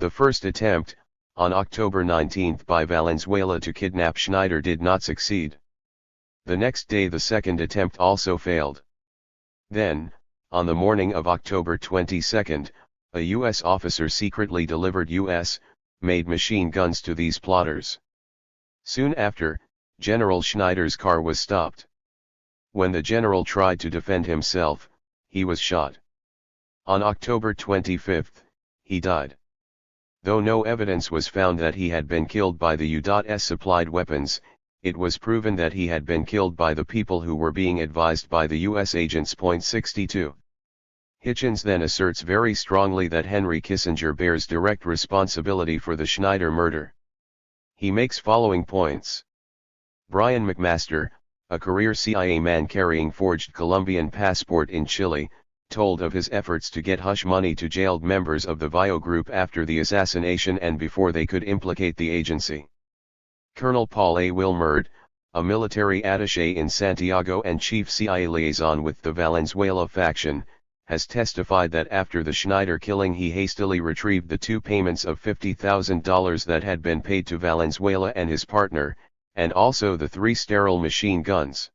The first attempt, on October 19 by Valenzuela to kidnap Schneider did not succeed. The next day the second attempt also failed. Then, on the morning of October 22, a U.S. officer secretly delivered U.S.-made machine guns to these plotters. Soon after, General Schneider's car was stopped. When the general tried to defend himself, he was shot. On October 25, he died. Though no evidence was found that he had been killed by the U.S. supplied weapons, it was proven that he had been killed by the people who were being advised by the U.S. agents. 62. Hitchens then asserts very strongly that Henry Kissinger bears direct responsibility for the Schneider murder. He makes following points. Brian McMaster, a career CIA man carrying forged Colombian passport in Chile, told of his efforts to get hush money to jailed members of the Vio group after the assassination and before they could implicate the agency. Colonel Paul A. Wilmerd, a military attaché in Santiago and chief CIA liaison with the Valenzuela faction, has testified that after the Schneider killing he hastily retrieved the two payments of $50,000 that had been paid to Valenzuela and his partner, and also the 3 sterile machine guns.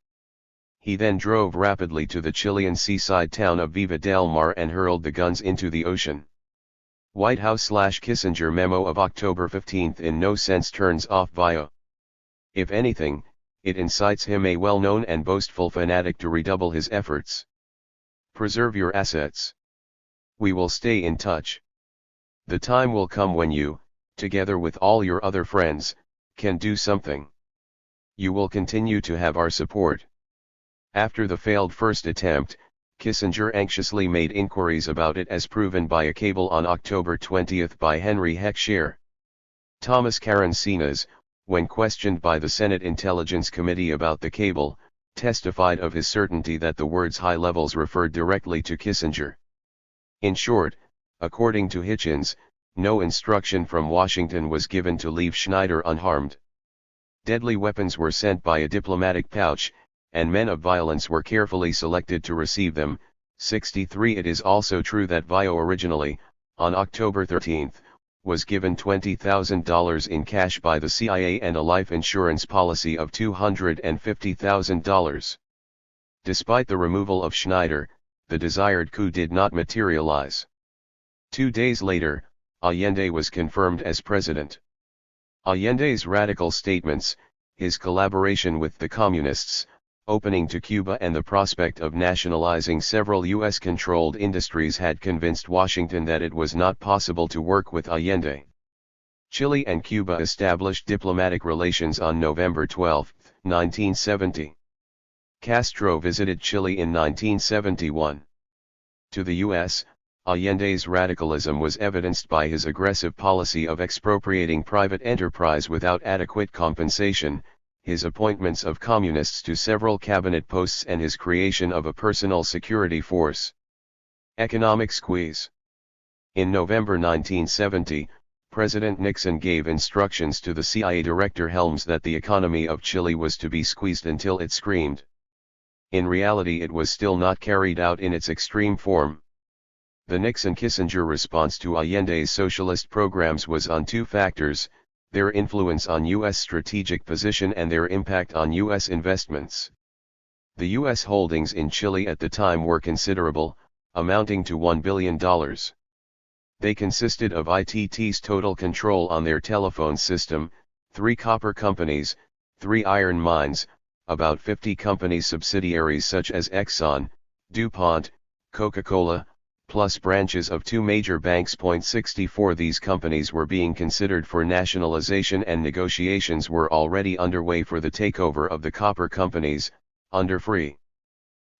He then drove rapidly to the Chilean seaside town of Viva del Mar and hurled the guns into the ocean. White House/Kissinger memo of October 15 in no sense turns off Vio. If anything, it incites him, a well-known and boastful fanatic, to redouble his efforts. Preserve your assets. We will stay in touch. The time will come when you, together with all your other friends, can do something. You will continue to have our support. After the failed first attempt, Kissinger anxiously made inquiries about it, as proven by a cable on October 20 by Henry Heckscher. Thomas Karantsinas, when questioned by the Senate Intelligence Committee about the cable, testified of his certainty that the words high levels referred directly to Kissinger. In short, according to Hitchens, no instruction from Washington was given to leave Schneider unharmed. Deadly weapons were sent by a diplomatic pouch, and men of violence were carefully selected to receive them. 63. It is also true that Vio originally, on October 13, was given $20,000 in cash by the CIA and a life insurance policy of $250,000. Despite the removal of Schneider, the desired coup did not materialize. 2 days later, Allende was confirmed as president. Allende's radical statements, his collaboration with the communists, opening to Cuba, and the prospect of nationalizing several U.S.-controlled industries had convinced Washington that it was not possible to work with Allende. Chile and Cuba established diplomatic relations on November 12, 1970. Castro visited Chile in 1971. To the U.S., Allende's radicalism was evidenced by his aggressive policy of expropriating private enterprise without adequate compensation, his appointments of communists to several cabinet posts, and his creation of a personal security force. Economic squeeze. In November 1970, President Nixon gave instructions to the CIA Director Helms that the economy of Chile was to be squeezed until it screamed. In reality, it was still not carried out in its extreme form. The Nixon-Kissinger response to Allende's socialist programs was on two factors: their influence on U.S. strategic position and their impact on U.S. investments. The U.S. holdings in Chile at the time were considerable, amounting to $1 billion. They consisted of ITT's total control on their telephone system, 3 copper companies, 3 iron mines, about 50 company subsidiaries such as Exxon, DuPont, Coca-Cola, plus branches of 2 major banks. 64 These companies were being considered for nationalization, and negotiations were already underway for the takeover of the copper companies, under free.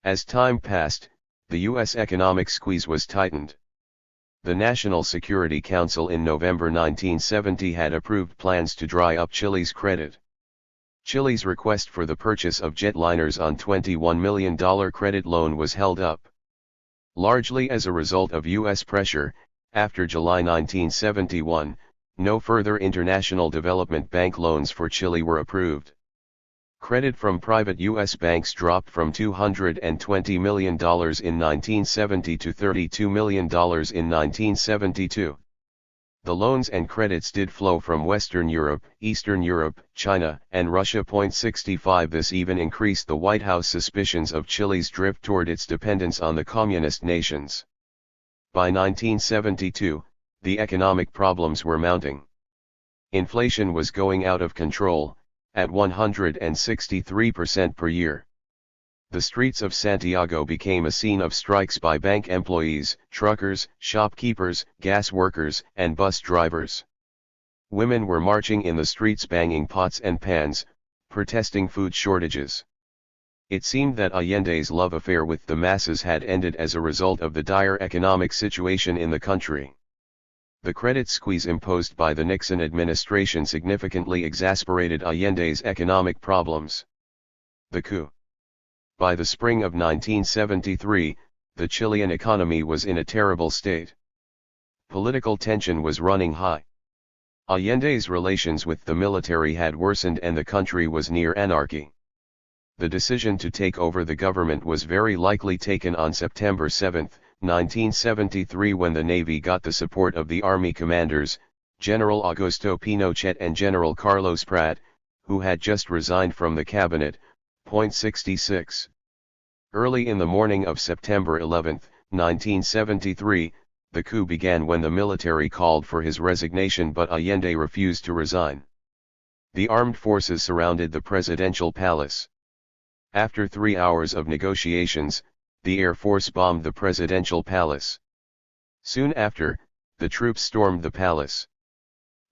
As time passed, the U.S. economic squeeze was tightened. The National Security Council in November 1970 had approved plans to dry up Chile's credit. Chile's request for the purchase of jetliners on $21 million credit loan was held up. Largely as a result of U.S. pressure, after July 1971, no further international development bank loans for Chile were approved. Credit from private U.S. banks dropped from $220 million in 1970 to $32 million in 1972. The loans and credits did flow from Western Europe, Eastern Europe, China, and Russia. 65 This even increased the White House suspicions of Chile's drift toward its dependence on the communist nations. By 1972, the economic problems were mounting. Inflation was going out of control, at 163% per year. The streets of Santiago became a scene of strikes by bank employees, truckers, shopkeepers, gas workers, and bus drivers. Women were marching in the streets banging pots and pans, protesting food shortages. It seemed that Allende's love affair with the masses had ended as a result of the dire economic situation in the country. The credit squeeze imposed by the Nixon administration significantly exasperated Allende's economic problems. The coup. By the spring of 1973, the Chilean economy was in a terrible state. Political tension was running high. Allende's relations with the military had worsened and the country was near anarchy. The decision to take over the government was very likely taken on September 7, 1973, when the Navy got the support of the Army commanders, General Augusto Pinochet and General Carlos Prat, who had just resigned from the cabinet. 66. Early in the morning of September 11, 1973, the coup began when the military called for his resignation, but Allende refused to resign. The armed forces surrounded the presidential palace. After 3 hours of negotiations, the Air Force bombed the presidential palace. Soon after, the troops stormed the palace.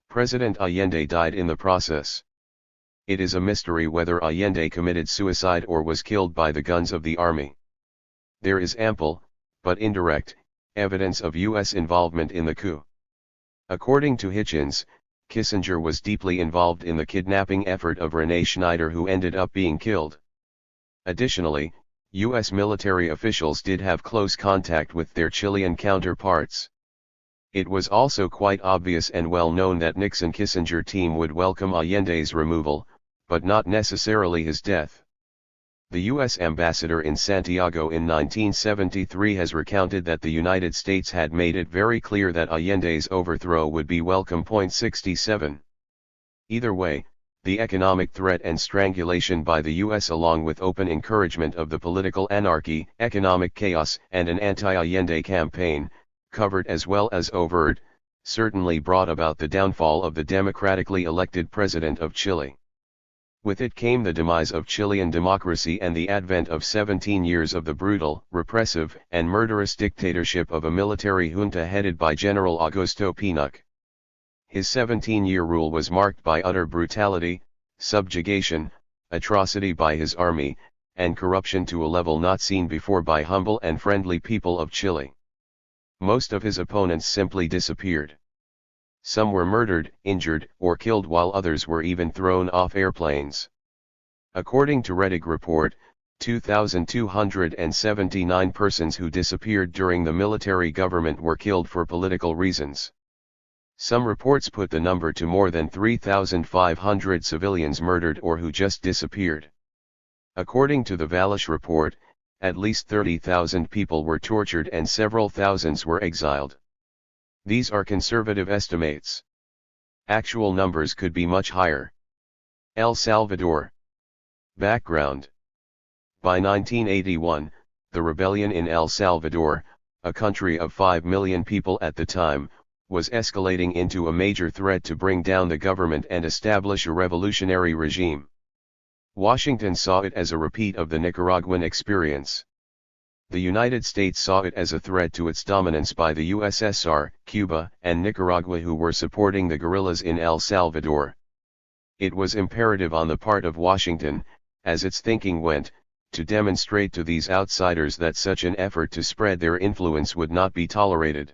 President Allende died in the process. It is a mystery whether Allende committed suicide or was killed by the guns of the army. There is ample, but indirect, evidence of U.S. involvement in the coup. According to Hitchens, Kissinger was deeply involved in the kidnapping effort of Renee Schneider, who ended up being killed. Additionally, U.S. military officials did have close contact with their Chilean counterparts. It was also quite obvious and well known that Nixon-Kissinger team would welcome Allende's removal, but not necessarily his death. The U.S. ambassador in Santiago in 1973 has recounted that the United States had made it very clear that Allende's overthrow would be welcome. 67. Either way, the economic threat and strangulation by the U.S., along with open encouragement of the political anarchy, economic chaos, and an anti-Allende campaign, covert as well as overt, certainly brought about the downfall of the democratically elected president of Chile. With it came the demise of Chilean democracy and the advent of 17 years of the brutal, repressive, and murderous dictatorship of a military junta headed by General Augusto Pinochet. His 17-year rule was marked by utter brutality, subjugation, atrocity by his army, and corruption to a level not seen before by humble and friendly people of Chile. Most of his opponents simply disappeared. Some were murdered, injured, or killed, while others were even thrown off airplanes. According to Rettig report, 2,279 persons who disappeared during the military government were killed for political reasons. Some reports put the number to more than 3,500 civilians murdered or who just disappeared. According to the Valish report, at least 30,000 people were tortured and several thousands were exiled. These are conservative estimates. Actual numbers could be much higher. El Salvador. Background. By 1981, the rebellion in El Salvador, a country of 5 million people at the time, was escalating into a major threat to bring down the government and establish a revolutionary regime. Washington saw it as a repeat of the Nicaraguan experience. The United States saw it as a threat to its dominance by the USSR, Cuba, and Nicaragua, who were supporting the guerrillas in El Salvador. It was imperative on the part of Washington, as its thinking went, to demonstrate to these outsiders that such an effort to spread their influence would not be tolerated.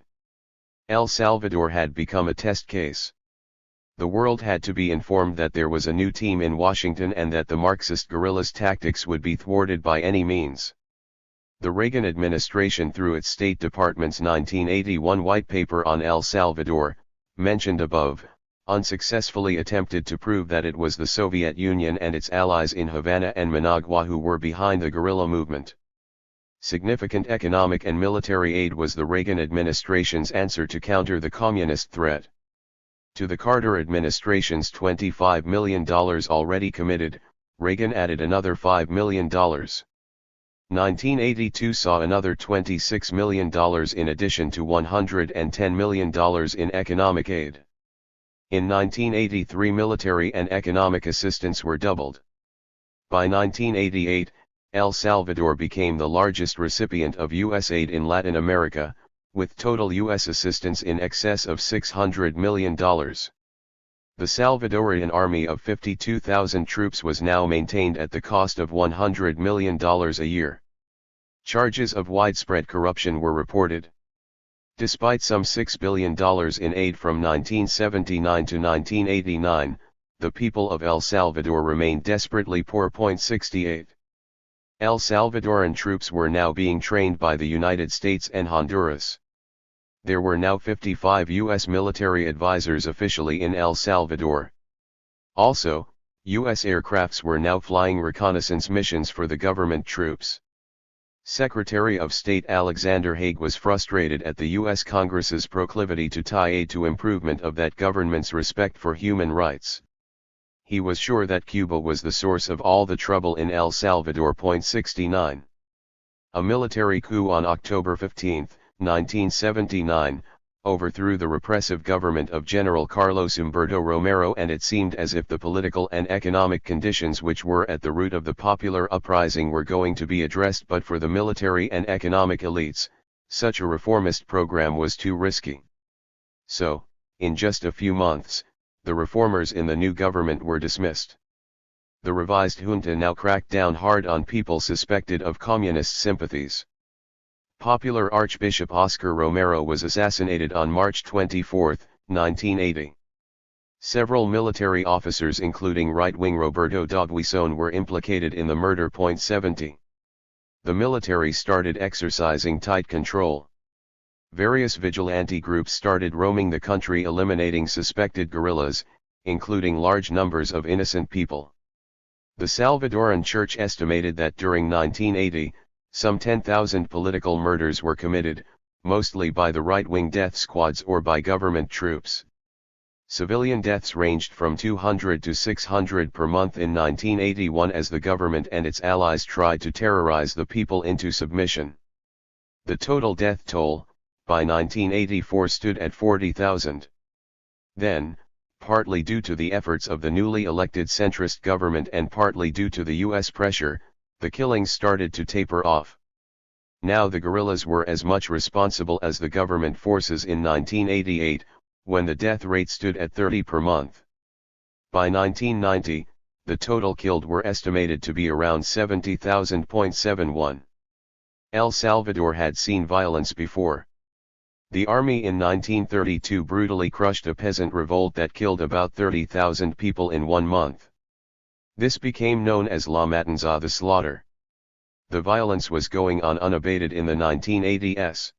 El Salvador had become a test case. The world had to be informed that there was a new team in Washington and that the Marxist guerrillas' tactics would be thwarted by any means. The Reagan administration, through its State Department's 1981 White Paper on El Salvador, mentioned above, unsuccessfully attempted to prove that it was the Soviet Union and its allies in Havana and Managua who were behind the guerrilla movement. Significant economic and military aid was the Reagan administration's answer to counter the communist threat. To the Carter administration's $25 million already committed, Reagan added another $5 million. 1982 saw another $26 million in addition to $110 million in economic aid. In 1983 military and economic assistance were doubled. By 1988, El Salvador became the largest recipient of U.S. aid in Latin America, with total U.S. assistance in excess of $600 million. The Salvadorian army of 52,000 troops was now maintained at the cost of $100 million a year. Charges of widespread corruption were reported. Despite some $6 billion in aid from 1979 to 1989, the people of El Salvador remained desperately poor. 68. El Salvadoran troops were now being trained by the United States and Honduras. There were now 55 U.S. military advisors officially in El Salvador. Also, U.S. aircrafts were now flying reconnaissance missions for the government troops. Secretary of State Alexander Haig was frustrated at the U.S. Congress's proclivity to tie aid to improvement of that government's respect for human rights. He was sure that Cuba was the source of all the trouble in El Salvador. 69. A military coup on October 15, 1979, overthrew the repressive government of General Carlos Humberto Romero, and it seemed as if the political and economic conditions which were at the root of the popular uprising were going to be addressed, but for the military and economic elites, such a reformist program was too risky. So, in just a few months, the reformers in the new government were dismissed. The revised junta now cracked down hard on people suspected of communist sympathies. Popular Archbishop Oscar Romero was assassinated on March 24, 1980. Several military officers including right-wing Roberto Davé were implicated in the murder. 70. The military started exercising tight control. Various vigilante groups started roaming the country eliminating suspected guerrillas, including large numbers of innocent people. The Salvadoran Church estimated that during 1980, some 10,000 political murders were committed, mostly by the right-wing death squads or by government troops. Civilian deaths ranged from 200 to 600 per month in 1981 as the government and its allies tried to terrorize the people into submission. The total death toll, by 1984, stood at 40,000. Then, partly due to the efforts of the newly elected centrist government and partly due to the U.S. pressure, the killings started to taper off. Now the guerrillas were as much responsible as the government forces in 1988, when the death rate stood at 30 per month. By 1990, the total killed were estimated to be around 70,000. 71. El Salvador had seen violence before. The army in 1932 brutally crushed a peasant revolt that killed about 30,000 people in 1 month. This became known as La Matanza, the slaughter. The violence was going on unabated in the 1980s.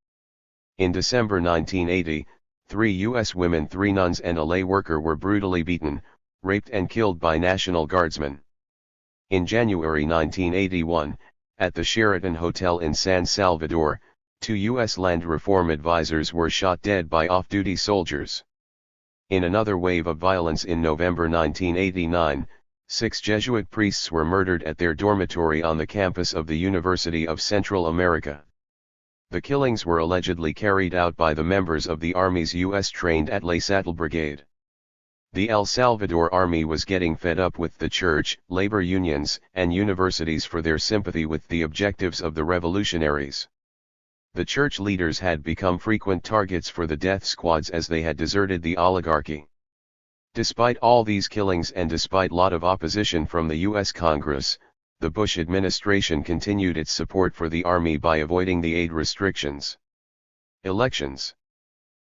In December 1980, 3 U.S. women, 3 nuns and a lay worker were brutally beaten, raped and killed by National Guardsmen. In January 1981, at the Sheraton Hotel in San Salvador, 2 U.S. land reform advisors were shot dead by off-duty soldiers. In another wave of violence in November 1989, 6 Jesuit priests were murdered at their dormitory on the campus of the University of Central America. The killings were allegedly carried out by the members of the Army's U.S.-trained Atlas Brigade. The El Salvador Army was getting fed up with the church, labor unions, and universities for their sympathy with the objectives of the revolutionaries. The church leaders had become frequent targets for the death squads as they had deserted the oligarchy. Despite all these killings and despite lot of opposition from the U.S. Congress, the Bush administration continued its support for the army by avoiding the aid restrictions. Elections.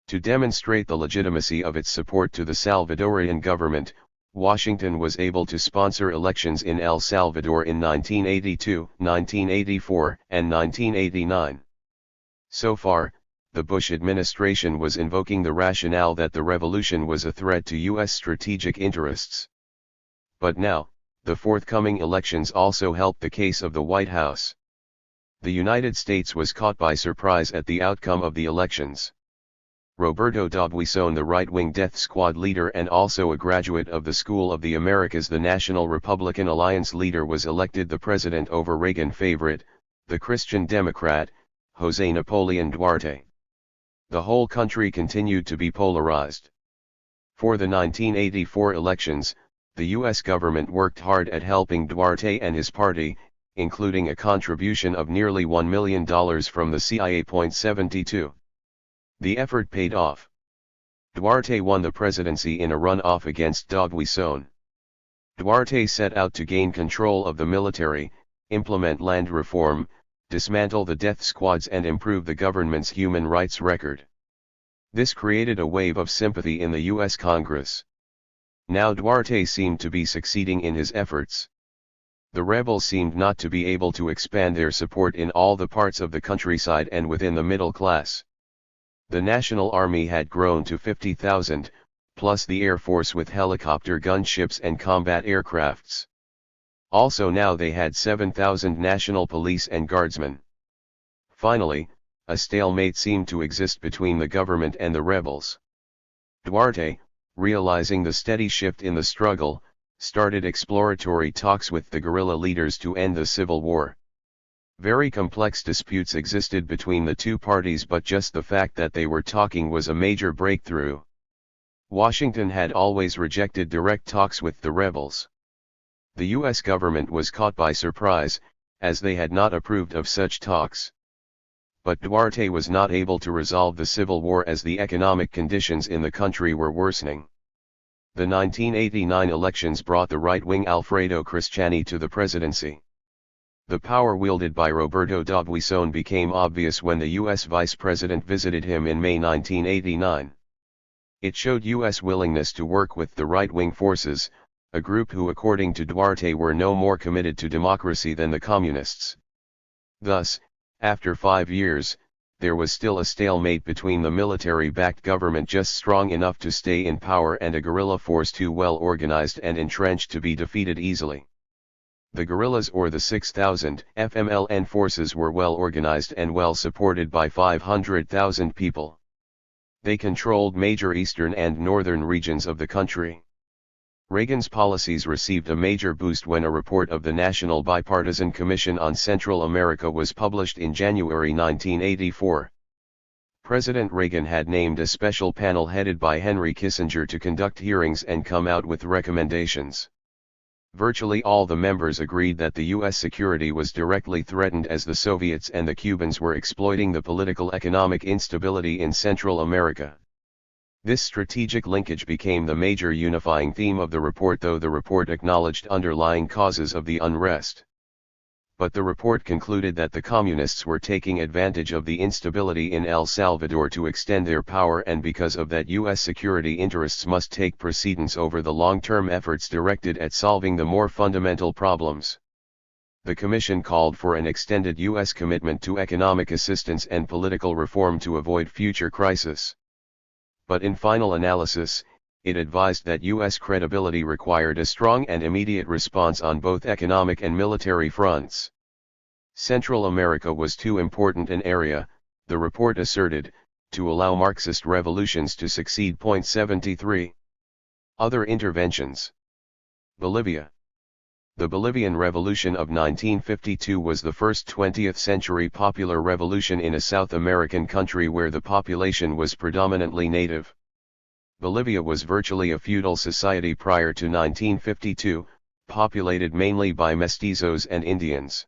To demonstrate the legitimacy of its support to the Salvadorian government, Washington was able to sponsor elections in El Salvador in 1982, 1984, and 1989. So far, the Bush administration was invoking the rationale that the revolution was a threat to U.S. strategic interests. But now, the forthcoming elections also helped the case of the White House. The United States was caught by surprise at the outcome of the elections. Roberto Davé, the right-wing death squad leader and also a graduate of the School of the Americas, the National Republican Alliance leader, was elected the president over Reagan favorite, the Christian Democrat, José Napoleón Duarte. The whole country continued to be polarized. For the 1984 elections, the U.S. government worked hard at helping Duarte and his party, including a contribution of nearly $1 million from the CIA. 72. The effort paid off. Duarte won the presidency in a runoff against Davé. Duarte set out to gain control of the military, implement land reform, dismantle the death squads and improve the government's human rights record. This created a wave of sympathy in the U.S. Congress. Now Duarte seemed to be succeeding in his efforts. The rebels seemed not to be able to expand their support in all the parts of the countryside and within the middle class. The National Army had grown to 50,000, plus the Air Force with helicopter gunships and combat aircrafts. Also now they had 7,000 National Police and Guardsmen. Finally, a stalemate seemed to exist between the government and the rebels. Duarte, realizing the steady shift in the struggle, started exploratory talks with the guerrilla leaders to end the civil war. Very complex disputes existed between the two parties, but just the fact that they were talking was a major breakthrough. Washington had always rejected direct talks with the rebels. The U.S. government was caught by surprise, as they had not approved of such talks. But Duarte was not able to resolve the civil war as the economic conditions in the country were worsening. The 1989 elections brought the right-wing Alfredo Cristiani to the presidency. The power wielded by Roberto Davé became obvious when the U.S. vice president visited him in May 1989. It showed U.S. willingness to work with the right-wing forces, a group who according to Duarte were no more committed to democracy than the communists. Thus, after 5 years, there was still a stalemate between the military-backed government just strong enough to stay in power and a guerrilla force too well organized and entrenched to be defeated easily. The guerrillas or the 6,000 FMLN forces were well organized and well supported by 500,000 people. They controlled major eastern and northern regions of the country. Reagan's policies received a major boost when a report of the National Bipartisan Commission on Central America was published in January 1984. President Reagan had named a special panel headed by Henry Kissinger to conduct hearings and come out with recommendations. Virtually all the members agreed that the U.S. security was directly threatened as the Soviets and the Cubans were exploiting the political-economic instability in Central America. This strategic linkage became the major unifying theme of the report, though the report acknowledged underlying causes of the unrest. But the report concluded that the communists were taking advantage of the instability in El Salvador to extend their power, and because of that U.S. security interests must take precedence over the long-term efforts directed at solving the more fundamental problems. The Commission called for an extended U.S. commitment to economic assistance and political reform to avoid future crisis. But in final analysis, it advised that U.S. credibility required a strong and immediate response on both economic and military fronts. Central America was too important an area, the report asserted, to allow Marxist revolutions to succeed. 73. Other interventions. Bolivia. The Bolivian Revolution of 1952 was the first 20th-century popular revolution in a South American country where the population was predominantly native. Bolivia was virtually a feudal society prior to 1952, populated mainly by mestizos and Indians.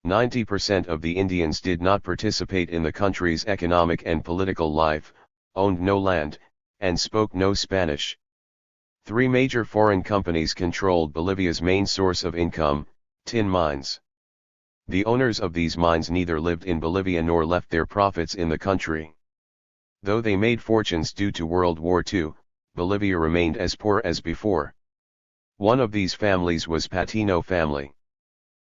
90% of the Indians did not participate in the country's economic and political life, owned no land, and spoke no Spanish. 3 major foreign companies controlled Bolivia's main source of income, tin mines. The owners of these mines neither lived in Bolivia nor left their profits in the country. Though they made fortunes due to World War II, Bolivia remained as poor as before. One of these families was Patino family.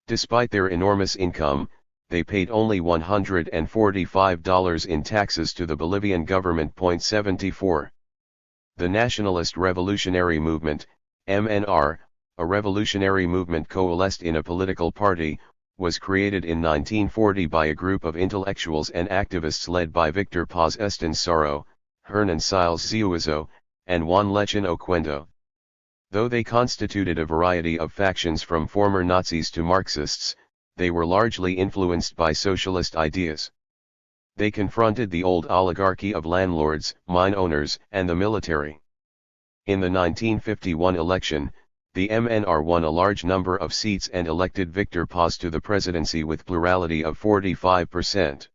Despite their enormous income, they paid only $145 in taxes to the Bolivian government. 74. The Nationalist Revolutionary Movement, MNR, a revolutionary movement coalesced in a political party, was created in 1940 by a group of intellectuals and activists led by Victor Paz Estensaro, Hernanciles Ziuazo, and Juan Lechin Oquendo. Though they constituted a variety of factions from former Nazis to Marxists, they were largely influenced by socialist ideas. They confronted the old oligarchy of landlords, mine owners, and the military. In the 1951 election, the MNR won a large number of seats and elected Victor Paz to the presidency with plurality of 45%.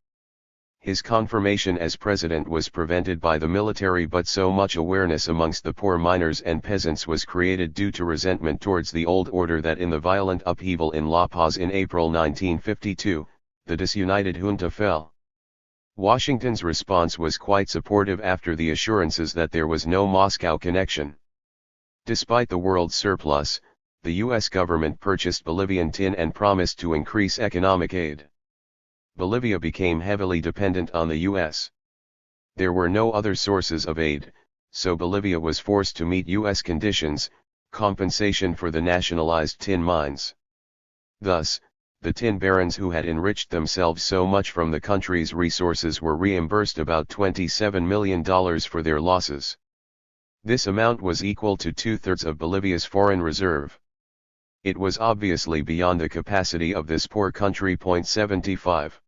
His confirmation as president was prevented by the military, but so much awareness amongst the poor miners and peasants was created due to resentment towards the old order that in the violent upheaval in La Paz in April 1952, the disunited junta fell. Washington's response was quite supportive after the assurances that there was no Moscow connection. Despite the world surplus, the U.S. government purchased Bolivian tin and promised to increase economic aid. Bolivia became heavily dependent on the U.S. There were no other sources of aid, so Bolivia was forced to meet U.S. conditions, compensation for the nationalized tin mines. Thus, the tin barons who had enriched themselves so much from the country's resources were reimbursed about $27 million for their losses. This amount was equal to 2/3 of Bolivia's foreign reserve. It was obviously beyond the capacity of this poor country. 75.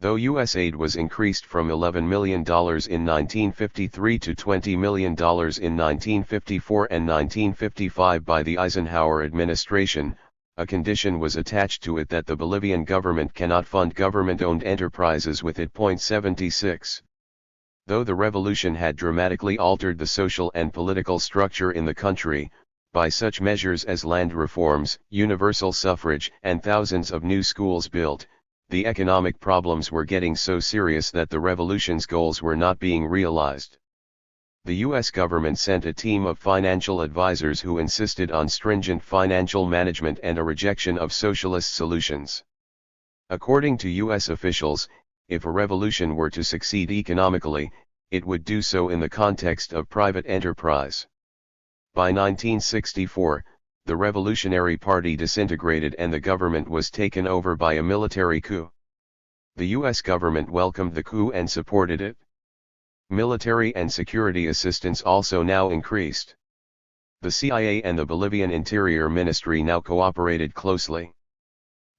Though U.S. aid was increased from $11 million in 1953 to $20 million in 1954 and 1955 by the Eisenhower administration, a condition was attached to it that the Bolivian government cannot fund government-owned enterprises with it. 76. Though the revolution had dramatically altered the social and political structure in the country, by such measures as land reforms, universal suffrage, and thousands of new schools built, the economic problems were getting so serious that the revolution's goals were not being realized. The U.S. government sent a team of financial advisors who insisted on stringent financial management and a rejection of socialist solutions. According to U.S. officials, if a revolution were to succeed economically, it would do so in the context of private enterprise. By 1964, the Revolutionary Party disintegrated and the government was taken over by a military coup. The U.S. government welcomed the coup and supported it. Military and security assistance also now increased. The CIA and the Bolivian Interior Ministry now cooperated closely.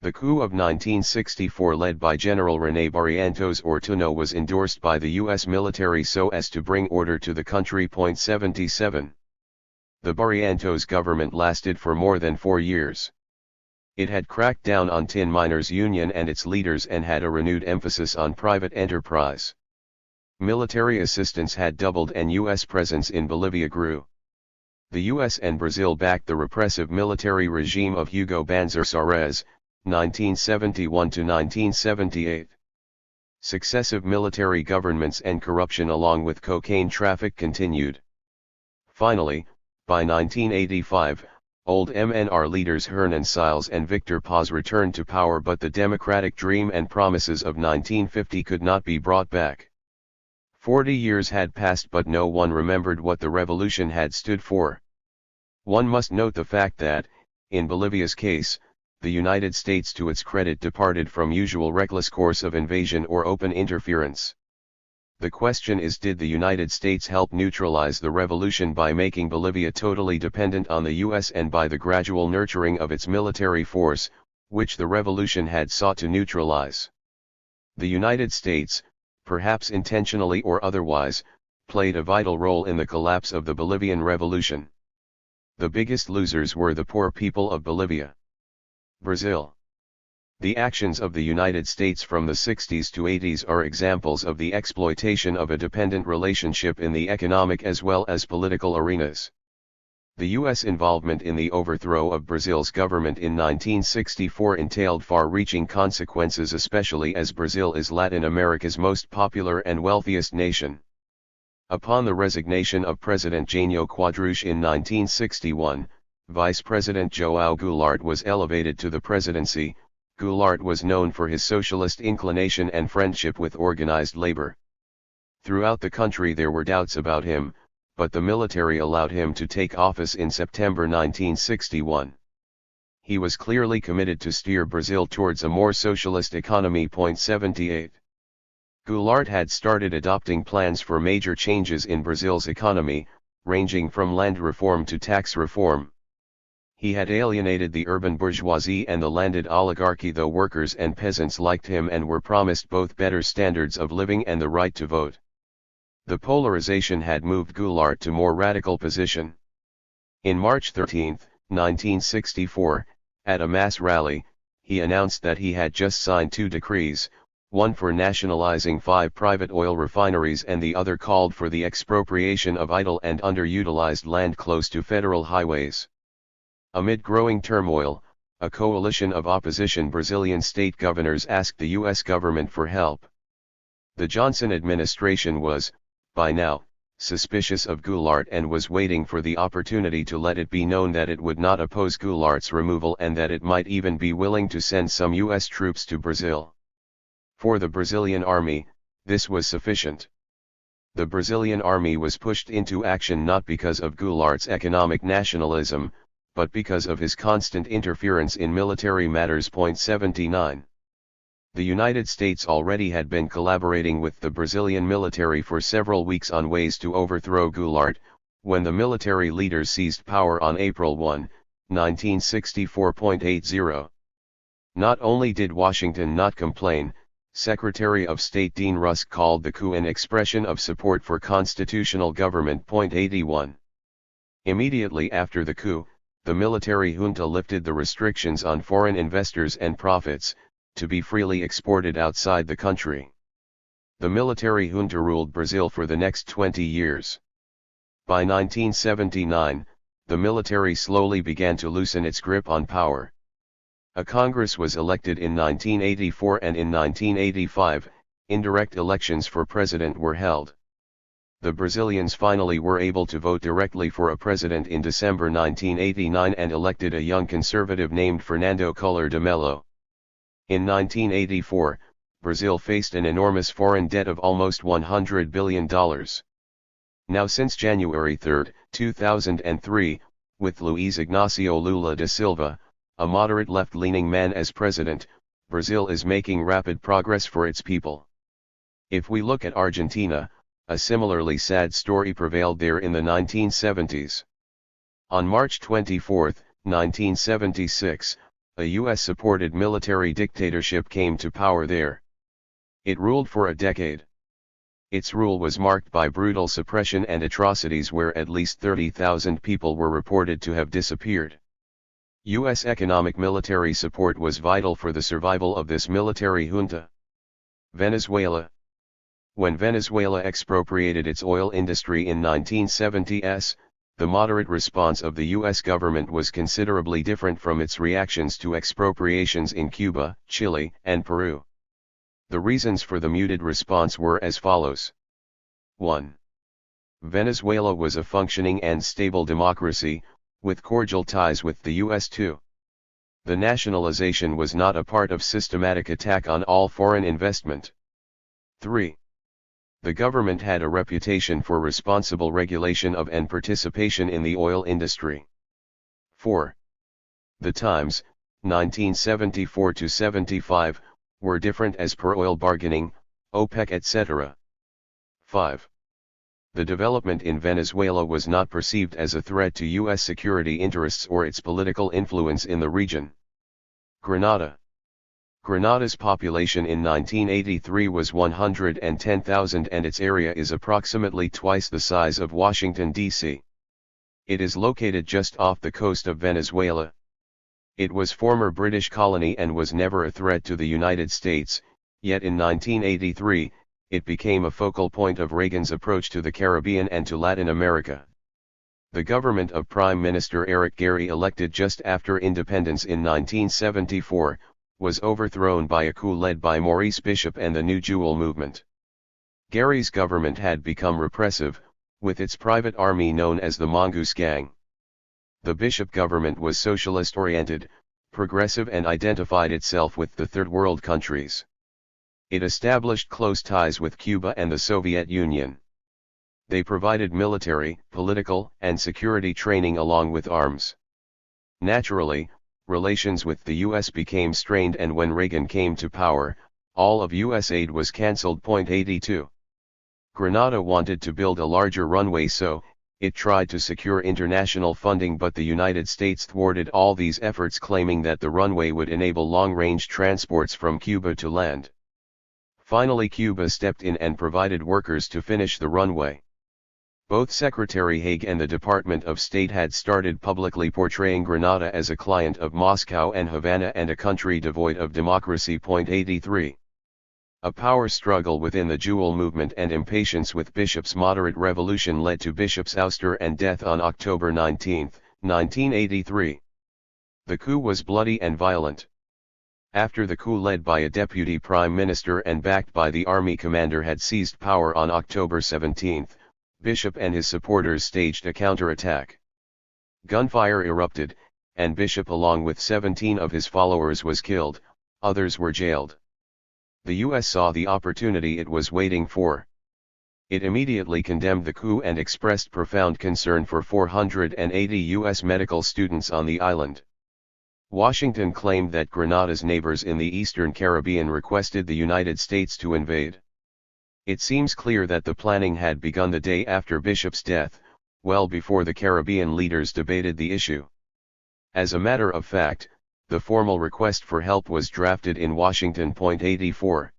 The coup of 1964 led by General René Barrientos Ortuño was endorsed by the U.S. military so as to bring order to the country. 77. The Barrientos government lasted for more than 4 years. It had cracked down on tin miners' union and its leaders and had a renewed emphasis on private enterprise. Military assistance had doubled and U.S. presence in Bolivia grew. The U.S. and Brazil backed the repressive military regime of Hugo Banzer Sarez, 1971 to 1978. Successive military governments and corruption along with cocaine traffic continued. Finally, by 1985, old MNR leaders Hernanciles and Victor Paz returned to power, but the democratic dream and promises of 1950 could not be brought back. 40 years had passed but no one remembered what the revolution had stood for. One must note the fact that, in Bolivia's case, the United States to its credit departed from usual reckless course of invasion or open interference. The question is, did the United States help neutralize the revolution by making Bolivia totally dependent on the U.S. and by the gradual nurturing of its military force, which the revolution had sought to neutralize? The United States, perhaps intentionally or otherwise, played a vital role in the collapse of the Bolivian Revolution. The biggest losers were the poor people of Bolivia. Brazil. The actions of the United States from the 60s to 80s are examples of the exploitation of a dependent relationship in the economic as well as political arenas. The U.S. involvement in the overthrow of Brazil's government in 1964 entailed far-reaching consequences, especially as Brazil is Latin America's most popular and wealthiest nation. Upon the resignation of President Jânio Quadros in 1961, Vice President João Goulart was elevated to the presidency. Goulart was known for his socialist inclination and friendship with organized labor. Throughout the country there were doubts about him, but the military allowed him to take office in September 1961. He was clearly committed to steer Brazil towards a more socialist economy. 78. Goulart had started adopting plans for major changes in Brazil's economy, ranging from land reform to tax reform. He had alienated the urban bourgeoisie and the landed oligarchy, though workers and peasants liked him and were promised both better standards of living and the right to vote. The polarization had moved Goulart to more radical position. In March 13, 1964, at a mass rally, he announced that he had just signed two decrees, one for nationalizing 5 private oil refineries and the other called for the expropriation of idle and underutilized land close to federal highways. Amid growing turmoil, a coalition of opposition Brazilian state governors asked the U.S. government for help. The Johnson administration was, by now, suspicious of Goulart and was waiting for the opportunity to let it be known that it would not oppose Goulart's removal and that it might even be willing to send some U.S. troops to Brazil. For the Brazilian army, this was sufficient. The Brazilian army was pushed into action not because of Goulart's economic nationalism, but because of his constant interference in military matters. 79. The United States already had been collaborating with the Brazilian military for several weeks on ways to overthrow Goulart, when the military leaders seized power on April 1, 1964. Not only did Washington not complain, Secretary of State Dean Rusk called the coup an expression of support for constitutional government. 81. Immediately after the coup, the military junta lifted the restrictions on foreign investors and profits, to be freely exported outside the country. The military junta ruled Brazil for the next 20 years. By 1979, the military slowly began to loosen its grip on power. A Congress was elected in 1984 and in 1985, indirect elections for president were held. The Brazilians finally were able to vote directly for a president in December 1989 and elected a young conservative named Fernando Collor de Mello. In 1984, Brazil faced an enormous foreign debt of almost $100 billion. Now since January 3, 2003, with Luiz Inácio Lula da Silva, a moderate left-leaning man as president, Brazil is making rapid progress for its people. If we look at Argentina, a similarly sad story prevailed there in the 1970s. On March 24, 1976, a US-supported military dictatorship came to power there. It ruled for a decade. Its rule was marked by brutal suppression and atrocities where at least 30,000 people were reported to have disappeared. U.S. economic military support was vital for the survival of this military junta. Venezuela. When Venezuela expropriated its oil industry in 1970s, the moderate response of the U.S. government was considerably different from its reactions to expropriations in Cuba, Chile, and Peru. The reasons for the muted response were as follows. 1. Venezuela was a functioning and stable democracy, with cordial ties with the U.S. too. The nationalization was not a part of systematic attack on all foreign investment. 3. The government had a reputation for responsible regulation of and participation in the oil industry. 4. The times, 1974-75, were different as per oil bargaining, OPEC etc. 5. The development in Venezuela was not perceived as a threat to U.S. security interests or its political influence in the region. Grenada. Grenada's population in 1983 was 110,000 and its area is approximately twice the size of Washington, D.C. It is located just off the coast of Venezuela. It was former British colony and was never a threat to the United States, yet in 1983, it became a focal point of Reagan's approach to the Caribbean and to Latin America. The government of Prime Minister Eric Gary, elected just after independence in 1974, was overthrown by a coup led by Maurice Bishop and the New Jewel movement. Gary's government had become repressive, with its private army known as the Mongoose Gang. The Bishop government was socialist-oriented, progressive and identified itself with the Third World countries. It established close ties with Cuba and the Soviet Union. They provided military, political, and security training along with arms. Naturally, relations with the U.S. became strained, and when Reagan came to power, All of US aid was cancelled. 82. Grenada wanted to build a larger runway, so it tried to secure international funding, but the United States thwarted all these efforts, claiming that the runway would enable long-range transports from Cuba to land. Finally, Cuba stepped in and provided workers to finish the runway. Both Secretary Haig and the Department of State had started publicly portraying Grenada as a client of Moscow and Havana and a country devoid of democracy. 83. A power struggle within the Jewel movement and impatience with Bishop's moderate revolution led to Bishop's ouster and death on October 19, 1983. The coup was bloody and violent. After the coup led by a deputy prime minister and backed by the army commander had seized power on October 17, Bishop and his supporters staged a counterattack. Gunfire erupted, and Bishop along with 17 of his followers was killed, others were jailed. The US saw the opportunity it was waiting for. It immediately condemned the coup and expressed profound concern for 480 US medical students on the island. Washington claimed that Grenada's neighbors in the Eastern Caribbean requested the United States to invade. It seems clear that the planning had begun the day after Bishop's death, well before the Caribbean leaders debated the issue. As a matter of fact, the formal request for help was drafted in Washington. 84.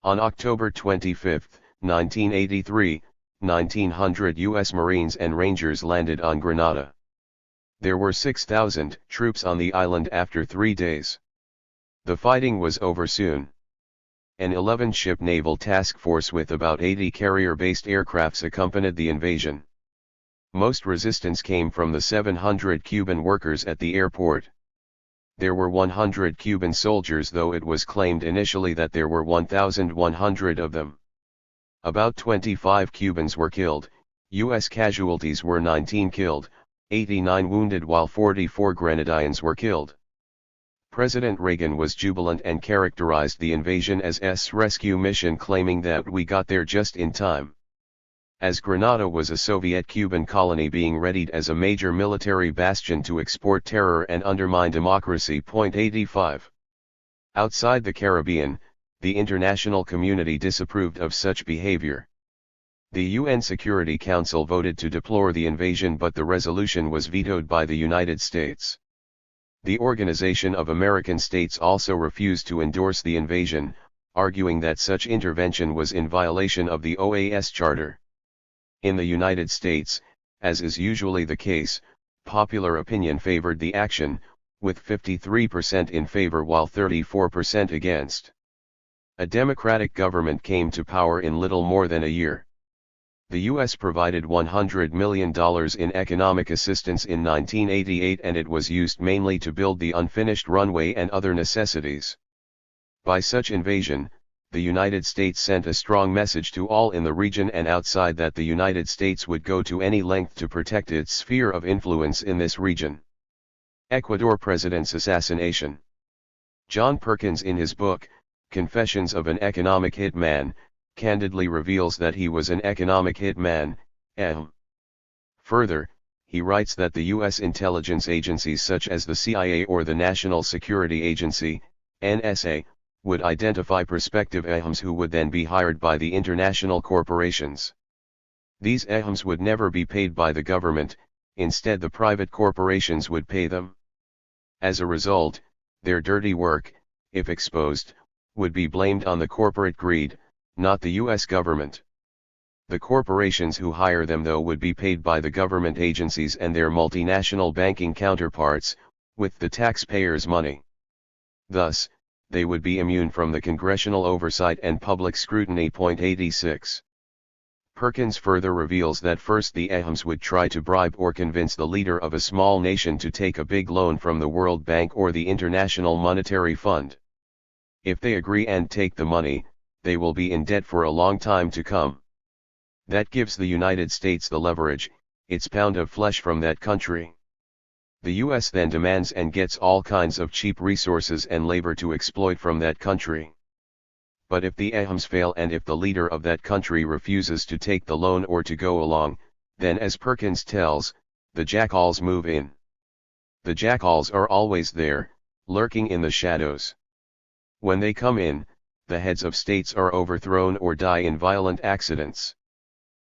On October 25, 1983, 1,900 U.S. Marines and Rangers landed on Grenada. There were 6,000 troops on the island after 3 days. The fighting was over soon. An 11-ship naval task force with about 80 carrier-based aircrafts accompanied the invasion. Most resistance came from the 700 Cuban workers at the airport. There were 100 Cuban soldiers, though it was claimed initially that there were 1,100 of them. About 25 Cubans were killed. U.S. casualties were 19 killed, 89 wounded, while 44 Grenadians were killed. President Reagan was jubilant and characterized the invasion as a rescue mission, claiming that we got there just in time. As Grenada was a Soviet-Cuban colony being readied as a major military bastion to export terror and undermine democracy. 85. Outside the Caribbean, the international community disapproved of such behavior. The UN Security Council voted to deplore the invasion, but the resolution was vetoed by the United States. The Organization of American States also refused to endorse the invasion, arguing that such intervention was in violation of the OAS Charter. In the United States, as is usually the case, popular opinion favored the action, with 53% in favor while 34% against. A democratic government came to power in little more than a year. The U.S. provided $100 million in economic assistance in 1988, and it was used mainly to build the unfinished runway and other necessities. By such invasion, the United States sent a strong message to all in the region and outside that the United States would go to any length to protect its sphere of influence in this region. Ecuador President's assassination. John Perkins, in his book, Confessions of an Economic Hitman, candidly reveals that he was an economic hitman. Further, he writes that the U.S. intelligence agencies such as the CIA or the National Security Agency, NSA, would identify prospective AHMs who would then be hired by the international corporations. These AHMs would never be paid by the government, instead the private corporations would pay them. As a result, their dirty work, if exposed, would be blamed on the corporate greed, not the U.S. government. The corporations who hire them, though, would be paid by the government agencies and their multinational banking counterparts, with the taxpayers' money. Thus, they would be immune from the congressional oversight and public scrutiny. 86. Perkins further reveals that first the AHMs would try to bribe or convince the leader of a small nation to take a big loan from the World Bank or the International Monetary Fund. If they agree and take the money, they will be in debt for a long time to come. That gives the United States the leverage, its pound of flesh from that country. The U.S. then demands and gets all kinds of cheap resources and labor to exploit from that country. But if the AHMs fail and if the leader of that country refuses to take the loan or to go along, then, as Perkins tells, the jackals move in. The jackals are always there, lurking in the shadows. When they come in, the heads of states are overthrown or die in violent accidents.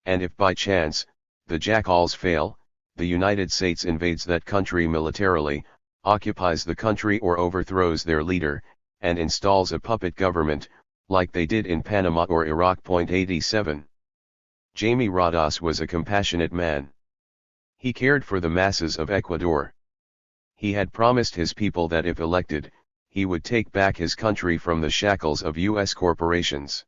And if by chance, the jackals fail, the United States invades that country militarily, occupies the country or overthrows their leader, and installs a puppet government, like they did in Panama or Iraq. 87. Jaime Rodas was a compassionate man. He cared for the masses of Ecuador. He had promised his people that if elected, he would take back his country from the shackles of U.S. corporations.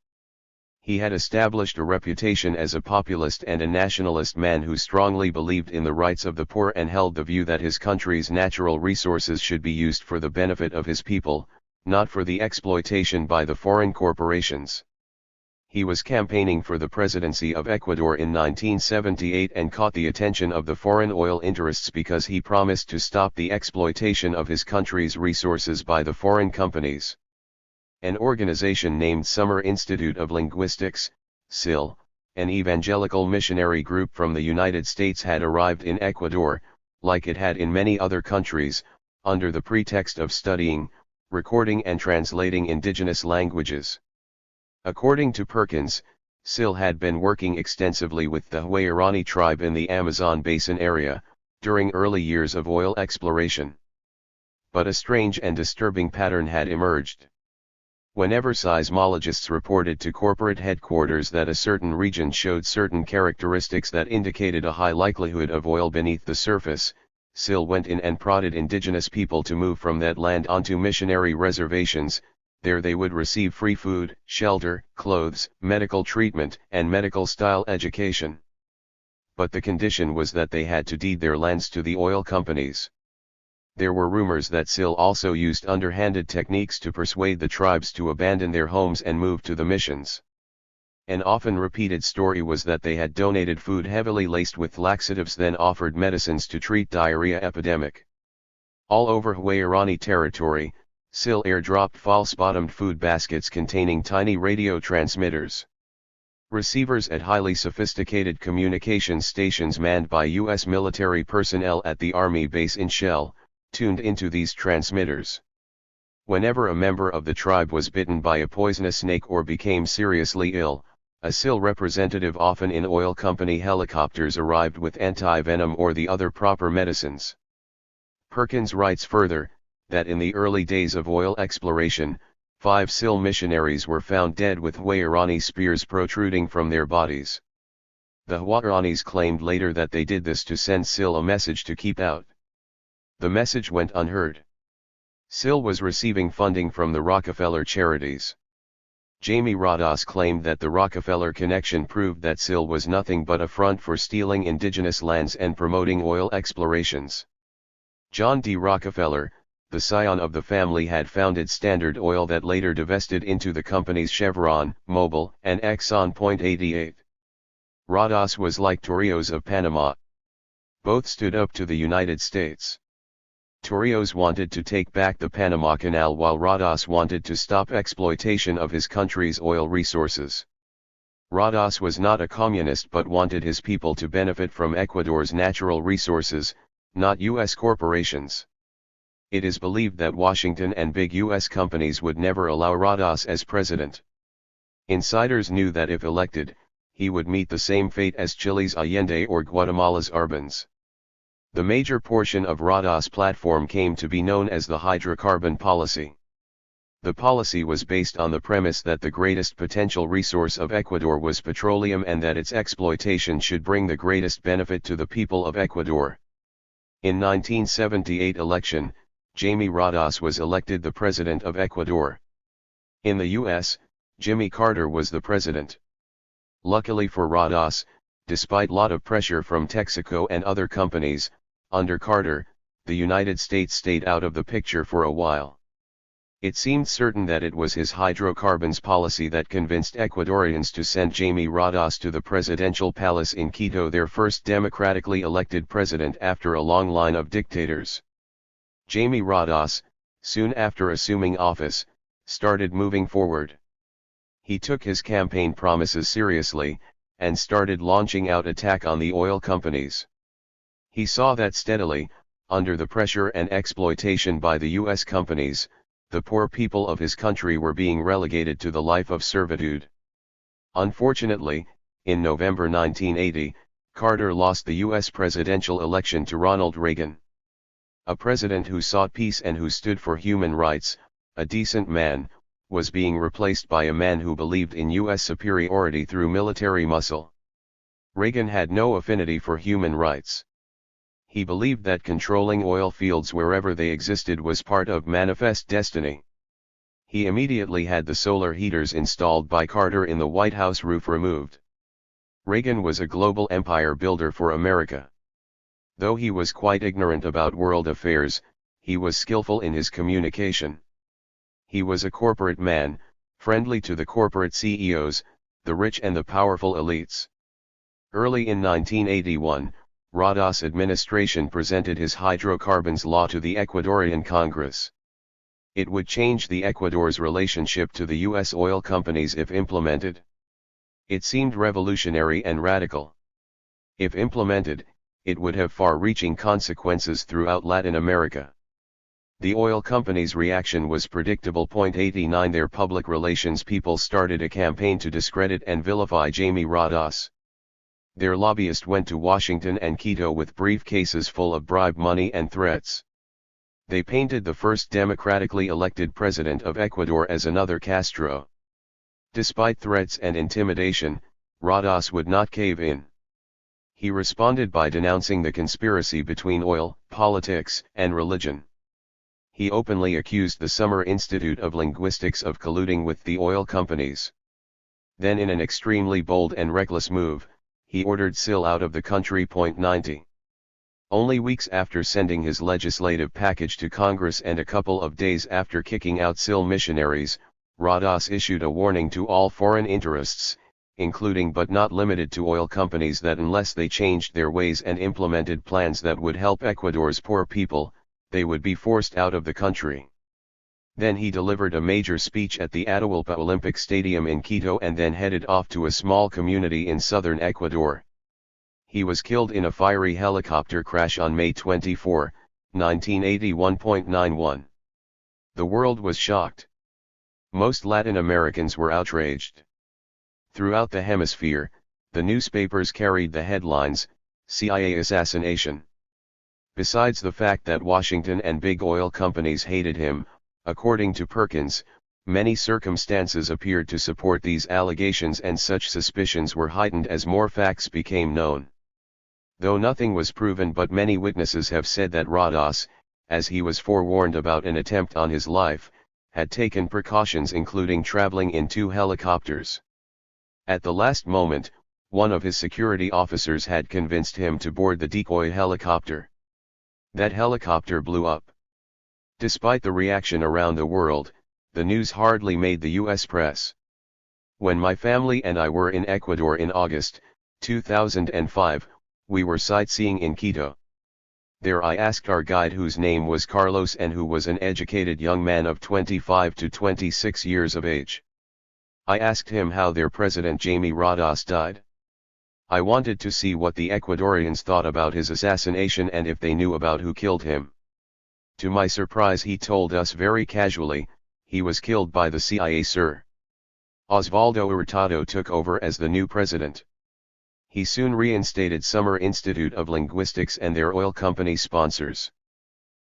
He had established a reputation as a populist and a nationalist man who strongly believed in the rights of the poor and held the view that his country's natural resources should be used for the benefit of his people, not for the exploitation by the foreign corporations. He was campaigning for the presidency of Ecuador in 1978 and caught the attention of the foreign oil interests because he promised to stop the exploitation of his country's resources by the foreign companies. An organization named Summer Institute of Linguistics, SIL, an evangelical missionary group from the United States had arrived in Ecuador, like it had in many other countries, under the pretext of studying, recording and translating indigenous languages. According to Perkins, SIL had been working extensively with the Huaorani tribe in the Amazon basin area, during early years of oil exploration. But a strange and disturbing pattern had emerged. Whenever seismologists reported to corporate headquarters that a certain region showed certain characteristics that indicated a high likelihood of oil beneath the surface, SIL went in and prodded indigenous people to move from that land onto missionary reservations. There they would receive free food, shelter, clothes, medical treatment, and medical-style education. But the condition was that they had to deed their lands to the oil companies. There were rumors that SIL also used underhanded techniques to persuade the tribes to abandon their homes and move to the missions. An often repeated story was that they had donated food heavily laced with laxatives, then offered medicines to treat diarrhea epidemic. All over Huaorani territory, SIL airdropped false-bottomed food baskets containing tiny radio transmitters. Receivers at highly sophisticated communications stations manned by U.S. military personnel at the Army base in Shell, tuned into these transmitters. Whenever a member of the tribe was bitten by a poisonous snake or became seriously ill, a SIL representative, often in oil company helicopters, arrived with anti-venom or the other proper medicines. Perkins writes further, that in the early days of oil exploration, 5 SIL missionaries were found dead with Huaorani spears protruding from their bodies. The Huaoranis claimed later that they did this to send SIL a message to keep out. The message went unheard. SIL was receiving funding from the Rockefeller charities. Jaime Rodas claimed that the Rockefeller connection proved that SIL was nothing but a front for stealing indigenous lands and promoting oil explorations. John D. Rockefeller, the scion of the family, had founded Standard Oil that later divested into the companies Chevron, Mobil, and Exxon. 88. Rodas was like Torrijos of Panama. Both stood up to the United States. Torrijos wanted to take back the Panama Canal while Rodas wanted to stop exploitation of his country's oil resources. Rodas was not a communist but wanted his people to benefit from Ecuador's natural resources, not U.S. corporations. It is believed that Washington and big U.S. companies would never allow Rodas as president. Insiders knew that if elected, he would meet the same fate as Chile's Allende or Guatemala's Arbenz. The major portion of Rodas' platform came to be known as the hydrocarbon policy. The policy was based on the premise that the greatest potential resource of Ecuador was petroleum and that its exploitation should bring the greatest benefit to the people of Ecuador. In 1978 election, Jaime Rodas was elected the president of Ecuador. In the U.S., Jimmy Carter was the president. Luckily for Rodas, despite lot of pressure from Texaco and other companies, under Carter, the United States stayed out of the picture for a while. It seemed certain that it was his hydrocarbons policy that convinced Ecuadorians to send Jaime Rodas to the presidential palace in Quito, their first democratically elected president after a long line of dictators. Jaime Rodas, soon after assuming office, started moving forward. He took his campaign promises seriously, and started launching out attack on the oil companies. He saw that steadily, under the pressure and exploitation by the U.S. companies, the poor people of his country were being relegated to the life of servitude. Unfortunately, in November 1980, Carter lost the U.S. presidential election to Ronald Reagan. A president who sought peace and who stood for human rights, a decent man, was being replaced by a man who believed in U.S. superiority through military muscle. Reagan had no affinity for human rights. He believed that controlling oil fields wherever they existed was part of manifest destiny. He immediately had the solar heaters installed by Carter in the White House roof removed. Reagan was a global empire builder for America. Though he was quite ignorant about world affairs, he was skillful in his communication. He was a corporate man, friendly to the corporate CEOs, the rich and the powerful elites. Early in 1981, Rodas' administration presented his hydrocarbons law to the Ecuadorian Congress. It would change the Ecuador's relationship to the U.S. oil companies if implemented. It seemed revolutionary and radical. If implemented, it would have far-reaching consequences throughout Latin America. The oil companies' reaction was predictable. 89 Their public relations people started a campaign to discredit and vilify Jaime Rodas. Their lobbyist went to Washington and Quito with briefcases full of bribe money and threats. They painted the first democratically elected president of Ecuador as another Castro. Despite threats and intimidation, Rodas would not cave in. He responded by denouncing the conspiracy between oil, politics, and religion. He openly accused the Summer Institute of Linguistics of colluding with the oil companies. Then, in an extremely bold and reckless move, he ordered SIL out of the country. 90. Only weeks after sending his legislative package to Congress and a couple of days after kicking out SIL missionaries, Rodas issued a warning to all foreign interests, including but not limited to oil companies, that unless they changed their ways and implemented plans that would help Ecuador's poor people, they would be forced out of the country. Then he delivered a major speech at the Atahualpa Olympic Stadium in Quito and then headed off to a small community in southern Ecuador. He was killed in a fiery helicopter crash on May 24, 1981.91. The world was shocked. Most Latin Americans were outraged. Throughout the hemisphere, the newspapers carried the headlines, "CIA Assassination." Besides the fact that Washington and big oil companies hated him, according to Perkins, many circumstances appeared to support these allegations, and such suspicions were heightened as more facts became known. Though nothing was proven, but many witnesses have said that Rodas, as he was forewarned about an attempt on his life, had taken precautions, including traveling in 2 helicopters. At the last moment, one of his security officers had convinced him to board the decoy helicopter. That helicopter blew up. Despite the reaction around the world, the news hardly made the U.S. press. When my family and I were in Ecuador in August 2005, we were sightseeing in Quito. There I asked our guide, whose name was Carlos and who was an educated young man of 25 to 26 years of age. I asked him how their president Jaime Rodas died. I wanted to see what the Ecuadorians thought about his assassination and if they knew about who killed him. To my surprise, he told us very casually, "He was killed by the CIA, sir." Osvaldo Hurtado took over as the new president. He soon reinstated Summer Institute of Linguistics and their oil company sponsors.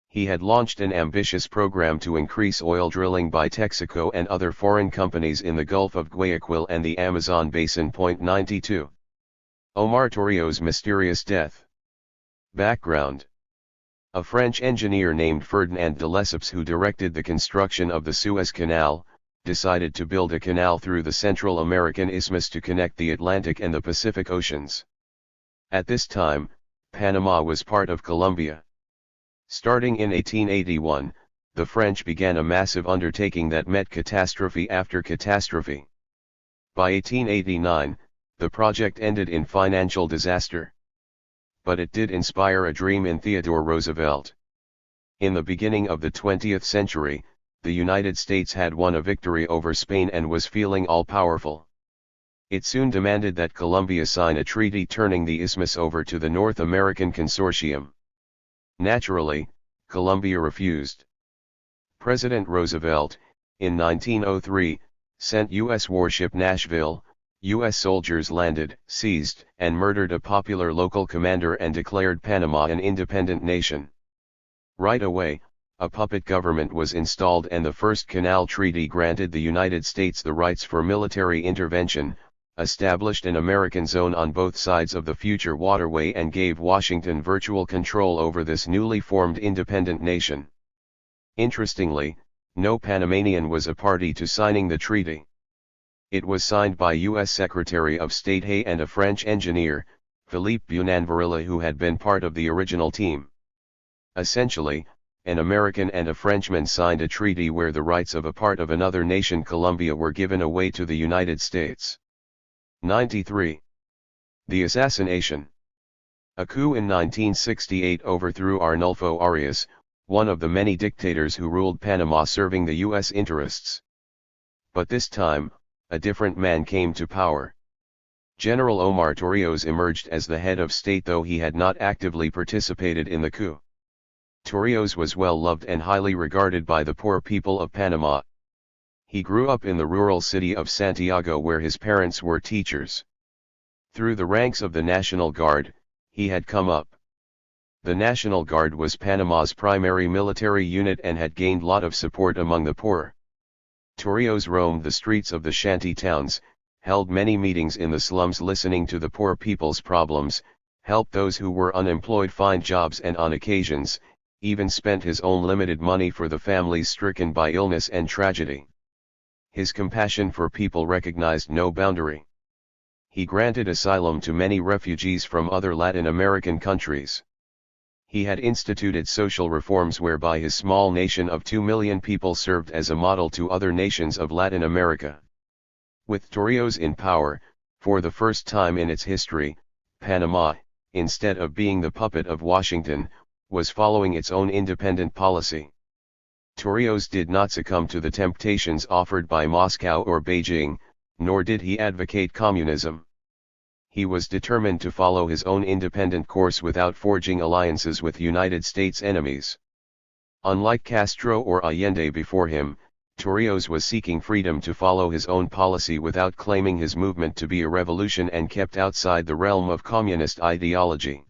He had launched an ambitious program to increase oil drilling by Texaco and other foreign companies in the Gulf of Guayaquil and the Amazon basin. 92. Omar Torrijos' mysterious death. Background: a French engineer named Ferdinand de Lesseps, who directed the construction of the Suez Canal, decided to build a canal through the Central American Isthmus to connect the Atlantic and the Pacific Oceans. At this time, Panama was part of Colombia. Starting in 1881, the French began a massive undertaking that met catastrophe after catastrophe. By 1889, the project ended in financial disaster. But it did inspire a dream in Theodore Roosevelt. In the beginning of the 20th century, the United States had won a victory over Spain and was feeling all-powerful. It soon demanded that Colombia sign a treaty turning the isthmus over to the North American Consortium. Naturally, Colombia refused. President Roosevelt, in 1903, sent U.S. warship Nashville. U.S. soldiers landed, seized, and murdered a popular local commander and declared Panama an independent nation. Right away, a puppet government was installed and the first Canal Treaty granted the United States the rights for military intervention, established an American zone on both sides of the future waterway and gave Washington virtual control over this newly formed independent nation. Interestingly, no Panamanian was a party to signing the treaty. It was signed by U.S. Secretary of State Hay and a French engineer, Philippe Bougainville, who had been part of the original team. Essentially, an American and a Frenchman signed a treaty where the rights of a part of another nation, Colombia, were given away to the United States. 93. The assassination. A coup in 1968 overthrew Arnulfo Arias, one of the many dictators who ruled Panama serving the U.S. interests. But this time, a different man came to power. General Omar Torrijos emerged as the head of state, though he had not actively participated in the coup. Torrijos was well loved and highly regarded by the poor people of Panama. He grew up in the rural city of Santiago where his parents were teachers. Through the ranks of the National Guard, he had come up. The National Guard was Panama's primary military unit and had gained lot of support among the poor. Torrijos roamed the streets of the shanty towns, held many meetings in the slums listening to the poor people's problems, helped those who were unemployed find jobs, and on occasions, even spent his own limited money for the families stricken by illness and tragedy. His compassion for people recognized no boundary. He granted asylum to many refugees from other Latin American countries. He had instituted social reforms whereby his small nation of 2 million people served as a model to other nations of Latin America. With Torrijos in power, for the first time in its history, Panama, instead of being the puppet of Washington, was following its own independent policy. Torrijos did not succumb to the temptations offered by Moscow or Beijing, nor did he advocate communism. He was determined to follow his own independent course without forging alliances with United States enemies. Unlike Castro or Allende before him, Torrijos was seeking freedom to follow his own policy without claiming his movement to be a revolution and kept outside the realm of communist ideology.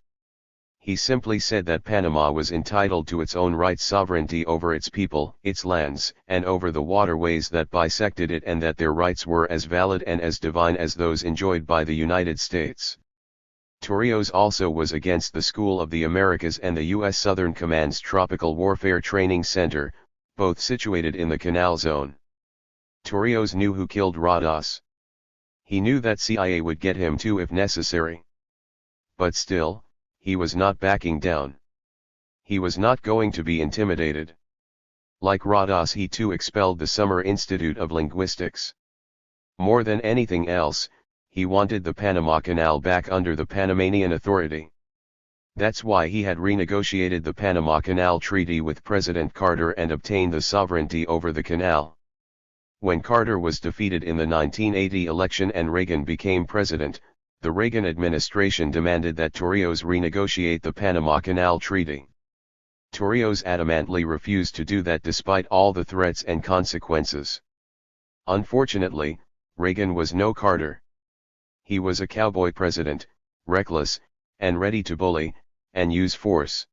He simply said that Panama was entitled to its own rights, sovereignty over its people, its lands, and over the waterways that bisected it, and that their rights were as valid and as divine as those enjoyed by the United States. Torrijos also was against the School of the Americas and the U.S. Southern Command's Tropical Warfare Training Center, both situated in the Canal Zone. Torrijos knew who killed Rodas. He knew that CIA would get him too if necessary. But still, he was not backing down. He was not going to be intimidated. Like Rodas, he too expelled the Summer Institute of Linguistics. More than anything else, he wanted the Panama Canal back under the Panamanian Authority. That's why he had renegotiated the Panama Canal Treaty with President Carter and obtained the sovereignty over the canal. When Carter was defeated in the 1980 election and Reagan became president, the Reagan administration demanded that Torrijos renegotiate the Panama Canal Treaty. Torrijos adamantly refused to do that despite all the threats and consequences. Unfortunately, Reagan was no Carter. He was a cowboy president, reckless, and ready to bully, and use force.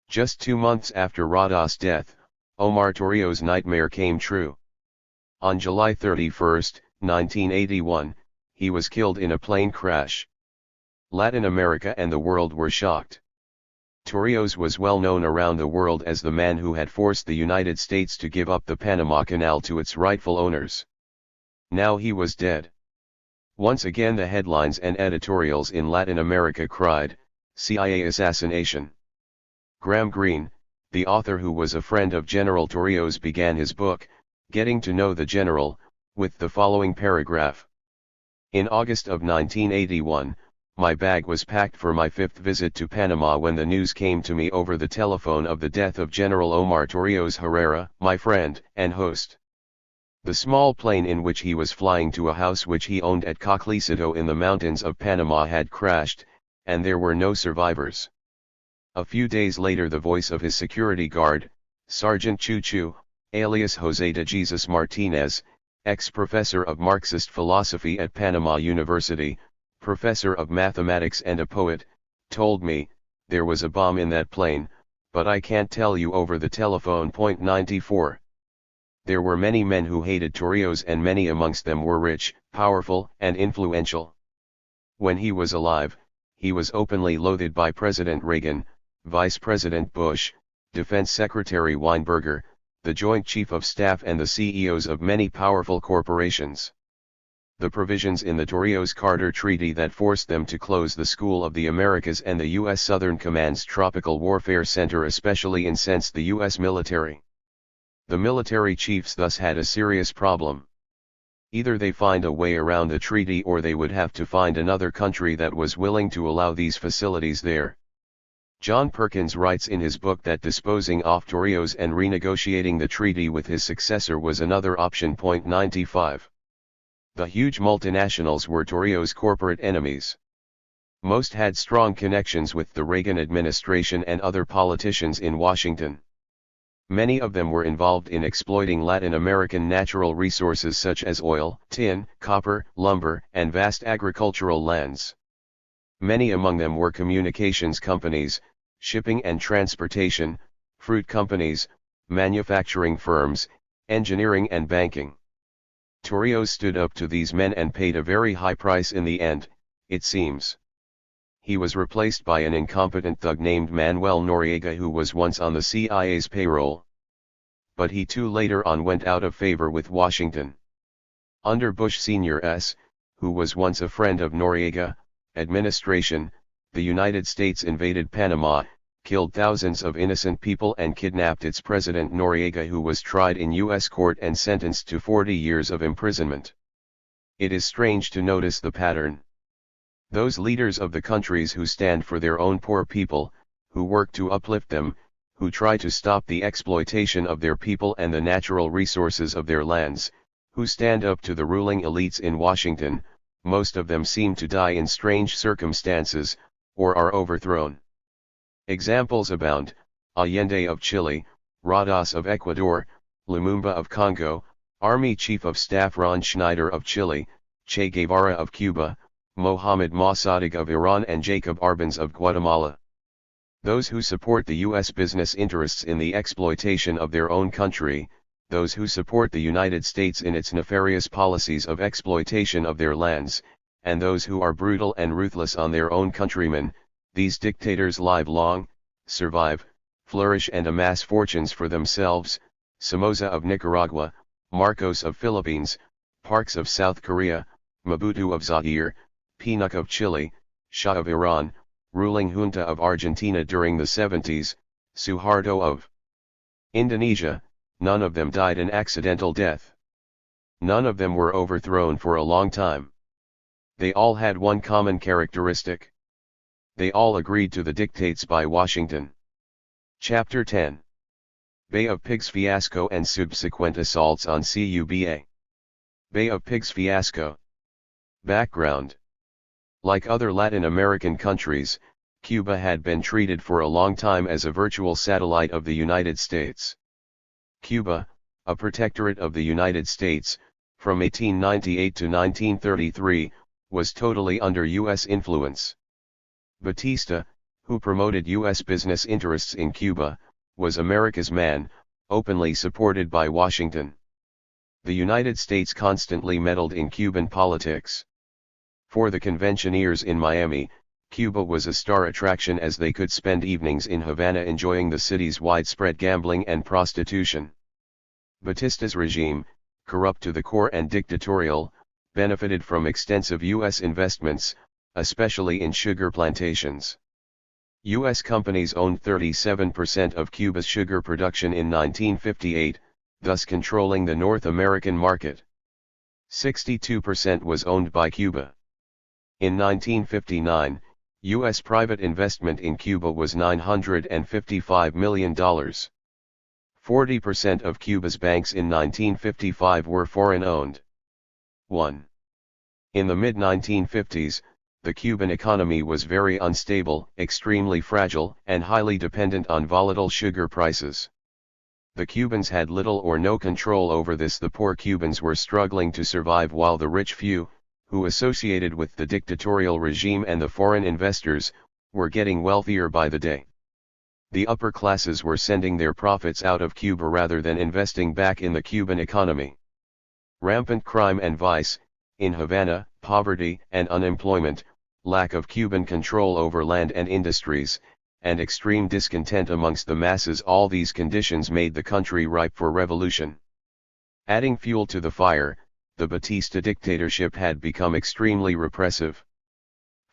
Just 2 months after Rodas' death, Omar Torrijos' nightmare came true. On July 31, 1981, he was killed in a plane crash. Latin America and the world were shocked. Torrijos was well known around the world as the man who had forced the United States to give up the Panama Canal to its rightful owners. Now he was dead. Once again the headlines and editorials in Latin America cried, CIA assassination. Graham Greene, the author who was a friend of General Torrijos, began his book, Getting to Know the General, with the following paragraph. In August of 1981, my bag was packed for my 5th visit to Panama when the news came to me over the telephone of the death of General Omar Torrijos Herrera, my friend and host. The small plane in which he was flying to a house which he owned at Coclesito in the mountains of Panama had crashed, and there were no survivors. A few days later the voice of his security guard, Sergeant Choo Choo, alias José de Jesus Martinez, ex-professor of Marxist philosophy at Panama University, professor of mathematics and a poet, told me, there was a bomb in that plane, but I can't tell you over the telephone. 94. There were many men who hated Torrijos, and many amongst them were rich, powerful, and influential. When he was alive, he was openly loathed by President Reagan, Vice President Bush, Defense Secretary Weinberger, the Joint Chief of Staff, and the CEOs of many powerful corporations. The provisions in the Torrijos-Carter Treaty that forced them to close the School of the Americas and the U.S. Southern Command's Tropical Warfare Center especially incensed the U.S. military. The military chiefs thus had a serious problem. Either they find a way around the treaty, or they would have to find another country that was willing to allow these facilities there. John Perkins writes in his book that disposing off Torrijos and renegotiating the treaty with his successor was another option. 95. The huge multinationals were Torrijos' corporate enemies. Most had strong connections with the Reagan administration and other politicians in Washington. Many of them were involved in exploiting Latin American natural resources such as oil, tin, copper, lumber, and vast agricultural lands. Many among them were communications companies, shipping and transportation, fruit companies, manufacturing firms, engineering and banking. Torrijos stood up to these men and paid a very high price in the end, it seems. He was replaced by an incompetent thug named Manuel Noriega, who was once on the CIA's payroll. But he too later on went out of favor with Washington. Under Bush Sr.'s, who was once a friend of Noriega, administration, the United States invaded Panama, killed thousands of innocent people and kidnapped its president Noriega, who was tried in U.S. court and sentenced to 40 years of imprisonment. It is strange to notice the pattern. Those leaders of the countries who stand for their own poor people, who work to uplift them, who try to stop the exploitation of their people and the natural resources of their lands, who stand up to the ruling elites in Washington, most of them seem to die in strange circumstances, or are overthrown. Examples abound: Allende of Chile, Rodas of Ecuador, Lumumba of Congo, Army Chief of Staff Ron Schneider of Chile, Che Guevara of Cuba, Mohammad Mossadegh of Iran, and Jacob Arbenz of Guatemala. Those who support the U.S. business interests in the exploitation of their own country, those who support the United States in its nefarious policies of exploitation of their lands, and those who are brutal and ruthless on their own countrymen, these dictators live long, survive, flourish and amass fortunes for themselves. Somoza of Nicaragua, Marcos of Philippines, Parks of South Korea, Mobutu of Zaire, Pinochet of Chile, Shah of Iran, ruling junta of Argentina during the 70s, Suharto of Indonesia, none of them died an accidental death. None of them were overthrown for a long time. They all had one common characteristic. They all agreed to the dictates by Washington. Chapter 10. Bay of Pigs fiasco and subsequent assaults on Cuba. Bay of Pigs fiasco. Background. Like other Latin American countries, Cuba had been treated for a long time as a virtual satellite of the United States. Cuba, a protectorate of the United States, from 1898 to 1933, was totally under U.S. influence. Batista, who promoted U.S. business interests in Cuba, was America's man, openly supported by Washington. The United States constantly meddled in Cuban politics. For the conventioneers in Miami, Cuba was a star attraction, as they could spend evenings in Havana enjoying the city's widespread gambling and prostitution. Batista's regime, corrupt to the core and dictatorial, benefited from extensive U.S. investments, especially in sugar plantations. U.S. companies owned 37% of Cuba's sugar production in 1958, thus controlling the North American market. 62% was owned by Cuba. In 1959, U.S. private investment in Cuba was $955 million. 40% of Cuba's banks in 1955 were foreign-owned. 1. In the mid-1950s, the Cuban economy was very unstable, extremely fragile, and highly dependent on volatile sugar prices. The Cubans had little or no control over this. The poor Cubans were struggling to survive while the rich few, who associated with the dictatorial regime and the foreign investors, were getting wealthier by the day. The upper classes were sending their profits out of Cuba rather than investing back in the Cuban economy. Rampant crime and vice, in Havana, poverty and unemployment, lack of Cuban control over land and industries, and extreme discontent amongst the masses, all these conditions made the country ripe for revolution. Adding fuel to the fire, the Batista dictatorship had become extremely repressive.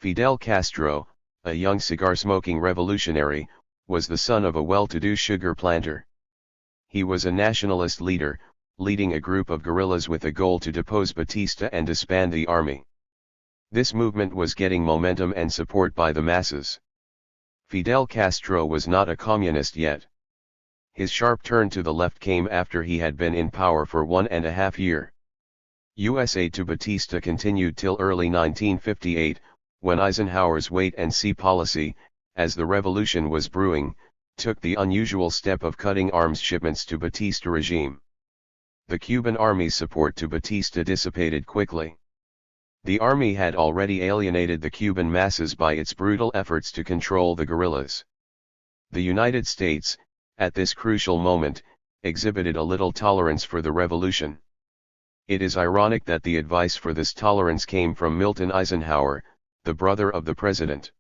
Fidel Castro, a young cigar-smoking revolutionary, was the son of a well-to-do sugar planter. He was a nationalist leader, leading a group of guerrillas with a goal to depose Batista and disband the army. This movement was getting momentum and support by the masses. Fidel Castro was not a communist yet. His sharp turn to the left came after he had been in power for 1.5 years. U.S. aid to Batista continued till early 1958, when Eisenhower's wait-and-see policy, as the revolution was brewing, took the unusual step of cutting arms shipments to Batista regime. The Cuban army's support to Batista dissipated quickly. The army had already alienated the Cuban masses by its brutal efforts to control the guerrillas. The United States, at this crucial moment, exhibited a little tolerance for the revolution. It is ironic that the advice for this tolerance came from Milton Eisenhower, the brother of the president.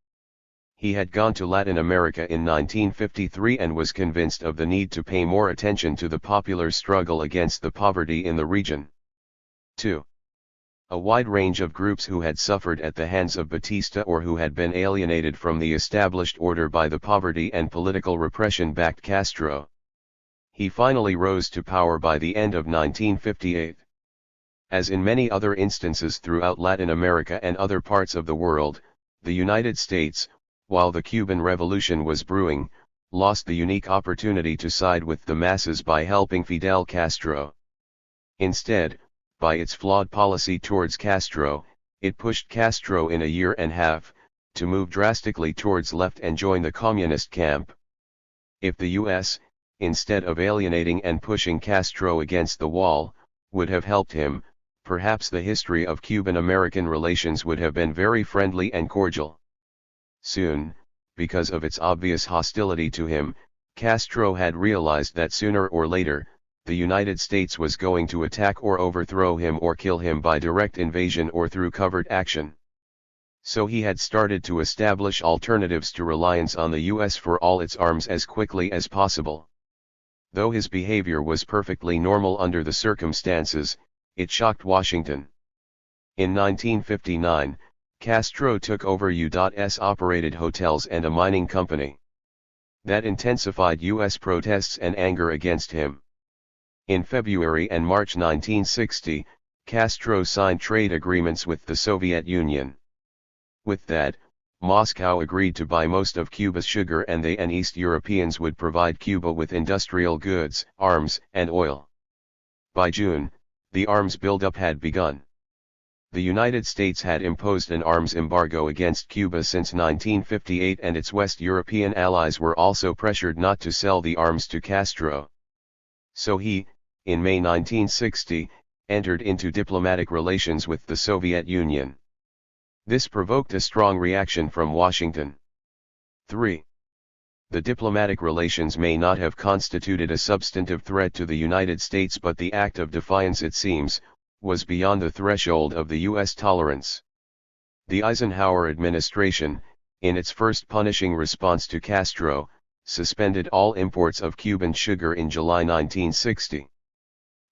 He had gone to Latin America in 1953 and was convinced of the need to pay more attention to the popular struggle against the poverty in the region. 2. A wide range of groups who had suffered at the hands of Batista or who had been alienated from the established order by the poverty and political repression backed Castro. He finally rose to power by the end of 1958. As in many other instances throughout Latin America and other parts of the world, the United States, while the Cuban Revolution was brewing, lost the unique opportunity to side with the masses by helping Fidel Castro. Instead, by its flawed policy towards Castro, it pushed Castro in a year and a half, to move drastically towards left and join the communist camp. If the U.S., instead of alienating and pushing Castro against the wall, would have helped him, perhaps the history of Cuban-American relations would have been very friendly and cordial. Soon, because of its obvious hostility to him, Castro had realized that sooner or later, the United States was going to attack or overthrow him or kill him by direct invasion or through covert action. So he had started to establish alternatives to reliance on the U.S. for all its arms as quickly as possible. Though his behavior was perfectly normal under the circumstances, it shocked Washington. In 1959, Castro took over U.S. operated hotels and a mining company. That intensified U.S. protests and anger against him. In February and March 1960, Castro signed trade agreements with the Soviet Union. With that, Moscow agreed to buy most of Cuba's sugar and they and East Europeans would provide Cuba with industrial goods, arms, and oil. By June, the arms buildup had begun. The United States had imposed an arms embargo against Cuba since 1958 and its West European allies were also pressured not to sell the arms to Castro. So he, in May 1960, entered into diplomatic relations with the Soviet Union. This provoked a strong reaction from Washington. 3. The diplomatic relations may not have constituted a substantive threat to the United States, but the act of defiance, it seems, was beyond the threshold of the U.S. tolerance. The Eisenhower administration, in its first punishing response to Castro, suspended all imports of Cuban sugar in July 1960.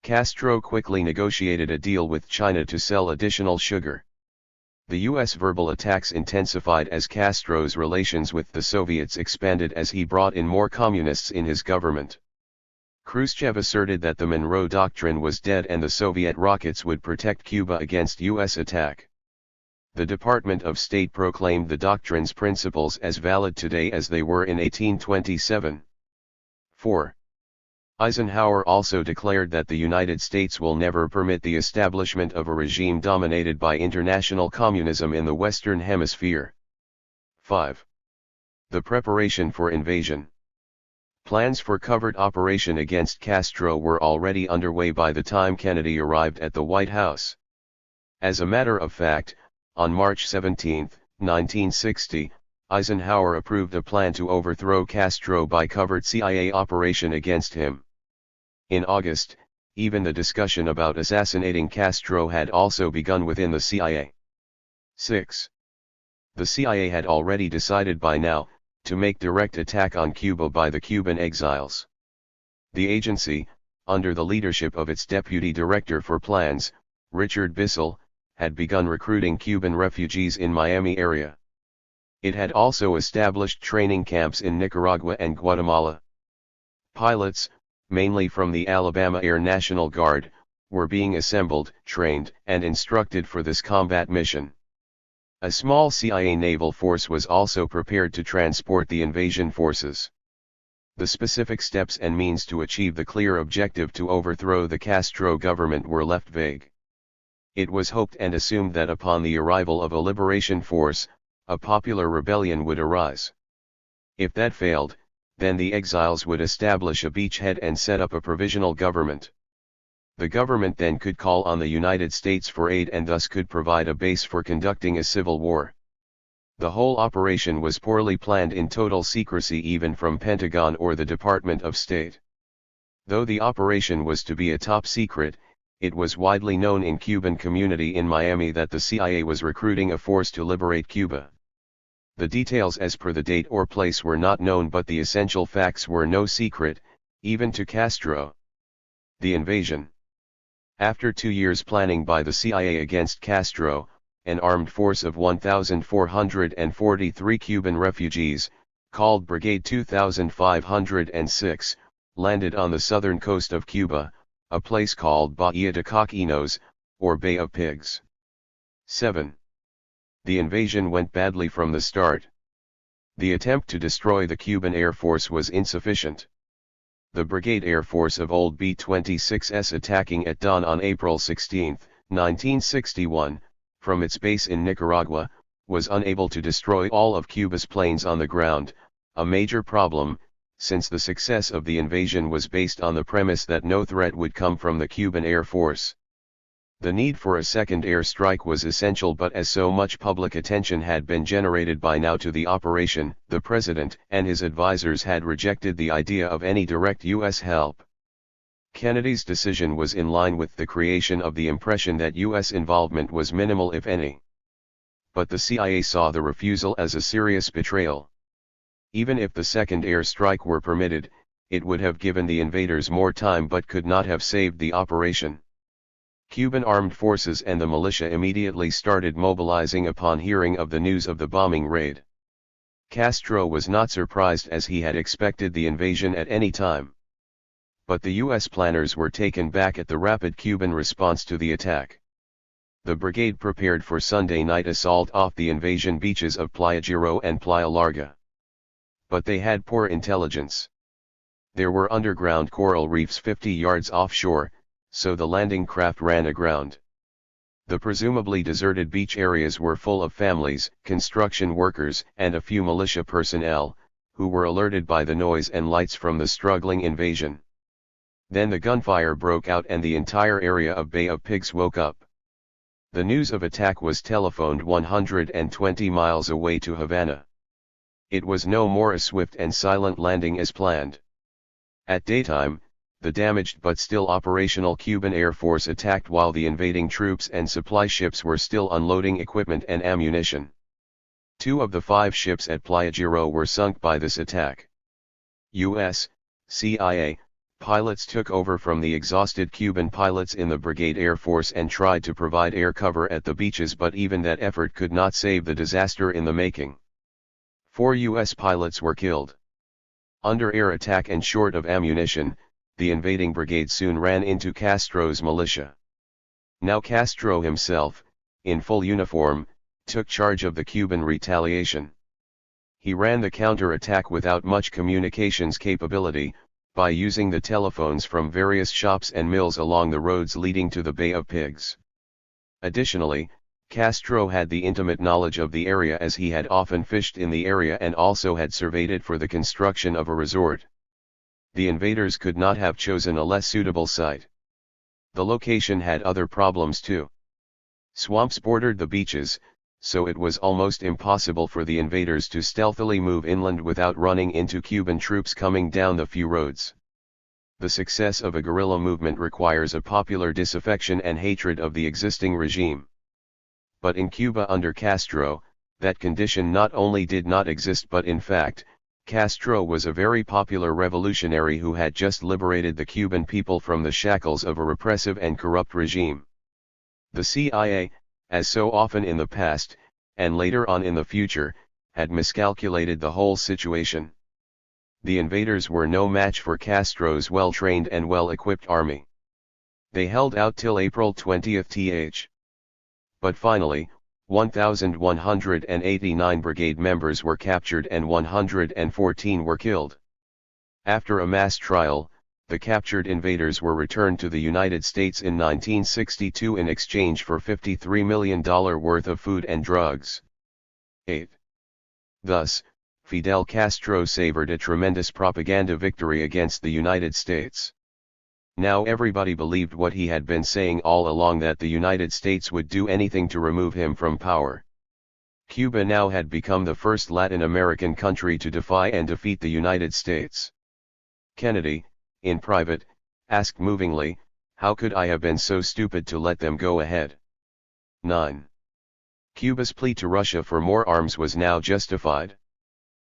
Castro quickly negotiated a deal with China to sell additional sugar. The U.S. verbal attacks intensified as Castro's relations with the Soviets expanded as he brought in more communists in his government. Khrushchev asserted that the Monroe Doctrine was dead and the Soviet rockets would protect Cuba against U.S. attack. The Department of State proclaimed the doctrine's principles as valid today as they were in 1827. 4. Eisenhower also declared that the United States will never permit the establishment of a regime dominated by international communism in the Western Hemisphere. 5. The preparation for invasion. Plans for covert operation against Castro were already underway by the time Kennedy arrived at the White House. As a matter of fact, on March 17, 1960, Eisenhower approved a plan to overthrow Castro by covert CIA operation against him. In August, even the discussion about assassinating Castro had also begun within the CIA. 6. The CIA had already decided by now to make direct attack on Cuba by the Cuban exiles. The agency, under the leadership of its deputy director for plans, Richard Bissell, had begun recruiting Cuban refugees in Miami area. It had also established training camps in Nicaragua and Guatemala. Pilots, mainly from the Alabama Air National Guard, were being assembled, trained, and instructed for this combat mission. A small CIA naval force was also prepared to transport the invasion forces. The specific steps and means to achieve the clear objective to overthrow the Castro government were left vague. It was hoped and assumed that upon the arrival of a liberation force, a popular rebellion would arise. If that failed, then the exiles would establish a beachhead and set up a provisional government. The government then could call on the United States for aid and thus could provide a base for conducting a civil war. The whole operation was poorly planned in total secrecy even from Pentagon or the Department of State. Though the operation was to be a top secret, it was widely known in Cuban community in Miami that the CIA was recruiting a force to liberate Cuba. The details as per the date or place were not known, but the essential facts were no secret, even to Castro. The invasion. After 2 years planning by the CIA against Castro, an armed force of 1,443 Cuban refugees, called Brigade 2506, landed on the southern coast of Cuba, a place called Bahía de Coquinos, or Bay of Pigs. 7. The invasion went badly from the start. The attempt to destroy the Cuban Air Force was insufficient. The Brigade Air Force of old B-26s attacking at dawn on April 16, 1961, from its base in Nicaragua, was unable to destroy all of Cuba's planes on the ground, a major problem, since the success of the invasion was based on the premise that no threat would come from the Cuban Air Force. The need for a second air strike was essential, but as so much public attention had been generated by now to the operation, the President and his advisors had rejected the idea of any direct U.S. help. Kennedy's decision was in line with the creation of the impression that U.S. involvement was minimal if any. But the CIA saw the refusal as a serious betrayal. Even if the second air strike were permitted, it would have given the invaders more time but could not have saved the operation. Cuban armed forces and the militia immediately started mobilizing upon hearing of the news of the bombing raid. Castro was not surprised, as he had expected the invasion at any time. But the U.S. planners were taken back at the rapid Cuban response to the attack. The brigade prepared for Sunday night assault off the invasion beaches of Playa Girón and Playa Larga. But they had poor intelligence. There were underground coral reefs 50 yards offshore, so the landing craft ran aground. The presumably deserted beach areas were full of families, construction workers, and a few militia personnel, who were alerted by the noise and lights from the struggling invasion. Then the gunfire broke out and the entire area of Bay of Pigs woke up. The news of attack was telephoned 120 miles away to Havana. It was no more a swift and silent landing as planned. At daytime, the damaged but still operational Cuban Air Force attacked while the invading troops and supply ships were still unloading equipment and ammunition. 2 of the 5 ships at Playa Girón were sunk by this attack. U.S. CIA pilots took over from the exhausted Cuban pilots in the Brigade Air Force and tried to provide air cover at the beaches, but even that effort could not save the disaster in the making. 4 U.S. pilots were killed. Under air attack and short of ammunition, the invading brigade soon ran into Castro's militia. Now Castro himself, in full uniform, took charge of the Cuban retaliation. He ran the counter-attack without much communications capability, by using the telephones from various shops and mills along the roads leading to the Bay of Pigs. Additionally, Castro had the intimate knowledge of the area, as he had often fished in the area and also had surveyed it for the construction of a resort. the invaders could not have chosen a less suitable site. The location had other problems too. Swamps bordered the beaches, so it was almost impossible for the invaders to stealthily move inland without running into Cuban troops coming down the few roads. The success of a guerrilla movement requires a popular disaffection and hatred of the existing regime. But in Cuba under Castro, that condition not only did not exist but in fact, Castro was a very popular revolutionary who had just liberated the Cuban people from the shackles of a repressive and corrupt regime. The CIA, as so often in the past, and later on in the future, had miscalculated the whole situation. The invaders were no match for Castro's well-trained and well-equipped army. They held out till April 20th. But finally, 1,189 brigade members were captured and 114 were killed. After a mass trial, the captured invaders were returned to the United States in 1962 in exchange for $53 million worth of food and drugs. 8. Thus, Fidel Castro savored a tremendous propaganda victory against the United States. Now everybody believed what he had been saying all along, that the United States would do anything to remove him from power. Cuba now had become the first Latin American country to defy and defeat the United States. Kennedy, in private, asked movingly, "How could I have been so stupid to let them go ahead?" 9. Cuba's plea to Russia for more arms was now justified.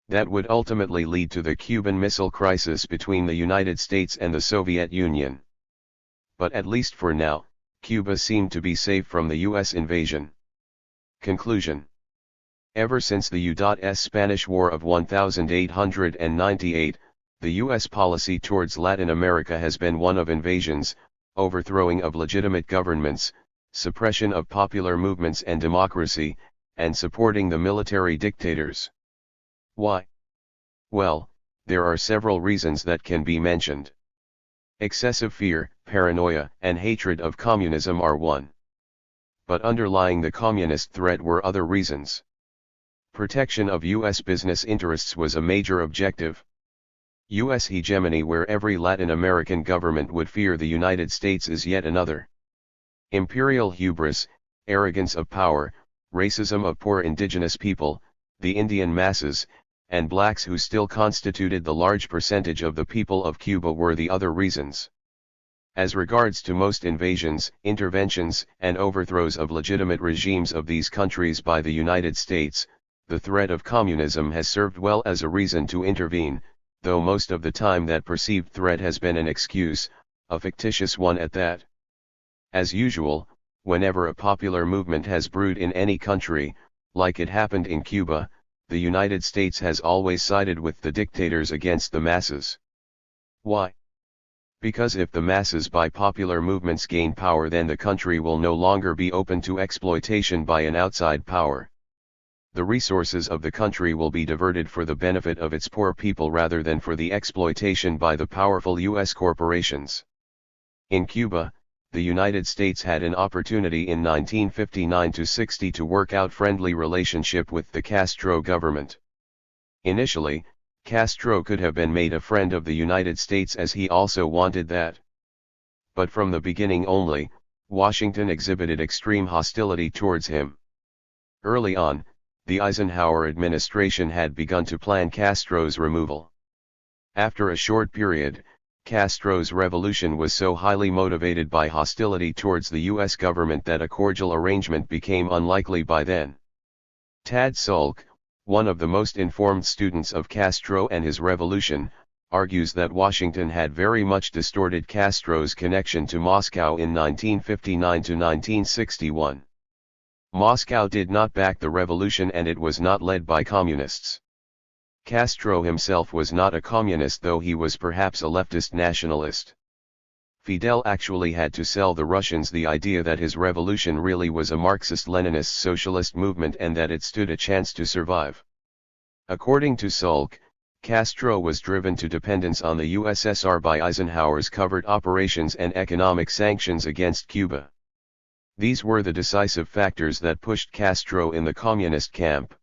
That would ultimately lead to the Cuban Missile Crisis between the United States and the Soviet Union. But at least for now, Cuba seemed to be safe from the U.S. invasion. Conclusion. Ever since the U.S. Spanish War of 1898, the U.S. policy towards Latin America has been one of invasions, overthrowing of legitimate governments, suppression of popular movements and democracy, and supporting the military dictators. Why? Well, there are several reasons that can be mentioned. Excessive fear, paranoia, and hatred of communism are one. But underlying the communist threat were other reasons. Protection of U.S. business interests was a major objective. U.S. hegemony, where every Latin American government would fear the United States, is yet another. Imperial hubris, arrogance of power, racism of poor indigenous people, the Indian masses, and blacks who still constituted the large percentage of the people of Cuba were the other reasons. As regards to most invasions, interventions, and overthrows of legitimate regimes of these countries by the United States, the threat of communism has served well as a reason to intervene, though most of the time that perceived threat has been an excuse, a fictitious one at that. As usual, whenever a popular movement has brewed in any country, like it happened in Cuba, the United States has always sided with the dictators against the masses. Why? Because if the masses by popular movements gain power, then the country will no longer be open to exploitation by an outside power. The resources of the country will be diverted for the benefit of its poor people rather than for the exploitation by the powerful U.S. corporations. In Cuba, the United States had an opportunity in 1959–60 to work out friendly relationship with the Castro government. Initially, Castro could have been made a friend of the United States, as he also wanted that. But from the beginning only, Washington exhibited extreme hostility towards him. Early on, the Eisenhower administration had begun to plan Castro's removal. After a short period, Castro's revolution was so highly motivated by hostility towards the U.S. government that a cordial arrangement became unlikely by then. Tad Sulk, one of the most informed students of Castro and his revolution, argues that Washington had very much distorted Castro's connection to Moscow in 1959–1961. Moscow did not back the revolution and it was not led by communists. Castro himself was not a communist, though he was perhaps a leftist nationalist. Fidel actually had to sell the Russians the idea that his revolution really was a Marxist-Leninist socialist movement and that it stood a chance to survive. According to Sulk, Castro was driven to dependence on the USSR by Eisenhower's covert operations and economic sanctions against Cuba. These were the decisive factors that pushed Castro in the communist camp.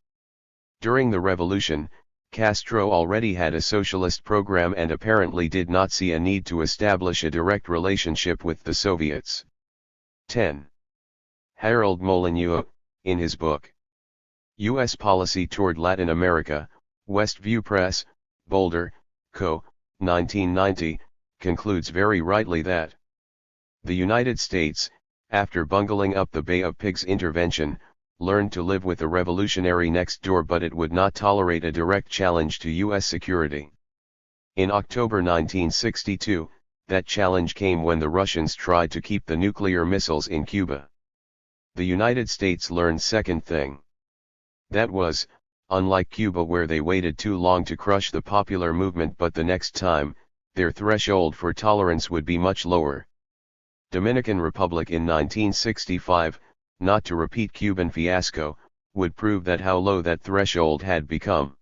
During the revolution, Castro already had a socialist program and apparently did not see a need to establish a direct relationship with the Soviets. 10. Harold Molyneux, in his book, U.S. Policy Toward Latin America, Westview Press, Boulder, Co., 1990, concludes very rightly that the United States, after bungling up the Bay of Pigs intervention, learned to live with a revolutionary next door, but it would not tolerate a direct challenge to U.S. security. In October 1962, that challenge came when the Russians tried to keep the nuclear missiles in Cuba. The United States learned second thing. That was, unlike Cuba where they waited too long to crush the popular movement, but the next time, their threshold for tolerance would be much lower. Dominican Republic in 1965, not to repeat Cuban fiasco, would prove that how low that threshold had become.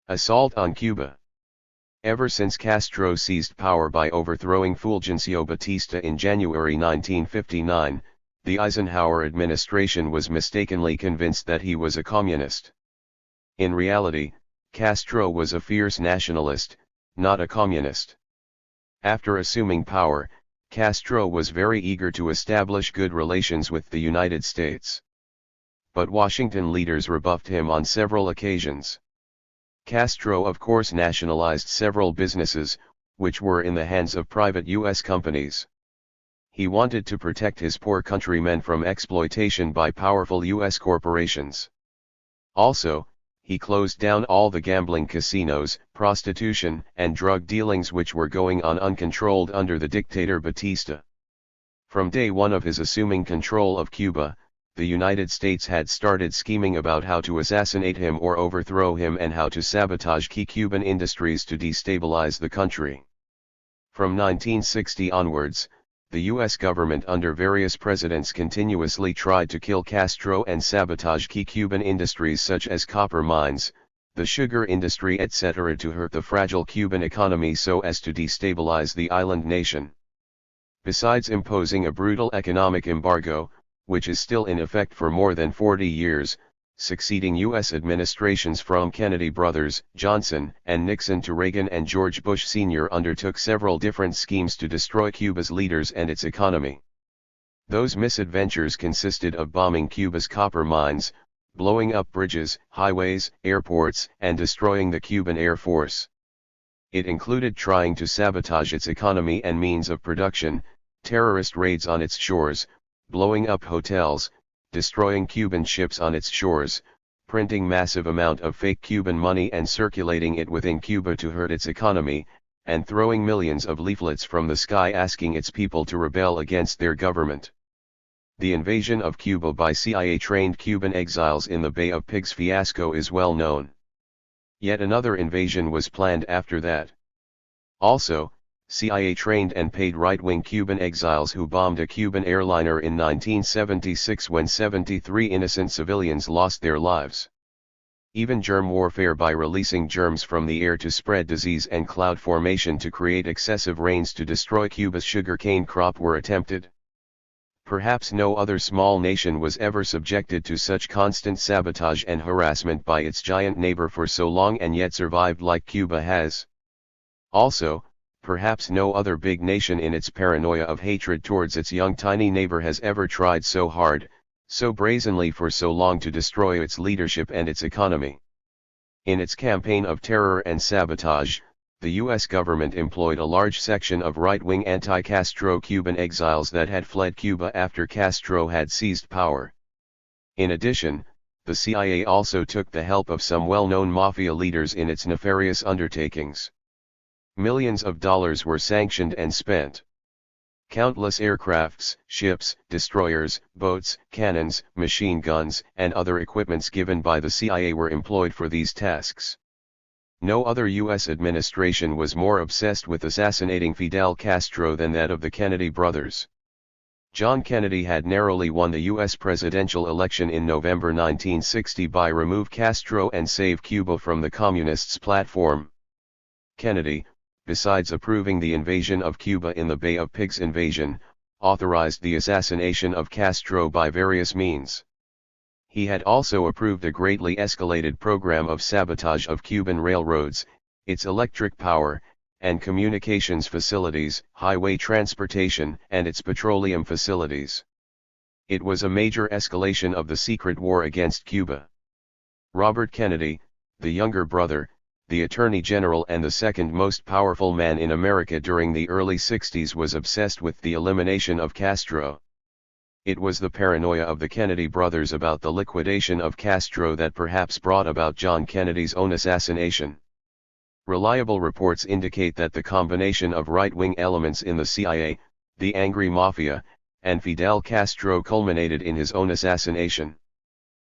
Assault on Cuba. Ever since Castro seized power by overthrowing Fulgencio Batista in January 1959, the Eisenhower administration was mistakenly convinced that he was a communist. In reality, Castro was a fierce nationalist, not a communist. After assuming power, Castro was very eager to establish good relations with the United States. But Washington leaders rebuffed him on several occasions. Castro of course nationalized several businesses, which were in the hands of private U.S. companies. He wanted to protect his poor countrymen from exploitation by powerful U.S. corporations. Also, he closed down all the gambling casinos, prostitution, and drug dealings which were going on uncontrolled under the dictator Batista. From day one of his assuming control of Cuba, the United States had started scheming about how to assassinate him or overthrow him and how to sabotage key Cuban industries to destabilize the country. From 1960 onwards, the U.S. government under various presidents continuously tried to kill Castro and sabotage key Cuban industries such as copper mines, the sugar industry etc. to hurt the fragile Cuban economy so as to destabilize the island nation. Besides imposing a brutal economic embargo, which is still in effect for more than 40 years, succeeding U.S. administrations from Kennedy brothers, Johnson and Nixon to Reagan and George Bush Sr. undertook several different schemes to destroy Cuba's leaders and its economy. Those misadventures consisted of bombing Cuba's copper mines, blowing up bridges, highways, airports, and destroying the Cuban Air Force. It included trying to sabotage its economy and means of production, terrorist raids on its shores, blowing up hotels, destroying Cuban ships on its shores, printing massive amount of fake Cuban money and circulating it within Cuba to hurt its economy, and throwing millions of leaflets from the sky asking its people to rebel against their government. The invasion of Cuba by CIA-trained Cuban exiles in the Bay of Pigs fiasco is well known. Yet another invasion was planned after that. Also, CIA-trained and paid right-wing Cuban exiles who bombed a Cuban airliner in 1976 when 73 innocent civilians lost their lives. Even germ warfare by releasing germs from the air to spread disease and cloud formation to create excessive rains to destroy Cuba's sugarcane crop were attempted. Perhaps no other small nation was ever subjected to such constant sabotage and harassment by its giant neighbor for so long and yet survived like Cuba has. Also, perhaps no other big nation in its paranoia of hatred towards its young tiny neighbor has ever tried so hard, so brazenly for so long to destroy its leadership and its economy. In its campaign of terror and sabotage, the U.S. government employed a large section of right-wing anti-Castro Cuban exiles that had fled Cuba after Castro had seized power. In addition, the CIA also took the help of some well-known mafia leaders in its nefarious undertakings. Millions of dollars were sanctioned and spent. Countless aircrafts, ships, destroyers, boats, cannons, machine guns, and other equipments given by the CIA were employed for these tasks. No other U.S. administration was more obsessed with assassinating Fidel Castro than that of the Kennedy brothers. John Kennedy had narrowly won the U.S. presidential election in November 1960 by remove Castro and save Cuba from the communists' platform. Kennedy, besides approving the invasion of Cuba in the Bay of Pigs invasion, authorized the assassination of Castro by various means. He had also approved a greatly escalated program of sabotage of Cuban railroads, its electric power, and communications facilities, highway transportation, and its petroleum facilities. It was a major escalation of the secret war against Cuba. Robert Kennedy, the younger brother, the Attorney General and the second most powerful man in America during the early 60s, was obsessed with the elimination of Castro. It was the paranoia of the Kennedy brothers about the liquidation of Castro that perhaps brought about John Kennedy's own assassination. Reliable reports indicate that the combination of right-wing elements in the CIA, the angry mafia, and Fidel Castro culminated in his own assassination.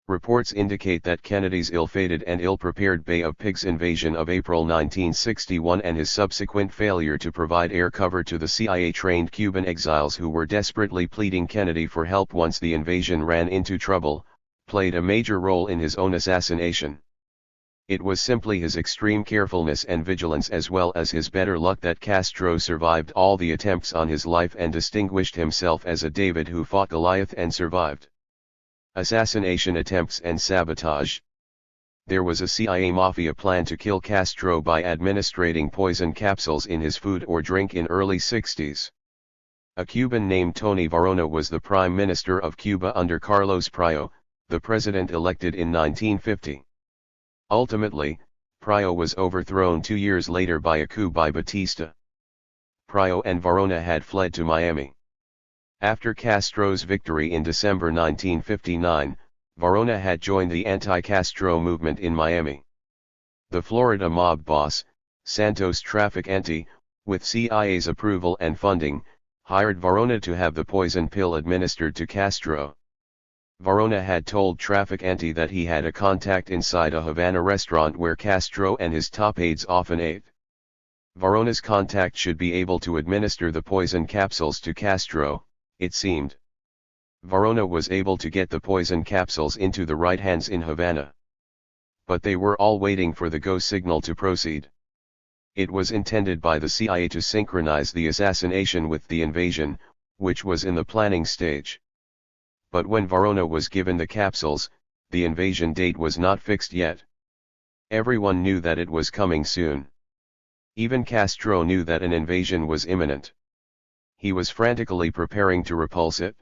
Reports indicate that Kennedy's ill-fated and ill-prepared Bay of Pigs invasion of April 1961 and his subsequent failure to provide air cover to the CIA-trained Cuban exiles who were desperately pleading Kennedy for help once the invasion ran into trouble, played a major role in his own assassination. It was simply his extreme carefulness and vigilance as well as his better luck that Castro survived all the attempts on his life and distinguished himself as a David who fought Goliath and survived. Assassination attempts and sabotage. There was a CIA mafia plan to kill Castro by administering poison capsules in his food or drink in early 60s. A Cuban named Tony Varona was the Prime Minister of Cuba under Carlos Pryo, the president elected in 1950. Ultimately, Pryo was overthrown 2 years later by a coup by Batista. Pryo and Varona had fled to Miami. After Castro's victory in December 1959, Varona had joined the anti-Castro movement in Miami. The Florida mob boss, Santos Traficante, with CIA's approval and funding, hired Varona to have the poison pill administered to Castro. Varona had told Traficante that he had a contact inside a Havana restaurant where Castro and his top aides often ate. Varona's contact should be able to administer the poison capsules to Castro, it seemed. Varona was able to get the poison capsules into the right hands in Havana. But they were all waiting for the go signal to proceed. It was intended by the CIA to synchronize the assassination with the invasion, which was in the planning stage. But when Varona was given the capsules, the invasion date was not fixed yet. Everyone knew that it was coming soon. Even Castro knew that an invasion was imminent. He was frantically preparing to repulse it.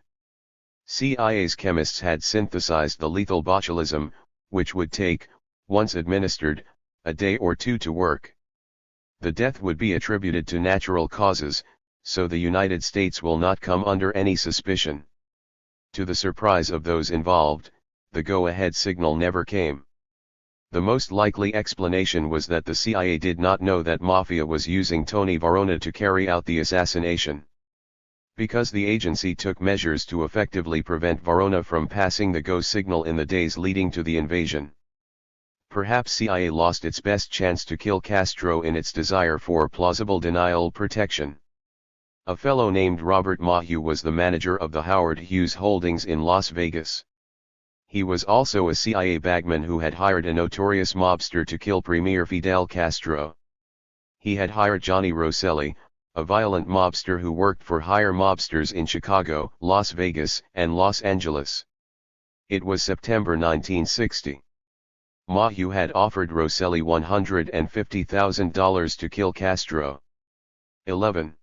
CIA's chemists had synthesized the lethal botulism, which would take, once administered, a day or two to work. The death would be attributed to natural causes, so the United States will not come under any suspicion. To the surprise of those involved, the go-ahead signal never came. The most likely explanation was that the CIA did not know that Mafia was using Tony Varona to carry out the assassination. Because the agency took measures to effectively prevent Varona from passing the go signal in the days leading to the invasion. Perhaps CIA lost its best chance to kill Castro in its desire for plausible denial protection. A fellow named Robert Maheu was the manager of the Howard Hughes Holdings in Las Vegas. He was also a CIA bagman who had hired a notorious mobster to kill Premier Fidel Castro. He had hired Johnny Rosselli, a violent mobster who worked for hire mobsters in Chicago, Las Vegas, and Los Angeles. It was September 1960. Maheu had offered Rosselli $150,000 to kill Castro. 11.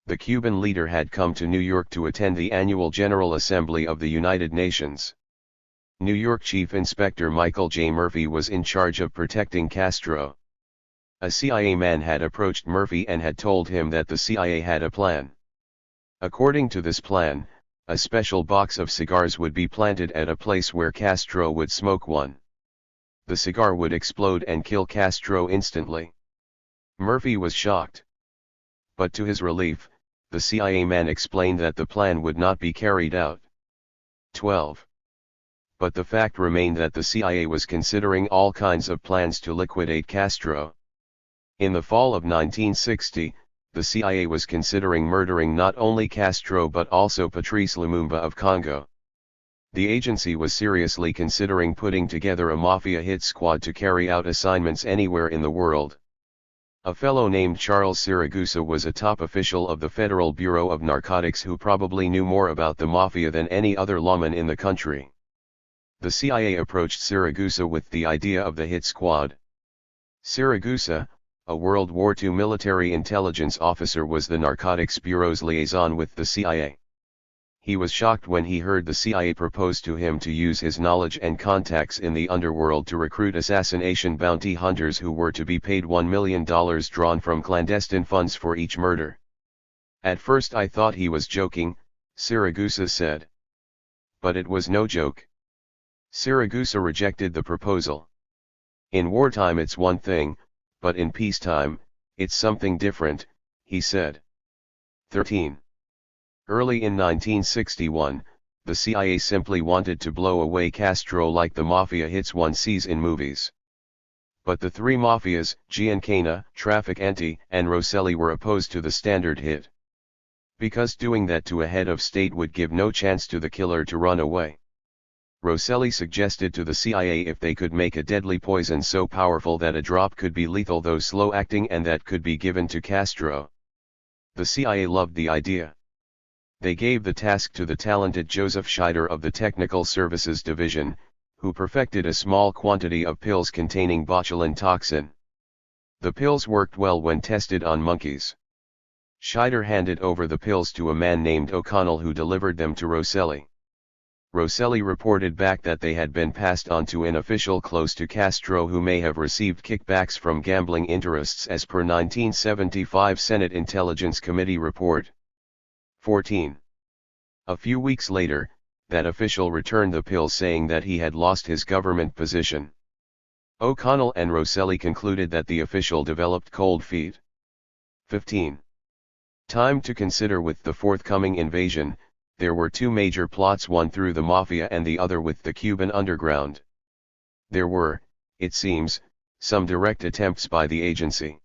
The Cuban leader had come to New York to attend the annual General Assembly of the United Nations. New York Chief Inspector Michael J. Murphy was in charge of protecting Castro. A CIA man had approached Murphy and had told him that the CIA had a plan. According to this plan, a special box of cigars would be planted at a place where Castro would smoke one. The cigar would explode and kill Castro instantly. Murphy was shocked. But to his relief, the CIA man explained that the plan would not be carried out. 12. But the fact remained that the CIA was considering all kinds of plans to liquidate Castro. In the fall of 1960, the CIA was considering murdering not only Castro but also Patrice Lumumba of Congo. The agency was seriously considering putting together a mafia hit squad to carry out assignments anywhere in the world. A fellow named Charles Siragusa was a top official of the Federal Bureau of Narcotics who probably knew more about the mafia than any other lawman in the country. The CIA approached Siragusa with the idea of the hit squad. Siragusa, a World War II military intelligence officer, was the Narcotics Bureau's liaison with the CIA. He was shocked when he heard the CIA propose to him to use his knowledge and contacts in the underworld to recruit assassination bounty hunters who were to be paid $1 million drawn from clandestine funds for each murder. At first I thought he was joking, Siragusa said. But it was no joke. Siragusa rejected the proposal. In wartime it's one thing, but in peacetime, it's something different, he said. 13. Early in 1961, the CIA simply wanted to blow away Castro like the mafia hits one sees in movies. But the three mafias, Giancana, Trafficante, and Rosselli, were opposed to the standard hit. Because doing that to a head of state would give no chance to the killer to run away. Rosselli suggested to the CIA if they could make a deadly poison so powerful that a drop could be lethal though slow-acting, and that could be given to Castro. The CIA loved the idea. They gave the task to the talented Joseph Scheider of the Technical Services Division, who perfected a small quantity of pills containing botulinum toxin. The pills worked well when tested on monkeys. Scheider handed over the pills to a man named O'Connell, who delivered them to Rosselli. Rosselli reported back that they had been passed on to an official close to Castro who may have received kickbacks from gambling interests, as per 1975 Senate Intelligence Committee report. 14. A few weeks later, that official returned the pills saying that he had lost his government position. O'Connell and Rosselli concluded that the official developed cold feet. 15. Time to consider with the forthcoming invasion. There were two major plots, one through the mafia and the other with the Cuban underground. There were, it seems, some direct attempts by the agency.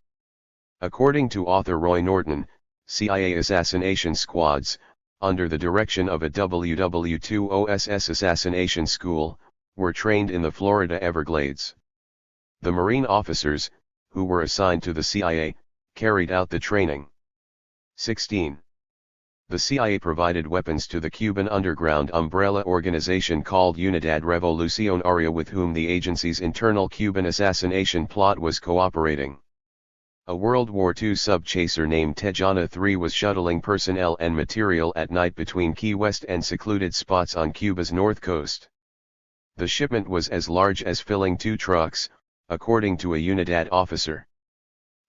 According to author Roy Norton, CIA assassination squads, under the direction of a WW2OSS assassination school, were trained in the Florida Everglades. The Marine officers, who were assigned to the CIA, carried out the training. 16. The CIA provided weapons to the Cuban underground umbrella organization called Unidad Revolucionaria, with whom the agency's internal Cuban assassination plot was cooperating. A World War II sub-chaser named Tejana 3 was shuttling personnel and material at night between Key West and secluded spots on Cuba's north coast. The shipment was as large as filling 2 trucks, according to a Unidad officer.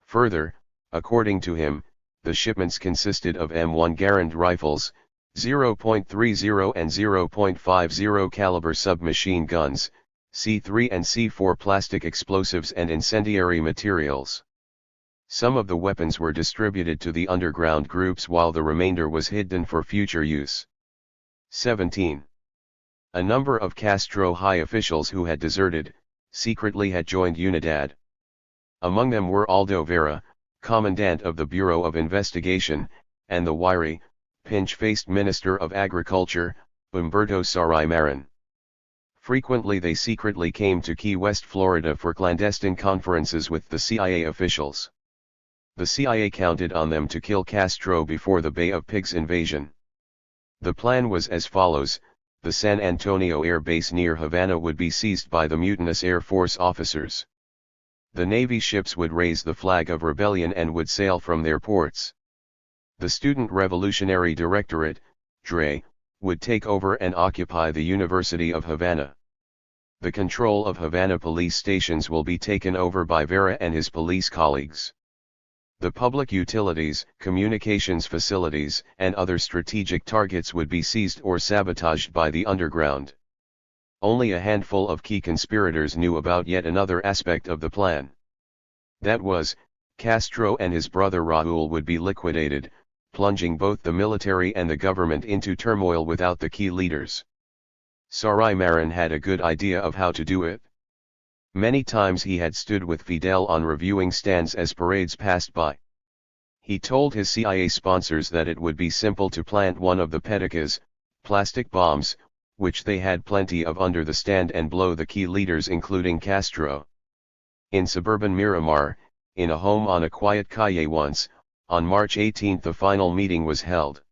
Further, according to him, the shipments consisted of M1 Garand rifles, 0.30 and 0.50 caliber submachine guns, C3 and C4 plastic explosives, and incendiary materials. Some of the weapons were distributed to the underground groups while the remainder was hidden for future use. 17. A number of Castro high officials who had deserted, secretly had joined Unidad. Among them were Aldo Vera, Commandant of the Bureau of Investigation, and the wiry, pinch-faced Minister of Agriculture, Humberto Saray Marin. Frequently they secretly came to Key West, Florida for clandestine conferences with the CIA officials. The CIA counted on them to kill Castro before the Bay of Pigs invasion. The plan was as follows: the San Antonio Air Base near Havana would be seized by the mutinous Air Force officers. The Navy ships would raise the flag of rebellion and would sail from their ports. The Student Revolutionary Directorate, DRE, would take over and occupy the University of Havana. The control of Havana police stations will be taken over by Vera and his police colleagues. The public utilities, communications facilities, and other strategic targets would be seized or sabotaged by the underground. Only a handful of key conspirators knew about yet another aspect of the plan. That was, Castro and his brother Raúl would be liquidated, plunging both the military and the government into turmoil without the key leaders. Saray Marin had a good idea of how to do it. Many times he had stood with Fidel on reviewing stands as parades passed by. He told his CIA sponsors that it would be simple to plant one of the peticas, plastic bombs, which they had plenty of under the stand, and blow the key leaders including Castro. In suburban Miramar, in a home on a quiet calle once, on March 18 the final meeting was held.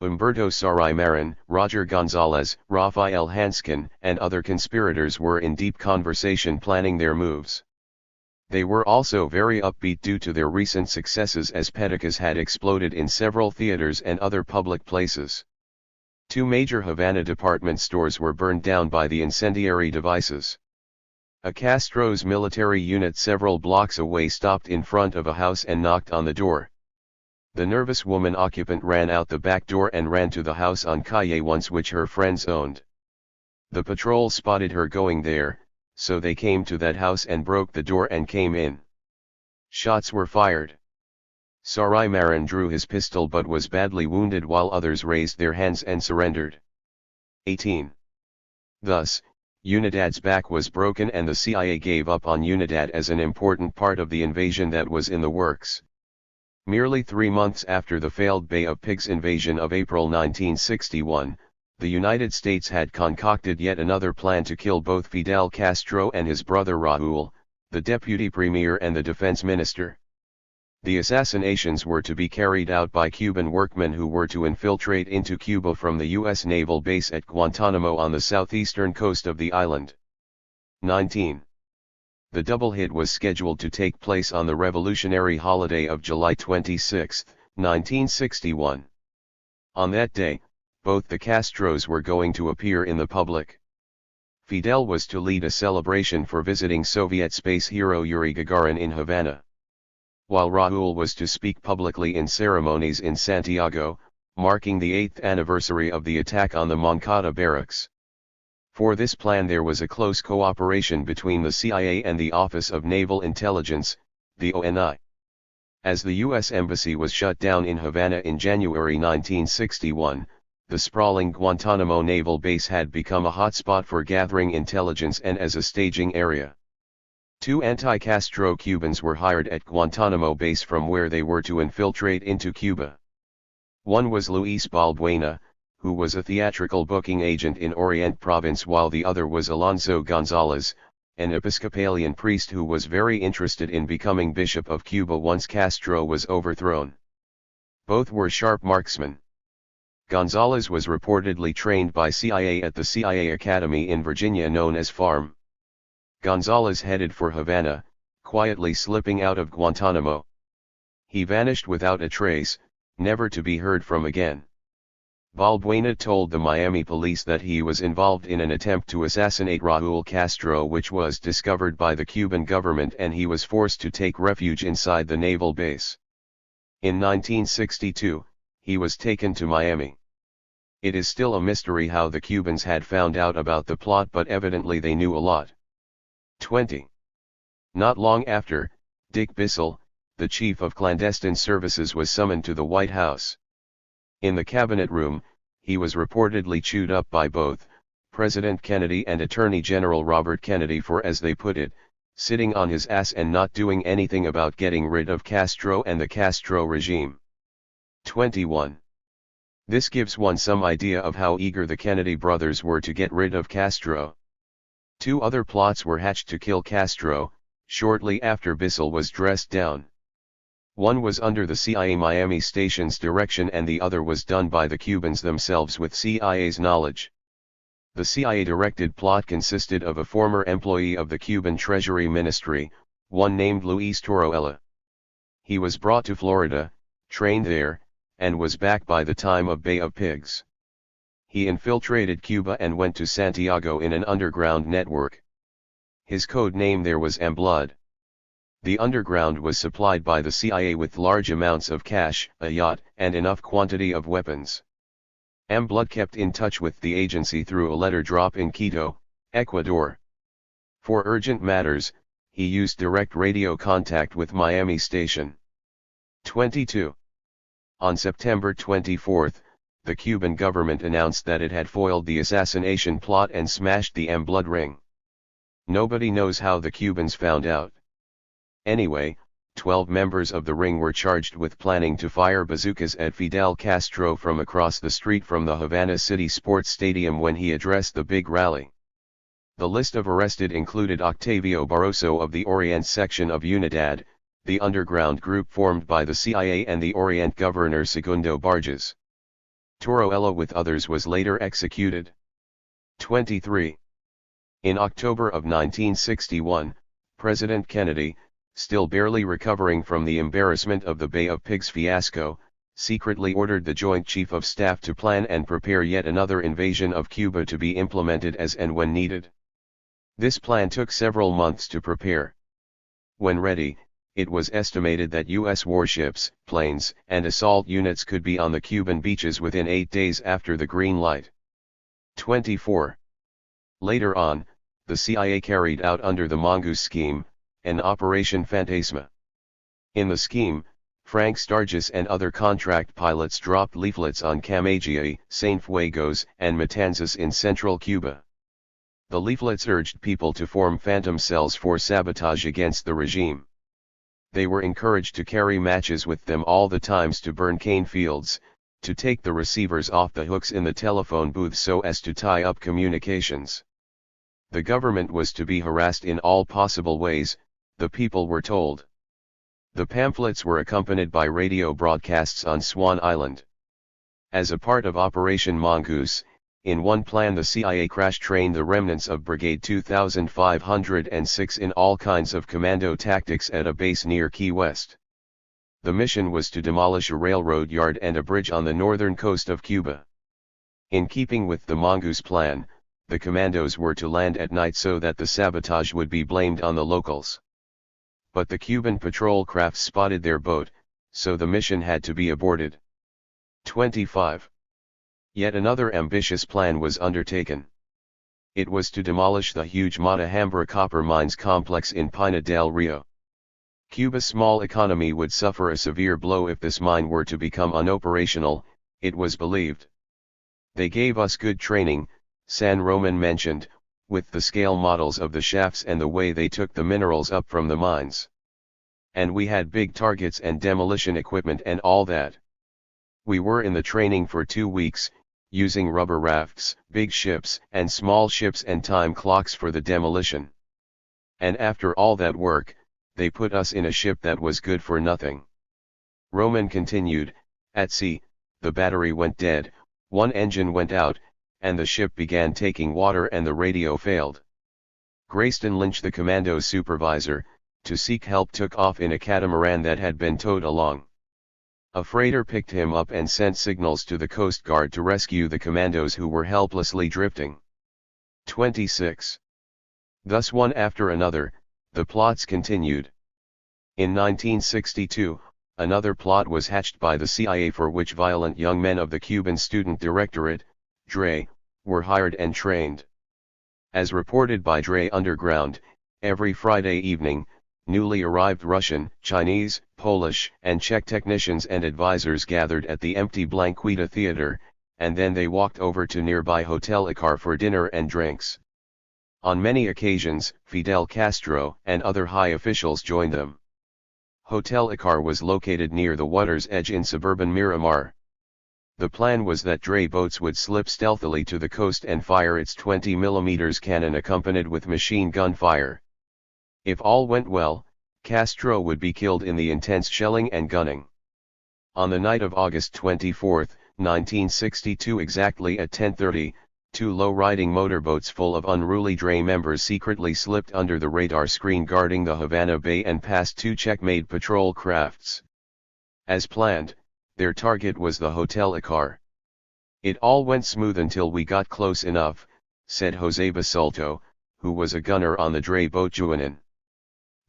Humberto Saray Marin, Roger Gonzalez, Rafael Hanskin, and other conspirators were in deep conversation planning their moves. They were also very upbeat due to their recent successes as pedicas had exploded in several theaters and other public places. 2 major Havana department stores were burned down by the incendiary devices. A Castro's military unit several blocks away stopped in front of a house and knocked on the door. The nervous woman occupant ran out the back door and ran to the house on Calle Once which her friends owned. The patrol spotted her going there, so they came to that house and broke the door and came in. Shots were fired. Saray Marin drew his pistol but was badly wounded while others raised their hands and surrendered. 18. Thus, Unidad's back was broken and the CIA gave up on Unidad as an important part of the invasion that was in the works. Merely 3 months after the failed Bay of Pigs invasion of April 1961, the United States had concocted yet another plan to kill both Fidel Castro and his brother Raúl, the deputy premier and the defense minister. The assassinations were to be carried out by Cuban workmen who were to infiltrate into Cuba from the U.S. naval base at Guantanamo on the southeastern coast of the island. 19. The double hit was scheduled to take place on the revolutionary holiday of July 26, 1961. On that day, both the Castros were going to appear in the public. Fidel was to lead a celebration for visiting Soviet space hero Yuri Gagarin in Havana, while Raúl was to speak publicly in ceremonies in Santiago, marking the 8th anniversary of the attack on the Moncada barracks. For this plan there was a close cooperation between the CIA and the Office of Naval Intelligence, the ONI. As the U.S. Embassy was shut down in Havana in January 1961, the sprawling Guantanamo naval base had become a hotspot for gathering intelligence and as a staging area. 2 anti-Castro Cubans were hired at Guantanamo base from where they were to infiltrate into Cuba. One was Luis Balbuena, who was a theatrical booking agent in Orient Province, while the other was Alonso Gonzalez, an Episcopalian priest who was very interested in becoming Bishop of Cuba once Castro was overthrown. Both were sharp marksmen. Gonzalez was reportedly trained by CIA at the CIA Academy in Virginia known as FARM. Gonzalez headed for Havana, quietly slipping out of Guantanamo. He vanished without a trace, never to be heard from again. Balbuena told the Miami police that he was involved in an attempt to assassinate Raúl Castro, which was discovered by the Cuban government, and he was forced to take refuge inside the naval base. In 1962, he was taken to Miami. It is still a mystery how the Cubans had found out about the plot, but evidently they knew a lot. 20. Not long after, Dick Bissell, the chief of clandestine services, was summoned to the White House. In the cabinet room, he was reportedly chewed up by both President Kennedy and Attorney General Robert Kennedy for, as they put it, sitting on his ass and not doing anything about getting rid of Castro and the Castro regime. 21. This gives one some idea of how eager the Kennedy brothers were to get rid of Castro. 2 other plots were hatched to kill Castro, shortly after Bissell was dressed down. One was under the CIA Miami station's direction and the other was done by the Cubans themselves with CIA's knowledge. The CIA-directed plot consisted of a former employee of the Cuban Treasury Ministry, one named Luis Torroella. He was brought to Florida, trained there, and was back by the time of Bay of Pigs. He infiltrated Cuba and went to Santiago in an underground network. His code name there was M-Blood. The underground was supplied by the CIA with large amounts of cash, a yacht, and enough quantity of weapons. M-Blood kept in touch with the agency through a letter drop in Quito, Ecuador. For urgent matters, he used direct radio contact with Miami station. 22. On September 24, the Cuban government announced that it had foiled the assassination plot and smashed the M-Blood ring. Nobody knows how the Cubans found out. Anyway, 12 members of the ring were charged with planning to fire bazookas at Fidel Castro from across the street from the Havana City Sports Stadium when he addressed the big rally. The list of arrested included Octavio Barroso of the Orient section of Unidad, the underground group formed by the CIA, and the Orient governor Segundo Barges. Torroella with others was later executed. 23. In October of 1961, President Kennedy, still barely recovering from the embarrassment of the Bay of Pigs fiasco, secretly ordered the Joint Chief of Staff to plan and prepare yet another invasion of Cuba to be implemented as and when needed. This plan took several months to prepare. When ready, it was estimated that U.S. warships, planes, and assault units could be on the Cuban beaches within 8 days after the green light. 24. Later on, the CIA carried out under the Mongoose scheme, an Operation Fantasma. In the scheme, Frank Sturgis and other contract pilots dropped leaflets on Camagüey, Cienfuegos, and Matanzas in central Cuba. The leaflets urged people to form phantom cells for sabotage against the regime. They were encouraged to carry matches with them all the times to burn cane fields, to take the receivers off the hooks in the telephone booth so as to tie up communications. The government was to be harassed in all possible ways, the people were told. The pamphlets were accompanied by radio broadcasts on Swan Island. As a part of Operation Mongoose, in one plan the CIA crash-trained the remnants of Brigade 2506 in all kinds of commando tactics at a base near Key West. The mission was to demolish a railroad yard and a bridge on the northern coast of Cuba. In keeping with the Mongoose plan, the commandos were to land at night so that the sabotage would be blamed on the locals. But the Cuban patrol craft spotted their boat, so the mission had to be aborted. 25. Yet another ambitious plan was undertaken. It was to demolish the huge Matahambra copper mines complex in Pina del Rio. Cuba's small economy would suffer a severe blow if this mine were to become unoperational, it was believed. They gave us good training, San Roman mentioned, with the scale models of the shafts and the way they took the minerals up from the mines. And we had big targets and demolition equipment and all that. We were in the training for 2 weeks, using rubber rafts, big ships and small ships and time clocks for the demolition. And after all that work, they put us in a ship that was good for nothing. Roman continued, at sea, the battery went dead, one engine went out, and the ship began taking water and the radio failed. Grayston Lynch, the commando supervisor, to seek help took off in a catamaran that had been towed along. A freighter picked him up and sent signals to the Coast Guard to rescue the commandos who were helplessly drifting. 26. Thus one after another, the plots continued. In 1962, another plot was hatched by the CIA for which violent young men of the Cuban Student Directorate, DRE, were hired and trained. As reported by DRE Underground, every Friday evening, newly arrived Russian, Chinese, Polish, and Czech technicians and advisors gathered at the empty Blanquita Theater, and then they walked over to nearby Hotel Icar for dinner and drinks. On many occasions, Fidel Castro and other high officials joined them. Hotel Icar was located near the water's edge in suburban Miramar. The plan was that DRE boats would slip stealthily to the coast and fire its 20mm cannon accompanied with machine gun fire. If all went well, Castro would be killed in the intense shelling and gunning. On the night of August 24, 1962, exactly at 10:30, 2 low-riding motorboats full of unruly DRE members secretly slipped under the radar screen guarding the Havana Bay and passed 2 Czech-made patrol crafts. As planned, their target was the Hotel Icar. It all went smooth until we got close enough, said Jose Basulto, who was a gunner on the DRE boat Juanan.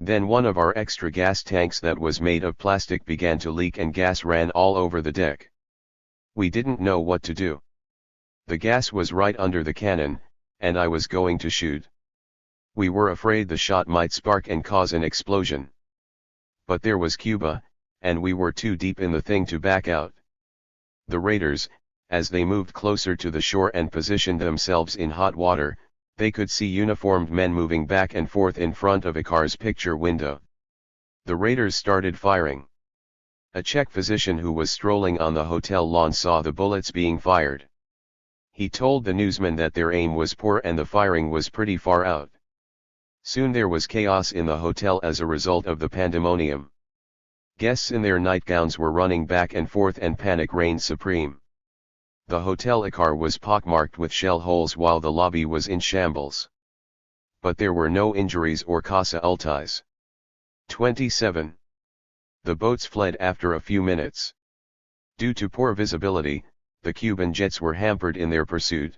Then one of our extra gas tanks that was made of plastic began to leak and gas ran all over the deck. We didn't know what to do. The gas was right under the cannon, and I was going to shoot. We were afraid the shot might spark and cause an explosion. But there was Cuba, and we were too deep in the thing to back out. The raiders, as they moved closer to the shore and positioned themselves in hot water, they could see uniformed men moving back and forth in front of Icar's picture window. The raiders started firing. A Czech physician who was strolling on the hotel lawn saw the bullets being fired. He told the newsman that their aim was poor and the firing was pretty far out. Soon there was chaos in the hotel as a result of the pandemonium. Guests in their nightgowns were running back and forth and panic reigned supreme. The hotel car was pockmarked with shell holes while the lobby was in shambles. But there were no injuries or casualties. 27. The boats fled after a few minutes. Due to poor visibility, the Cuban jets were hampered in their pursuit.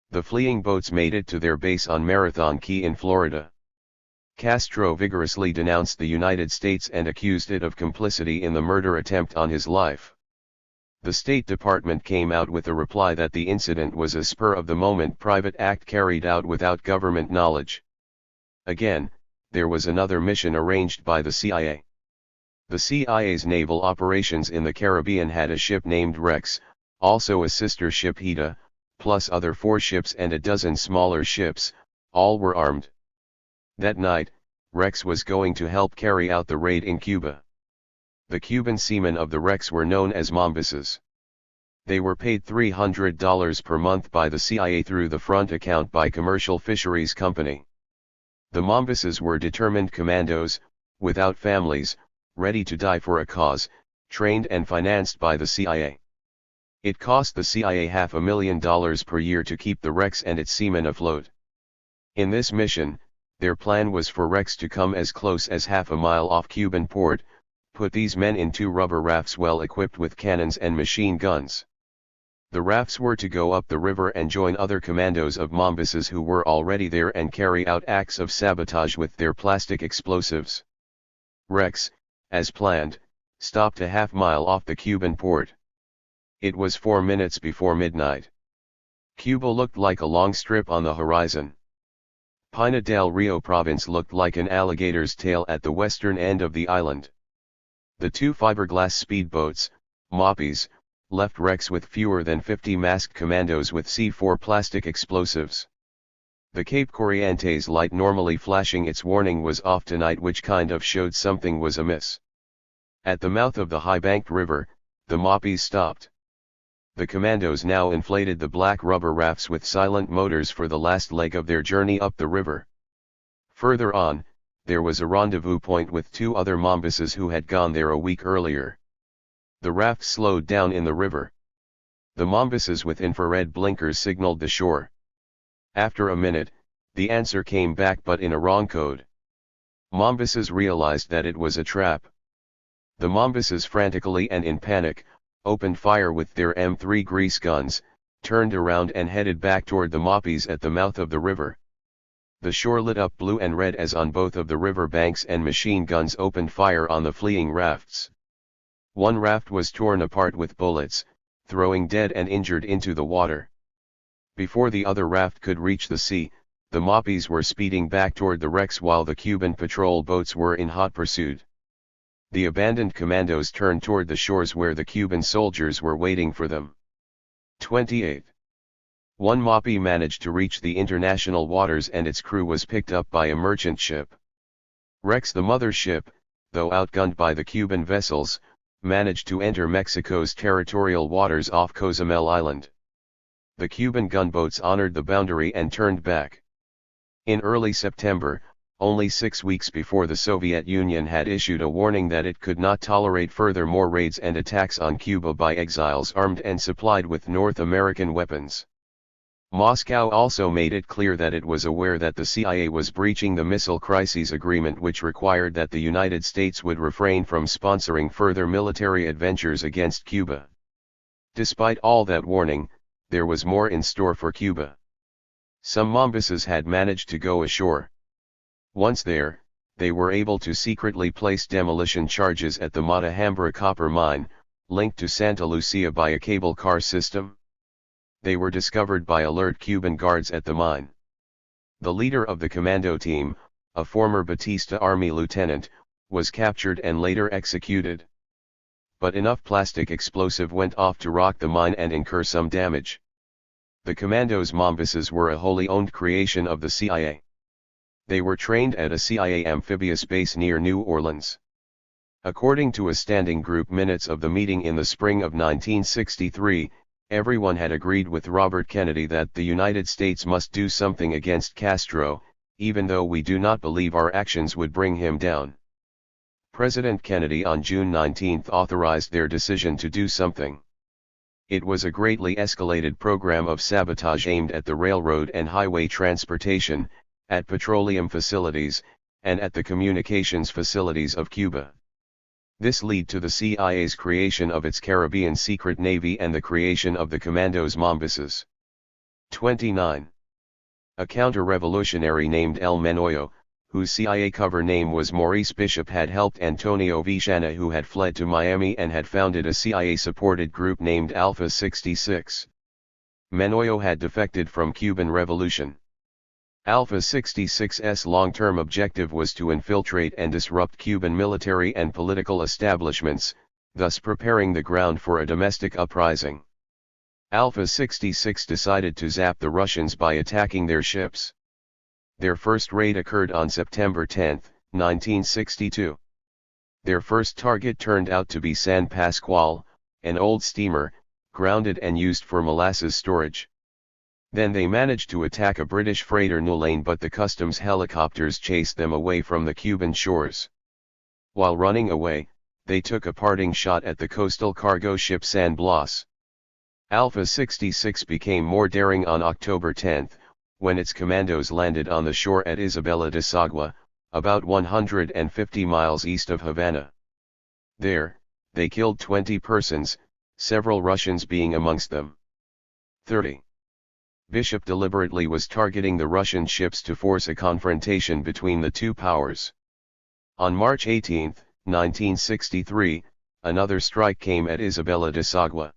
The fleeing boats made it to their base on Marathon Key in Florida. Castro vigorously denounced the United States and accused it of complicity in the murder attempt on his life. The State Department came out with a reply that the incident was a spur-of-the-moment private act carried out without government knowledge. Again, there was another mission arranged by the CIA. The CIA's naval operations in the Caribbean had a ship named Rex, also a sister ship Hida, plus other 4 ships and a dozen smaller ships, all were armed. That night, Rex was going to help carry out the raid in Cuba. The Cuban seamen of the Rex were known as Mombises. They were paid $300 per month by the CIA through the front account by Commercial Fisheries Company. The Mombises were determined commandos, without families, ready to die for a cause, trained and financed by the CIA. It cost the CIA $500,000 per year to keep the Rex and its seamen afloat. In this mission, their plan was for Rex to come as close as half a mile off Cuban port, put these men in 2 rubber rafts well equipped with cannons and machine guns. The rafts were to go up the river and join other commandos of Mombises who were already there and carry out acts of sabotage with their plastic explosives. Rex, as planned, stopped a half-mile off the Cuban port. It was 4 minutes before midnight. Cuba looked like a long strip on the horizon. Pina del Rio province looked like an alligator's tail at the western end of the island. The 2 fiberglass speedboats, Moppies, left Rex with fewer than 50 masked commandos with C4 plastic explosives. The Cape Corrientes light normally flashing its warning was off tonight, which kind of showed something was amiss. At the mouth of the high-banked river, the Moppies stopped. The commandos now inflated the black rubber rafts with silent motors for the last leg of their journey up the river. Further on, there was a rendezvous point with 2 other Mombises who had gone there a week earlier. The raft slowed down in the river. The Mombises with infrared blinkers signaled the shore. After a minute, the answer came back but in a wrong code. Mombises realized that it was a trap. The Mombises frantically and in panic, opened fire with their M3 grease guns, turned around and headed back toward the Moppies at the mouth of the river. The shore lit up blue and red as on both of the river banks and machine guns opened fire on the fleeing rafts. One raft was torn apart with bullets, throwing dead and injured into the water. Before the other raft could reach the sea, the Moppies were speeding back toward the Rex while the Cuban patrol boats were in hot pursuit. The abandoned commandos turned toward the shores where the Cuban soldiers were waiting for them. 28. One Moppie managed to reach the international waters and its crew was picked up by a merchant ship. Rex, the mother ship, though outgunned by the Cuban vessels, managed to enter Mexico's territorial waters off Cozumel Island. The Cuban gunboats honored the boundary and turned back. In early September, only 6 weeks before the Soviet Union had issued a warning that it could not tolerate further more raids and attacks on Cuba by exiles armed and supplied with North American weapons. Moscow also made it clear that it was aware that the CIA was breaching the Missile Crises Agreement, which required that the United States would refrain from sponsoring further military adventures against Cuba. Despite all that warning, there was more in store for Cuba. Some Mombises had managed to go ashore. Once there, they were able to secretly place demolition charges at the Matahambra copper mine, linked to Santa Lucia by a cable car system. They were discovered by alert Cuban guards at the mine. The leader of the commando team, a former Batista Army lieutenant, was captured and later executed. But enough plastic explosive went off to rock the mine and incur some damage. The commandos Mombises were a wholly owned creation of the CIA. They were trained at a CIA amphibious base near New Orleans. According to a standing group minutes of the meeting in the spring of 1963, everyone had agreed with Robert Kennedy that the United States must do something against Castro, even though we do not believe our actions would bring him down. President Kennedy on June 19 authorized their decision to do something. It was a greatly escalated program of sabotage aimed at the railroad and highway transportation, at petroleum facilities, and at the communications facilities of Cuba. This led to the CIA's creation of its Caribbean Secret Navy and the creation of the Commandos Mombases. 29. A counter-revolutionary named El Menoyo, whose CIA cover name was Maurice Bishop, had helped Antonio Villena, who had fled to Miami and had founded a CIA-supported group named Alpha 66. Menoyo had defected from Cuban Revolution. Alpha 66's long-term objective was to infiltrate and disrupt Cuban military and political establishments, thus preparing the ground for a domestic uprising. Alpha 66 decided to zap the Russians by attacking their ships. Their first raid occurred on September 10, 1962. Their first target turned out to be San Pascual, an old steamer, grounded and used for molasses storage. Then they managed to attack a British freighter Nulaine, but the customs helicopters chased them away from the Cuban shores. While running away, they took a parting shot at the coastal cargo ship San Blas. Alpha 66 became more daring on October 10, when its commandos landed on the shore at Isabela de Sagua, about 150 miles east of Havana. There, they killed 20 persons, several Russians being amongst them. 30. Bishop deliberately was targeting the Russian ships to force a confrontation between the two powers. On March 18, 1963, another strike came at Isabela de Sagua.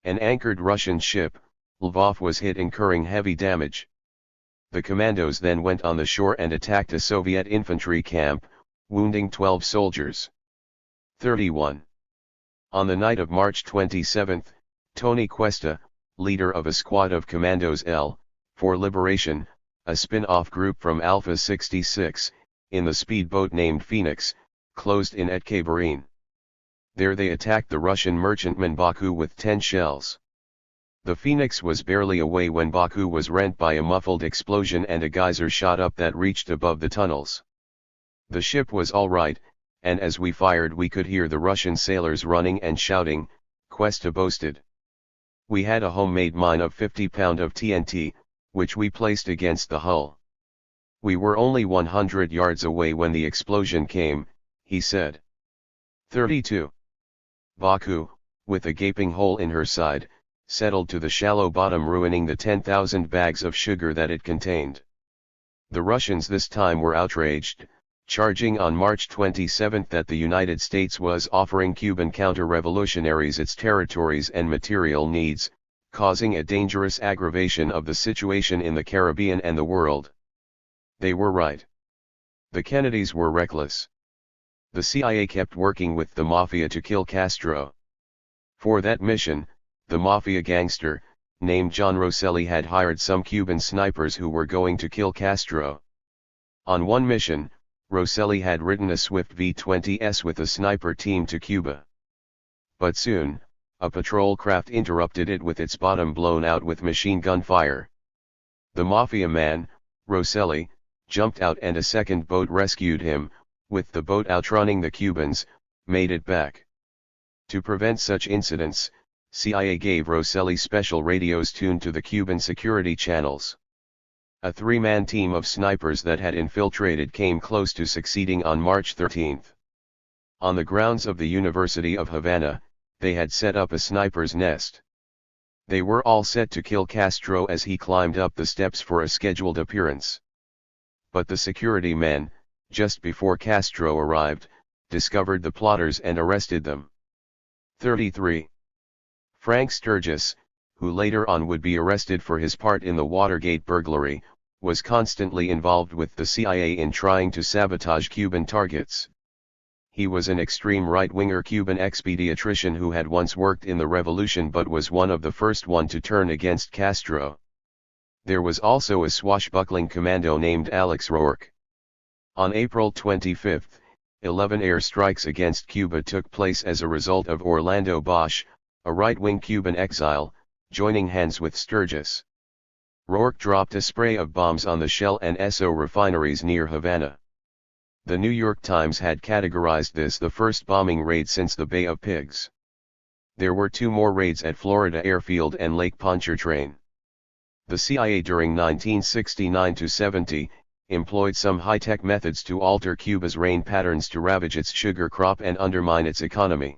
An anchored Russian ship, Lvov, was hit, incurring heavy damage. The commandos then went on the shore and attacked a Soviet infantry camp, wounding 12 soldiers. 31. On the night of March 27, Tony Cuesta, leader of a squad of Commandos L, for Liberation, a spin-off group from Alpha 66, in the speedboat named Phoenix, closed in at Cabarine. There they attacked the Russian merchantman Baku with 10 shells. The Phoenix was barely away when Baku was rent by a muffled explosion and a geyser shot up that reached above the tunnels. The ship was all right, and as we fired we could hear the Russian sailors running and shouting, Cuesta boasted. We had a homemade mine of 50 pounds of TNT, which we placed against the hull. We were only 100 yards away when the explosion came, he said. 32. Baku, with a gaping hole in her side, settled to the shallow bottom, ruining the 10,000 bags of sugar that it contained. The Russians this time were outraged, charging on March 27 that the United States was offering Cuban counter-revolutionaries its territories and material needs, causing a dangerous aggravation of the situation in the Caribbean and the world. They were right. The Kennedys were reckless. The CIA kept working with the Mafia to kill Castro. For that mission, the Mafia gangster, named John Rosselli, had hired some Cuban snipers who were going to kill Castro. On one mission, Rosselli had ridden a Swift V-20S with a sniper team to Cuba. But soon, a patrol craft interrupted it with its bottom blown out with machine gun fire. The Mafia man, Rosselli, jumped out and a second boat rescued him, with the boat outrunning the Cubans, made it back. To prevent such incidents, CIA gave Rosselli special radios tuned to the Cuban security channels. A three-man team of snipers that had infiltrated came close to succeeding on March 13. On the grounds of the University of Havana, they had set up a sniper's nest. They were all set to kill Castro as he climbed up the steps for a scheduled appearance. But the security men, just before Castro arrived, discovered the plotters and arrested them. 33. Frank Sturgis, who later on would be arrested for his part in the Watergate burglary, was constantly involved with the CIA in trying to sabotage Cuban targets. He was an extreme right-winger Cuban expediatrician who had once worked in the revolution but was one of the first one to turn against Castro. There was also a swashbuckling commando named Alex Rourke. On April 25, 11 airstrikes against Cuba took place as a result of Orlando Bosch, a right-wing Cuban exile, joining hands with Sturgis. Rourke dropped a spray of bombs on the Shell and Esso refineries near Havana. The New York Times had categorized this the first bombing raid since the Bay of Pigs. There were 2 more raids at Florida Airfield and Lake Pontchartrain. The CIA during 1969–70, employed some high-tech methods to alter Cuba's rain patterns to ravage its sugar crop and undermine its economy.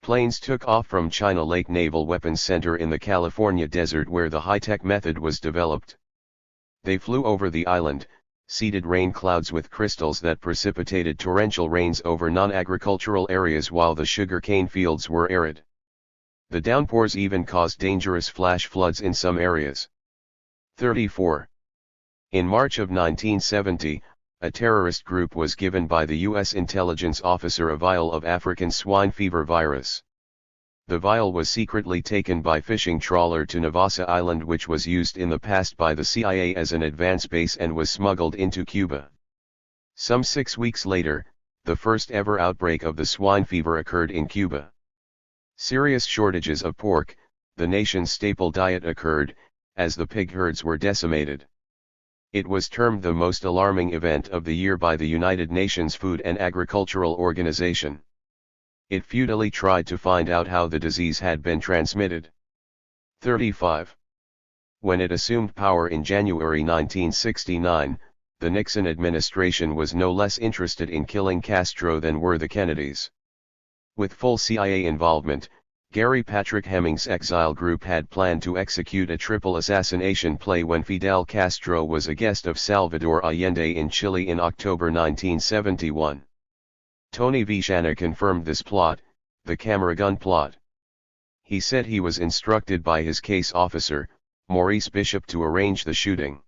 Planes took off from China Lake Naval Weapons Center in the California desert where the high-tech method was developed. They flew over the island, seeded rain clouds with crystals that precipitated torrential rains over non-agricultural areas while the sugar cane fields were arid. The downpours even caused dangerous flash floods in some areas. 34. In March of 1970, a terrorist group was given by the U.S. intelligence officer a vial of African swine fever virus. The vial was secretly taken by fishing trawler to Navassa Island, which was used in the past by the CIA as an advance base, and was smuggled into Cuba. Some 6 weeks later, the first ever outbreak of the swine fever occurred in Cuba. Serious shortages of pork, the nation's staple diet, occurred, as the pig herds were decimated. It was termed the most alarming event of the year by the United Nations Food and Agricultural Organization. It futilely tried to find out how the disease had been transmitted. 35. When it assumed power in January 1969, the Nixon administration was no less interested in killing Castro than were the Kennedys. With full CIA involvement, Gary Patrick Hemming's exile group had planned to execute a triple assassination play when Fidel Castro was a guest of Salvador Allende in Chile in October 1971. Tony Viciana confirmed this plot, the camera gun plot. He said he was instructed by his case officer, Maurice Bishop, to arrange the shooting.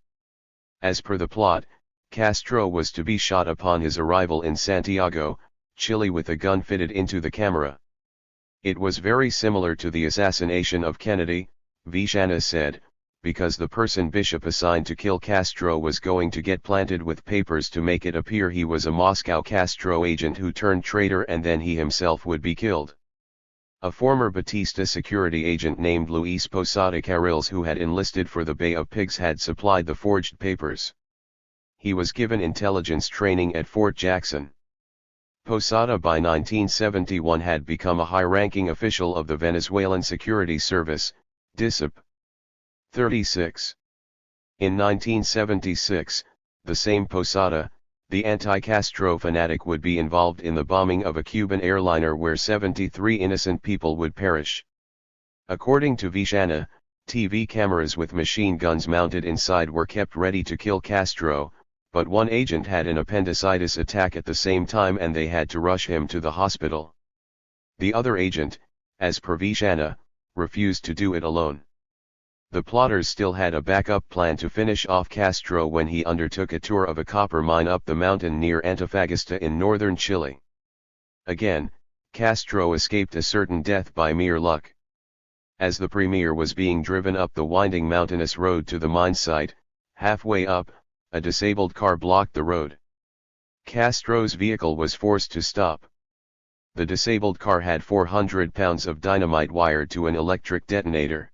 As per the plot, Castro was to be shot upon his arrival in Santiago, Chile, with a gun fitted into the camera. It was very similar to the assassination of Kennedy, Viciana said, because the person Bishop assigned to kill Castro was going to get planted with papers to make it appear he was a Moscow Castro agent who turned traitor, and then he himself would be killed. A former Batista security agent named Luis Posada Carriles, who had enlisted for the Bay of Pigs, had supplied the forged papers. He was given intelligence training at Fort Jackson. Posada by 1971 had become a high-ranking official of the Venezuelan Security Service, DISIP. 36. In 1976, the same Posada, the anti-Castro fanatic, would be involved in the bombing of a Cuban airliner where 73 innocent people would perish. According to Viciana, TV cameras with machine guns mounted inside were kept ready to kill Castro, but one agent had an appendicitis attack at the same time and they had to rush him to the hospital. The other agent, as per Viciana, refused to do it alone. The plotters still had a backup plan to finish off Castro when he undertook a tour of a copper mine up the mountain near Antofagasta in northern Chile. Again, Castro escaped a certain death by mere luck. As the premier was being driven up the winding mountainous road to the mine site, halfway up, a disabled car blocked the road. Castro's vehicle was forced to stop. The disabled car had 400 pounds of dynamite wired to an electric detonator.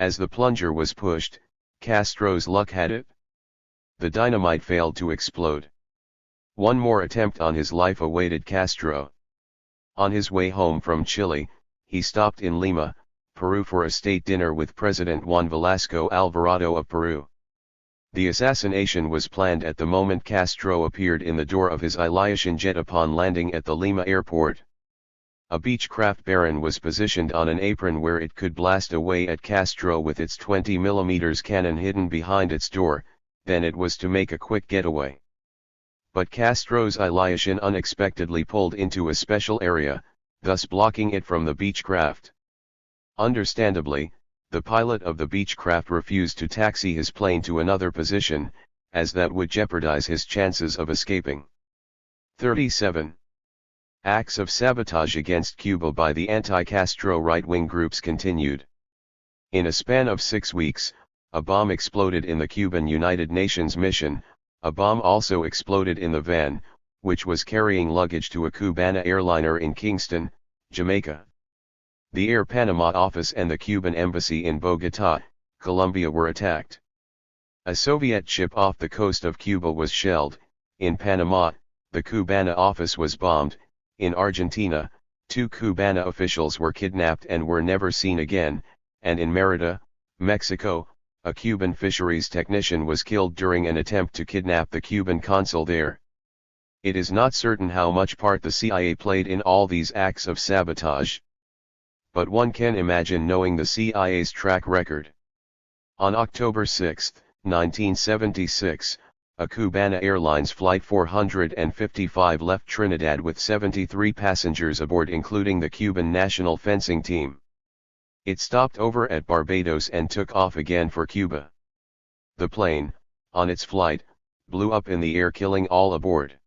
As the plunger was pushed, Castro's luck had it. The dynamite failed to explode. One more attempt on his life awaited Castro. On his way home from Chile, he stopped in Lima, Peru for a state dinner with President Juan Velasco Alvarado of Peru. The assassination was planned at the moment Castro appeared in the door of his Ilyushin jet upon landing at the Lima airport. A Beechcraft Baron was positioned on an apron where it could blast away at Castro with its 20mm cannon hidden behind its door, then it was to make a quick getaway. But Castro's Ilyushin unexpectedly pulled into a special area, thus blocking it from the Beechcraft. Understandably, the pilot of the Beechcraft refused to taxi his plane to another position, as that would jeopardize his chances of escaping. 37. Acts of sabotage against Cuba by the anti-Castro right-wing groups continued. In a span of 6 weeks, a bomb exploded in the Cuban United Nations mission. A bomb also exploded in the van, which was carrying luggage to a Cubana airliner in Kingston, Jamaica. The Air Panama office and the Cuban embassy in Bogotá, Colombia were attacked. A Soviet ship off the coast of Cuba was shelled. In Panama, the Cubana office was bombed. In Argentina, 2 Cubana officials were kidnapped and were never seen again, and in Mérida, Mexico, a Cuban fisheries technician was killed during an attempt to kidnap the Cuban consul there. It is not certain how much part the CIA played in all these acts of sabotage. But one can imagine knowing the CIA's track record. On October 6, 1976, a Cubana Airlines Flight 455 left Trinidad with 73 passengers aboard, including the Cuban national fencing team. It stopped over at Barbados and took off again for Cuba. The plane, on its flight, blew up in the air, killing all aboard.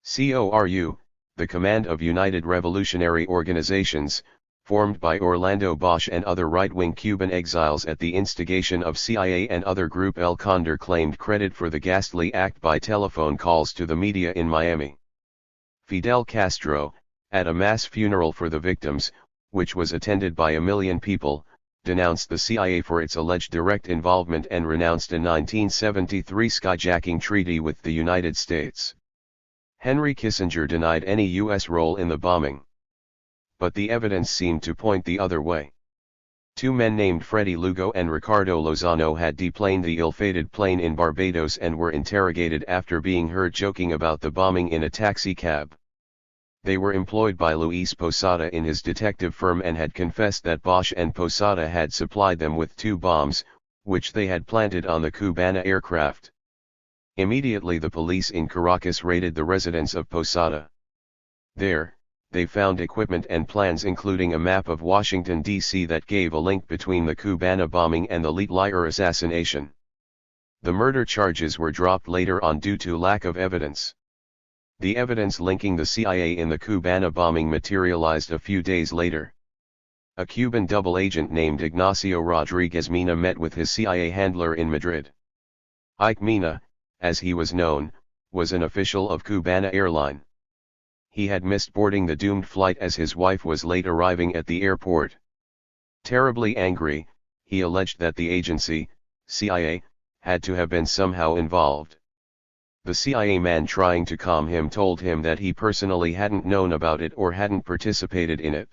CORU, the Command of United Revolutionary Organizations, formed by Orlando Bosch and other right-wing Cuban exiles at the instigation of CIA and other group El Condor, claimed credit for the ghastly act by telephone calls to the media in Miami. Fidel Castro, at a mass funeral for the victims, which was attended by 1 million people, denounced the CIA for its alleged direct involvement and renounced a 1973 skyjacking treaty with the United States. Henry Kissinger denied any U.S. role in the bombing. But the evidence seemed to point the other way. 2 men named Freddie Lugo and Ricardo Lozano had deplaned the ill-fated plane in Barbados and were interrogated after being heard joking about the bombing in a taxi cab. They were employed by Luis Posada in his detective firm and had confessed that Bosch and Posada had supplied them with 2 bombs, which they had planted on the Cubana aircraft. Immediately the police in Caracas raided the residence of Posada. There, they found equipment and plans, including a map of Washington, D.C. that gave a link between the Cubana bombing and the Letelier assassination. The murder charges were dropped later on due to lack of evidence. The evidence linking the CIA in the Cubana bombing materialized a few days later. A Cuban double agent named Ignacio Rodriguez Mina met with his CIA handler in Madrid. Ike Mina, as he was known, was an official of Cubana Airline. He had missed boarding the doomed flight as his wife was late arriving at the airport. Terribly angry, he alleged that the agency, CIA, had to have been somehow involved. The CIA man trying to calm him told him that he personally hadn't known about it or hadn't participated in it.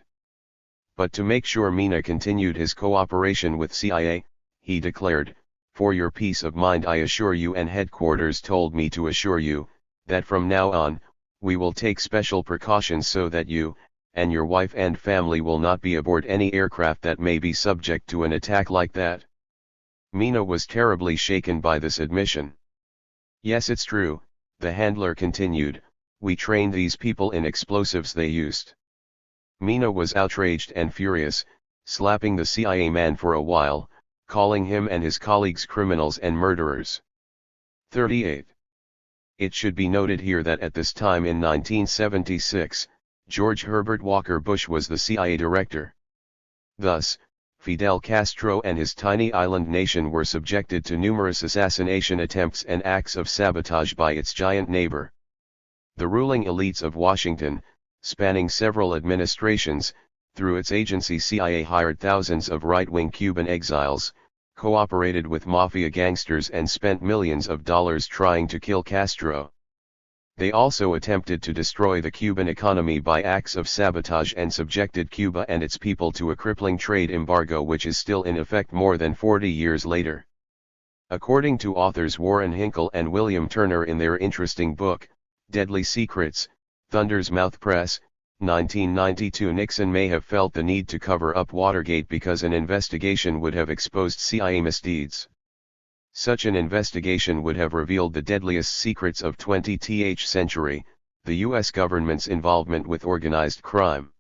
But to make sure Mina continued his cooperation with CIA, he declared, "For your peace of mind I assure you, and headquarters told me to assure you, that from now on, we will take special precautions so that you, and your wife and family will not be aboard any aircraft that may be subject to an attack like that." Mina was terribly shaken by this admission. "Yes, it's true," the handler continued, "we trained these people in explosives they used." Mina was outraged and furious, slapping the CIA man for a while, calling him and his colleagues criminals and murderers. 38. It should be noted here that at this time in 1976, George Herbert Walker Bush was the CIA director. Thus, Fidel Castro and his tiny island nation were subjected to numerous assassination attempts and acts of sabotage by its giant neighbor. The ruling elites of Washington, spanning several administrations, through its agency CIA hired thousands of right-wing Cuban exiles, cooperated with mafia gangsters and spent millions of dollars trying to kill Castro. They also attempted to destroy the Cuban economy by acts of sabotage and subjected Cuba and its people to a crippling trade embargo which is still in effect more than 40 years later. According to authors Warren Hinkle and William Turner in their interesting book, Deadly Secrets, Thunder's Mouth Press, 1992, Nixon may have felt the need to cover up Watergate because an investigation would have exposed CIA misdeeds. Such an investigation would have revealed the deadliest secrets of 20th century, the U.S. government's involvement with organized crime.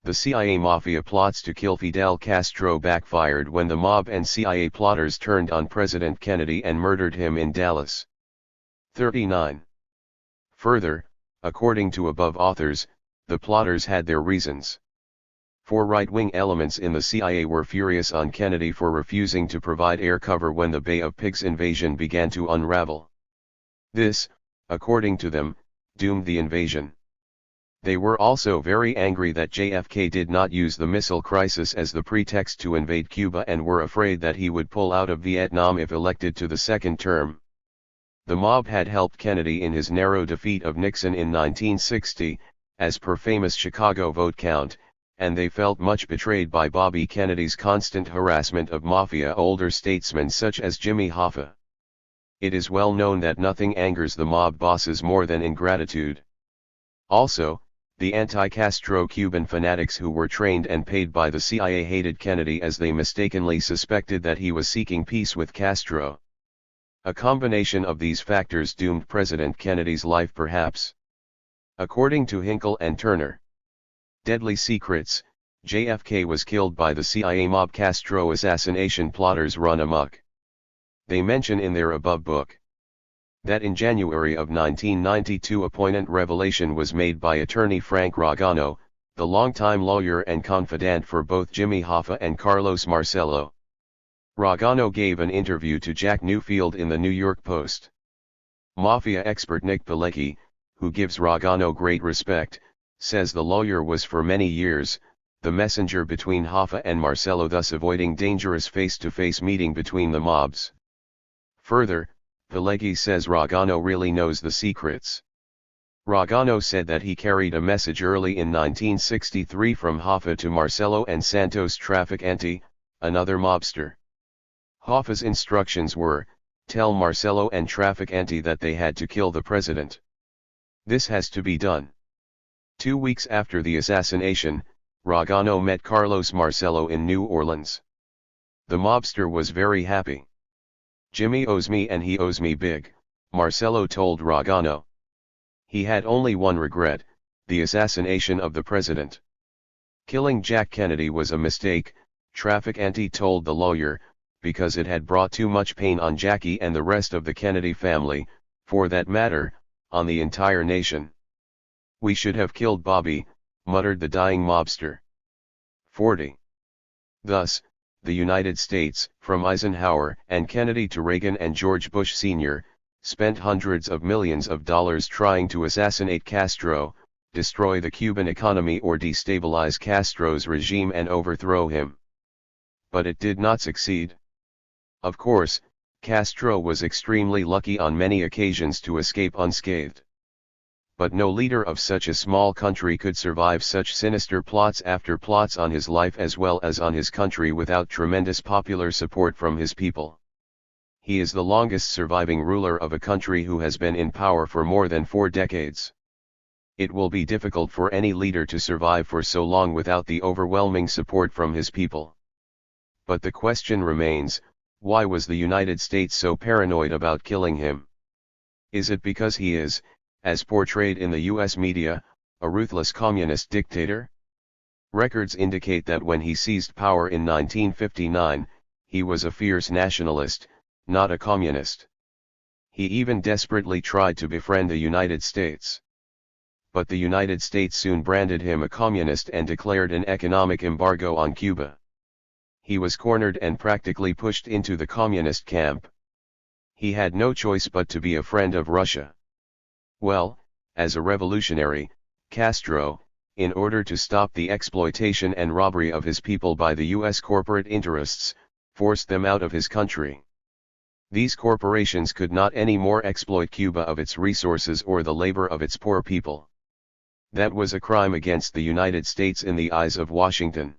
The CIA mafia plots to kill Fidel Castro backfired when the mob and CIA plotters turned on President Kennedy and murdered him in Dallas. 39. Further, according to above authors, the plotters had their reasons. 4 right-wing elements in the CIA were furious on Kennedy for refusing to provide air cover when the Bay of Pigs invasion began to unravel. This, according to them, doomed the invasion. They were also very angry that JFK did not use the missile crisis as the pretext to invade Cuba and were afraid that he would pull out of Vietnam if elected to the second term. The mob had helped Kennedy in his narrow defeat of Nixon in 1960, as per famous Chicago vote count, and they felt much betrayed by Bobby Kennedy's constant harassment of mafia older statesmen such as Jimmy Hoffa. It is well known that nothing angers the mob bosses more than ingratitude. Also, the anti-Castro Cuban fanatics who were trained and paid by the CIA hated Kennedy as they mistakenly suspected that he was seeking peace with Castro. A combination of these factors doomed President Kennedy's life perhaps. According to Hinkle and Turner, Deadly Secrets, JFK was killed by the CIA mob. Castro assassination plotters run amok. They mention in their above book that in January of 1992 a poignant revelation was made by attorney Frank Ragano, the longtime lawyer and confidant for both Jimmy Hoffa and Carlos Marcello. Ragano gave an interview to Jack Newfield in the New York Post. Mafia expert Nick Pilecki, who gives Ragano great respect, says the lawyer was for many years the messenger between Hoffa and Marcello, thus avoiding dangerous face-to-face meeting between the mobs. Further, Pilecki says Ragano really knows the secrets. Ragano said that he carried a message early in 1963 from Hoffa to Marcello and Santos Traficante, another mobster. Hoffa's instructions were, tell Marcello and Traficante that they had to kill the president. This has to be done. 2 weeks after the assassination, Ragano met Carlos Marcello in New Orleans. The mobster was very happy. Jimmy owes me and he owes me big, Marcello told Ragano. He had only one regret, the assassination of the president. Killing Jack Kennedy was a mistake, Traficante told the lawyer, because it had brought too much pain on Jackie and the rest of the Kennedy family, for that matter, on the entire nation. We should have killed Bobby, muttered the dying mobster. 40. Thus, the United States, from Eisenhower and Kennedy to Reagan and George Bush Sr., spent hundreds of millions of dollars trying to assassinate Castro, destroy the Cuban economy or destabilize Castro's regime and overthrow him. But it did not succeed. Of course, Castro was extremely lucky on many occasions to escape unscathed. But no leader of such a small country could survive such sinister plots after plots on his life as well as on his country without tremendous popular support from his people. He is the longest surviving ruler of a country who has been in power for more than 4 decades. It will be difficult for any leader to survive for so long without the overwhelming support from his people. But the question remains, why was the United States so paranoid about killing him? Is it because he is, as portrayed in the US media, a ruthless communist dictator? Records indicate that when he seized power in 1959, he was a fierce nationalist, not a communist. He even desperately tried to befriend the United States. But the United States soon branded him a communist and declared an economic embargo on Cuba. He was cornered and practically pushed into the communist camp. He had no choice but to be a friend of Russia. Well, as a revolutionary, Castro, in order to stop the exploitation and robbery of his people by the US corporate interests, forced them out of his country. These corporations could not anymore exploit Cuba of its resources or the labor of its poor people. That was a crime against the United States in the eyes of Washington.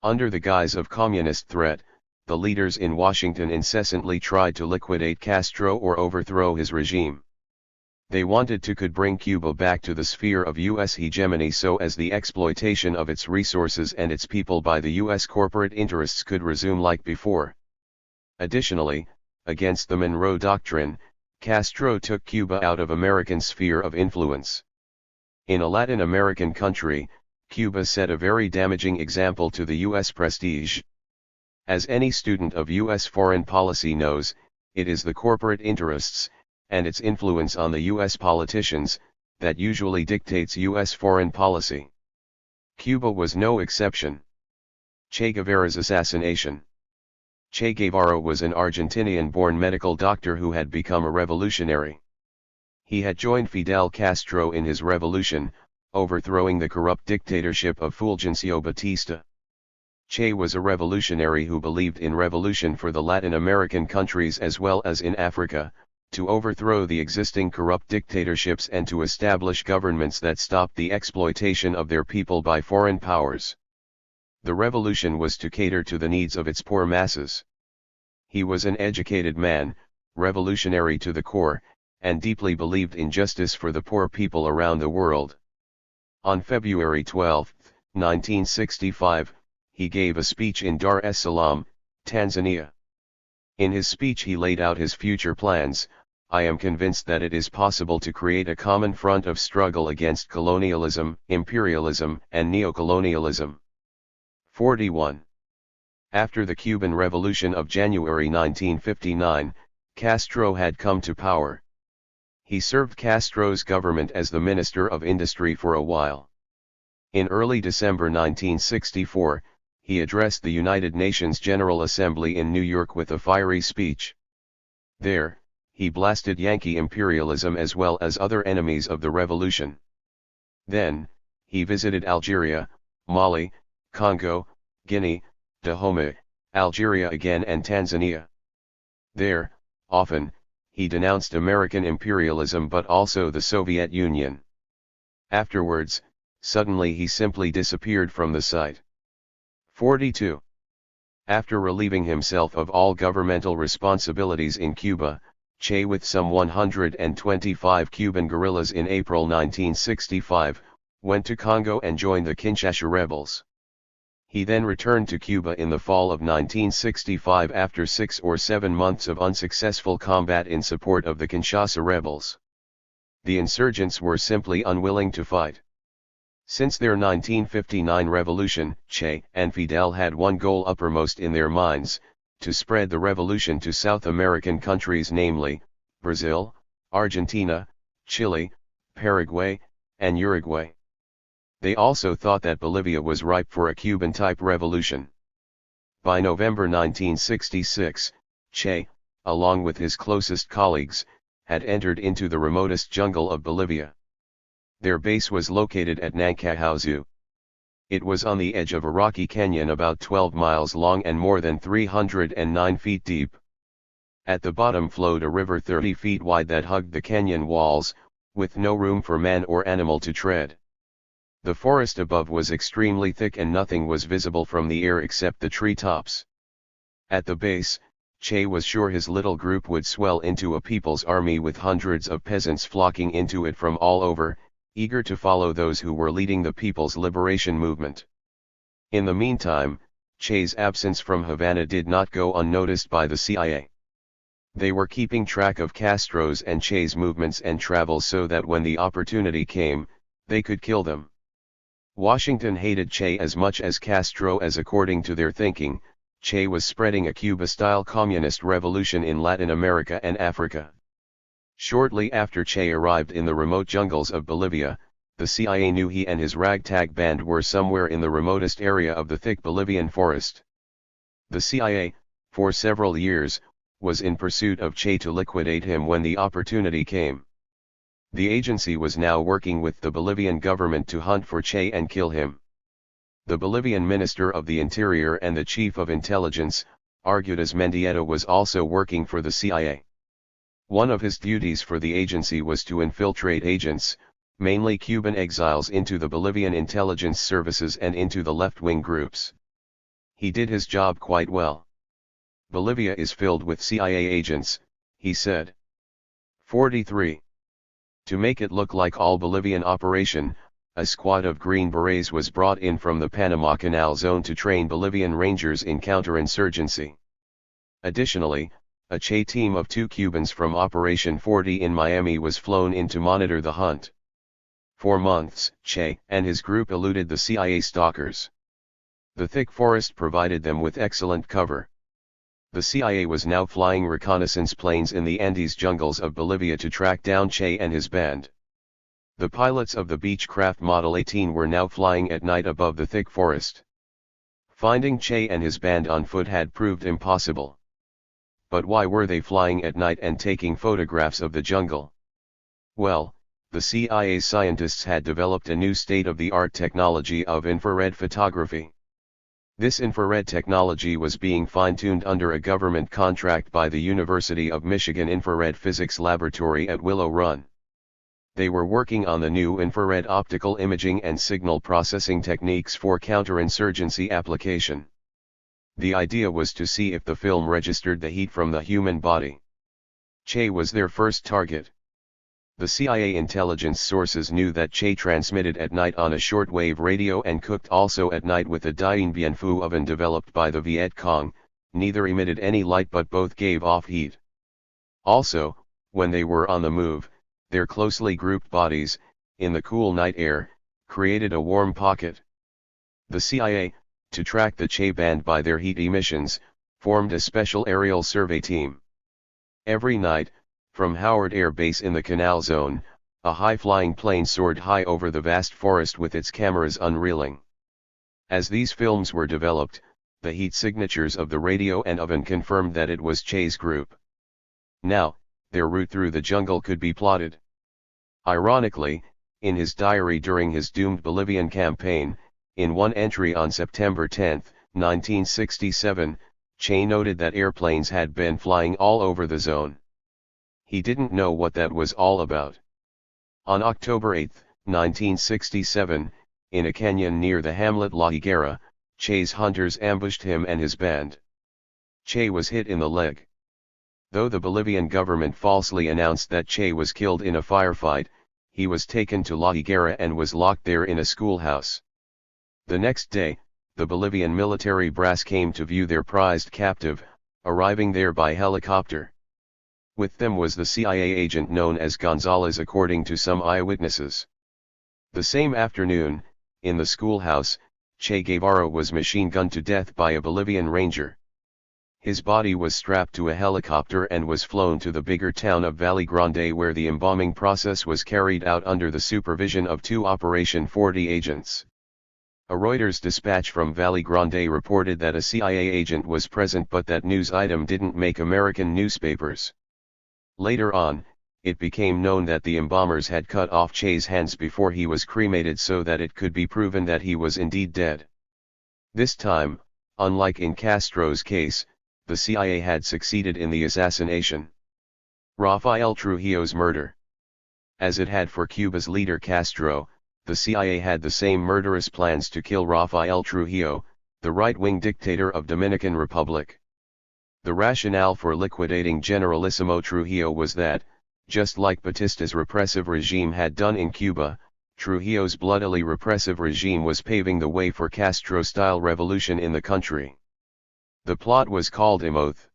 Under the guise of communist threat, the leaders in Washington incessantly tried to liquidate Castro or overthrow his regime. They wanted to could bring Cuba back to the sphere of U.S. hegemony so as the exploitation of its resources and its people by the U.S. corporate interests could resume like before. Additionally, against the Monroe Doctrine, Castro took Cuba out of American sphere of influence. In a Latin American country, Cuba set a very damaging example to the U.S. prestige. As any student of U.S. foreign policy knows, it is the corporate interests, and its influence on the U.S. politicians, that usually dictates U.S. foreign policy. Cuba was no exception. Che Guevara's assassination. Che Guevara was an Argentinian-born medical doctor who had become a revolutionary. He had joined Fidel Castro in his revolution, overthrowing the corrupt dictatorship of Fulgencio Batista. Che was a revolutionary who believed in revolution for the Latin American countries as well as in Africa, to overthrow the existing corrupt dictatorships and to establish governments that stopped the exploitation of their people by foreign powers. The revolution was to cater to the needs of its poor masses. He was an educated man, revolutionary to the core, and deeply believed in justice for the poor people around the world. On February 12, 1965, he gave a speech in Dar es Salaam, Tanzania. In his speech he laid out his future plans. I am convinced that it is possible to create a common front of struggle against colonialism, imperialism, and neocolonialism. 41. After the Cuban Revolution of January 1959, Castro had come to power. He served Castro's government as the Minister of Industry for a while. In early December 1964, he addressed the United Nations General Assembly in New York with a fiery speech. There, he blasted Yankee imperialism as well as other enemies of the revolution. Then, he visited Algeria, Mali, Congo, Guinea, Dahomey, Algeria again and Tanzania. There, often, he denounced American imperialism but also the Soviet Union. Afterwards, suddenly he simply disappeared from the site. 42. After relieving himself of all governmental responsibilities in Cuba, Che with some 125 Cuban guerrillas in April 1965, went to Congo and joined the Kinshasa rebels. He then returned to Cuba in the fall of 1965 after 6 or 7 months of unsuccessful combat in support of the Kinshasa rebels. The insurgents were simply unwilling to fight. Since their 1959 revolution, Che and Fidel had one goal uppermost in their minds: to spread the revolution to South American countries, namely, Brazil, Argentina, Chile, Paraguay, and Uruguay. They also thought that Bolivia was ripe for a Cuban-type revolution. By November 1966, Che, along with his closest colleagues, had entered into the remotest jungle of Bolivia. Their base was located at Nancahauzu. It was on the edge of a rocky canyon about 12 miles long and more than 309 feet deep. At the bottom flowed a river 30 feet wide that hugged the canyon walls, with no room for man or animal to tread. The forest above was extremely thick and nothing was visible from the air except the tree tops. At the base, Che was sure his little group would swell into a people's army with hundreds of peasants flocking into it from all over, eager to follow those who were leading the People's Liberation Movement. In the meantime, Che's absence from Havana did not go unnoticed by the CIA. They were keeping track of Castro's and Che's movements and travels so that when the opportunity came, they could kill them. Washington hated Che as much as Castro, as according to their thinking, Che was spreading a Cuba-style communist revolution in Latin America and Africa. Shortly after Che arrived in the remote jungles of Bolivia, the CIA knew he and his ragtag band were somewhere in the remotest area of the thick Bolivian forest. The CIA, for several years, was in pursuit of Che to liquidate him when the opportunity came. The agency was now working with the Bolivian government to hunt for Che and kill him. The Bolivian Minister of the Interior and the Chief of Intelligence, Arguelles Mendieta, was also working for the CIA. One of his duties for the agency was to infiltrate agents, mainly Cuban exiles, into the Bolivian intelligence services and into the left-wing groups. He did his job quite well. "Bolivia is filled with CIA agents," he said. 43. To make it look like all Bolivian operation, a squad of Green Berets was brought in from the Panama Canal Zone to train Bolivian Rangers in counterinsurgency. Additionally, a Che team of 2 Cubans from Operation 40 in Miami was flown in to monitor the hunt. For months, Che and his group eluded the CIA stalkers. The thick forest provided them with excellent cover. The CIA was now flying reconnaissance planes in the Andes jungles of Bolivia to track down Che and his band. The pilots of the Beechcraft Model 18 were now flying at night above the thick forest. Finding Che and his band on foot had proved impossible. But why were they flying at night and taking photographs of the jungle? Well, the CIA scientists had developed a new state-of-the-art technology of infrared photography. This infrared technology was being fine-tuned under a government contract by the University of Michigan Infrared Physics Laboratory at Willow Run. They were working on the new infrared optical imaging and signal processing techniques for counterinsurgency application. The idea was to see if the film registered the heat from the human body. Che was their first target. The CIA intelligence sources knew that Che transmitted at night on a shortwave radio and cooked also at night with a Dien Bien Phu oven developed by the Viet Cong. Neither emitted any light but both gave off heat. Also, when they were on the move, their closely grouped bodies, in the cool night air, created a warm pocket. The CIA, to track the Che band by their heat emissions, formed a special aerial survey team. Every night, from Howard Air Base in the Canal Zone, a high-flying plane soared high over the vast forest with its cameras unreeling. As these films were developed, the heat signatures of the radio and oven confirmed that it was Che's group. Now, their route through the jungle could be plotted. Ironically, in his diary during his doomed Bolivian campaign, in one entry on September 10, 1967, Che noted that airplanes had been flying all over the zone. He didn't know what that was all about. On October 8, 1967, in a canyon near the hamlet La Higuera, Che's hunters ambushed him and his band. Che was hit in the leg. Though the Bolivian government falsely announced that Che was killed in a firefight, he was taken to La Higuera and was locked there in a schoolhouse. The next day, the Bolivian military brass came to view their prized captive, arriving there by helicopter. With them was the CIA agent known as Gonzalez according to some eyewitnesses. The same afternoon, in the schoolhouse, Che Guevara was machine-gunned to death by a Bolivian ranger. His body was strapped to a helicopter and was flown to the bigger town of Valle Grande where the embalming process was carried out under the supervision of 2 Operation 40 agents. A Reuters dispatch from Valle Grande reported that a CIA agent was present but that news item didn't make American newspapers. Later on, it became known that the embalmers had cut off Che's hands before he was cremated so that it could be proven that he was indeed dead. This time, unlike in Castro's case, the CIA had succeeded in the assassination. Rafael Trujillo's murder. As it had for Cuba's leader Castro, the CIA had the same murderous plans to kill Rafael Trujillo, the right-wing dictator of Dominican Republic. The rationale for liquidating Generalissimo Trujillo was that, just like Batista's repressive regime had done in Cuba, Trujillo's bloodily repressive regime was paving the way for Castro-style revolution in the country. The plot was called Imoth.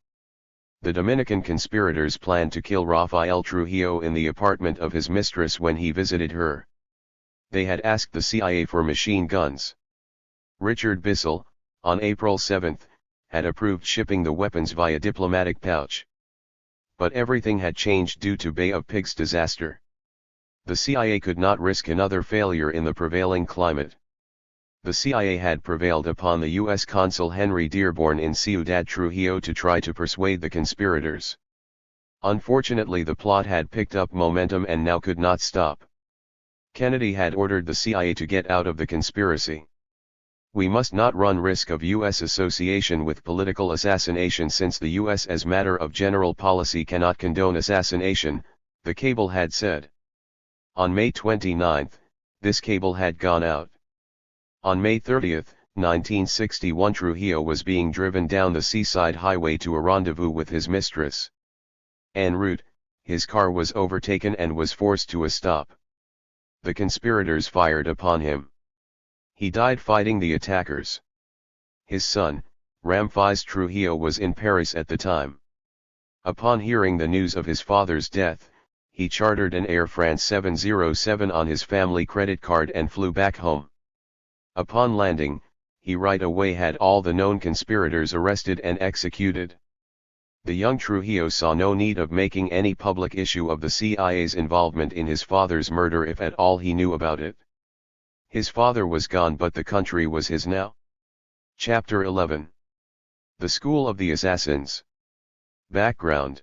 The Dominican conspirators planned to kill Rafael Trujillo in the apartment of his mistress when he visited her. They had asked the CIA for machine guns. Richard Bissell, on April 7, had approved shipping the weapons via diplomatic pouch. But everything had changed due to Bay of Pigs disaster. The CIA could not risk another failure in the prevailing climate. The CIA had prevailed upon the U.S. consul Henry Dearborn in Ciudad Trujillo to try to persuade the conspirators. Unfortunately, the plot had picked up momentum and now could not stop. Kennedy had ordered the CIA to get out of the conspiracy. We must not run risk of U.S. association with political assassination since the U.S. as matter of general policy cannot condone assassination, the cable had said. On May 29, this cable had gone out. On May 30, 1961, Trujillo was being driven down the seaside highway to a rendezvous with his mistress. En route, his car was overtaken and was forced to a stop. The conspirators fired upon him. He died fighting the attackers. His son, Ramfis Trujillo, was in Paris at the time. Upon hearing the news of his father's death, he chartered an Air France 707 on his family credit card and flew back home. Upon landing, he right away had all the known conspirators arrested and executed. The young Trujillo saw no need of making any public issue of the CIA's involvement in his father's murder if at all he knew about it. His father was gone but the country was his now. Chapter 11. The School of the Assassins. Background.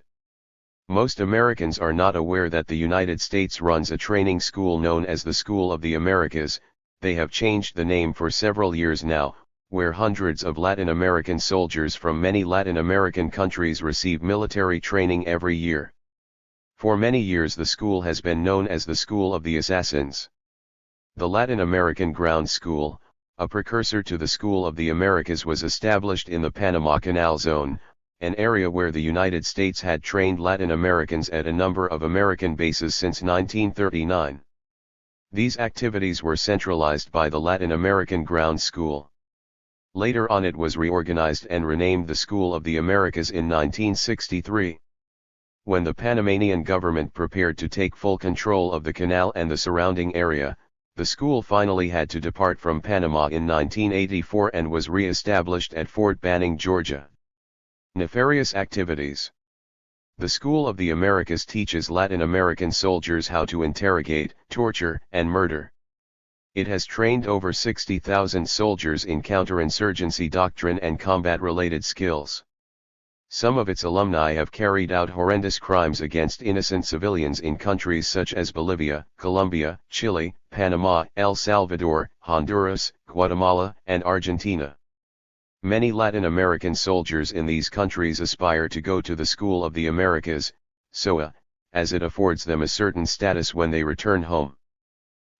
Most Americans are not aware that the United States runs a training school known as the School of the Americas. They have changed the name for several years now, where hundreds of Latin American soldiers from many Latin American countries receive military training every year. For many years the school has been known as the School of the Assassins. The Latin American Ground School, a precursor to the School of the Americas, was established in the Panama Canal Zone, an area where the United States had trained Latin Americans at a number of American bases since 1939. These activities were centralized by the Latin American Ground School. Later on it was reorganized and renamed the School of the Americas in 1963. When the Panamanian government prepared to take full control of the canal and the surrounding area, the school finally had to depart from Panama in 1984 and was re-established at Fort Banning, Georgia. Nefarious activities. The School of the Americas teaches Latin American soldiers how to interrogate, torture, and murder. It has trained over 60,000 soldiers in counterinsurgency doctrine and combat-related skills. Some of its alumni have carried out horrendous crimes against innocent civilians in countries such as Bolivia, Colombia, Chile, Panama, El Salvador, Honduras, Guatemala, and Argentina. Many Latin American soldiers in these countries aspire to go to the School of the Americas, SOA, as it affords them a certain status when they return home.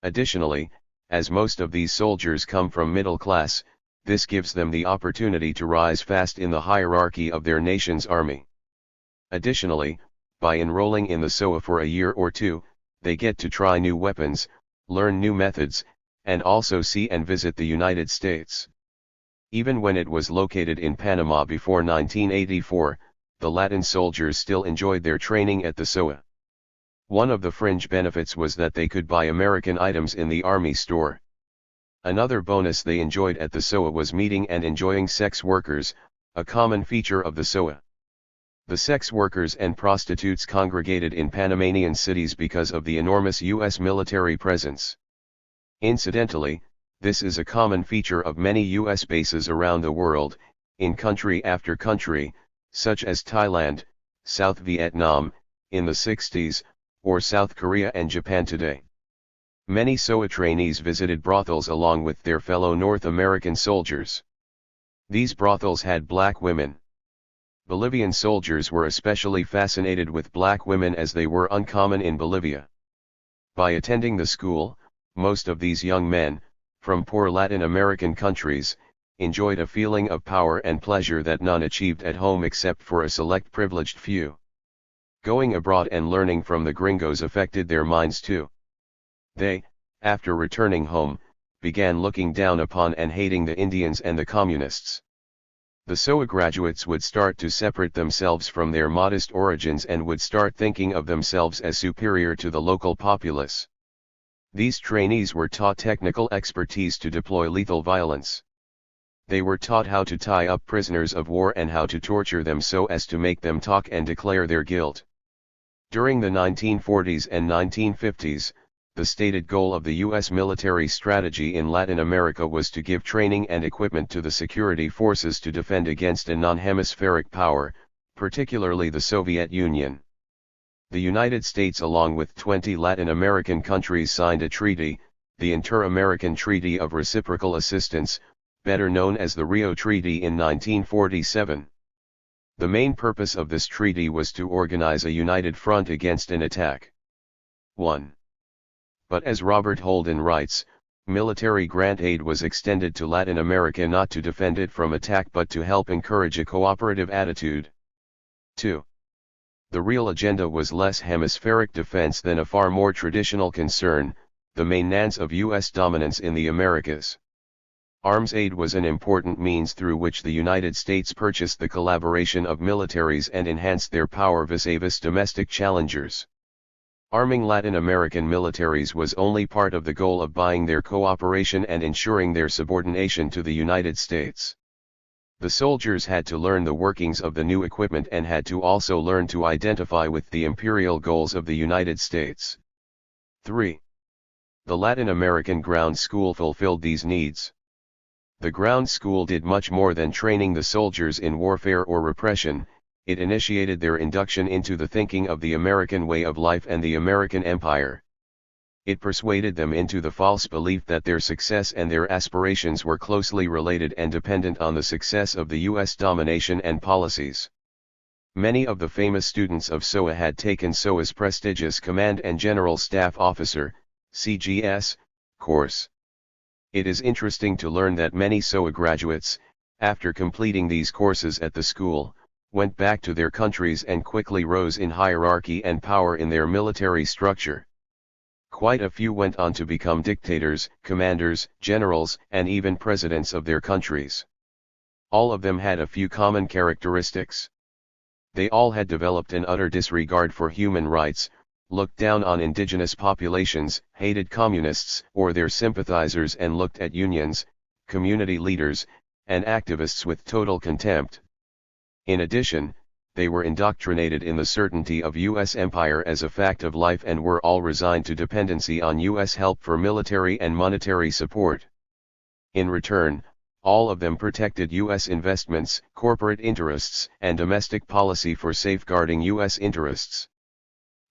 Additionally, as most of these soldiers come from middle class, this gives them the opportunity to rise fast in the hierarchy of their nation's army. Additionally, by enrolling in the SOA for a year or two, they get to try new weapons, learn new methods, and also see and visit the United States. Even when it was located in Panama before 1984, the Latin soldiers still enjoyed their training at the SOA. One of the fringe benefits was that they could buy American items in the Army store. Another bonus they enjoyed at the SOA was meeting and enjoying sex workers, a common feature of the SOA. The sex workers and prostitutes congregated in Panamanian cities because of the enormous U.S. military presence. Incidentally, this is a common feature of many U.S. bases around the world, in country after country, such as Thailand, South Vietnam, in the 60s, or South Korea and Japan today. Many SOA trainees visited brothels along with their fellow North American soldiers. These brothels had black women. Bolivian soldiers were especially fascinated with black women as they were uncommon in Bolivia. By attending the school, most of these young men, from poor Latin American countries, enjoyed a feeling of power and pleasure that none achieved at home except for a select privileged few. Going abroad and learning from the gringos affected their minds too. They, after returning home, began looking down upon and hating the Indians and the communists. The SOA graduates would start to separate themselves from their modest origins and would start thinking of themselves as superior to the local populace. These trainees were taught technical expertise to deploy lethal violence. They were taught how to tie up prisoners of war and how to torture them so as to make them talk and declare their guilt. During the 1940s and 1950s, the stated goal of the U.S. military strategy in Latin America was to give training and equipment to the security forces to defend against a non-hemispheric power, particularly the Soviet Union. The United States along with 20 Latin American countries signed a treaty, the Inter-American Treaty of Reciprocal Assistance, better known as the Rio Treaty in 1947. The main purpose of this treaty was to organize a united front against an attack. 1. But as Robert Holden writes, military grant aid was extended to Latin America not to defend it from attack but to help encourage a cooperative attitude. 2. The real agenda was less hemispheric defense than a far more traditional concern, the maintenance of U.S. dominance in the Americas. Arms aid was an important means through which the United States purchased the collaboration of militaries and enhanced their power vis-a-vis domestic challengers. Arming Latin American militaries was only part of the goal of buying their cooperation and ensuring their subordination to the United States. The soldiers had to learn the workings of the new equipment and had to also learn to identify with the imperial goals of the United States. 3. The Latin American Ground School fulfilled these needs. The ground school did much more than training the soldiers in warfare or repression. It initiated their induction into the thinking of the American way of life and the American empire. It persuaded them into the false belief that their success and their aspirations were closely related and dependent on the success of the U.S. domination and policies. Many of the famous students of SOA had taken SOA's prestigious Command and General Staff Officer, CGS, course. It is interesting to learn that many SOA graduates, after completing these courses at the school, went back to their countries and quickly rose in hierarchy and power in their military structure. Quite a few went on to become dictators, commanders, generals, and even presidents of their countries. All of them had a few common characteristics. They all had developed an utter disregard for human rights, looked down on indigenous populations, hated communists or their sympathizers, and looked at unions, community leaders, and activists with total contempt. In addition, they were indoctrinated in the certainty of U.S. empire as a fact of life and were all resigned to dependency on U.S. help for military and monetary support. In return, all of them protected U.S. investments, corporate interests, and domestic policy for safeguarding U.S. interests.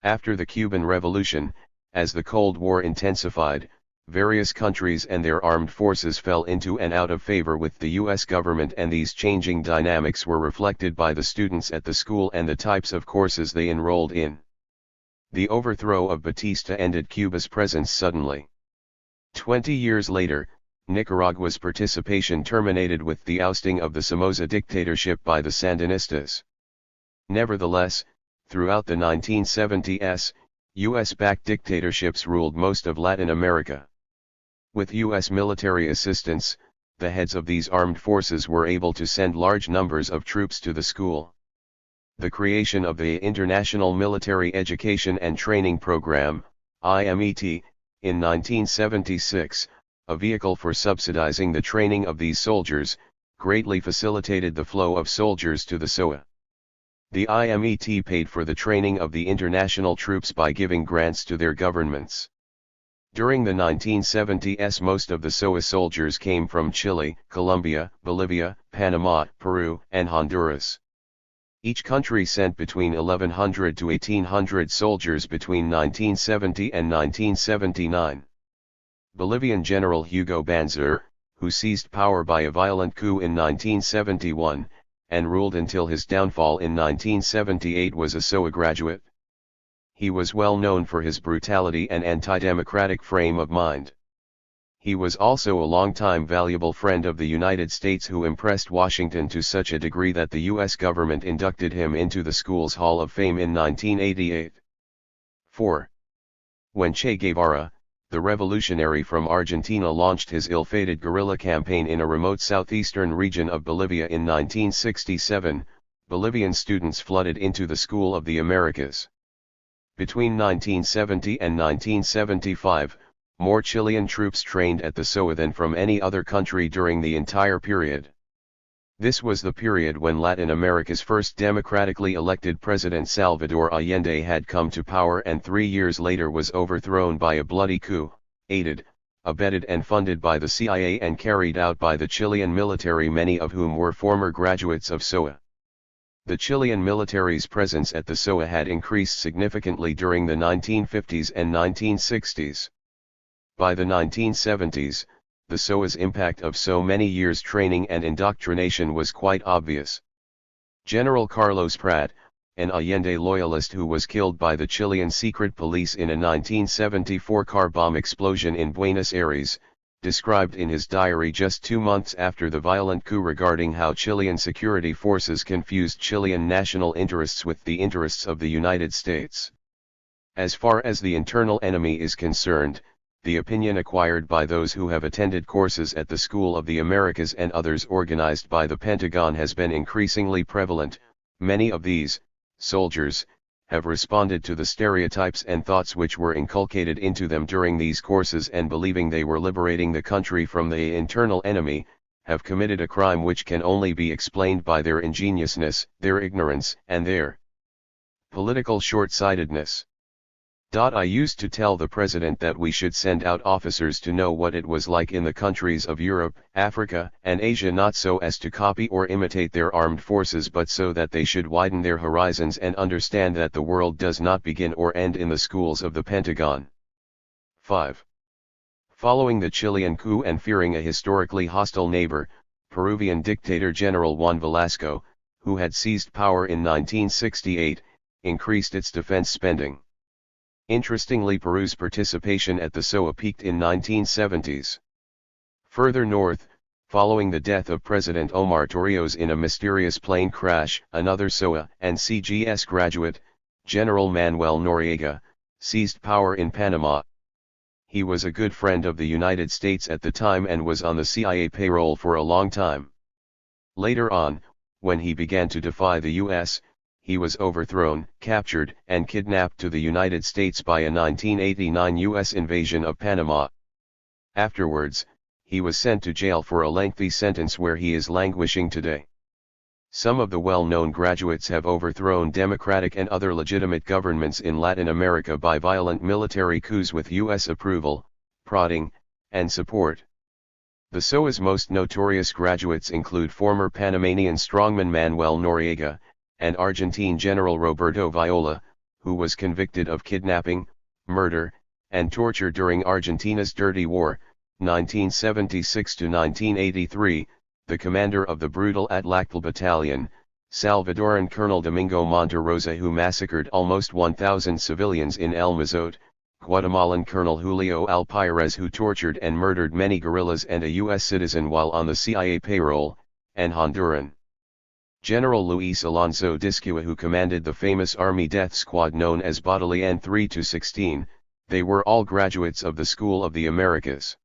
After the Cuban Revolution, as the Cold War intensified, various countries and their armed forces fell into and out of favor with the U.S. government, and these changing dynamics were reflected by the students at the school and the types of courses they enrolled in. The overthrow of Batista ended Cuba's presence suddenly. 20 years later, Nicaragua's participation terminated with the ousting of the Somoza dictatorship by the Sandinistas. Nevertheless, throughout the 1970s, U.S.-backed dictatorships ruled most of Latin America. With U.S. military assistance, the heads of these armed forces were able to send large numbers of troops to the school. The creation of the International Military Education and Training Program, IMET, in 1976, a vehicle for subsidizing the training of these soldiers, greatly facilitated the flow of soldiers to the SOA. The IMET paid for the training of the international troops by giving grants to their governments. During the 1970s, most of the SOA soldiers came from Chile, Colombia, Bolivia, Panama, Peru, and Honduras. Each country sent between 1,100 to 1,800 soldiers between 1970 and 1979. Bolivian General Hugo Banzer, who seized power by a violent coup in 1971, and ruled until his downfall in 1978, was a SOA graduate. He was well known for his brutality and anti-democratic frame of mind. He was also a longtime valuable friend of the United States who impressed Washington to such a degree that the U.S. government inducted him into the school's Hall of Fame in 1988. 4. When Che Guevara, the revolutionary from Argentina, launched his ill-fated guerrilla campaign in a remote southeastern region of Bolivia in 1967, Bolivian students flooded into the School of the Americas. Between 1970 and 1975, more Chilean troops trained at the SOA than from any other country during the entire period. This was the period when Latin America's first democratically elected president Salvador Allende had come to power, and 3 years later was overthrown by a bloody coup, aided, abetted and funded by the CIA and carried out by the Chilean military, many of whom were former graduates of SOA. The Chilean military's presence at the SOA had increased significantly during the 1950s and 1960s. By the 1970s, the SOA's impact of so many years' training and indoctrination was quite obvious. General Carlos Prat, an Allende loyalist who was killed by the Chilean secret police in a 1974 car bomb explosion in Buenos Aires, described in his diary just 2 months after the violent coup regarding how Chilean security forces confused Chilean national interests with the interests of the United States. As far as the internal enemy is concerned, the opinion acquired by those who have attended courses at the School of the Americas and others organized by the Pentagon has been increasingly prevalent. Many of these soldiers have responded to the stereotypes and thoughts which were inculcated into them during these courses, and believing they were liberating the country from the internal enemy, have committed a crime which can only be explained by their ingenuousness, their ignorance, and their political short-sightedness. I used to tell the president that we should send out officers to know what it was like in the countries of Europe, Africa, and Asia, not so as to copy or imitate their armed forces, but so that they should widen their horizons and understand that the world does not begin or end in the schools of the Pentagon. 5. Following the Chilean coup and fearing a historically hostile neighbor, Peruvian dictator General Juan Velasco, who had seized power in 1968, increased its defense spending. Interestingly, Peru's participation at the SOA peaked in 1970s. Further north, following the death of President Omar Torrijos in a mysterious plane crash, another SOA and CGS graduate, General Manuel Noriega, seized power in Panama. He was a good friend of the United States at the time and was on the CIA payroll for a long time. Later on, when he began to defy the US, he was overthrown, captured, and kidnapped to the United States by a 1989 US invasion of Panama. Afterwards, he was sent to jail for a lengthy sentence where he is languishing today. Some of the well-known graduates have overthrown democratic and other legitimate governments in Latin America by violent military coups with US approval, prodding, and support. The SOA's most notorious graduates include former Panamanian strongman Manuel Noriega, and Argentine General Roberto Viola, who was convicted of kidnapping, murder, and torture during Argentina's Dirty War, 1976 to 1983, the commander of the brutal Atlactal Battalion, Salvadoran Colonel Domingo Monterrosa, who massacred almost 1,000 civilians in El Mozote, Guatemalan Colonel Julio Alpirez, who tortured and murdered many guerrillas and a U.S. citizen while on the CIA payroll, and Honduran General Luis Alonso Discua, who commanded the famous Army death squad known as Battalion 3-16, they were all graduates of the School of the Americas.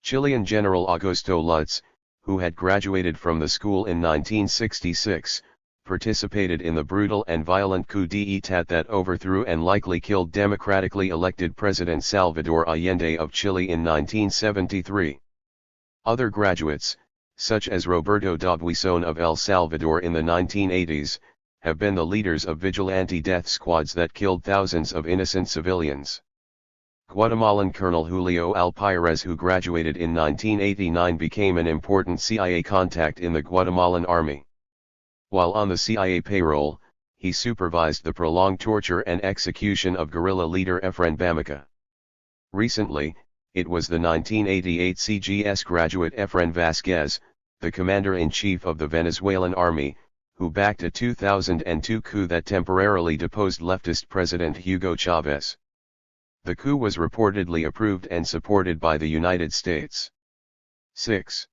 Chilean General Augusto Lutz, who had graduated from the school in 1966, participated in the brutal and violent coup d'état that overthrew and likely killed democratically elected President Salvador Allende of Chile in 1973. Other graduates, such as Roberto D'Aubuisson of El Salvador in the 1980s, have been the leaders of vigilante death squads that killed thousands of innocent civilians. Guatemalan Colonel Julio Alpirez, who graduated in 1989, became an important CIA contact in the Guatemalan army. While on the CIA payroll, he supervised the prolonged torture and execution of guerrilla leader Efren Bamica. Recently, it was the 1988 CGS graduate Efren Vasquez, the commander-in-chief of the Venezuelan army, who backed a 2002 coup that temporarily deposed leftist President Hugo Chavez. The coup was reportedly approved and supported by the United States. 6.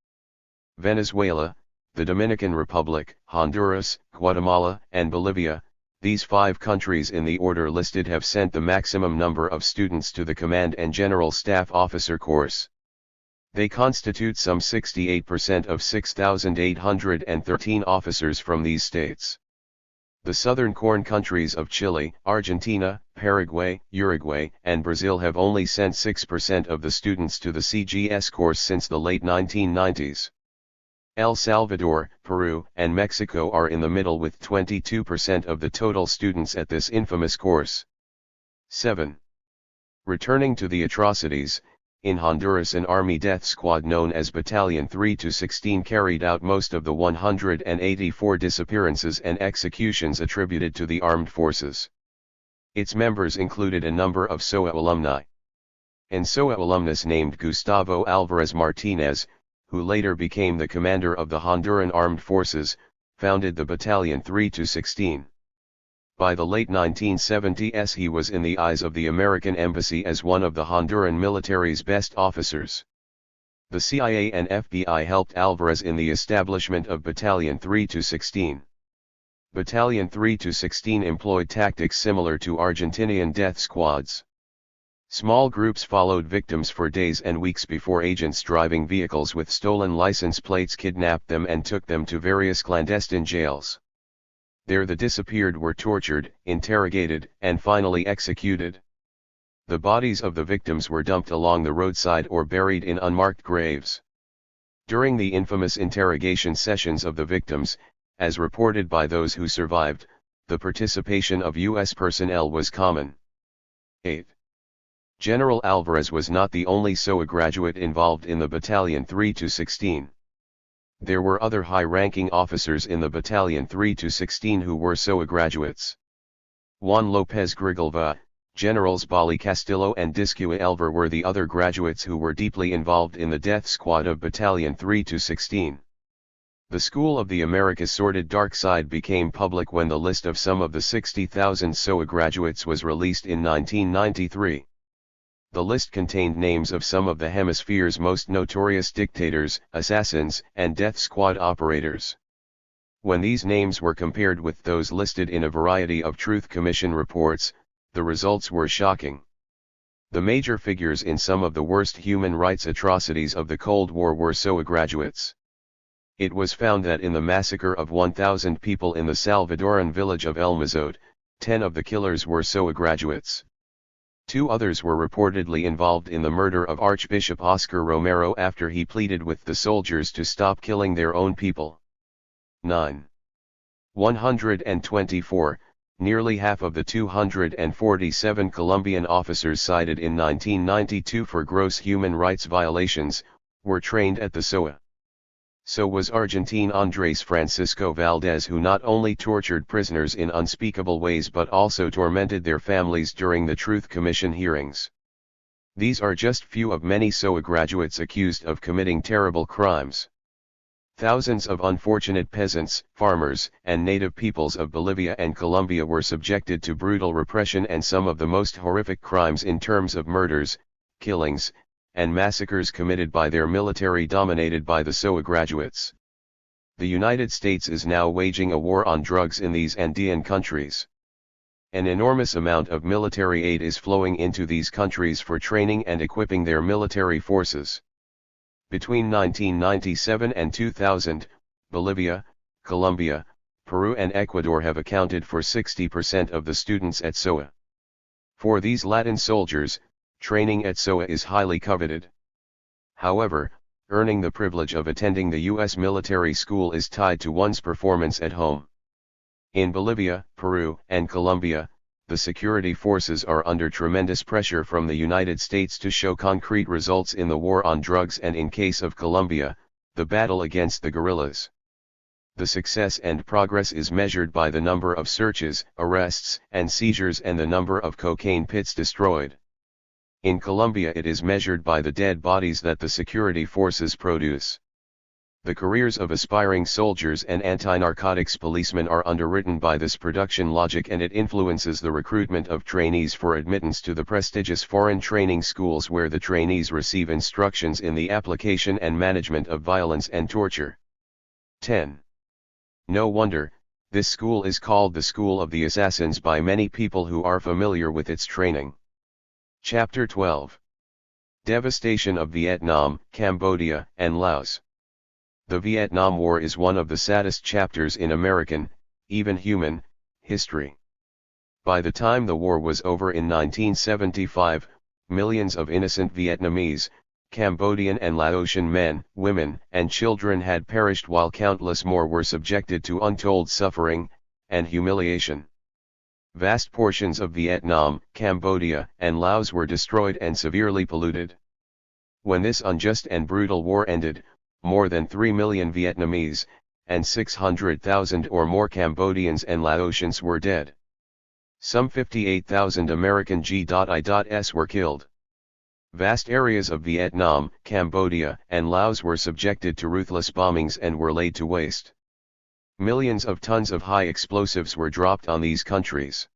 Venezuela, the Dominican Republic, Honduras, Guatemala, and Bolivia. These 5 countries in the order listed have sent the maximum number of students to the Command and General Staff Officer course. They constitute some 68% of 6,813 officers from these states. The southern corn countries of Chile, Argentina, Paraguay, Uruguay, and Brazil have only sent 6% of the students to the CGS course since the late 1990s. El Salvador, Peru, and Mexico are in the middle with 22% of the total students at this infamous course. 7. Returning to the atrocities, in Honduras an army death squad known as Battalion 3-16 carried out most of the 184 disappearances and executions attributed to the armed forces. Its members included a number of SOA alumni. An SOA alumnus named Gustavo Alvarez Martinez, who later became the commander of the Honduran Armed Forces, founded the Battalion 3-16. By the late 1970s he was in the eyes of the American Embassy as one of the Honduran military's best officers. The CIA and FBI helped Alvarez in the establishment of Battalion 3-16. Battalion 3-16 employed tactics similar to Argentinian death squads. Small groups followed victims for days and weeks before agents driving vehicles with stolen license plates kidnapped them and took them to various clandestine jails. There the disappeared were tortured, interrogated, and finally executed. The bodies of the victims were dumped along the roadside or buried in unmarked graves. During the infamous interrogation sessions of the victims, as reported by those who survived, the participation of U.S. personnel was common. 8. General Alvarez was not the only SOA graduate involved in the Battalion 3-16. There were other high-ranking officers in the Battalion 3-16 who were SOA graduates. Juan López Grigalva, Generals Bali Castillo and Discua Elver were the other graduates who were deeply involved in the death squad of Battalion 3-16. The School of the America's sordid dark side became public when the list of some of the 60,000 SOA graduates was released in 1993. The list contained names of some of the hemisphere's most notorious dictators, assassins, and death squad operators. When these names were compared with those listed in a variety of Truth Commission reports, the results were shocking. The major figures in some of the worst human rights atrocities of the Cold War were SOA graduates. It was found that in the massacre of 1,000 people in the Salvadoran village of El Mazote, 10 of the killers were SOA graduates. 2 others were reportedly involved in the murder of Archbishop Oscar Romero after he pleaded with the soldiers to stop killing their own people. 124, nearly half of the 247 Colombian officers cited in 1992 for gross human rights violations, were trained at the SOA. So was Argentine Andrés Francisco Valdés, who not only tortured prisoners in unspeakable ways but also tormented their families during the Truth Commission hearings. These are just few of many SOA graduates accused of committing terrible crimes. Thousands of unfortunate peasants, farmers, and native peoples of Bolivia and Colombia were subjected to brutal repression and some of the most horrific crimes in terms of murders, killings, and massacres committed by their military dominated by the SOA graduates. The United States is now waging a war on drugs in these Andean countries. An enormous amount of military aid is flowing into these countries for training and equipping their military forces. Between 1997 and 2000, Bolivia, Colombia, Peru and Ecuador have accounted for 60% of the students at SOA. For these Latin soldiers, training at SOA is highly coveted. However, earning the privilege of attending the U.S. military school is tied to one's performance at home. In Bolivia, Peru, and Colombia, the security forces are under tremendous pressure from the United States to show concrete results in the war on drugs, and in case of Colombia, the battle against the guerrillas. The success and progress is measured by the number of searches, arrests, and seizures and the number of cocaine pits destroyed. In Colombia it is measured by the dead bodies that the security forces produce. The careers of aspiring soldiers and anti-narcotics policemen are underwritten by this production logic, and it influences the recruitment of trainees for admittance to the prestigious foreign training schools where the trainees receive instructions in the application and management of violence and torture. 10. No wonder, this school is called the School of the Assassins by many people who are familiar with its training. Chapter 12. Devastation of Vietnam, Cambodia, and Laos. The Vietnam War is one of the saddest chapters in American, even human, history. By the time the war was over in 1975, millions of innocent Vietnamese, Cambodian and Laotian men, women, and children had perished, while countless more were subjected to untold suffering and humiliation. Vast portions of Vietnam, Cambodia, and Laos were destroyed and severely polluted. When this unjust and brutal war ended, more than 3 million Vietnamese, and 600,000 or more Cambodians and Laotians were dead. Some 58,000 American G.I.S. were killed. Vast areas of Vietnam, Cambodia, and Laos were subjected to ruthless bombings and were laid to waste. Millions of tons of high explosives were dropped on these countries.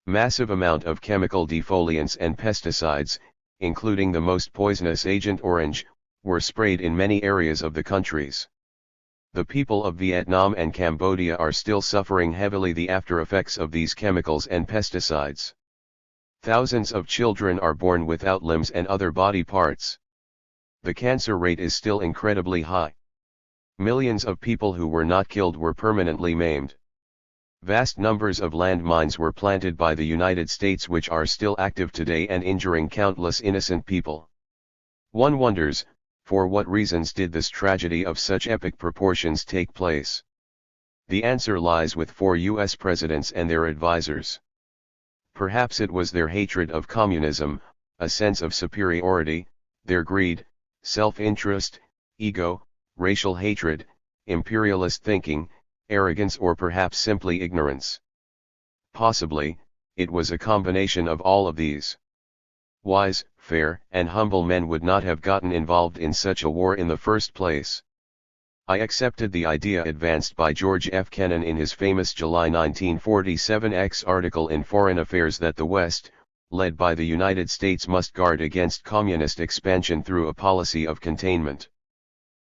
Massive amount of chemical defoliants and pesticides, including the most poisonous Agent Orange, were sprayed in many areas of the countries. The people of Vietnam and Cambodia are still suffering heavily the after effects of these chemicals and pesticides. Thousands of children are born without limbs and other body parts. The cancer rate is still incredibly high. Millions of people who were not killed were permanently maimed. Vast numbers of landmines were planted by the United States, which are still active today and injuring countless innocent people. One wonders, for what reasons did this tragedy of such epic proportions take place? The answer lies with 4 U.S. presidents and their advisors. Perhaps it was their hatred of communism, a sense of superiority, their greed, self-interest, ego, racial hatred, imperialist thinking, arrogance, or perhaps simply ignorance. Possibly, it was a combination of all of these. Wise, fair, and humble men would not have gotten involved in such a war in the first place. I accepted the idea advanced by George F. Kennan in his famous July 1947 X article in Foreign Affairs that the West, led by the United States, must guard against communist expansion through a policy of containment.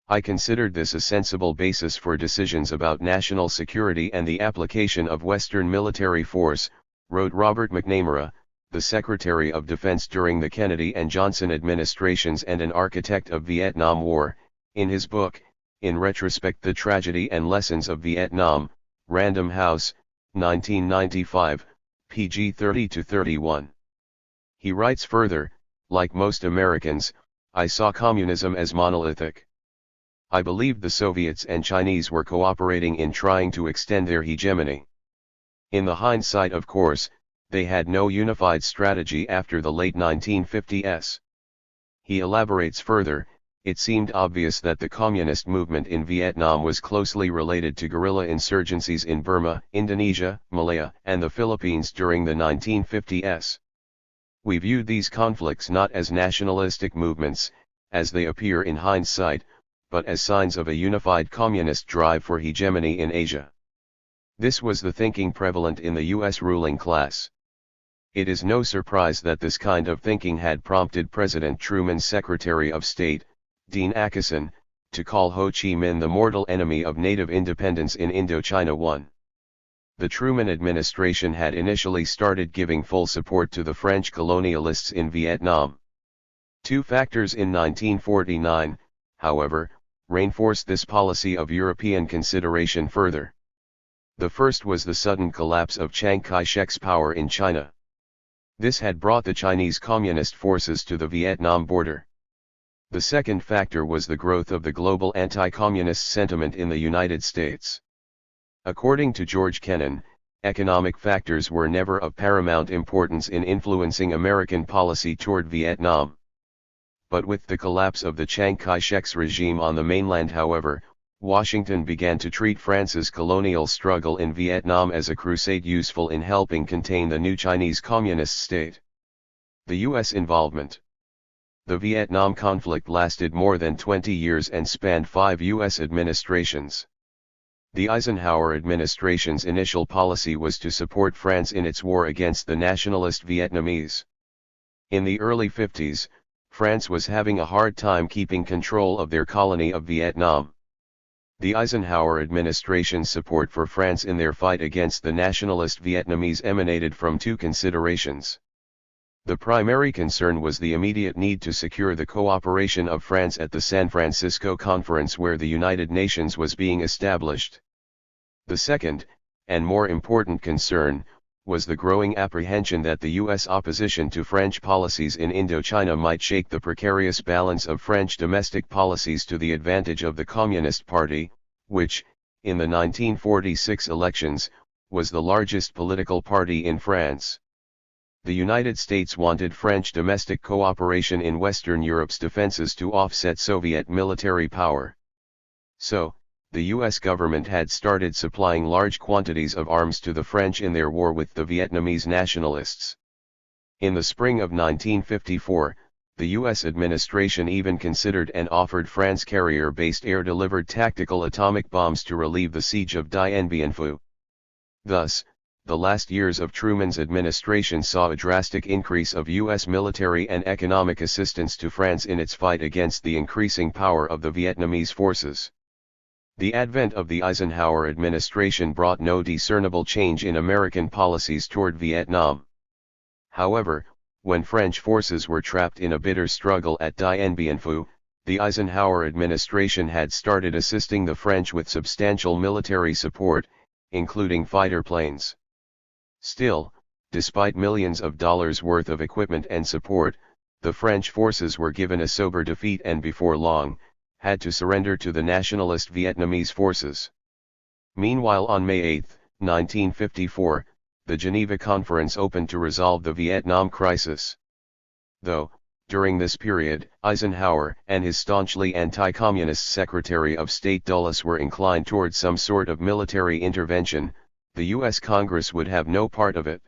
I considered this a sensible basis for decisions about national security and the application of Western military force, wrote Robert McNamara, the Secretary of Defense during the Kennedy and Johnson administrations and an architect of Vietnam War, in his book, In Retrospect: The Tragedy and Lessons of Vietnam, Random House, 1995, pg 30-31. He writes further, like most Americans, I saw communism as monolithic. I believed the Soviets and Chinese were cooperating in trying to extend their hegemony. In the hindsight, of course, they had no unified strategy after the late 1950s. He elaborates further, it seemed obvious that the communist movement in Vietnam was closely related to guerrilla insurgencies in Burma, Indonesia, Malaya, and the Philippines during the 1950s. We viewed these conflicts not as nationalistic movements, as they appear in hindsight, but as signs of a unified communist drive for hegemony in Asia. This was the thinking prevalent in the U.S. ruling class. It is no surprise that this kind of thinking had prompted President Truman's Secretary of State, Dean Acheson, to call Ho Chi Minh the mortal enemy of native independence in Indochina 1. The Truman administration had initially started giving full support to the French colonialists in Vietnam. Two factors in 1949, however, reinforced this policy of European consideration further. The first was the sudden collapse of Chiang Kai-shek's power in China. This had brought the Chinese Communist forces to the Vietnam border. The second factor was the growth of the global anti-communist sentiment in the United States. According to George Kennan, economic factors were never of paramount importance in influencing American policy toward Vietnam. But with the collapse of the Chiang Kai-shek's regime on the mainland, however, Washington began to treat France's colonial struggle in Vietnam as a crusade useful in helping contain the new Chinese Communist state. The U.S. involvement. The Vietnam conflict lasted more than 20 years and spanned 5 U.S. administrations. The Eisenhower administration's initial policy was to support France in its war against the nationalist Vietnamese. In the early 50s, France was having a hard time keeping control of their colony of Vietnam. The Eisenhower administration's support for France in their fight against the nationalist Vietnamese emanated from two considerations. The primary concern was the immediate need to secure the cooperation of France at the San Francisco Conference where the United Nations was being established. The second, and more important concern, was the growing apprehension that the U.S. opposition to French policies in Indochina might shake the precarious balance of French domestic policies to the advantage of the Communist Party, which, in the 1946 elections, was the largest political party in France. The United States wanted French domestic cooperation in Western Europe's defenses to offset Soviet military power. So, the U.S. government had started supplying large quantities of arms to the French in their war with the Vietnamese nationalists. In the spring of 1954, the U.S. administration even considered and offered France carrier-based air-delivered tactical atomic bombs to relieve the siege of Dien Bien Phu. Thus, the last years of Truman's administration saw a drastic increase of U.S. military and economic assistance to France in its fight against the increasing power of the Vietnamese forces. The advent of the Eisenhower administration brought no discernible change in American policies toward Vietnam. However, when French forces were trapped in a bitter struggle at Dien Bien Phu, the Eisenhower administration had started assisting the French with substantial military support, including fighter planes. Still, despite millions of dollars worth of equipment and support, the French forces were given a sober defeat and before long, had to surrender to the nationalist Vietnamese forces. Meanwhile, on May 8, 1954, the Geneva Conference opened to resolve the Vietnam crisis. Though, during this period, Eisenhower and his staunchly anti-communist Secretary of State Dulles were inclined toward some sort of military intervention, the U.S. Congress would have no part of it.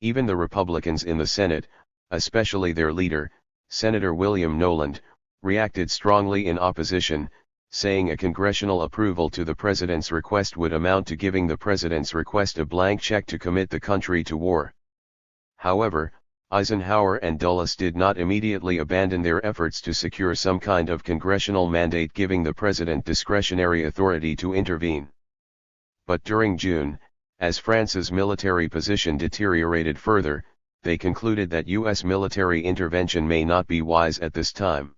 Even the Republicans in the Senate, especially their leader, Senator William Knowland, reacted strongly in opposition, saying a congressional approval to the president's request would amount to giving the president's request a blank check to commit the country to war. However, Eisenhower and Dulles did not immediately abandon their efforts to secure some kind of congressional mandate giving the president discretionary authority to intervene. But during June, as France's military position deteriorated further, they concluded that U.S. military intervention may not be wise at this time.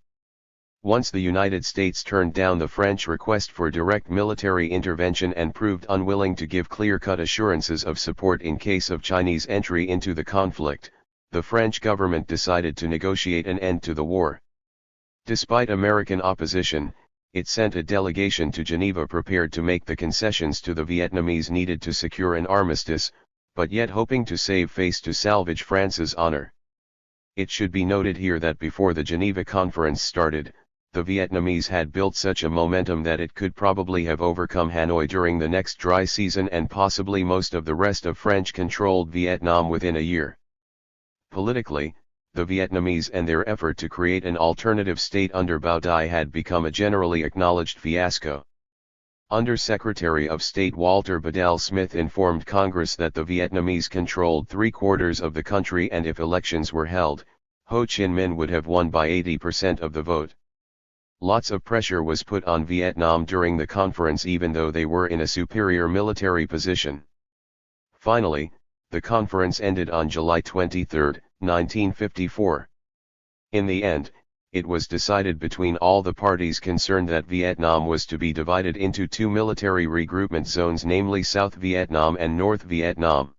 Once the United States turned down the French request for direct military intervention and proved unwilling to give clear-cut assurances of support in case of Chinese entry into the conflict, the French government decided to negotiate an end to the war. Despite American opposition, it sent a delegation to Geneva prepared to make the concessions to the Vietnamese needed to secure an armistice, but yet hoping to save face to salvage France's honor. It should be noted here that before the Geneva Conference started, the Vietnamese had built such a momentum that it could probably have overcome Hanoi during the next dry season and possibly most of the rest of French-controlled Vietnam within a year. Politically, the Vietnamese and their effort to create an alternative state under Bao Dai had become a generally acknowledged fiasco. Under-Secretary of State Walter Bedell Smith informed Congress that the Vietnamese controlled 3/4 of the country and if elections were held, Ho Chi Minh would have won by 80% of the vote. Lots of pressure was put on Vietnam during the conference even though they were in a superior military position. Finally, the conference ended on July 23, 1954. In the end, it was decided between all the parties concerned that Vietnam was to be divided into two military regroupment zones, namely South Vietnam and North Vietnam.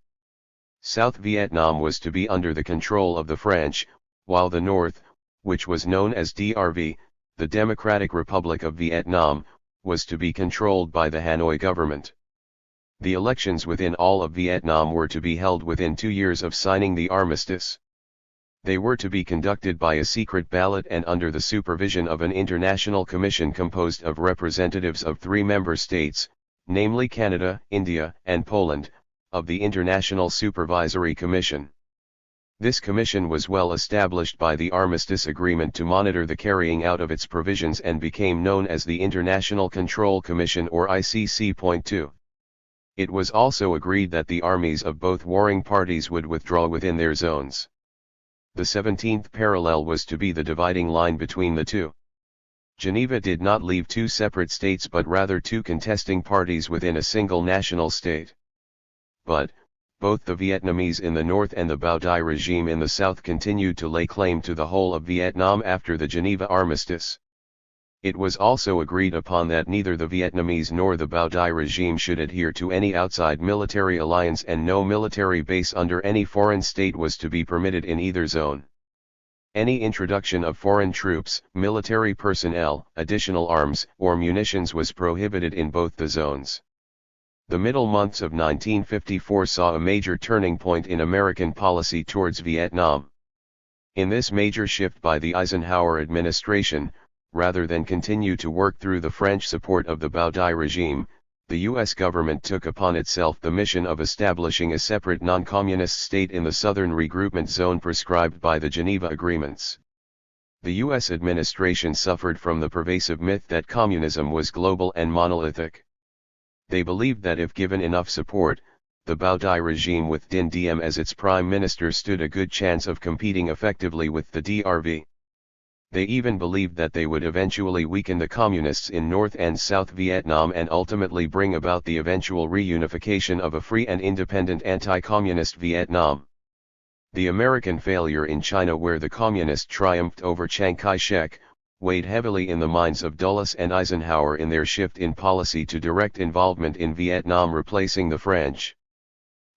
South Vietnam was to be under the control of the French, while the North, which was known as DRV, the Democratic Republic of Vietnam, was to be controlled by the Hanoi government. The elections within all of Vietnam were to be held within 2 years of signing the armistice. They were to be conducted by a secret ballot and under the supervision of an international commission composed of representatives of 3 member states, namely Canada, India, and Poland, of the International Supervisory Commission. This commission was well established by the Armistice Agreement to monitor the carrying out of its provisions and became known as the International Control Commission or ICC.2. It was also agreed that the armies of both warring parties would withdraw within their zones. The 17th parallel was to be the dividing line between the two. Geneva did not leave 2 separate states but rather 2 contesting parties within a single national state. But, both the Vietnamese in the north and the Bao Dai regime in the south continued to lay claim to the whole of Vietnam after the Geneva Armistice. It was also agreed upon that neither the Vietnamese nor the Bao Dai regime should adhere to any outside military alliance and no military base under any foreign state was to be permitted in either zone. Any introduction of foreign troops, military personnel, additional arms, or munitions was prohibited in both the zones. The middle months of 1954 saw a major turning point in American policy towards Vietnam. In this major shift by the Eisenhower administration, rather than continue to work through the French support of the Bao Dai regime, the U.S. government took upon itself the mission of establishing a separate non-communist state in the southern regroupment zone prescribed by the Geneva Agreements. The U.S. administration suffered from the pervasive myth that communism was global and monolithic. They believed that if given enough support, the Bao Dai regime with Dinh Diem as its prime minister stood a good chance of competing effectively with the DRV. They even believed that they would eventually weaken the communists in North and South Vietnam and ultimately bring about the eventual reunification of a free and independent anti-communist Vietnam. The American failure in China, where the communist triumphed over Chiang Kai-shek, weighed heavily in the minds of Dulles and Eisenhower in their shift in policy to direct involvement in Vietnam, replacing the French.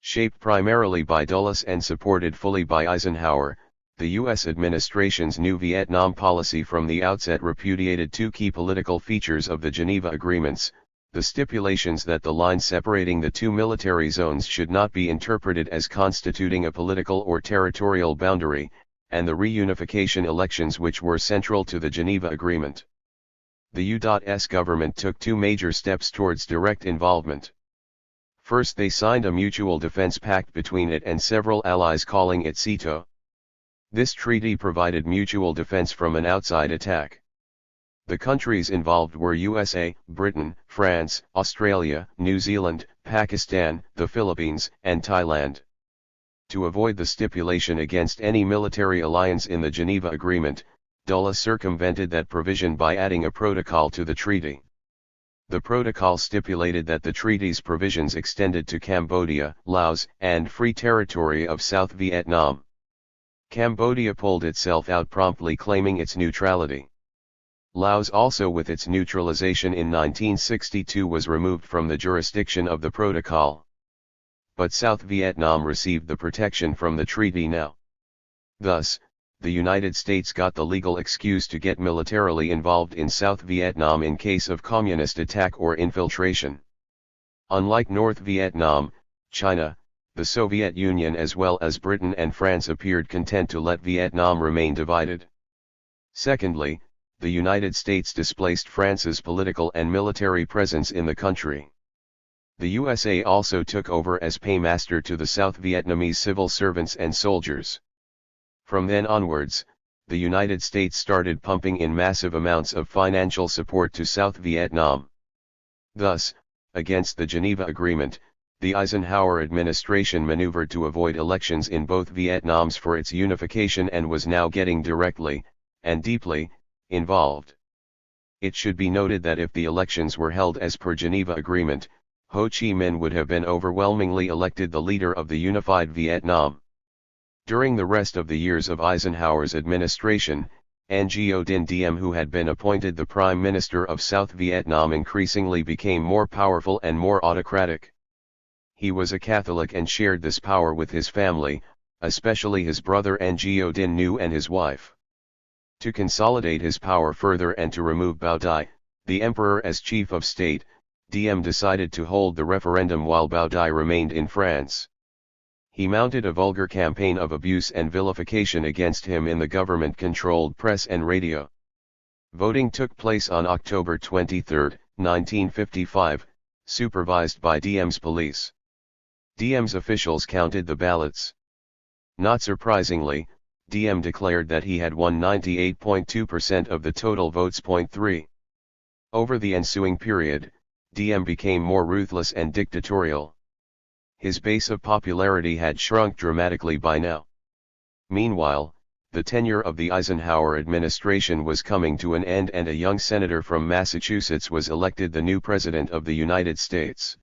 Shaped primarily by Dulles and supported fully by Eisenhower, the U.S. administration's new Vietnam policy from the outset repudiated 2 key political features of the Geneva Agreements: the stipulations that the line separating the 2 military zones should not be interpreted as constituting a political or territorial boundary, and the reunification elections which were central to the Geneva Agreement. The U.S. government took 2 major steps towards direct involvement. First they signed a mutual defense pact between it and several allies calling it SEATO. This treaty provided mutual defense from an outside attack. The countries involved were USA, Britain, France, Australia, New Zealand, Pakistan, the Philippines, and Thailand. To avoid the stipulation against any military alliance in the Geneva Agreement, Dulles circumvented that provision by adding a protocol to the treaty. The protocol stipulated that the treaty's provisions extended to Cambodia, Laos, and Free Territory of South Vietnam. Cambodia pulled itself out promptly, claiming its neutrality. Laos, also with its neutralization in 1962, was removed from the jurisdiction of the protocol. But South Vietnam received the protection from the treaty now. Thus, the United States got the legal excuse to get militarily involved in South Vietnam in case of communist attack or infiltration. Unlike North Vietnam, China, the Soviet Union as well as Britain and France appeared content to let Vietnam remain divided. Secondly, the United States displaced France's political and military presence in the country. The USA also took over as paymaster to the South Vietnamese civil servants and soldiers. From then onwards, the United States started pumping in massive amounts of financial support to South Vietnam. Thus, against the Geneva Agreement, the Eisenhower administration maneuvered to avoid elections in both Vietnams for its unification and was now getting directly, and deeply, involved. It should be noted that if the elections were held as per Geneva Agreement, Ho Chi Minh would have been overwhelmingly elected the leader of the unified Vietnam. During the rest of the years of Eisenhower's administration, Ngo Dinh Diem, who had been appointed the Prime Minister of South Vietnam, increasingly became more powerful and more autocratic. He was a Catholic and shared this power with his family, especially his brother Ngo Dinh Nhu and his wife. To consolidate his power further and to remove Bao Dai, the emperor, as chief of state, Diem decided to hold the referendum while Bao Dai remained in France. He mounted a vulgar campaign of abuse and vilification against him in the government-controlled press and radio. Voting took place on October 23, 1955, supervised by Diem's police. Diem's officials counted the ballots. Not surprisingly, Diem declared that he had won 98.2% of the total votes. 3. Over the ensuing period, Diem became more ruthless and dictatorial. His base of popularity had shrunk dramatically by now. Meanwhile, the tenure of the Eisenhower administration was coming to an end and a young senator from Massachusetts was elected the new president of the United States.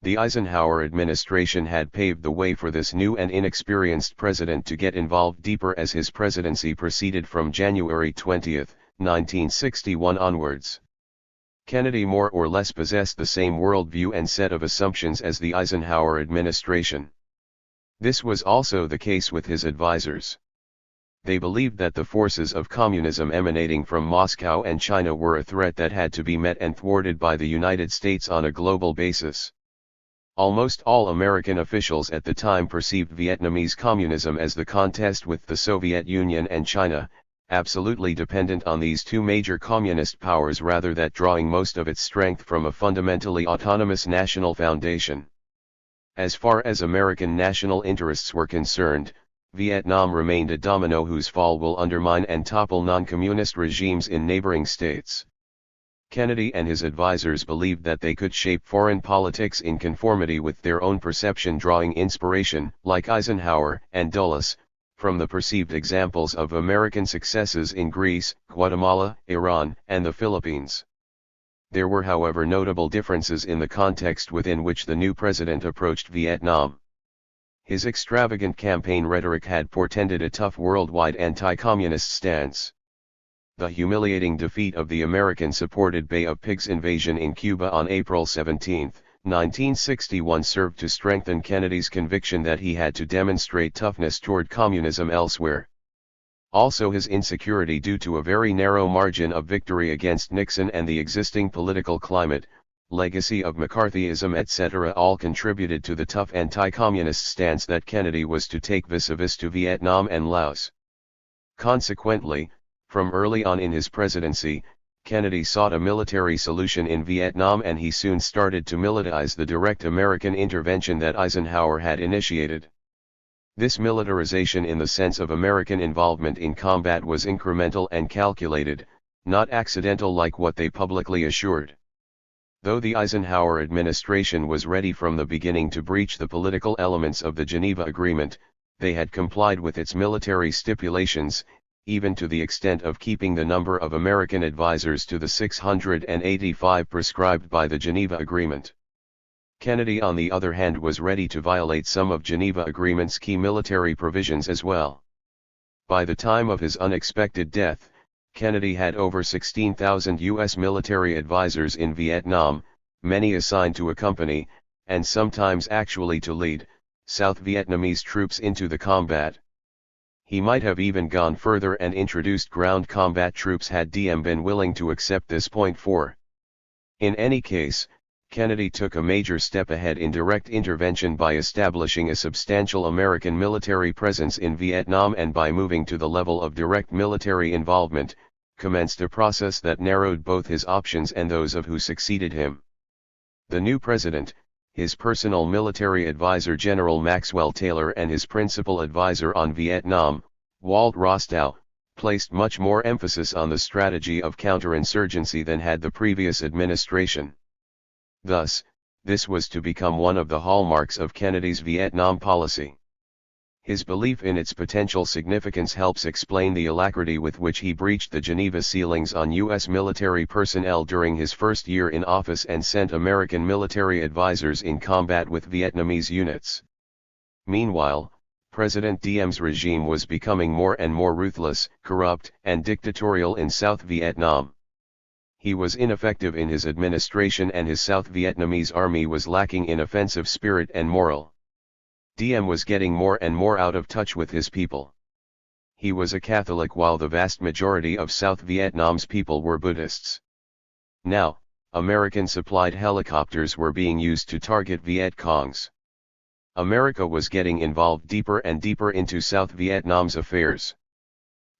The Eisenhower administration had paved the way for this new and inexperienced president to get involved deeper as his presidency proceeded from January 20, 1961 onwards. Kennedy more or less possessed the same worldview and set of assumptions as the Eisenhower administration. This was also the case with his advisors. They believed that the forces of communism emanating from Moscow and China were a threat that had to be met and thwarted by the United States on a global basis. Almost all American officials at the time perceived Vietnamese communism as the contest with the Soviet Union and China, absolutely dependent on these two major communist powers rather than drawing most of its strength from a fundamentally autonomous national foundation. As far as American national interests were concerned, Vietnam remained a domino whose fall will undermine and topple non-communist regimes in neighboring states. Kennedy and his advisors believed that they could shape foreign politics in conformity with their own perception, drawing inspiration, like Eisenhower and Dulles, from the perceived examples of American successes in Greece, Guatemala, Iran, and the Philippines. There were, however, notable differences in the context within which the new president approached Vietnam. His extravagant campaign rhetoric had portended a tough worldwide anti-communist stance. The humiliating defeat of the American-supported Bay of Pigs invasion in Cuba on April 17, 1961 served to strengthen Kennedy's conviction that he had to demonstrate toughness toward communism elsewhere. Also his insecurity due to a very narrow margin of victory against Nixon and the existing political climate, legacy of McCarthyism etc. all contributed to the tough anti-communist stance that Kennedy was to take vis-a-vis to Vietnam and Laos. Consequently, from early on in his presidency, Kennedy sought a military solution in Vietnam, and he soon started to militarize the direct American intervention that Eisenhower had initiated. This militarization in the sense of American involvement in combat was incremental and calculated, not accidental like what they publicly assured. Though the Eisenhower administration was ready from the beginning to breach the political elements of the Geneva Agreement, they had complied with its military stipulations, even to the extent of keeping the number of American advisors to the 685 prescribed by the Geneva Agreement. Kennedy, on the other hand, was ready to violate some of Geneva Agreement's key military provisions as well. By the time of his unexpected death, Kennedy had over 16,000 U.S. military advisors in Vietnam, many assigned to accompany, and sometimes actually to lead, South Vietnamese troops into the combat. He might have even gone further and introduced ground combat troops had Diem been willing to accept this point for. In any case, Kennedy took a major step ahead in direct intervention by establishing a substantial American military presence in Vietnam, and by moving to the level of direct military involvement, commenced a process that narrowed both his options and those of who succeeded him. The new president, his personal military advisor General Maxwell Taylor, and his principal advisor on Vietnam, Walt Rostow, placed much more emphasis on the strategy of counterinsurgency than had the previous administration. Thus, this was to become one of the hallmarks of Kennedy's Vietnam policy. His belief in its potential significance helps explain the alacrity with which he breached the Geneva ceilings on U.S. military personnel during his first year in office and sent American military advisors in combat with Vietnamese units. Meanwhile, President Diem's regime was becoming more and more ruthless, corrupt, and dictatorial in South Vietnam. He was ineffective in his administration, and his South Vietnamese army was lacking in offensive spirit and morale. Diem was getting more and more out of touch with his people. He was a Catholic while the vast majority of South Vietnam's people were Buddhists. Now, American-supplied helicopters were being used to target Viet Congs. America was getting involved deeper and deeper into South Vietnam's affairs.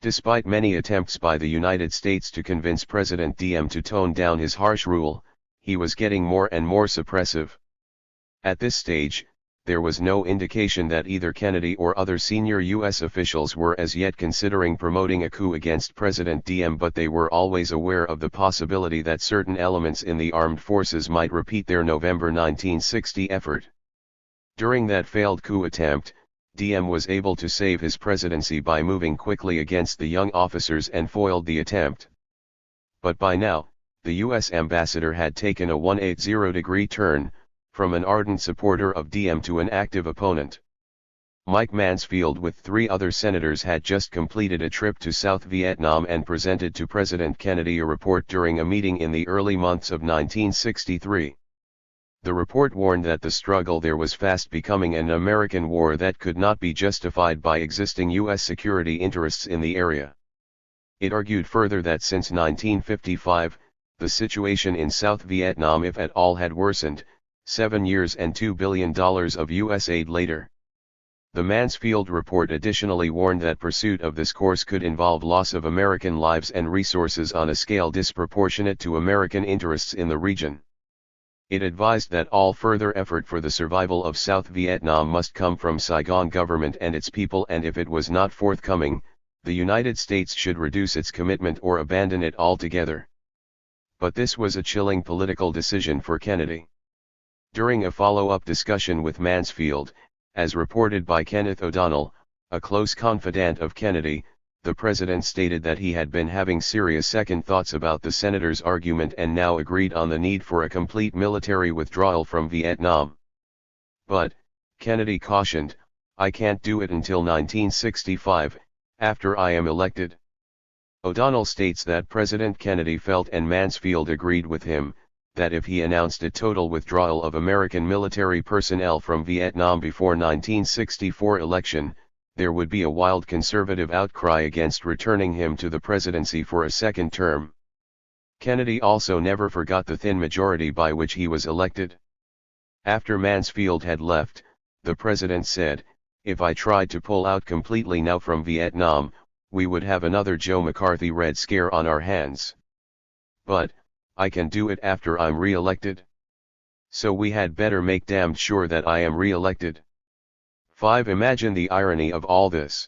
Despite many attempts by the United States to convince President Diem to tone down his harsh rule, he was getting more and more suppressive. At this stage, there was no indication that either Kennedy or other senior U.S. officials were as yet considering promoting a coup against President Diem, but they were always aware of the possibility that certain elements in the armed forces might repeat their November 1960 effort. During that failed coup attempt, Diem was able to save his presidency by moving quickly against the young officers and foiled the attempt. But by now, the U.S. ambassador had taken a 180-degree turn, from an ardent supporter of Diem to an active opponent. Mike Mansfield with 3 other senators had just completed a trip to South Vietnam and presented to President Kennedy a report during a meeting in the early months of 1963. The report warned that the struggle there was fast becoming an American war that could not be justified by existing U.S. security interests in the area. It argued further that since 1955, the situation in South Vietnam, if at all, had worsened, 7 years and $2 billion of U.S. aid later. The Mansfield report additionally warned that pursuit of this course could involve loss of American lives and resources on a scale disproportionate to American interests in the region. It advised that all further effort for the survival of South Vietnam must come from Saigon government and its people, and if it was not forthcoming, the United States should reduce its commitment or abandon it altogether. But this was a chilling political decision for Kennedy. During a follow-up discussion with Mansfield, as reported by Kenneth O'Donnell, a close confidant of Kennedy, the president stated that he had been having serious second thoughts about the senator's argument and now agreed on the need for a complete military withdrawal from Vietnam. But, Kennedy cautioned, I can't do it until 1965, after I am elected. O'Donnell states that President Kennedy felt, and Mansfield agreed with him, that if he announced a total withdrawal of American military personnel from Vietnam before 1964 election, there would be a wild conservative outcry against returning him to the presidency for a second term. Kennedy also never forgot the thin majority by which he was elected. After Mansfield had left, the president said, "If I tried to pull out completely now from Vietnam, we would have another Joe McCarthy Red Scare on our hands." But, I can do it after I'm re-elected. So we had better make damned sure that I am re-elected. 5. Imagine the irony of all this.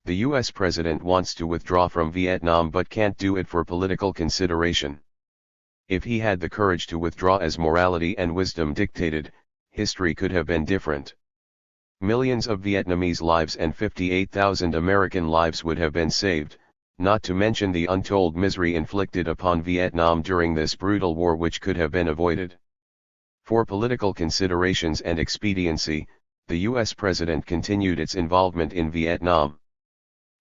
The US president wants to withdraw from Vietnam but can't do it for political consideration. If he had the courage to withdraw as morality and wisdom dictated, history could have been different. Millions of Vietnamese lives and 58,000 American lives would have been saved, not to mention the untold misery inflicted upon Vietnam during this brutal war which could have been avoided. For political considerations and expediency, the US president continued its involvement in Vietnam.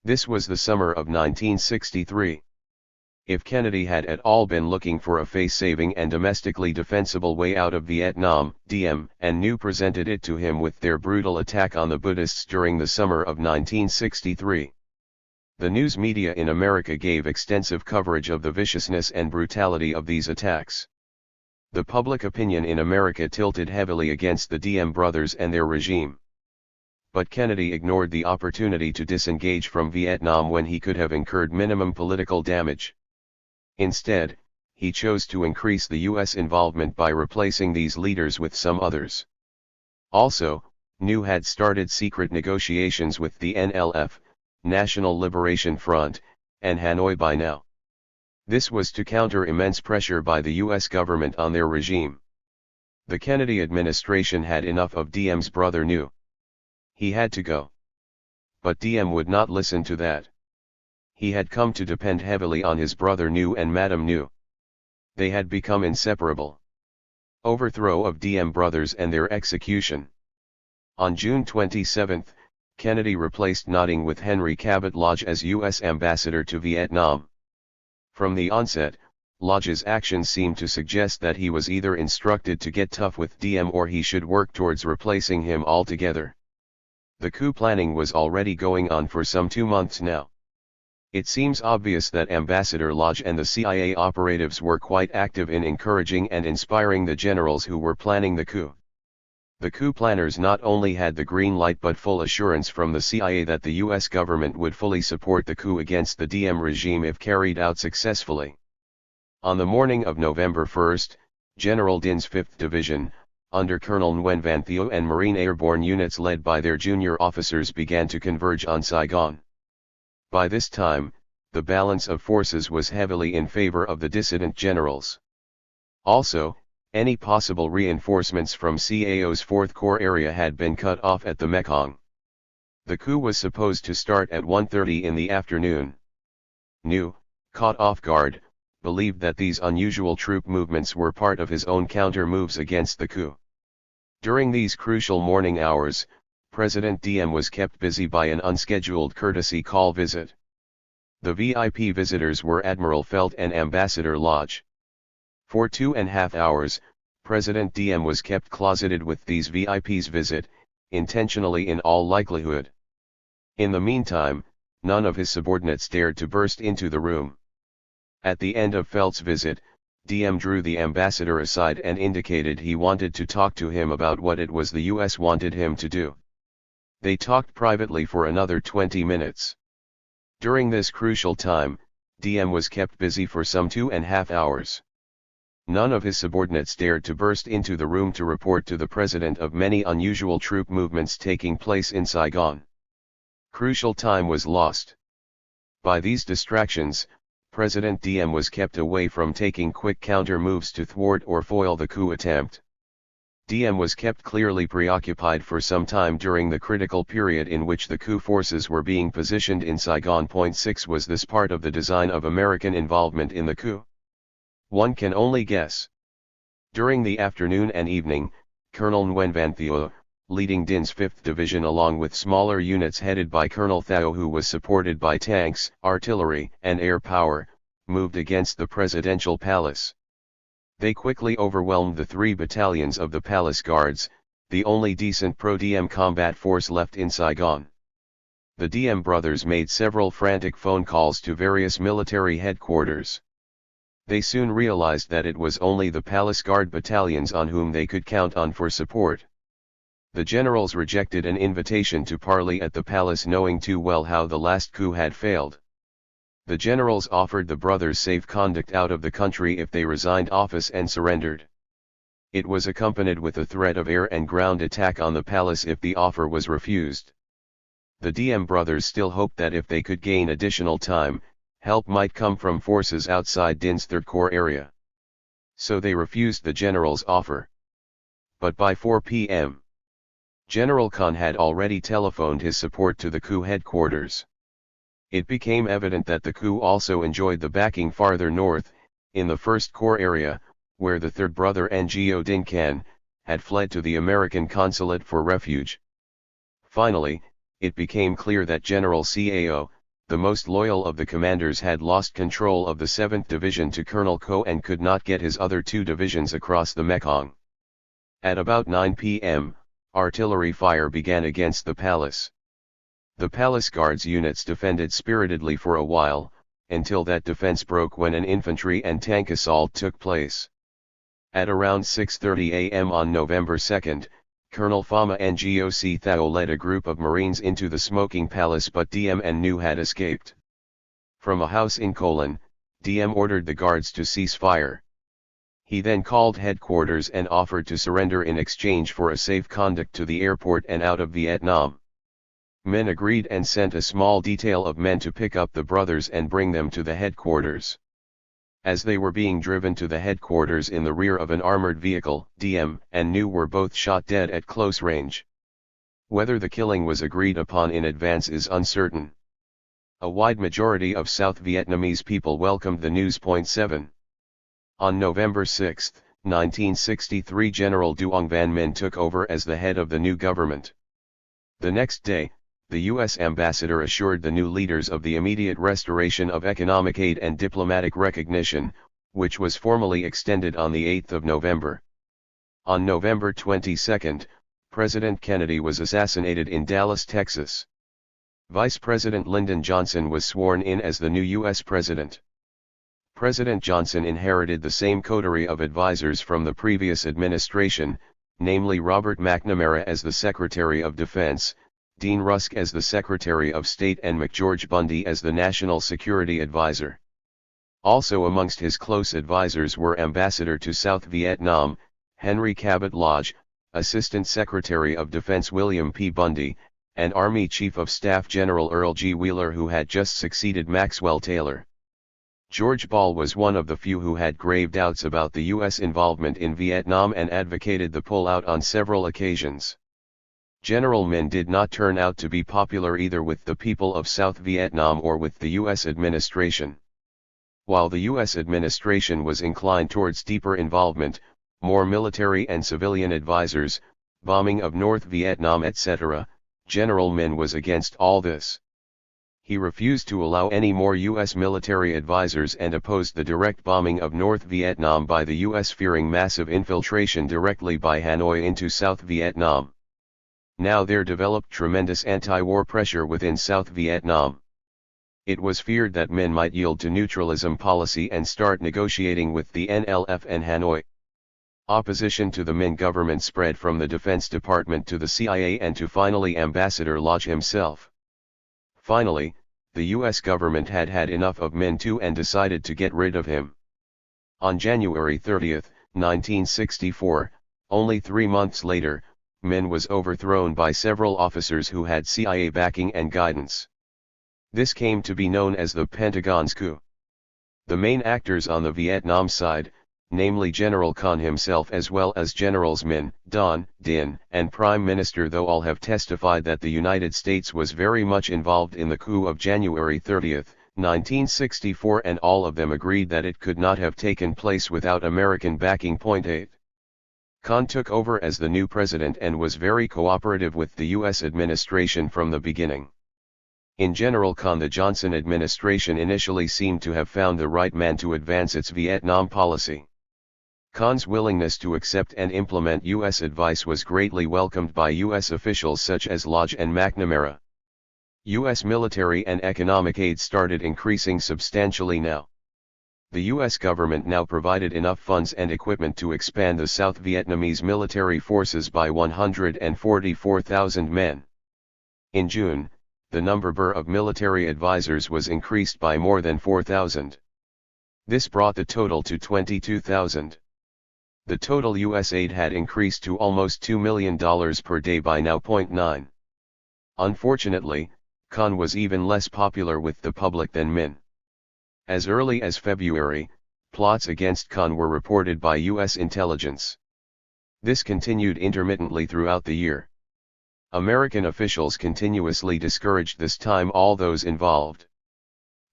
This was the summer of 1963. If Kennedy had at all been looking for a face-saving and domestically defensible way out of Vietnam, Diem and New presented it to him with their brutal attack on the Buddhists during the summer of 1963. The news media in America gave extensive coverage of the viciousness and brutality of these attacks. The public opinion in America tilted heavily against the Diem brothers and their regime. But Kennedy ignored the opportunity to disengage from Vietnam when he could have incurred minimum political damage. Instead, he chose to increase the U.S. involvement by replacing these leaders with some others. Also, New had started secret negotiations with the NLF, National Liberation Front, and Hanoi by now. This was to counter immense pressure by the U.S. government on their regime. The Kennedy administration had enough of Diem's brother New. He had to go. But Diem would not listen to that. He had come to depend heavily on his brother New and Madame New. They had become inseparable. Overthrow of Diem brothers and their execution. On June 27, Kennedy replaced Notting with Henry Cabot Lodge as U.S. ambassador to Vietnam. From the onset, Lodge's actions seemed to suggest that he was either instructed to get tough with Diem or he should work towards replacing him altogether. The coup planning was already going on for some 2 months now. It seems obvious that Ambassador Lodge and the CIA operatives were quite active in encouraging and inspiring the generals who were planning the coup. The coup planners not only had the green light but full assurance from the CIA that the US government would fully support the coup against the Diem regime if carried out successfully. On the morning of November 1, General Din's 5th Division, under Colonel Nguyen Van Thieu and Marine airborne units led by their junior officers began to converge on Saigon. By this time, the balance of forces was heavily in favor of the dissident generals. Also, any possible reinforcements from CAO's 4th Corps area had been cut off at the Mekong. The coup was supposed to start at 1:30 in the afternoon. New, caught off guard, believed that these unusual troop movements were part of his own counter-moves against the coup. During these crucial morning hours, President Diem was kept busy by an unscheduled courtesy call visit. The VIP visitors were Admiral Felt and Ambassador Lodge. For 2.5 hours, President Diem was kept closeted with these VIPs' visit, intentionally in all likelihood. In the meantime, none of his subordinates dared to burst into the room. At the end of Felt's visit, Diem drew the ambassador aside and indicated he wanted to talk to him about what it was the US wanted him to do. They talked privately for another 20 minutes. During this crucial time, Diem was kept busy for some 2.5 hours. None of his subordinates dared to burst into the room to report to the president of many unusual troop movements taking place in Saigon. Crucial time was lost. By these distractions, President Diem was kept away from taking quick counter moves to thwart or foil the coup attempt. Diem was kept clearly preoccupied for some time during the critical period in which the coup forces were being positioned in Saigon. 6 Was this part of the design of American involvement in the coup? One can only guess. During the afternoon and evening, Colonel Nguyen Van Thieu, leading Din's 5th Division along with smaller units headed by Colonel Thao who was supported by tanks, artillery, and air power, moved against the presidential palace. They quickly overwhelmed the 3 battalions of the Palace Guards, the only decent pro-Diem combat force left in Saigon. The Diem brothers made several frantic phone calls to various military headquarters. They soon realized that it was only the Palace Guard battalions on whom they could count on for support. The generals rejected an invitation to parley at the palace knowing too well how the last coup had failed. The generals offered the brothers safe conduct out of the country if they resigned office and surrendered. It was accompanied with a threat of air and ground attack on the palace if the offer was refused. The DM brothers still hoped that if they could gain additional time, help might come from forces outside Din's Third Corps area. So they refused the general's offer. But by 4 p.m., General Khan had already telephoned his support to the coup headquarters. It became evident that the coup also enjoyed the backing farther north, in the First Corps area, where the third brother Ngo Dinh Khan had fled to the American consulate for refuge. Finally, it became clear that General Cao, the most loyal of the commanders, had lost control of the 7th Division to Colonel Ko and could not get his other two divisions across the Mekong. At about 9 p.m., artillery fire began against the palace. The palace guards units defended spiritedly for a while, until that defense broke when an infantry and tank assault took place. At around 6:30 a.m. on November 2, Colonel Phama Ngoc Thao led a group of Marines into the smoking palace, but DM and Nu had escaped. From a house in Kolan, DM ordered the guards to cease fire. He then called headquarters and offered to surrender in exchange for a safe conduct to the airport and out of Vietnam. Men agreed and sent a small detail of men to pick up the brothers and bring them to the headquarters. As they were being driven to the headquarters in the rear of an armored vehicle, DM and Nu were both shot dead at close range. Whether the killing was agreed upon in advance is uncertain. A wide majority of South Vietnamese people welcomed the news. 7. On November 6, 1963, General Duong Van Minh took over as the head of the new government. The next day, the U.S. ambassador assured the new leaders of the immediate restoration of economic aid and diplomatic recognition, which was formally extended on the 8th of November. On November 22, President Kennedy was assassinated in Dallas, Texas. Vice President Lyndon Johnson was sworn in as the new U.S. president. President Johnson inherited the same coterie of advisors from the previous administration, namely Robert McNamara as the Secretary of Defense, Dean Rusk as the Secretary of State, and McGeorge Bundy as the National Security Advisor. Also amongst his close advisors were Ambassador to South Vietnam, Henry Cabot Lodge, Assistant Secretary of Defense William P. Bundy, and Army Chief of Staff General Earl G. Wheeler, who had just succeeded Maxwell Taylor. George Ball was one of the few who had grave doubts about the U.S. involvement in Vietnam and advocated the pullout on several occasions. General Minh did not turn out to be popular either with the people of South Vietnam or with the U.S. administration. While the U.S. administration was inclined towards deeper involvement, more military and civilian advisors, bombing of North Vietnam, etc., General Minh was against all this. He refused to allow any more U.S. military advisors and opposed the direct bombing of North Vietnam by the U.S., fearing massive infiltration directly by Hanoi into South Vietnam. Now there developed tremendous anti-war pressure within South Vietnam. It was feared that Minh might yield to neutralism policy and start negotiating with the NLF and Hanoi. Opposition to the Minh government spread from the Defense Department to the CIA and to finally Ambassador Lodge himself. Finally, the U.S. government had had enough of Minh too and decided to get rid of him. On January 30, 1964, only 3 months later, Minh was overthrown by several officers who had CIA backing and guidance. This came to be known as the Pentagon's coup. The main actors on the Vietnam side, namely General Khan himself as well as Generals Minh, Don, Dinh, and Prime Minister Tho, all have testified that the United States was very much involved in the coup of January 30, 1964, and all of them agreed that it could not have taken place without American backing. 8. Khan took over as the new president and was very cooperative with the U.S. administration from the beginning. In General Khan, the Johnson administration initially seemed to have found the right man to advance its Vietnam policy. Khan's willingness to accept and implement U.S. advice was greatly welcomed by U.S. officials such as Lodge and McNamara. U.S. military and economic aid started increasing substantially now. The U.S. government now provided enough funds and equipment to expand the South Vietnamese military forces by 144,000 men. In June, the number of military advisors was increased by more than 4,000. This brought the total to 22,000. The total U.S. aid had increased to almost $2 million per day by now. 9. Unfortunately, Khan was even less popular with the public than Min. As early as February, plots against Khan were reported by U.S. intelligence. This continued intermittently throughout the year. American officials continuously discouraged this time all those involved.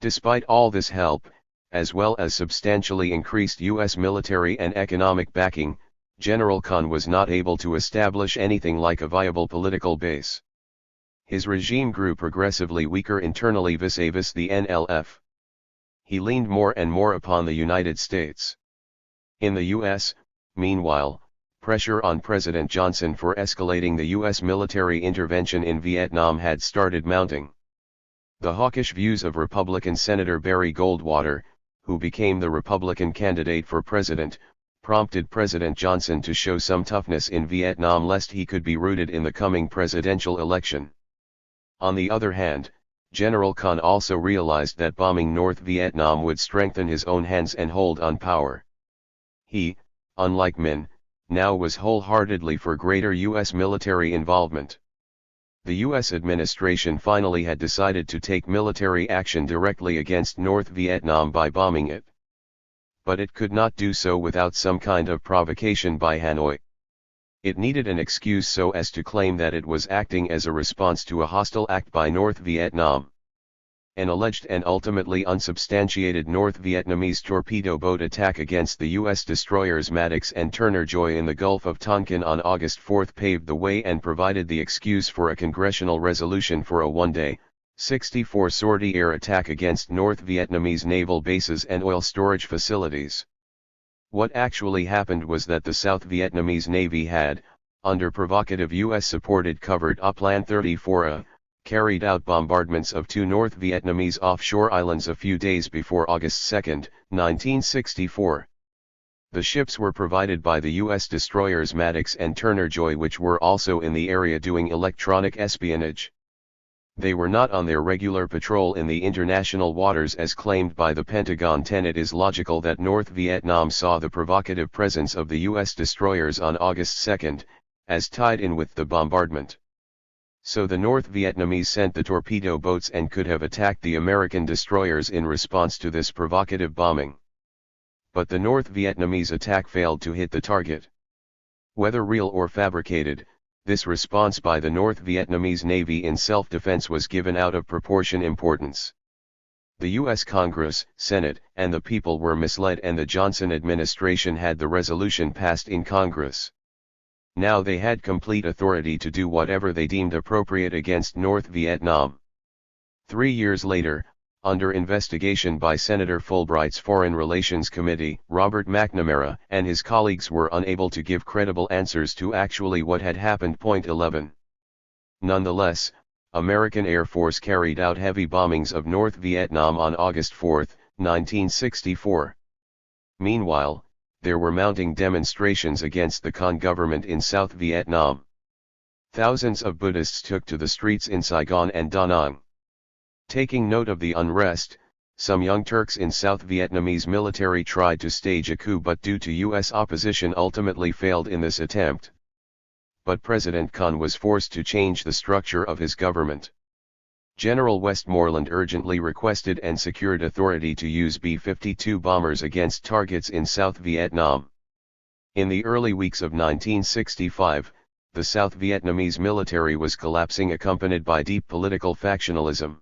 Despite all this help, as well as substantially increased U.S. military and economic backing, General Khan was not able to establish anything like a viable political base. His regime grew progressively weaker internally vis-a-vis the NLF. He leaned more and more upon the United States. In the U.S., meanwhile, pressure on President Johnson for escalating the U.S. military intervention in Vietnam had started mounting. The hawkish views of Republican Senator Barry Goldwater, who became the Republican candidate for president, prompted President Johnson to show some toughness in Vietnam lest he could be routed in the coming presidential election. On the other hand, General Khan also realized that bombing North Vietnam would strengthen his own hands and hold on power. He, unlike Min, now was wholeheartedly for greater U.S. military involvement. The U.S. administration finally had decided to take military action directly against North Vietnam by bombing it. But it could not do so without some kind of provocation by Hanoi. It needed an excuse so as to claim that it was acting as a response to a hostile act by North Vietnam. An alleged and ultimately unsubstantiated North Vietnamese torpedo boat attack against the U.S. destroyers Maddox and Turner Joy in the Gulf of Tonkin on August 4 paved the way and provided the excuse for a congressional resolution for a one-day, 64-sortie air attack against North Vietnamese naval bases and oil storage facilities. What actually happened was that the South Vietnamese Navy had, under provocative U.S.-supported covert-up Plan 34A, carried out bombardments of two North Vietnamese offshore islands a few days before August 2, 1964. The ships were provided by the U.S. destroyers Maddox and Turner Joy, which were also in the area doing electronic espionage. They were not on their regular patrol in the international waters as claimed by the Pentagon. It is logical that North Vietnam saw the provocative presence of the U.S. destroyers on August 2, as tied in with the bombardment. So the North Vietnamese sent the torpedo boats and could have attacked the American destroyers in response to this provocative bombing. But the North Vietnamese attack failed to hit the target. Whether real or fabricated, this response by the North Vietnamese Navy in self-defense was given out of proportion importance. The U.S. Congress, Senate, and the people were misled, and the Johnson administration had the resolution passed in Congress. Now they had complete authority to do whatever they deemed appropriate against North Vietnam. 3 years later, under investigation by Senator Fulbright's Foreign Relations Committee, Robert McNamara and his colleagues were unable to give credible answers to actually what had happened. 11. Nonetheless, American Air Force carried out heavy bombings of North Vietnam on August 4, 1964. Meanwhile, there were mounting demonstrations against the Khan government in South Vietnam. Thousands of Buddhists took to the streets in Saigon and Da Nang. Taking note of the unrest, some young Turks in South Vietnamese military tried to stage a coup, but due to U.S. opposition ultimately failed in this attempt. But President Khan was forced to change the structure of his government. General Westmoreland urgently requested and secured authority to use B-52 bombers against targets in South Vietnam. In the early weeks of 1965, the South Vietnamese military was collapsing, accompanied by deep political factionalism.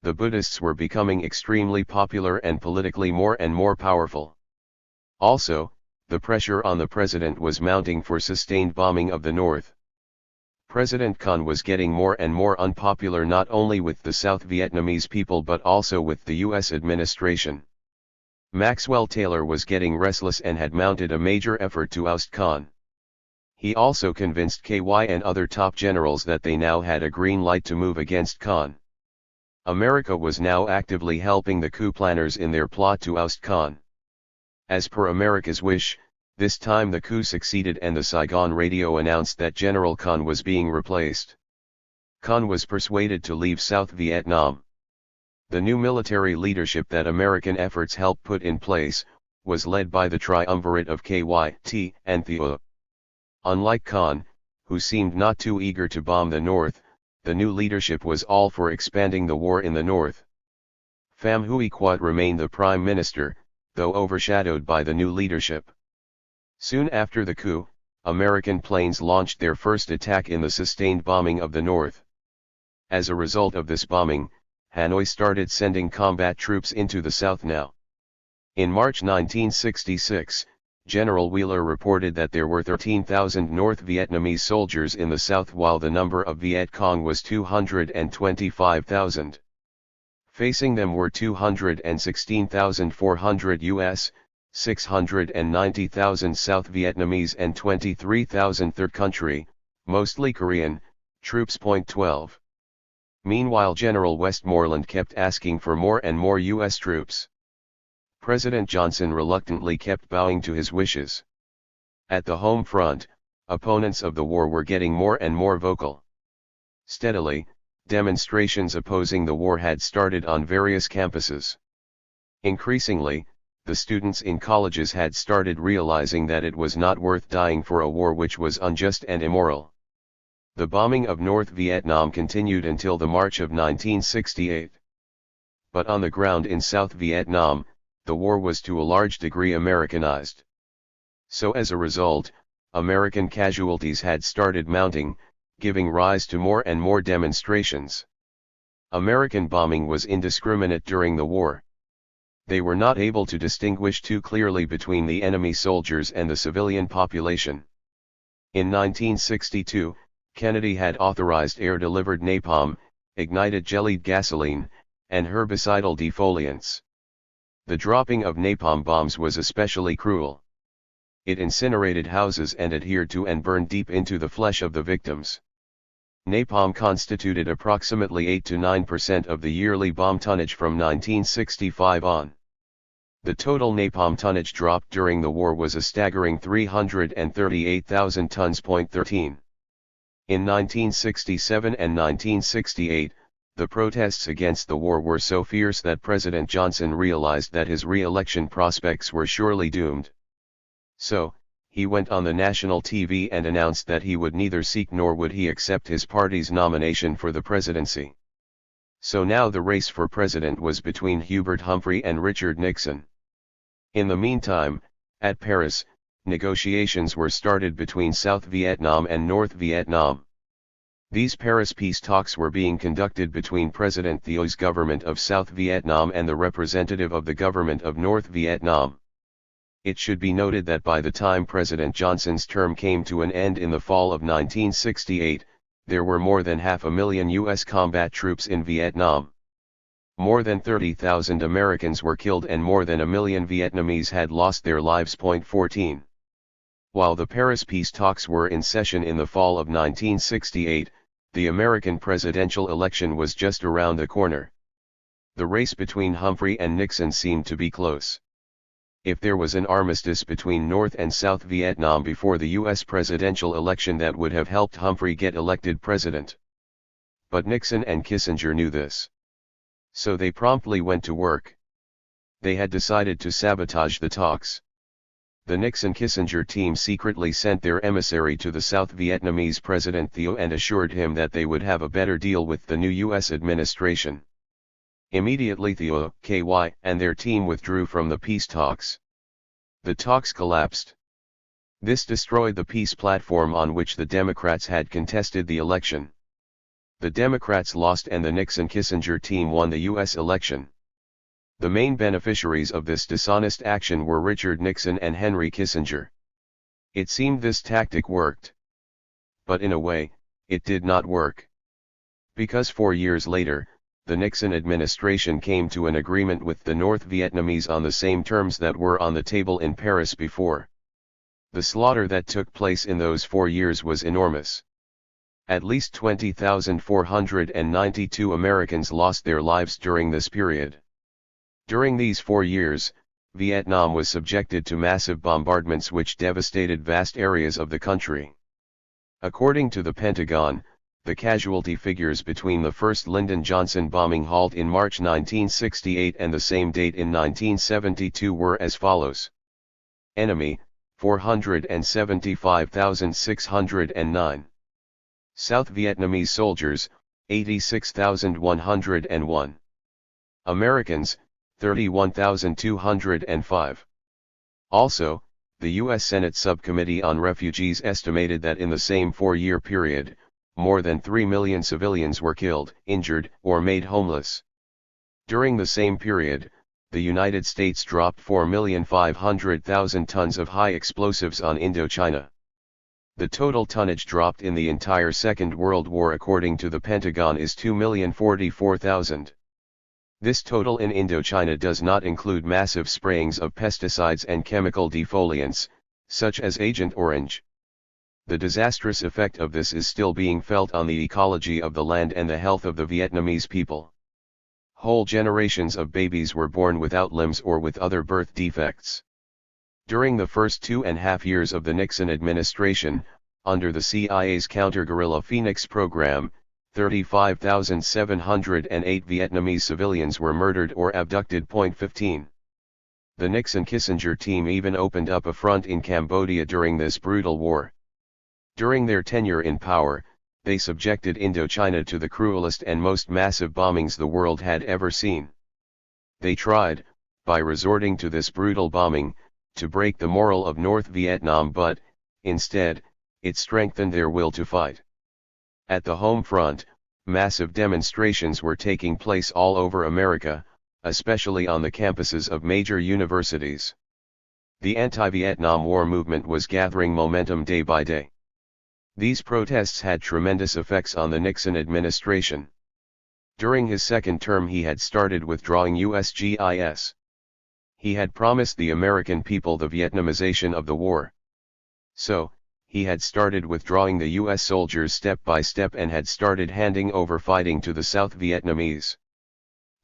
The Buddhists were becoming extremely popular and politically more and more powerful. Also, the pressure on the president was mounting for sustained bombing of the North. President Khan was getting more and more unpopular, not only with the South Vietnamese people but also with the U.S. administration. Maxwell Taylor was getting restless and had mounted a major effort to oust Khan. He also convinced KY and other top generals that they now had a green light to move against Khan. America was now actively helping the coup planners in their plot to oust Khan. As per America's wish, this time the coup succeeded and the Saigon radio announced that General Khan was being replaced. Con was persuaded to leave South Vietnam. The new military leadership that American efforts helped put in place, was led by the triumvirate of KYT and THIRD. Unlike Con, who seemed not too eager to bomb the North, the new leadership was all for expanding the war in the North. Pham Huy Quat remained the prime minister, though overshadowed by the new leadership. Soon after the coup, American planes launched their first attack in the sustained bombing of the North. As a result of this bombing, Hanoi started sending combat troops into the South now. In March 1966, General Wheeler reported that there were 13,000 North Vietnamese soldiers in the South while the number of Viet Cong was 225,000. Facing them were 216,400 U.S., 690,000 South Vietnamese and 23,000 third country, mostly Korean, troops. 12. Meanwhile General Westmoreland kept asking for more and more U.S. troops. President Johnson reluctantly kept bowing to his wishes. At the home front, opponents of the war were getting more and more vocal. Steadily, demonstrations opposing the war had started on various campuses. Increasingly, the students in colleges had started realizing that it was not worth dying for a war which was unjust and immoral. The bombing of North Vietnam continued until the March of 1968. But on the ground in South Vietnam, the war was to a large degree Americanized. So as a result, American casualties had started mounting, giving rise to more and more demonstrations. American bombing was indiscriminate during the war. They were not able to distinguish too clearly between the enemy soldiers and the civilian population. In 1962, Kennedy had authorized air-delivered napalm, ignited jellied gasoline, and herbicidal defoliants. The dropping of napalm bombs was especially cruel. It incinerated houses and adhered to and burned deep into the flesh of the victims. Napalm constituted approximately 8 to 9% of the yearly bomb tonnage from 1965 on. The total napalm tonnage dropped during the war was a staggering 338,000 tons. 13. In 1967 and 1968, the protests against the war were so fierce that President Johnson realized that his re-election prospects were surely doomed. So, he went on the national TV and announced that he would neither seek nor would he accept his party's nomination for the presidency. So now the race for president was between Hubert Humphrey and Richard Nixon. In the meantime, at Paris, negotiations were started between South Vietnam and North Vietnam. These Paris peace talks were being conducted between President Thieu's government of South Vietnam and the representative of the government of North Vietnam. It should be noted that by the time President Johnson's term came to an end in the fall of 1968, there were more than 500,000 U.S. combat troops in Vietnam. More than 30,000 Americans were killed and more than 1 million Vietnamese had lost their lives. 14. While the Paris peace talks were in session in the fall of 1968, the American presidential election was just around the corner. The race between Humphrey and Nixon seemed to be close. If there was an armistice between North and South Vietnam before the U.S. presidential election, that would have helped Humphrey get elected president. But Nixon and Kissinger knew this. So they promptly went to work. They had decided to sabotage the talks. The Nixon-Kissinger team secretly sent their emissary to the South Vietnamese President Thieu and assured him that they would have a better deal with the new U.S. administration. Immediately Thieu, KY, and their team withdrew from the peace talks. The talks collapsed. This destroyed the peace platform on which the Democrats had contested the election. The Democrats lost and the Nixon-Kissinger team won the U.S. election. The main beneficiaries of this dishonest action were Richard Nixon and Henry Kissinger. It seemed this tactic worked. But in a way, it did not work. Because 4 years later, the Nixon administration came to an agreement with the North Vietnamese on the same terms that were on the table in Paris before. The slaughter that took place in those 4 years was enormous. At least 20,492 Americans lost their lives during this period. During these 4 years, Vietnam was subjected to massive bombardments which devastated vast areas of the country. According to the Pentagon, The casualty figures between the first Lyndon Johnson bombing halt in March 1968 and the same date in 1972 were as follows. Enemy, 475,609. South Vietnamese soldiers, 86,101. Americans, 31,205. Also, the U.S. Senate Subcommittee on Refugees estimated that in the same 4-year period, more than 3 million civilians were killed, injured, or made homeless. During the same period, the United States dropped 4,500,000 tons of high explosives on Indochina. The total tonnage dropped in the entire Second World War according to the Pentagon is 2,044,000. This total in Indochina does not include massive sprayings of pesticides and chemical defoliants, such as Agent Orange. The disastrous effect of this is still being felt on the ecology of the land and the health of the Vietnamese people. Whole generations of babies were born without limbs or with other birth defects. During the first 2.5 years of the Nixon administration, under the CIA's counter-guerrilla Phoenix program, 35,708 Vietnamese civilians were murdered or abducted. 15. The Nixon-Kissinger team even opened up a front in Cambodia during this brutal war. During their tenure in power, they subjected Indochina to the cruelest and most massive bombings the world had ever seen. They tried, by resorting to this brutal bombing, to break the morale of North Vietnam, but, instead, it strengthened their will to fight. At the home front, massive demonstrations were taking place all over America, especially on the campuses of major universities. The anti-Vietnam War movement was gathering momentum day by day. These protests had tremendous effects on the Nixon administration. During his second term he had started withdrawing USGIS. He had promised the American people the Vietnamization of the war. So, he had started withdrawing the U.S. soldiers step by step and had started handing over fighting to the South Vietnamese.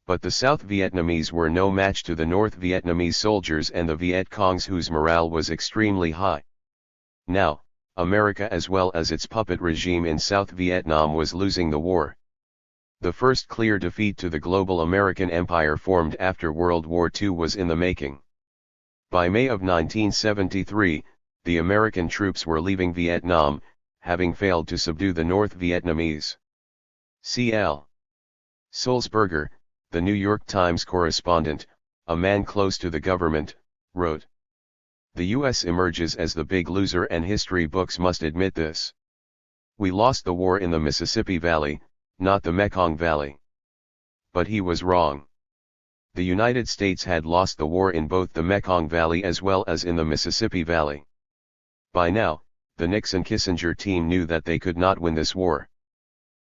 But the South Vietnamese were no match to the North Vietnamese soldiers and the Viet Congs, whose morale was extremely high. Now, America as well as its puppet regime in South Vietnam was losing the war. The first clear defeat to the global American empire formed after World War II was in the making. By May of 1973, the American troops were leaving Vietnam, having failed to subdue the North Vietnamese. C.L. Sulzberger, the New York Times correspondent, a man close to the government, wrote, "The U.S. emerges as the big loser and history books must admit this. We lost the war in the Mississippi Valley, not the Mekong Valley." But he was wrong. The United States had lost the war in both the Mekong Valley as well as in the Mississippi Valley. By now, the Nixon-Kissinger team knew that they could not win this war.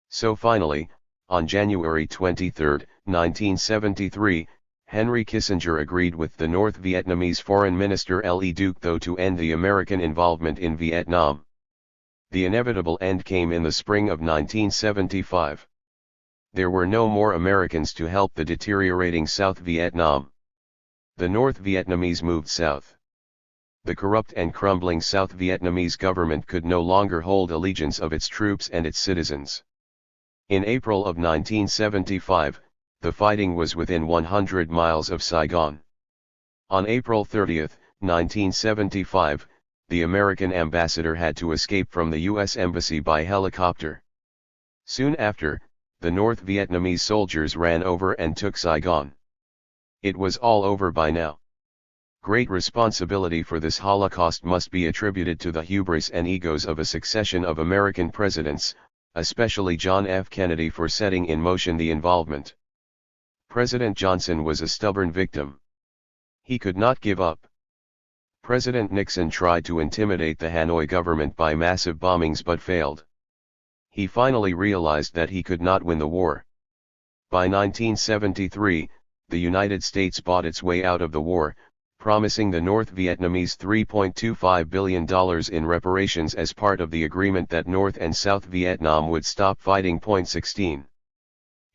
So finally, on January 23, 1973, Henry Kissinger agreed with the North Vietnamese Foreign Minister L. E. Duc Tho to end the American involvement in Vietnam. The inevitable end came in the spring of 1975. There were no more Americans to help the deteriorating South Vietnam. The North Vietnamese moved south. The corrupt and crumbling South Vietnamese government could no longer hold allegiance of its troops and its citizens. In April of 1975, the fighting was within 100 miles of Saigon. On April 30, 1975, the American ambassador had to escape from the U.S. Embassy by helicopter. Soon after, the North Vietnamese soldiers ran over and took Saigon. It was all over by now. Great responsibility for this Holocaust must be attributed to the hubris and egos of a succession of American presidents, especially John F. Kennedy, for setting in motion the involvement. President Johnson was a stubborn victim. He could not give up. President Nixon tried to intimidate the Hanoi government by massive bombings but failed. He finally realized that he could not win the war. By 1973, the United States bought its way out of the war, promising the North Vietnamese $3.25 billion in reparations as part of the agreement that North and South Vietnam would stop fighting. 16.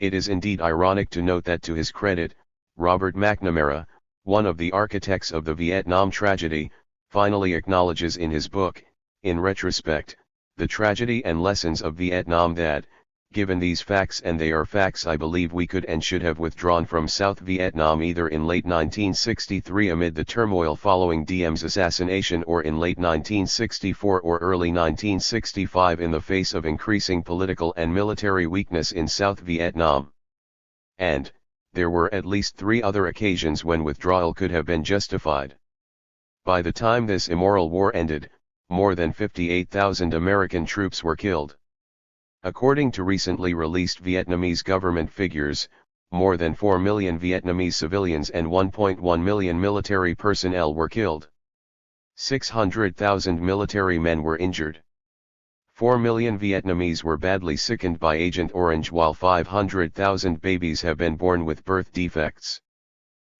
It is indeed ironic to note that, to his credit, Robert McNamara, one of the architects of the Vietnam tragedy, finally acknowledges in his book, In Retrospect, the tragedy and lessons of Vietnam that, given these facts, and they are facts, I believe we could and should have withdrawn from South Vietnam either in late 1963 amid the turmoil following Diem's assassination, or in late 1964 or early 1965 in the face of increasing political and military weakness in South Vietnam. And, there were at least 3 other occasions when withdrawal could have been justified. By the time this immoral war ended, more than 58,000 American troops were killed. According to recently released Vietnamese government figures, more than 4 million Vietnamese civilians and 1.1 million military personnel were killed. 600,000 military men were injured. 4 million Vietnamese were badly sickened by Agent Orange, while 500,000 babies have been born with birth defects.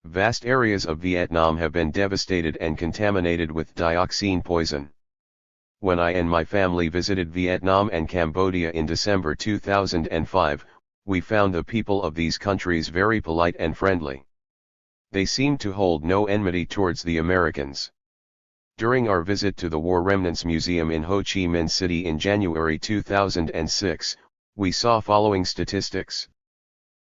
Vast areas of Vietnam have been devastated and contaminated with dioxin poison. When I and my family visited Vietnam and Cambodia in December 2005, we found the people of these countries very polite and friendly. They seemed to hold no enmity towards the Americans. During our visit to the War Remnants Museum in Ho Chi Minh City in January 2006, we saw following statistics.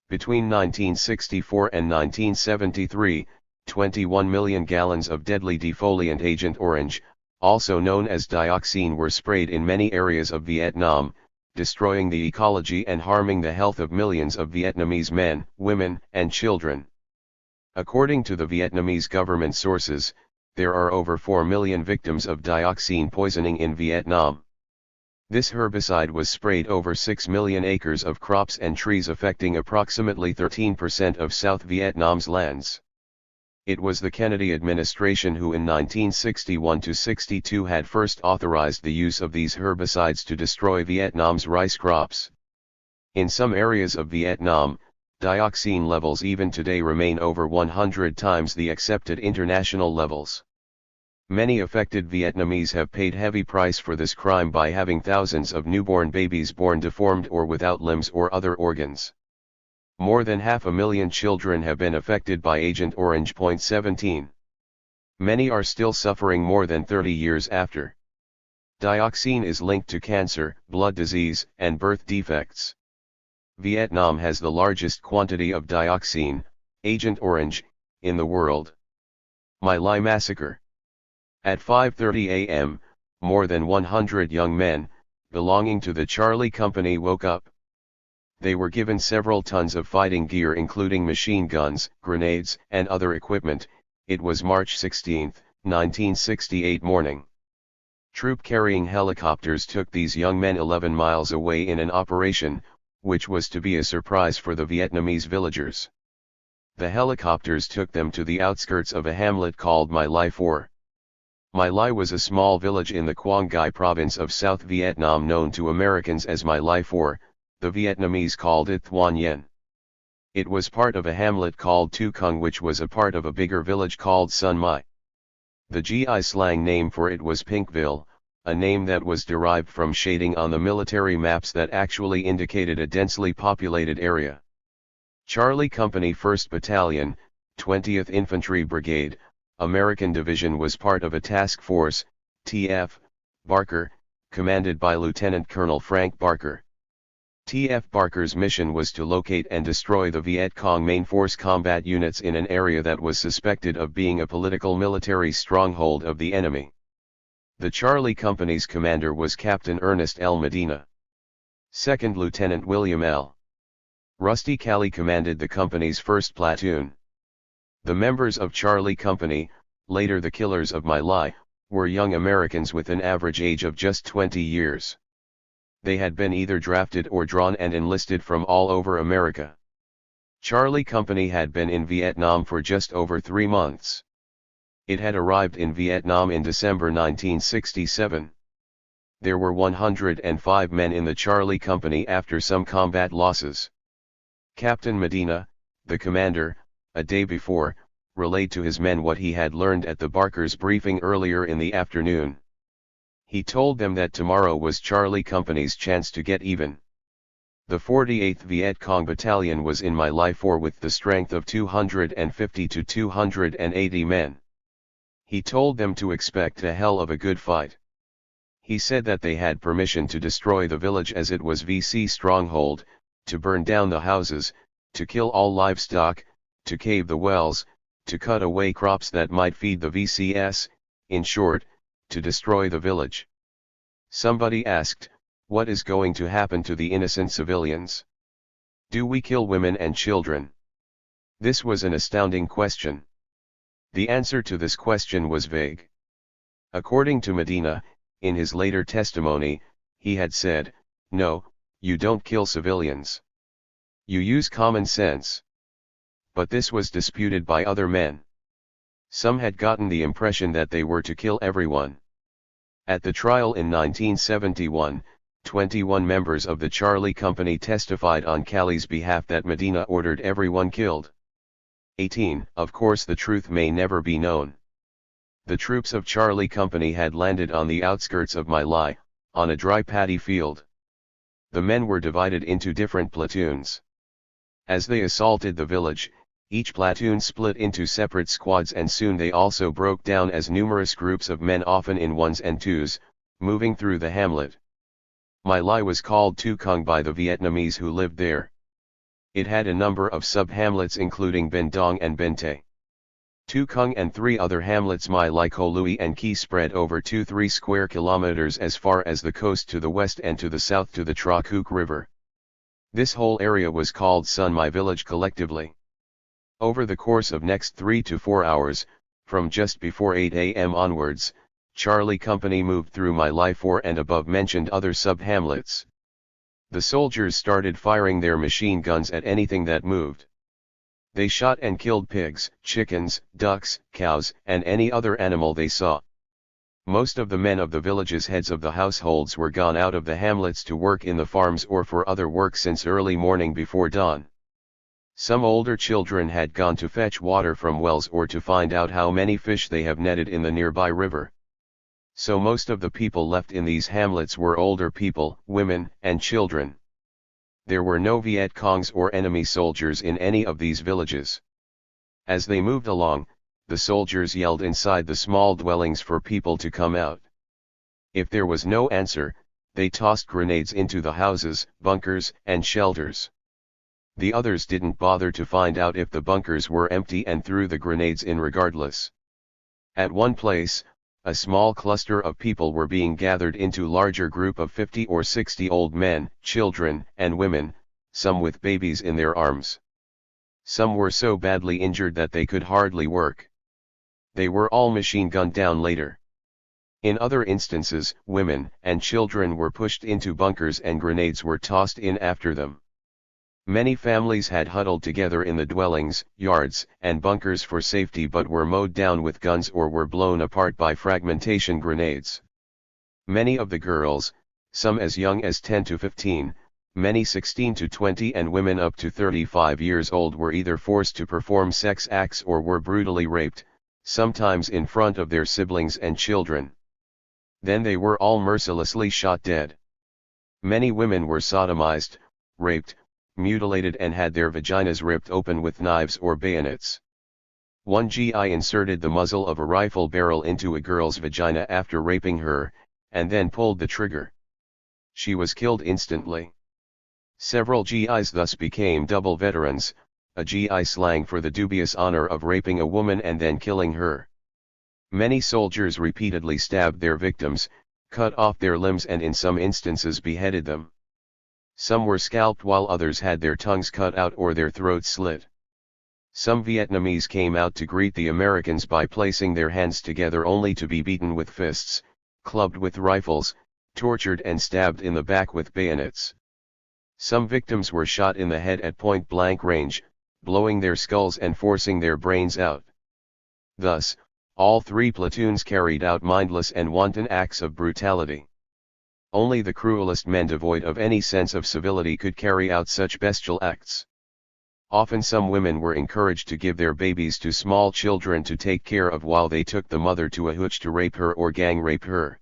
Between 1964 and 1973, 21 million gallons of deadly defoliant Agent Orange, also known as dioxin, were sprayed in many areas of Vietnam, destroying the ecology and harming the health of millions of Vietnamese men, women, and children. According to the Vietnamese government sources, there are over 4 million victims of dioxin poisoning in Vietnam. This herbicide was sprayed over 6 million acres of crops and trees, affecting approximately 13% of South Vietnam's lands. It was the Kennedy administration who in 1961-62 had first authorized the use of these herbicides to destroy Vietnam's rice crops. In some areas of Vietnam, dioxin levels even today remain over 100 times the accepted international levels. Many affected Vietnamese have paid heavy price for this crime by having thousands of newborn babies born deformed or without limbs or other organs. More than 500,000 children have been affected by Agent Orange. 17. Many are still suffering more than 30 years after. Dioxin is linked to cancer, blood disease, and birth defects. Vietnam has the largest quantity of dioxin, Agent Orange, in the world. My Lai Massacre. At 5:30 a.m., more than 100 young men, belonging to the Charlie Company, woke up. They were given several tons of fighting gear including machine guns, grenades, and other equipment. It was March 16, 1968 morning. Troop-carrying helicopters took these young men 11 miles away in an operation, which was to be a surprise for the Vietnamese villagers. The helicopters took them to the outskirts of a hamlet called My Lai 4. My Lai was a small village in the Quang Ngai province of South Vietnam known to Americans as My Lai 4. The Vietnamese called it Thuan Yen. It was part of a hamlet called Tu Kung, which was a part of a bigger village called Sun Mai. The GI slang name for it was Pinkville, a name that was derived from shading on the military maps that actually indicated a densely populated area. Charlie Company 1st Battalion, 20th Infantry Brigade, American Division was part of a task force, T.F. Barker, commanded by Lieutenant Colonel Frank Barker. T.F. Barker's mission was to locate and destroy the Viet Cong main force combat units in an area that was suspected of being a political military stronghold of the enemy. The Charlie Company's commander was Captain Ernest L. Medina. 2nd Lieutenant William L. Rusty Calley commanded the company's 1st platoon. The members of Charlie Company, later the Killers of My Lai, were young Americans with an average age of just 20 years. They had been either drafted or drawn and enlisted from all over America. Charlie Company had been in Vietnam for just over 3 months. It had arrived in Vietnam in December 1967. There were 105 men in the Charlie Company after some combat losses. Captain Medina, the commander, a day before, relayed to his men what he had learned at the Barkers' briefing earlier in the afternoon. He told them that tomorrow was Charlie Company's chance to get even. The 48th Viet Cong Battalion was in My Lai 4 with the strength of 250 to 280 men. He told them to expect a hell of a good fight. He said that they had permission to destroy the village as it was VC stronghold, to burn down the houses, to kill all livestock, to cave the wells, to cut away crops that might feed the VCS, in short, to destroy the village. Somebody asked, what is going to happen to the innocent civilians? Do we kill women and children? This was an astounding question. The answer to this question was vague. According to Medina, in his later testimony, he had said, no, you don't kill civilians. You use common sense. But this was disputed by other men. Some had gotten the impression that they were to kill everyone. At the trial in 1971, 21 members of the Charlie Company testified on Cali's behalf that Medina ordered everyone killed. 18. Of course the truth may never be known. The troops of Charlie Company had landed on the outskirts of My Lai, on a dry paddy field. The men were divided into different platoons. As they assaulted the village, each platoon split into separate squads and soon they also broke down as numerous groups of men, often in ones and twos, moving through the hamlet. My Lai was called Tu Kung by the Vietnamese who lived there. It had a number of sub-hamlets including Ben Dong and Ben Tay. Tu Kung and 3 other hamlets My Lai, Ko Lui and Ki spread over 2-3 square kilometers as far as the coast to the west and to the south to the Tra Cuc River. This whole area was called Sun My Village collectively. Over the course of next 3 to 4 hours, from just before 8 a.m. onwards, Charlie Company moved through My Lai 4 and above mentioned other sub-hamlets. The soldiers started firing their machine guns at anything that moved. They shot and killed pigs, chickens, ducks, cows, and any other animal they saw. Most of the men of the village's heads of the households were gone out of the hamlets to work in the farms or for other work since early morning before dawn. Some older children had gone to fetch water from wells or to find out how many fish they have netted in the nearby river. So most of the people left in these hamlets were older people, women, and children. There were no Viet Congs or enemy soldiers in any of these villages. As they moved along, the soldiers yelled inside the small dwellings for people to come out. If there was no answer, they tossed grenades into the houses, bunkers, and shelters. The others didn't bother to find out if the bunkers were empty and threw the grenades in regardless. At one place, a small cluster of people were being gathered into larger group of 50 or 60 old men, children, and women, some with babies in their arms. Some were so badly injured that they could hardly work. They were all machine gunned down later. In other instances, women and children were pushed into bunkers and grenades were tossed in after them. Many families had huddled together in the dwellings, yards, and bunkers for safety but were mowed down with guns or were blown apart by fragmentation grenades. Many of the girls, some as young as 10 to 15, many 16 to 20 and women up to 35 years old were either forced to perform sex acts or were brutally raped, sometimes in front of their siblings and children. Then they were all mercilessly shot dead. Many women were sodomized, raped, mutilated and had their vaginas ripped open with knives or bayonets. One GI inserted the muzzle of a rifle barrel into a girl's vagina after raping her, and then pulled the trigger. She was killed instantly. Several GIs thus became double veterans, a GI slang for the dubious honor of raping a woman and then killing her. Many soldiers repeatedly stabbed their victims, cut off their limbs and in some instances beheaded them. Some were scalped while others had their tongues cut out or their throats slit. Some Vietnamese came out to greet the Americans by placing their hands together only to be beaten with fists, clubbed with rifles, tortured and stabbed in the back with bayonets. Some victims were shot in the head at point-blank range, blowing their skulls and forcing their brains out. Thus, all 3 platoons carried out mindless and wanton acts of brutality. Only the cruelest men devoid of any sense of civility could carry out such bestial acts. Often some women were encouraged to give their babies to small children to take care of while they took the mother to a hutch to rape her or gang rape her.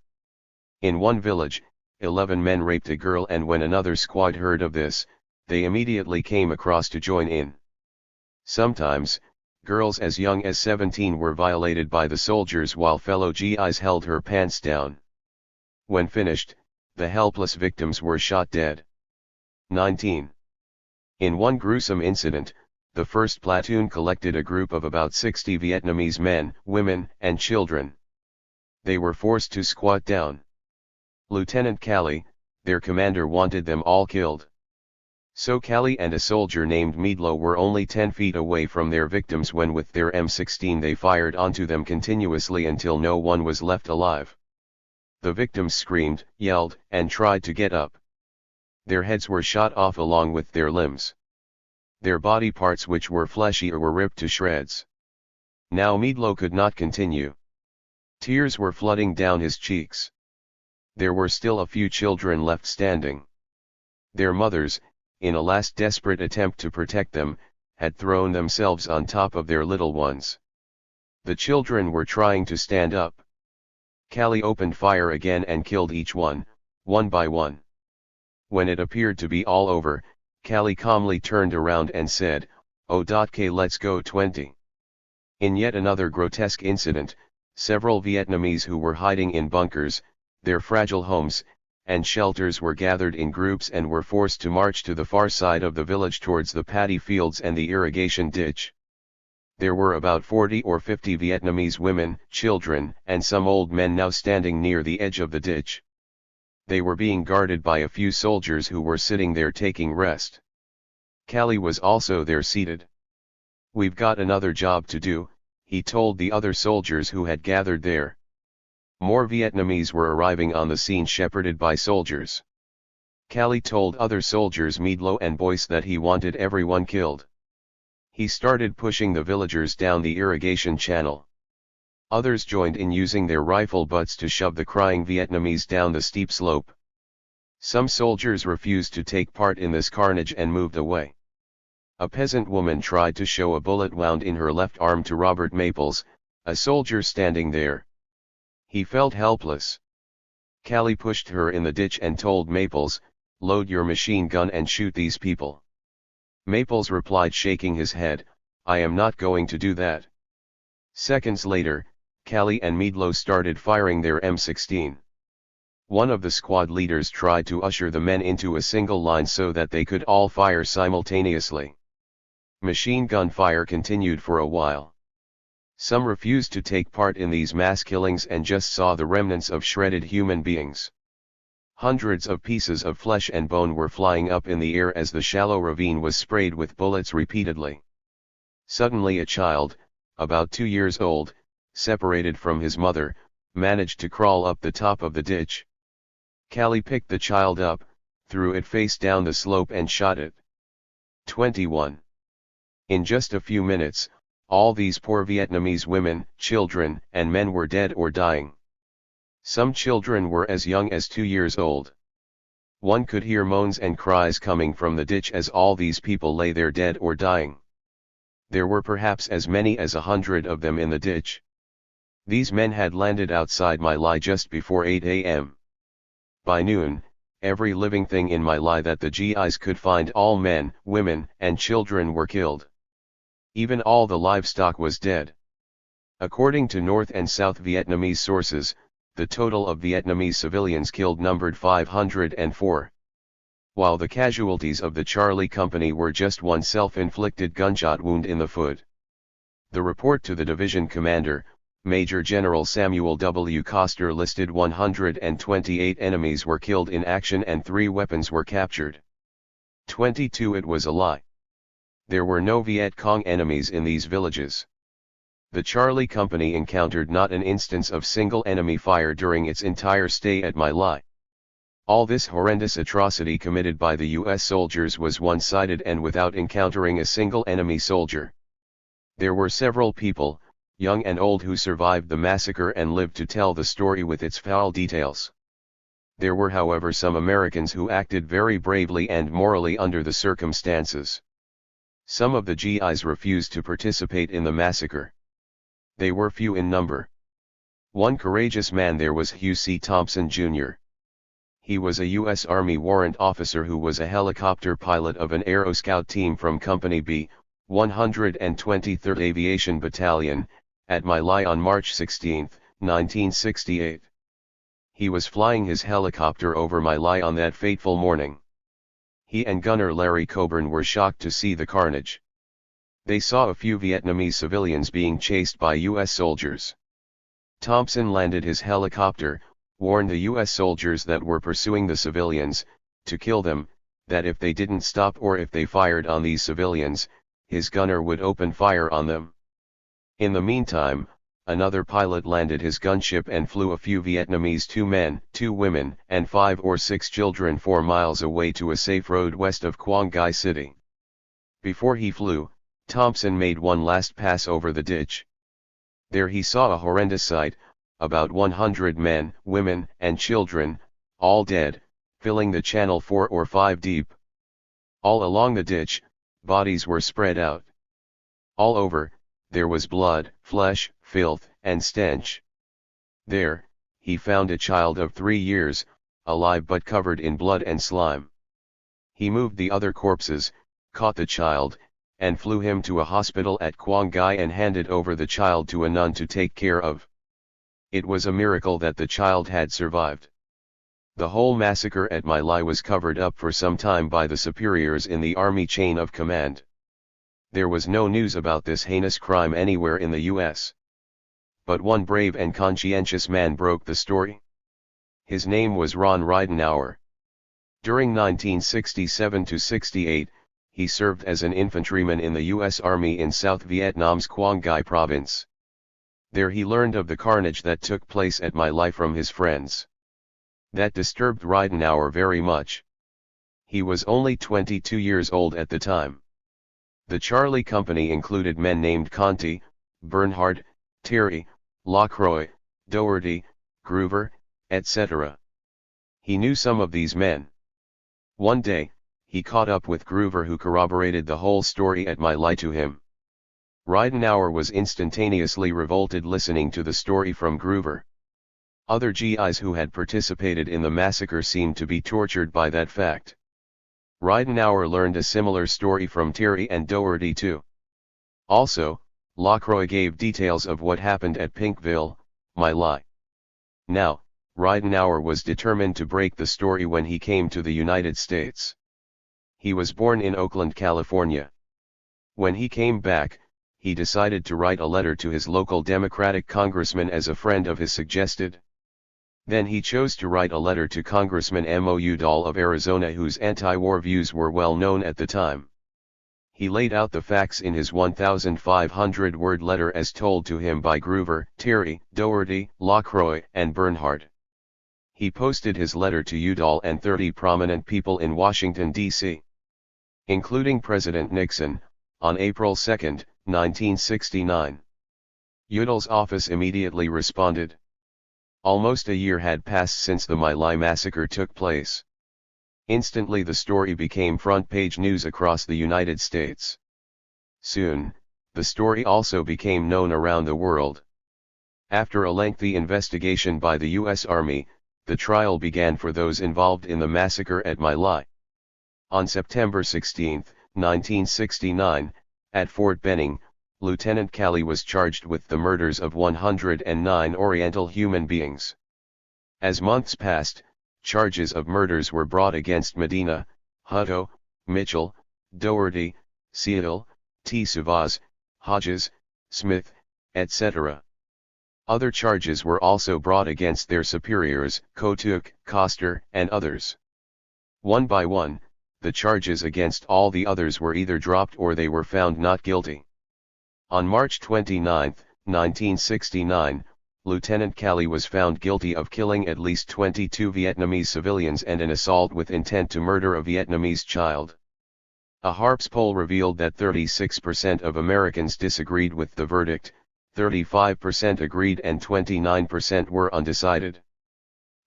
In one village, 11 men raped a girl and when another squad heard of this, they immediately came across to join in. Sometimes, girls as young as 17 were violated by the soldiers while fellow GIs held her pants down. When finished, the helpless victims were shot dead. 19. In one gruesome incident, the first platoon collected a group of about 60 Vietnamese men, women, and children. They were forced to squat down. Lieutenant Cali, their commander, wanted them all killed. So Cali and a soldier named Meadlo were only 10 feet away from their victims when with their M16 they fired onto them continuously until no one was left alive. The victims screamed, yelled, and tried to get up. Their heads were shot off along with their limbs. Their body parts, which were fleshy, were ripped to shreds. Now Meadlo could not continue. Tears were flooding down his cheeks. There were still a few children left standing. Their mothers, in a last desperate attempt to protect them, had thrown themselves on top of their little ones. The children were trying to stand up. Cali opened fire again and killed each one by one. When it appeared to be all over, Cali calmly turned around and said, "OK, let's go 20. In yet another grotesque incident, several Vietnamese who were hiding in bunkers, their fragile homes, and shelters were gathered in groups and were forced to march to the far side of the village towards the paddy fields and the irrigation ditch. There were about 40 or 50 Vietnamese women, children, and some old men now standing near the edge of the ditch. They were being guarded by a few soldiers who were sitting there taking rest. Cali was also there seated. "We've got another job to do," he told the other soldiers who had gathered there. More Vietnamese were arriving on the scene, shepherded by soldiers. Cali told other soldiers, Meadlo and Boyce, that he wanted everyone killed. He started pushing the villagers down the irrigation channel. Others joined in, using their rifle butts to shove the crying Vietnamese down the steep slope. Some soldiers refused to take part in this carnage and moved away. A peasant woman tried to show a bullet wound in her left arm to Robert Maples, a soldier standing there. He felt helpless. Cali pushed her in the ditch and told Maples, "Load your machine gun and shoot these people." Maples replied, shaking his head, "I am not going to do that." Seconds later, Cali and Meadlo started firing their M16. One of the squad leaders tried to usher the men into a single line so that they could all fire simultaneously. Machine gun fire continued for a while. Some refused to take part in these mass killings and just saw the remnants of shredded human beings. Hundreds of pieces of flesh and bone were flying up in the air as the shallow ravine was sprayed with bullets repeatedly. Suddenly a child, about 2 years old, separated from his mother, managed to crawl up the top of the ditch. Cali picked the child up, threw it face down the slope and shot it. 21. In just a few minutes, all these poor Vietnamese women, children, and men were dead or dying. Some children were as young as 2 years old. One could hear moans and cries coming from the ditch as all these people lay there dead or dying. There were perhaps as many as 100 of them in the ditch. These men had landed outside My Lai just before 8 a.m. By noon, every living thing in My Lai that the GIs could find, all men, women, and children, were killed. Even all the livestock was dead. According to North and South Vietnamese sources, the total of Vietnamese civilians killed numbered 504. While the casualties of the Charlie Company were just one self-inflicted gunshot wound in the foot. The report to the division commander, Major General Samuel W. Coster, listed 128 enemies were killed in action and 3 weapons were captured. 22. It was a lie. There were no Viet Cong enemies in these villages. The Charlie Company encountered not an instance of single enemy fire during its entire stay at My Lai. All this horrendous atrocity committed by the U.S. soldiers was one-sided and without encountering a single enemy soldier. There were several people, young and old, who survived the massacre and lived to tell the story with its foul details. There were, however, some Americans who acted very bravely and morally under the circumstances. Some of the GIs refused to participate in the massacre. They were few in number. One courageous man there was Hugh C. Thompson, Jr. He was a U.S. Army warrant officer who was a helicopter pilot of an Aero Scout team from Company B, 123rd Aviation Battalion, at My Lai on March 16, 1968. He was flying his helicopter over My Lai on that fateful morning. He and gunner Larry Coburn were shocked to see the carnage. They saw a few Vietnamese civilians being chased by U.S. soldiers. Thompson landed his helicopter, warned the U.S. soldiers that were pursuing the civilians, to kill them, that if they didn't stop or if they fired on these civilians, his gunner would open fire on them. In the meantime, another pilot landed his gunship and flew a few Vietnamese 2 men, 2 women, and 5 or 6 children 4 miles away to a safe road west of Quang Ngai City. Before he flew, Thompson made one last pass over the ditch. There he saw a horrendous sight, about 100 men, women, and children, all dead, filling the channel 4 or 5 deep. All along the ditch, bodies were spread out. All over, there was blood, flesh, filth, and stench. There, he found a child of 3 years, alive but covered in blood and slime. He moved the other corpses, caught the child, and flew him to a hospital at Quang Ngai and handed over the child to a nun to take care of. It was a miracle that the child had survived. The whole massacre at My Lai was covered up for some time by the superiors in the army chain of command. There was no news about this heinous crime anywhere in the U.S. But one brave and conscientious man broke the story. His name was Ron Ridenour. During 1967-68, he served as an infantryman in the U.S. Army in South Vietnam's Quang Ngai province. There he learned of the carnage that took place at My Lai from his friends. That disturbed Ridenour very much. He was only 22 years old at the time. The Charlie Company included men named Conti, Bernhard, Terry, Lacroix, Doherty, Groover, etc. He knew some of these men. One day, he caught up with Groover, who corroborated the whole story at My Lai to him. Ridenour was instantaneously revolted listening to the story from Groover. Other GIs who had participated in the massacre seemed to be tortured by that fact. Ridenour learned a similar story from Terry and Doherty too. Also, Lacroix gave details of what happened at Pinkville, My Lai. Now, Ridenour was determined to break the story when he came to the United States. He was born in Oakland, California. When he came back, he decided to write a letter to his local Democratic congressman as a friend of his suggested. Then he chose to write a letter to Congressman Mo Udall of Arizona, whose anti-war views were well known at the time. He laid out the facts in his 1,500-word letter as told to him by Groover, Terry, Doherty, Lacroix, and Bernhard. He posted his letter to Udall and 30 prominent people in Washington, D.C., including President Nixon, on April 2, 1969. Udall's office immediately responded. Almost a year had passed since the My Lai massacre took place. Instantly the story became front-page news across the United States. Soon, the story also became known around the world. After a lengthy investigation by the U.S. Army, the trial began for those involved in the massacre at My Lai. On September 16, 1969, at Fort Benning, Lieutenant Calley was charged with the murders of 109 Oriental human beings. As months passed, charges of murders were brought against Medina, Hutto, Mitchell, Doherty, Seal, T. Savaz, Hodges, Smith, etc. Other charges were also brought against their superiors, Kotuk, Koster, and others. One by one, the charges against all the others were either dropped or they were found not guilty. On March 29, 1969, Lieutenant Calley was found guilty of killing at least 22 Vietnamese civilians and an assault with intent to murder a Vietnamese child. A Harps poll revealed that 36% of Americans disagreed with the verdict, 35% agreed and 29% were undecided.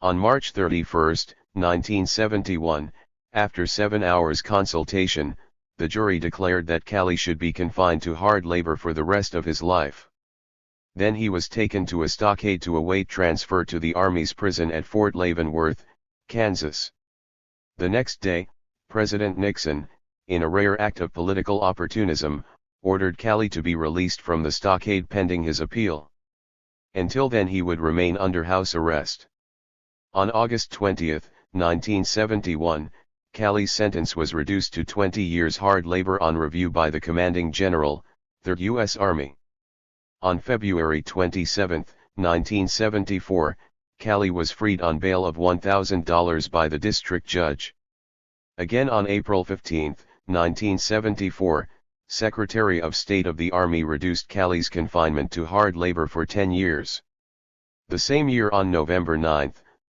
On March 31, 1971, after 7 hours consultation, the jury declared that Calley should be confined to hard labor for the rest of his life. Then he was taken to a stockade to await transfer to the Army's prison at Fort Leavenworth, Kansas. The next day, President Nixon, in a rare act of political opportunism, ordered Calley to be released from the stockade pending his appeal. Until then he would remain under house arrest. On August 20, 1971, Calley's sentence was reduced to 20 years hard labor on review by the commanding general, 3rd U.S. Army. On February 27, 1974, Calley was freed on bail of $1,000 by the district judge. Again on April 15, 1974, Secretary of State of the Army reduced Calley's confinement to hard labor for 10 years. The same year on November 9,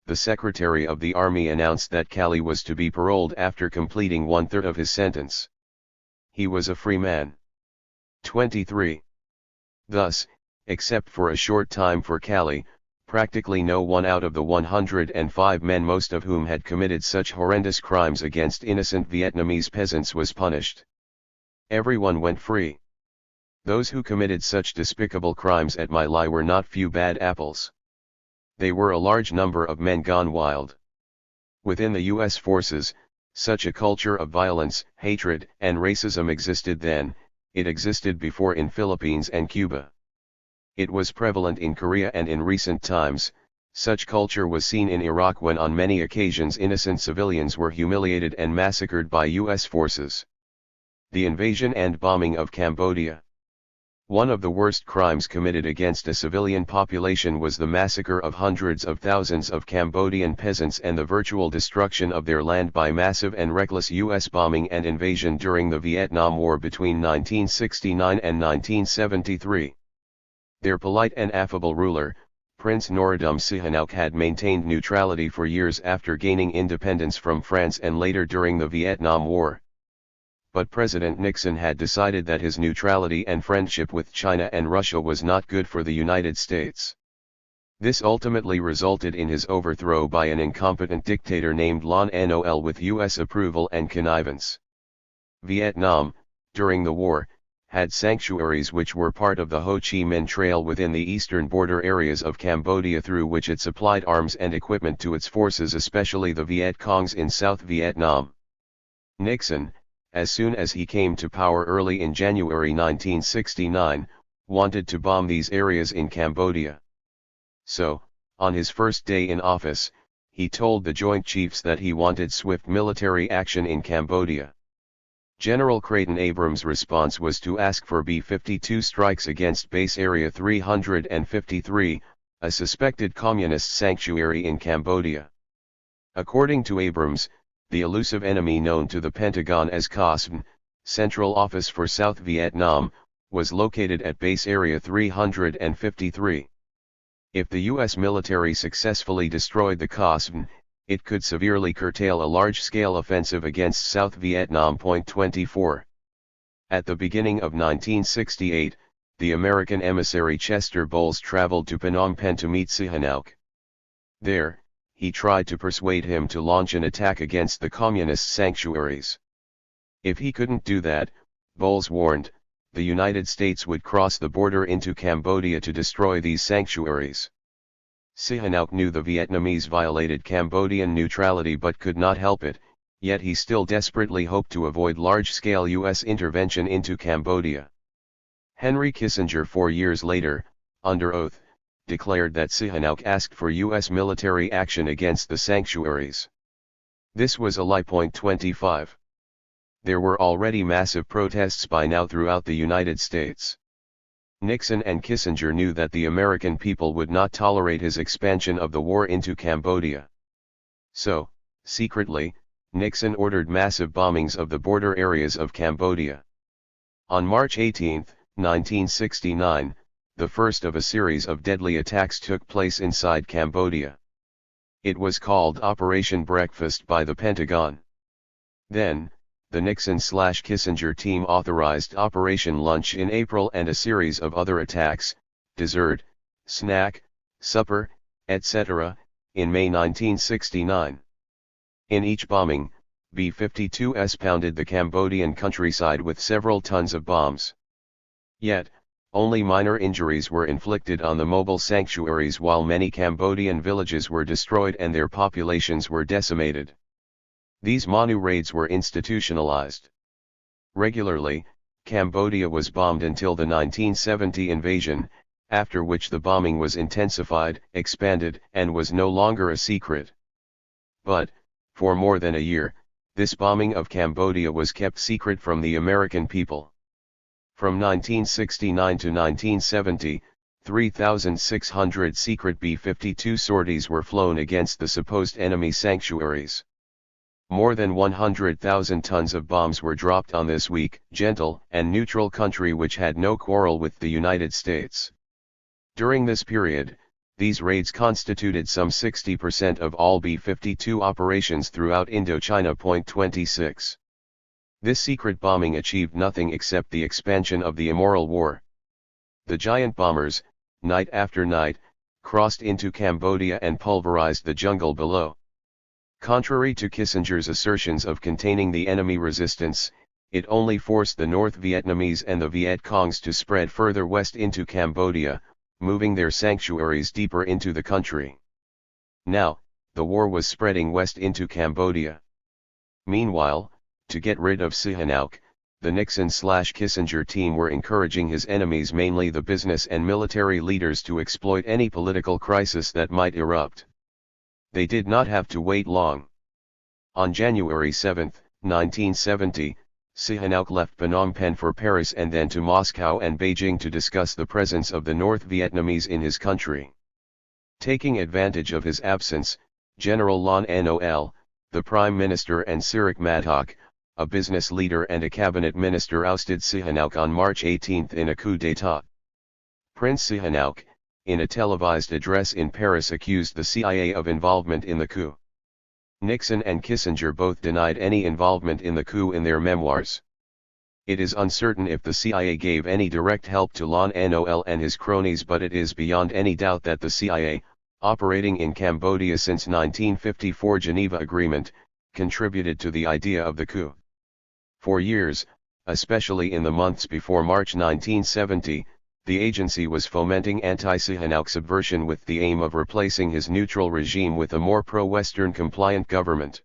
the Secretary of the Army announced that Calley was to be paroled after completing one-third of his sentence. He was a free man. 23. Thus, except for a short time for Calley, practically no one out of the 105 men, most of whom had committed such horrendous crimes against innocent Vietnamese peasants, was punished. Everyone went free. Those who committed such despicable crimes at My Lai were not few bad apples. They were a large number of men gone wild. Within the U.S. forces, such a culture of violence, hatred, and racism existed then. It existed before in Philippines and Cuba. It was prevalent in Korea, and in recent times, such culture was seen in Iraq when on many occasions innocent civilians were humiliated and massacred by U.S. forces. The invasion and bombing of Cambodia. One of the worst crimes committed against a civilian population was the massacre of hundreds of thousands of Cambodian peasants and the virtual destruction of their land by massive and reckless U.S. bombing and invasion during the Vietnam War between 1969 and 1973. Their polite and affable ruler, Prince Norodom Sihanouk, had maintained neutrality for years after gaining independence from France and later during the Vietnam War. But President Nixon had decided that his neutrality and friendship with China and Russia was not good for the United States. This ultimately resulted in his overthrow by an incompetent dictator named Lon Nol with U.S. approval and connivance. Vietnam, during the war, had sanctuaries which were part of the Ho Chi Minh Trail within the eastern border areas of Cambodia, through which it supplied arms and equipment to its forces, especially the Viet Congs in South Vietnam. Nixon, as soon as he came to power early in January 1969, wanted to bomb these areas in Cambodia. So, on his first day in office, he told the Joint Chiefs that he wanted swift military action in Cambodia. General Creighton Abrams' response was to ask for B-52 strikes against Base Area 353, a suspected communist sanctuary in Cambodia. According to Abrams, the elusive enemy known to the Pentagon as COSVN, Central Office for South Vietnam, was located at Base Area 353. If the U.S. military successfully destroyed the COSVN, it could severely curtail a large-scale offensive against South Vietnam. 24. At the beginning of 1968, the American emissary Chester Bowles traveled to Phnom Penh to meet Sihanouk. There, he tried to persuade him to launch an attack against the communist sanctuaries. If he couldn't do that, Bowles warned, the United States would cross the border into Cambodia to destroy these sanctuaries. Sihanouk knew the Vietnamese violated Cambodian neutrality but could not help it, yet he still desperately hoped to avoid large-scale U.S. intervention into Cambodia. Henry Kissinger 4 years later, under oath, declared that Sihanouk asked for U.S. military action against the sanctuaries. This was a lie. 25. There were already massive protests by now throughout the United States. Nixon and Kissinger knew that the American people would not tolerate his expansion of the war into Cambodia. So, secretly, Nixon ordered massive bombings of the border areas of Cambodia. On March 18, 1969, the first of a series of deadly attacks took place inside Cambodia. It was called Operation Breakfast by the Pentagon. Then, the Nixon/Kissinger team authorized Operation Lunch in April and a series of other attacks, dessert, snack, supper, etc., in May 1969. In each bombing, B-52s pounded the Cambodian countryside with several tons of bombs. Yet, only minor injuries were inflicted on the mobile sanctuaries, while many Cambodian villages were destroyed and their populations were decimated. These MONU raids were institutionalized. Regularly, Cambodia was bombed until the 1970 invasion, after which the bombing was intensified, expanded, and was no longer a secret. But, for more than a year, this bombing of Cambodia was kept secret from the American people. From 1969 to 1970, 3,600 secret B-52 sorties were flown against the supposed enemy sanctuaries. More than 100,000 tons of bombs were dropped on this weak, gentle, and neutral country which had no quarrel with the United States. During this period, these raids constituted some 60% of all B-52 operations throughout Indochina. 26. This secret bombing achieved nothing except the expansion of the immoral war. The giant bombers, night after night, crossed into Cambodia and pulverized the jungle below. Contrary to Kissinger's assertions of containing the enemy resistance, it only forced the North Vietnamese and the Viet Congs to spread further west into Cambodia, moving their sanctuaries deeper into the country. Now, the war was spreading west into Cambodia. Meanwhile, to get rid of Sihanouk, the Nixon/Kissinger team were encouraging his enemies, mainly the business and military leaders, to exploit any political crisis that might erupt. They did not have to wait long. On January 7, 1970, Sihanouk left Phnom Penh for Paris and then to Moscow and Beijing to discuss the presence of the North Vietnamese in his country. Taking advantage of his absence, General Lon Nol, the Prime Minister, and Sirik Matok, a business leader and a cabinet minister, ousted Sihanouk on March 18 in a coup d'état. Prince Sihanouk, in a televised address in Paris, accused the CIA of involvement in the coup. Nixon and Kissinger both denied any involvement in the coup in their memoirs. It is uncertain if the CIA gave any direct help to Lon Nol and his cronies, but it is beyond any doubt that the CIA, operating in Cambodia since 1954 Geneva Agreement, contributed to the idea of the coup. For years, especially in the months before March 1970, the agency was fomenting anti-Sihanouk subversion with the aim of replacing his neutral regime with a more pro-Western compliant government.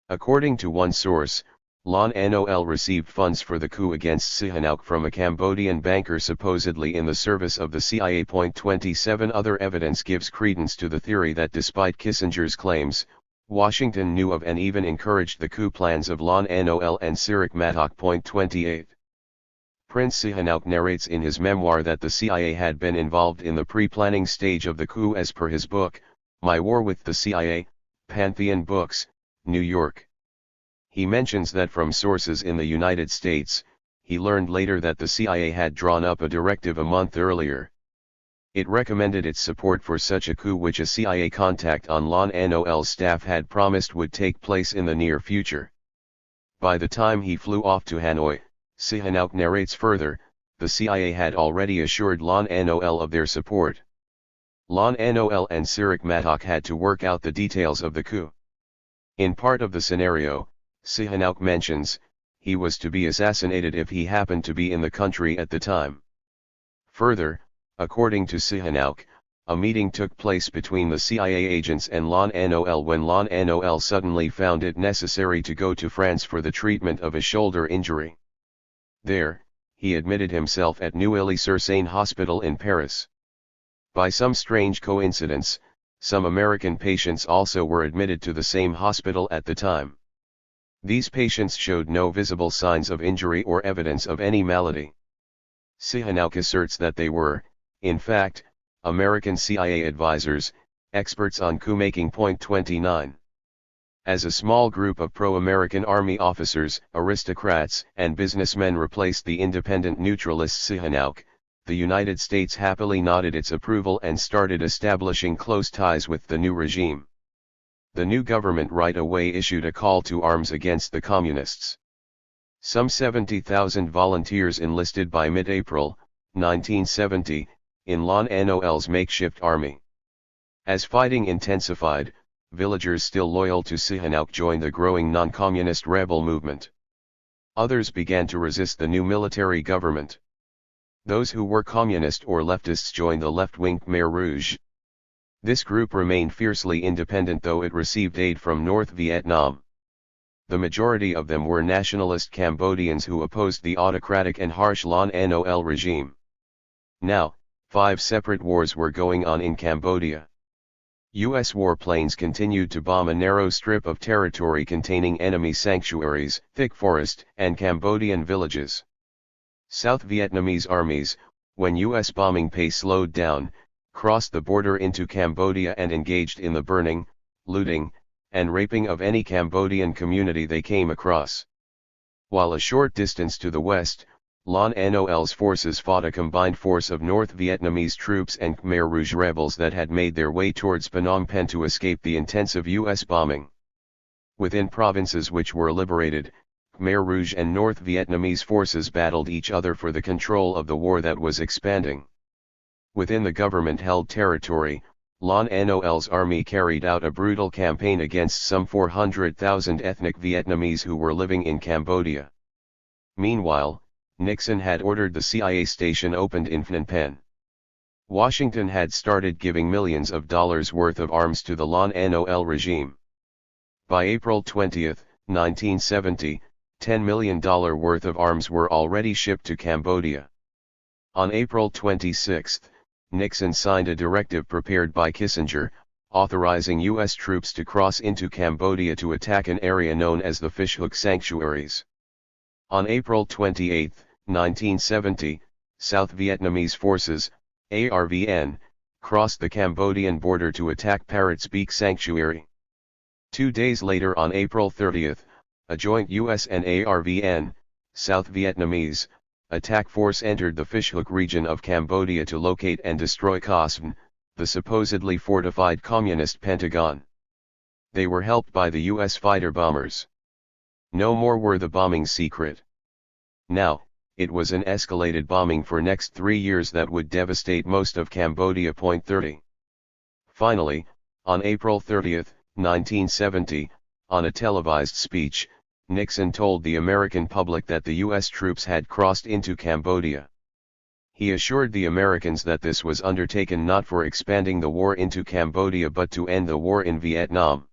According to one source, Lon Nol received funds for the coup against Sihanouk from a Cambodian banker supposedly in the service of the CIA. 27 Other evidence gives credence to the theory that despite Kissinger's claims, Washington knew of and even encouraged the coup plans of Lon Nol and Sirik Matok. 28. Prince Sihanouk narrates in his memoir that the CIA had been involved in the pre-planning stage of the coup as per his book, My War with the CIA, Pantheon Books, New York. He mentions that from sources in the United States, he learned later that the CIA had drawn up a directive a month earlier. It recommended its support for such a coup, which a CIA contact on Lon Nol's staff had promised would take place in the near future. By the time he flew off to Hanoi, Sihanouk narrates further, the CIA had already assured Lon Nol of their support. Lon Nol and Sirik Matok had to work out the details of the coup. In part of the scenario, Sihanouk mentions, he was to be assassinated if he happened to be in the country at the time. Further, according to Sihanouk, a meeting took place between the CIA agents and Lon Nol when Lon Nol suddenly found it necessary to go to France for the treatment of a shoulder injury. There, he admitted himself at Neuilly-sur-Seine Hospital in Paris. By some strange coincidence, some American patients also were admitted to the same hospital at the time. These patients showed no visible signs of injury or evidence of any malady. Sihanouk asserts that they were, in fact, American CIA advisors, experts on coup-making. 29. As a small group of pro-American army officers, aristocrats, and businessmen replaced the independent neutralist Sihanouk, the United States happily nodded its approval and started establishing close ties with the new regime. The new government right away issued a call to arms against the communists. Some 70,000 volunteers enlisted by mid-April, 1970, in Lon Nol's makeshift army. As fighting intensified, villagers still loyal to Sihanouk joined the growing non-communist rebel movement. Others began to resist the new military government. Those who were communist or leftists joined the left-wing Khmer Rouge. This group remained fiercely independent though it received aid from North Vietnam. The majority of them were nationalist Cambodians who opposed the autocratic and harsh Lon Nol regime. Now, 5 separate wars were going on in Cambodia. U.S. warplanes continued to bomb a narrow strip of territory containing enemy sanctuaries, thick forest, and Cambodian villages. South Vietnamese armies, when U.S. bombing pace slowed down, crossed the border into Cambodia and engaged in the burning, looting, and raping of any Cambodian community they came across. While a short distance to the west, Lon Nol's forces fought a combined force of North Vietnamese troops and Khmer Rouge rebels that had made their way towards Phnom Penh to escape the intensive U.S. bombing. Within provinces which were liberated, Khmer Rouge and North Vietnamese forces battled each other for the control of the war that was expanding. Within the government-held territory, Lon Nol's army carried out a brutal campaign against some 400,000 ethnic Vietnamese who were living in Cambodia. Meanwhile, Nixon had ordered the CIA station opened in Phnom Penh. Washington had started giving millions of dollars worth of arms to the Lon Nol regime. By April 20, 1970, $10 million worth of arms were already shipped to Cambodia. On April 26, Nixon signed a directive prepared by Kissinger, authorizing U.S. troops to cross into Cambodia to attack an area known as the Fishhook Sanctuaries. On April 28, 1970, South Vietnamese forces, ARVN, crossed the Cambodian border to attack Parrot's Beak Sanctuary. 2 days later on April 30, a joint US and ARVN, South Vietnamese, attack force entered the Fishhook region of Cambodia to locate and destroy Cosvn, the supposedly fortified communist Pentagon. They were helped by the US fighter bombers. No more were the bombings secret. Now, it was an escalated bombing for next 3 years that would devastate most of Cambodia. 30. Finally, on April 30, 1970, on a televised speech, Nixon told the American public that the U.S. troops had crossed into Cambodia. He assured the Americans that this was undertaken not for expanding the war into Cambodia but to end the war in Vietnam.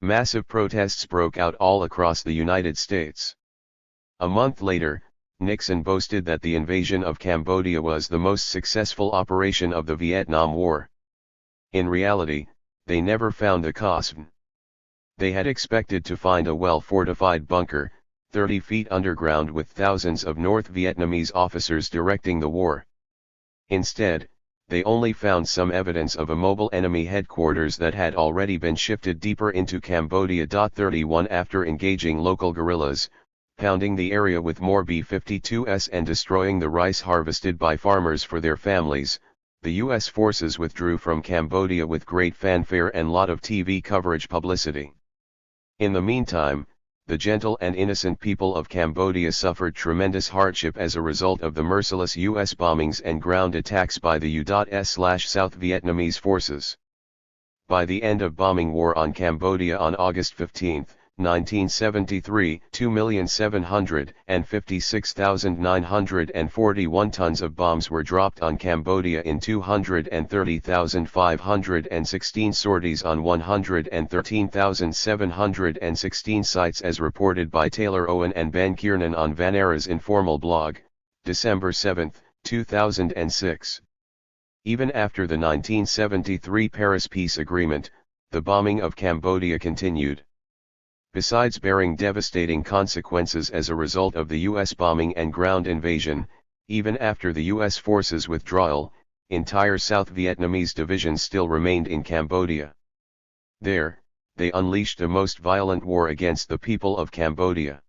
Massive protests broke out all across the United States. A month later, Nixon boasted that the invasion of Cambodia was the most successful operation of the Vietnam War. In reality, they never found the Cosvn. They had expected to find a well-fortified bunker, 30 feet underground with thousands of North Vietnamese officers directing the war. Instead, they only found some evidence of a mobile enemy headquarters that had already been shifted deeper into Cambodia. 31 After engaging local guerrillas, pounding the area with more B-52s and destroying the rice harvested by farmers for their families, the U.S. forces withdrew from Cambodia with great fanfare and lot of TV coverage publicity. In the meantime, the gentle and innocent people of Cambodia suffered tremendous hardship as a result of the merciless U.S. bombings and ground attacks by the U.S/South Vietnamese forces. By the end of bombing war on Cambodia on August 15, 1973, 2,756,941 tons of bombs were dropped on Cambodia in 230,516 sorties on 113,716 sites as reported by Taylor Owen and Ben Kiernan on Vanera's informal blog, December 7, 2006. Even after the 1973 Paris Peace Agreement, the bombing of Cambodia continued. Besides bearing devastating consequences as a result of the U.S. bombing and ground invasion, even after the U.S. forces' withdrawal, entire South Vietnamese divisions still remained in Cambodia. There, they unleashed a most violent war against the people of Cambodia.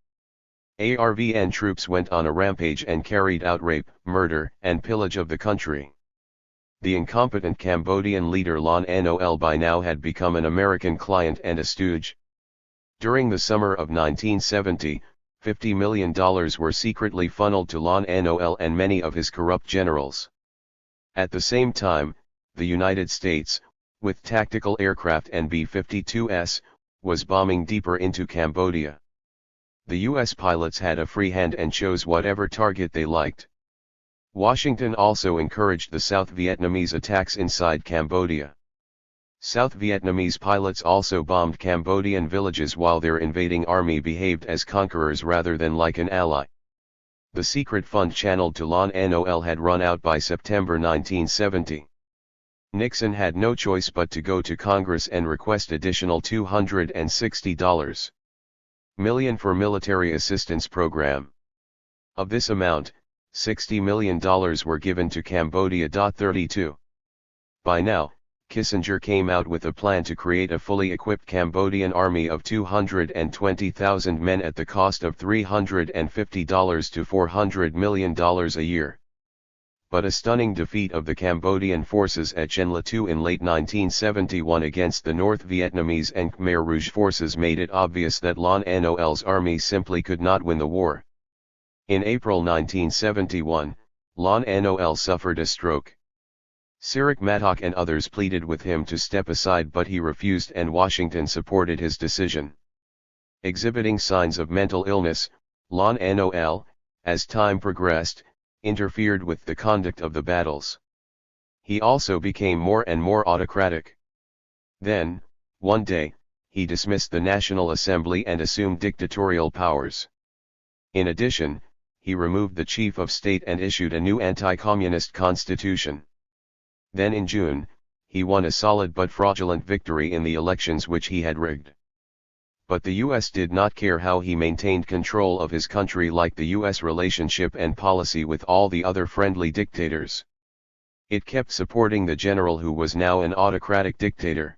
ARVN troops went on a rampage and carried out rape, murder, and pillage of the country. The incompetent Cambodian leader Lon Nol by now had become an American client and a stooge. During the summer of 1970, $50 million were secretly funneled to Lon Nol and many of his corrupt generals. At the same time, the United States, with tactical aircraft and B-52s, was bombing deeper into Cambodia. The U.S. pilots had a free hand and chose whatever target they liked. Washington also encouraged the South Vietnamese attacks inside Cambodia. South Vietnamese pilots also bombed Cambodian villages while their invading army behaved as conquerors rather than like an ally. The secret fund channeled to Lon Nol had run out by September 1970. Nixon had no choice but to go to Congress and request additional $260 million for military assistance program. Of this amount, $60 million were given to Cambodia. 32. By now, Kissinger came out with a plan to create a fully equipped Cambodian army of 220,000 men at the cost of $350 to $400 million a year. But a stunning defeat of the Cambodian forces at Chen La Tu in late 1971 against the North Vietnamese and Khmer Rouge forces made it obvious that Lon Nol's army simply could not win the war. In April 1971, Lon Nol suffered a stroke. Sirik Matok and others pleaded with him to step aside, but he refused, and Washington supported his decision. Exhibiting signs of mental illness, Lon Nol, as time progressed, interfered with the conduct of the battles. He also became more and more autocratic. Then, one day, he dismissed the National Assembly and assumed dictatorial powers. In addition, he removed the chief of state and issued a new anti-communist constitution. Then in June, he won a solid but fraudulent victory in the elections which he had rigged. But the US did not care how he maintained control of his country, like the US relationship and policy with all the other friendly dictators. It kept supporting the general who was now an autocratic dictator.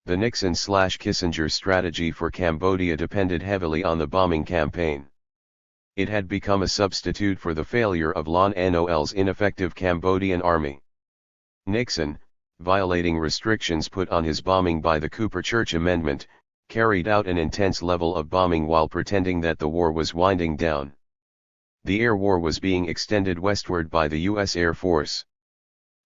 The Nixon/Kissinger strategy for Cambodia depended heavily on the bombing campaign. It had become a substitute for the failure of Lon Nol's ineffective Cambodian army. Nixon, violating restrictions put on his bombing by the Cooper Church Amendment, carried out an intense level of bombing while pretending that the war was winding down. The air war was being extended westward by the U.S. Air Force.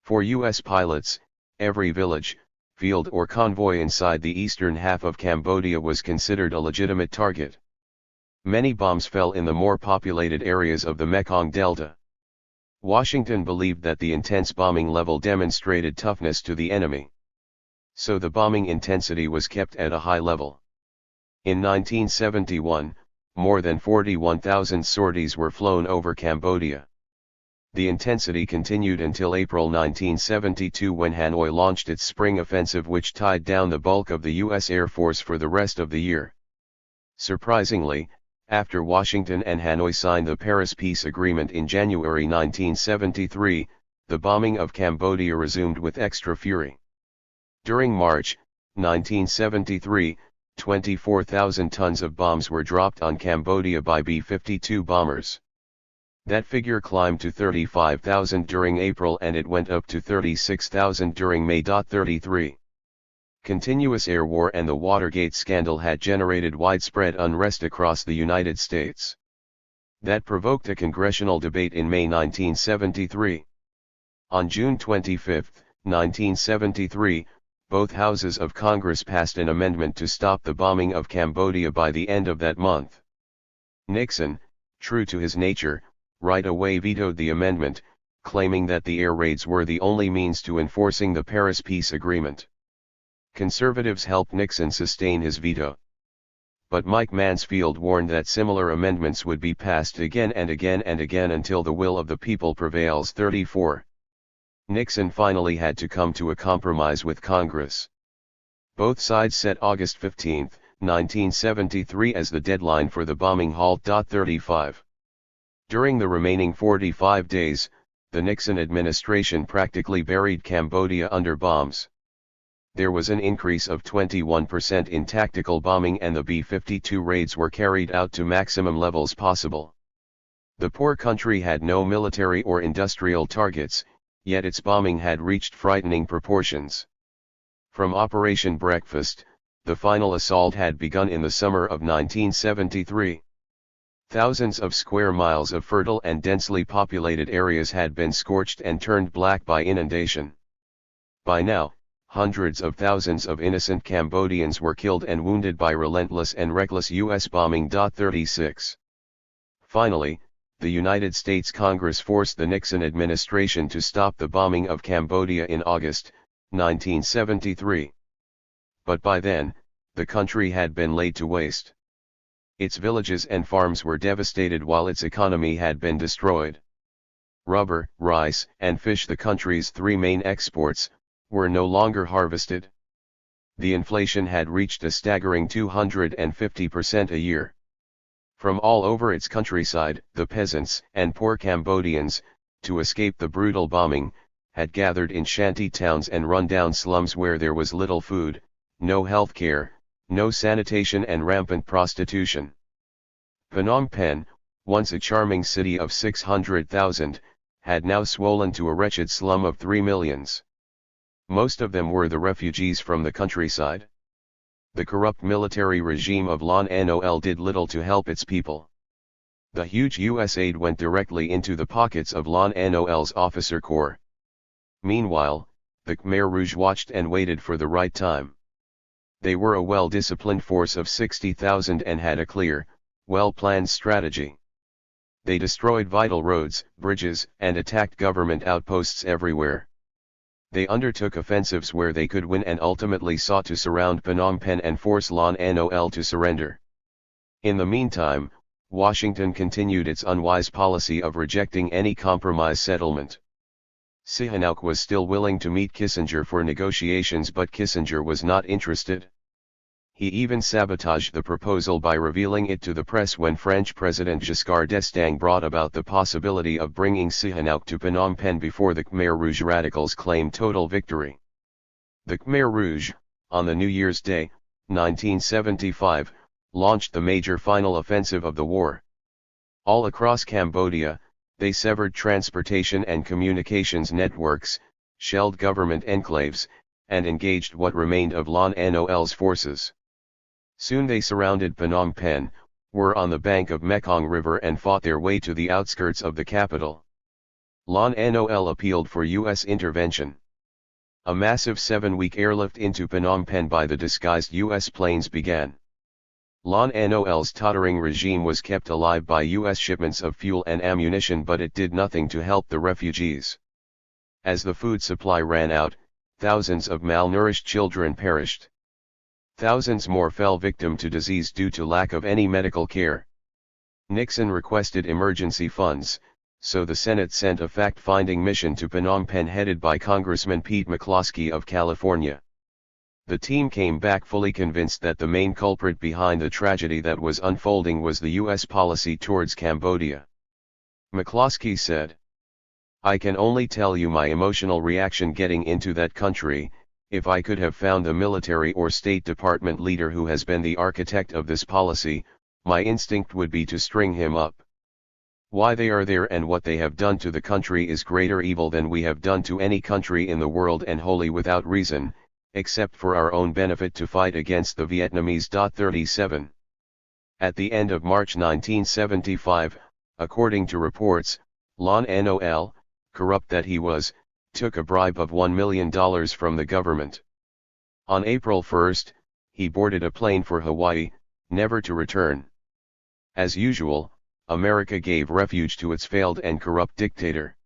For U.S. pilots, every village, field or convoy inside the eastern half of Cambodia was considered a legitimate target. Many bombs fell in the more populated areas of the Mekong Delta. Washington believed that the intense bombing level demonstrated toughness to the enemy. So the bombing intensity was kept at a high level. In 1971, more than 41,000 sorties were flown over Cambodia. The intensity continued until April 1972, when Hanoi launched its spring offensive, which tied down the bulk of the U.S. Air Force for the rest of the year. Surprisingly, after Washington and Hanoi signed the Paris Peace Agreement in January 1973, the bombing of Cambodia resumed with extra fury. During March 1973, 24,000 tons of bombs were dropped on Cambodia by B-52 bombers. That figure climbed to 35,000 during April, and it went up to 36,000 during May. 33. Continuous air war and the Watergate scandal had generated widespread unrest across the United States. That provoked a congressional debate in May 1973. On June 25, 1973, both houses of Congress passed an amendment to stop the bombing of Cambodia by the end of that month. Nixon, true to his nature, right away vetoed the amendment, claiming that the air raids were the only means to enforcing the Paris Peace Agreement. Conservatives helped Nixon sustain his veto. But Mike Mansfield warned that similar amendments would be passed again and again and again until the will of the people prevails. 34. Nixon finally had to come to a compromise with Congress. Both sides set August 15, 1973 as the deadline for the bombing halt. 35. During the remaining 45 days, the Nixon administration practically buried Cambodia under bombs. There was an increase of 21% in tactical bombing, and the B-52 raids were carried out to maximum levels possible. The poor country had no military or industrial targets, yet its bombing had reached frightening proportions. From Operation Breakfast, the final assault had begun in the summer of 1973. Thousands of square miles of fertile and densely populated areas had been scorched and turned black by inundation. By now, hundreds of thousands of innocent Cambodians were killed and wounded by relentless and reckless U.S. bombing. 36. Finally, the United States Congress forced the Nixon administration to stop the bombing of Cambodia in August 1973. But by then, the country had been laid to waste. Its villages and farms were devastated while its economy had been destroyed. Rubber, rice, and fish, the country's three main exports, were no longer harvested. The inflation had reached a staggering 250% a year. From all over its countryside, the peasants and poor Cambodians, to escape the brutal bombing, had gathered in shanty towns and run-down slums where there was little food, no health care, no sanitation, and rampant prostitution. Phnom Penh, once a charming city of 600,000, had now swollen to a wretched slum of 3 million. Most of them were the refugees from the countryside. The corrupt military regime of Lon Nol did little to help its people. The huge U.S. aid went directly into the pockets of Lon Nol's officer corps. Meanwhile, the Khmer Rouge watched and waited for the right time. They were a well-disciplined force of 60,000 and had a clear, well-planned strategy. They destroyed vital roads, bridges, and attacked government outposts everywhere. They undertook offensives where they could win and ultimately sought to surround Phnom Penh and force Lon Nol to surrender. In the meantime, Washington continued its unwise policy of rejecting any compromise settlement. Sihanouk was still willing to meet Kissinger for negotiations, but Kissinger was not interested. He even sabotaged the proposal by revealing it to the press when French President Giscard d'Estaing brought about the possibility of bringing Sihanouk to Phnom Penh before the Khmer Rouge radicals claimed total victory. The Khmer Rouge, on the New Year's Day, 1975, launched the major final offensive of the war. All across Cambodia, they severed transportation and communications networks, shelled government enclaves, and engaged what remained of Lon Nol's forces. Soon they surrounded Phnom Penh, were on the bank of Mekong River and fought their way to the outskirts of the capital. Lon Nol appealed for U.S. intervention. A massive 7-week airlift into Phnom Penh by the disguised U.S. planes began. Lon Nol's tottering regime was kept alive by U.S. shipments of fuel and ammunition, but it did nothing to help the refugees. As the food supply ran out, thousands of malnourished children perished. Thousands more fell victim to disease due to lack of any medical care. Nixon requested emergency funds, so the Senate sent a fact-finding mission to Phnom Penh headed by Congressman Pete McCloskey of California. The team came back fully convinced that the main culprit behind the tragedy that was unfolding was the U.S. policy towards Cambodia. McCloskey said, "I can only tell you my emotional reaction getting into that country. If I could have found the military or State Department leader who has been the architect of this policy, my instinct would be to string him up. Why they are there and what they have done to the country is greater evil than we have done to any country in the world, and wholly without reason, except for our own benefit to fight against the Vietnamese. 37. At the end of March 1975, according to reports, Lon Nol, corrupt that he was, took a bribe of $1 million from the government. On April 1, he boarded a plane for Hawaii, never to return. As usual, America gave refuge to its failed and corrupt dictator.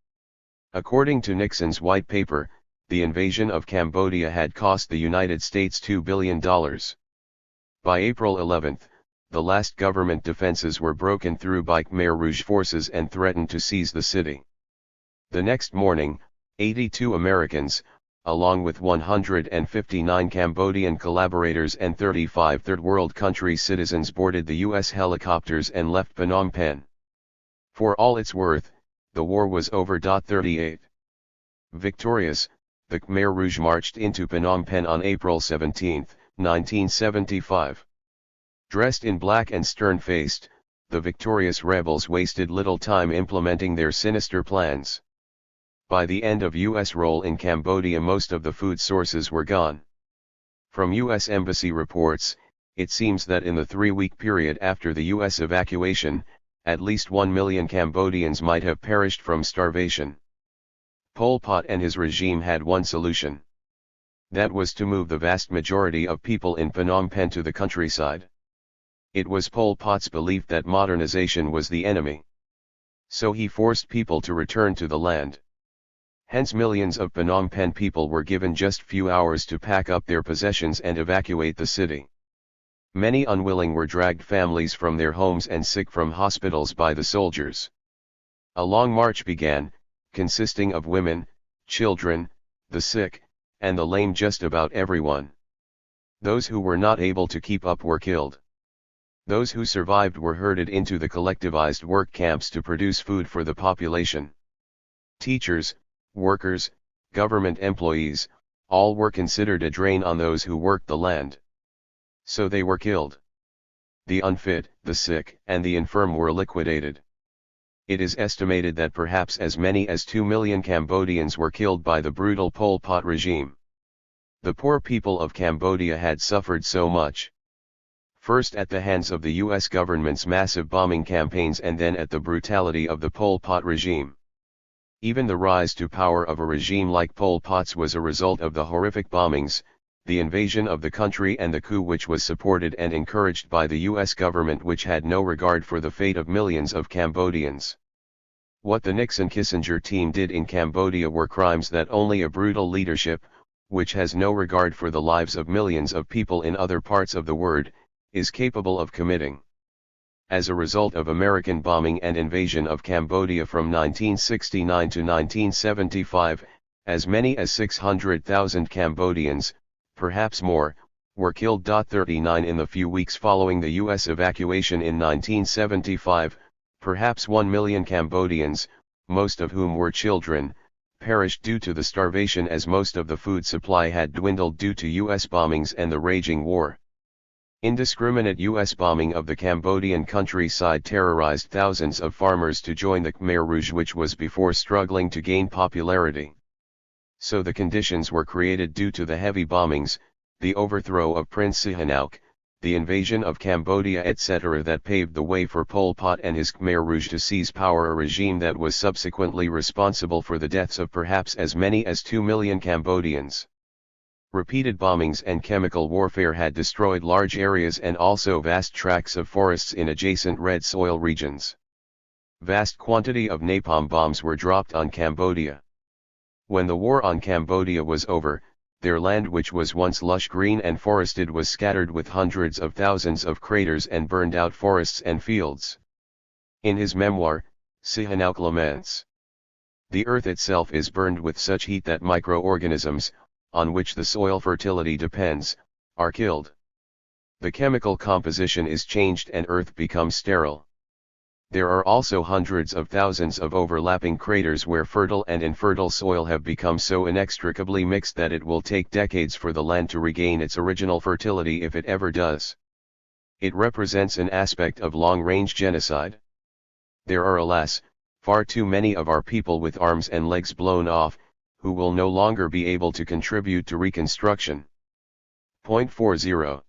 According to Nixon's white paper, the invasion of Cambodia had cost the United States $2 billion. By April 11, the last government defenses were broken through by Khmer Rouge forces and threatened to seize the city. The next morning, 82 Americans, along with 159 Cambodian collaborators and 35 Third World country citizens, boarded the U.S. helicopters and left Phnom Penh. For all it's worth, the war was over. 38. Victorious, the Khmer Rouge marched into Phnom Penh on April 17, 1975. Dressed in black and stern-faced, the victorious rebels wasted little time implementing their sinister plans. By the end of U.S. rule in Cambodia, most of the food sources were gone. From U.S. Embassy reports, it seems that in the 3-week period after the U.S. evacuation, at least 1 million Cambodians might have perished from starvation. Pol Pot and his regime had one solution. That was to move the vast majority of people in Phnom Penh to the countryside. It was Pol Pot's belief that modernization was the enemy. So he forced people to return to the land. Hence millions of Phnom Penh people were given just few hours to pack up their possessions and evacuate the city. Many unwilling were dragged families from their homes and sick from hospitals by the soldiers. A long march began, consisting of women, children, the sick, and the lame, just about everyone. Those who were not able to keep up were killed. Those who survived were herded into the collectivized work camps to produce food for the population. Teachers, workers, government employees, all were considered a drain on those who worked the land. So they were killed. The unfit, the sick, and the infirm were liquidated. It is estimated that perhaps as many as 2 million Cambodians were killed by the brutal Pol Pot regime. The poor people of Cambodia had suffered so much. First at the hands of the US government's massive bombing campaigns, and then at the brutality of the Pol Pot regime. Even the rise to power of a regime like Pol Pot's was a result of the horrific bombings, the invasion of the country, and the coup which was supported and encouraged by the US government, which had no regard for the fate of millions of Cambodians. What the Nixon-Kissinger team did in Cambodia were crimes that only a brutal leadership, which has no regard for the lives of millions of people in other parts of the world, is capable of committing. As a result of American bombing and invasion of Cambodia from 1969 to 1975, as many as 600,000 Cambodians, perhaps more, were killed. 39 In the few weeks following the US evacuation in 1975, perhaps 1 million Cambodians, most of whom were children, perished due to the starvation, as most of the food supply had dwindled due to US bombings and the raging war. Indiscriminate US bombing of the Cambodian countryside terrorized thousands of farmers to join the Khmer Rouge, which was before struggling to gain popularity. So the conditions were created due to the heavy bombings, the overthrow of Prince Sihanouk, the invasion of Cambodia, etc., that paved the way for Pol Pot and his Khmer Rouge to seize power, a regime that was subsequently responsible for the deaths of perhaps as many as 2 million Cambodians. Repeated bombings and chemical warfare had destroyed large areas and also vast tracts of forests in adjacent red soil regions. Vast quantity of napalm bombs were dropped on Cambodia. When the war on Cambodia was over, their land, which was once lush green and forested, was scattered with hundreds of thousands of craters and burned out forests and fields. In his memoir, Sihanouk laments, "The earth itself is burned with such heat that microorganisms, on which the soil fertility depends, are killed. The chemical composition is changed and earth becomes sterile. There are also hundreds of thousands of overlapping craters where fertile and infertile soil have become so inextricably mixed that it will take decades for the land to regain its original fertility, if it ever does. It represents an aspect of long-range genocide. There are, alas, far too many of our people with arms and legs blown off, who will no longer be able to contribute to reconstruction." 40.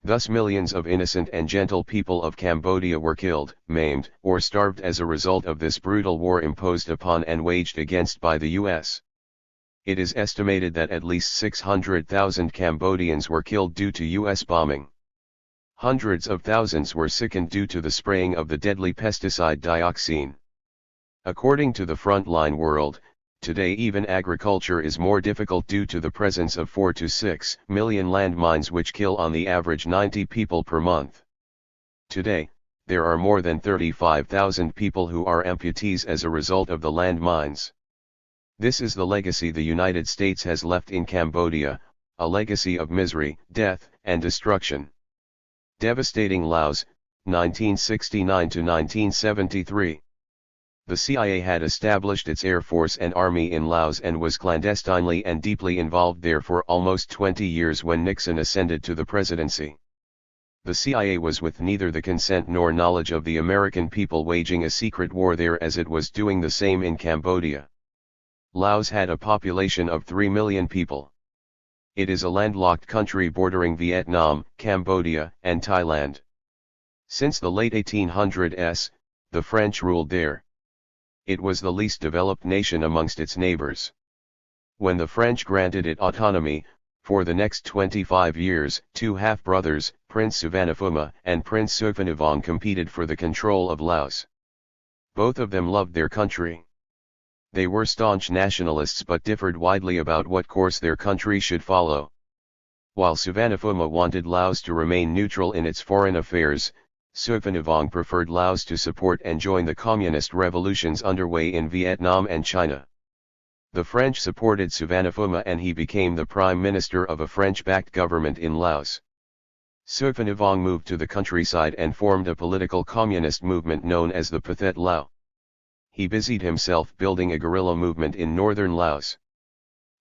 Thus millions of innocent and gentle people of Cambodia were killed, maimed, or starved as a result of this brutal war imposed upon and waged against by the US. It is estimated that at least 600,000 Cambodians were killed due to US bombing. Hundreds of thousands were sickened due to the spraying of the deadly pesticide dioxin. According to the Frontline World, today even agriculture is more difficult due to the presence of 4 to 6 million landmines which kill on the average 90 people per month. Today, there are more than 35,000 people who are amputees as a result of the landmines. This is the legacy the United States has left in Cambodia, a legacy of misery, death, and destruction. Devastating Laos, 1969 to 1973. The CIA had established its Air Force and Army in Laos and was clandestinely and deeply involved there for almost 20 years when Nixon ascended to the presidency. The CIA was with neither the consent nor knowledge of the American people waging a secret war there, as it was doing the same in Cambodia. Laos had a population of 3 million people. It is a landlocked country bordering Vietnam, Cambodia, and Thailand. Since the late 1800s, the French ruled there. It was the least developed nation amongst its neighbors. When the French granted it autonomy, for the next 25 years, two half-brothers, Prince Suvarnabhumi and Prince Suphanavong, competed for the control of Laos. Both of them loved their country. They were staunch nationalists but differed widely about what course their country should follow. While Suvarnabhumi wanted Laos to remain neutral in its foreign affairs, Suvarnabhumi preferred Laos to support and join the communist revolutions underway in Vietnam and China. The French supported Suvarnabhumi and he became the prime minister of a French-backed government in Laos. Suvarnabhumi moved to the countryside and formed a political communist movement known as the Pathet Lao. He busied himself building a guerrilla movement in northern Laos.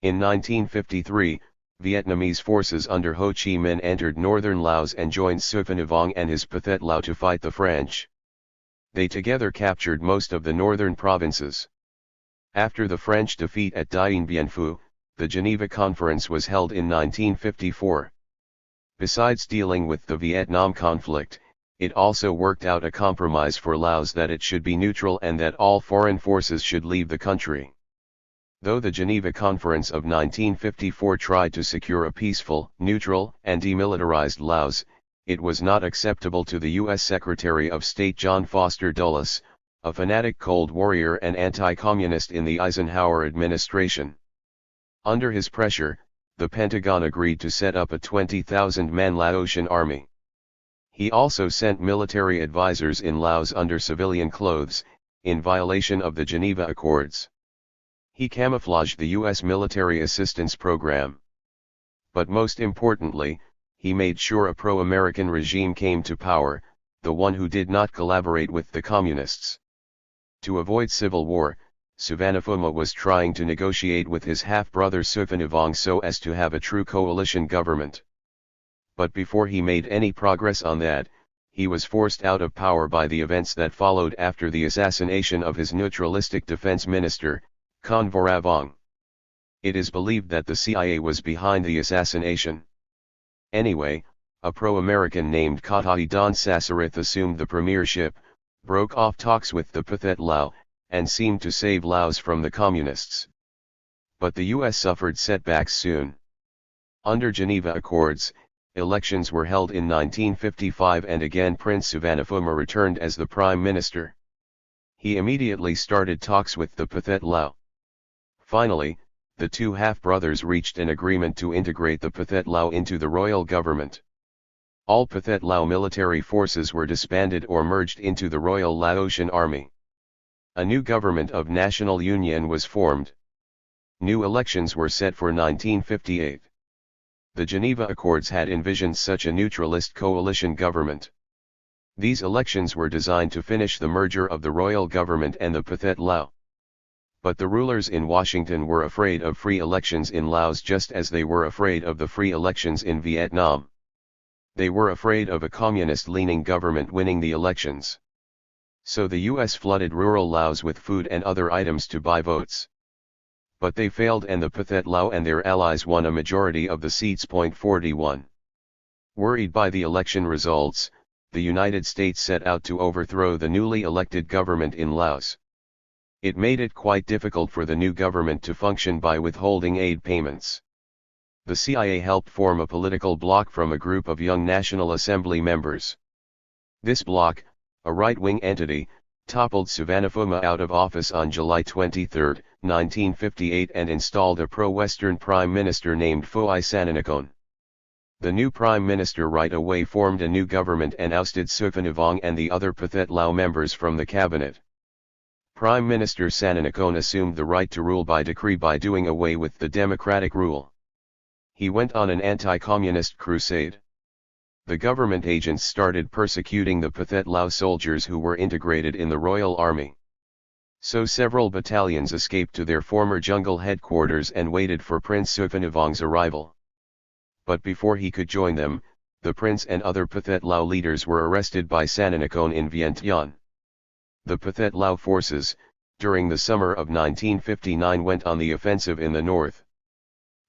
In 1953, Vietnamese forces under Ho Chi Minh entered northern Laos and joined Suvarnabhumi and his Pathet Lao to fight the French. They together captured most of the northern provinces. After the French defeat at Dien Bien Phu, the Geneva Conference was held in 1954. Besides dealing with the Vietnam conflict, it also worked out a compromise for Laos that it should be neutral and that all foreign forces should leave the country. Though the Geneva Conference of 1954 tried to secure a peaceful, neutral, and demilitarized Laos, it was not acceptable to the U.S. Secretary of State John Foster Dulles, a fanatic Cold Warrior and anti-communist in the Eisenhower administration. Under his pressure, the Pentagon agreed to set up a 20,000-man Laotian army. He also sent military advisors in Laos under civilian clothes, in violation of the Geneva Accords. He camouflaged the U.S. military assistance program. But most importantly, he made sure a pro-American regime came to power, the one who did not collaborate with the communists. To avoid civil war, Suvarnabhumi was trying to negotiate with his half-brother Suvarnabhumi so as to have a true coalition government. But before he made any progress on that, he was forced out of power by the events that followed after the assassination of his neutralistic defense minister, Khan Voravong. It is believed that the CIA was behind the assassination. Anyway, a pro-American named Katai Don Sasarith assumed the premiership, broke off talks with the Pathet Lao, and seemed to save Laos from the communists. But the US suffered setbacks soon. Under Geneva Accords, elections were held in 1955 and again Prince Suvarnabhumi returned as the prime minister. He immediately started talks with the Pathet Lao. Finally, the two half-brothers reached an agreement to integrate the Pathet Lao into the royal government. All Pathet Lao military forces were disbanded or merged into the Royal Laotian Army. A new government of national union was formed. New elections were set for 1958. The Geneva Accords had envisioned such a neutralist coalition government. These elections were designed to finish the merger of the royal government and the Pathet Lao. But the rulers in Washington were afraid of free elections in Laos just as they were afraid of the free elections in Vietnam. They were afraid of a communist-leaning government winning the elections. So the US flooded rural Laos with food and other items to buy votes. But they failed and the Pathet Lao and their allies won a majority of the seats. 41. Worried by the election results, the United States set out to overthrow the newly elected government in Laos. It made it quite difficult for the new government to function by withholding aid payments. The CIA helped form a political bloc from a group of young National Assembly members. This bloc, a right-wing entity, toppled Suvarnabhumi out of office on July 23, 1958 and installed a pro-Western prime minister named Phoai Sananakon. The new prime minister right away formed a new government and ousted Suvarnabhumi and the other Pathet Lao members from the cabinet. Prime Minister Sananakon assumed the right to rule by decree by doing away with the democratic rule. He went on an anti-communist crusade. The government agents started persecuting the Pathet Lao soldiers who were integrated in the Royal Army. So several battalions escaped to their former jungle headquarters and waited for Prince Suvarnabhumu's arrival. But before he could join them, the prince and other Pathet Lao leaders were arrested by Sananakon in Vientiane. The Pathet Lao forces, during the summer of 1959 went on the offensive in the north.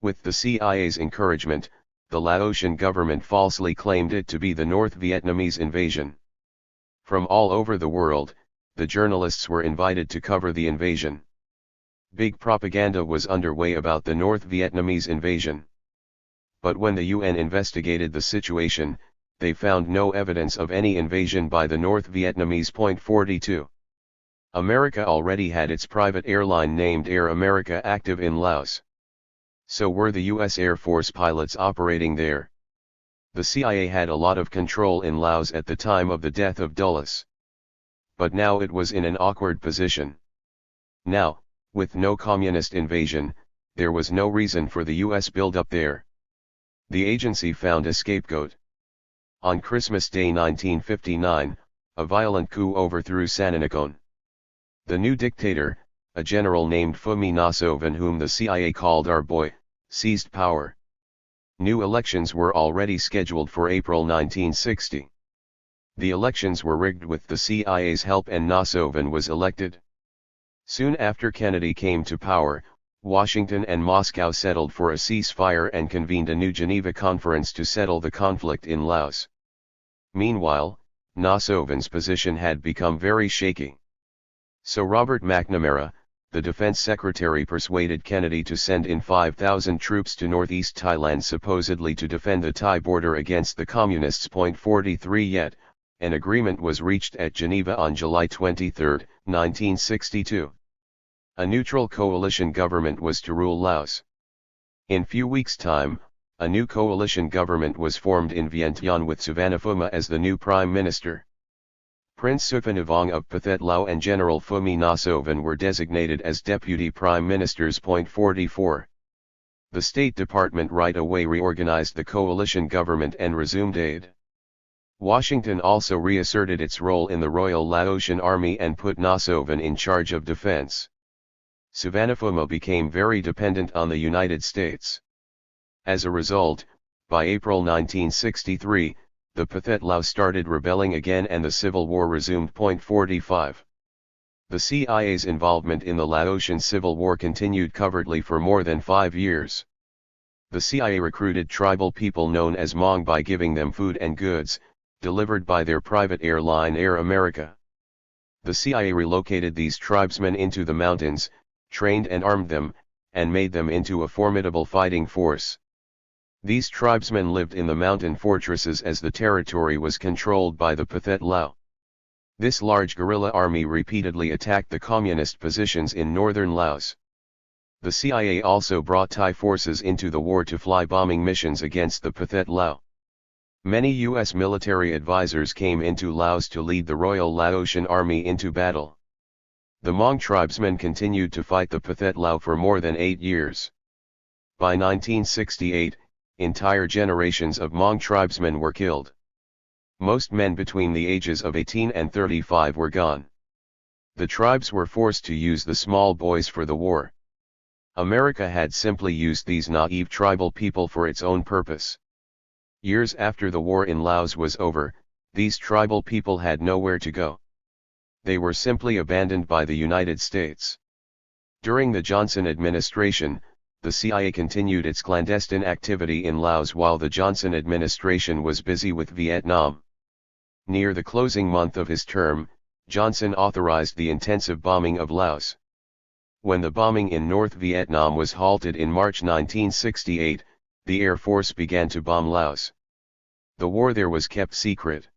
With the CIA's encouragement, the Laotian government falsely claimed it to be the North Vietnamese invasion. From all over the world, the journalists were invited to cover the invasion. Big propaganda was underway about the North Vietnamese invasion. But when the UN investigated the situation, they found no evidence of any invasion by the North Vietnamese. 42. America already had its private airline named Air America active in Laos. So were the US Air Force pilots operating there. The CIA had a lot of control in Laos at the time of the death of Dulles. But now it was in an awkward position. Now, with no communist invasion, there was no reason for the US build-up there. The agency found a scapegoat. On Christmas Day 1959, a violent coup overthrew Sananakon. The new dictator, a general named Fumi Nasovan whom the CIA called our boy, seized power. New elections were already scheduled for April 1960. The elections were rigged with the CIA's help and Nasovan was elected. Soon after Kennedy came to power, Washington and Moscow settled for a ceasefire and convened a new Geneva conference to settle the conflict in Laos. Meanwhile, Nasovan's position had become very shaky. So Robert McNamara, the defense secretary, persuaded Kennedy to send in 5,000 troops to northeast Thailand supposedly to defend the Thai border against the communists. 43 Yet, an agreement was reached at Geneva on July 23, 1962. A neutral coalition government was to rule Laos. In few weeks' time, a new coalition government was formed in Vientiane with Suvarnabhumi as the new prime minister. Prince Suphanavong of Pathet Lao and General Fumi Nasovan were designated as deputy prime ministers. 44. The State Department right away reorganized the coalition government and resumed aid. Washington also reasserted its role in the Royal Laotian Army and put Nasovan in charge of defense. Suvarnabhumi became very dependent on the United States. As a result, by April 1963, the Pathet Lao started rebelling again and the civil war resumed. 45. The CIA's involvement in the Laotian Civil War continued covertly for more than 5 years. The CIA recruited tribal people known as Hmong by giving them food and goods, delivered by their private airline Air America. The CIA relocated these tribesmen into the mountains, trained and armed them, and made them into a formidable fighting force. These tribesmen lived in the mountain fortresses as the territory was controlled by the Pathet Lao. This large guerrilla army repeatedly attacked the communist positions in northern Laos. The CIA also brought Thai forces into the war to fly bombing missions against the Pathet Lao. Many U.S. military advisors came into Laos to lead the Royal Laotian Army into battle. The Hmong tribesmen continued to fight the Pathet Lao for more than 8 years. By 1968, entire generations of Hmong tribesmen were killed. Most men between the ages of 18 and 35 were gone. The tribes were forced to use the small boys for the war. America had simply used these naive tribal people for its own purpose. Years after the war in Laos was over, these tribal people had nowhere to go. They were simply abandoned by the United States. During the Johnson administration, the CIA continued its clandestine activity in Laos while the Johnson administration was busy with Vietnam. Near the closing month of his term, Johnson authorized the intensive bombing of Laos. When the bombing in North Vietnam was halted in March 1968, the Air Force began to bomb Laos. The war there was kept secret.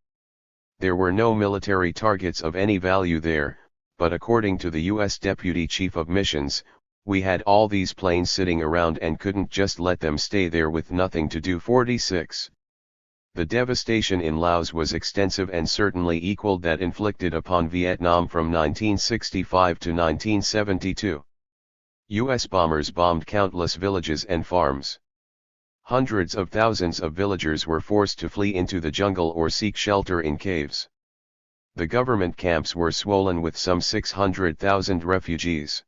There were no military targets of any value there, but according to the U.S. Deputy Chief of Missions, we had all these planes sitting around and couldn't just let them stay there with nothing to do. 46. The devastation in Laos was extensive and certainly equaled that inflicted upon Vietnam from 1965 to 1972. U.S. bombers bombed countless villages and farms. Hundreds of thousands of villagers were forced to flee into the jungle or seek shelter in caves. The government camps were swollen with some 600,000 refugees.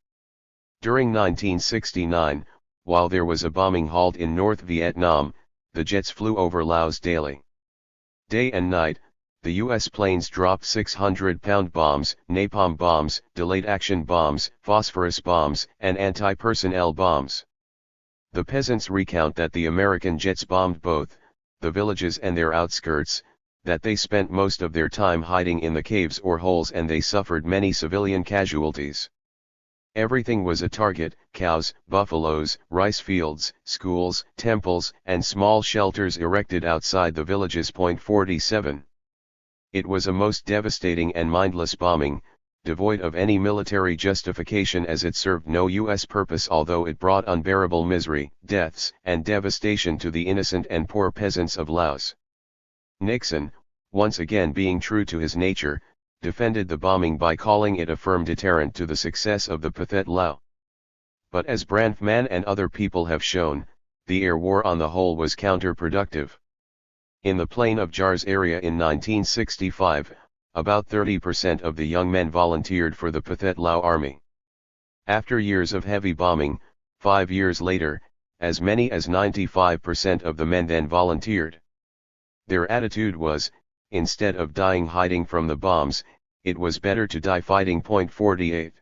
During 1969, while there was a bombing halt in North Vietnam, the jets flew over Laos daily. Day and night, the U.S. planes dropped 600-pound bombs, napalm bombs, delayed action bombs, phosphorus bombs, and anti-personnel bombs. The peasants recount that the American jets bombed both the villages and their outskirts, that they spent most of their time hiding in the caves or holes and they suffered many civilian casualties. Everything was a target: cows, buffaloes, rice fields, schools, temples, and small shelters erected outside the villages. 47. It was a most devastating and mindless bombing, devoid of any military justification as it served no U.S. purpose although it brought unbearable misery, deaths, and devastation to the innocent and poor peasants of Laos. Nixon, once again being true to his nature, defended the bombing by calling it a firm deterrent to the success of the Pathet Lao. But as Bronfman and other people have shown, the air war on the whole was counterproductive. In the Plain of Jars area in 1965, about 30% of the young men volunteered for the Pathet Lao army. After years of heavy bombing, 5 years later, as many as 95% of the men then volunteered. Their attitude was, instead of dying hiding from the bombs, it was better to die fighting. 48.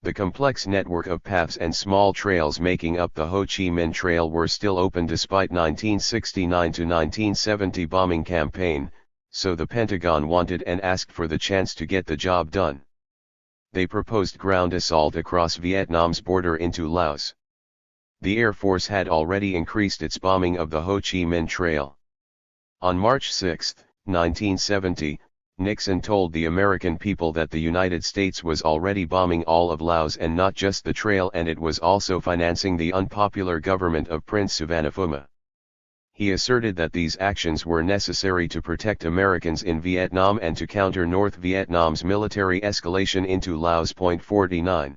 The complex network of paths and small trails making up the Ho Chi Minh Trail were still open despite 1969 to 1970 bombing campaign, so the Pentagon wanted and asked for the chance to get the job done. They proposed ground assault across Vietnam's border into Laos. The Air Force had already increased its bombing of the Ho Chi Minh Trail. On March 6, 1970, Nixon told the American people that the United States was already bombing all of Laos and not just the trail, and it was also financing the unpopular government of Prince Suvarnabhumi. He asserted that these actions were necessary to protect Americans in Vietnam and to counter North Vietnam's military escalation into Laos. 49.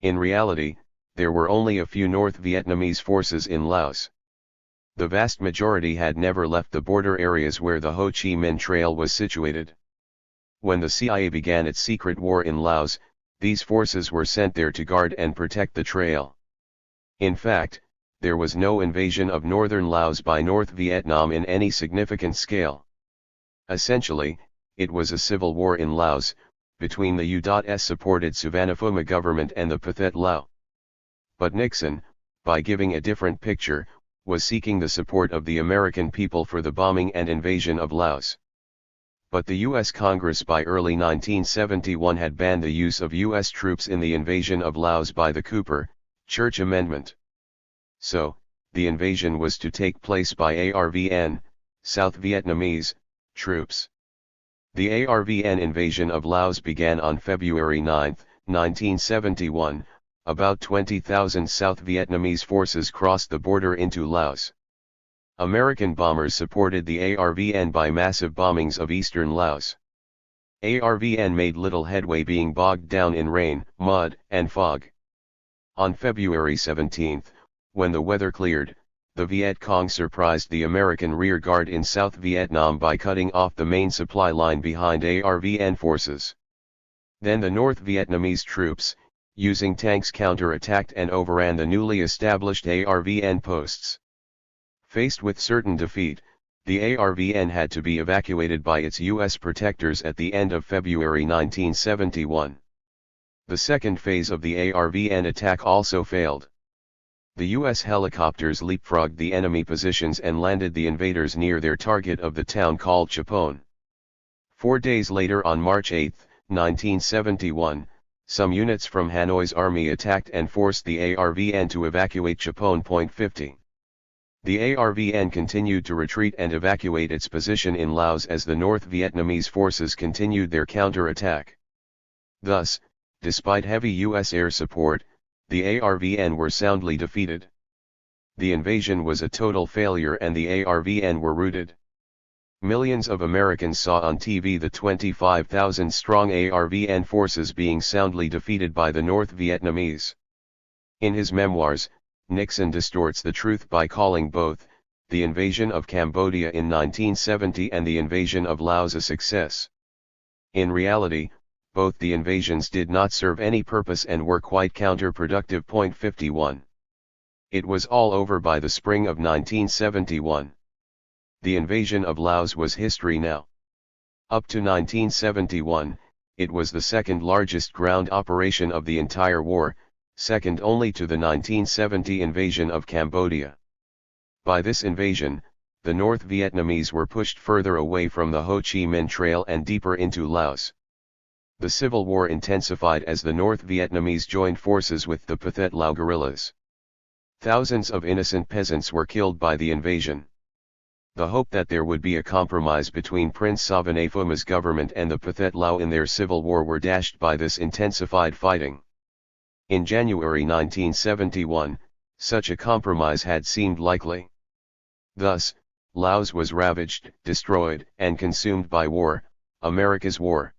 In reality, there were only a few North Vietnamese forces in Laos. The vast majority had never left the border areas where the Ho Chi Minh Trail was situated. When the CIA began its secret war in Laos, these forces were sent there to guard and protect the trail. In fact, there was no invasion of northern Laos by North Vietnam in any significant scale. Essentially, it was a civil war in Laos, between the U.S. supported Suvarnabhumi government and the Pathet Lao. But Nixon, by giving a different picture, was seeking the support of the American people for the bombing and invasion of Laos. But the U.S. Congress by early 1971 had banned the use of U.S. troops in the invasion of Laos by the Cooper, Church Amendment. So, the invasion was to take place by ARVN, South Vietnamese, troops. The ARVN invasion of Laos began on February 9, 1971, about 20,000 South Vietnamese forces crossed the border into Laos. American bombers supported the ARVN by massive bombings of eastern Laos. ARVN made little headway being bogged down in rain, mud, and fog. On February 17, when the weather cleared, the Viet Cong surprised the American rear guard in South Vietnam by cutting off the main supply line behind ARVN forces. Then the North Vietnamese troops, using tanks counter-attacked and overran the newly established ARVN posts. Faced with certain defeat, the ARVN had to be evacuated by its U.S. protectors at the end of February 1971. The second phase of the ARVN attack also failed. The U.S. helicopters leapfrogged the enemy positions and landed the invaders near their target of the town called Chapone. 4 days later on March 8, 1971, some units from Hanoi's army attacked and forced the ARVN to evacuate Chapone. 50. The ARVN continued to retreat and evacuate its position in Laos as the North Vietnamese forces continued their counter-attack. Thus, despite heavy U.S. air support, the ARVN were soundly defeated. The invasion was a total failure and the ARVN were routed. Millions of Americans saw on TV the 25,000-strong ARVN forces being soundly defeated by the North Vietnamese. In his memoirs, Nixon distorts the truth by calling both the invasion of Cambodia in 1970 and the invasion of Laos a success. In reality, both the invasions did not serve any purpose and were quite counterproductive. 51. It was all over by the spring of 1971. The invasion of Laos was history now. Up to 1971, it was the second largest ground operation of the entire war, second only to the 1970 invasion of Cambodia. By this invasion, the North Vietnamese were pushed further away from the Ho Chi Minh Trail and deeper into Laos. The civil war intensified as the North Vietnamese joined forces with the Pathet Lao guerrillas. Thousands of innocent peasants were killed by the invasion. The hope that there would be a compromise between Prince Savanafuma's government and the Pathet Lao in their civil war were dashed by this intensified fighting. In January 1971, such a compromise had seemed likely. Thus, Laos was ravaged, destroyed, and consumed by war, America's war.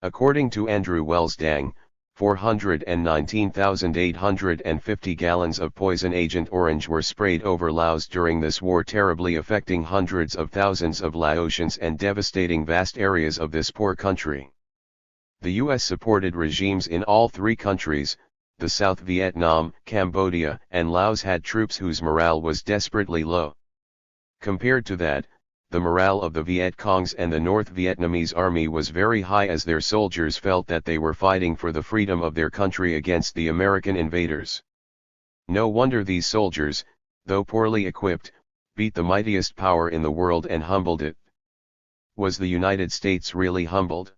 According to Andrew Wells Dang, 419,850 gallons of poison Agent Orange were sprayed over Laos during this war, terribly affecting hundreds of thousands of Laotians and devastating vast areas of this poor country. The U.S. supported regimes in all three countries. The South Vietnam, Cambodia, and Laos had troops whose morale was desperately low. Compared to that, the morale of the Viet Congs and the North Vietnamese army was very high, as their soldiers felt that they were fighting for the freedom of their country against the American invaders. No wonder these soldiers, though poorly equipped, beat the mightiest power in the world and humbled it. Was the United States really humbled?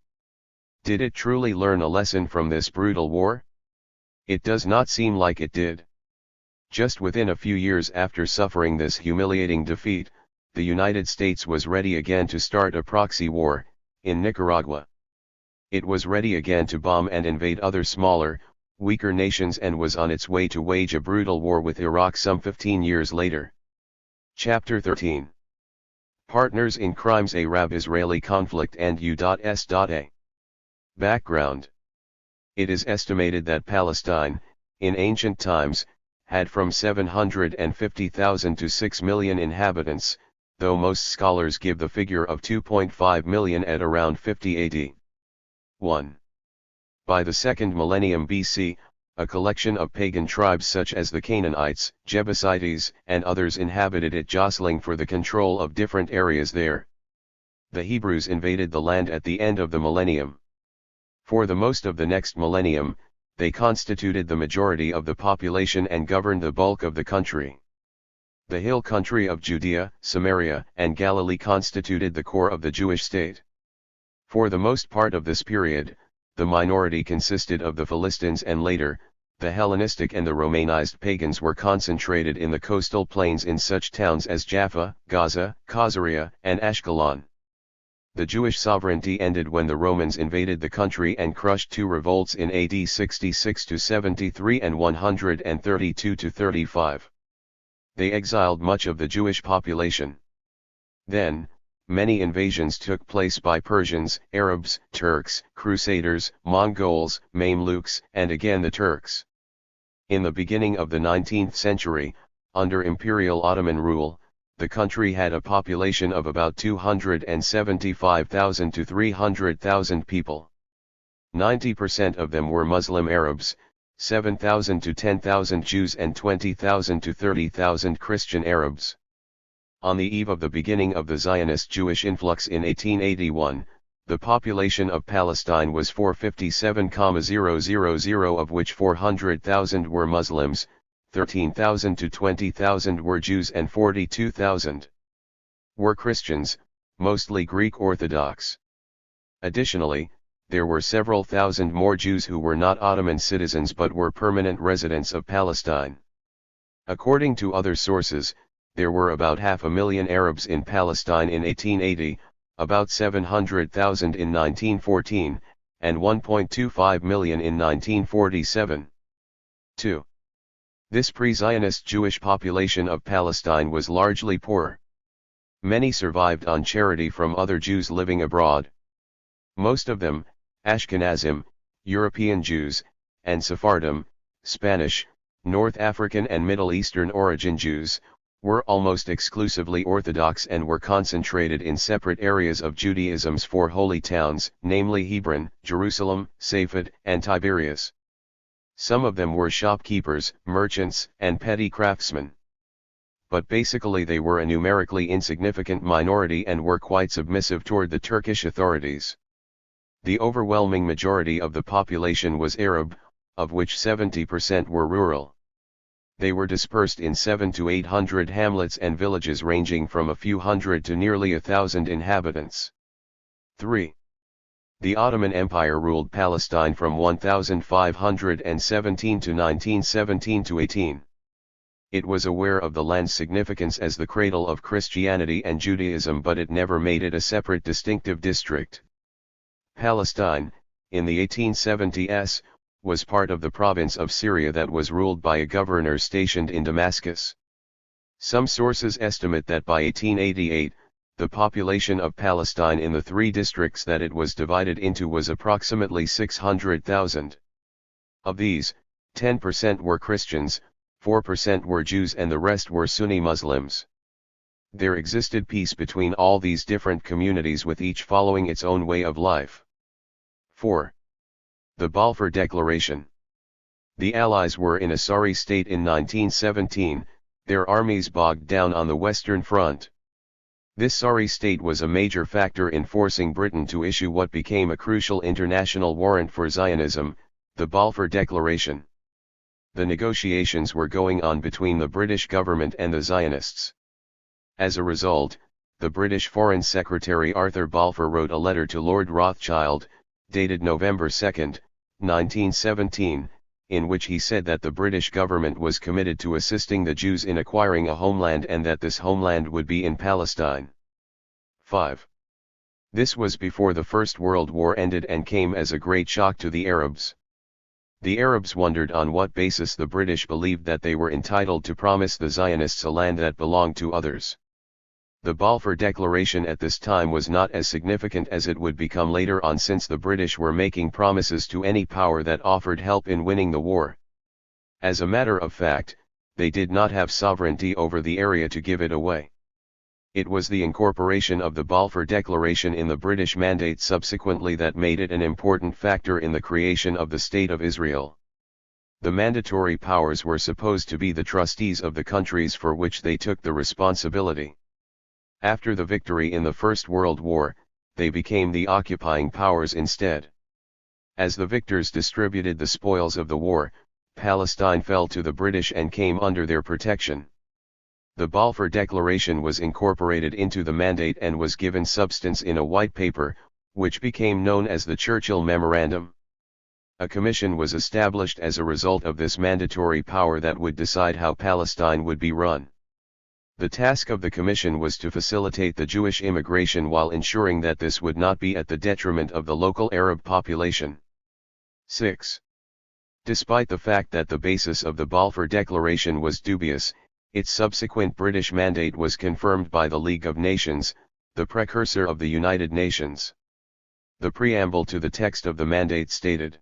Did it truly learn a lesson from this brutal war? It does not seem like it did. Just within a few years after suffering this humiliating defeat, the United States was ready again to start a proxy war, in Nicaragua. It was ready again to bomb and invade other smaller, weaker nations, and was on its way to wage a brutal war with Iraq some 15 years later. Chapter 13. Partners in Crimes: Arab-Israeli Conflict and U.S.A. Background. It is estimated that Palestine, in ancient times, had from 750,000 to 6 million inhabitants, though most scholars give the figure of 2.5 million at around 50 AD. 1. By the second millennium BC, a collection of pagan tribes such as the Canaanites, Jebusites, and others inhabited it, jostling for the control of different areas there. The Hebrews invaded the land at the end of the millennium. For the most of the next millennium, they constituted the majority of the population and governed the bulk of the country. The hill country of Judea, Samaria, and Galilee constituted the core of the Jewish state. For the most part of this period, the minority consisted of the Philistines, and later, the Hellenistic and the Romanized pagans were concentrated in the coastal plains in such towns as Jaffa, Gaza, Caesarea, and Ashkelon. The Jewish sovereignty ended when the Romans invaded the country and crushed two revolts in AD 66 to 73 and 132 to 35. They exiled much of the Jewish population. Then, many invasions took place by Persians, Arabs, Turks, Crusaders, Mongols, Mamluks, and again the Turks. In the beginning of the 19th century, under Imperial Ottoman rule, the country had a population of about 275,000 to 300,000 people. 90% of them were Muslim Arabs, 7,000 to 10,000 Jews, and 20,000 to 30,000 Christian Arabs. On the eve of the beginning of the Zionist Jewish influx in 1881, the population of Palestine was 457,000, of which 400,000 were Muslims, 13,000 to 20,000 were Jews, and 42,000 were Christians, mostly Greek Orthodox. Additionally, there were several thousand more Jews who were not Ottoman citizens but were permanent residents of Palestine. According to other sources, there were about 500,000 Arabs in Palestine in 1880, about 700,000 in 1914, and 1.25 million in 1947. 2. This pre-Zionist Jewish population of Palestine was largely poor. Many survived on charity from other Jews living abroad. Most of them, Ashkenazim, European Jews, and Sephardim, Spanish, North African and Middle Eastern origin Jews, were almost exclusively Orthodox and were concentrated in separate areas of Judaism's four holy towns, namely Hebron, Jerusalem, Safed, and Tiberias. Some of them were shopkeepers, merchants, and petty craftsmen. But basically they were a numerically insignificant minority and were quite submissive toward the Turkish authorities. The overwhelming majority of the population was Arab, of which 70% were rural. They were dispersed in 700 to 800 hamlets and villages ranging from a few hundred to nearly 1,000 inhabitants. 3. The Ottoman Empire ruled Palestine from 1517 to 1917 to 18. It was aware of the land's significance as the cradle of Christianity and Judaism, but it never made it a separate distinctive district. Palestine, in the 1870s, was part of the province of Syria that was ruled by a governor stationed in Damascus. Some sources estimate that by 1888, the population of Palestine in the three districts that it was divided into was approximately 600,000. Of these, 10% were Christians, 4% were Jews, and the rest were Sunni Muslims. There existed peace between all these different communities, with each following its own way of life. 4. The Balfour Declaration. The Allies were in a sorry state in 1917, their armies bogged down on the Western Front. This sorry state was a major factor in forcing Britain to issue what became a crucial international warrant for Zionism, the Balfour Declaration. The negotiations were going on between the British government and the Zionists. As a result, the British Foreign Secretary Arthur Balfour wrote a letter to Lord Rothschild, dated November 2, 1917, in which he said that the British government was committed to assisting the Jews in acquiring a homeland and that this homeland would be in Palestine. 5. This was before the First World War ended and came as a great shock to the Arabs. The Arabs wondered on what basis the British believed that they were entitled to promise the Zionists a land that belonged to others. The Balfour Declaration at this time was not as significant as it would become later on, since the British were making promises to any power that offered help in winning the war. As a matter of fact, they did not have sovereignty over the area to give it away. It was the incorporation of the Balfour Declaration in the British Mandate subsequently that made it an important factor in the creation of the State of Israel. The mandatory powers were supposed to be the trustees of the countries for which they took the responsibility. After the victory in the First World War, they became the occupying powers instead. As the victors distributed the spoils of the war, Palestine fell to the British and came under their protection. The Balfour Declaration was incorporated into the Mandate and was given substance in a white paper, which became known as the Churchill Memorandum. A commission was established as a result of this mandatory power that would decide how Palestine would be run. The task of the commission was to facilitate the Jewish immigration while ensuring that this would not be at the detriment of the local Arab population. 6. Despite the fact that the basis of the Balfour Declaration was dubious, its subsequent British mandate was confirmed by the League of Nations, the precursor of the United Nations. The preamble to the text of the mandate stated,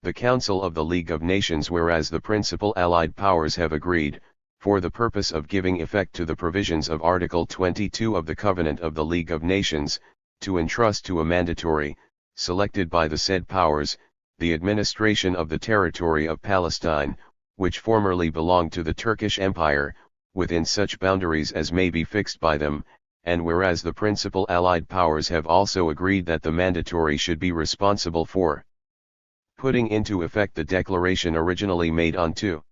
"The Council of the League of Nations, whereas the principal Allied powers have agreed, for the purpose of giving effect to the provisions of Article 22 of the Covenant of the League of Nations, to entrust to a mandatory, selected by the said powers, the administration of the territory of Palestine, which formerly belonged to the Turkish Empire, within such boundaries as may be fixed by them, and whereas the principal Allied powers have also agreed that the mandatory should be responsible for putting into effect the declaration originally made on 2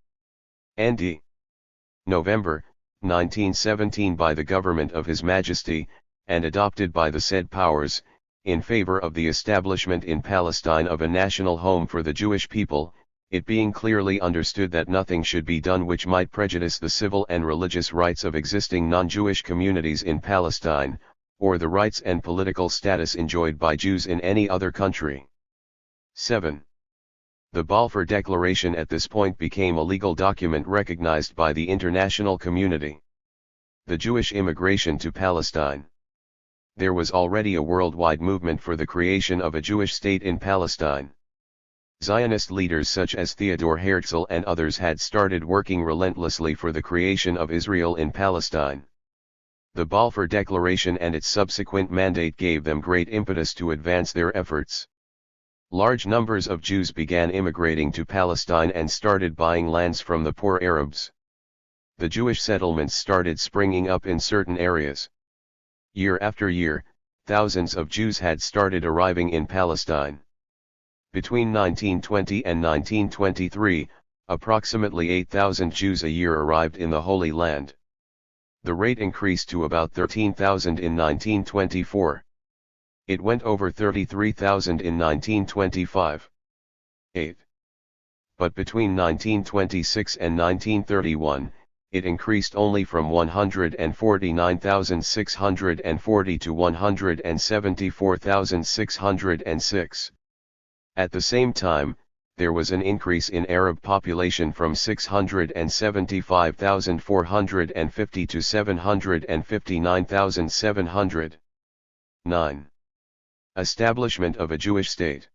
N.D. November, 1917 by the government of His Majesty, and adopted by the said powers, in favor of the establishment in Palestine of a national home for the Jewish people, it being clearly understood that nothing should be done which might prejudice the civil and religious rights of existing non-Jewish communities in Palestine, or the rights and political status enjoyed by Jews in any other country." 7. The Balfour Declaration at this point became a legal document recognized by the international community. The Jewish immigration to Palestine. There was already a worldwide movement for the creation of a Jewish state in Palestine. Zionist leaders such as Theodor Herzl and others had started working relentlessly for the creation of Israel in Palestine. The Balfour Declaration and its subsequent mandate gave them great impetus to advance their efforts. Large numbers of Jews began immigrating to Palestine and started buying lands from the poor Arabs. The Jewish settlements started springing up in certain areas. Year after year, thousands of Jews had started arriving in Palestine. Between 1920 and 1923, approximately 8,000 Jews a year arrived in the Holy Land. The rate increased to about 13,000 in 1924. It went over 33,000 in 1925. 8. But between 1926 and 1931, it increased only from 149,640 to 174,606. At the same time, there was an increase in Arab population from 675,450 to 759,700. 9. Establishment of a Jewish state.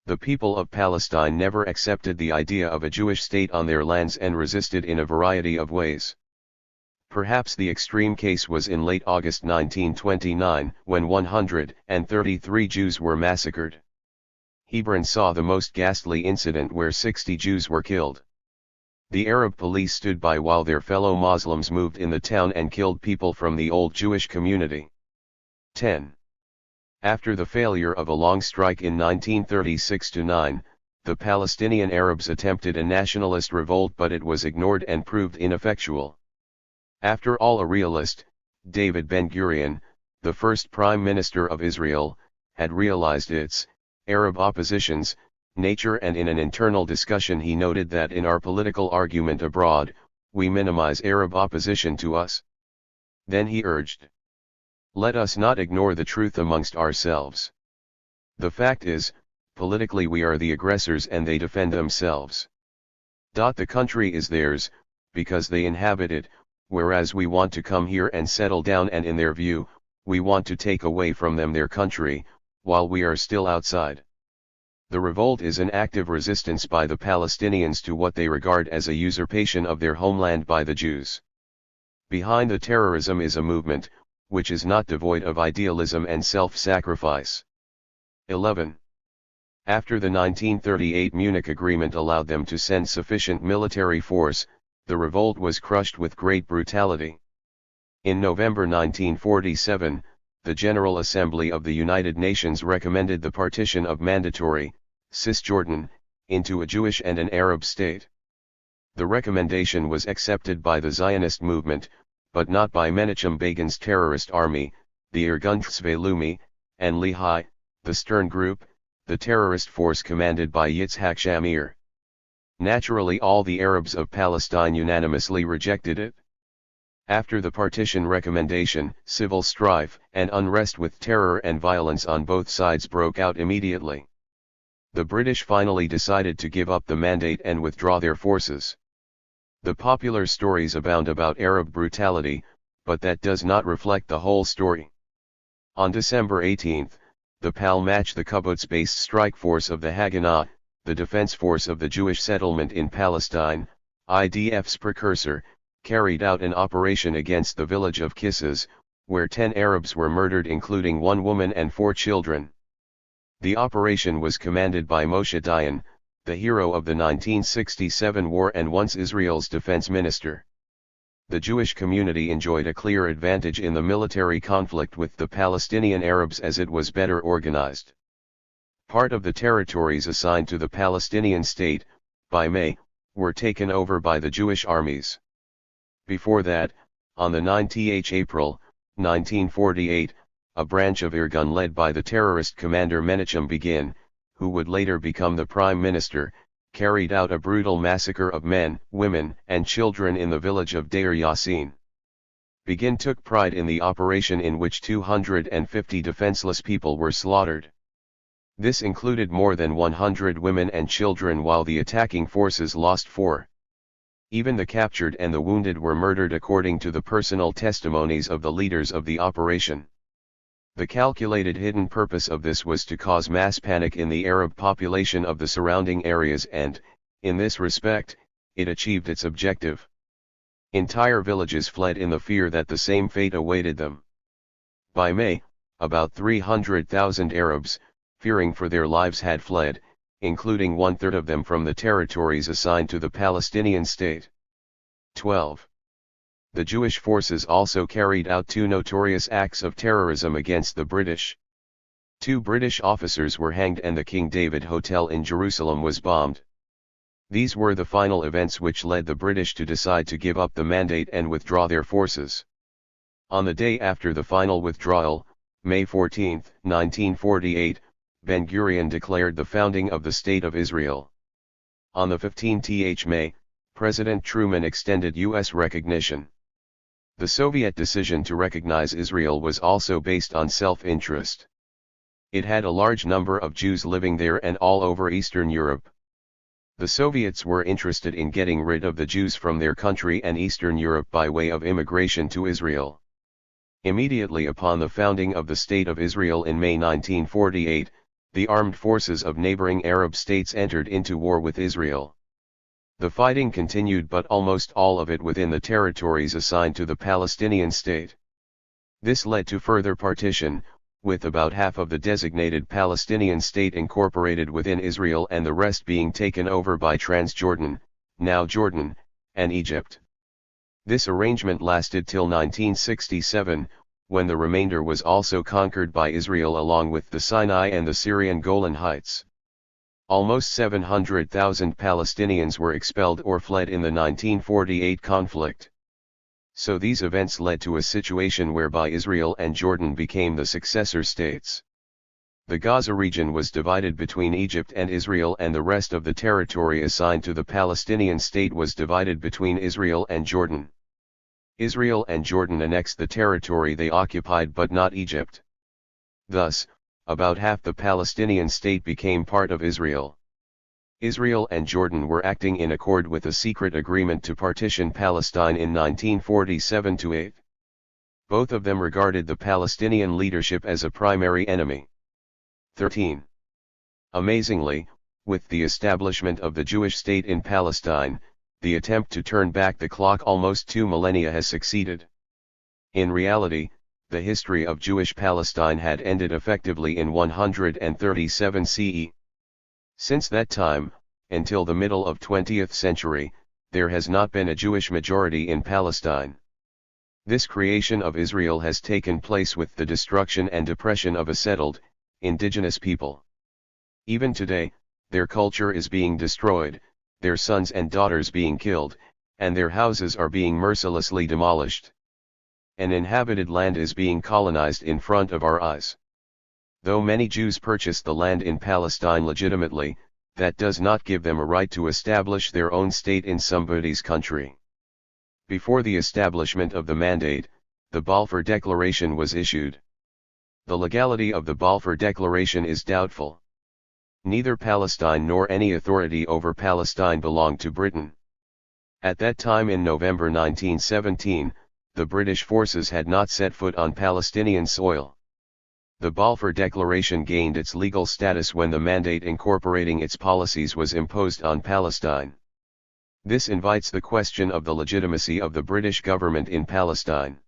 The people of Palestine never accepted the idea of a Jewish state on their lands and resisted in a variety of ways. Perhaps the extreme case was in late August 1929, when 133 Jews were massacred. Hebron saw the most ghastly incident where 60 Jews were killed. The Arab police stood by while their fellow Muslims moved in the town and killed people from the old Jewish community. 10. After the failure of a long strike in 1936-9, the Palestinian Arabs attempted a nationalist revolt, but it was ignored and proved ineffectual. After all, a realist, David Ben-Gurion, the first Prime Minister of Israel, had realized its Arab opposition's nature, and in an internal discussion he noted that in our political argument abroad, we minimize Arab opposition to us. Then he urged, "Let us not ignore the truth amongst ourselves. The fact is, politically we are the aggressors and they defend themselves. The country is theirs, because they inhabit it, whereas we want to come here and settle down, and in their view, we want to take away from them their country, while we are still outside." The revolt is an active resistance by the Palestinians to what they regard as a usurpation of their homeland by the Jews. Behind the terrorism is a movement, which is not devoid of idealism and self-sacrifice. 11. After the 1938 Munich Agreement allowed them to send sufficient military force, the revolt was crushed with great brutality. In November 1947, the General Assembly of the United Nations recommended the partition of mandatory, Cisjordan, into a Jewish and an Arab state. The recommendation was accepted by the Zionist movement, but not by Menachem Begin's terrorist army, the Irgun Tzvei Leumi, and Lehi, the Stern Group, the terrorist force commanded by Yitzhak Shamir. Naturally, all the Arabs of Palestine unanimously rejected it. After the partition recommendation, civil strife and unrest with terror and violence on both sides broke out immediately. The British finally decided to give up the mandate and withdraw their forces. The popular stories abound about Arab brutality, but that does not reflect the whole story. On December 18, the PAL matched the kibbutz-based strike force of the Haganah, the defense force of the Jewish settlement in Palestine, IDF's precursor, carried out an operation against the village of Kisses, where 10 Arabs were murdered, including 1 woman and 4 children. The operation was commanded by Moshe Dayan, the hero of the 1967 war and once Israel's defense minister. The Jewish community enjoyed a clear advantage in the military conflict with the Palestinian Arabs as it was better organized. Part of the territories assigned to the Palestinian state, by May, were taken over by the Jewish armies. Before that, on the 9th April, 1948, a branch of Irgun led by the terrorist commander Menachem Begin, who would later become the prime minister, carried out a brutal massacre of men, women, and children in the village of Deir Yassin. Begin took pride in the operation, in which 250 defenseless people were slaughtered. This included more than 100 women and children, while the attacking forces lost 4. Even the captured and the wounded were murdered, according to the personal testimonies of the leaders of the operation. The calculated hidden purpose of this was to cause mass panic in the Arab population of the surrounding areas, and, in this respect, it achieved its objective. Entire villages fled in the fear that the same fate awaited them. By May, about 300,000 Arabs, fearing for their lives, had fled, including 1/3 of them from the territories assigned to the Palestinian state. 12. The Jewish forces also carried out 2 notorious acts of terrorism against the British. 2 British officers were hanged and the King David Hotel in Jerusalem was bombed. These were the final events which led the British to decide to give up the mandate and withdraw their forces. On the day after the final withdrawal, May 14, 1948, Ben-Gurion declared the founding of the State of Israel. On the 15th May, President Truman extended U.S. recognition. The Soviet decision to recognize Israel was also based on self-interest. It had a large number of Jews living there and all over Eastern Europe. The Soviets were interested in getting rid of the Jews from their country and Eastern Europe by way of immigration to Israel. Immediately upon the founding of the State of Israel in May 1948, the armed forces of neighboring Arab states entered into war with Israel. The fighting continued, but almost all of it within the territories assigned to the Palestinian state. This led to further partition, with about half of the designated Palestinian state incorporated within Israel and the rest being taken over by Transjordan, now Jordan, and Egypt. This arrangement lasted till 1967, when the remainder was also conquered by Israel along with the Sinai and the Syrian Golan Heights. Almost 700,000 Palestinians were expelled or fled in the 1948 conflict. So these events led to a situation whereby Israel and Jordan became the successor states. The Gaza region was divided between Egypt and Israel, and the rest of the territory assigned to the Palestinian state was divided between Israel and Jordan. Israel and Jordan annexed the territory they occupied, but not Egypt. Thus, about half the Palestinian state became part of Israel. Israel and Jordan were acting in accord with a secret agreement to partition Palestine in 1947-8. Both of them regarded the Palestinian leadership as a primary enemy. 13. Amazingly, with the establishment of the Jewish state in Palestine, the attempt to turn back the clock almost 2 millennia has succeeded. In reality, the history of Jewish Palestine had ended effectively in 137 CE. Since that time, until the middle of 20th century, there has not been a Jewish majority in Palestine. This creation of Israel has taken place with the destruction and depression of a settled, indigenous people. Even today, their culture is being destroyed, their sons and daughters being killed, and their houses are being mercilessly demolished. An inhabited land is being colonized in front of our eyes. Though many Jews purchased the land in Palestine legitimately, that does not give them a right to establish their own state in somebody's country. Before the establishment of the mandate, the Balfour Declaration was issued. The legality of the Balfour Declaration is doubtful. Neither Palestine nor any authority over Palestine belonged to Britain. At that time in November 1917, the British forces had not set foot on Palestinian soil. The Balfour Declaration gained its legal status when the mandate incorporating its policies was imposed on Palestine. This invites the question of the legitimacy of the British government in Palestine.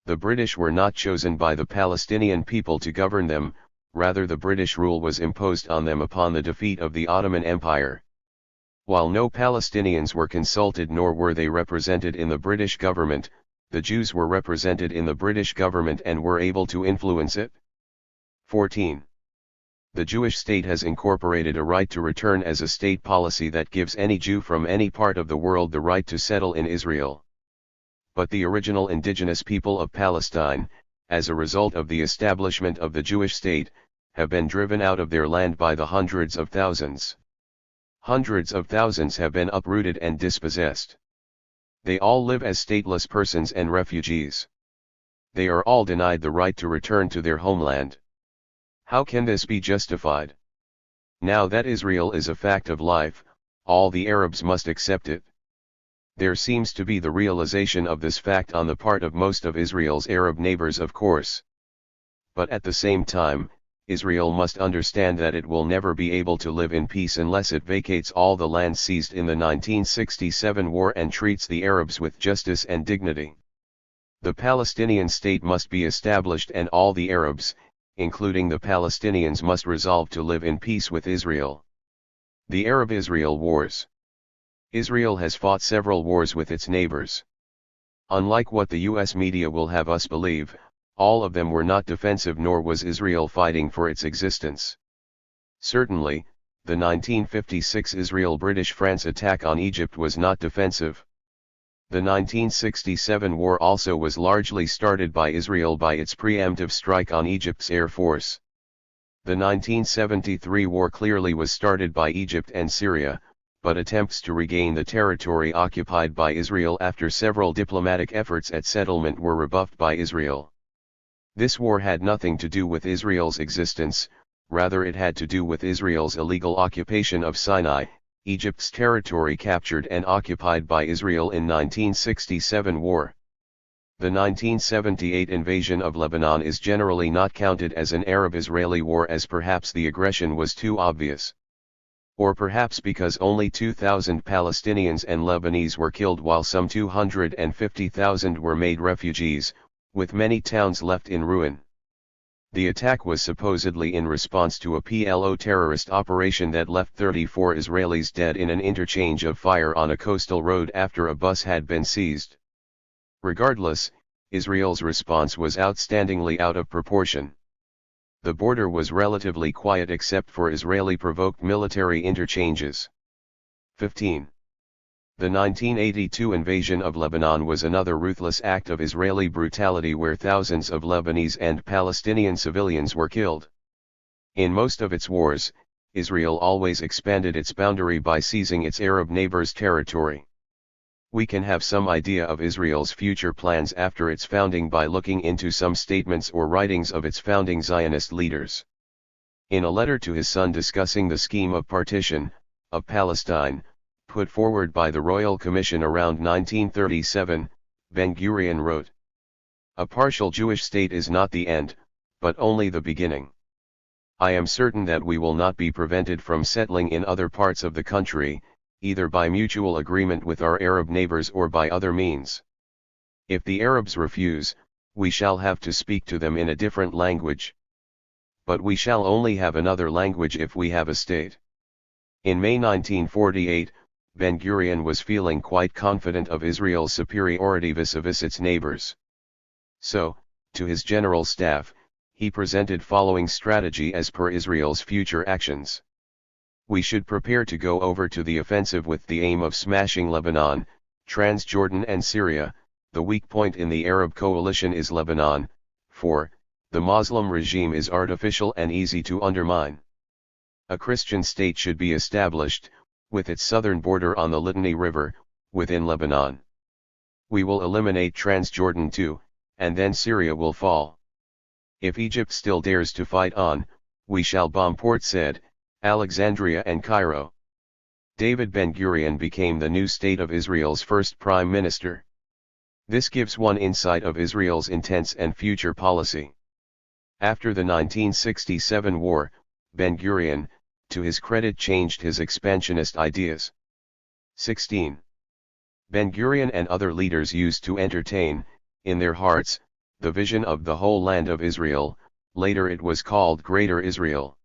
The British were not chosen by the Palestinian people to govern them, rather the British rule was imposed on them upon the defeat of the Ottoman Empire. While no Palestinians were consulted nor were they represented in the British government, the Jews were represented in the British government and were able to influence it. 14. The Jewish state has incorporated a right to return as a state policy that gives any Jew from any part of the world the right to settle in Israel. But the original indigenous people of Palestine, as a result of the establishment of the Jewish state, have been driven out of their land by the hundreds of thousands. Hundreds of thousands have been uprooted and dispossessed. They all live as stateless persons and refugees. They are all denied the right to return to their homeland. How can this be justified? Now that Israel is a fact of life, all the Arabs must accept it. There seems to be the realization of this fact on the part of most of Israel's Arab neighbors, of course. But at the same time, Israel must understand that it will never be able to live in peace unless it vacates all the land seized in the 1967 war and treats the Arabs with justice and dignity. The Palestinian state must be established and all the Arabs, including the Palestinians, must resolve to live in peace with Israel. The Arab-Israel Wars. Israel has fought several wars with its neighbors. Unlike what the US media will have us believe, all of them were not defensive, nor was Israel fighting for its existence. Certainly, the 1956 Israel-British-France attack on Egypt was not defensive. The 1967 war also was largely started by Israel by its preemptive strike on Egypt's air force. The 1973 war clearly was started by Egypt and Syria, but attempts to regain the territory occupied by Israel after several diplomatic efforts at settlement were rebuffed by Israel. This war had nothing to do with Israel's existence, rather it had to do with Israel's illegal occupation of Sinai, Egypt's territory captured and occupied by Israel in 1967 war. The 1978 invasion of Lebanon is generally not counted as an Arab-Israeli war, as perhaps the aggression was too obvious. Or perhaps because only 2,000 Palestinians and Lebanese were killed while some 250,000 were made refugees, with many towns left in ruin. The attack was supposedly in response to a PLO terrorist operation that left 34 Israelis dead in an interchange of fire on a coastal road after a bus had been seized. Regardless, Israel's response was outstandingly out of proportion. The border was relatively quiet except for Israeli-provoked military interchanges. 15. The 1982 invasion of Lebanon was another ruthless act of Israeli brutality where thousands of Lebanese and Palestinian civilians were killed. In most of its wars, Israel always expanded its boundary by seizing its Arab neighbors' territory. We can have some idea of Israel's future plans after its founding by looking into some statements or writings of its founding Zionist leaders. In a letter to his son discussing the scheme of partition of Palestine, put forward by the Royal Commission around 1937, Ben-Gurion wrote, "A partial Jewish state is not the end, but only the beginning. I am certain that we will not be prevented from settling in other parts of the country, either by mutual agreement with our Arab neighbors or by other means. If the Arabs refuse, we shall have to speak to them in a different language. But we shall only have another language if we have a state." In May 1948, Ben-Gurion was feeling quite confident of Israel's superiority vis-a-vis its neighbors. So, to his general staff, he presented following strategy as per Israel's future actions. We should prepare to go over to the offensive with the aim of smashing Lebanon, Transjordan and Syria. The weak point in the Arab coalition is Lebanon, for the Muslim regime is artificial and easy to undermine. A Christian state should be established, with its southern border on the Litani River, within Lebanon. We will eliminate Transjordan too, and then Syria will fall. If Egypt still dares to fight on, we shall bomb Port Said, Alexandria and Cairo. David Ben-Gurion became the new State of Israel's first prime minister. This gives one insight of Israel's intense and future policy. After the 1967 war, Ben-Gurion, to his credit, changed his expansionist ideas. 16. Ben-Gurion and other leaders used to entertain, in their hearts, the vision of the whole land of Israel, later it was called Greater Israel.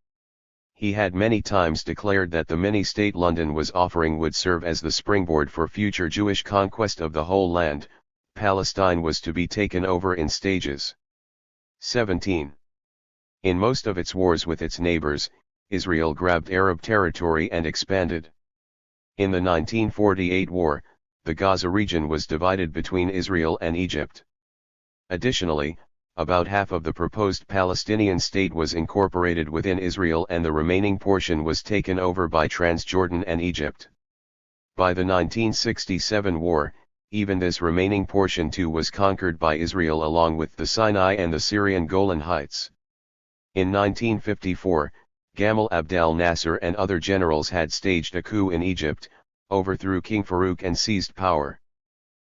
He had many times declared that the mini-state London was offering would serve as the springboard for future Jewish conquest of the whole land. Palestine was to be taken over in stages. 17. In most of its wars with its neighbors, Israel grabbed Arab territory and expanded. In the 1948 war, the Gaza region was divided between Israel and Egypt. Additionally, about half of the proposed Palestinian state was incorporated within Israel and the remaining portion was taken over by Transjordan and Egypt. By the 1967 war, even this remaining portion too was conquered by Israel along with the Sinai and the Syrian Golan Heights. In 1954, Gamal Abdel Nasser and other generals had staged a coup in Egypt, overthrew King Farouk and seized power.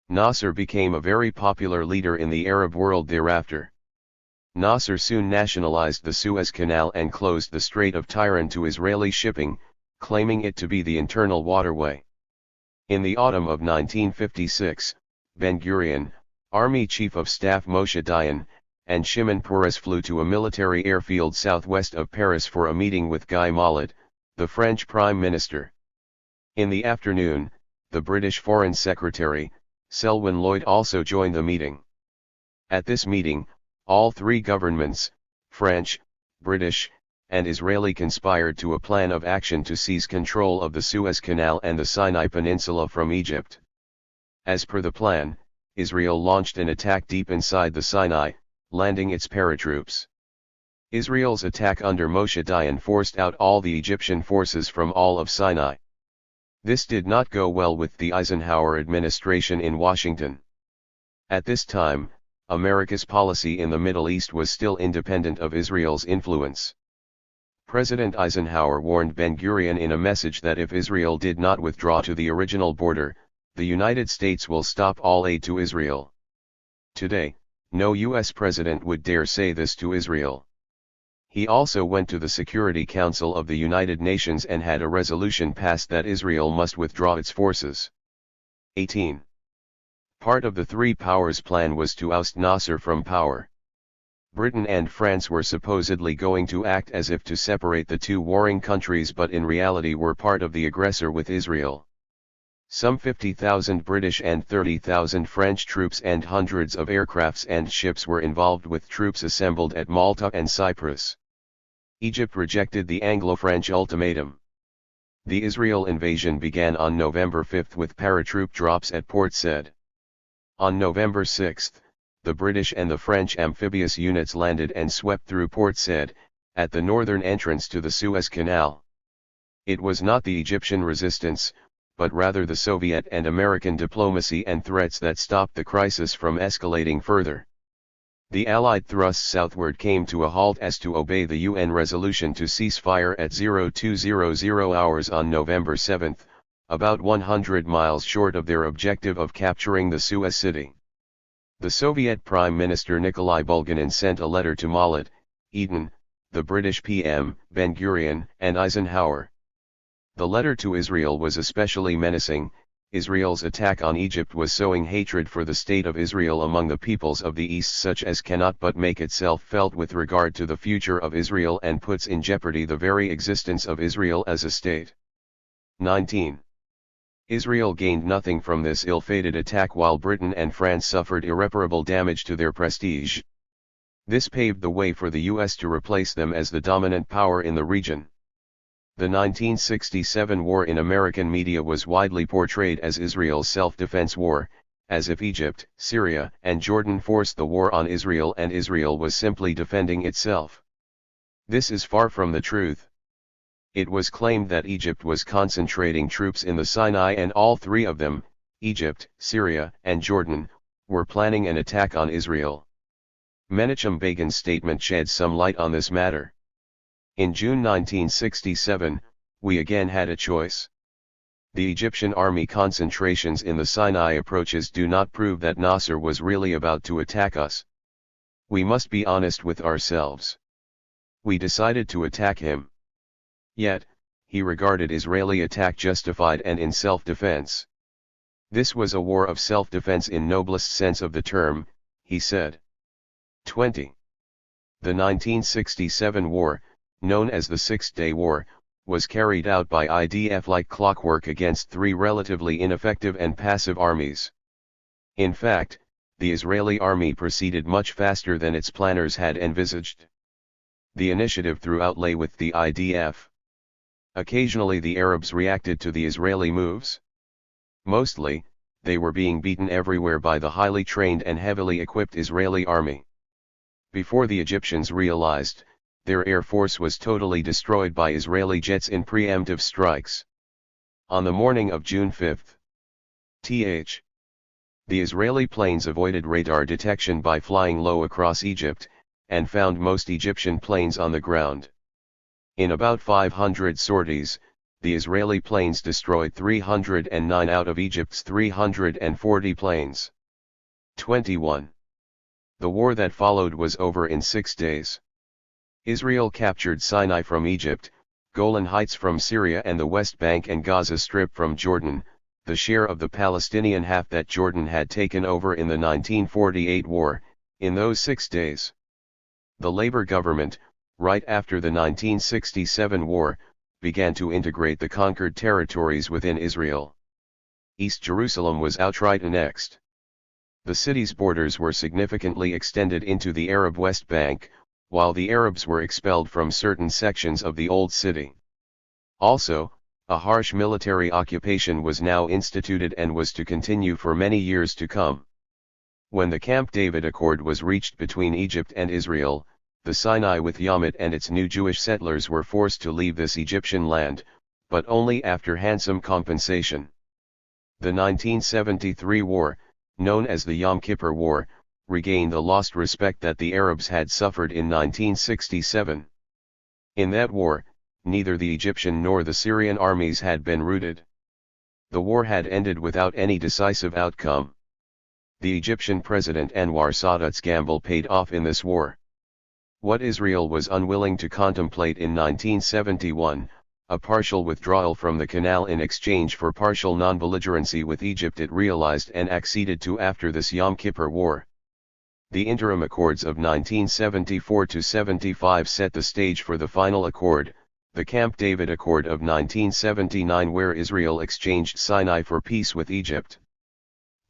Nasser became a very popular leader in the Arab world thereafter. Nasser soon nationalized the Suez Canal and closed the Strait of Tiran to Israeli shipping, claiming it to be the internal waterway. In the autumn of 1956, Ben-Gurion, Army Chief of Staff Moshe Dayan, and Shimon Peres flew to a military airfield southwest of Paris for a meeting with Guy Mollet, the French Prime Minister. In the afternoon, the British Foreign Secretary, Selwyn Lloyd, also joined the meeting. At this meeting, all three governments, French, British, and Israeli, conspired to a plan of action to seize control of the Suez Canal and the Sinai Peninsula from Egypt. As per the plan, Israel launched an attack deep inside the Sinai, landing its paratroops. Israel's attack under Moshe Dayan forced out all the Egyptian forces from all of Sinai. This did not go well with the Eisenhower administration in Washington. At this time, America's policy in the Middle East was still independent of Israel's influence. President Eisenhower warned Ben-Gurion in a message that if Israel did not withdraw to the original border, the United States will stop all aid to Israel. Today, no U.S. president would dare say this to Israel. He also went to the Security Council of the United Nations and had a resolution passed that Israel must withdraw its forces. 18. Part of the Three Powers Plan was to oust Nasser from power. Britain and France were supposedly going to act as if to separate the two warring countries, but in reality were part of the aggressor with Israel. Some 50,000 British and 30,000 French troops and hundreds of aircrafts and ships were involved, with troops assembled at Malta and Cyprus. Egypt rejected the Anglo-French ultimatum. The Israel invasion began on November 5 with paratroop drops at Port Said. On November 6, the British and the French amphibious units landed and swept through Port Said, at the northern entrance to the Suez Canal. It was not the Egyptian resistance, but rather the Soviet and American diplomacy and threats that stopped the crisis from escalating further. The Allied thrusts southward came to a halt as to obey the UN resolution to cease fire at 0200 hours on November 7, about 100 miles short of their objective of capturing the Suez City. The Soviet Prime Minister Nikolai Bulganin sent a letter to Mollett, Eden, the British PM, Ben-Gurion, and Eisenhower. The letter to Israel was especially menacing. Israel's attack on Egypt was sowing hatred for the state of Israel among the peoples of the East, such as cannot but make itself felt with regard to the future of Israel and puts in jeopardy the very existence of Israel as a state. 19. Israel gained nothing from this ill-fated attack, while Britain and France suffered irreparable damage to their prestige. This paved the way for the US to replace them as the dominant power in the region. The 1967 war in American media was widely portrayed as Israel's self-defense war, as if Egypt, Syria, and Jordan forced the war on Israel and Israel was simply defending itself. This is far from the truth. It was claimed that Egypt was concentrating troops in the Sinai, and all three of them, Egypt, Syria, and Jordan, were planning an attack on Israel. Menachem Begin's statement sheds some light on this matter. In June 1967, we again had a choice. The Egyptian army concentrations in the Sinai approaches do not prove that Nasser was really about to attack us. We must be honest with ourselves. We decided to attack him. Yet, he regarded Israeli attack justified and in self-defense. This was a war of self-defense in noblest sense of the term, he said. 20. The 1967 war, known as the Six-Day War, was carried out by IDF like clockwork against three relatively ineffective and passive armies. In fact, the Israeli army proceeded much faster than its planners had envisaged. The initiative throughout lay with the IDF. Occasionally the Arabs reacted to the Israeli moves. Mostly, they were being beaten everywhere by the highly trained and heavily equipped Israeli army. Before the Egyptians realized, their air force was totally destroyed by Israeli jets in preemptive strikes. On the morning of June 5, the Israeli planes avoided radar detection by flying low across Egypt, and found most Egyptian planes on the ground. In about 500 sorties, the Israeli planes destroyed 309 out of Egypt's 340 planes. 21. The war that followed was over in 6 days. Israel captured Sinai from Egypt, Golan Heights from Syria, and the West Bank and Gaza Strip from Jordan, the share of the Palestinian half that Jordan had taken over in the 1948 war, in those 6 days. The Labour government, right after the 1967 war, began to integrate the conquered territories within Israel. East Jerusalem was outright annexed. The city's borders were significantly extended into the Arab West Bank, while the Arabs were expelled from certain sections of the Old City. Also, a harsh military occupation was now instituted and was to continue for many years to come. When the Camp David Accord was reached between Egypt and Israel, the Sinai with Yamit and its new Jewish settlers were forced to leave this Egyptian land, but only after handsome compensation. The 1973 war, known as the Yom Kippur War, regained the lost respect that the Arabs had suffered in 1967. In that war, neither the Egyptian nor the Syrian armies had been routed. The war had ended without any decisive outcome. The Egyptian president Anwar Sadat's gamble paid off in this war. What Israel was unwilling to contemplate in 1971, a partial withdrawal from the canal in exchange for partial non-belligerency with Egypt, it realized and acceded to after this Yom Kippur War. The interim accords of 1974-75 set the stage for the final accord, the Camp David Accord of 1979, where Israel exchanged Sinai for peace with Egypt.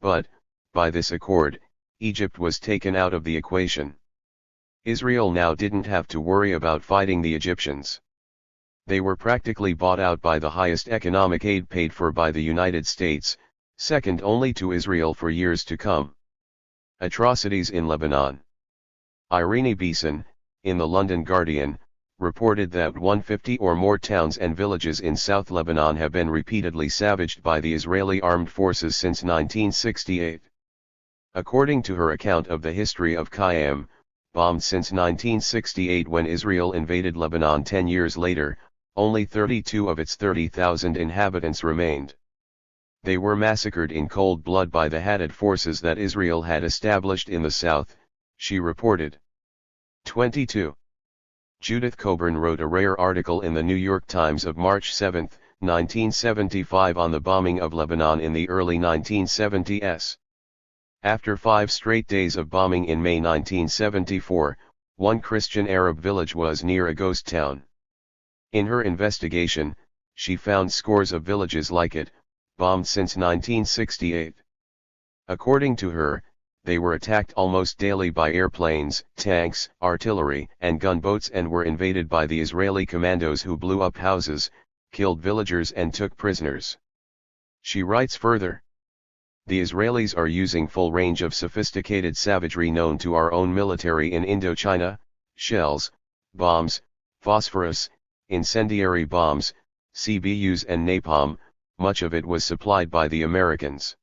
But, by this accord, Egypt was taken out of the equation. Israel now didn't have to worry about fighting the Egyptians. They were practically bought out by the highest economic aid paid for by the United States, second only to Israel for years to come. Atrocities in Lebanon. Irene Beeson, in the London Guardian, reported that 150 or more towns and villages in South Lebanon have been repeatedly savaged by the Israeli armed forces since 1968. According to her account of the history of Qayyam, bombed since 1968 when Israel invaded Lebanon 10 years later, only 32 of its 30,000 inhabitants remained. They were massacred in cold blood by the Haddad forces that Israel had established in the south, she reported. 22. Judith Coburn wrote a rare article in the New York Times of March 7, 1975 on the bombing of Lebanon in the early 1970s. After 5 straight days of bombing in May 1974, one Christian Arab village was near a ghost town. In her investigation, she found scores of villages like it, bombed since 1968. According to her, they were attacked almost daily by airplanes, tanks, artillery, and gunboats, and were invaded by the Israeli commandos who blew up houses, killed villagers and took prisoners. She writes further, "The Israelis are using full range of sophisticated savagery known to our own military in Indochina: shells, bombs, phosphorus, incendiary bombs, CBUs and napalm. Much of it was supplied by the Americans."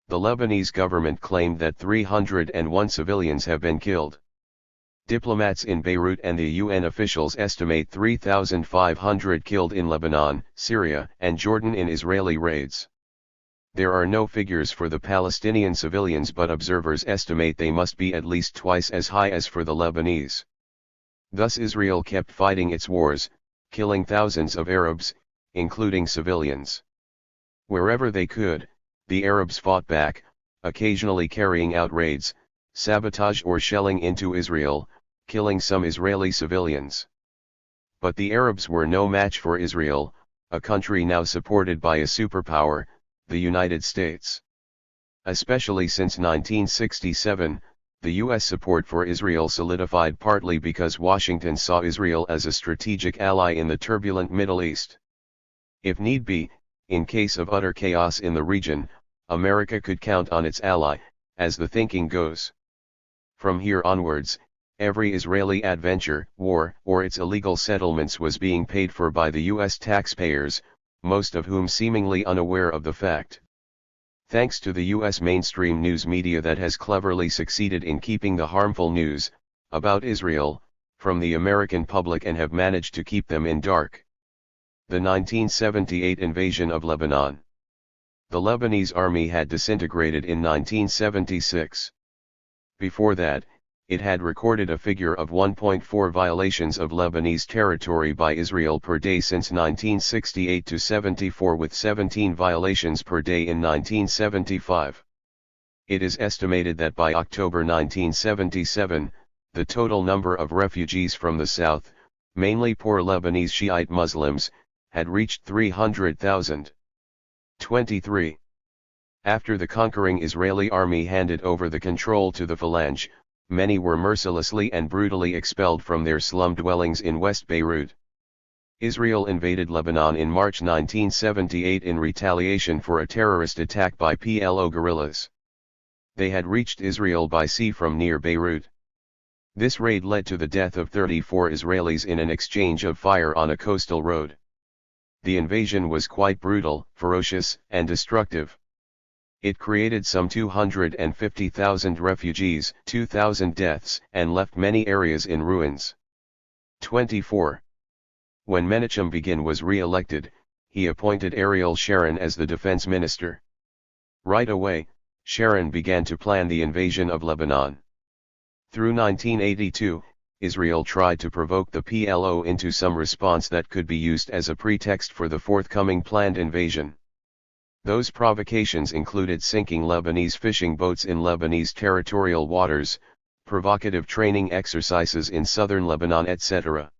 The Lebanese government claimed that 301 civilians have been killed. Diplomats in Beirut and the UN officials estimate 3,500 killed in Lebanon, Syria, and Jordan in Israeli raids. There are no figures for the Palestinian civilians, but observers estimate they must be at least twice as high as for the Lebanese. Thus Israel kept fighting its wars, killing thousands of Arabs, including civilians. Wherever they could, the Arabs fought back, occasionally carrying out raids, sabotage or shelling into Israel, killing some Israeli civilians. But the Arabs were no match for Israel, a country now supported by a superpower, the United States. Especially since 1967, the U.S. support for Israel solidified, partly because Washington saw Israel as a strategic ally in the turbulent Middle East. If need be, in case of utter chaos in the region, America could count on its ally, as the thinking goes. From here onwards, every Israeli adventure, war, or its illegal settlements was being paid for by the U.S. taxpayers, most of whom seemingly unaware of the fact. Thanks to the U.S. mainstream news media that has cleverly succeeded in keeping the harmful news about Israel from the American public and have managed to keep them in dark. The 1978 invasion of Lebanon. The Lebanese army had disintegrated in 1976. Before that, it had recorded a figure of 1.4 violations of Lebanese territory by Israel per day since 1968-74, with 17 violations per day in 1975. It is estimated that by October 1977, the total number of refugees from the south, mainly poor Lebanese Shiite Muslims, had reached 300,000. 23. After the conquering Israeli army handed over the control to the Phalange, many were mercilessly and brutally expelled from their slum dwellings in West Beirut. Israel invaded Lebanon in March 1978 in retaliation for a terrorist attack by PLO guerrillas. They had reached Israel by sea from near Beirut. This raid led to the death of 34 Israelis in an exchange of fire on a coastal road. the invasion was quite brutal, ferocious, and destructive. It created some 250,000 refugees, 2,000 deaths, and left many areas in ruins. 24. When Menachem Begin was re-elected, he appointed Ariel Sharon as the defense minister. Right away, Sharon began to plan the invasion of Lebanon. Through 1982, Israel tried to provoke the PLO into some response that could be used as a pretext for the forthcoming planned invasion. Those provocations included sinking Lebanese fishing boats in Lebanese territorial waters, provocative training exercises in southern Lebanon, etc.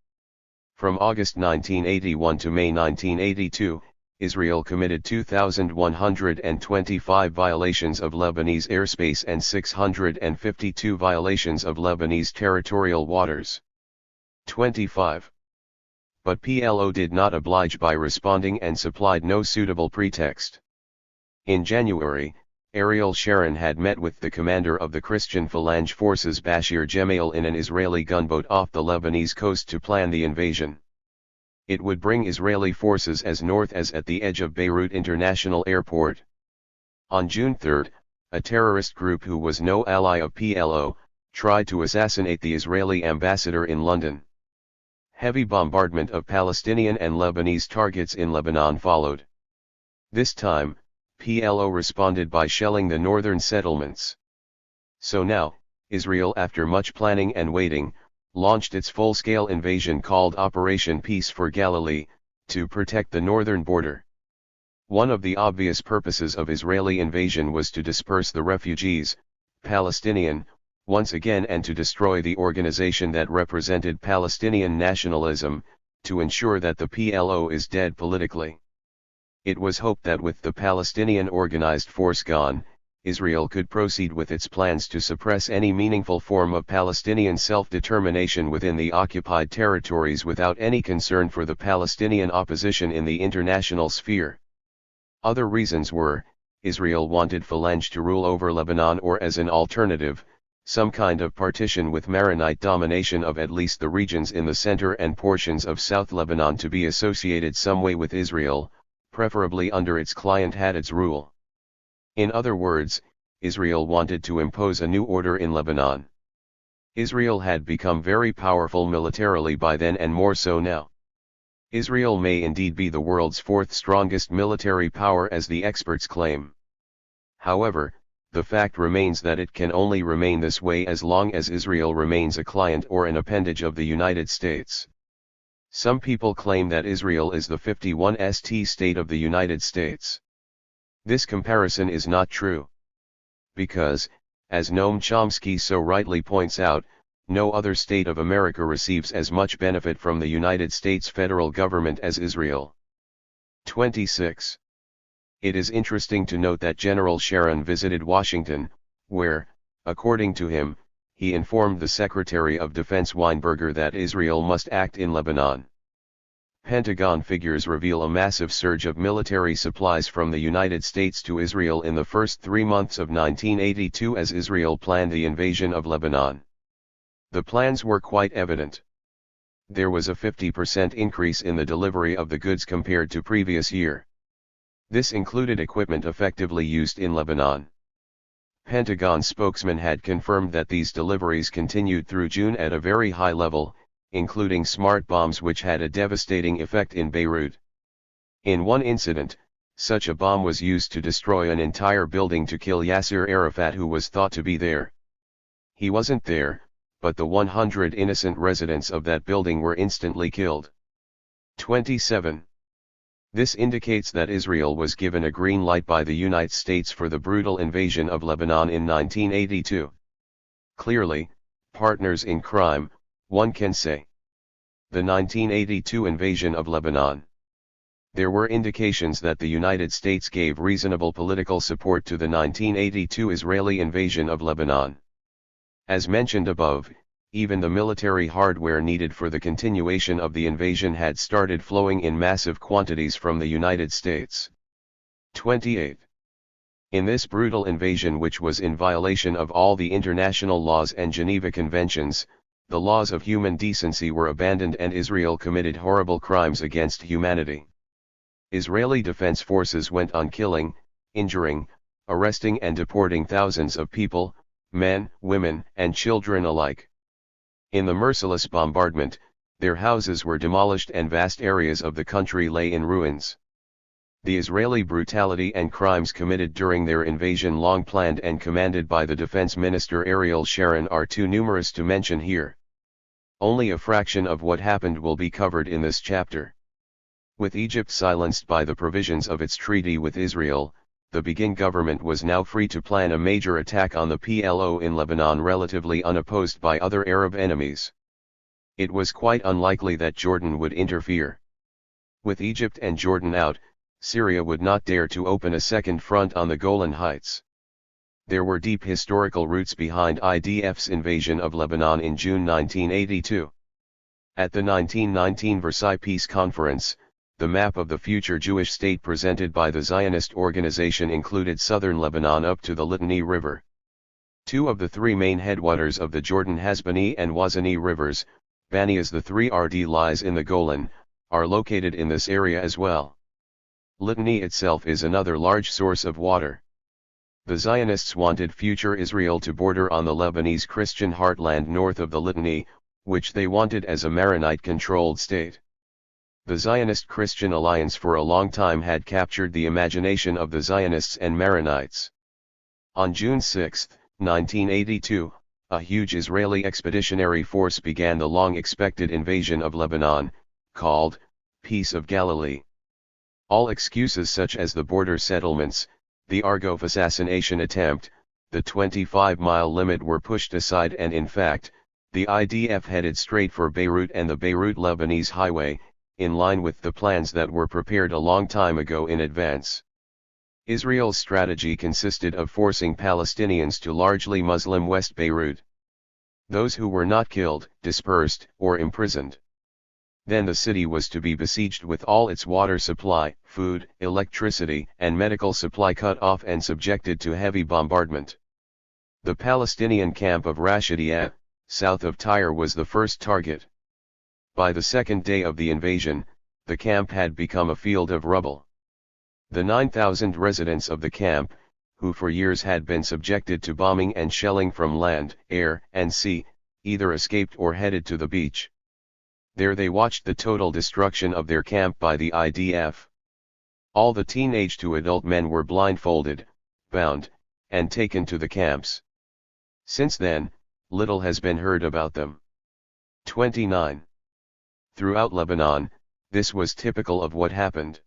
From August 1981 to May 1982, Israel committed 2,125 violations of Lebanese airspace and 652 violations of Lebanese territorial waters. 25. But PLO did not oblige by responding and supplied no suitable pretext. In January, Ariel Sharon had met with the commander of the Christian Phalange forces Bashir Gemayel in an Israeli gunboat off the Lebanese coast to plan the invasion. It would bring Israeli forces as north as at the edge of Beirut International Airport. On June 3, a terrorist group who was no ally of PLO, tried to assassinate the Israeli ambassador in London. Heavy bombardment of Palestinian and Lebanese targets in Lebanon followed. This time, PLO responded by shelling the northern settlements. So now, Israel, after much planning and waiting, launched its full-scale invasion called Operation Peace for Galilee, to protect the northern border. One of the obvious purposes of Israeli invasion was to disperse the refugees, Palestinian, once again, and to destroy the organization that represented Palestinian nationalism, to ensure that the PLO is dead politically. It was hoped that with the Palestinian organized force gone, Israel could proceed with its plans to suppress any meaningful form of Palestinian self-determination within the occupied territories without any concern for the Palestinian opposition in the international sphere. Other reasons were, Israel wanted Phalange to rule over Lebanon, or as an alternative, some kind of partition with Maronite domination of at least the regions in the center and portions of South Lebanon to be associated some way with Israel, preferably under its client Haddad's rule. In other words, Israel wanted to impose a new order in Lebanon. Israel had become very powerful militarily by then, and more so now. Israel may indeed be the world's fourth strongest military power, as the experts claim. However, the fact remains that it can only remain this way as long as Israel remains a client or an appendage of the United States. Some people claim that Israel is the 51st state of the United States. This comparison is not true. Because, as Noam Chomsky so rightly points out, no other state of America receives as much benefit from the United States federal government as Israel. 26. It is interesting to note that General Sharon visited Washington, where, according to him, he informed the Secretary of Defense Weinberger that Israel must act in Lebanon. Pentagon figures reveal a massive surge of military supplies from the United States to Israel in the first 3 months of 1982 as Israel planned the invasion of Lebanon. The plans were quite evident. There was a 50% increase in the delivery of the goods compared to previous year. This included equipment effectively used in Lebanon. Pentagon spokesman had confirmed that these deliveries continued through June at a very high level, including smart bombs which had a devastating effect in Beirut. In one incident, such a bomb was used to destroy an entire building to kill Yasser Arafat, who was thought to be there. He wasn't there, but the 100 innocent residents of that building were instantly killed. 27. This indicates that Israel was given a green light by the United States for the brutal invasion of Lebanon in 1982. Clearly, partners in crime, one can say. The 1982 invasion of Lebanon. There were indications that the United States gave reasonable political support to the 1982 Israeli invasion of Lebanon. As mentioned above, even the military hardware needed for the continuation of the invasion had started flowing in massive quantities from the United States. 28. In this brutal invasion, which was in violation of all the international laws and Geneva Conventions, the laws of human decency were abandoned and Israel committed horrible crimes against humanity. Israeli Defense Forces went on killing, injuring, arresting and deporting thousands of people, men, women, and children alike. In the merciless bombardment, their houses were demolished and vast areas of the country lay in ruins. The Israeli brutality and crimes committed during their invasion, long planned and commanded by the Defense Minister Ariel Sharon, are too numerous to mention here. Only a fraction of what happened will be covered in this chapter. With Egypt silenced by the provisions of its treaty with Israel, the Begin government was now free to plan a major attack on the PLO in Lebanon, relatively unopposed by other Arab enemies. It was quite unlikely that Jordan would interfere. With Egypt and Jordan out, Syria would not dare to open a second front on the Golan Heights. There were deep historical roots behind IDF's invasion of Lebanon in June 1982. At the 1919 Versailles Peace Conference, the map of the future Jewish state presented by the Zionist organization included southern Lebanon up to the Litani River. Two of the three main headwaters of the Jordan Hasbani and Wazani rivers, Bani as the 3rd lies in the Golan, are located in this area as well. Litani itself is another large source of water. The Zionists wanted future Israel to border on the Lebanese Christian heartland north of the Litani, which they wanted as a Maronite-controlled state. The Zionist Christian alliance for a long time had captured the imagination of the Zionists and Maronites. On June 6, 1982, a huge Israeli expeditionary force began the long-expected invasion of Lebanon, called Peace of Galilee. All excuses such as the border settlements, the Argof assassination attempt, the 25-mile limit were pushed aside, and in fact, the IDF headed straight for Beirut and the Beirut-Lebanese highway, in line with the plans that were prepared a long time ago in advance. Israel's strategy consisted of forcing Palestinians to largely Muslim West Beirut. Those who were not killed, dispersed, or imprisoned. Then the city was to be besieged with all its water supply, food, electricity, and medical supply cut off and subjected to heavy bombardment. The Palestinian camp of Rashidiyah, south of Tyre, was the first target. By the second day of the invasion, the camp had become a field of rubble. The 9,000 residents of the camp, who for years had been subjected to bombing and shelling from land, air, and sea, either escaped or headed to the beach. There they watched the total destruction of their camp by the IDF. All the teenage to adult men were blindfolded, bound, and taken to the camps. Since then, little has been heard about them. 29. Throughout Lebanon, this was typical of what happened.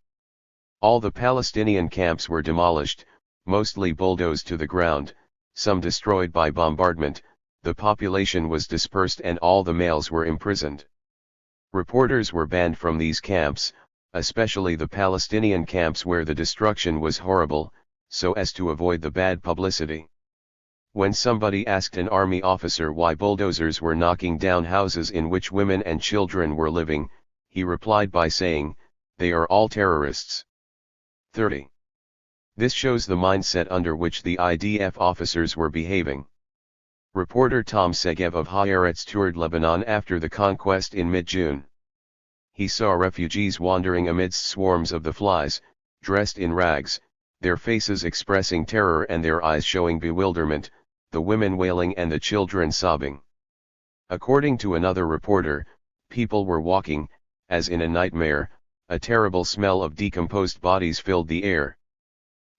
All the Palestinian camps were demolished, mostly bulldozed to the ground, some destroyed by bombardment, the population was dispersed and all the males were imprisoned. Reporters were banned from these camps, especially the Palestinian camps where the destruction was horrible, so as to avoid the bad publicity. When somebody asked an army officer why bulldozers were knocking down houses in which women and children were living, he replied by saying, "They are all terrorists." 30. This shows the mindset under which the IDF officers were behaving. Reporter Tom Segev of Haaretz toured Lebanon after the conquest in mid-June. He saw refugees wandering amidst swarms of the flies, dressed in rags, their faces expressing terror and their eyes showing bewilderment, the women wailing and the children sobbing. According to another reporter, people were walking, as in a nightmare, a terrible smell of decomposed bodies filled the air.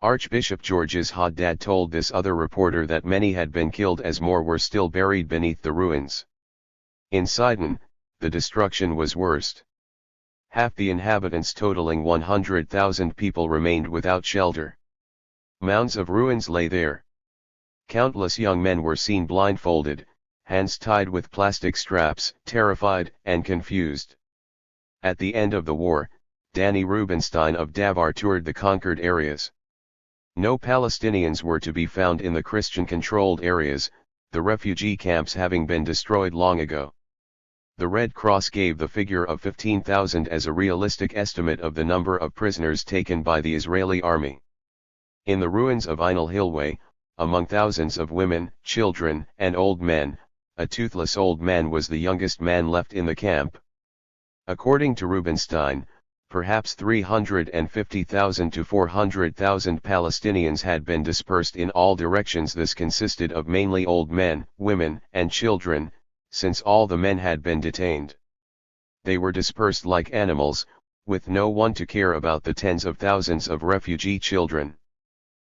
Archbishop Georges Haddad told this other reporter that many had been killed as more were still buried beneath the ruins. In Sidon, the destruction was worst. Half the inhabitants, totaling 100,000 people, remained without shelter. Mounds of ruins lay there. Countless young men were seen blindfolded, hands tied with plastic straps, terrified and confused. At the end of the war, Danny Rubenstein of Davé toured the conquered areas. No Palestinians were to be found in the Christian-controlled areas, the refugee camps having been destroyed long ago. The Red Cross gave the figure of 15,000 as a realistic estimate of the number of prisoners taken by the Israeli army. In the ruins of Ein el-Hilweh, among thousands of women, children, and old men, a toothless old man was the youngest man left in the camp. According to Rubenstein, perhaps 350,000 to 400,000 Palestinians had been dispersed in all directions. This consisted of mainly old men, women, and children, since all the men had been detained. They were dispersed like animals, with no one to care about the tens of thousands of refugee children.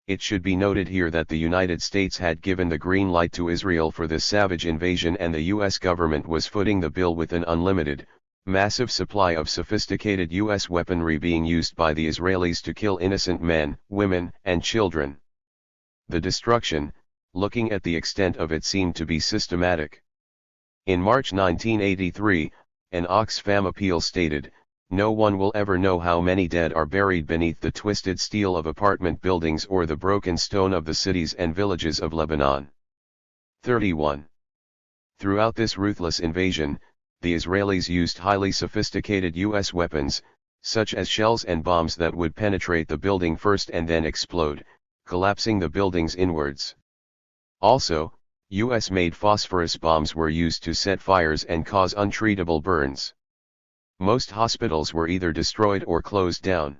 It should be noted here that the United States had given the green light to Israel for this savage invasion, and the U.S. government was footing the bill with an unlimited, massive supply of sophisticated U.S. weaponry being used by the Israelis to kill innocent men, women, and children. The destruction, looking at the extent of it, seemed to be systematic. In March 1983, an Oxfam appeal stated, "No one will ever know how many dead are buried beneath the twisted steel of apartment buildings or the broken stone of the cities and villages of Lebanon." 31. Throughout this ruthless invasion, the Israelis used highly sophisticated U.S. weapons, such as shells and bombs that would penetrate the building first and then explode, collapsing the buildings inwards. Also, U.S.-made phosphorus bombs were used to set fires and cause untreatable burns. Most hospitals were either destroyed or closed down.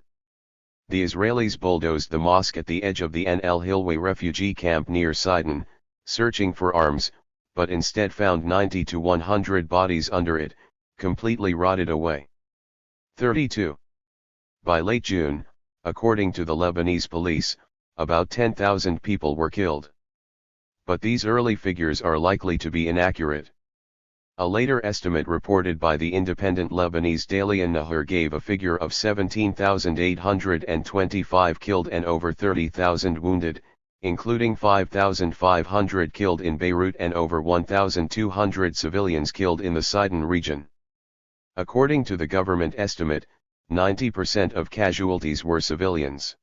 The Israelis bulldozed the mosque at the edge of the El Hilway refugee camp near Sidon, searching for arms, but instead found 90 to 100 bodies under it, completely rotted away. 32. By late June, according to the Lebanese police, about 10,000 people were killed. But these early figures are likely to be inaccurate. A later estimate reported by the independent Lebanese daily An-Nahar gave a figure of 17,825 killed and over 30,000 wounded, including 5,500 killed in Beirut and over 1,200 civilians killed in the Sidon region. According to the government estimate, 90% of casualties were civilians.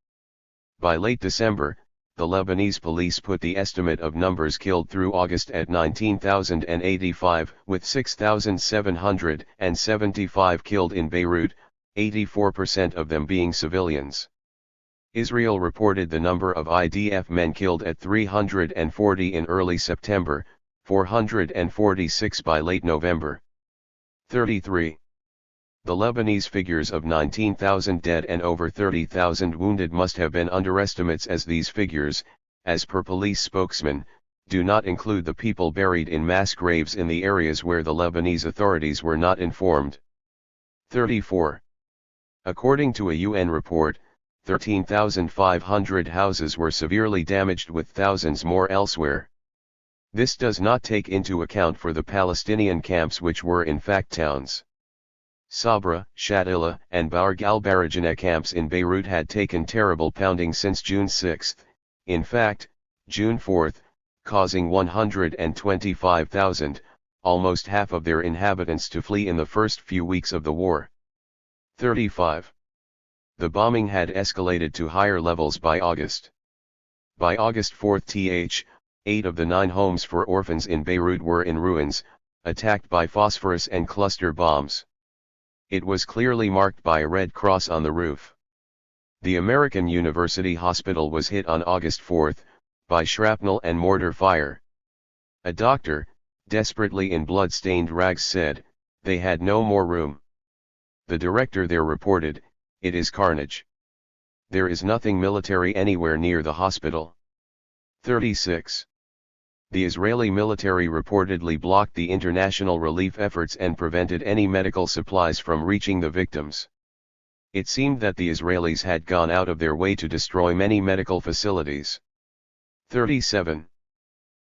By late December, the Lebanese police put the estimate of numbers killed through August at 19,085, with 6,775 killed in Beirut, 84% of them being civilians. Israel reported the number of IDF men killed at 340 in early September, 446 by late November. 33. The Lebanese figures of 19,000 dead and over 30,000 wounded must have been underestimates, as these figures, as per police spokesman, do not include the people buried in mass graves in the areas where the Lebanese authorities were not informed. 34. According to a UN report, 13,500 houses were severely damaged with thousands more elsewhere. This does not take into account for the Palestinian camps, which were in fact towns. Sabra, Shatila, and Barg al-Barajana camps in Beirut had taken terrible pounding since June 6, in fact, June 4, causing 125,000, almost half of their inhabitants, to flee in the first few weeks of the war. 35. The bombing had escalated to higher levels by August. By August 4, 8 of the 9 homes for orphans in Beirut were in ruins, attacked by phosphorus and cluster bombs. It was clearly marked by a red cross on the roof. The American University Hospital was hit on August 4, by shrapnel and mortar fire. A doctor, desperately in blood-stained rags, said, "They had no more room." The director there reported, "It is carnage. There is nothing military anywhere near the hospital." 36. The Israeli military reportedly blocked the international relief efforts and prevented any medical supplies from reaching the victims. It seemed that the Israelis had gone out of their way to destroy many medical facilities. 37.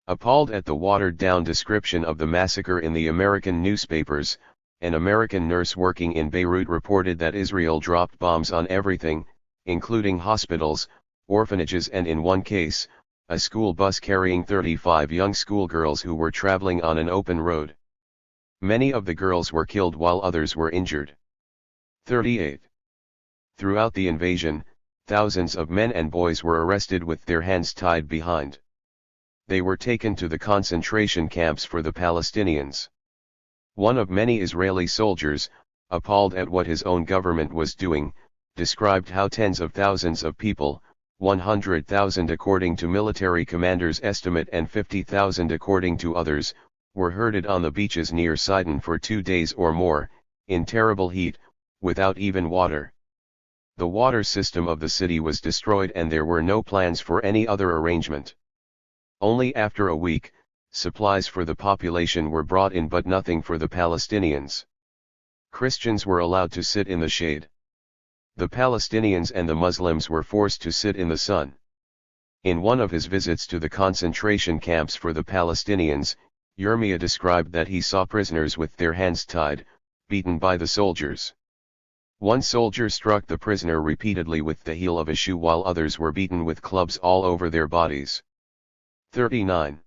Appalled at the watered-down description of the massacre in the American newspapers, an American nurse working in Beirut reported that Israel dropped bombs on everything, including hospitals, orphanages, and in one case, a school bus carrying 35 young schoolgirls who were traveling on an open road. Many of the girls were killed while others were injured. 38. Throughout the invasion, thousands of men and boys were arrested with their hands tied behind. They were taken to the concentration camps for the Palestinians. One of many Israeli soldiers, appalled at what his own government was doing, described how tens of thousands of people, 100,000 according to military commanders' estimate and 50,000 according to others, were herded on the beaches near Sidon for 2 days or more, in terrible heat, without even water. The water system of the city was destroyed and there were no plans for any other arrangement. Only after a week, supplies for the population were brought in but nothing for the Palestinians. Christians were allowed to sit in the shade. The Palestinians and the Muslims were forced to sit in the sun. In one of his visits to the concentration camps for the Palestinians, Yermia described that he saw prisoners with their hands tied, beaten by the soldiers. One soldier struck the prisoner repeatedly with the heel of a shoe while others were beaten with clubs all over their bodies. 39.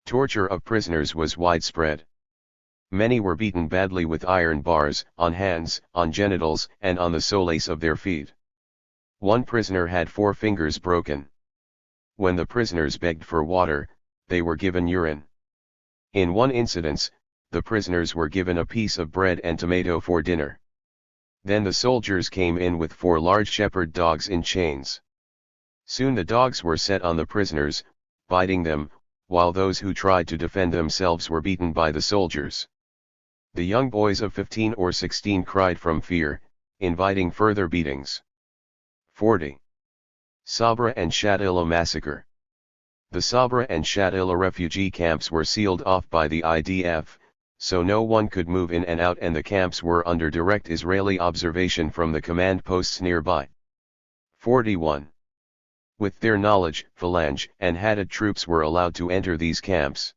Torture of prisoners was widespread. Many were beaten badly with iron bars, on hands, on genitals, and on the soles of their feet. One prisoner had 4 fingers broken. When the prisoners begged for water, they were given urine. In one incident, the prisoners were given a piece of bread and tomato for dinner. Then the soldiers came in with 4 large shepherd dogs in chains. Soon the dogs were set on the prisoners, biting them, while those who tried to defend themselves were beaten by the soldiers. The young boys of 15 or 16 cried from fear, inviting further beatings. 40. Sabra and Shatila massacre. The Sabra and Shatila refugee camps were sealed off by the IDF, so no one could move in and out, and the camps were under direct Israeli observation from the command posts nearby. 41. With their knowledge, Phalange and Haddad troops were allowed to enter these camps.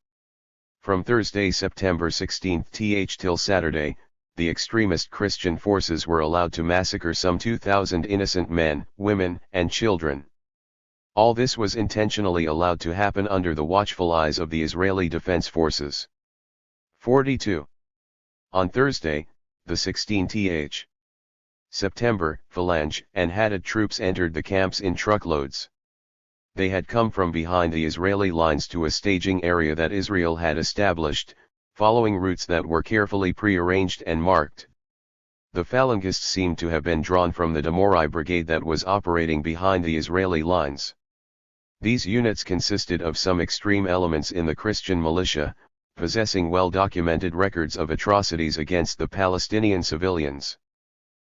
From Thursday, September 16 till Saturday, the extremist Christian forces were allowed to massacre some 2,000 innocent men, women, and children. All this was intentionally allowed to happen under the watchful eyes of the Israeli Defense Forces. 42. On Thursday, the 16th September, Phalange and Haddad troops entered the camps in truckloads. They had come from behind the Israeli lines to a staging area that Israel had established, following routes that were carefully prearranged and marked. The Phalangists seemed to have been drawn from the Damorai brigade that was operating behind the Israeli lines. These units consisted of some extreme elements in the Christian militia, possessing well-documented records of atrocities against the Palestinian civilians.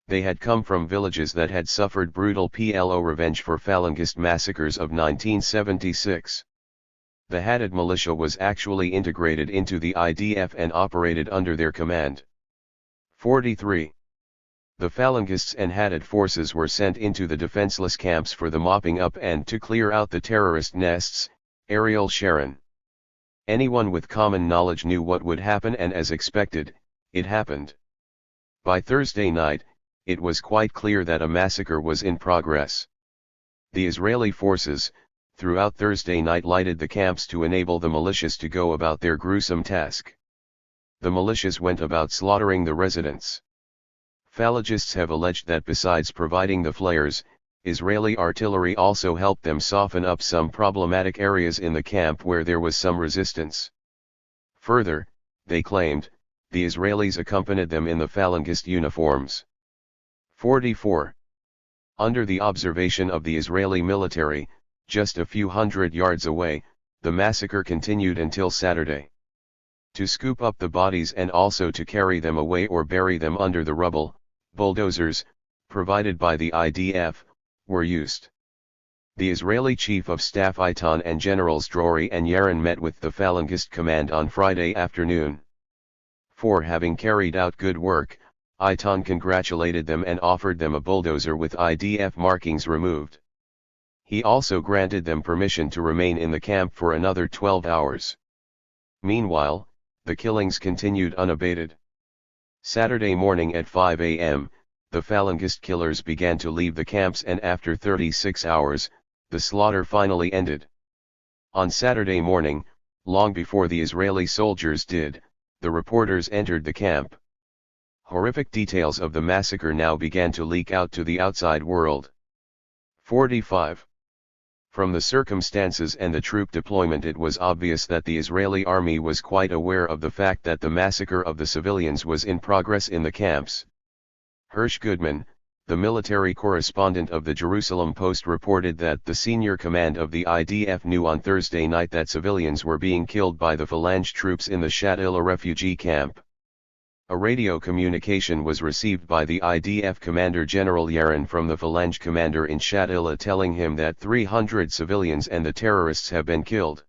They had come from villages that had suffered brutal PLO revenge for Phalangist massacres of 1976. The Haddad militia was actually integrated into the IDF and operated under their command. 43. The Phalangists and Haddad forces were sent into the defenseless camps for the mopping up and to clear out the terrorist nests. Ariel Sharon. Anyone with common knowledge knew what would happen, and as expected, it happened. By Thursday night, it was quite clear that a massacre was in progress. The Israeli forces, throughout Thursday night, lighted the camps to enable the militias to go about their gruesome task. The militias went about slaughtering the residents. Phalangists have alleged that besides providing the flares, Israeli artillery also helped them soften up some problematic areas in the camp where there was some resistance. Further, they claimed, the Israelis accompanied them in the Phalangist uniforms. 44. Under the observation of the Israeli military, just a few hundred yards away, the massacre continued until Saturday. To scoop up the bodies and also to carry them away or bury them under the rubble, bulldozers, provided by the IDF, were used. The Israeli Chief of Staff Eitan and Generals Drori and Yaron met with the Phalangist command on Friday afternoon. For having carried out good work, Eitan congratulated them and offered them a bulldozer with IDF markings removed. He also granted them permission to remain in the camp for another 12 hours. Meanwhile, the killings continued unabated. Saturday morning at 5 a.m., the Phalangist killers began to leave the camps, and after 36 hours, the slaughter finally ended. On Saturday morning, long before the Israeli soldiers did, the reporters entered the camp. Horrific details of the massacre now began to leak out to the outside world. 45. From the circumstances and the troop deployment, it was obvious that the Israeli army was quite aware of the fact that the massacre of the civilians was in progress in the camps. Hirsch Goodman, the military correspondent of the Jerusalem Post, reported that the senior command of the IDF knew on Thursday night that civilians were being killed by the Phalange troops in the Shatila refugee camp. A radio communication was received by the IDF Commander General Yaron from the Phalange commander in Shatila telling him that 300 civilians and the terrorists have been killed.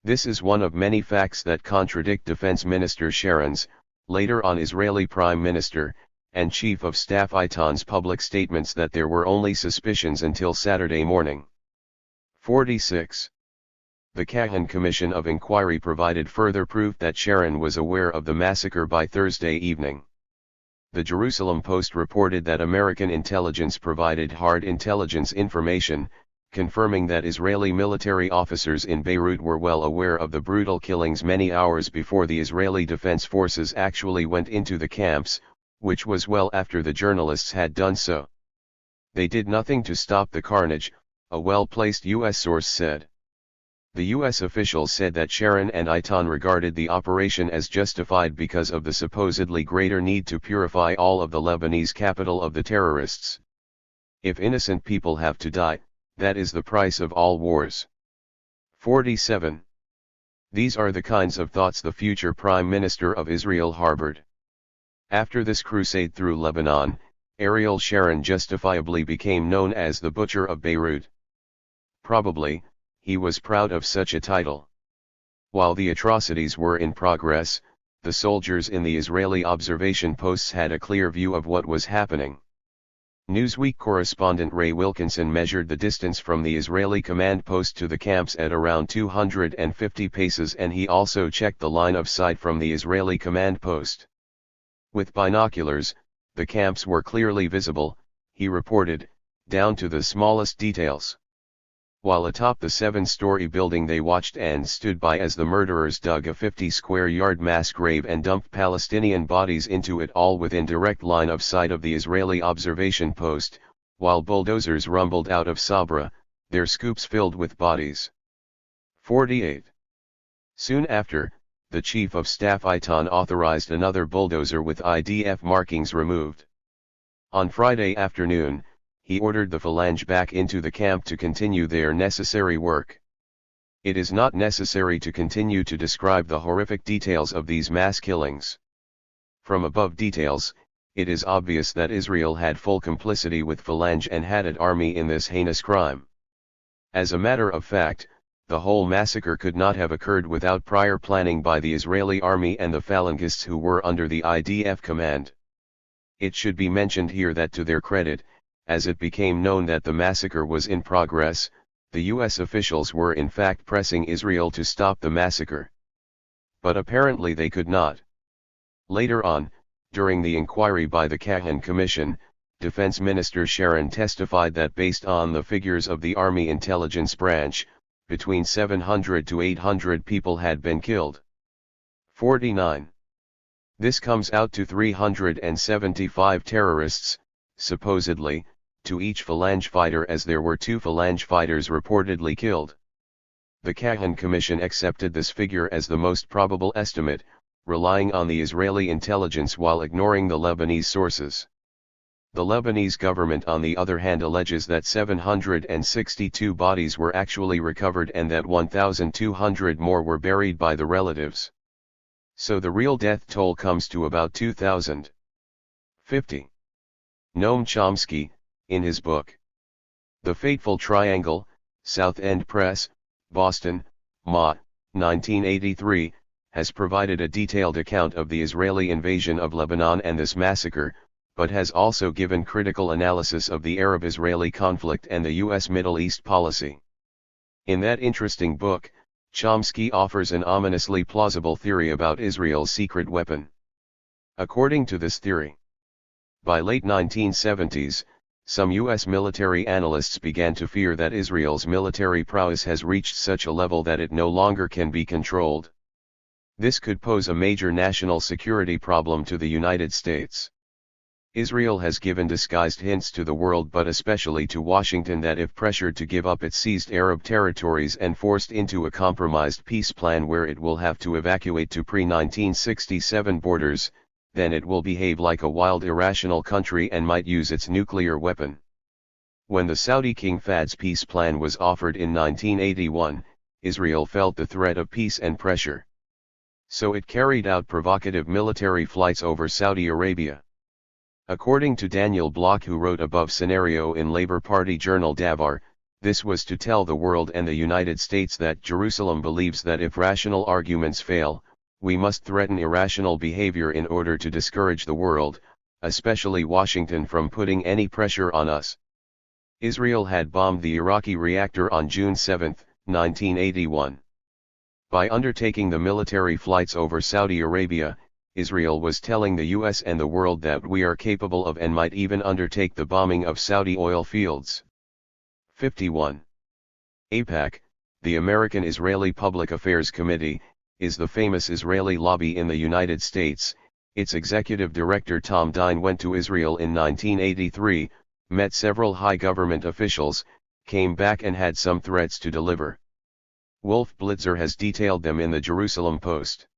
This is one of many facts that contradict Defense Minister Sharon's, later on Israeli Prime Minister, and Chief of Staff Eitan's public statements that there were only suspicions until Saturday morning. 46. The Kahan Commission of Inquiry provided further proof that Sharon was aware of the massacre by Thursday evening. The Jerusalem Post reported that American intelligence provided hard intelligence information, confirming that Israeli military officers in Beirut were well aware of the brutal killings many hours before the Israeli Defense Forces actually went into the camps, which was well after the journalists had done so. They did nothing to stop the carnage, a well-placed U.S. source said. The U.S. officials said that Sharon and Eitan regarded the operation as justified because of the supposedly greater need to purify all of the Lebanese capital of the terrorists. If innocent people have to die, that is the price of all wars. 47. These are the kinds of thoughts the future Prime Minister of Israel harbored. After this crusade through Lebanon, Ariel Sharon justifiably became known as the Butcher of Beirut. Probably, he was proud of such a title. While the atrocities were in progress, the soldiers in the Israeli observation posts had a clear view of what was happening. Newsweek correspondent Ray Wilkinson measured the distance from the Israeli command post to the camps at around 250 paces, and he also checked the line of sight from the Israeli command post. With binoculars, the camps were clearly visible, he reported, down to the smallest details. While atop the 7-story building they watched and stood by as the murderers dug a 50-square-yard mass grave and dumped Palestinian bodies into it, all within direct line of sight of the Israeli observation post, while bulldozers rumbled out of Sabra, their scoops filled with bodies. 48. Soon after, the Chief of Staff Eitan authorized another bulldozer with IDF markings removed. On Friday afternoon, he ordered the Phalange back into the camp to continue their necessary work. It is not necessary to continue to describe the horrific details of these mass killings. From above details, it is obvious that Israel had full complicity with Phalange and Haddad army in this heinous crime. As a matter of fact, the whole massacre could not have occurred without prior planning by the Israeli army and the Phalangists who were under the IDF command. It should be mentioned here that to their credit, as it became known that the massacre was in progress, the U.S. officials were in fact pressing Israel to stop the massacre. But apparently they could not. Later on, during the inquiry by the Kahan Commission, Defense Minister Sharon testified that based on the figures of the Army Intelligence Branch, between 700 to 800 people had been killed. 49. This comes out to 375 terrorists, supposedly, to each Phalange fighter, as there were 2 Phalange fighters reportedly killed. The Kahan Commission accepted this figure as the most probable estimate, relying on the Israeli intelligence while ignoring the Lebanese sources. The Lebanese government on the other hand alleges that 762 bodies were actually recovered and that 1,200 more were buried by the relatives. So the real death toll comes to about 2,000. 50. Noam Chomsky, in his book, The Fateful Triangle, South End Press, Boston, Ma, 1983, has provided a detailed account of the Israeli invasion of Lebanon and this massacre, but has also given critical analysis of the Arab-Israeli conflict and the U.S. Middle East policy. In that interesting book, Chomsky offers an ominously plausible theory about Israel's secret weapon. According to this theory, by late 1970s, some U.S. military analysts began to fear that Israel's military prowess has reached such a level that it no longer can be controlled. This could pose a major national security problem to the United States. Israel has given disguised hints to the world, but especially to Washington, that if pressured to give up its seized Arab territories and forced into a compromised peace plan where it will have to evacuate to pre-1967 borders, then it will behave like a wild, irrational country and might use its nuclear weapon. When the Saudi King Fahd's peace plan was offered in 1981, Israel felt the threat of peace and pressure. So it carried out provocative military flights over Saudi Arabia. According to Daniel Block, who wrote above scenario in Labour Party journal Davé, this was to tell the world and the United States that Jerusalem believes that if rational arguments fail, we must threaten irrational behavior in order to discourage the world, especially Washington, from putting any pressure on us. Israel had bombed the Iraqi reactor on June 7, 1981. By undertaking the military flights over Saudi Arabia, Israel was telling the US and the world that we are capable of and might even undertake the bombing of Saudi oil fields. 51. AIPAC, the American-Israeli Public Affairs Committee, is the famous Israeli lobby in the United States. Its executive director Tom Dine went to Israel in 1983, met several high government officials, came back and had some threats to deliver. Wolf Blitzer has detailed them in the Jerusalem Post.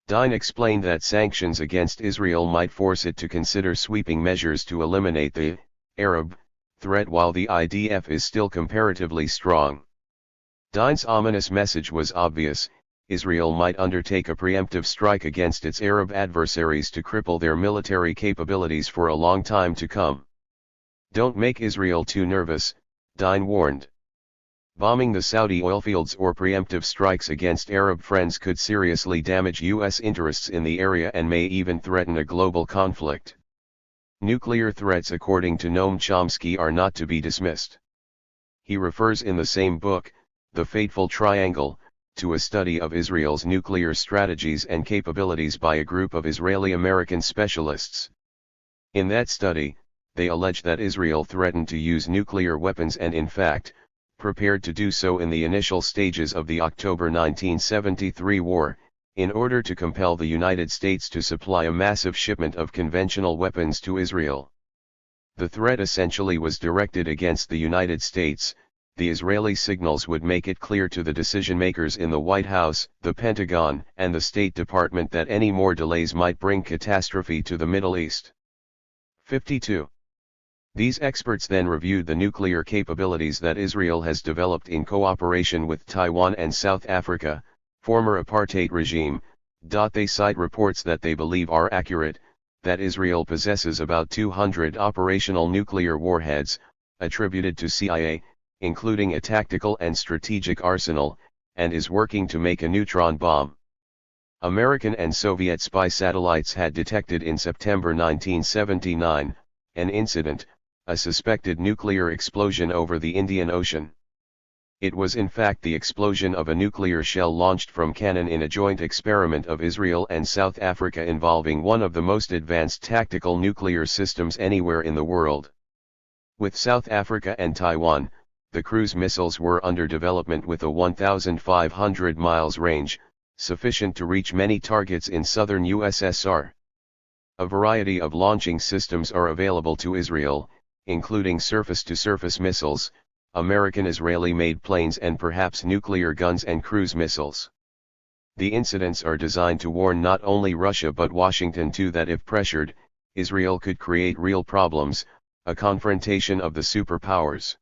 Dine explained that sanctions against Israel might force it to consider sweeping measures to eliminate the Arab threat while the IDF is still comparatively strong. Dine's ominous message was obvious: Israel might undertake a preemptive strike against its Arab adversaries to cripple their military capabilities for a long time to come. Don't make Israel too nervous, Dine warned. Bombing the Saudi oilfields or preemptive strikes against Arab friends could seriously damage U.S. interests in the area and may even threaten a global conflict. Nuclear threats, according to Noam Chomsky, are not to be dismissed. He refers in the same book, The Fateful Triangle, to a study of Israel's nuclear strategies and capabilities by a group of Israeli-American specialists. In that study, they allege that Israel threatened to use nuclear weapons and in fact, prepared to do so in the initial stages of the October 1973 war, in order to compel the United States to supply a massive shipment of conventional weapons to Israel. The threat essentially was directed against the United States. The Israeli signals would make it clear to the decision-makers in the White House, the Pentagon, and the State Department that any more delays might bring catastrophe to the Middle East. 52. These experts then reviewed the nuclear capabilities that Israel has developed in cooperation with Taiwan and South Africa, former apartheid regime. They cite reports that they believe are accurate, that Israel possesses about 200 operational nuclear warheads, attributed to CIA, including a tactical and strategic arsenal, and is working to make a neutron bomb. American and Soviet spy satellites had detected in September 1979, an incident, a suspected nuclear explosion over the Indian Ocean. It was in fact the explosion of a nuclear shell launched from Cannon in a joint experiment of Israel and South Africa involving one of the most advanced tactical nuclear systems anywhere in the world. With South Africa and Taiwan, the cruise missiles were under development with a 1,500 miles range, sufficient to reach many targets in southern USSR. A variety of launching systems are available to Israel, including surface-to-surface missiles, American Israeli-made planes and perhaps nuclear guns and cruise missiles. The incidents are designed to warn not only Russia but Washington too that if pressured, Israel could create real problems, a confrontation of the superpowers.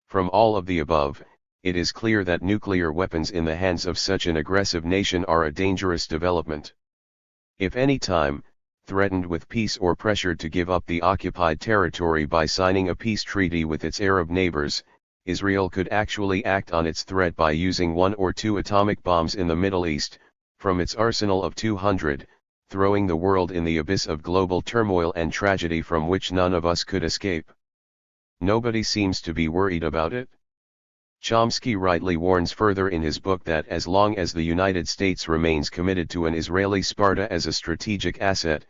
From all of the above, it is clear that nuclear weapons in the hands of such an aggressive nation are a dangerous development. If any time, threatened with peace or pressured to give up the occupied territory by signing a peace treaty with its Arab neighbors, Israel could actually act on its threat by using 1 or 2 atomic bombs in the Middle East, from its arsenal of 200, throwing the world in the abyss of global turmoil and tragedy from which none of us could escape. Nobody seems to be worried about it. Chomsky rightly warns further in his book that as long as the United States remains committed to an Israeli Sparta as a strategic asset,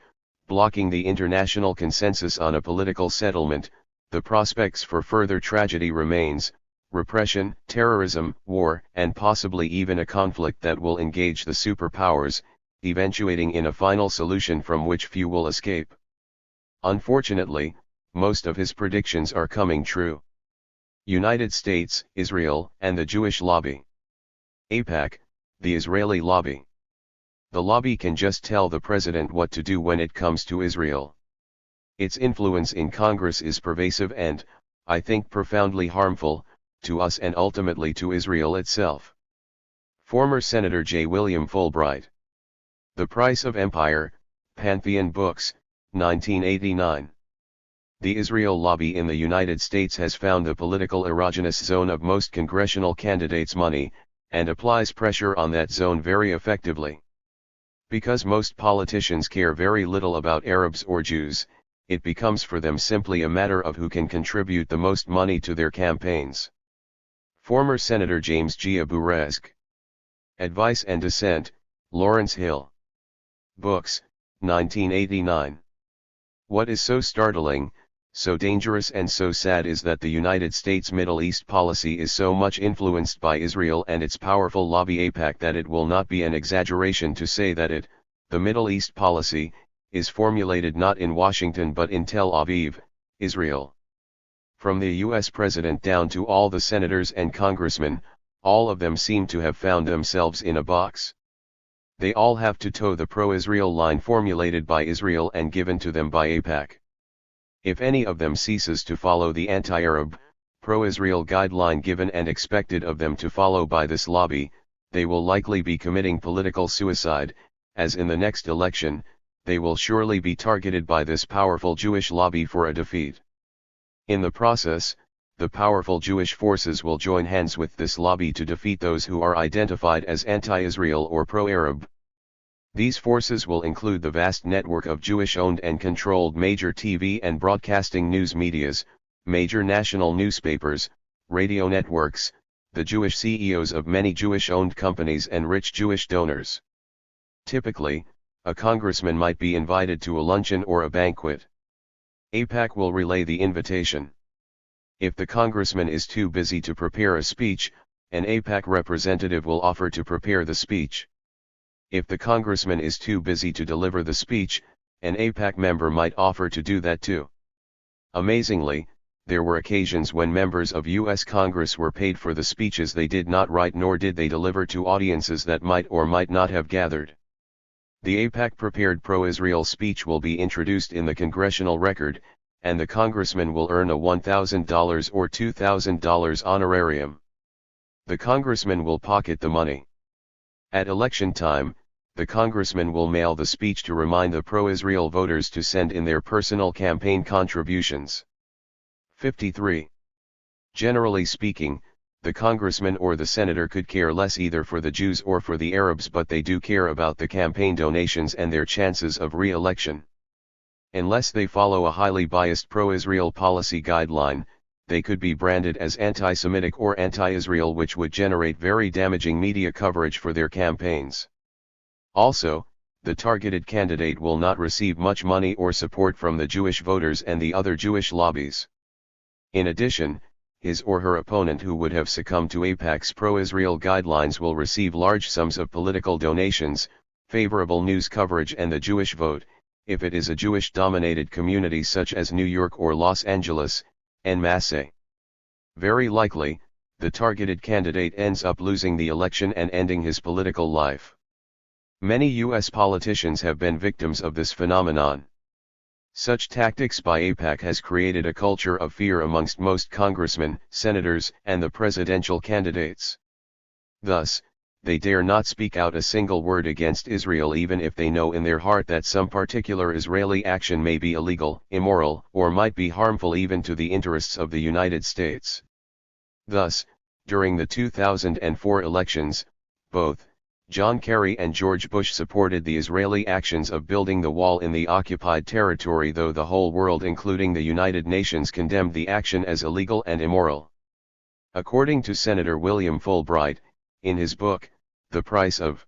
blocking the international consensus on a political settlement, the prospects for further tragedy remains: repression, terrorism, war, and possibly even a conflict that will engage the superpowers, eventuating in a final solution from which few will escape. Unfortunately, most of his predictions are coming true. United States, Israel, and the Jewish lobby. AIPAC, the Israeli lobby. The lobby can just tell the president what to do when it comes to Israel. Its influence in Congress is pervasive and, I think, profoundly harmful, to us and ultimately to Israel itself. Former Senator J. William Fulbright. The Price of Empire, Pantheon Books, 1989. The Israel lobby in the United States has found the political erogenous zone of most congressional candidates' money, and applies pressure on that zone very effectively. Because most politicians care very little about Arabs or Jews, it becomes for them simply a matter of who can contribute the most money to their campaigns. Former Senator James G. Aburesk. Advice and Dissent, Lawrence Hill. Books, 1989. What is so startling, so dangerous and so sad is that the United States Middle East policy is so much influenced by Israel and its powerful lobby AIPAC that it will not be an exaggeration to say that it, the Middle East policy, is formulated not in Washington but in Tel Aviv, Israel. From the U.S. President down to all the senators and congressmen, all of them seem to have found themselves in a box. They all have to toe the pro-Israel line formulated by Israel and given to them by AIPAC. If any of them ceases to follow the anti-Arab, pro-Israel guideline given and expected of them to follow by this lobby, they will likely be committing political suicide, as in the next election, they will surely be targeted by this powerful Jewish lobby for a defeat. In the process, the powerful Jewish forces will join hands with this lobby to defeat those who are identified as anti-Israel or pro-Arab. These forces will include the vast network of Jewish-owned and controlled major TV and broadcasting news medias, major national newspapers, radio networks, the Jewish CEOs of many Jewish-owned companies and rich Jewish donors. Typically, a congressman might be invited to a luncheon or a banquet. AIPAC will relay the invitation. If the congressman is too busy to prepare a speech, an AIPAC representative will offer to prepare the speech. If the congressman is too busy to deliver the speech, an AIPAC member might offer to do that too. Amazingly, there were occasions when members of U.S. Congress were paid for the speeches they did not write nor did they deliver to audiences that might or might not have gathered. The AIPAC-prepared pro-Israel speech will be introduced in the congressional record, and the congressman will earn a $1,000 or $2,000 honorarium. The congressman will pocket the money. At election time, the congressman will mail the speech to remind the pro-Israel voters to send in their personal campaign contributions. 53. Generally speaking, the congressman or the senator could care less either for the Jews or for the Arabs, but they do care about the campaign donations and their chances of re-election. Unless they follow a highly biased pro-Israel policy guideline, they could be branded as anti-Semitic or anti-Israel, which would generate very damaging media coverage for their campaigns. Also, the targeted candidate will not receive much money or support from the Jewish voters and the other Jewish lobbies. In addition, his or her opponent who would have succumbed to AIPAC's pro-Israel guidelines will receive large sums of political donations, favorable news coverage and the Jewish vote, if it is a Jewish-dominated community such as New York or Los Angeles, en masse. Very likely, the targeted candidate ends up losing the election and ending his political life. Many U.S. politicians have been victims of this phenomenon. Such tactics by AIPAC has created a culture of fear amongst most congressmen, senators, and the presidential candidates. Thus, they dare not speak out a single word against Israel even if they know in their heart that some particular Israeli action may be illegal, immoral, or might be harmful even to the interests of the United States. Thus, during the 2004 elections, both John Kerry and George Bush supported the Israeli actions of building the wall in the occupied territory, though the whole world including the United Nations condemned the action as illegal and immoral. According to Senator William Fulbright, in his book, The Price of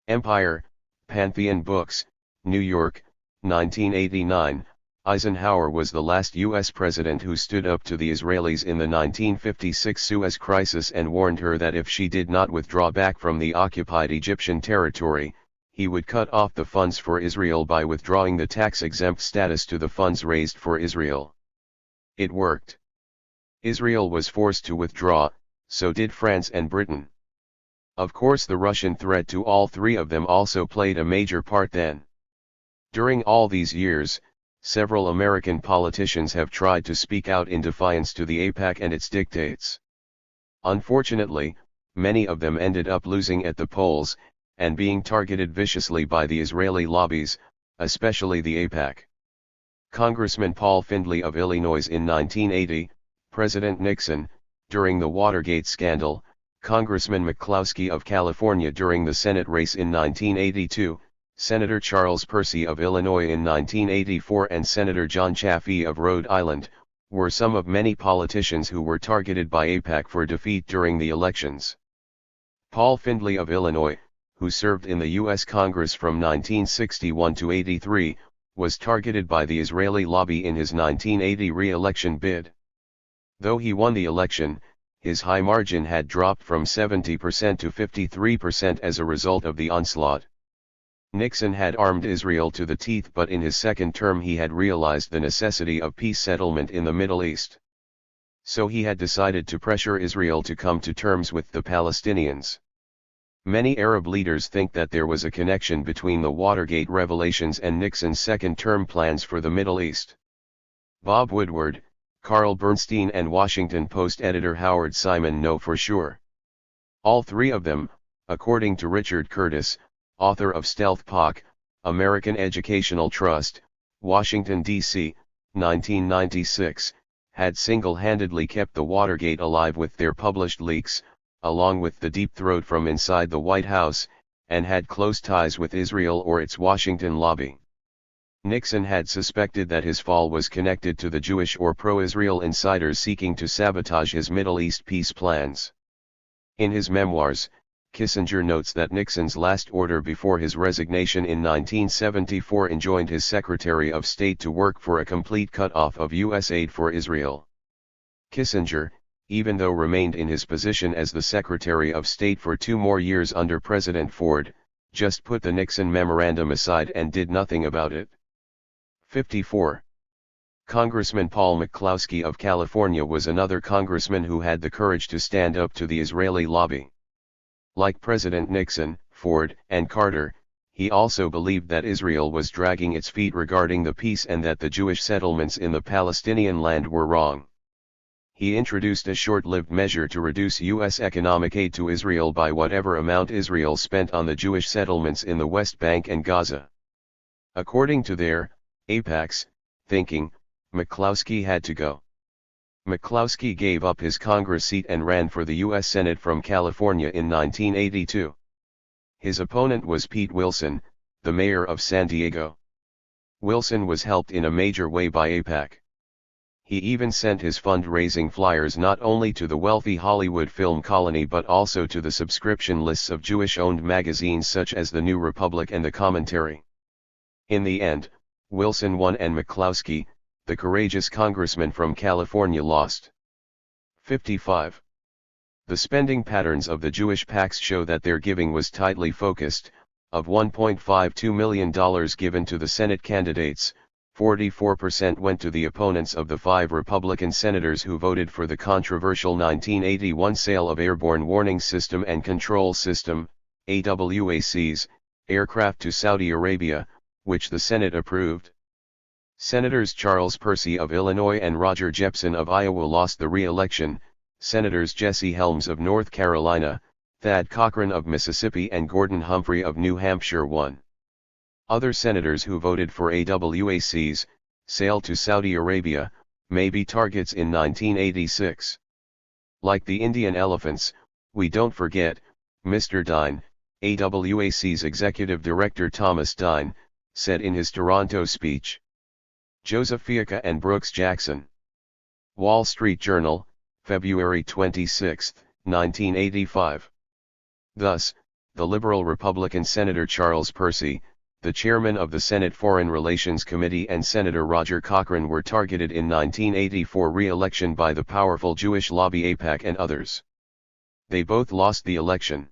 Empire, Pantheon Books, New York, 1989, Eisenhower was the last U.S. president who stood up to the Israelis in the 1956 Suez Crisis and warned her that if she did not withdraw back from the occupied Egyptian territory, he would cut off the funds for Israel by withdrawing the tax-exempt status to the funds raised for Israel. It worked. Israel was forced to withdraw, so did France and Britain. Of course, the Russian threat to all three of them also played a major part then. During all these years, several American politicians have tried to speak out in defiance to the AIPAC and its dictates. Unfortunately, many of them ended up losing at the polls, and being targeted viciously by the Israeli lobbies, especially the AIPAC. Congressman Paul Findley of Illinois in 1980, President Nixon, during the Watergate scandal, Congressman McCloskey of California during the Senate race in 1982, Senator Charles Percy of Illinois in 1984 and Senator John Chafee of Rhode Island, were some of many politicians who were targeted by AIPAC for defeat during the elections. Paul Findley of Illinois, who served in the U.S. Congress from 1961 to 83, was targeted by the Israeli lobby in his 1980 re-election bid. Though he won the election, his high margin had dropped from 70% to 53% as a result of the onslaught. Nixon had armed Israel to the teeth, but in his second term he had realized the necessity of peace settlement in the Middle East. So he had decided to pressure Israel to come to terms with the Palestinians. Many Arab leaders think that there was a connection between the Watergate revelations and Nixon's second-term plans for the Middle East. Bob Woodward, Carl Bernstein and Washington Post editor Howard Simon know for sure. All three of them, according to Richard Curtis, author of Stealth POC, American Educational Trust, Washington, D.C., 1996, had single-handedly kept the Watergate alive with their published leaks, along with the deep throat from inside the White House, and had close ties with Israel or its Washington lobby. Nixon had suspected that his fall was connected to the Jewish or pro-Israel insiders seeking to sabotage his Middle East peace plans. In his memoirs, Kissinger notes that Nixon's last order before his resignation in 1974 enjoined his Secretary of State to work for a complete cut-off of U.S. aid for Israel. Kissinger, even though remained in his position as the Secretary of State for 2 more years under President Ford, just put the Nixon memorandum aside and did nothing about it. 54. Congressman Paul McCloskey of California was another congressman who had the courage to stand up to the Israeli lobby. Like President Nixon, Ford, and Carter, he also believed that Israel was dragging its feet regarding the peace and that the Jewish settlements in the Palestinian land were wrong. He introduced a short-lived measure to reduce U.S. economic aid to Israel by whatever amount Israel spent on the Jewish settlements in the West Bank and Gaza. According to their, AIPAC's, thinking, McCloskey had to go. McCloskey gave up his Congress seat and ran for the U.S. Senate from California in 1982. His opponent was Pete Wilson, the mayor of San Diego. Wilson was helped in a major way by AIPAC. He even sent his fundraising flyers not only to the wealthy Hollywood film colony but also to the subscription lists of Jewish-owned magazines such as The New Republic and The Commentary. In the end, Wilson won and McCloskey, the courageous congressman from California, lost. 55. The spending patterns of the Jewish PACs show that their giving was tightly focused. Of $1.52 million given to the Senate candidates, 44% went to the opponents of the 5 Republican senators who voted for the controversial 1981 sale of Airborne Warning System and Control System, AWACS, aircraft to Saudi Arabia, which the Senate approved. Senators Charles Percy of Illinois and Roger Jepsen of Iowa lost the re-election. Senators Jesse Helms of North Carolina, Thad Cochran of Mississippi and Gordon Humphrey of New Hampshire won. Other senators who voted for AWACS, sale to Saudi Arabia, may be targets in 1986. Like the Indian elephants, we don't forget, Mr. Dine, AWACS Executive Director Thomas Dine, said in his Toronto speech. Joseph Fiacca and Brooks Jackson. Wall Street Journal, February 26, 1985. Thus, the liberal Republican Senator Charles Percy, the chairman of the Senate Foreign Relations Committee, and Senator Roger Cochran were targeted in 1984 re-election by the powerful Jewish lobby AIPAC and others. They both lost the election.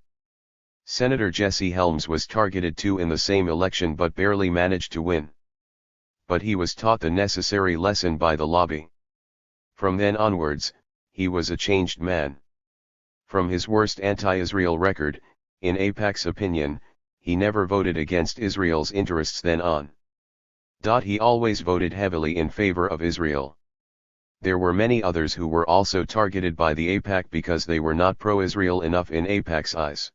Senator Jesse Helms was targeted too in the same election but barely managed to win. But he was taught the necessary lesson by the lobby. From then onwards, he was a changed man. From his worst anti-Israel record, in AIPAC's opinion, he never voted against Israel's interests then on. He always voted heavily in favor of Israel. There were many others who were also targeted by the AIPAC because they were not pro-Israel enough in AIPAC's eyes.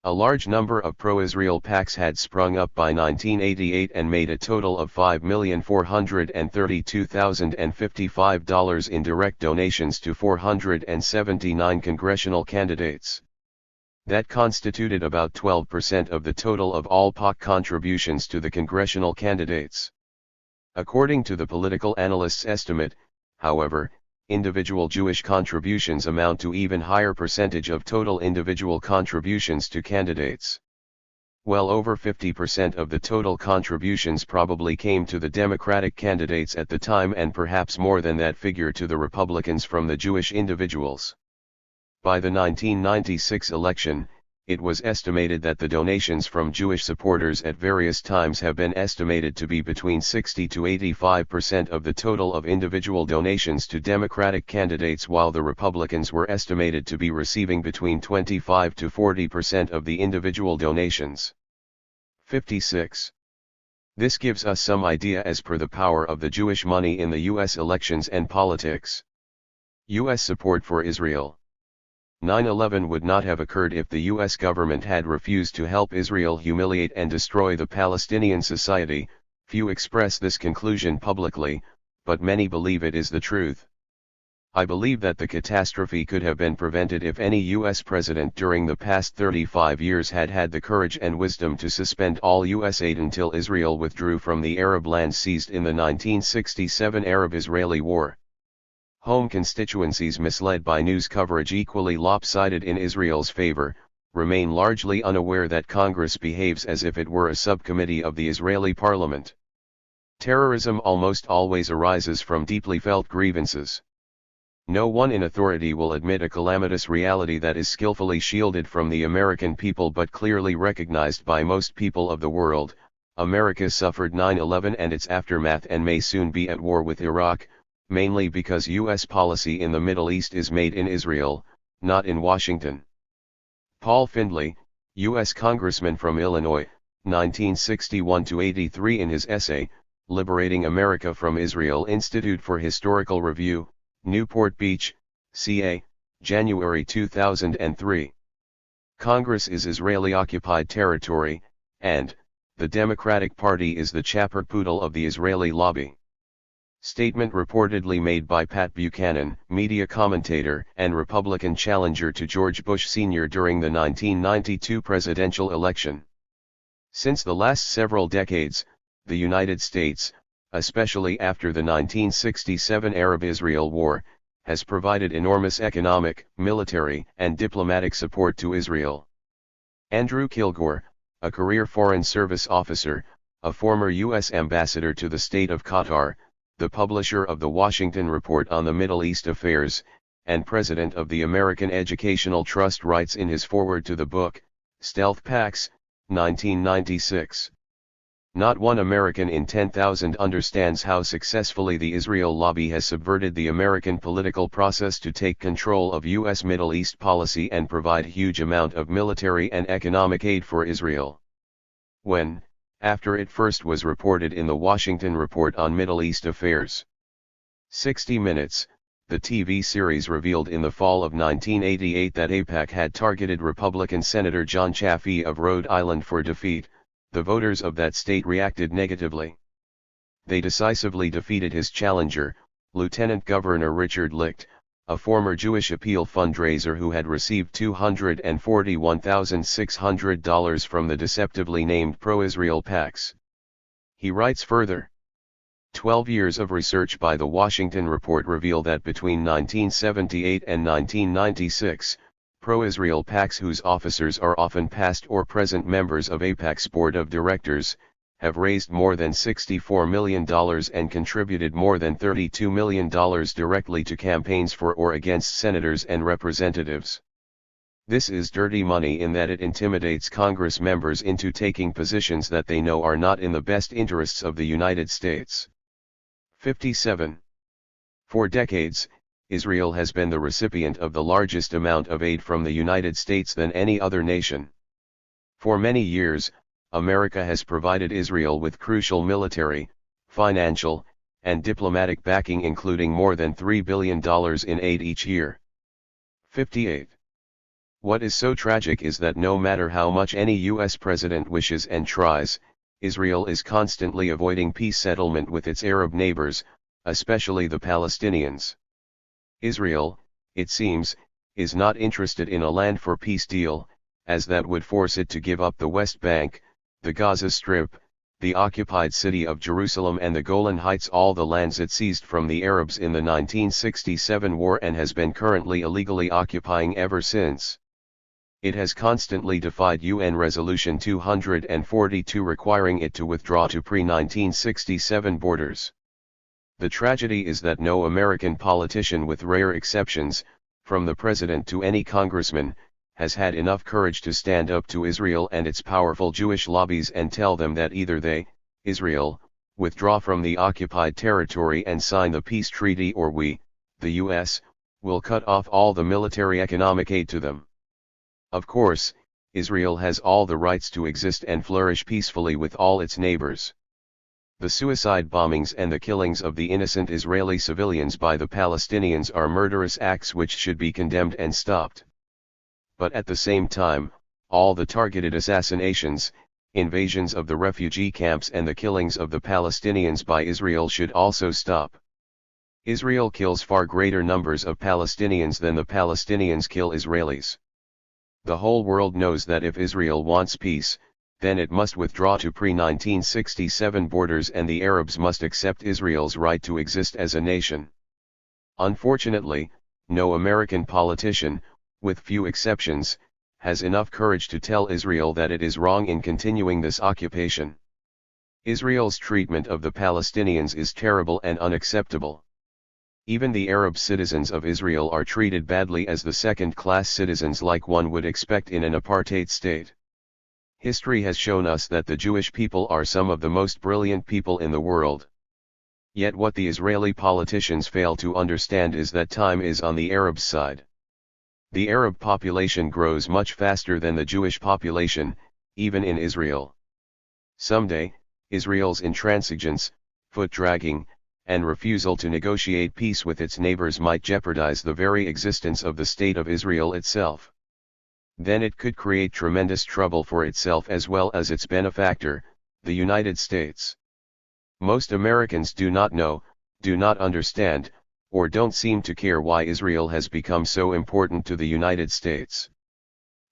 A large number of pro-Israel PACs had sprung up by 1988 and made a total of $5,432,055 in direct donations to 479 congressional candidates. That constituted about 12% of the total of all PAC contributions to the congressional candidates. According to the political analyst's estimate, however, individual Jewish contributions amount to even higher percentage of total individual contributions to candidates. Well over 50% of the total contributions probably came to the Democratic candidates at the time, and perhaps more than that figure to the Republicans from the Jewish individuals. By the 1996 election, it was estimated that the donations from Jewish supporters at various times have been estimated to be between 60 to 85% of the total of individual donations to Democratic candidates, while the Republicans were estimated to be receiving between 25 to 40% of the individual donations. 56. This gives us some idea as per the power of the Jewish money in the U.S. elections and politics. U.S. support for Israel. 9/11 would not have occurred if the U.S. government had refused to help Israel humiliate and destroy the Palestinian society. Few express this conclusion publicly, but many believe it is the truth. I believe that the catastrophe could have been prevented if any U.S. president during the past 35 years had had the courage and wisdom to suspend all U.S. aid until Israel withdrew from the Arab lands seized in the 1967 Arab-Israeli War. Home constituencies, misled by news coverage equally lopsided in Israel's favor, remain largely unaware that Congress behaves as if it were a subcommittee of the Israeli parliament. Terrorism almost always arises from deeply felt grievances. No one in authority will admit a calamitous reality that is skillfully shielded from the American people but clearly recognized by most people of the world. America suffered 9/11 and its aftermath and may soon be at war with Iraq, mainly because U.S. policy in the Middle East is made in Israel, not in Washington. Paul Findley, U.S. Congressman from Illinois, 1961-83, in his essay, Liberating America from Israel, Institute for Historical Review, Newport Beach, CA, January 2003. Congress is Israeli-occupied territory, and the Democratic Party is the chaperpoodle of the Israeli lobby. Statement reportedly made by Pat Buchanan, media commentator and Republican challenger to George Bush Sr. during the 1992 presidential election. Since the last several decades, the United States, especially after the 1967 Arab-Israel War, has provided enormous economic, military, and diplomatic support to Israel. Andrew Kilgore, a career Foreign Service officer, a former U.S. ambassador to the state of Qatar, the publisher of the Washington Report on the Middle East Affairs, and president of the American Educational Trust, writes in his foreword to the book, Stealth PACs, 1996. Not one American in 10,000 understands how successfully the Israel lobby has subverted the American political process to take control of U.S. Middle East policy and provide huge amount of military and economic aid for Israel. When, after it first was reported in the Washington Report on Middle East Affairs, 60 Minutes, the TV series revealed in the fall of 1988 that AIPAC had targeted Republican Senator John Chafee of Rhode Island for defeat, the voters of that state reacted negatively. They decisively defeated his challenger, Lieutenant Governor Richard Licht, a former Jewish appeal fundraiser who had received $241,600 from the deceptively named pro-Israel PACs. He writes further, 12 years of research by the Washington Report reveal that between 1978 and 1996, pro-Israel PACs whose officers are often past or present members of AIPAC's board of directors, have raised more than $64 million and contributed more than $32 million directly to campaigns for or against senators and representatives. This is dirty money in that it intimidates Congress members into taking positions that they know are not in the best interests of the United States. 57. For decades, Israel has been the recipient of the largest amount of aid from the United States than any other nation. For many years, America has provided Israel with crucial military, financial, and diplomatic backing, including more than $3 billion in aid each year. 58. What is so tragic is that no matter how much any US president wishes and tries, Israel is constantly avoiding peace settlement with its Arab neighbors, especially the Palestinians. Israel, it seems, is not interested in a land for peace deal, as that would force it to give up the West Bank, the Gaza Strip, the occupied city of Jerusalem and the Golan Heights, all the lands it seized from the Arabs in the 1967 war and has been currently illegally occupying ever since. It has constantly defied UN Resolution 242 requiring it to withdraw to pre-1967 borders. The tragedy is that no American politician, with rare exceptions, from the president to any congressman, has had enough courage to stand up to Israel and its powerful Jewish lobbies and tell them that either they, Israel, withdraw from the occupied territory and sign the peace treaty, or we, the US, will cut off all the military economic aid to them. Of course, Israel has all the rights to exist and flourish peacefully with all its neighbors. The suicide bombings and the killings of the innocent Israeli civilians by the Palestinians are murderous acts which should be condemned and stopped. But at the same time, all the targeted assassinations, invasions of the refugee camps and the killings of the Palestinians by Israel should also stop. Israel kills far greater numbers of Palestinians than the Palestinians kill Israelis. The whole world knows that if Israel wants peace, then it must withdraw to pre-1967 borders and the Arabs must accept Israel's right to exist as a nation. Unfortunately, no American politician, with few exceptions, has enough courage to tell Israel that it is wrong in continuing this occupation. Israel's treatment of the Palestinians is terrible and unacceptable. Even the Arab citizens of Israel are treated badly as the second-class citizens like one would expect in an apartheid state. History has shown us that the Jewish people are some of the most brilliant people in the world. Yet what the Israeli politicians fail to understand is that time is on the Arabs' side. The Arab population grows much faster than the Jewish population, even in Israel. Someday, Israel's intransigence, foot-dragging, and refusal to negotiate peace with its neighbors might jeopardize the very existence of the State of Israel itself. Then it could create tremendous trouble for itself as well as its benefactor, the United States. Most Americans do not know, do not understand, or don't seem to care why Israel has become so important to the United States.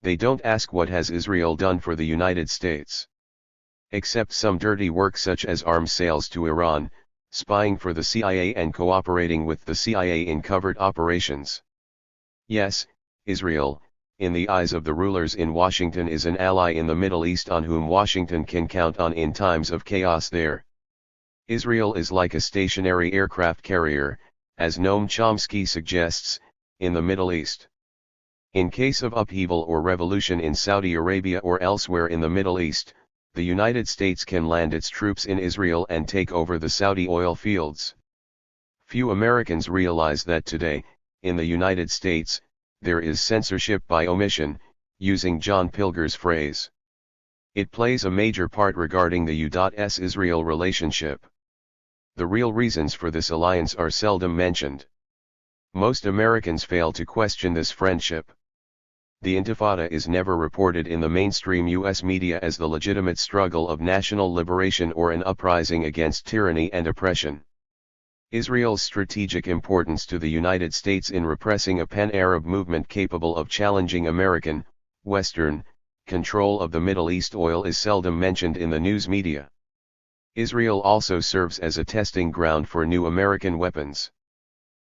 They don't ask what has Israel done for the United States. Except some dirty work such as arms sales to Iran, spying for the CIA and cooperating with the CIA in covert operations. Yes, Israel, in the eyes of the rulers in Washington, is an ally in the Middle East on whom Washington can count on in times of chaos there. Israel is like a stationary aircraft carrier, as Noam Chomsky suggests, in the Middle East. In case of upheaval or revolution in Saudi Arabia or elsewhere in the Middle East, the United States can land its troops in Israel and take over the Saudi oil fields. Few Americans realize that today, in the United States, there is censorship by omission, using John Pilger's phrase. It plays a major part regarding the U.S.-Israel relationship. The real reasons for this alliance are seldom mentioned. Most Americans fail to question this friendship. The Intifada is never reported in the mainstream U.S. media as the legitimate struggle of national liberation or an uprising against tyranny and oppression. Israel's strategic importance to the United States in repressing a pan-Arab movement capable of challenging American, Western, control of the Middle East oil is seldom mentioned in the news media. Israel also serves as a testing ground for new American weapons.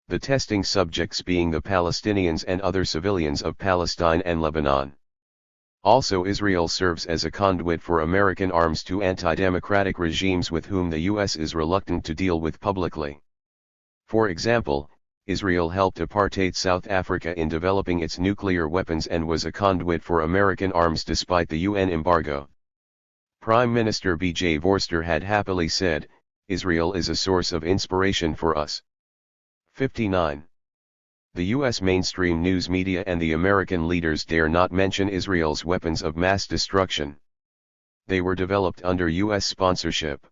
The testing subjects being the Palestinians and other civilians of Palestine and Lebanon. Also, Israel serves as a conduit for American arms to anti-democratic regimes with whom the U.S. is reluctant to deal with publicly. For example, Israel helped apartheid South Africa in developing its nuclear weapons and was a conduit for American arms despite the UN embargo. Prime Minister B.J. Vorster had happily said, "Israel is a source of inspiration for us." 59. The U.S. mainstream news media and the American leaders dare not mention Israel's weapons of mass destruction. They were developed under U.S. sponsorship.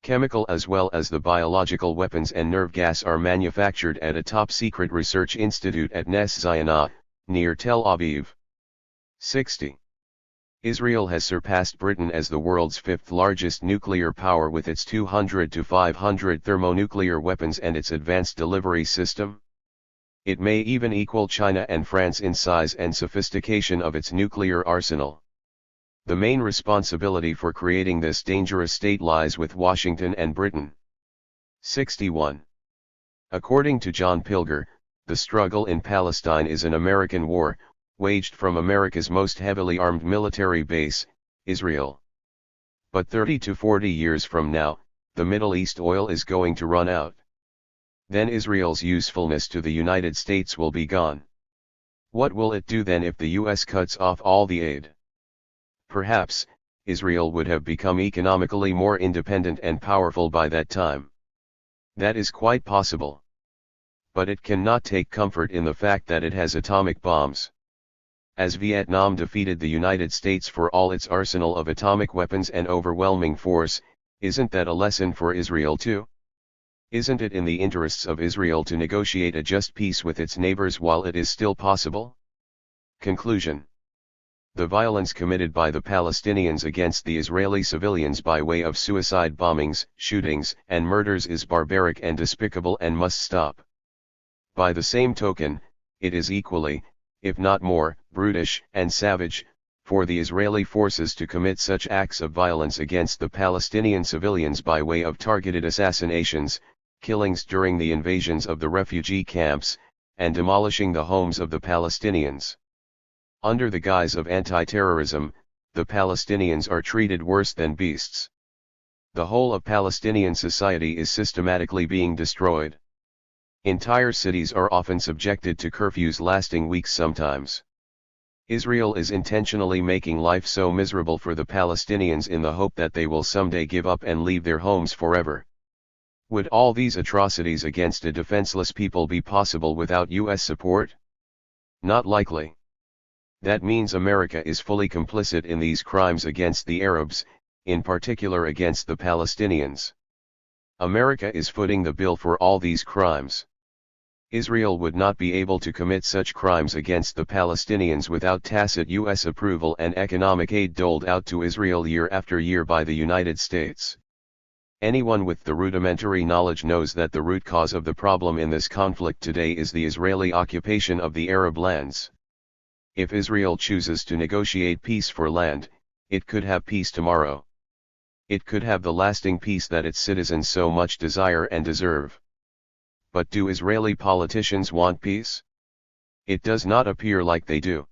Chemical as well as the biological weapons and nerve gas are manufactured at a top-secret research institute at Nes Zion, near Tel Aviv. 60. Israel has surpassed Britain as the world's fifth largest nuclear power with its 200 to 500 thermonuclear weapons and its advanced delivery system. It may even equal China and France in size and sophistication of its nuclear arsenal. The main responsibility for creating this dangerous state lies with Washington and Britain. 61. According to John Pilger, the struggle in Palestine is an American war, waged from America's most heavily armed military base, Israel. But 30 to 40 years from now, the Middle East oil is going to run out. Then Israel's usefulness to the United States will be gone. What will it do then if the US cuts off all the aid? Perhaps, Israel would have become economically more independent and powerful by that time. That is quite possible. But it cannot take comfort in the fact that it has atomic bombs. As Vietnam defeated the United States for all its arsenal of atomic weapons and overwhelming force, isn't that a lesson for Israel too? Isn't it in the interests of Israel to negotiate a just peace with its neighbors while it is still possible? Conclusion. The violence committed by the Palestinians against the Israeli civilians by way of suicide bombings, shootings, and murders is barbaric and despicable and must stop. By the same token, it is equally, if not more, brutish and savage, for the Israeli forces to commit such acts of violence against the Palestinian civilians by way of targeted assassinations, killings during the invasions of the refugee camps, and demolishing the homes of the Palestinians. Under the guise of anti-terrorism, the Palestinians are treated worse than beasts. The whole of Palestinian society is systematically being destroyed. Entire cities are often subjected to curfews lasting weeks sometimes. Israel is intentionally making life so miserable for the Palestinians in the hope that they will someday give up and leave their homes forever. Would all these atrocities against a defenseless people be possible without US support? Not likely. That means America is fully complicit in these crimes against the Arabs, in particular against the Palestinians. America is footing the bill for all these crimes. Israel would not be able to commit such crimes against the Palestinians without tacit US approval and economic aid doled out to Israel year after year by the United States. Anyone with the rudimentary knowledge knows that the root cause of the problem in this conflict today is the Israeli occupation of the Arab lands. If Israel chooses to negotiate peace for land, it could have peace tomorrow. It could have the lasting peace that its citizens so much desire and deserve. But do Israeli politicians want peace? It does not appear like they do.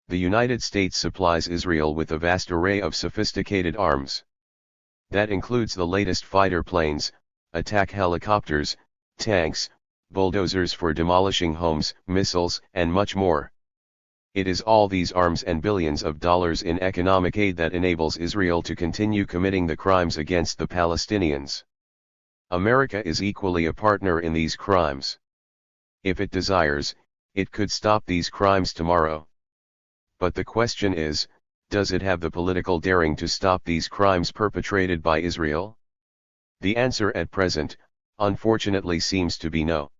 The United States supplies Israel with a vast array of sophisticated arms. That includes the latest fighter planes, attack helicopters, tanks, bulldozers for demolishing homes, missiles, and much more. It is all these arms and billions of dollars in economic aid that enables Israel to continue committing the crimes against the Palestinians. America is equally a partner in these crimes. If it desires, it could stop these crimes tomorrow. But the question is, does it have the political daring to stop these crimes perpetrated by Israel? The answer at present, unfortunately, seems to be no.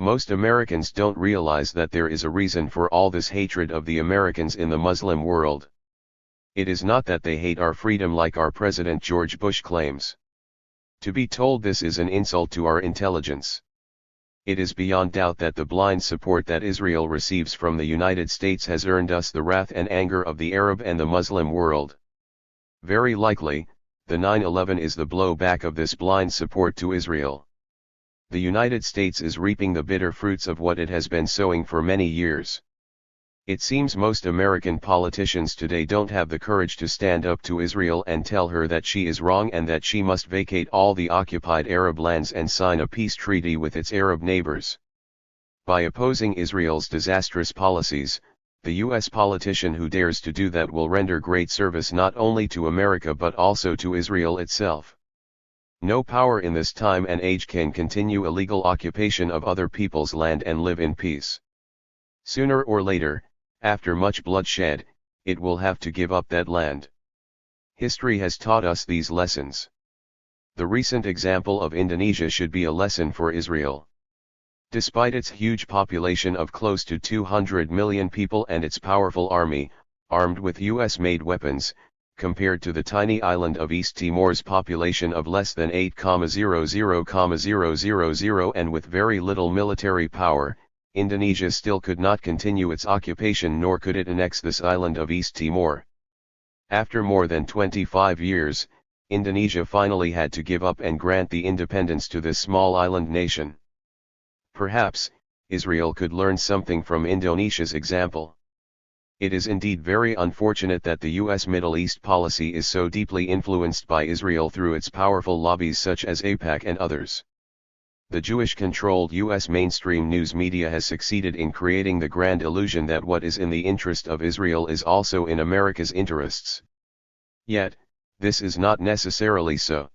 Most Americans don't realize that there is a reason for all this hatred of the Americans in the Muslim world. It is not that they hate our freedom like our President George Bush claims. To be told this is an insult to our intelligence. It is beyond doubt that the blind support that Israel receives from the United States has earned us the wrath and anger of the Arab and the Muslim world. Very likely, the 9/11 is the blowback of this blind support to Israel. The United States is reaping the bitter fruits of what it has been sowing for many years. It seems most American politicians today don't have the courage to stand up to Israel and tell her that she is wrong and that she must vacate all the occupied Arab lands and sign a peace treaty with its Arab neighbors. By opposing Israel's disastrous policies, the US politician who dares to do that will render great service not only to America but also to Israel itself. No power in this time and age can continue illegal occupation of other people's land and live in peace. Sooner or later, after much bloodshed, it will have to give up that land. History has taught us these lessons. The recent example of Indonesia should be a lesson for Israel. Despite its huge population of close to 200 million people and its powerful army, armed with US-made weapons, compared to the tiny island of East Timor's population of less than 8,00,000 and with very little military power, Indonesia still could not continue its occupation nor could it annex this island of East Timor. After more than 25 years, Indonesia finally had to give up and grant the independence to this small island nation. Perhaps, Israel could learn something from Indonesia's example. It is indeed very unfortunate that the U.S. Middle East policy is so deeply influenced by Israel through its powerful lobbies such as AIPAC and others. The Jewish-controlled U.S. mainstream news media has succeeded in creating the grand illusion that what is in the interest of Israel is also in America's interests. Yet, this is not necessarily so.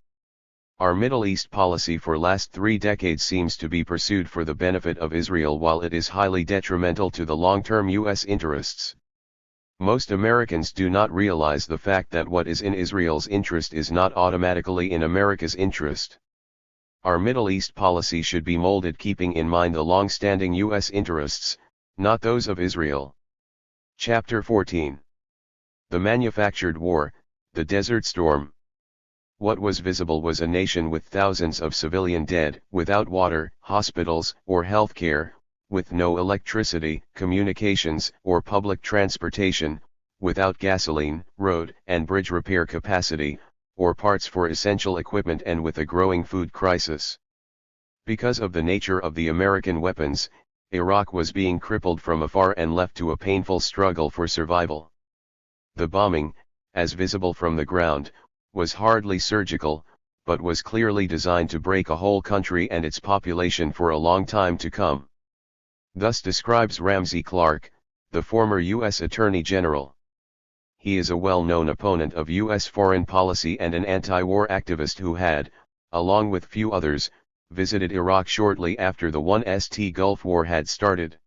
Our Middle East policy for last 3 decades seems to be pursued for the benefit of Israel while it is highly detrimental to the long-term U.S. interests. Most Americans do not realize the fact that what is in Israel's interest is not automatically in America's interest. Our Middle East policy should be molded keeping in mind the long-standing U.S. interests, not those of Israel. Chapter 14. The Manufactured War, the Desert Storm. What was visible was a nation with thousands of civilian dead, without water, hospitals, or health care, with no electricity, communications, or public transportation, without gasoline, road and bridge repair capacity, or parts for essential equipment, and with a growing food crisis. Because of the nature of the American weapons, Iraq was being crippled from afar and left to a painful struggle for survival. The bombing, as visible from the ground, was hardly surgical, but was clearly designed to break a whole country and its population for a long time to come. Thus describes Ramsey Clark, the former U.S. Attorney General. He is a well-known opponent of U.S. foreign policy and an anti-war activist who had, along with few others, visited Iraq shortly after the St. Gulf War had started.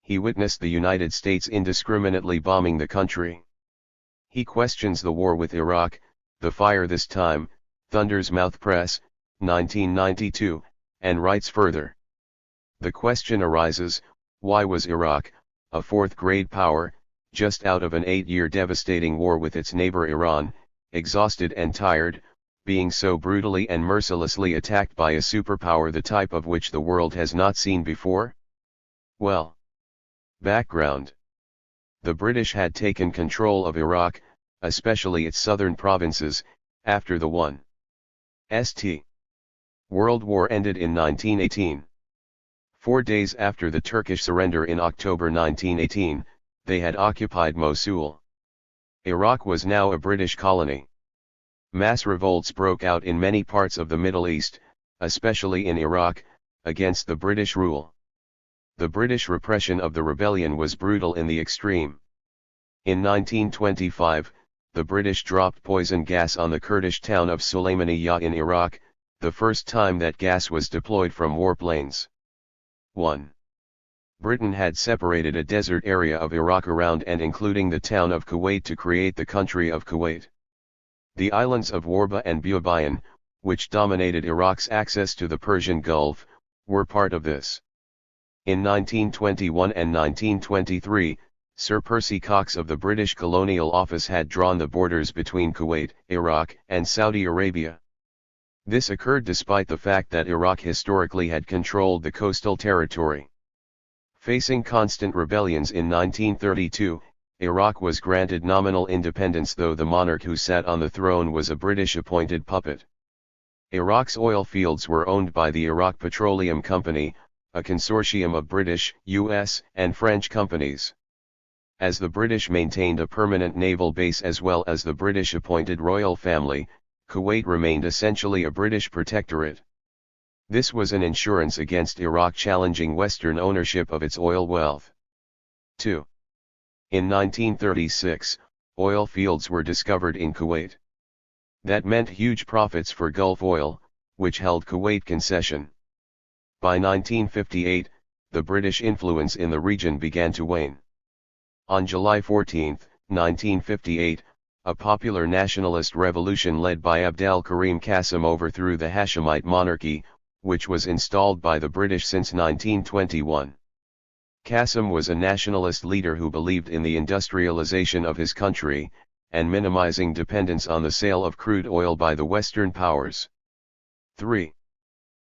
He witnessed the United States indiscriminately bombing the country. He questions the war with Iraq, The Fire This Time, Thunder's Mouth Press, 1992, and writes further. The question arises, why was Iraq, a fourth-grade power, just out of an 8-year devastating war with its neighbor Iran, exhausted and tired, being so brutally and mercilessly attacked by a superpower the type of which the world has not seen before? Well. Background. The British had taken control of Iraq, especially its southern provinces, after the St. World War ended in 1918. 4 days after the Turkish surrender in October 1918, they had occupied Mosul. Iraq was now a British colony. Mass revolts broke out in many parts of the Middle East, especially in Iraq, against the British rule. The British repression of the rebellion was brutal in the extreme. In 1925, the British dropped poison gas on the Kurdish town of Sulaymaniyah in Iraq, the first time that gas was deployed from warplanes. 1. Britain had separated a desert area of Iraq around and including the town of Kuwait to create the country of Kuwait. The islands of Warba and Bubayan, which dominated Iraq's access to the Persian Gulf, were part of this. In 1921 and 1923, Sir Percy Cox of the British Colonial Office had drawn the borders between Kuwait, Iraq, and Saudi Arabia. This occurred despite the fact that Iraq historically had controlled the coastal territory. Facing constant rebellions in 1932, Iraq was granted nominal independence, though the monarch who sat on the throne was a British-appointed puppet. Iraq's oil fields were owned by the Iraq Petroleum Company, a consortium of British, US, and French companies. As the British maintained a permanent naval base as well as the British-appointed royal family, Kuwait remained essentially a British protectorate. This was an insurance against Iraq challenging Western ownership of its oil wealth. 2. In 1936, oil fields were discovered in Kuwait. That meant huge profits for Gulf Oil, which held Kuwait concession. By 1958, the British influence in the region began to wane. On July 14, 1958, a popular nationalist revolution led by Abdel Karim Qasim overthrew the Hashemite monarchy, which was installed by the British since 1921. Qasim was a nationalist leader who believed in the industrialization of his country, and minimizing dependence on the sale of crude oil by the Western powers. 3.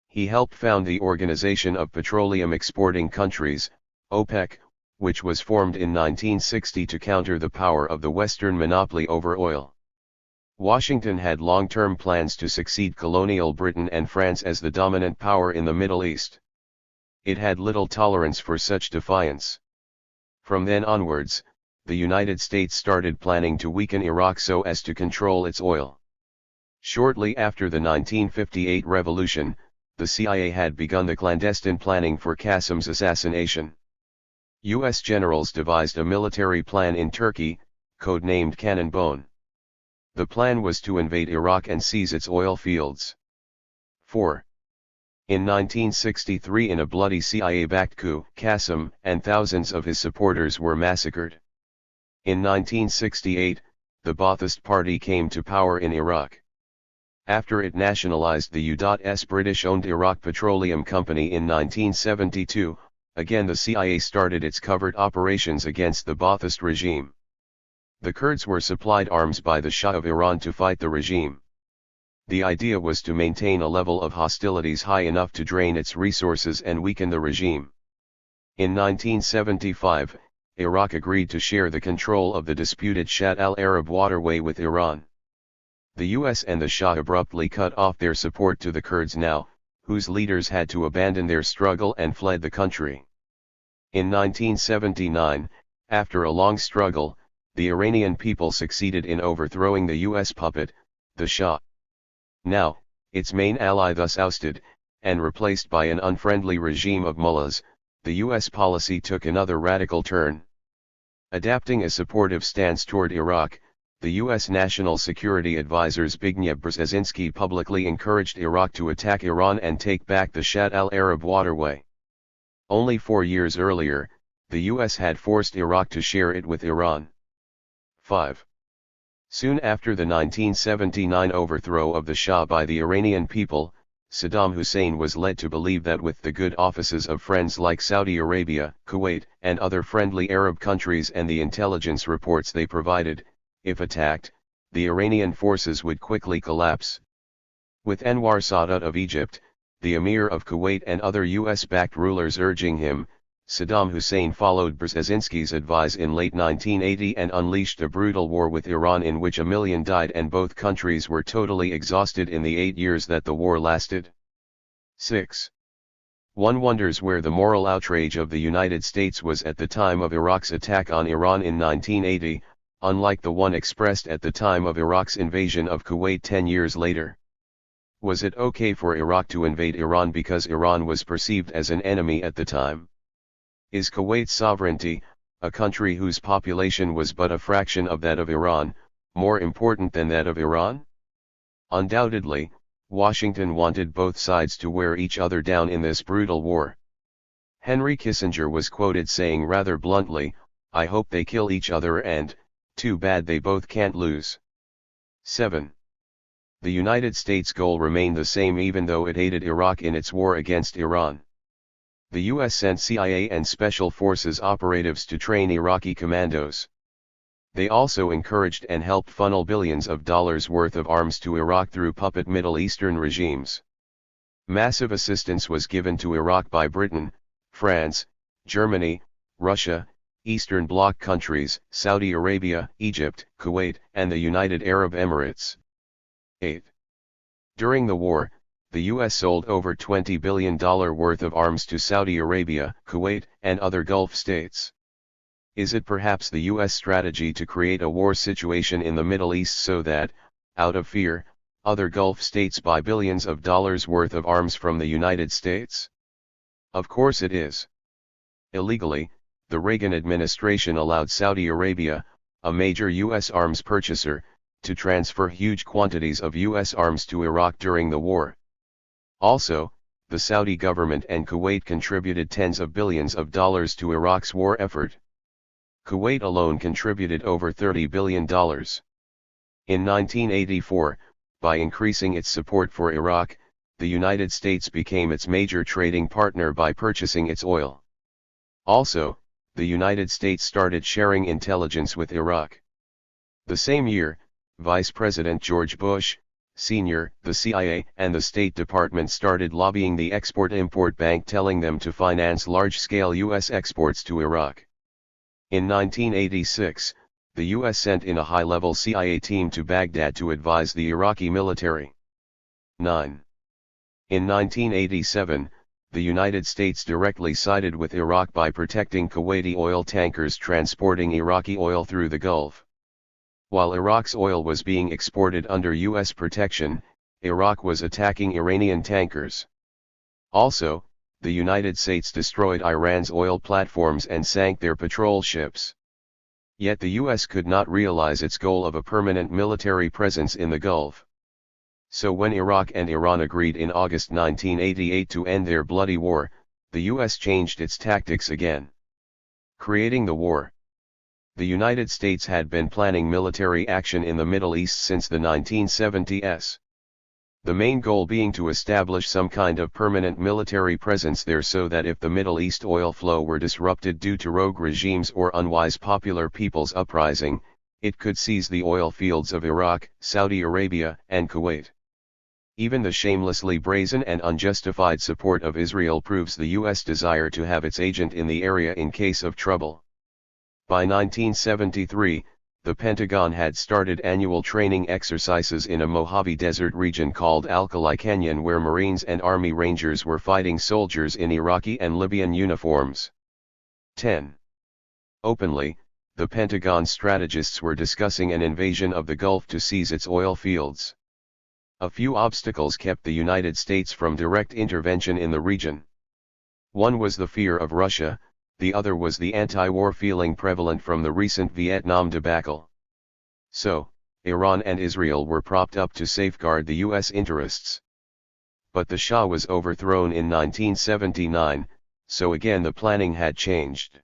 He helped found the Organization of Petroleum Exporting Countries, OPEC, which was formed in 1960 to counter the power of the Western monopoly over oil. Washington had long-term plans to succeed colonial Britain and France as the dominant power in the Middle East. It had little tolerance for such defiance. From then onwards, the United States started planning to weaken Iraq so as to control its oil. Shortly after the 1958 revolution, the CIA had begun the clandestine planning for Qasim's assassination. U.S. generals devised a military plan in Turkey, codenamed Cannon Bone. The plan was to invade Iraq and seize its oil fields. 4. In 1963, in a bloody CIA-backed coup, Qasim and thousands of his supporters were massacred. In 1968, the Ba'athist Party came to power in Iraq. After it nationalized the U.S. British-owned Iraq Petroleum Company in 1972, again the CIA started its covert operations against the Ba'athist regime. The Kurds were supplied arms by the Shah of Iran to fight the regime. The idea was to maintain a level of hostilities high enough to drain its resources and weaken the regime. In 1975, Iraq agreed to share the control of the disputed Shatt al-Arab waterway with Iran. The US and the Shah abruptly cut off their support to the Kurds now, whose leaders had to abandon their struggle and fled the country. In 1979, after a long struggle, the Iranian people succeeded in overthrowing the US puppet, the Shah. Now, its main ally thus ousted, and replaced by an unfriendly regime of mullahs, the US policy took another radical turn. Adapting a supportive stance toward Iraq, the U.S. National Security Advisor Zbigniew Brzezinski publicly encouraged Iraq to attack Iran and take back the Shatt al-Arab waterway. Only 4 years earlier, the U.S. had forced Iraq to share it with Iran. 5. Soon after the 1979 overthrow of the Shah by the Iranian people, Saddam Hussein was led to believe that with the good offices of friends like Saudi Arabia, Kuwait, and other friendly Arab countries and the intelligence reports they provided, if attacked, the Iranian forces would quickly collapse. With Anwar Sadat of Egypt, the Emir of Kuwait and other US-backed rulers urging him, Saddam Hussein followed Brzezinski's advice in late 1980 and unleashed a brutal war with Iran in which 1 million died and both countries were totally exhausted in the 8 years that the war lasted. 6. One wonders where the moral outrage of the United States was at the time of Iraq's attack on Iran in 1980, unlike the one expressed at the time of Iraq's invasion of Kuwait 10 years later. Was it okay for Iraq to invade Iran because Iran was perceived as an enemy at the time? Is Kuwait's sovereignty, a country whose population was but a fraction of that of Iran, more important than that of Iran? Undoubtedly, Washington wanted both sides to wear each other down in this brutal war. Henry Kissinger was quoted saying rather bluntly, "I hope they kill each other and, too bad they both can't lose." 7. The United States' goal remained the same even though it aided Iraq in its war against Iran. The U.S. sent CIA and Special Forces operatives to train Iraqi commandos. They also encouraged and helped funnel billions of dollars worth of arms to Iraq through puppet Middle Eastern regimes. Massive assistance was given to Iraq by Britain, France, Germany, Russia, Eastern Bloc countries, Saudi Arabia, Egypt, Kuwait, and the United Arab Emirates. 8. During the war, the U.S. sold over $20 billion worth of arms to Saudi Arabia, Kuwait, and other Gulf states. Is it perhaps the U.S. strategy to create a war situation in the Middle East so that, out of fear, other Gulf states buy billions of dollars worth of arms from the United States? Of course it is. Illegally, the Reagan administration allowed Saudi Arabia, a major U.S. arms purchaser, to transfer huge quantities of U.S. arms to Iraq during the war. Also, the Saudi government and Kuwait contributed tens of billions of dollars to Iraq's war effort. Kuwait alone contributed over $30 billion. In 1984, by increasing its support for Iraq, the United States became its major trading partner by purchasing its oil. Also, the United States started sharing intelligence with Iraq. The same year, Vice President George Bush, Sr., the CIA and the State Department started lobbying the Export-Import Bank, telling them to finance large-scale U.S. exports to Iraq. In 1986, the U.S. sent in a high-level CIA team to Baghdad to advise the Iraqi military. 9. In 1987, the United States directly sided with Iraq by protecting Kuwaiti oil tankers transporting Iraqi oil through the Gulf. While Iraq's oil was being exported under U.S. protection, Iraq was attacking Iranian tankers. Also, the United States destroyed Iran's oil platforms and sank their patrol ships. Yet the U.S. could not realize its goal of a permanent military presence in the Gulf. So when Iraq and Iran agreed in August 1988 to end their bloody war, the U.S. changed its tactics again. Creating the war. The United States had been planning military action in the Middle East since the 1970s. The main goal being to establish some kind of permanent military presence there so that if the Middle East oil flow were disrupted due to rogue regimes or unwise popular people's uprising, it could seize the oil fields of Iraq, Saudi Arabia, and Kuwait. Even the shamelessly brazen and unjustified support of Israel proves the U.S. desire to have its agent in the area in case of trouble. By 1973, the Pentagon had started annual training exercises in a Mojave Desert region called Alkali Canyon, where Marines and Army Rangers were fighting soldiers in Iraqi and Libyan uniforms. 10. Openly, the Pentagon strategists were discussing an invasion of the Gulf to seize its oil fields. A few obstacles kept the United States from direct intervention in the region. One was the fear of Russia, the other was the anti-war feeling prevalent from the recent Vietnam debacle. So, Iran and Israel were propped up to safeguard the U.S. interests. But the Shah was overthrown in 1979, so again the planning had changed.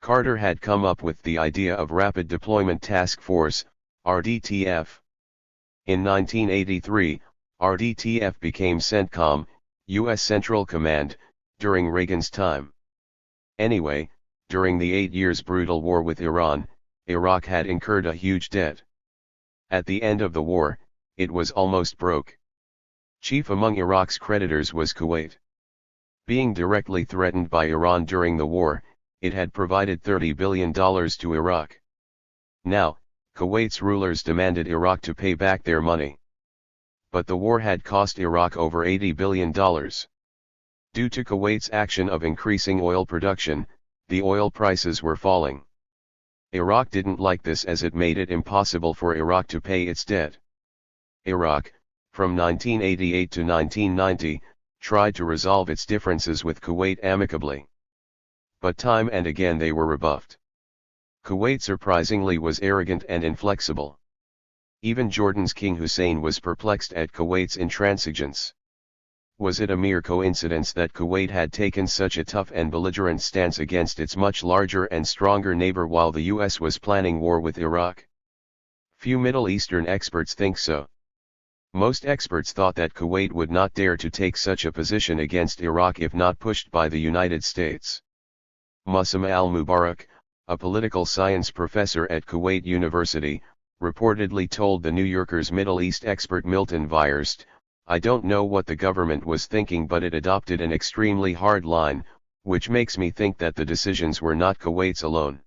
Carter had come up with the idea of Rapid Deployment Task Force, RDTF. In 1983, RDTF became CENTCOM, U.S. Central Command, during Reagan's time. Anyway, during the 8 years brutal war with Iran, Iraq had incurred a huge debt. At the end of the war, it was almost broke. Chief among Iraq's creditors was Kuwait. Being directly threatened by Iran during the war, it had provided $30 billion to Iraq. Now, Kuwait's rulers demanded Iraq to pay back their money. But the war had cost Iraq over $80 billion. Due to Kuwait's action of increasing oil production, the oil prices were falling. Iraq didn't like this as it made it impossible for Iraq to pay its debt. Iraq, from 1988 to 1990, tried to resolve its differences with Kuwait amicably. But time and again they were rebuffed. Kuwait surprisingly was arrogant and inflexible. Even Jordan's King Hussein was perplexed at Kuwait's intransigence. Was it a mere coincidence that Kuwait had taken such a tough and belligerent stance against its much larger and stronger neighbor while the U.S. was planning war with Iraq? Few Middle Eastern experts think so. Most experts thought that Kuwait would not dare to take such a position against Iraq if not pushed by the United States. Mussam al-Mubarak, a political science professor at Kuwait University, reportedly told the New Yorker's Middle East expert Milton Vierst, "I don't know what the government was thinking, but it adopted an extremely hard line, which makes me think that the decisions were not Kuwait's alone.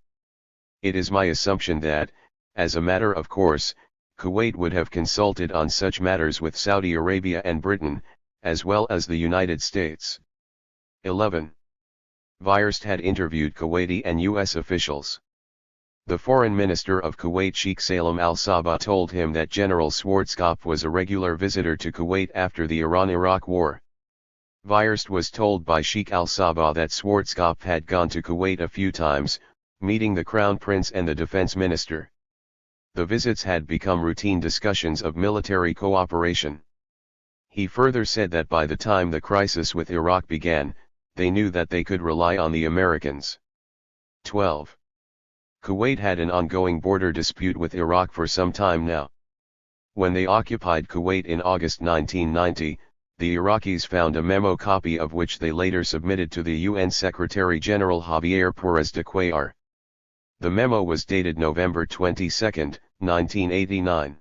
It is my assumption that, as a matter of course, Kuwait would have consulted on such matters with Saudi Arabia and Britain, as well as the United States." 11. Vierst had interviewed Kuwaiti and U.S. officials. The foreign minister of Kuwait Sheikh Salem al-Sabah told him that General Schwarzkopf was a regular visitor to Kuwait after the Iran-Iraq war. Vierst was told by Sheikh al-Sabah that Schwarzkopf had gone to Kuwait a few times, meeting the Crown Prince and the defense minister. The visits had become routine discussions of military cooperation. He further said that by the time the crisis with Iraq began, they knew that they could rely on the Americans. 12. Kuwait had an ongoing border dispute with Iraq for some time now. When they occupied Kuwait in August 1990, the Iraqis found a memo copy of which they later submitted to the UN Secretary-General Javier Pérez de Cuellar. The memo was dated November 22, 1989.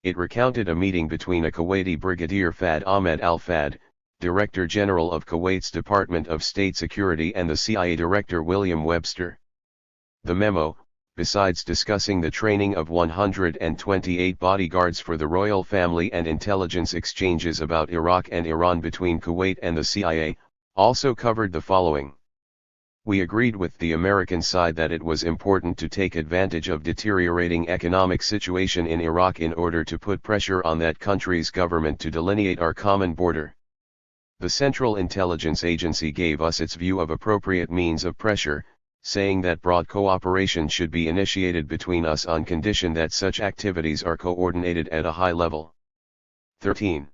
It recounted a meeting between a Kuwaiti brigadier Fad Ahmed al-Fad, Director General of Kuwait's Department of State Security, and the CIA Director William Webster. The memo, besides discussing the training of 128 bodyguards for the royal family and intelligence exchanges about Iraq and Iran between Kuwait and the CIA, also covered the following. We agreed with the American side that it was important to take advantage of deteriorating economic situation in Iraq in order to put pressure on that country's government to delineate our common border. The Central Intelligence Agency gave us its view of appropriate means of pressure, saying that broad cooperation should be initiated between us on condition that such activities are coordinated at a high level. 13.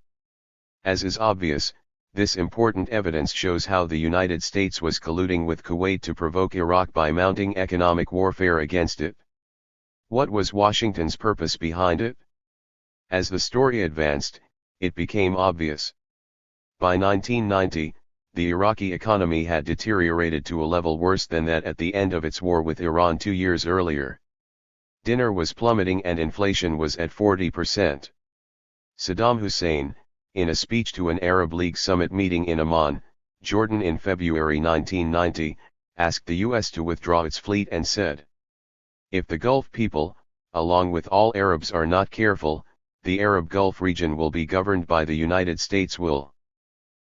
As is obvious, this important evidence shows how the United States was colluding with Kuwait to provoke Iraq by mounting economic warfare against it. What was Washington's purpose behind it? As the story advanced, it became obvious. By 1990, the Iraqi economy had deteriorated to a level worse than that at the end of its war with Iran 2 years earlier. Dinner was plummeting and inflation was at 40%. Saddam Hussein, in a speech to an Arab League summit meeting in Amman, Jordan in February 1990, asked the US to withdraw its fleet and said, "If the Gulf people, along with all Arabs, are not careful, the Arab Gulf region will be governed by the United States will.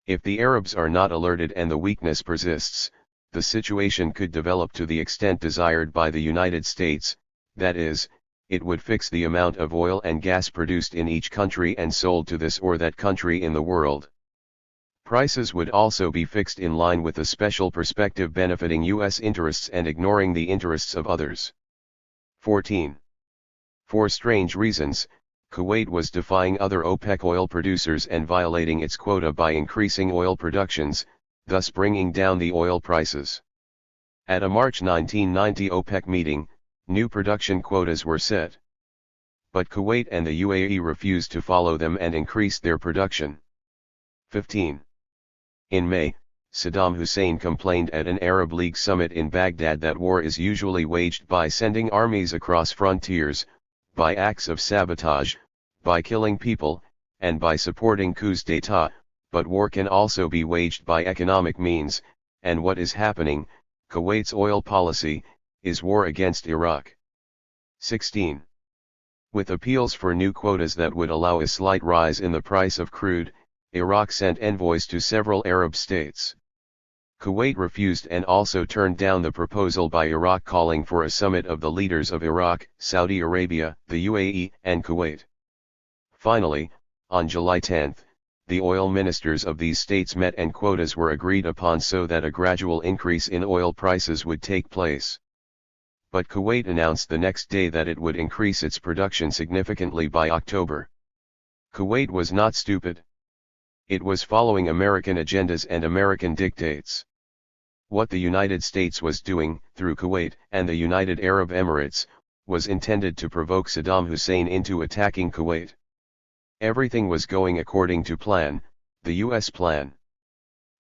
If the Arabs are not alerted and the weakness persists, the situation could develop to the extent desired by the United States, that is, it would fix the amount of oil and gas produced in each country and sold to this or that country in the world. Prices would also be fixed in line with a special perspective benefiting U.S. interests and ignoring the interests of others." 14. For strange reasons, Kuwait was defying other OPEC oil producers and violating its quota by increasing oil productions, thus bringing down the oil prices. At a March 1990 OPEC meeting, new production quotas were set. But Kuwait and the UAE refused to follow them and increased their production. 15. In May, Saddam Hussein complained at an Arab League summit in Baghdad that war is usually waged by sending armies across frontiers, by acts of sabotage, by killing people, and by supporting coups d'état, but war can also be waged by economic means, and what is happening, Kuwait's oil policy, is war against Iraq. 16. With appeals for new quotas that would allow a slight rise in the price of crude, Iraq sent envoys to several Arab states. Kuwait refused and also turned down the proposal by Iraq calling for a summit of the leaders of Iraq, Saudi Arabia, the UAE, and Kuwait. Finally, on July 10, the oil ministers of these states met and quotas were agreed upon so that a gradual increase in oil prices would take place. But Kuwait announced the next day that it would increase its production significantly by October. Kuwait was not stupid. It was following American agendas and American dictates. What the United States was doing, through Kuwait and the United Arab Emirates, was intended to provoke Saddam Hussein into attacking Kuwait. Everything was going according to plan, the U.S. plan.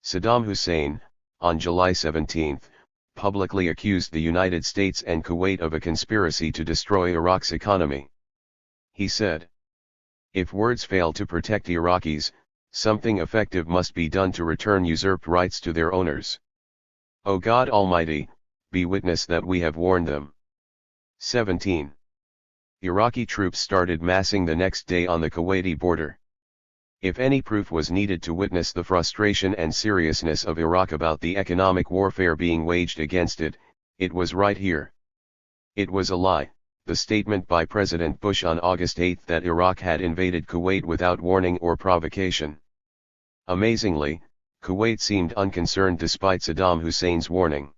Saddam Hussein, on July 17, publicly accused the United States and Kuwait of a conspiracy to destroy Iraq's economy. He said, "If words fail to protect Iraqis, something effective must be done to return usurped rights to their owners. O God Almighty, be witness that we have warned them." 17. Iraqi troops started massing the next day on the Kuwaiti border. If any proof was needed to witness the frustration and seriousness of Iraq about the economic warfare being waged against it, it was right here. It was a lie, the statement by President Bush on August 8 that Iraq had invaded Kuwait without warning or provocation. Amazingly, Kuwait seemed unconcerned despite Saddam Hussein's warning.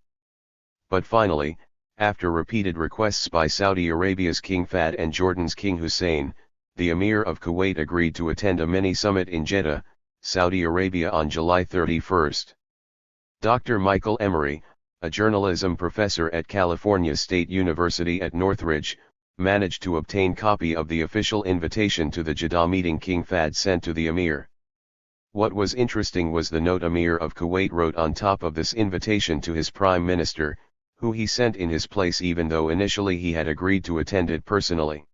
But finally, after repeated requests by Saudi Arabia's King Fahd and Jordan's King Hussein, the Emir of Kuwait agreed to attend a mini-summit in Jeddah, Saudi Arabia on July 31. Dr. Michael Emery, a journalism professor at California State University at Northridge, managed to obtain copy of the official invitation to the Jeddah meeting King Fahd sent to the Emir. What was interesting was the note Emir of Kuwait wrote on top of this invitation to his prime minister, who he sent in his place even though initially he had agreed to attend it personally.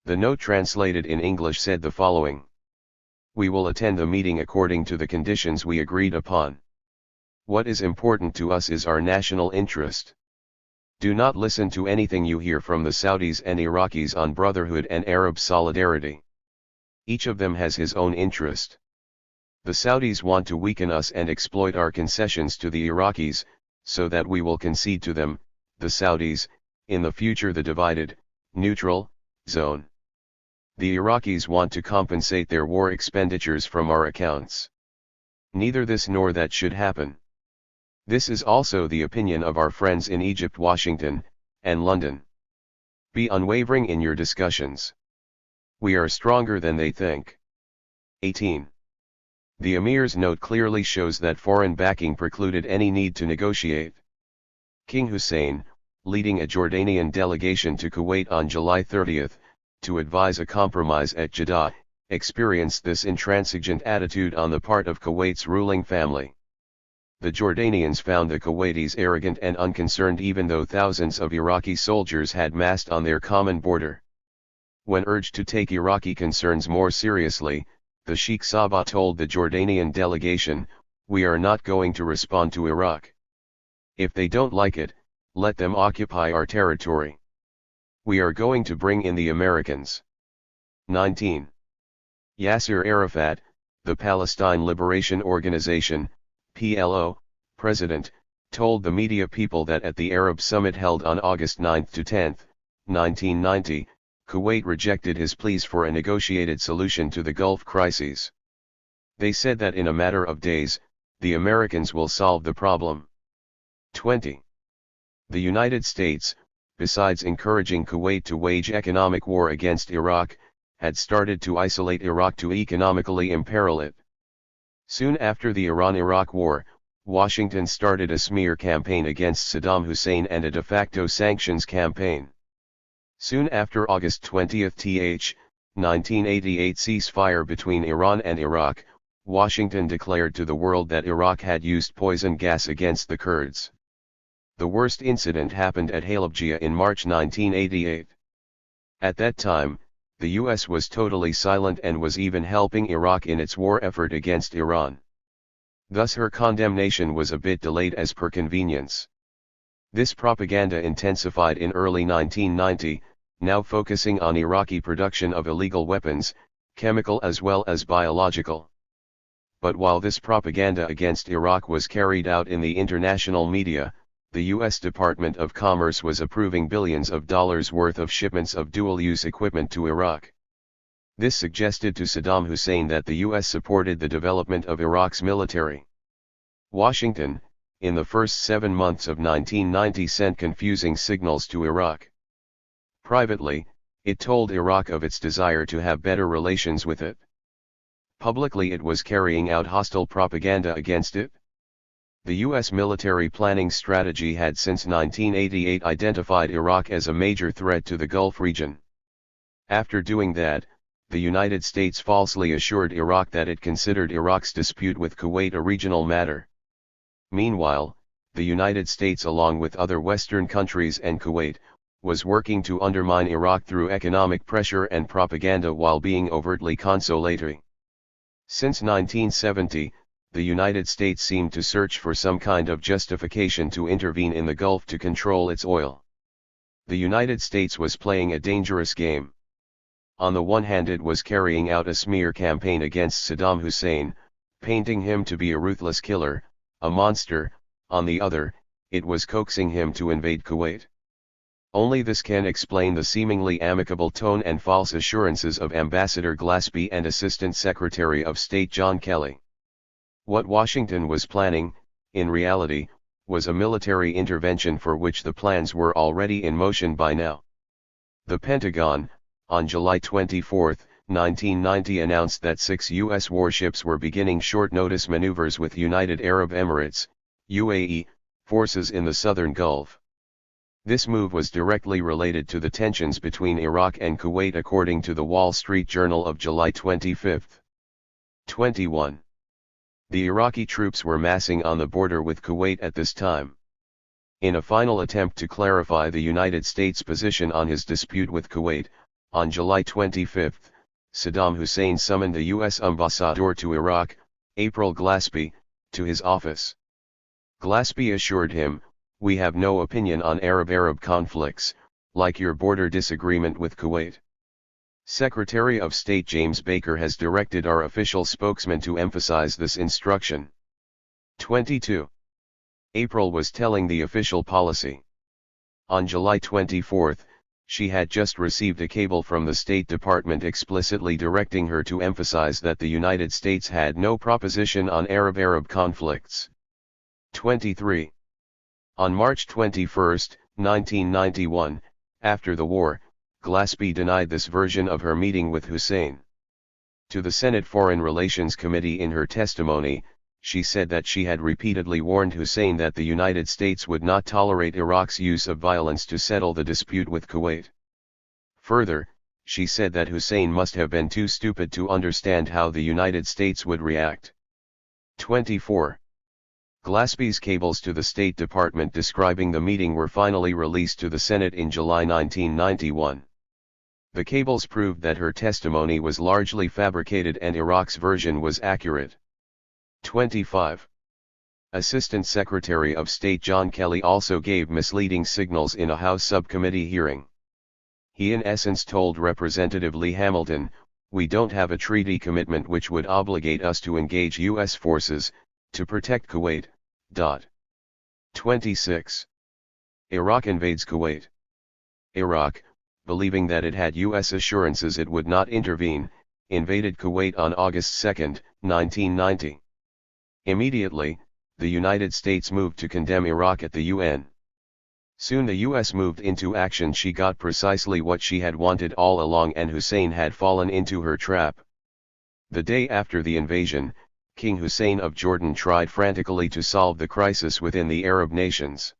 The note translated in English said the following: "We will attend the meeting according to the conditions we agreed upon. What is important to us is our national interest. Do not listen to anything you hear from the Saudis and Iraqis on brotherhood and Arab solidarity. Each of them has his own interest. The Saudis want to weaken us and exploit our concessions to the Iraqis, so that we will concede to them, the Saudis, in the future the divided, neutral, zone. The Iraqis want to compensate their war expenditures from our accounts. Neither this nor that should happen. This is also the opinion of our friends in Egypt, Washington, and London. Be unwavering in your discussions. We are stronger than they think." 18. The Emir's note clearly shows that foreign backing precluded any need to negotiate. King Hussein, leading a Jordanian delegation to Kuwait on July 30, to advise a compromise at Jeddah, experienced this intransigent attitude on the part of Kuwait's ruling family. The Jordanians found the Kuwaitis arrogant and unconcerned even though thousands of Iraqi soldiers had massed on their common border. When urged to take Iraqi concerns more seriously, the Sheikh Sabah told the Jordanian delegation, "We are not going to respond to Iraq. If they don't like it, let them occupy our territory. We are going to bring in the Americans." 19. Yasser Arafat, the Palestine Liberation Organization, PLO, president, told the media people that at the Arab summit held on August 9–10, 1990, Kuwait rejected his pleas for a negotiated solution to the Gulf crises. They said that in a matter of days, the Americans will solve the problem. 20. The United States, besides encouraging Kuwait to wage economic war against Iraq, had started to isolate Iraq to economically imperil it. Soon after the Iran-Iraq War, Washington started a smear campaign against Saddam Hussein and a de facto sanctions campaign. Soon after August 20, 1988 ceasefire between Iran and Iraq, Washington declared to the world that Iraq had used poison gas against the Kurds. The worst incident happened at Halabja in March 1988. At that time, the US was totally silent and was even helping Iraq in its war effort against Iran. Thus her condemnation was a bit delayed as per convenience. This propaganda intensified in early 1990, now focusing on Iraqi production of illegal weapons, chemical as well as biological. But while this propaganda against Iraq was carried out in the international media, the U.S. Department of Commerce was approving billions of dollars worth of shipments of dual-use equipment to Iraq. This suggested to Saddam Hussein that the U.S. supported the development of Iraq's military. Washington, in the first 7 months of 1990, sent confusing signals to Iraq. Privately, it told Iraq of its desire to have better relations with it. Publicly, it was carrying out hostile propaganda against it. The U.S. military planning strategy had since 1988 identified Iraq as a major threat to the Gulf region. After doing that, the United States falsely assured Iraq that it considered Iraq's dispute with Kuwait a regional matter. Meanwhile, the United States, along with other Western countries and Kuwait, was working to undermine Iraq through economic pressure and propaganda while being overtly consolatory. Since 1970, the United States seemed to search for some kind of justification to intervene in the Gulf to control its oil. The United States was playing a dangerous game. On the one hand, it was carrying out a smear campaign against Saddam Hussein, painting him to be a ruthless killer, a monster. On the other, it was coaxing him to invade Kuwait. Only this can explain the seemingly amicable tone and false assurances of Ambassador Glaspie and Assistant Secretary of State John Kelly. What Washington was planning, in reality, was a military intervention for which the plans were already in motion by now. The Pentagon, on July 24, 1990, announced that 6 U.S. warships were beginning short-notice maneuvers with United Arab Emirates, UAE, forces in the southern Gulf. This move was directly related to the tensions between Iraq and Kuwait, according to the Wall Street Journal of July 25. 21. The Iraqi troops were massing on the border with Kuwait at this time. In a final attempt to clarify the United States' position on his dispute with Kuwait, on July 25, Saddam Hussein summoned the U.S. ambassador to Iraq, April Glaspie, to his office. Glaspie assured him, "We have no opinion on Arab-Arab conflicts, like your border disagreement with Kuwait." Secretary of State James Baker has directed our official spokesman to emphasize this instruction. 22. April was telling the official policy. On July 24, she had just received a cable from the State Department explicitly directing her to emphasize that the United States had no proposition on Arab-Arab conflicts. 23. On March 21, 1991, after the war, Glaspie denied this version of her meeting with Hussein. To the Senate Foreign Relations Committee in her testimony, she said that she had repeatedly warned Hussein that the United States would not tolerate Iraq's use of violence to settle the dispute with Kuwait. Further, she said that Hussein must have been too stupid to understand how the United States would react. 24. Glaspie's cables to the State Department describing the meeting were finally released to the Senate in July 1991. The cables proved that her testimony was largely fabricated and Iraq's version was accurate. 25. Assistant Secretary of State John Kelly also gave misleading signals in a House subcommittee hearing. He in essence told Representative Lee Hamilton, "We don't have a treaty commitment which would obligate us to engage U.S. forces, to protect Kuwait." 26. Iraq invades Kuwait. Iraq, believing that it had U.S. assurances it would not intervene, invaded Kuwait on August 2, 1990. Immediately, the United States moved to condemn Iraq at the UN. Soon the US moved into action. She got precisely what she had wanted all along, and Hussein had fallen into her trap. The day after the invasion, King Hussein of Jordan tried frantically to solve the crisis within the Arab nations.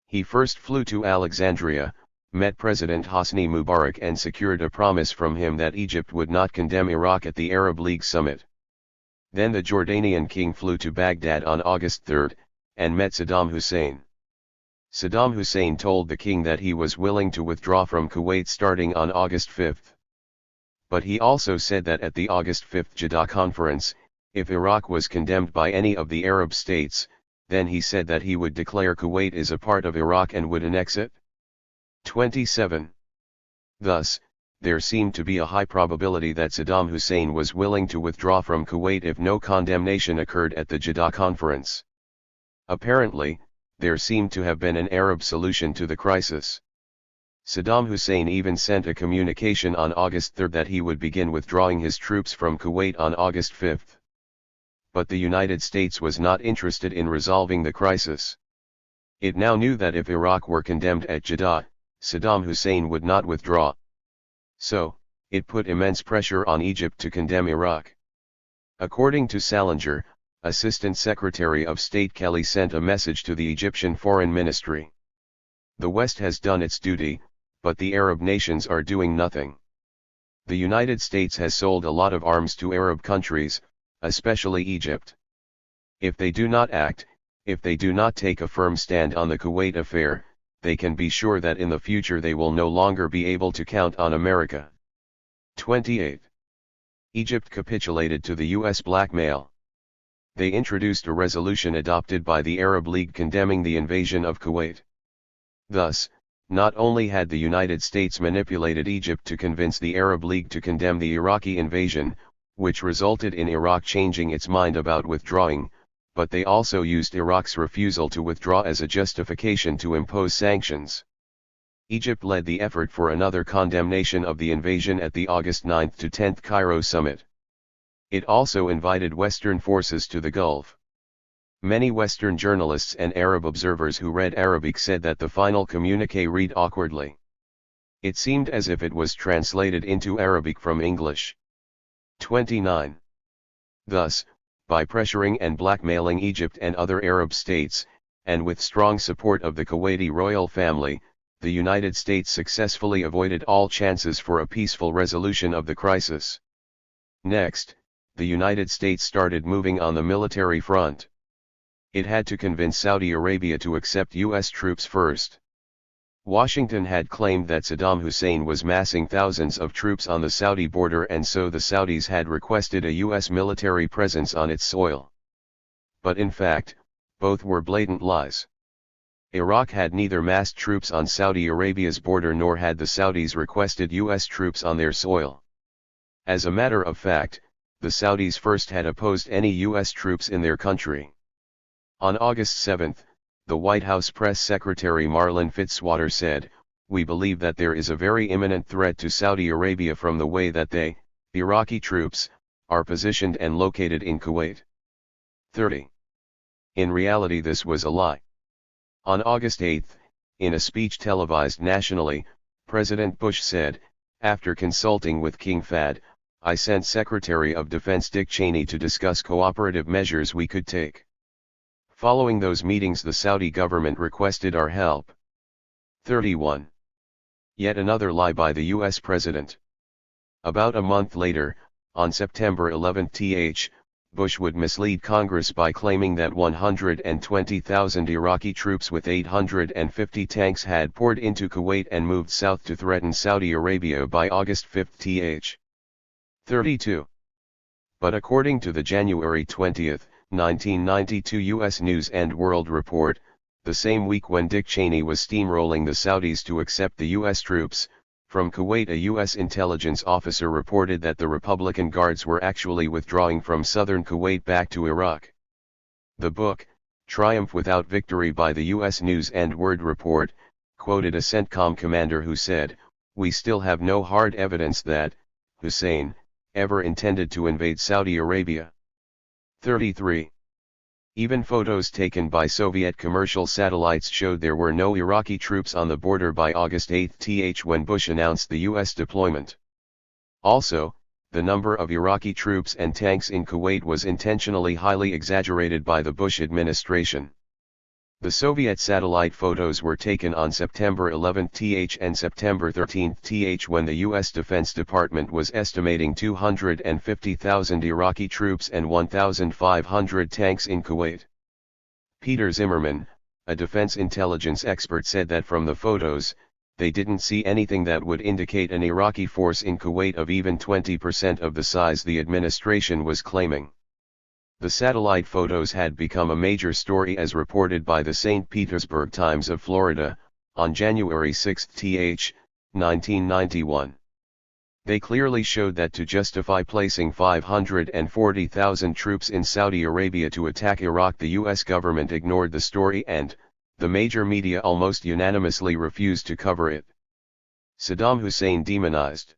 He first flew to Alexandria, met President Hosni Mubarak and secured a promise from him that Egypt would not condemn Iraq at the Arab League summit. Then the Jordanian king flew to Baghdad on August 3, and met Saddam Hussein. Saddam Hussein told the king that he was willing to withdraw from Kuwait starting on August 5. But he also said that at the August 5 Jeddah conference, if Iraq was condemned by any of the Arab states, then he said that he would declare Kuwait as a part of Iraq and would annex it. 27. Thus, there seemed to be a high probability that Saddam Hussein was willing to withdraw from Kuwait if no condemnation occurred at the Jeddah conference. Apparently, there seemed to have been an Arab solution to the crisis. Saddam Hussein even sent a communication on August 3 that he would begin withdrawing his troops from Kuwait on August 5. But the United States was not interested in resolving the crisis. It now knew that if Iraq were condemned at Jeddah, Saddam Hussein would not withdraw. So, it put immense pressure on Egypt to condemn Iraq. According to Salinger, Assistant Secretary of State Kelly sent a message to the Egyptian Foreign Ministry. The West has done its duty, but the Arab nations are doing nothing. The United States has sold a lot of arms to Arab countries, especially Egypt. If they do not act, if they do not take a firm stand on the Kuwait affair, they can be sure that in the future they will no longer be able to count on America. 28. Egypt capitulated to the U.S. blackmail. They introduced a resolution adopted by the Arab League condemning the invasion of Kuwait. Thus, not only had the United States manipulated Egypt to convince the Arab League to condemn the Iraqi invasion, which resulted in Iraq changing its mind about withdrawing, but they also used Iraq's refusal to withdraw as a justification to impose sanctions. Egypt led the effort for another condemnation of the invasion at the August 9 to 10 Cairo summit. It also invited Western forces to the Gulf. Many Western journalists and Arab observers who read Arabic said that the final communiqué read awkwardly. It seemed as if it was translated into Arabic from English. 29. Thus, by pressuring and blackmailing Egypt and other Arab states, and with strong support of the Kuwaiti royal family, the United States successfully avoided all chances for a peaceful resolution of the crisis. Next, the United States started moving on the military front. It had to convince Saudi Arabia to accept U.S. troops first. Washington had claimed that Saddam Hussein was massing thousands of troops on the Saudi border, and so the Saudis had requested a U.S. military presence on its soil. But in fact, both were blatant lies. Iraq had neither massed troops on Saudi Arabia's border nor had the Saudis requested U.S. troops on their soil. As a matter of fact, the Saudis first had opposed any U.S. troops in their country. On August 7, the White House press secretary Marlin Fitzwater said, "We believe that there is a very imminent threat to Saudi Arabia from the way that they, Iraqi troops, are positioned and located in Kuwait." 30. In reality, this was a lie. On August 8, in a speech televised nationally, President Bush said, "After consulting with King Fahd, I sent Secretary of Defense Dick Cheney to discuss cooperative measures we could take. Following those meetings, the Saudi government requested our help." 31. Yet another lie by the U.S. President. About a month later, on September 11, Bush would mislead Congress by claiming that 120,000 Iraqi troops with 850 tanks had poured into Kuwait and moved south to threaten Saudi Arabia by August 5. 32. But according to the January 20, 1992 U.S. News and World Report, the same week when Dick Cheney was steamrolling the Saudis to accept the U.S. troops from Kuwait, a U.S. intelligence officer reported that the Republican Guards were actually withdrawing from southern Kuwait back to Iraq. The book, Triumph Without Victory by the U.S. News and World Report, quoted a CENTCOM commander who said, "We still have no hard evidence that Hussein ever intended to invade Saudi Arabia." 33. Even photos taken by Soviet commercial satellites showed there were no Iraqi troops on the border by August 8 when Bush announced the U.S. deployment. Also, the number of Iraqi troops and tanks in Kuwait was intentionally highly exaggerated by the Bush administration. The Soviet satellite photos were taken on September 11 and September 13 when the U.S. Defense Department was estimating 250,000 Iraqi troops and 1,500 tanks in Kuwait. Peter Zimmerman, a defense intelligence expert, said that from the photos, they didn't see anything that would indicate an Iraqi force in Kuwait of even 20% of the size the administration was claiming. The satellite photos had become a major story as reported by the St. Petersburg Times of Florida, on January 6, 1991. They clearly showed that to justify placing 540,000 troops in Saudi Arabia to attack Iraq, the U.S. government ignored the story and, the major media almost unanimously refused to cover it. Saddam Hussein demonized.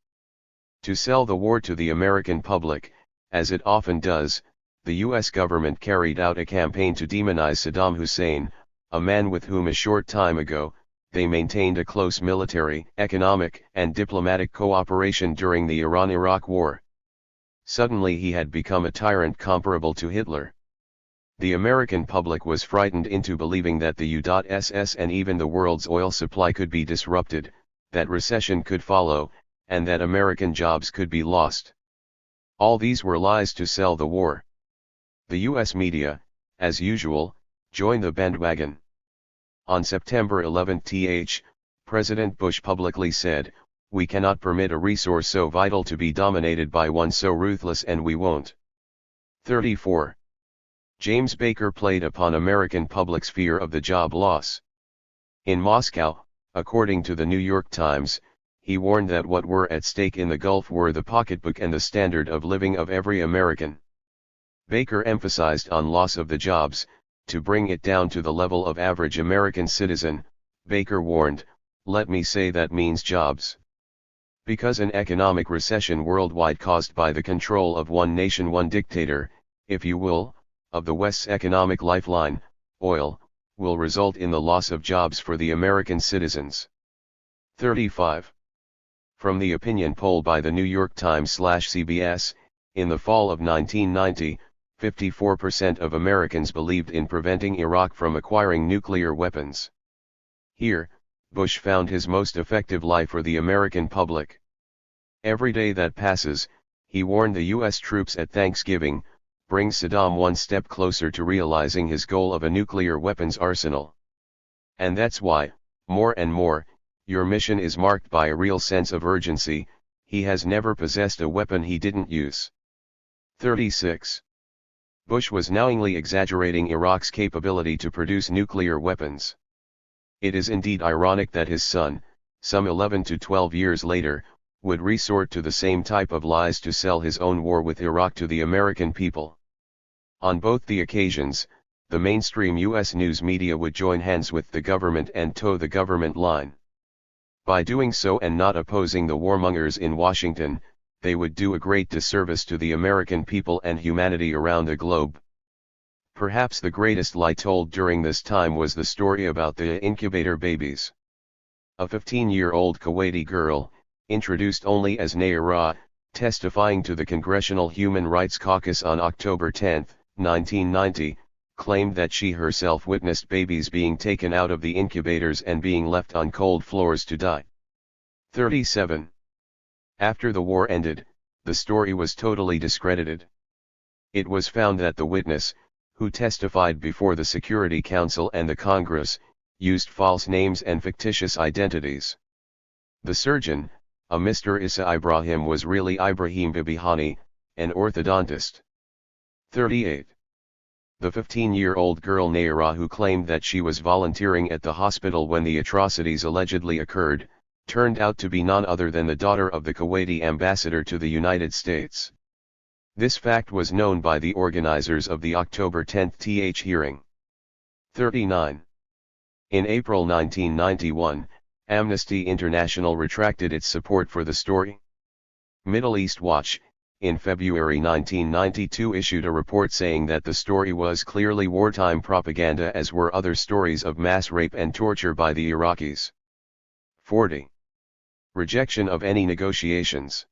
To sell the war to the American public, as it often does, the U.S. government carried out a campaign to demonize Saddam Hussein, a man with whom a short time ago, they maintained a close military, economic, and diplomatic cooperation during the Iran-Iraq War. Suddenly he had become a tyrant comparable to Hitler. The American public was frightened into believing that the U.SS and even the world's oil supply could be disrupted, that recession could follow, and that American jobs could be lost. All these were lies to sell the war. The U.S. media, as usual, joined the bandwagon. On September 11, President Bush publicly said, "We cannot permit a resource so vital to be dominated by one so ruthless, and we won't." 34. James Baker played upon American public's fear of the job loss. In Moscow, according to the New York Times, he warned that what were at stake in the Gulf were the pocketbook and the standard of living of every American. Baker emphasized on loss of the jobs. To bring it down to the level of average American citizen, Baker warned, "Let me say that means jobs. Because an economic recession worldwide caused by the control of one nation, one dictator, if you will, of the West's economic lifeline, oil, will result in the loss of jobs for the American citizens." 35. From the opinion poll by the New York Times/CBS, in the fall of 1990, 54% of Americans believed in preventing Iraq from acquiring nuclear weapons. Here, Bush found his most effective lie for the American public. Every day that passes, he warned the U.S. troops at Thanksgiving, brings Saddam one step closer to realizing his goal of a nuclear weapons arsenal. And that's why, more and more, your mission is marked by a real sense of urgency. He has never possessed a weapon he didn't use. 36. Bush was knowingly exaggerating Iraq's capability to produce nuclear weapons. It is indeed ironic that his son, some 11 to 12 years later, would resort to the same type of lies to sell his own war with Iraq to the American people. On both the occasions, the mainstream U.S. news media would join hands with the government and toe the government line. By doing so and not opposing the warmongers in Washington, they would do a great disservice to the American people and humanity around the globe. Perhaps the greatest lie told during this time was the story about the incubator babies. A 15-year-old Kuwaiti girl, introduced only as Nayara, testifying to the Congressional Human Rights Caucus on October 10, 1990, claimed that she herself witnessed babies being taken out of the incubators and being left on cold floors to die. 37. After the war ended, the story was totally discredited. It was found that the witness, who testified before the Security Council and the Congress, used false names and fictitious identities. The surgeon, a Mr. Issa Ibrahim, was really Ibrahim Bibihani, an orthodontist. 38. The 15-year-old girl Nayara, who claimed that she was volunteering at the hospital when the atrocities allegedly occurred, turned out to be none other than the daughter of the Kuwaiti ambassador to the United States. This fact was known by the organizers of the October 10 hearing. 39. In April 1991, Amnesty International retracted its support for the story. Middle East Watch, in February 1992, issued a report saying that the story was clearly wartime propaganda, as were other stories of mass rape and torture by the Iraqis. 40. Rejection of any negotiations.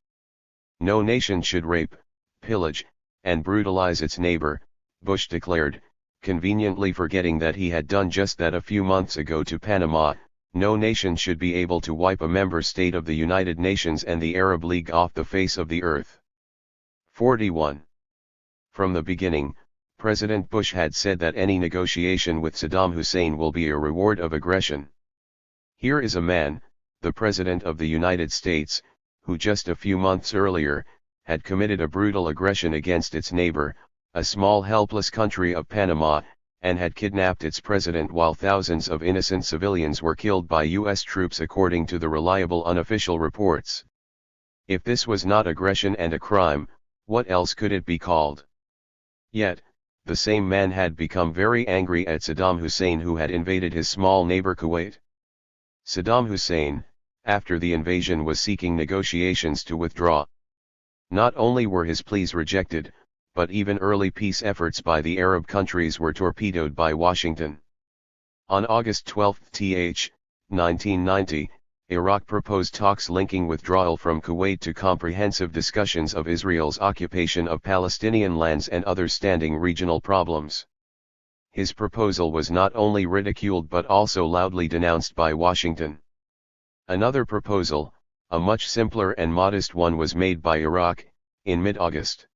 No nation should rape, pillage, and brutalize its neighbor, Bush declared, conveniently forgetting that he had done just that a few months ago to Panama. No nation should be able to wipe a member state of the United Nations and the Arab League off the face of the earth. 41. From the beginning, President Bush had said that any negotiation with Saddam Hussein will be a reward of aggression. Here is a man, the President of the United States, who just a few months earlier, had committed a brutal aggression against its neighbor, a small helpless country of Panama, and had kidnapped its president while thousands of innocent civilians were killed by U.S. troops, according to the reliable unofficial reports. If this was not aggression and a crime, what else could it be called? Yet, the same man had become very angry at Saddam Hussein, who had invaded his small neighbor Kuwait. Saddam Hussein, after the invasion, was seeking negotiations to withdraw. Not only were his pleas rejected, but even early peace efforts by the Arab countries were torpedoed by Washington. On August 12, 1990, Iraq proposed talks linking withdrawal from Kuwait to comprehensive discussions of Israel's occupation of Palestinian lands and other standing regional problems. His proposal was not only ridiculed but also loudly denounced by Washington. Another proposal, a much simpler and modest one, was made by Iraq, in mid-August.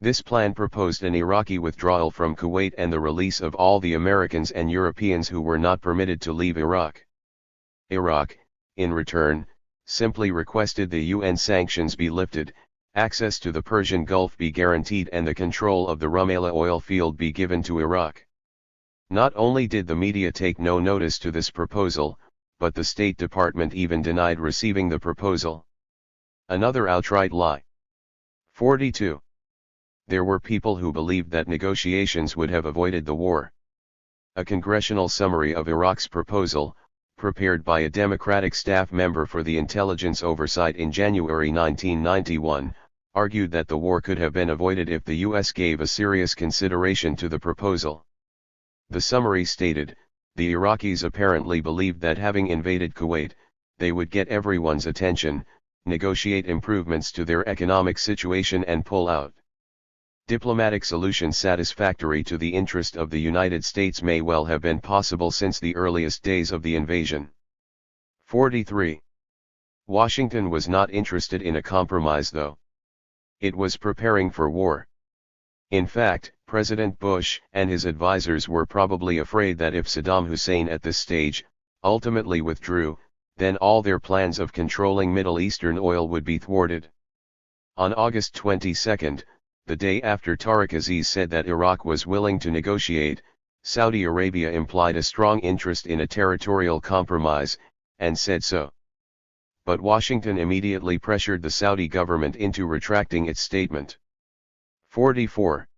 This plan proposed an Iraqi withdrawal from Kuwait and the release of all the Americans and Europeans who were not permitted to leave Iraq. Iraq, in return, simply requested the UN sanctions be lifted, access to the Persian Gulf be guaranteed, and the control of the Rumaila oil field be given to Iraq. Not only did the media take no notice to this proposal, but the State Department even denied receiving the proposal. Another outright lie. 42. There were people who believed that negotiations would have avoided the war. A congressional summary of Iraq's proposal, prepared by a Democratic staff member for the Intelligence Oversight in January 1991, argued that the war could have been avoided if the U.S. gave a serious consideration to the proposal. The summary stated, the Iraqis apparently believed that having invaded Kuwait, they would get everyone's attention, negotiate improvements to their economic situation and pull out. Diplomatic solutions satisfactory to the interest of the United States may well have been possible since the earliest days of the invasion. 43. Washington was not interested in a compromise, though. It was preparing for war. In fact, President Bush and his advisors were probably afraid that if Saddam Hussein at this stage ultimately withdrew, then all their plans of controlling Middle Eastern oil would be thwarted. On August 22, the day after Tariq Aziz said that Iraq was willing to negotiate, Saudi Arabia implied a strong interest in a territorial compromise, and said so. But Washington immediately pressured the Saudi government into retracting its statement. 44.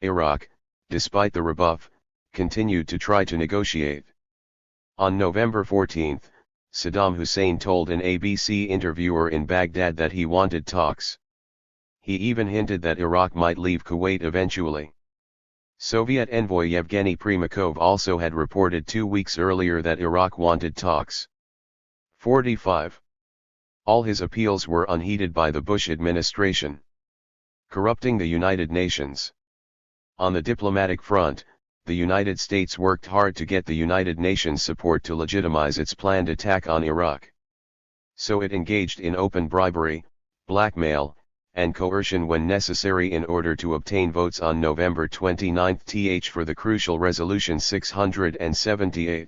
Iraq, despite the rebuff, continued to try to negotiate. On November 14, Saddam Hussein told an ABC interviewer in Baghdad that he wanted talks. He even hinted that Iraq might leave Kuwait eventually. Soviet envoy Yevgeny Primakov also had reported 2 weeks earlier that Iraq wanted talks. 45. All his appeals were unheeded by the Bush administration. Corrupting the United Nations. On the diplomatic front, the United States worked hard to get the United Nations support to legitimize its planned attack on Iraq. So it engaged in open bribery, blackmail, and coercion when necessary in order to obtain votes on November 29 for the crucial Resolution 678.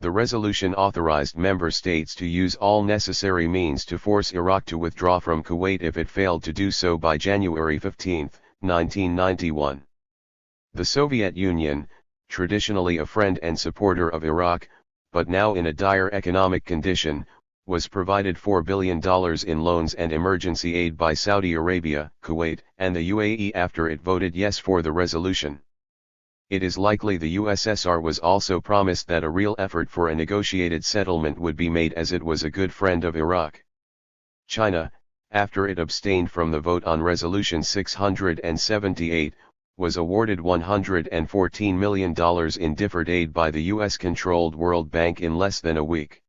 The resolution authorized member states to use all necessary means to force Iraq to withdraw from Kuwait if it failed to do so by January 15, 1991. The Soviet Union, traditionally a friend and supporter of Iraq, but now in a dire economic condition, was provided $4 billion in loans and emergency aid by Saudi Arabia, Kuwait, and the UAE after it voted yes for the resolution. It is likely the USSR was also promised that a real effort for a negotiated settlement would be made as it was a good friend of Iraq. China, after it abstained from the vote on Resolution 678, was awarded $114 million in deferred aid by the US-controlled World Bank in less than a week.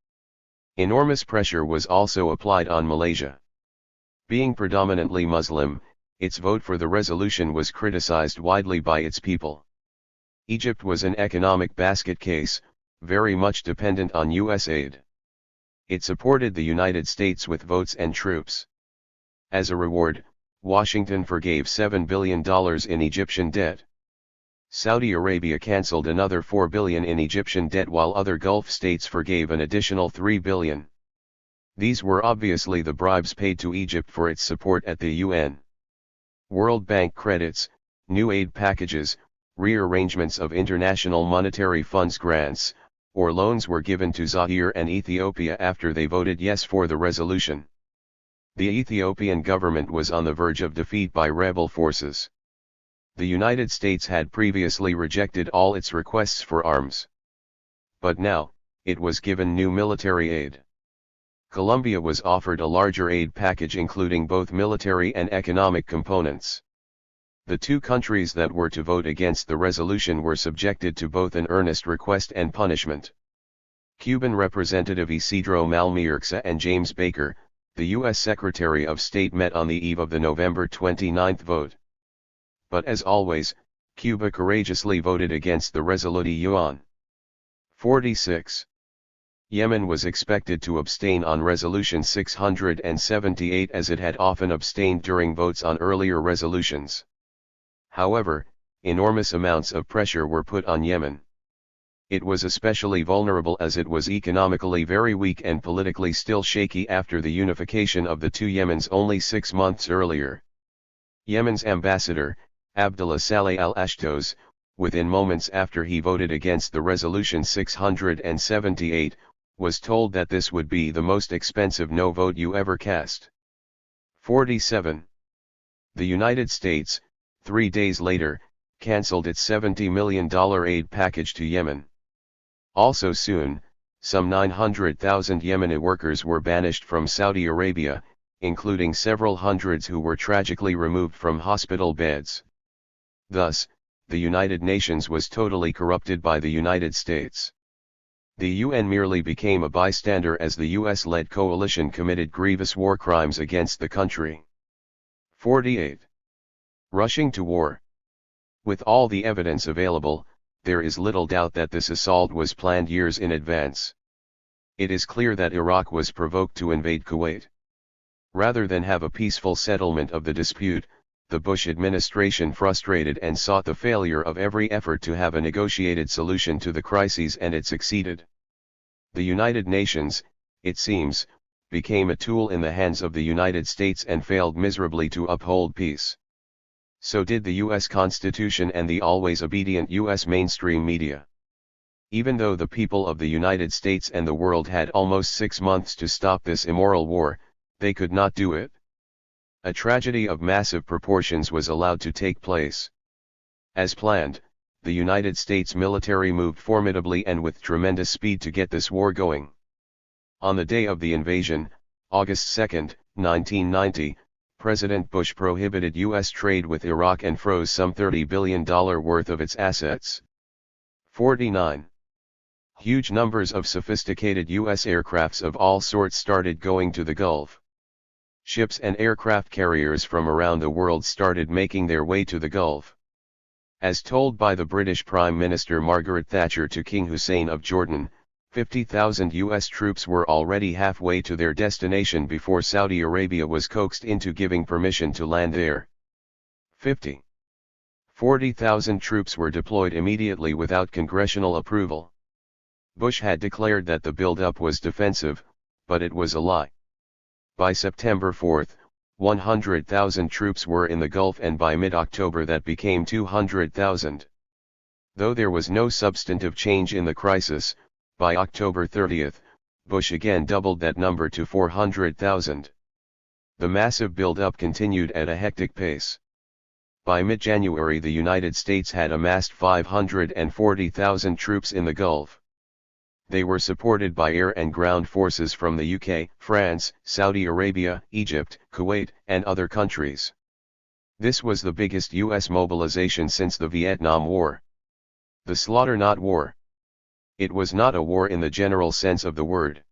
Enormous pressure was also applied on Malaysia. Being predominantly Muslim, its vote for the resolution was criticized widely by its people. Egypt was an economic basket case, very much dependent on US aid. It supported the United States with votes and troops. As a reward, Washington forgave $7 billion in Egyptian debt. Saudi Arabia cancelled another $4 billion in Egyptian debt while other Gulf states forgave an additional $3 billion. These were obviously the bribes paid to Egypt for its support at the UN. World Bank credits, new aid packages, rearrangements of International Monetary Fund's grants, or loans were given to Zaire and Ethiopia after they voted yes for the resolution. The Ethiopian government was on the verge of defeat by rebel forces. The United States had previously rejected all its requests for arms. But now, it was given new military aid. Colombia was offered a larger aid package including both military and economic components. The two countries that were to vote against the resolution were subjected to both an earnest request and punishment. Cuban Representative Isidro Malmierxa and James Baker, the U.S. Secretary of State, met on the eve of the November 29 vote. But as always, Cuba courageously voted against the resolution. 46. Yemen was expected to abstain on Resolution 678 as it had often abstained during votes on earlier resolutions. However, enormous amounts of pressure were put on Yemen. It was especially vulnerable as it was economically very weak and politically still shaky after the unification of the two Yemens only 6 months earlier. Yemen's ambassador, Abdullah Saleh al-Ashtos, within moments after he voted against the Resolution 678, was told that this would be the most expensive no vote you ever cast. 47. The United States, 3 days later, cancelled its $70 million aid package to Yemen. Also soon, some 900,000 Yemeni workers were banished from Saudi Arabia, including several hundreds who were tragically removed from hospital beds. Thus, the United Nations was totally corrupted by the United States. The UN merely became a bystander as the US-led coalition committed grievous war crimes against the country. 48. Rushing to war. With all the evidence available, there is little doubt that this assault was planned years in advance. It is clear that Iraq was provoked to invade Kuwait. Rather than have a peaceful settlement of the dispute, the Bush administration frustrated and sought the failure of every effort to have a negotiated solution to the crises, and it succeeded. The United Nations, it seems, became a tool in the hands of the United States and failed miserably to uphold peace. So did the U.S. Constitution and the always obedient U.S. mainstream media. Even though the people of the United States and the world had almost 6 months to stop this immoral war, they could not do it. A tragedy of massive proportions was allowed to take place. As planned, the United States military moved formidably and with tremendous speed to get this war going. On the day of the invasion, August 2, 1990, President Bush prohibited U.S. trade with Iraq and froze some $30 billion worth of its assets. 49. Huge numbers of sophisticated U.S. aircrafts of all sorts started going to the Gulf. Ships and aircraft carriers from around the world started making their way to the Gulf. As told by the British Prime Minister Margaret Thatcher to King Hussein of Jordan, 50,000 U.S. troops were already halfway to their destination before Saudi Arabia was coaxed into giving permission to land there. 40,000 troops were deployed immediately without congressional approval. Bush had declared that the buildup was defensive, but it was a lie. By September 4, 100,000 troops were in the Gulf, and by mid-October that became 200,000. Though there was no substantive change in the crisis, by October 30, Bush again doubled that number to 400,000. The massive build-up continued at a hectic pace. By mid-January the United States had amassed 540,000 troops in the Gulf. They were supported by air and ground forces from the UK, France, Saudi Arabia, Egypt, Kuwait, and other countries. This was the biggest U.S. mobilization since the Vietnam War. The slaughter, not war. It was not a war in the general sense of the word.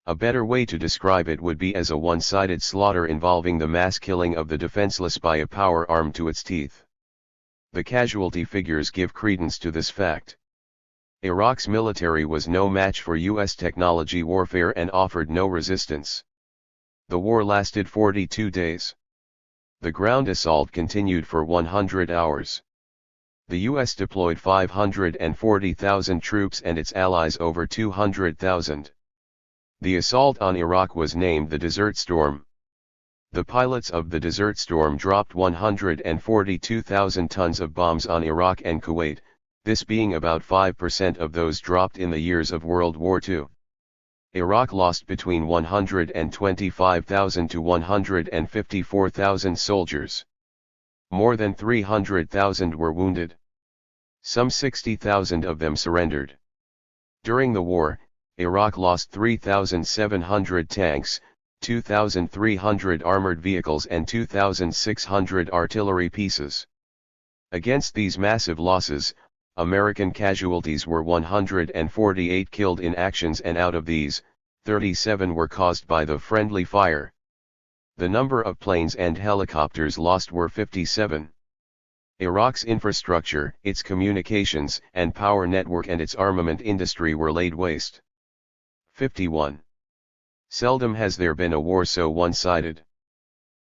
A better way to describe it would be as a one-sided slaughter involving the mass killing of the defenseless by a power armed to its teeth. The casualty figures give credence to this fact. Iraq's military was no match for U.S. technology warfare and offered no resistance. The war lasted 42 days. The ground assault continued for 100 hours. The U.S. deployed 540,000 troops and its allies over 200,000. The assault on Iraq was named the Desert Storm. The pilots of the Desert Storm dropped 142,000 tons of bombs on Iraq and Kuwait, this being about 5% of those dropped in the years of World War II. Iraq lost between 125,000 to 154,000 soldiers. More than 300,000 were wounded. Some 60,000 of them surrendered. During the war, Iraq lost 3,700 tanks, 2,300 armored vehicles and 2,600 artillery pieces. Against these massive losses, American casualties were 148 killed in actions, and out of these, 37 were caused by the friendly fire. The number of planes and helicopters lost were 57. Iraq's infrastructure, its communications and power network and its armament industry were laid waste. 51. Seldom has there been a war so one-sided.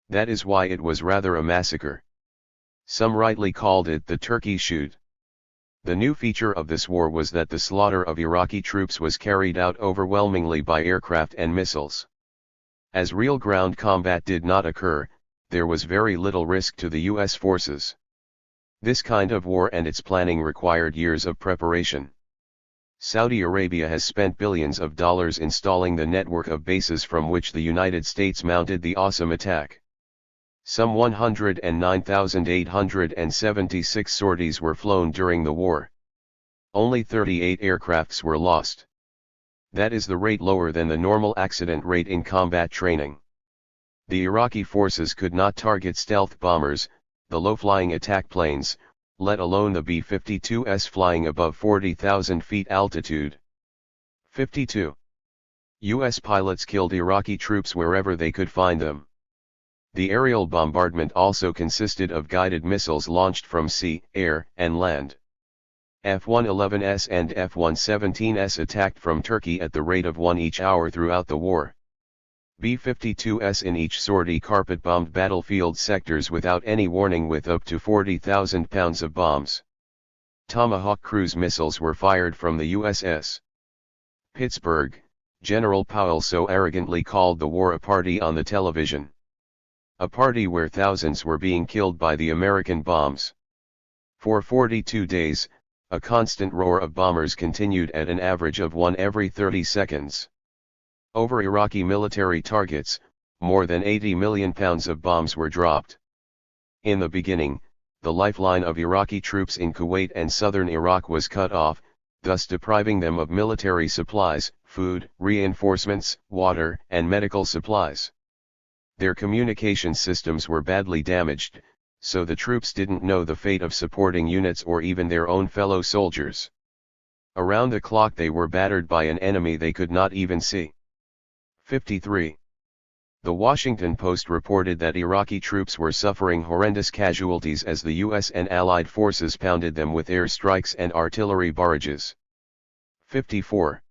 That is why it was rather a massacre. Some rightly called it the turkey shoot. The new feature of this war was that the slaughter of Iraqi troops was carried out overwhelmingly by aircraft and missiles. As real ground combat did not occur, there was very little risk to the U.S. forces. This kind of war and its planning required years of preparation. Saudi Arabia has spent billions of dollars installing the network of bases from which the United States mounted the awesome attack. Some 109,876 sorties were flown during the war. Only 38 aircrafts were lost. That is the rate lower than the normal accident rate in combat training. The Iraqi forces could not target stealth bombers, the low-flying attack planes, let alone the B-52s flying above 40,000 feet altitude. 52. U.S. pilots killed Iraqi troops wherever they could find them. The aerial bombardment also consisted of guided missiles launched from sea, air, and land. F-111s and F-117s attacked from Turkey at the rate of one each hour throughout the war. B-52s in each sortie carpet-bombed battlefield sectors without any warning with up to 40,000 pounds of bombs. Tomahawk cruise missiles were fired from the USS Pittsburgh. General Powell so arrogantly called the war a party on the television. A party where thousands were being killed by the American bombs. For 42 days, a constant roar of bombers continued at an average of one every 30 seconds. Over Iraqi military targets, more than 80 million pounds of bombs were dropped. In the beginning, the lifeline of Iraqi troops in Kuwait and southern Iraq was cut off, thus depriving them of military supplies, food, reinforcements, water, and medical supplies. Their communication systems were badly damaged, so the troops didn't know the fate of supporting units or even their own fellow soldiers. Around the clock they were battered by an enemy they could not even see. 53. The Washington Post reported that Iraqi troops were suffering horrendous casualties as the U.S. and Allied forces pounded them with airstrikes and artillery barrages. 54.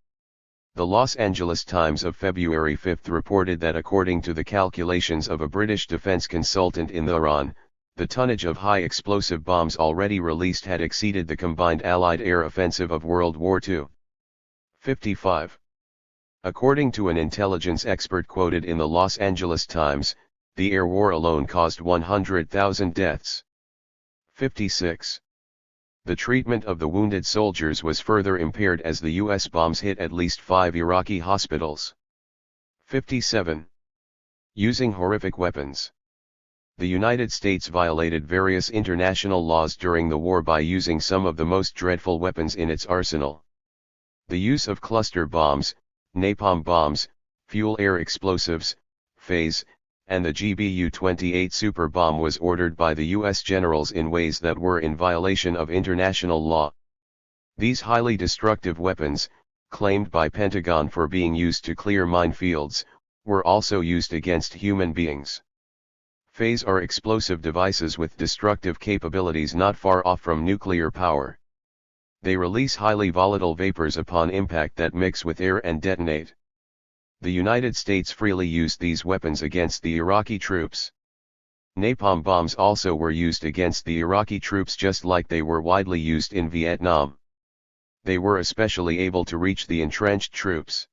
The Los Angeles Times of February 5 reported that according to the calculations of a British defense consultant in Iran, the tonnage of high-explosive bombs already released had exceeded the combined Allied air offensive of World War II. 55. According to an intelligence expert quoted in the Los Angeles Times, the air war alone caused 100,000 deaths. 56. The treatment of the wounded soldiers was further impaired as the U.S. bombs hit at least 5 Iraqi hospitals. 57. Using horrific weapons. The United States violated various international laws during the war by using some of the most dreadful weapons in its arsenal. The use of cluster bombs, napalm bombs, fuel-air explosives, phase, and the GBU-28 super bomb was ordered by the U.S. generals in ways that were in violation of international law. These highly destructive weapons, claimed by Pentagon for being used to clear minefields, were also used against human beings. Phase are explosive devices with destructive capabilities not far off from nuclear power. They release highly volatile vapors upon impact that mix with air and detonate. The United States freely used these weapons against the Iraqi troops. Napalm bombs also were used against the Iraqi troops just like they were widely used in Vietnam. They were especially able to reach the entrenched troops.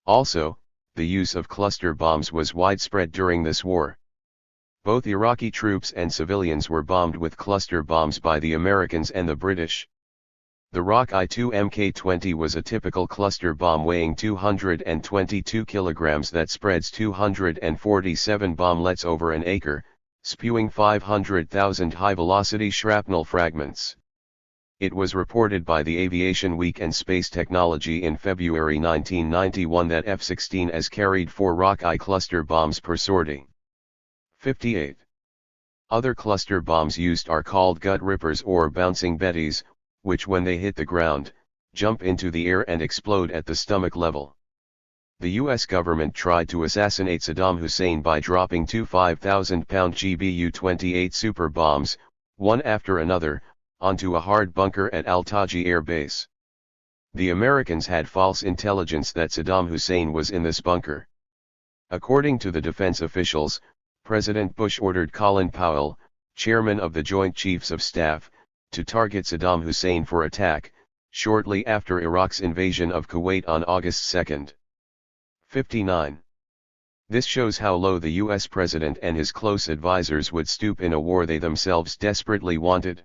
Also, the use of cluster bombs was widespread during this war. Both Iraqi troops and civilians were bombed with cluster bombs by the Americans and the British. The Rock-I-2 Mk-20 was a typical cluster bomb weighing 222 kilograms that spreads 247 bomblets over an acre, spewing 500,000 high-velocity shrapnel fragments. It was reported by the Aviation Week and Space Technology in February 1991 that F-16s carried 4 Rock-I cluster bombs per sortie. 58. Other cluster bombs used are called gut rippers or bouncing betties, which when they hit the ground, jump into the air and explode at the stomach level. The U.S. government tried to assassinate Saddam Hussein by dropping 2 5,000-pound GBU-28 super bombs, one after another, onto a hard bunker at Al-Taji Air Base. The Americans had false intelligence that Saddam Hussein was in this bunker. According to the defense officials, President Bush ordered Colin Powell, chairman of the Joint Chiefs of Staff, to target Saddam Hussein for attack, shortly after Iraq's invasion of Kuwait on August 2. 59. This shows how low the U.S. president and his close advisors would stoop in a war they themselves desperately wanted.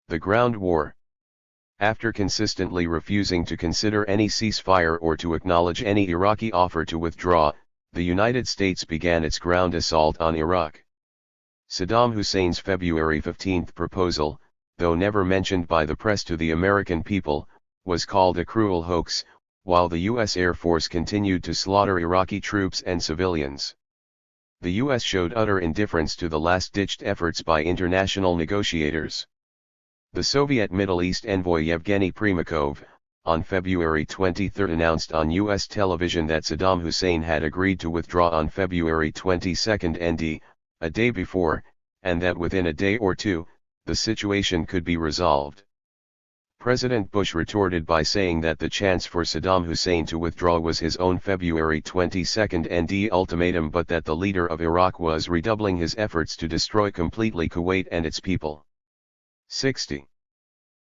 The ground war. After consistently refusing to consider any ceasefire or to acknowledge any Iraqi offer to withdraw, the United States began its ground assault on Iraq. Saddam Hussein's February 15 proposal, though never mentioned by the press to the American people, was called a cruel hoax, while the U.S. Air Force continued to slaughter Iraqi troops and civilians. The U.S. showed utter indifference to the last-ditched efforts by international negotiators. The Soviet Middle East envoy Yevgeny Primakov, on February 23 announced on U.S. television that Saddam Hussein had agreed to withdraw on February 22 ND, a day before, and that within a day or two, the situation could be resolved. President Bush retorted by saying that the chance for Saddam Hussein to withdraw was his own February 22 ND ultimatum, but that the leader of Iraq was redoubling his efforts to destroy completely Kuwait and its people. 60.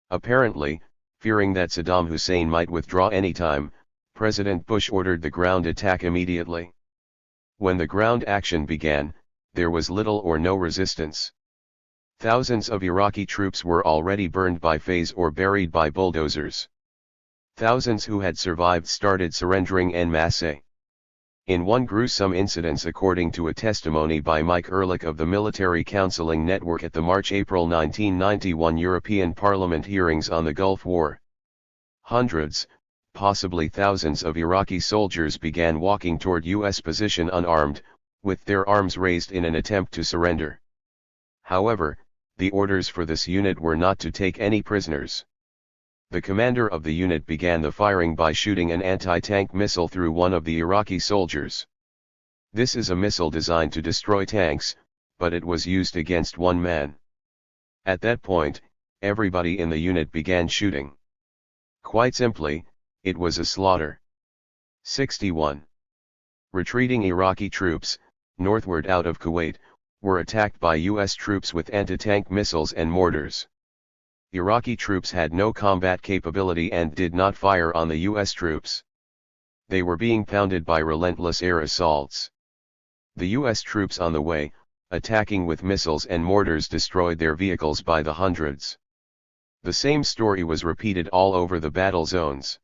Apparently, fearing that Saddam Hussein might withdraw anytime, President Bush ordered the ground attack immediately. When the ground action began, there was little or no resistance. Thousands of Iraqi troops were already burned by Fays or buried by bulldozers. Thousands who had survived started surrendering en masse. In one gruesome incident, according to a testimony by Mike Ehrlich of the Military Counseling Network at the March-April 1991 European Parliament hearings on the Gulf War, hundreds, possibly thousands of Iraqi soldiers began walking toward U.S. position unarmed, with their arms raised in an attempt to surrender. However, the orders for this unit were not to take any prisoners. The commander of the unit began the firing by shooting an anti-tank missile through one of the Iraqi soldiers. This is a missile designed to destroy tanks, but it was used against one man. At that point, everybody in the unit began shooting. Quite simply, it was a slaughter. 61. Retreating Iraqi troops, northward out of Kuwait, were attacked by U.S. troops with anti-tank missiles and mortars. Iraqi troops had no combat capability and did not fire on the U.S. troops. They were being pounded by relentless air assaults. The U.S. troops on the way, attacking with missiles and mortars, destroyed their vehicles by the hundreds. The same story was repeated all over the battle zones.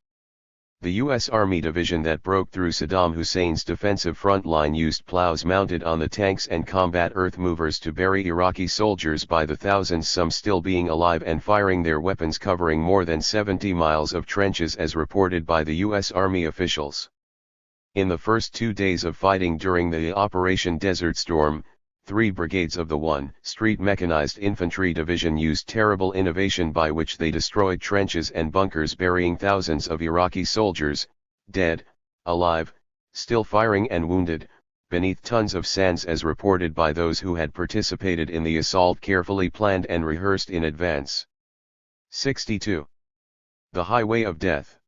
The U.S. Army division that broke through Saddam Hussein's defensive front line used plows mounted on the tanks and combat earth movers to bury Iraqi soldiers by the thousands, some still being alive and firing their weapons, covering more than 70 miles of trenches as reported by the U.S. Army officials. In the first 2 days of fighting during the Operation Desert Storm, 3 brigades of the 1st Street Mechanized Infantry Division used terrible innovation by which they destroyed trenches and bunkers, burying thousands of Iraqi soldiers, dead, alive, still firing and wounded, beneath tons of sands, as reported by those who had participated in the assault, carefully planned and rehearsed in advance. 62. The Highway of Death.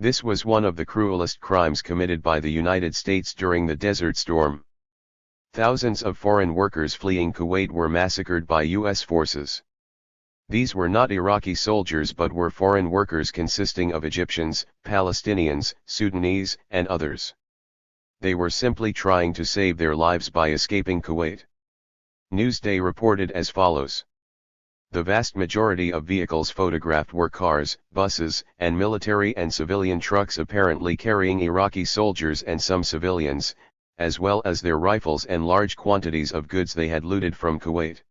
This was one of the cruelest crimes committed by the United States during the Desert Storm. Thousands of foreign workers fleeing Kuwait were massacred by U.S. forces. These were not Iraqi soldiers but were foreign workers consisting of Egyptians, Palestinians, Sudanese, and others. They were simply trying to save their lives by escaping Kuwait. Newsday reported as follows. The vast majority of vehicles photographed were cars, buses, and military and civilian trucks apparently carrying Iraqi soldiers and some civilians, as well as their rifles and large quantities of goods they had looted from Kuwait.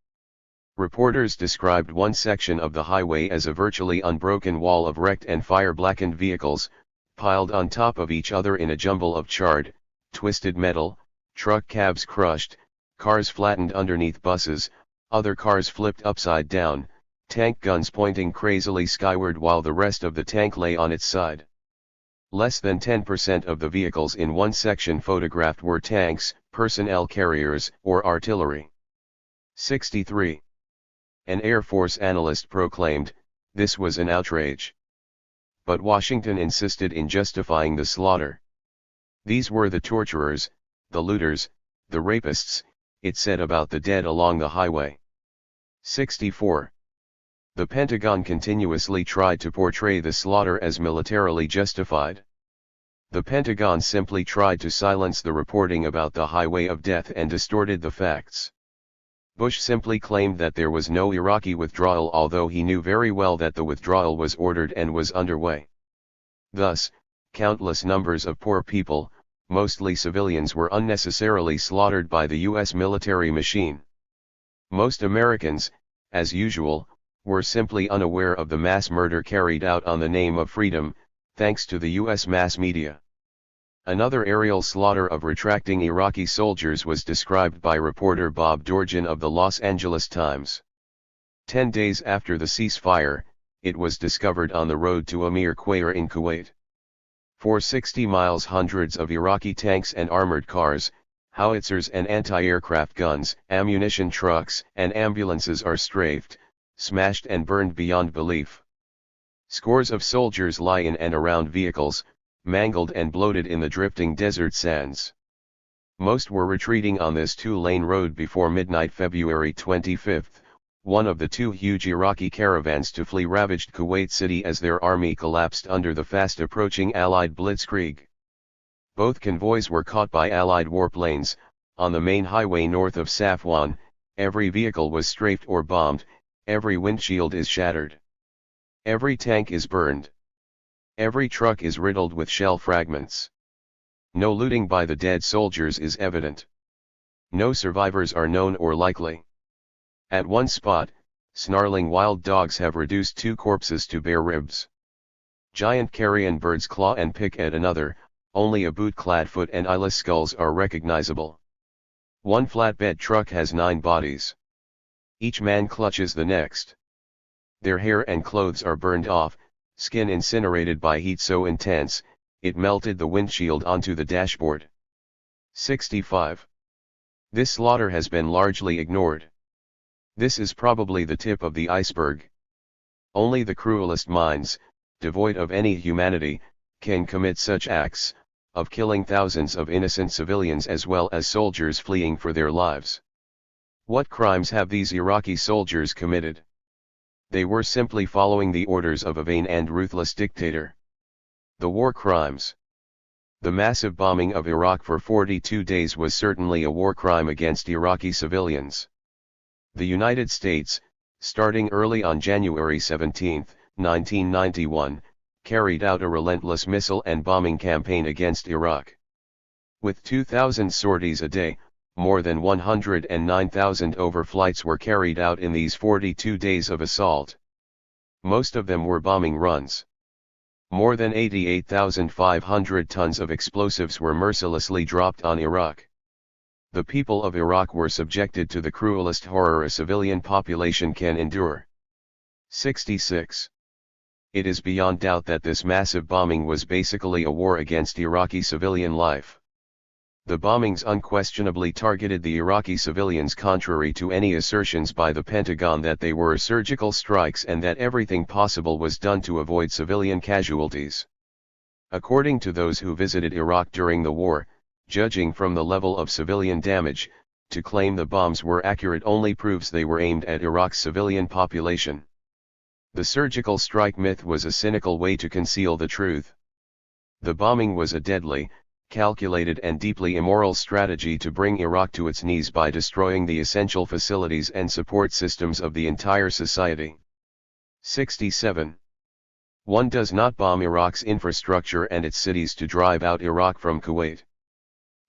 Reporters described one section of the highway as a virtually unbroken wall of wrecked and fire-blackened vehicles, piled on top of each other in a jumble of charred, twisted metal, truck cabs crushed, cars flattened underneath buses, other cars flipped upside down, tank guns pointing crazily skyward while the rest of the tank lay on its side. Less than 10% of the vehicles in one section photographed were tanks, personnel carriers, or artillery. 63. An Air Force analyst proclaimed, "This was an outrage." But Washington insisted in justifying the slaughter. "These were the torturers, the looters, the rapists," it said about the dead along the highway. 64. The Pentagon continuously tried to portray the slaughter as militarily justified. The Pentagon simply tried to silence the reporting about the Highway of Death and distorted the facts. Bush simply claimed that there was no Iraqi withdrawal, although he knew very well that the withdrawal was ordered and was underway. Thus, countless numbers of poor people, mostly civilians, were unnecessarily slaughtered by the U.S. military machine. Most Americans, as usual, were simply unaware of the mass murder carried out on the name of freedom, thanks to the U.S. mass media. Another aerial slaughter of retracting Iraqi soldiers was described by reporter Bob Dorjan of the Los Angeles Times. 10 days after the ceasefire, it was discovered on the road to Amir Khwair in Kuwait. For 60 miles hundreds of Iraqi tanks and armored cars, howitzers and anti-aircraft guns, ammunition trucks, and ambulances are strafed, smashed and burned beyond belief. Scores of soldiers lie in and around vehicles, mangled and bloated in the drifting desert sands. Most were retreating on this two-lane road before midnight February 25. One of the two huge Iraqi caravans to flee ravaged Kuwait City as their army collapsed under the fast-approaching Allied blitzkrieg. Both convoys were caught by Allied warplanes. On the main highway north of Safwan, every vehicle was strafed or bombed, every windshield is shattered. Every tank is burned. Every truck is riddled with shell fragments. No looting by the dead soldiers is evident. No survivors are known or likely. At one spot, snarling wild dogs have reduced two corpses to bare ribs. Giant carrion birds claw and pick at another, only a boot-clad foot and eyeless skulls are recognizable. One flatbed truck has 9 bodies. Each man clutches the next. Their hair and clothes are burned off, skin incinerated by heat so intense, it melted the windshield onto the dashboard. 65. This slaughter has been largely ignored. This is probably the tip of the iceberg. Only the cruelest minds, devoid of any humanity, can commit such acts, of killing thousands of innocent civilians as well as soldiers fleeing for their lives. What crimes have these Iraqi soldiers committed? They were simply following the orders of a vain and ruthless dictator. The war crimes. The massive bombing of Iraq for 42 days was certainly a war crime against Iraqi civilians. The United States, starting early on January 17, 1991, carried out a relentless missile and bombing campaign against Iraq. With 2,000 sorties a day, more than 109,000 overflights were carried out in these 42 days of assault. Most of them were bombing runs. More than 88,500 tons of explosives were mercilessly dropped on Iraq. The people of Iraq were subjected to the cruelest horror a civilian population can endure. 66. It is beyond doubt that this massive bombing was basically a war against Iraqi civilian life. The bombings unquestionably targeted the Iraqi civilians, contrary to any assertions by the Pentagon that they were surgical strikes and that everything possible was done to avoid civilian casualties. According to those who visited Iraq during the war, judging from the level of civilian damage, to claim the bombs were accurate only proves they were aimed at Iraq's civilian population. The surgical strike myth was a cynical way to conceal the truth. The bombing was a deadly, calculated and deeply immoral strategy to bring Iraq to its knees by destroying the essential facilities and support systems of the entire society. 67. One does not bomb Iraq's infrastructure and its cities to drive out Iraq from Kuwait.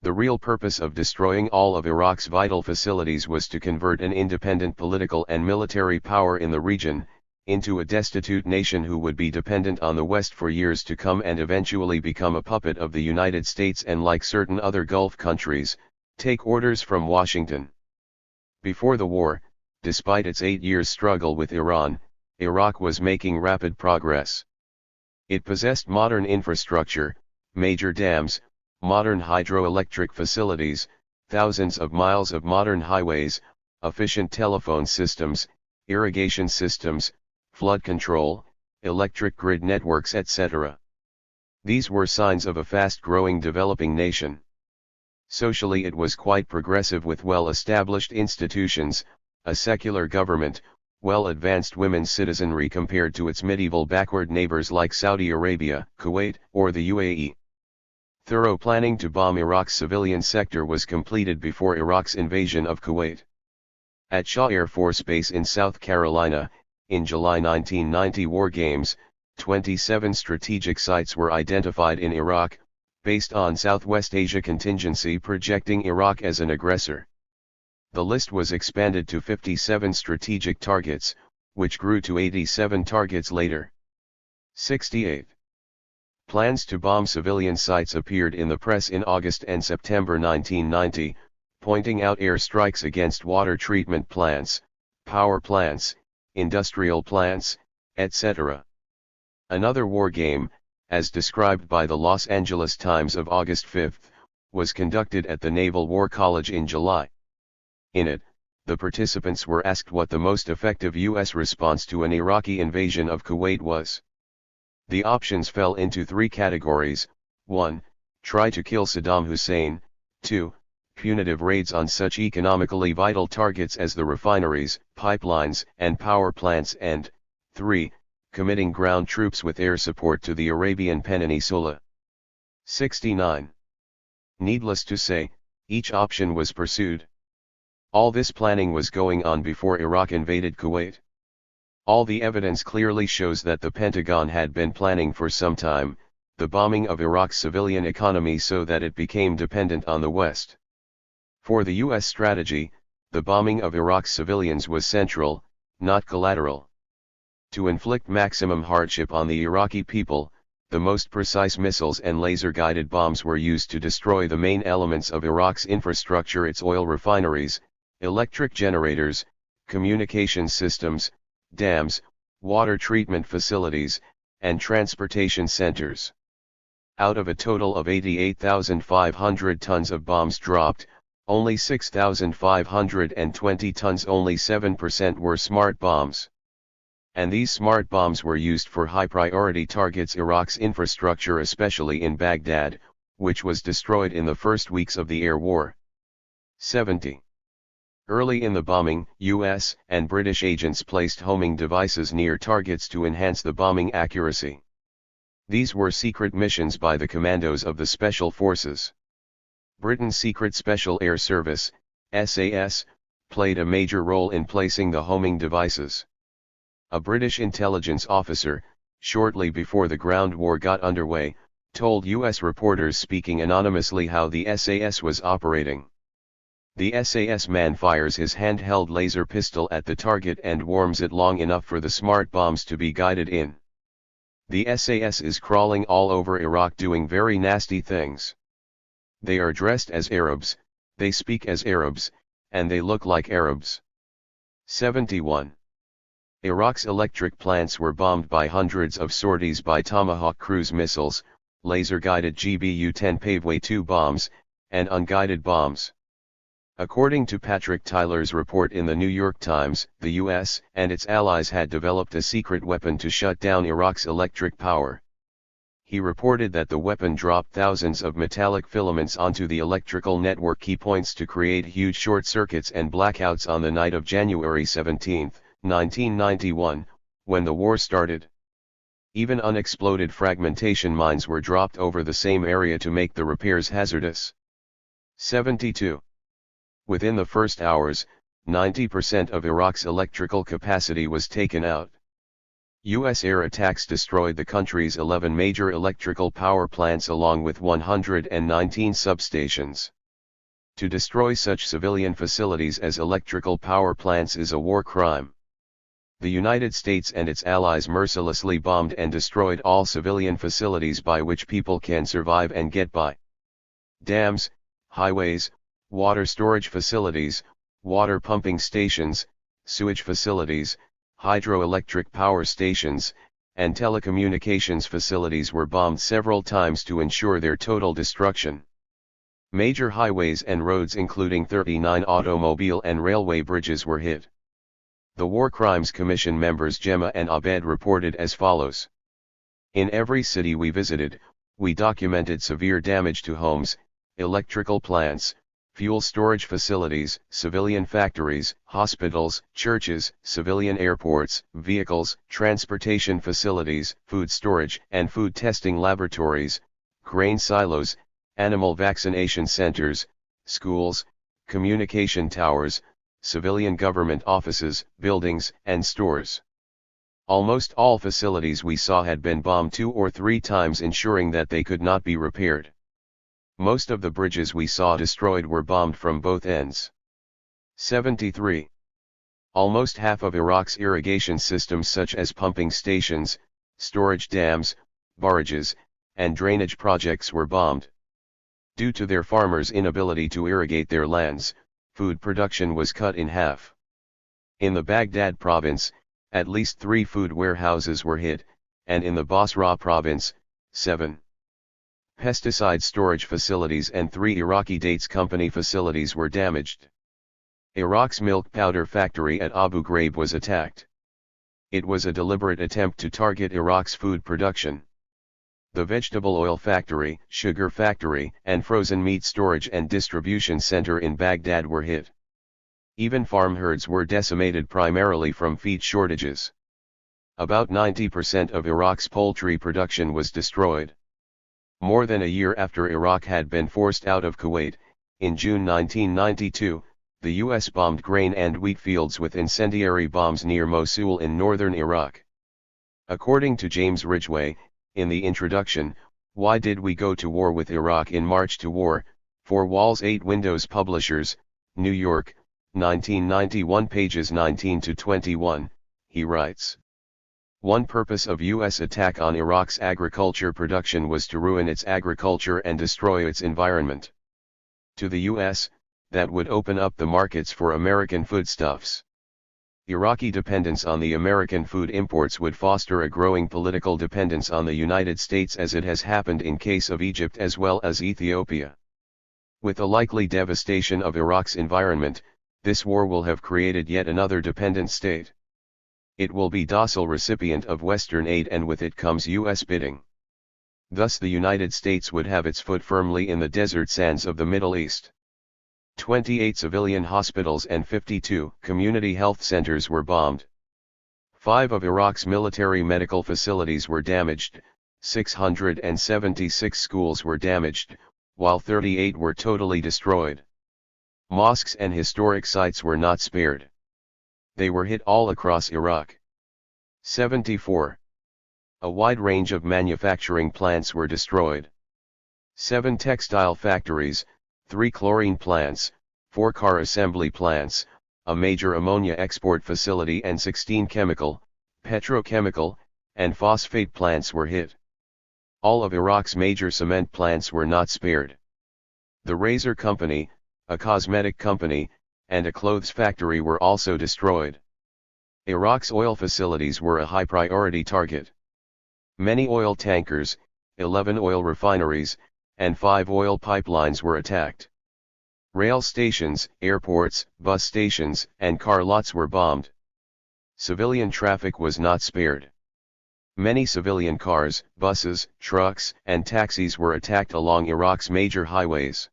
The real purpose of destroying all of Iraq's vital facilities was to convert an independent political and military power in the region into a destitute nation who would be dependent on the West for years to come and eventually become a puppet of the United States and, like certain other Gulf countries, take orders from Washington. Before the war, despite its 8 years struggle with Iran, Iraq was making rapid progress. It possessed modern infrastructure, major dams, modern hydroelectric facilities, thousands of miles of modern highways, efficient telephone systems, irrigation systems, flood control, electric grid networks, etc. These were signs of a fast-growing developing nation. Socially it was quite progressive with well-established institutions, a secular government, well-advanced women's citizenry compared to its medieval backward neighbors like Saudi Arabia, Kuwait, or the UAE. Thorough planning to bomb Iraq's civilian sector was completed before Iraq's invasion of Kuwait. At Shaw Air Force Base in South Carolina, in July 1990 War Games, 27 strategic sites were identified in Iraq, based on Southwest Asia contingency projecting Iraq as an aggressor. The list was expanded to 57 strategic targets, which grew to 87 targets later. 68. Plans to bomb civilian sites appeared in the press in August and September 1990, pointing out airstrikes against water treatment plants, power plants, industrial plants, etc. Another war game, as described by the Los Angeles Times of August 5, was conducted at the Naval War College in July. In it, the participants were asked what the most effective U.S. response to an Iraqi invasion of Kuwait was. The options fell into three categories: 1. Try to kill Saddam Hussein, 2. Punitive raids on such economically vital targets as the refineries, pipelines, and power plants, and 3. Committing ground troops with air support to the Arabian Peninsula. 69. Needless to say, each option was pursued. All this planning was going on before Iraq invaded Kuwait. All the evidence clearly shows that the Pentagon had been planning for some time the bombing of Iraq's civilian economy so that it became dependent on the West. For the U.S. strategy, the bombing of Iraq's civilians was central, not collateral. To inflict maximum hardship on the Iraqi people, the most precise missiles and laser-guided bombs were used to destroy the main elements of Iraq's infrastructure: its oil refineries, electric generators, communication systems, dams, water treatment facilities, and transportation centers. Out of a total of 88,500 tons of bombs dropped, only 6,520 tons, only 7%, were smart bombs. And these smart bombs were used for high-priority targets: Iraq's infrastructure, especially in Baghdad, which was destroyed in the first weeks of the air war. 70. Early in the bombing, U.S. and British agents placed homing devices near targets to enhance the bombing accuracy. These were secret missions by the commandos of the Special Forces. Britain's Secret Special Air Service, SAS, played a major role in placing the homing devices. A British intelligence officer, shortly before the ground war got underway, told U.S. reporters speaking anonymously how the SAS was operating. The SAS man fires his handheld laser pistol at the target and warms it long enough for the smart bombs to be guided in. The SAS is crawling all over Iraq doing very nasty things. They are dressed as Arabs, they speak as Arabs, and they look like Arabs. 71. Iraq's electric plants were bombed by hundreds of sorties by Tomahawk cruise missiles, laser-guided GBU-10 Paveway-2 bombs, and unguided bombs. According to Patrick Tyler's report in the New York Times, the U.S. and its allies had developed a secret weapon to shut down Iraq's electric power. He reported that the weapon dropped thousands of metallic filaments onto the electrical network key points to create huge short circuits and blackouts on the night of January 17, 1991, when the war started. Even unexploded fragmentation mines were dropped over the same area to make the repairs hazardous. 72. Within the first hours, 90% of Iraq's electrical capacity was taken out. U.S. air attacks destroyed the country's 11 major electrical power plants along with 119 substations. To destroy such civilian facilities as electrical power plants is a war crime. The United States and its allies mercilessly bombed and destroyed all civilian facilities by which people can survive and get by. Dams, highways, water storage facilities, water pumping stations, sewage facilities, hydroelectric power stations, and telecommunications facilities were bombed several times to ensure their total destruction. Major highways and roads including 39 automobile and railway bridges were hit. The War Crimes Commission members Gemma and Abed reported as follows. In every city we visited, we documented severe damage to homes, electrical plants, fuel storage facilities, civilian factories, hospitals, churches, civilian airports, vehicles, transportation facilities, food storage and food testing laboratories, grain silos, animal vaccination centers, schools, communication towers, civilian government offices, buildings, and stores. Almost all facilities we saw had been bombed 2 or 3 times, ensuring that they could not be repaired. Most of the bridges we saw destroyed were bombed from both ends. 73. Almost half of Iraq's irrigation systems such as pumping stations, storage dams, barrages, and drainage projects were bombed. Due to their farmers' inability to irrigate their lands, food production was cut in half. In the Baghdad province, at least 3 food warehouses were hit, and in the Basra province, 7. Pesticide storage facilities and 3 Iraqi dates company facilities were damaged. Iraq's milk powder factory at Abu Ghraib was attacked. It was a deliberate attempt to target Iraq's food production. The vegetable oil factory, sugar factory, and frozen meat storage and distribution center in Baghdad were hit. Even farm herds were decimated primarily from feed shortages. About 90% of Iraq's poultry production was destroyed. More than a year after Iraq had been forced out of Kuwait, in June 1992, the U.S. bombed grain and wheat fields with incendiary bombs near Mosul in northern Iraq. According to James Ridgway, in the introduction, Why Did We Go to War with Iraq in March to War? 4 Walls 8 Windows Publishers, New York, 1991 pages 19 to 21, he writes. One purpose of U.S. attack on Iraq's agriculture production was to ruin its agriculture and destroy its environment. To the U.S., that would open up the markets for American foodstuffs. Iraqi dependence on the American food imports would foster a growing political dependence on the United States, as it has happened in case of Egypt as well as Ethiopia. With the likely devastation of Iraq's environment, this war will have created yet another dependent state. It will be docile recipient of Western aid, and with it comes U.S. bidding. Thus the United States would have its foot firmly in the desert sands of the Middle East. 28 civilian hospitals and 52 community health centers were bombed. 5 of Iraq's military medical facilities were damaged, 676 schools were damaged, while 38 were totally destroyed. Mosques and historic sites were not spared. They were hit all across Iraq. 74. A wide range of manufacturing plants were destroyed. 7 textile factories, 3 chlorine plants, 4 car assembly plants, a major ammonia export facility, and 16 chemical, petrochemical, and phosphate plants were hit. All of Iraq's major cement plants were not spared. The razor company, a cosmetic company, and a clothes factory were also destroyed. Iraq's oil facilities were a high priority target. Many oil tankers, 11 oil refineries, and 5 oil pipelines were attacked. Rail stations, airports, bus stations, and car lots were bombed. Civilian traffic was not spared. Many civilian cars, buses, trucks, and taxis were attacked along Iraq's major highways.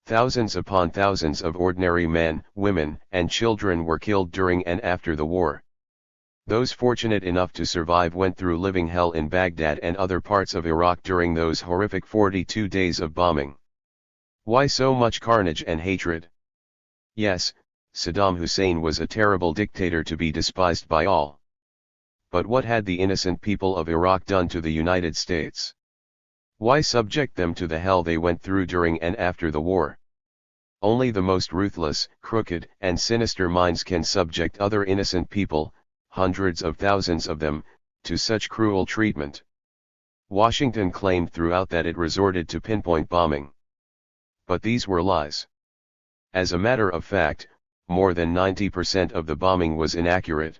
Thousands upon thousands of ordinary men, women, and children were killed during and after the war. Those fortunate enough to survive went through living hell in Baghdad and other parts of Iraq during those horrific 42 days of bombing. Why so much carnage and hatred? Yes, Saddam Hussein was a terrible dictator to be despised by all. But what had the innocent people of Iraq done to the United States? Why subject them to the hell they went through during and after the war? Only the most ruthless, crooked, and sinister minds can subject other innocent people, hundreds of thousands of them, to such cruel treatment. Washington claimed throughout that it resorted to pinpoint bombing. But these were lies. As a matter of fact, more than 90% of the bombing was inaccurate.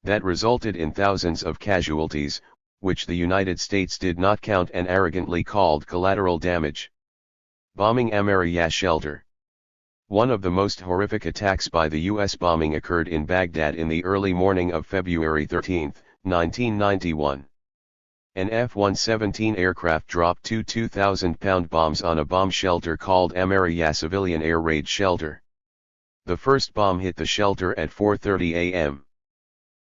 That resulted in thousands of casualties, which the United States did not count and arrogantly called collateral damage. Bombing Amariyah shelter. One of the most horrific attacks by the U.S. bombing occurred in Baghdad in the early morning of February 13, 1991. An F-117 aircraft dropped 2 2,000-pound bombs on a bomb shelter called Amariyah Civilian Air Raid Shelter. The first bomb hit the shelter at 4:30 a.m.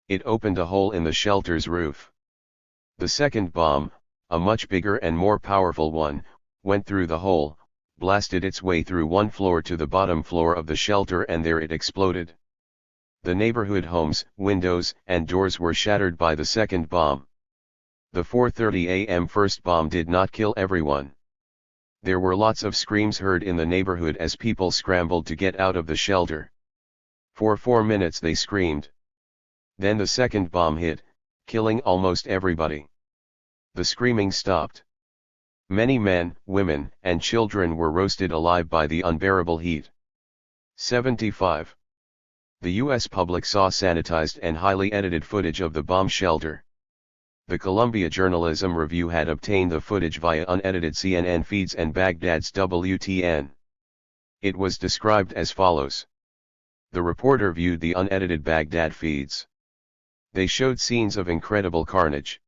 It opened a hole in the shelter's roof. The second bomb, a much bigger and more powerful one, went through the hole, blasted its way through one floor to the bottom floor of the shelter, and there it exploded. The neighborhood homes, windows, and doors were shattered by the second bomb. The 4:30 a.m. first bomb did not kill everyone. There were lots of screams heard in the neighborhood as people scrambled to get out of the shelter. For 4 minutes they screamed. Then the second bomb hit, killing almost everybody. The screaming stopped. Many men, women, and children were roasted alive by the unbearable heat. 75. The U.S. public saw sanitized and highly edited footage of the bomb shelter. The Columbia Journalism Review had obtained the footage via unedited CNN feeds and Baghdad's WTN. It was described as follows. The reporter viewed the unedited Baghdad feeds. They showed scenes of incredible carnage.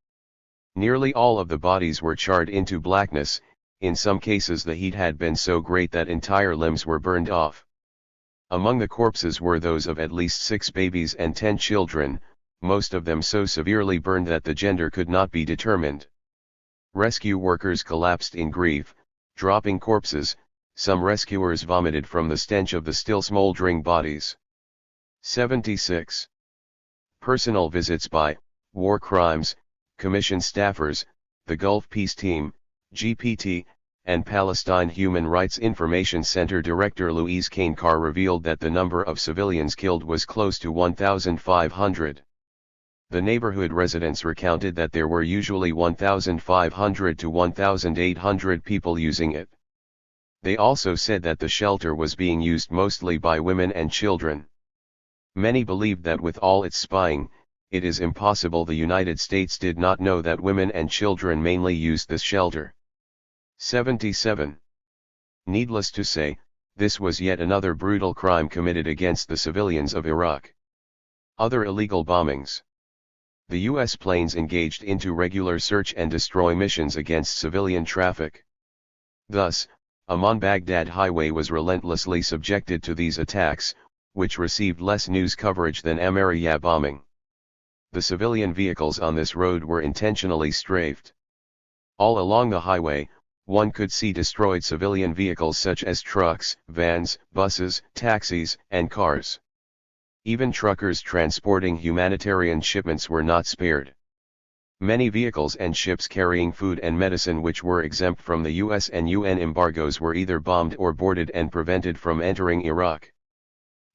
Nearly all of the bodies were charred into blackness, in some cases the heat had been so great that entire limbs were burned off. Among the corpses were those of at least 6 babies and 10 children, most of them so severely burned that the gender could not be determined. Rescue workers collapsed in grief, dropping corpses. Some rescuers vomited from the stench of the still smoldering bodies. 76. Personal visits by War Crimes Commission staffers, the Gulf Peace Team, GPT, and Palestine Human Rights Information Center Director Louise Cain-Carr revealed that the number of civilians killed was close to 1,500. The neighborhood residents recounted that there were usually 1,500 to 1,800 people using it. They also said that the shelter was being used mostly by women and children. Many believed that with all its spying, it is impossible the United States did not know that women and children mainly used this shelter. 77. Needless to say, this was yet another brutal crime committed against the civilians of Iraq. Other illegal bombings. The U.S. planes engaged into regular search and destroy missions against civilian traffic. Thus, Amman-Baghdad highway was relentlessly subjected to these attacks, which received less news coverage than Amariyah bombing. The civilian vehicles on this road were intentionally strafed. All along the highway, one could see destroyed civilian vehicles such as trucks, vans, buses, taxis, and cars. Even truckers transporting humanitarian shipments were not spared. Many vehicles and ships carrying food and medicine which were exempt from the US and UN embargoes were either bombed or boarded and prevented from entering Iraq.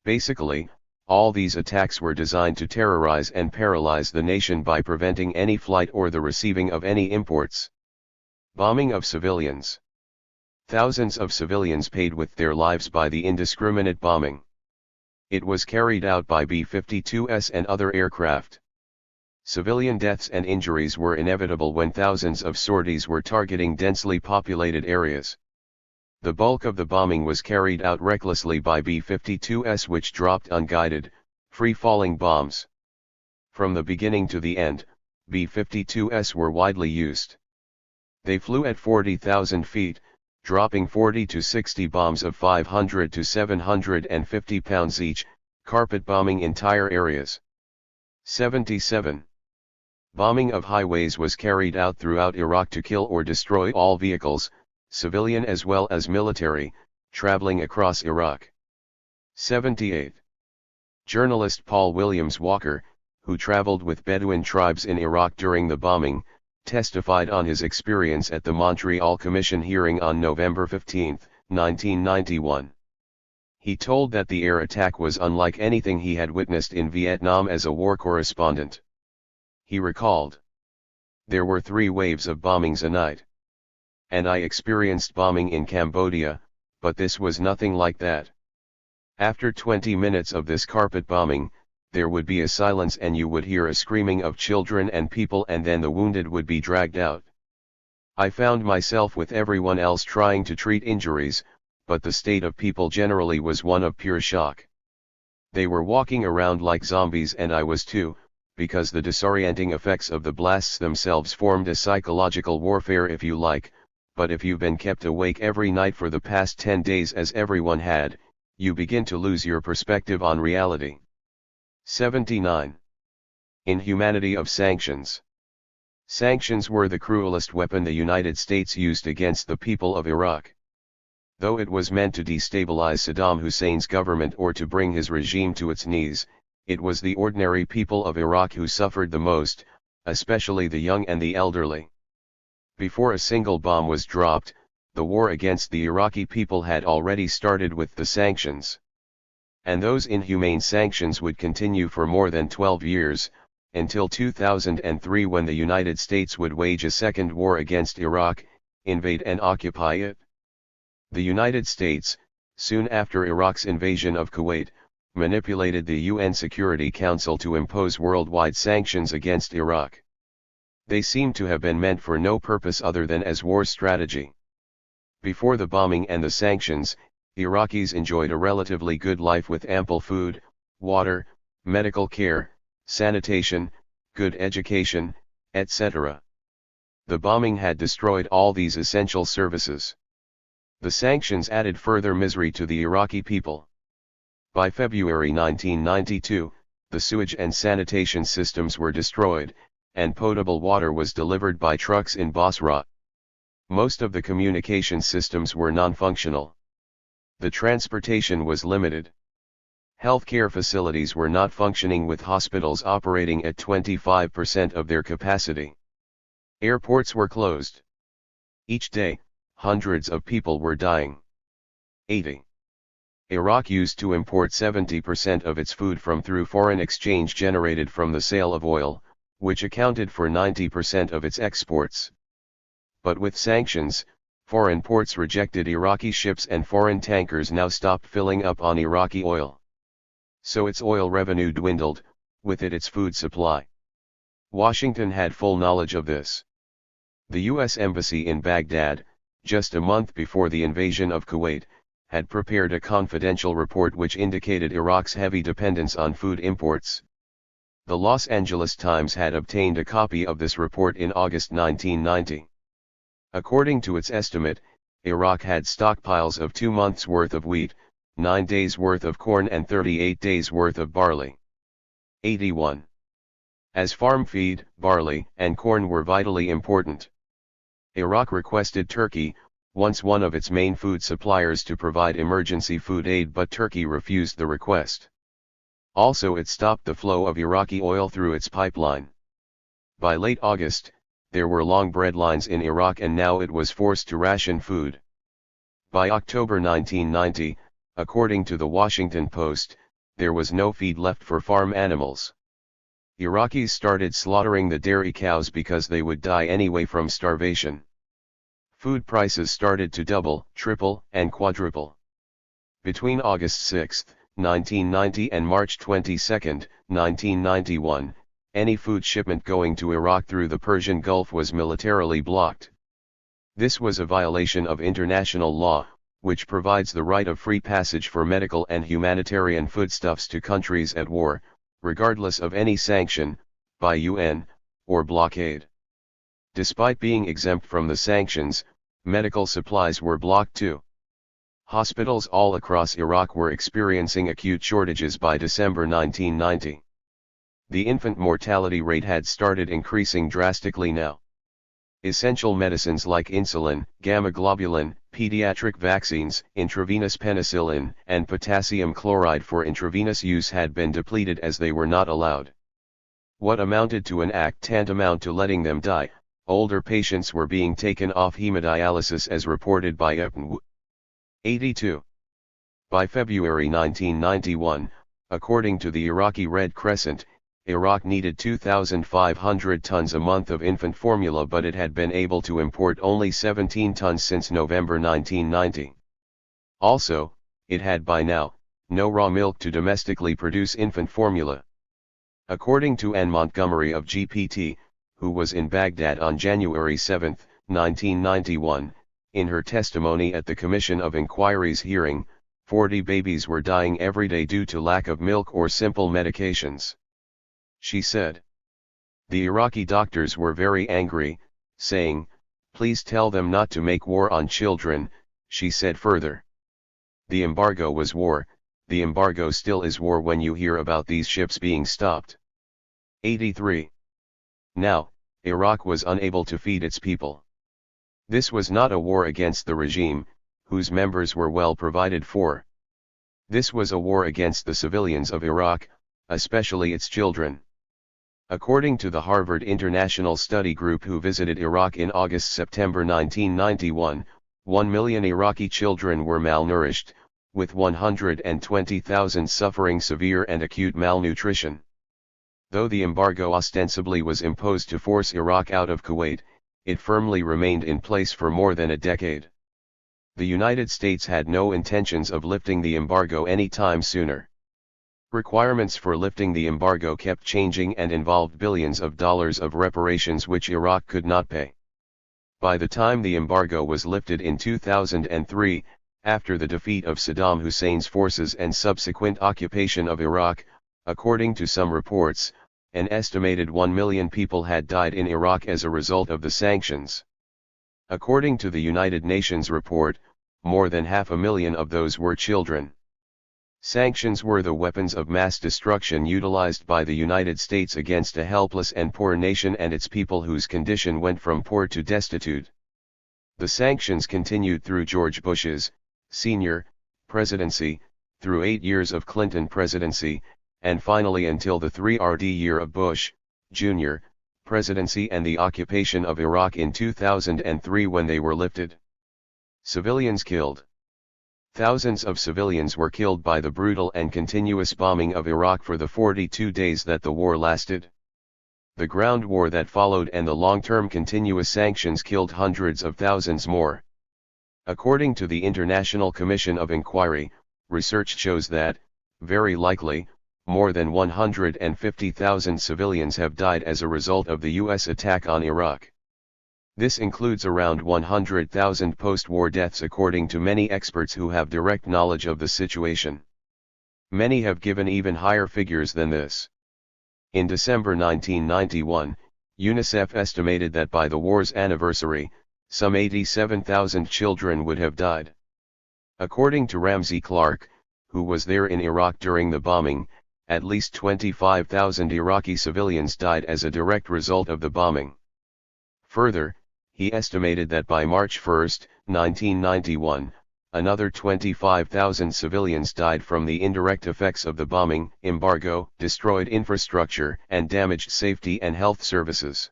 Basically, all these attacks were designed to terrorize and paralyze the nation by preventing any flight or the receiving of any imports. Bombing of civilians. Thousands of civilians paid with their lives by the indiscriminate bombing. It was carried out by B-52s and other aircraft. Civilian deaths and injuries were inevitable when thousands of sorties were targeting densely populated areas. The bulk of the bombing was carried out recklessly by B-52s which dropped unguided, free-falling bombs. From the beginning to the end, B-52s were widely used. They flew at 40,000 feet, dropping 40 to 60 bombs of 500 to 750 pounds each, carpet bombing entire areas. 77. Bombing of highways was carried out throughout Iraq to kill or destroy all vehicles, civilian as well as military, traveling across Iraq. 78. Journalist Paul Williams Walker, who traveled with Bedouin tribes in Iraq during the bombing, testified on his experience at the Montreal Commission hearing on November 15, 1991. He told that the air attack was unlike anything he had witnessed in Vietnam as a war correspondent. He recalled, "There were 3 waves of bombings a night. And I experienced bombing in Cambodia, but this was nothing like that. After 20 minutes of this carpet bombing, there would be a silence and you would hear a screaming of children and people and then the wounded would be dragged out. I found myself with everyone else trying to treat injuries, but the state of people generally was one of pure shock. They were walking around like zombies and I was too, because the disorienting effects of the blasts themselves formed a psychological warfare if you like, but if you've been kept awake every night for the past 10 days as everyone had, you begin to lose your perspective on reality." 79. Inhumanity of sanctions. Sanctions were the cruelest weapon the United States used against the people of Iraq. Though it was meant to destabilize Saddam Hussein's government or to bring his regime to its knees, it was the ordinary people of Iraq who suffered the most, especially the young and the elderly. Before a single bomb was dropped, the war against the Iraqi people had already started with the sanctions. And those inhumane sanctions would continue for more than 12 years, until 2003 when the United States would wage a second war against Iraq, invade and occupy it. The United States, soon after Iraq's invasion of Kuwait, manipulated the UN Security Council to impose worldwide sanctions against Iraq. They seem to have been meant for no purpose other than as war strategy. Before the bombing and the sanctions, Iraqis enjoyed a relatively good life with ample food, water, medical care, sanitation, good education, etc. The bombing had destroyed all these essential services. The sanctions added further misery to the Iraqi people. By February 1992, the sewage and sanitation systems were destroyed, and potable water was delivered by trucks in Basra. Most of the communication systems were non-functional. The transportation was limited. Healthcare facilities were not functioning, with hospitals operating at 25% of their capacity. Airports were closed. Each day, hundreds of people were dying. 80. Iraq used to import 70% of its food through foreign exchange generated from the sale of oil, which accounted for 90% of its exports. But with sanctions, foreign ports rejected Iraqi ships and foreign tankers now stopped filling up on Iraqi oil. So its oil revenue dwindled, with it its food supply. Washington had full knowledge of this. The U.S. Embassy in Baghdad, just a month before the invasion of Kuwait, had prepared a confidential report which indicated Iraq's heavy dependence on food imports. The Los Angeles Times had obtained a copy of this report in August 1990. According to its estimate, Iraq had stockpiles of 2 months' worth of wheat, 9 days' worth of corn and 38 days' worth of barley. 81. As farm feed, barley, and corn were vitally important, Iraq requested Turkey, once one of its main food suppliers, to provide emergency food aid, but Turkey refused the request. Also, it stopped the flow of Iraqi oil through its pipeline. By late August, there were long bread lines in Iraq, and now it was forced to ration food. By October 1990, according to the Washington Post, there was no feed left for farm animals. Iraqis started slaughtering the dairy cows because they would die anyway from starvation. Food prices started to double, triple, and quadruple. Between August 6, 1990 and March 22, 1991, any food shipment going to Iraq through the Persian Gulf was militarily blocked. This was a violation of international law, which provides the right of free passage for medical and humanitarian foodstuffs to countries at war, regardless of any sanction, by UN, or blockade. Despite being exempt from the sanctions, medical supplies were blocked too. Hospitals all across Iraq were experiencing acute shortages by December 1990. The infant mortality rate had started increasing drastically now. Essential medicines like insulin, gamma globulin, pediatric vaccines, intravenous penicillin, and potassium chloride for intravenous use had been depleted as they were not allowed. What amounted to an act tantamount to letting them die, older patients were being taken off hemodialysis, as reported by EPNW. 82. By February 1991, according to the Iraqi Red Crescent, Iraq needed 2,500 tons a month of infant formula, but it had been able to import only 17 tons since November 1990. Also, it had by now no raw milk to domestically produce infant formula. According to Anne Montgomery of GPT, who was in Baghdad on January 7, 1991, in her testimony at the Commission of Inquiry's hearing, 40 babies were dying every day due to lack of milk or simple medications. She said, "The Iraqi doctors were very angry, saying, 'Please tell them not to make war on children,'" she said further. The embargo was war, the embargo still is war when you hear about these ships being stopped. 83. Now, Iraq was unable to feed its people. This was not a war against the regime, whose members were well provided for. This was a war against the civilians of Iraq, especially its children. According to the Harvard International Study Group, who visited Iraq in August-September 1991, 1 million Iraqi children were malnourished, with 120,000 suffering severe and acute malnutrition. Though the embargo ostensibly was imposed to force Iraq out of Kuwait, it firmly remained in place for more than a decade. The United States had no intentions of lifting the embargo any time sooner. Requirements for lifting the embargo kept changing and involved billions of dollars of reparations which Iraq could not pay. By the time the embargo was lifted in 2003, after the defeat of Saddam Hussein's forces and subsequent occupation of Iraq, according to some reports, an estimated 1 million people had died in Iraq as a result of the sanctions. According to the United Nations report, more than 500,000 of those were children. Sanctions were the weapons of mass destruction utilized by the United States against a helpless and poor nation and its people whose condition went from poor to destitute. The sanctions continued through George Bush's, Sr., presidency, through 8 years of Clinton presidency, and finally until the 3rd year of Bush, Jr., presidency and the occupation of Iraq in 2003 when they were lifted. Civilians killed. Thousands of civilians were killed by the brutal and continuous bombing of Iraq for the 42 days that the war lasted. The ground war that followed and the long-term continuous sanctions killed hundreds of thousands more. According to the International Commission of Inquiry, research shows that, very likely, more than 150,000 civilians have died as a result of the U.S. attack on Iraq. This includes around 100,000 post-war deaths according to many experts who have direct knowledge of the situation. Many have given even higher figures than this. In December 1991, UNICEF estimated that by the war's anniversary, some 87,000 children would have died. According to Ramsey Clark, who was there in Iraq during the bombing, at least 25,000 Iraqi civilians died as a direct result of the bombing. Further, he estimated that by March 1, 1991, another 25,000 civilians died from the indirect effects of the bombing, embargo, destroyed infrastructure, and damaged safety and health services.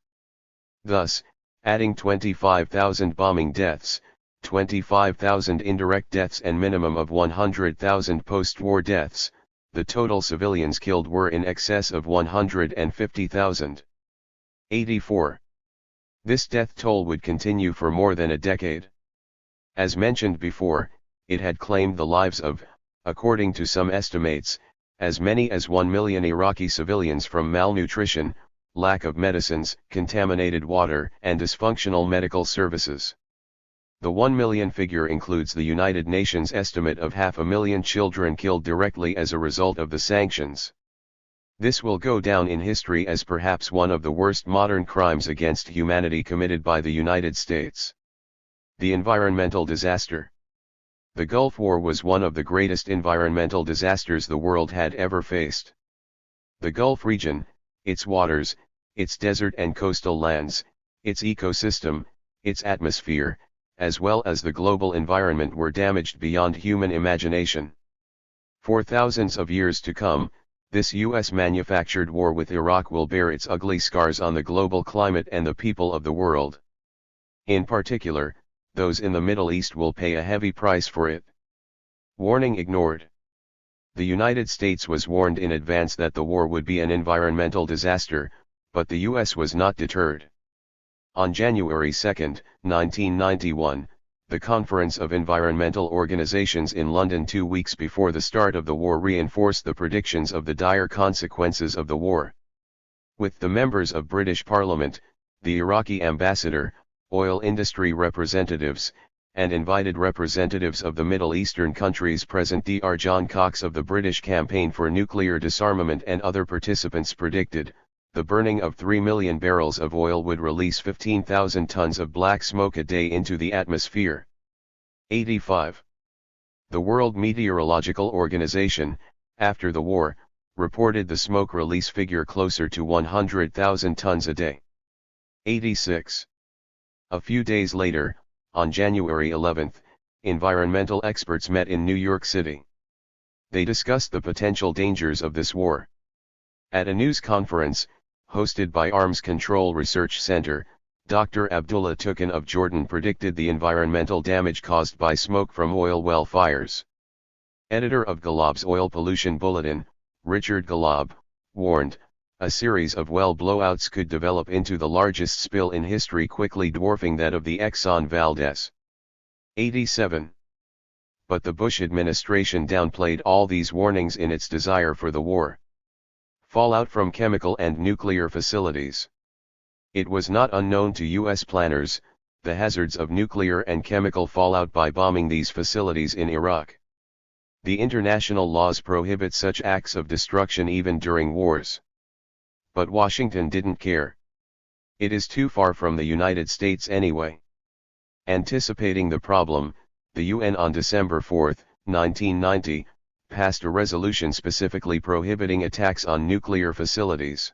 Thus, adding 25,000 bombing deaths, 25,000 indirect deaths and minimum of 100,000 post-war deaths, the total civilians killed were in excess of 150,000. 84. This death toll would continue for more than a decade. As mentioned before, it had claimed the lives of, according to some estimates, as many as 1 million Iraqi civilians from malnutrition, lack of medicines, contaminated water, and dysfunctional medical services. The 1 million figure includes the United Nations estimate of 500,000 children killed directly as a result of the sanctions. This will go down in history as perhaps one of the worst modern crimes against humanity committed by the United States. The environmental disaster. The Gulf War was one of the greatest environmental disasters the world had ever faced. The Gulf region, its waters, its desert and coastal lands, its ecosystem, its atmosphere, as well as the global environment were damaged beyond human imagination. For thousands of years to come, this US-manufactured war with Iraq will bear its ugly scars on the global climate and the people of the world. In particular, those in the Middle East will pay a heavy price for it. Warning ignored. The United States was warned in advance that the war would be an environmental disaster, but the US was not deterred. On January 2, 1991, the Conference of Environmental Organizations in London 2 weeks before the start of the war reinforced the predictions of the dire consequences of the war. With the members of British Parliament, the Iraqi ambassador, oil industry representatives, and invited representatives of the Middle Eastern countries present, Dr. John Cox of the British Campaign for Nuclear Disarmament and other participants predicted, the burning of 3 million barrels of oil would release 15,000 tons of black smoke a day into the atmosphere. 85. The World Meteorological Organization, after the war, reported the smoke release figure closer to 100,000 tons a day. 86. A few days later, on January 11, environmental experts met in New York City. They discussed the potential dangers of this war. At a news conference, hosted by Arms Control Research Center, Dr. Abdullah Tukan of Jordan predicted the environmental damage caused by smoke from oil well fires. Editor of Galab's Oil Pollution Bulletin, Richard Galab, warned, a series of well blowouts could develop into the largest spill in history, quickly dwarfing that of the Exxon Valdez. 87. But the Bush administration downplayed all these warnings in its desire for the war. Fallout from chemical and nuclear facilities. It was not unknown to U.S. planners, the hazards of nuclear and chemical fallout by bombing these facilities in Iraq. The international laws prohibit such acts of destruction even during wars. but Washington didn't care. It is too far from the United States anyway. Anticipating the problem, the UN on December 4, 1990, passed a resolution specifically prohibiting attacks on nuclear facilities.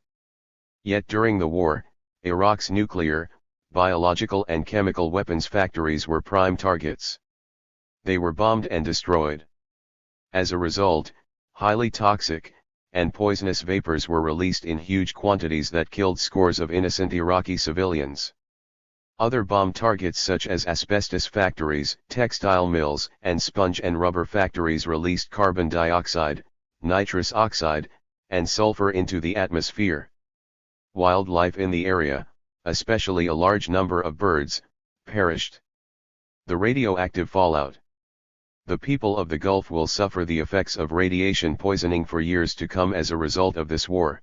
Yet during the war, Iraq's nuclear, biological and chemical weapons factories were prime targets. They were bombed and destroyed. As a result, highly toxic and poisonous vapors were released in huge quantities that killed scores of innocent Iraqi civilians. Other bomb targets such as asbestos factories, textile mills, and sponge and rubber factories released carbon dioxide, nitrous oxide, and sulfur into the atmosphere. Wildlife in the area, especially a large number of birds, perished. The radioactive fallout. The people of the Gulf will suffer the effects of radiation poisoning for years to come as a result of this war.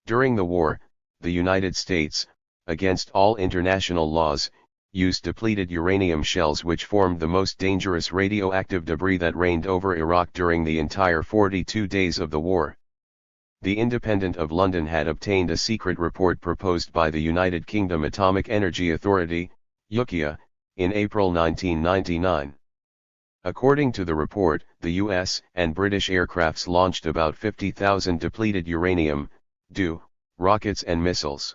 During the war, the United States, against all international laws, used depleted uranium shells which formed the most dangerous radioactive debris that reigned over Iraq during the entire 42 days of the war. The Independent of London had obtained a secret report proposed by the United Kingdom Atomic Energy Authority, UKIA, in April 1999. According to the report, the US and British aircrafts launched about 50,000 depleted uranium, DU, rockets and missiles.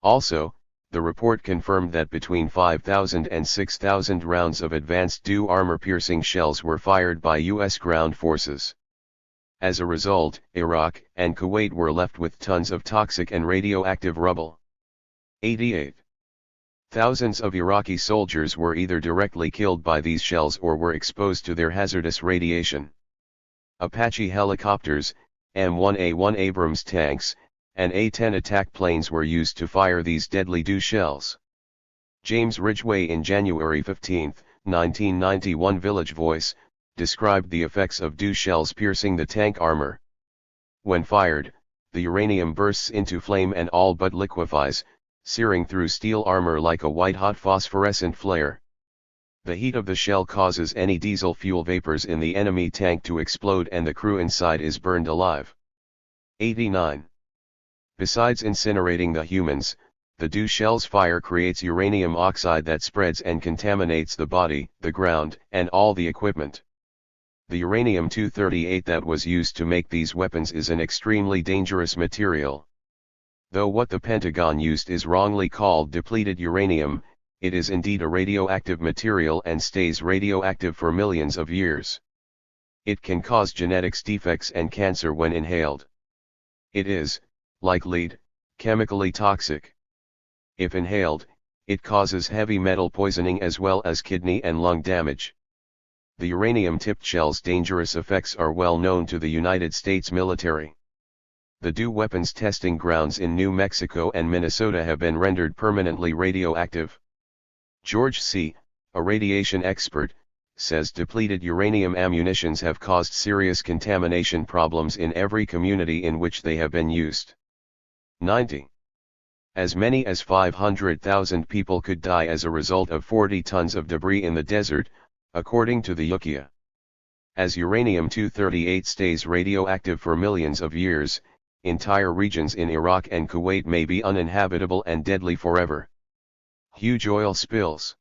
Also, the report confirmed that between 5,000 and 6,000 rounds of advanced DU armor-piercing shells were fired by US ground forces. As a result, Iraq and Kuwait were left with tons of toxic and radioactive rubble. 88. Thousands of Iraqi soldiers were either directly killed by these shells or were exposed to their hazardous radiation. Apache helicopters, M1A1 Abrams tanks, and A-10 attack planes were used to fire these deadly DU shells. James Ridgway in January 15, 1991 Village Voice, described the effects of DU shells piercing the tank armor. When fired, the uranium bursts into flame and all but liquefies, searing through steel armor like a white-hot phosphorescent flare. The heat of the shell causes any diesel fuel vapors in the enemy tank to explode and the crew inside is burned alive. 89. Besides incinerating the humans, the DU shell's fire creates uranium oxide that spreads and contaminates the body, the ground, and all the equipment. The uranium-238 that was used to make these weapons is an extremely dangerous material. Though what the Pentagon used is wrongly called depleted uranium, it is indeed a radioactive material and stays radioactive for millions of years. It can cause genetics defects and cancer when inhaled. It is, like lead, chemically toxic. If inhaled, it causes heavy metal poisoning as well as kidney and lung damage. The uranium-tipped shell's dangerous effects are well known to the United States military. The DU weapons testing grounds in New Mexico and Minnesota have been rendered permanently radioactive. George C., a radiation expert, says depleted uranium ammunitions have caused serious contamination problems in every community in which they have been used. 90. As many as 500,000 people could die as a result of 40 tons of debris in the desert, according to the UKIA. As uranium-238 stays radioactive for millions of years, entire regions in Iraq and Kuwait may be uninhabitable and deadly forever. Huge oil spills.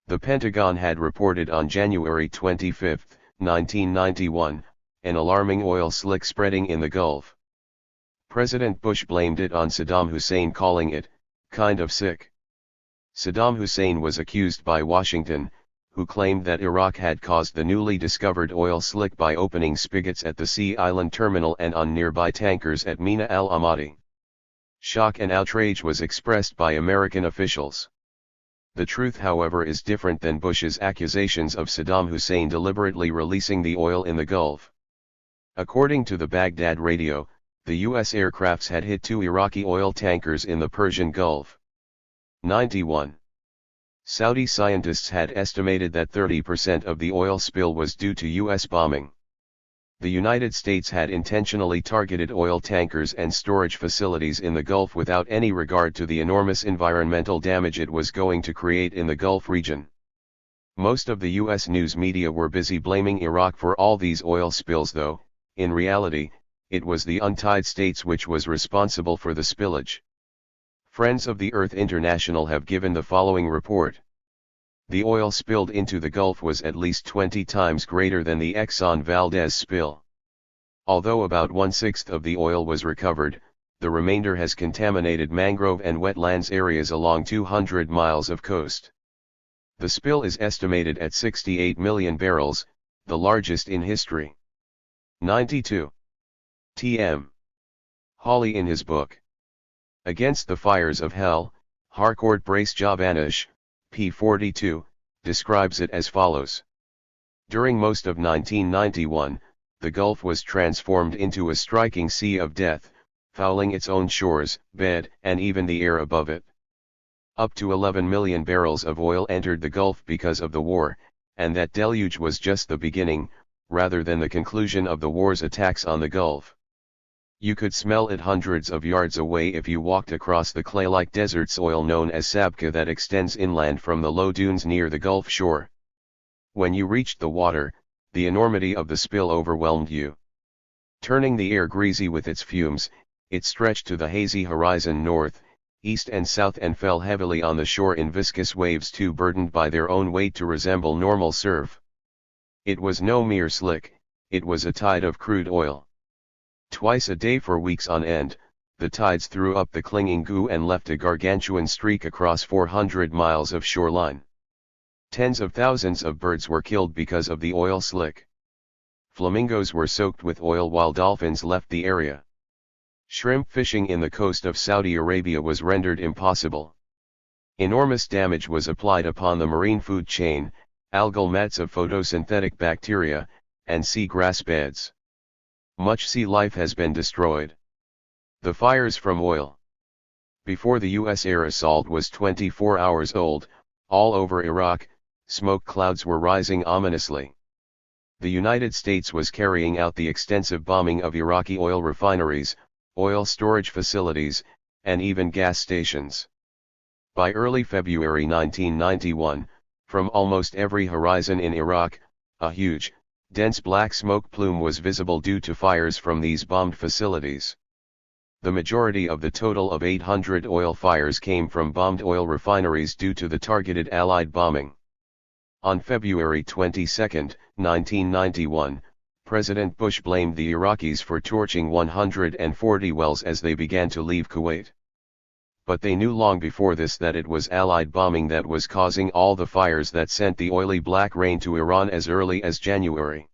The Pentagon had reported on January 25, 1991, an alarming oil slick spreading in the Gulf. President Bush blamed it on Saddam Hussein, calling it, kind of sick. Saddam Hussein was accused by Washington, who claimed that Iraq had caused the newly discovered oil slick by opening spigots at the Sea Island terminal and on nearby tankers at Mina al-Amadi. Shock and outrage was expressed by American officials. The truth, however, is different than Bush's accusations of Saddam Hussein deliberately releasing the oil in the Gulf. According to the Baghdad radio, the U.S. aircrafts had hit 2 Iraqi oil tankers in the Persian Gulf. 91. Saudi scientists had estimated that 30% of the oil spill was due to U.S. bombing. The United States had intentionally targeted oil tankers and storage facilities in the Gulf without any regard to the enormous environmental damage it was going to create in the Gulf region. Most of the U.S. news media were busy blaming Iraq for all these oil spills, though, in reality, it was the untied states which was responsible for the spillage. Friends of the Earth International have given the following report. The oil spilled into the Gulf was at least 20 times greater than the Exxon Valdez spill. Although about 1/6 of the oil was recovered, the remainder has contaminated mangrove and wetlands areas along 200 miles of coast. The spill is estimated at 68 million barrels, the largest in history. 92. T.M. Hawley in his book Against the Fires of Hell, Harcourt Brace Javanesh, p. 42, describes it as follows. During most of 1991, the Gulf was transformed into a striking sea of death, fouling its own shores, bed, and even the air above it. Up to 11 million barrels of oil entered the Gulf because of the war, and that deluge was just the beginning, rather than the conclusion of the war's attacks on the Gulf. You could smell it hundreds of yards away if you walked across the clay-like desert soil known as sabkha that extends inland from the low dunes near the Gulf shore. When you reached the water, the enormity of the spill overwhelmed you. Turning the air greasy with its fumes, it stretched to the hazy horizon north, east and south and fell heavily on the shore in viscous waves too burdened by their own weight to resemble normal surf. It was no mere slick, it was a tide of crude oil. Twice a day for weeks on end, the tides threw up the clinging goo and left a gargantuan streak across 400 miles of shoreline. Tens of thousands of birds were killed because of the oil slick. Flamingos were soaked with oil while dolphins left the area. Shrimp fishing in the coast of Saudi Arabia was rendered impossible. Enormous damage was applied upon the marine food chain, algal mats of photosynthetic bacteria, and sea grass beds. Much sea life has been destroyed. The fires from oil. Before the U.S. air assault was 24 hours old, all over Iraq, smoke clouds were rising ominously. The United States was carrying out the extensive bombing of Iraqi oil refineries, oil storage facilities, and even gas stations. By early February 1991, from almost every horizon in Iraq, a huge, dense black smoke plume was visible due to fires from these bombed facilities. The majority of the total of 800 oil fires came from bombed oil refineries due to the targeted Allied bombing. On February 22, 1991, President Bush blamed the Iraqis for torching 140 wells as they began to leave Kuwait. But they knew long before this that it was Allied bombing that was causing all the fires that sent the oily black rain to Iran as early as January.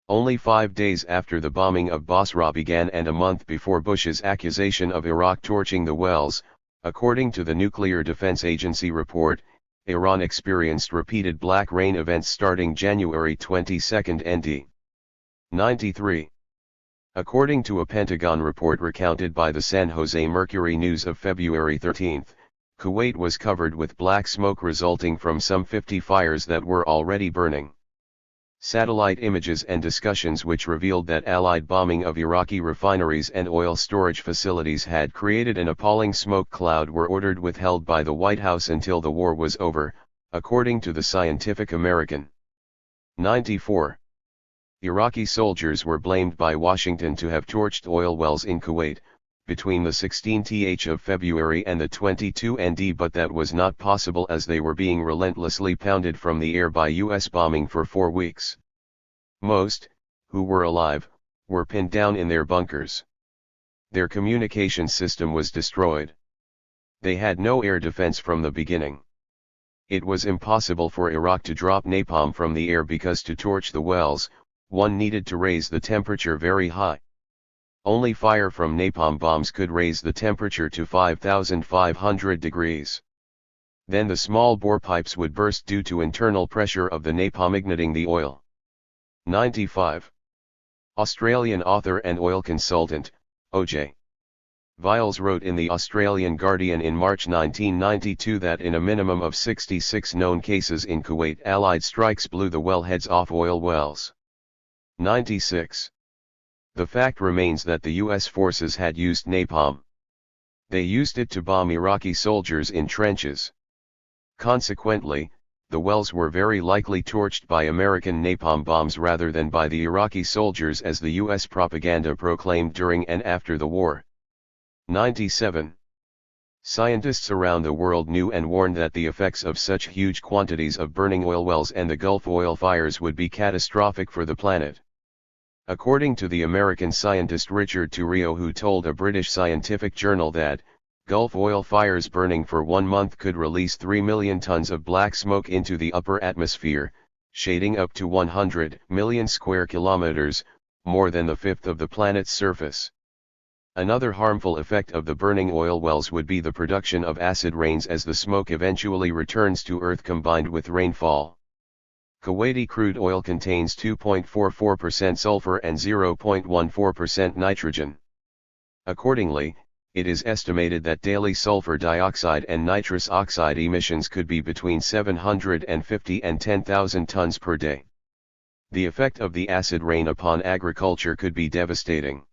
Only 5 days after the bombing of Basra began and a month before Bush's accusation of Iraq torching the wells, according to the Nuclear Defense Agency report, Iran experienced repeated black rain events starting January 22 ND. 93. According to a Pentagon report recounted by the San Jose Mercury News of February 13, Kuwait was covered with black smoke resulting from some 50 fires that were already burning. Satellite images and discussions which revealed that Allied bombing of Iraqi refineries and oil storage facilities had created an appalling smoke cloud were ordered withheld by the White House until the war was over, according to the Scientific American. 94. Iraqi soldiers were blamed by Washington to have torched oil wells in Kuwait, between the 16th of February and the 22 ND, but that was not possible as they were being relentlessly pounded from the air by U.S. bombing for 4 weeks. Most, who were alive, were pinned down in their bunkers. Their communication system was destroyed. They had no air defense from the beginning. It was impossible for Iraq to drop napalm from the air because to torch the wells, one needed to raise the temperature very high. Only fire from napalm bombs could raise the temperature to 5,500 degrees. Then the small bore pipes would burst due to internal pressure of the napalm igniting the oil. 95. Australian author and oil consultant, O.J. Viles wrote in the Australian Guardian in March 1992 that in a minimum of 66 known cases in Kuwait, Allied strikes blew the wellheads off oil wells. 96. The fact remains that the U.S. forces had used napalm. They used it to bomb Iraqi soldiers in trenches. Consequently, the wells were very likely torched by American napalm bombs rather than by the Iraqi soldiers as the U.S. propaganda proclaimed during and after the war. 97. Scientists around the world knew and warned that the effects of such huge quantities of burning oil wells and the Gulf oil fires would be catastrophic for the planet. According to the American scientist Richard Turrio, who told a British scientific journal that, Gulf oil fires burning for 1 month could release 3 million tons of black smoke into the upper atmosphere, shading up to 100 million square kilometers, more than the fifth of the planet's surface. Another harmful effect of the burning oil wells would be the production of acid rains as the smoke eventually returns to Earth combined with rainfall. Kuwaiti crude oil contains 2.44% sulfur and 0.14% nitrogen. Accordingly, it is estimated that daily sulfur dioxide and nitrous oxide emissions could be between 750 and 10,000 tons per day. The effect of the acid rain upon agriculture could be devastating.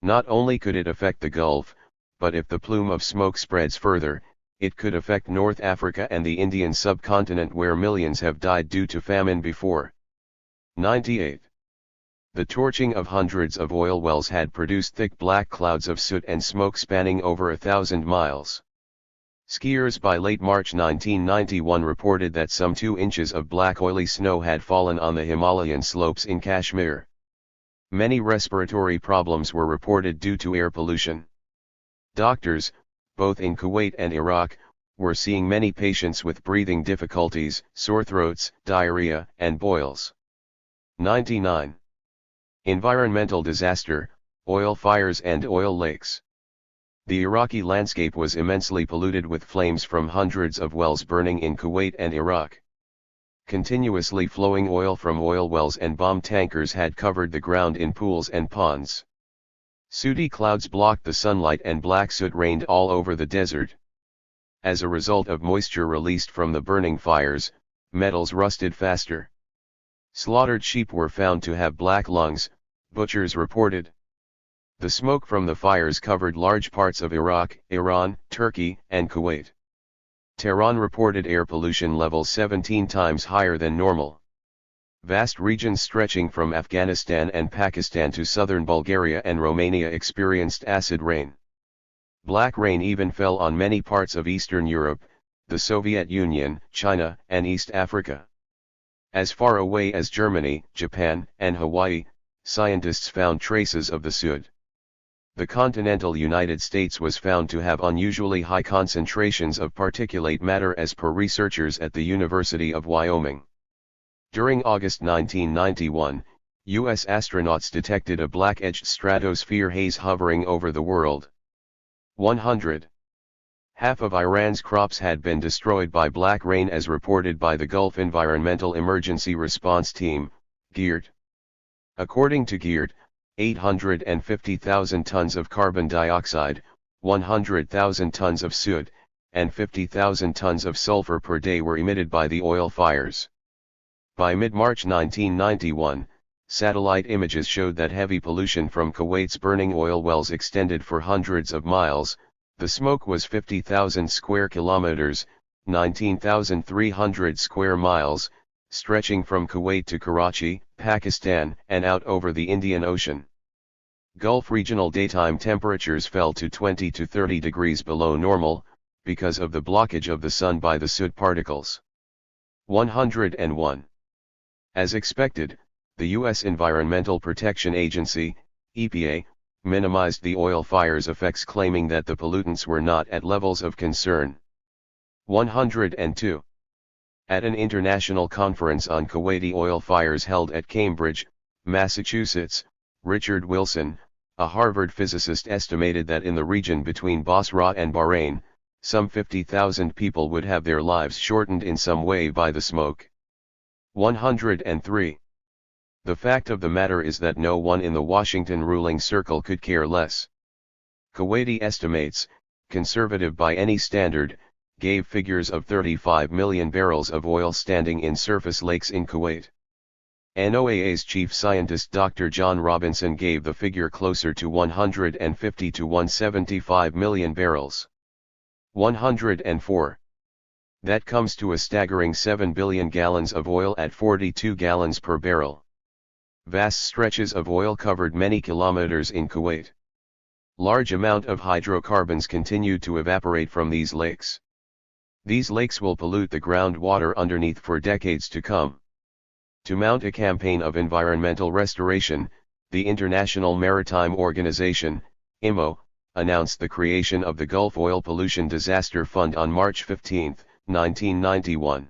Not only could it affect the Gulf, but if the plume of smoke spreads further, it could affect North Africa and the Indian subcontinent, where millions have died due to famine before. 98. The torching of hundreds of oil wells had produced thick black clouds of soot and smoke spanning over 1,000 miles. Skiers by late March 1991 reported that some 2 inches of black oily snow had fallen on the Himalayan slopes in Kashmir. Many respiratory problems were reported due to air pollution. Doctors, both in Kuwait and Iraq, were seeing many patients with breathing difficulties, sore throats, diarrhea, and boils. 99. Environmental disaster, oil fires and oil lakes. The Iraqi landscape was immensely polluted with flames from hundreds of wells burning in Kuwait and Iraq. Continuously flowing oil from oil wells and bomb tankers had covered the ground in pools and ponds. Sooty clouds blocked the sunlight and black soot rained all over the desert. As a result of moisture released from the burning fires, metals rusted faster. Slaughtered sheep were found to have black lungs, butchers reported. The smoke from the fires covered large parts of Iraq, Iran, Turkey, and Kuwait. Tehran reported air pollution levels 17 times higher than normal. Vast regions stretching from Afghanistan and Pakistan to southern Bulgaria and Romania experienced acid rain. Black rain even fell on many parts of Eastern Europe, the Soviet Union, China, and East Africa. As far away as Germany, Japan, and Hawaii, scientists found traces of the soot. The continental United States was found to have unusually high concentrations of particulate matter as per researchers at the University of Wyoming. During August 1991, U.S. astronauts detected a black-edged stratosphere haze hovering over the world. 100. Half of Iran's crops had been destroyed by black rain as reported by the Gulf Environmental Emergency Response Team, THIRD. According to THIRD, 850,000 tons of carbon dioxide, 100,000 tons of soot, and 50,000 tons of sulfur per day were emitted by the oil fires. By mid-March 1991, satellite images showed that heavy pollution from Kuwait's burning oil wells extended for hundreds of miles. The smoke was 50,000 square kilometers, 19,300 square miles, stretching from Kuwait to Karachi, Pakistan, and out over the Indian Ocean. Gulf regional daytime temperatures fell to 20 to 30 degrees below normal, because of the blockage of the sun by the soot particles. 101. As expected, the U.S. Environmental Protection Agency, EPA, minimized the oil fire's effects, claiming that the pollutants were not at levels of concern. 102. At an international conference on Kuwaiti oil fires held at Cambridge, Massachusetts, Richard Wilson, a Harvard physicist, estimated that in the region between Basra and Bahrain, some 50,000 people would have their lives shortened in some way by the smoke. 103. The fact of the matter is that no one in the Washington ruling circle could care less. Kuwaiti estimates, conservative by any standard, gave figures of 35 million barrels of oil standing in surface lakes in Kuwait. NOAA's chief scientist Dr. John Robinson gave the figure closer to 150 to 175 million barrels. 104. That comes to a staggering 7 billion gallons of oil at 42 gallons per barrel. Vast stretches of oil covered many kilometers in Kuwait. Large amount of hydrocarbons continue to evaporate from these lakes. These lakes will pollute the groundwater underneath for decades to come. To mount a campaign of environmental restoration, the International Maritime Organization, IMO, announced the creation of the Gulf Oil Pollution Disaster Fund on March 15, 1991.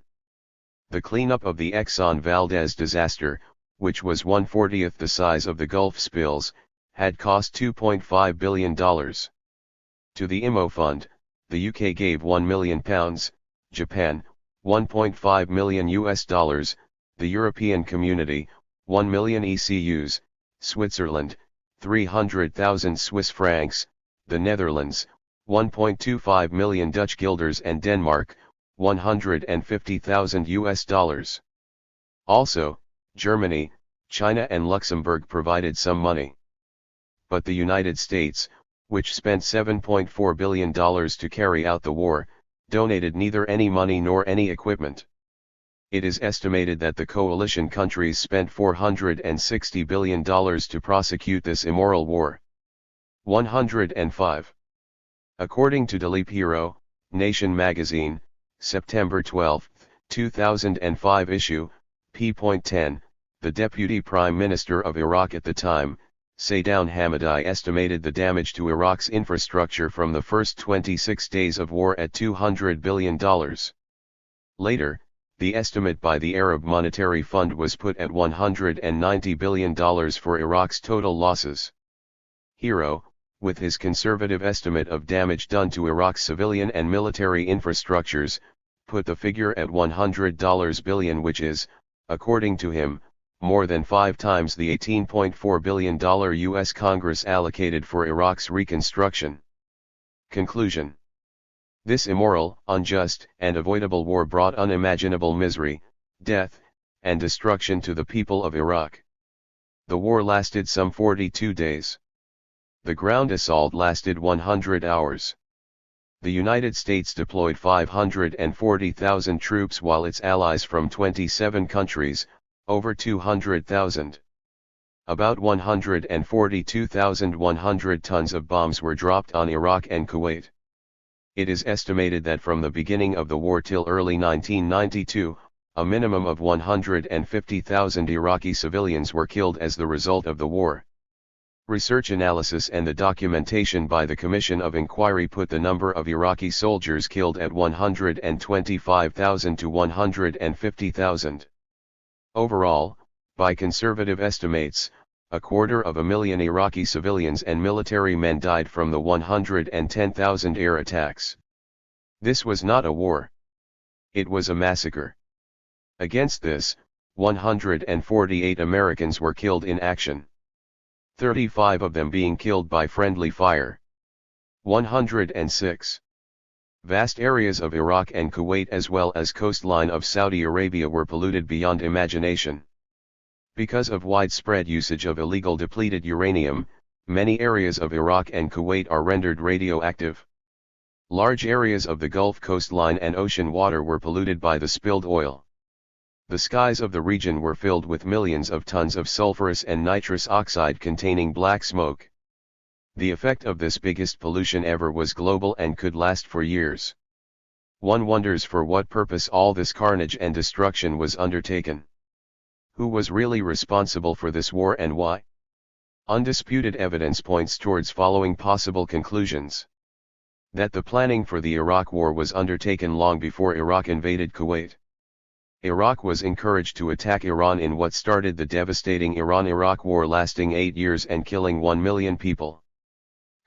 The cleanup of the Exxon Valdez disaster, which was 1/40th the size of the Gulf spills, had cost $2.5 billion. To the IMO fund, the UK gave £1 million, Japan, $1.5 million, the European Community, 1 million ECUs, Switzerland, 300,000 Swiss francs, the Netherlands, 1.25 million Dutch guilders, and Denmark, $150,000. Also, Germany, China and Luxembourg provided some money. But the United States, which spent $7.4 billion to carry out the war, donated neither any money nor any equipment. It is estimated that the coalition countries spent $460 billion to prosecute this immoral war. 105. According to Dalit Hero, Nation magazine, September 12, 2005 issue, p.10, the Deputy Prime Minister of Iraq at the time, Saddam Hamidi, estimated the damage to Iraq's infrastructure from the first 26 days of war at $200 billion. Later, the estimate by the Arab Monetary Fund was put at $190 billion for Iraq's total losses. Hero, with his conservative estimate of damage done to Iraq's civilian and military infrastructures, put the figure at $100 billion, which is, according to him, more than 5 times the $18.4 billion U.S. Congress allocated for Iraq's reconstruction. Conclusion. This immoral, unjust, and avoidable war brought unimaginable misery, death, and destruction to the people of Iraq. The war lasted some 42 days. The ground assault lasted 100 hours. The United States deployed 540,000 troops while its allies from 27 countries, over 200,000. About 142,100 tons of bombs were dropped on Iraq and Kuwait. It is estimated that from the beginning of the war till early 1992, a minimum of 150,000 Iraqi civilians were killed as the result of the war. Research analysis and the documentation by the Commission of Inquiry put the number of Iraqi soldiers killed at 125,000 to 150,000. Overall, by conservative estimates, 250,000 Iraqi civilians and military men died from the 110,000 air attacks. This was not a war. It was a massacre. Against this, 148 Americans were killed in action. 35 of them being killed by friendly fire. 106. Vast areas of Iraq and Kuwait as well as coastline of Saudi Arabia were polluted beyond imagination. Because of widespread usage of illegal depleted uranium, many areas of Iraq and Kuwait are rendered radioactive. Large areas of the Gulf coastline and ocean water were polluted by the spilled oil. The skies of the region were filled with millions of tons of sulfurous and nitrous oxide containing black smoke. The effect of this biggest pollution ever was global and could last for years. One wonders for what purpose all this carnage and destruction was undertaken. Who was really responsible for this war and why? Undisputed evidence points towards following possible conclusions. That the planning for the Iraq War was undertaken long before Iraq invaded Kuwait. Iraq was encouraged to attack Iran in what started the devastating Iran-Iraq War lasting 8 years and killing 1 million people.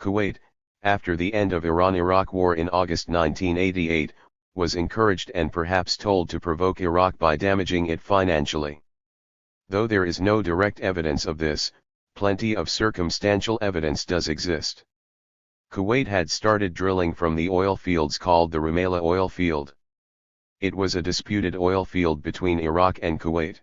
Kuwait, after the end of Iran-Iraq War in August 1988, was encouraged and perhaps told to provoke Iraq by damaging it financially. Though there is no direct evidence of this, plenty of circumstantial evidence does exist. Kuwait had started drilling from the oil fields called the Rumaila oil field. It was a disputed oil field between Iraq and Kuwait.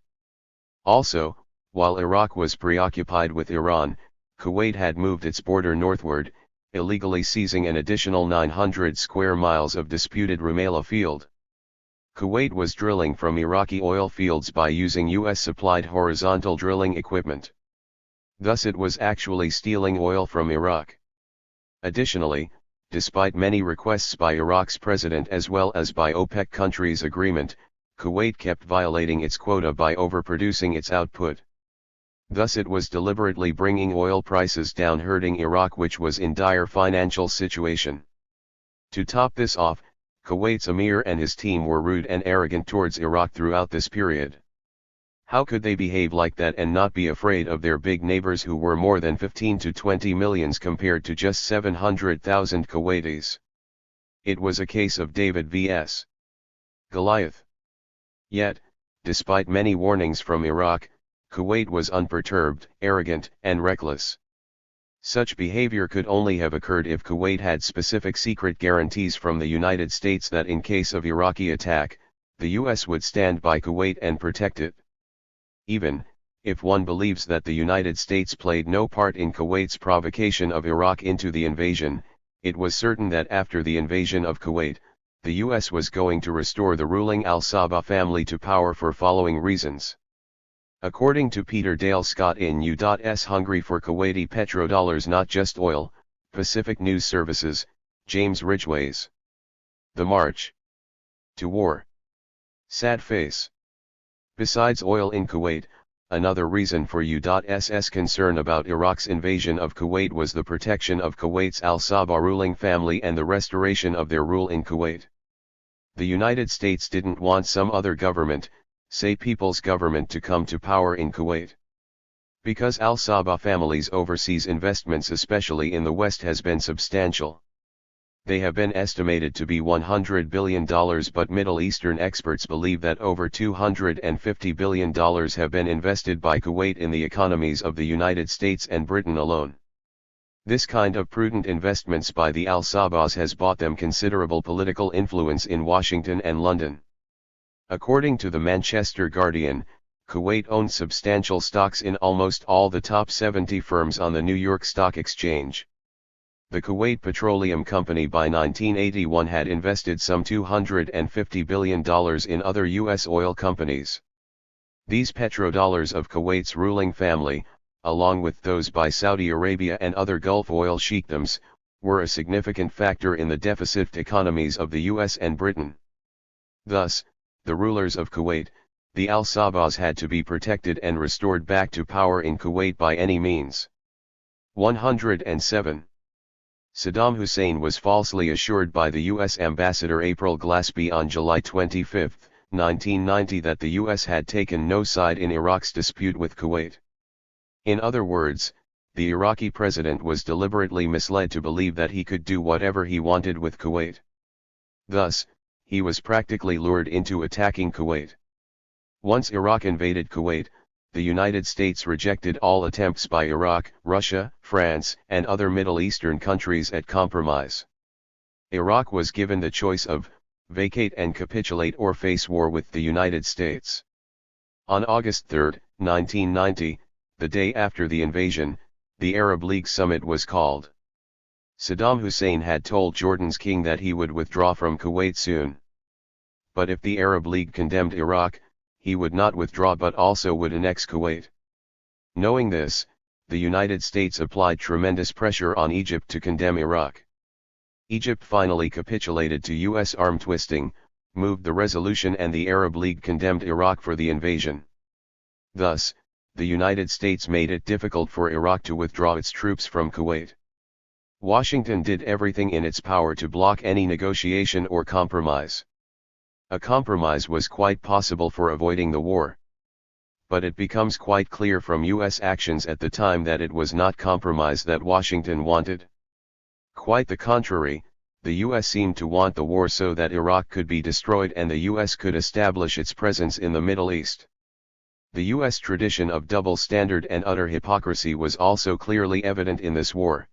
Also, while Iraq was preoccupied with Iran, Kuwait had moved its border northward, illegally seizing an additional 900 square miles of disputed Rumaila field. Kuwait was drilling from Iraqi oil fields by using US-supplied horizontal drilling equipment. Thus it was actually stealing oil from Iraq. Additionally, despite many requests by Iraq's president as well as by OPEC countries' agreement, Kuwait kept violating its quota by overproducing its output. Thus it was deliberately bringing oil prices down, hurting Iraq, which was in dire financial situation. To top this off, Kuwait's Emir and his team were rude and arrogant towards Iraq throughout this period. How could they behave like that and not be afraid of their big neighbors who were more than 15 to 20 millions compared to just 700,000 Kuwaitis? It was a case of David vs. Goliath. Yet, despite many warnings from Iraq, Kuwait was unperturbed, arrogant, and reckless. Such behavior could only have occurred if Kuwait had specific secret guarantees from the United States that in case of Iraqi attack, the US would stand by Kuwait and protect it. Even if one believes that the United States played no part in Kuwait's provocation of Iraq into the invasion, it was certain that after the invasion of Kuwait, the US was going to restore the ruling Al-Sabah family to power for following reasons. According to Peter Dale Scott in U.S. Hungry for Kuwaiti Petrodollars Not Just Oil, Pacific News Services, James Ridgways. The March to War. Sad face. Besides oil in Kuwait, another reason for U.S.'s concern about Iraq's invasion of Kuwait was the protection of Kuwait's Al-Sabah ruling family and the restoration of their rule in Kuwait. The United States didn't want some other government, say People's Government, to come to power in Kuwait. Because Al-Sabah family's overseas investments especially in the West has been substantial. They have been estimated to be $100 billion, but Middle Eastern experts believe that over $250 billion have been invested by Kuwait in the economies of the United States and Britain alone. This kind of prudent investments by the Al-Sabahs has bought them considerable political influence in Washington and London. According to the Manchester Guardian, Kuwait owned substantial stocks in almost all the top 70 firms on the New York Stock Exchange. The Kuwait Petroleum Company by 1981 had invested some $250 billion in other U.S. oil companies. These petrodollars of Kuwait's ruling family, along with those by Saudi Arabia and other Gulf oil sheikdoms, were a significant factor in the deficit economies of the US and Britain. Thus, the rulers of Kuwait, the Al-Sabahs, had to be protected and restored back to power in Kuwait by any means. 107. Saddam Hussein was falsely assured by the U.S. Ambassador April Glaspie on July 25, 1990 that the U.S. had taken no side in Iraq's dispute with Kuwait. In other words, the Iraqi president was deliberately misled to believe that he could do whatever he wanted with Kuwait. Thus, he was practically lured into attacking Kuwait. Once Iraq invaded Kuwait, the United States rejected all attempts by Iraq, Russia, France, and other Middle Eastern countries at compromise. Iraq was given the choice of vacate and capitulate or face war with the United States. On August 3, 1990, the day after the invasion, the Arab League summit was called. Saddam Hussein had told Jordan's king that he would withdraw from Kuwait soon. But if the Arab League condemned Iraq, he would not withdraw but also would annex Kuwait. Knowing this, the United States applied tremendous pressure on Egypt to condemn Iraq. Egypt finally capitulated to U.S. arm twisting, moved the resolution, and the Arab League condemned Iraq for the invasion. Thus, the United States made it difficult for Iraq to withdraw its troops from Kuwait. Washington did everything in its power to block any negotiation or compromise. A compromise was quite possible for avoiding the war. But it becomes quite clear from U.S. actions at the time that it was not compromise that Washington wanted. Quite the contrary, the U.S. seemed to want the war so that Iraq could be destroyed and the U.S. could establish its presence in the Middle East. The U.S. tradition of double standard and utter hypocrisy was also clearly evident in this war.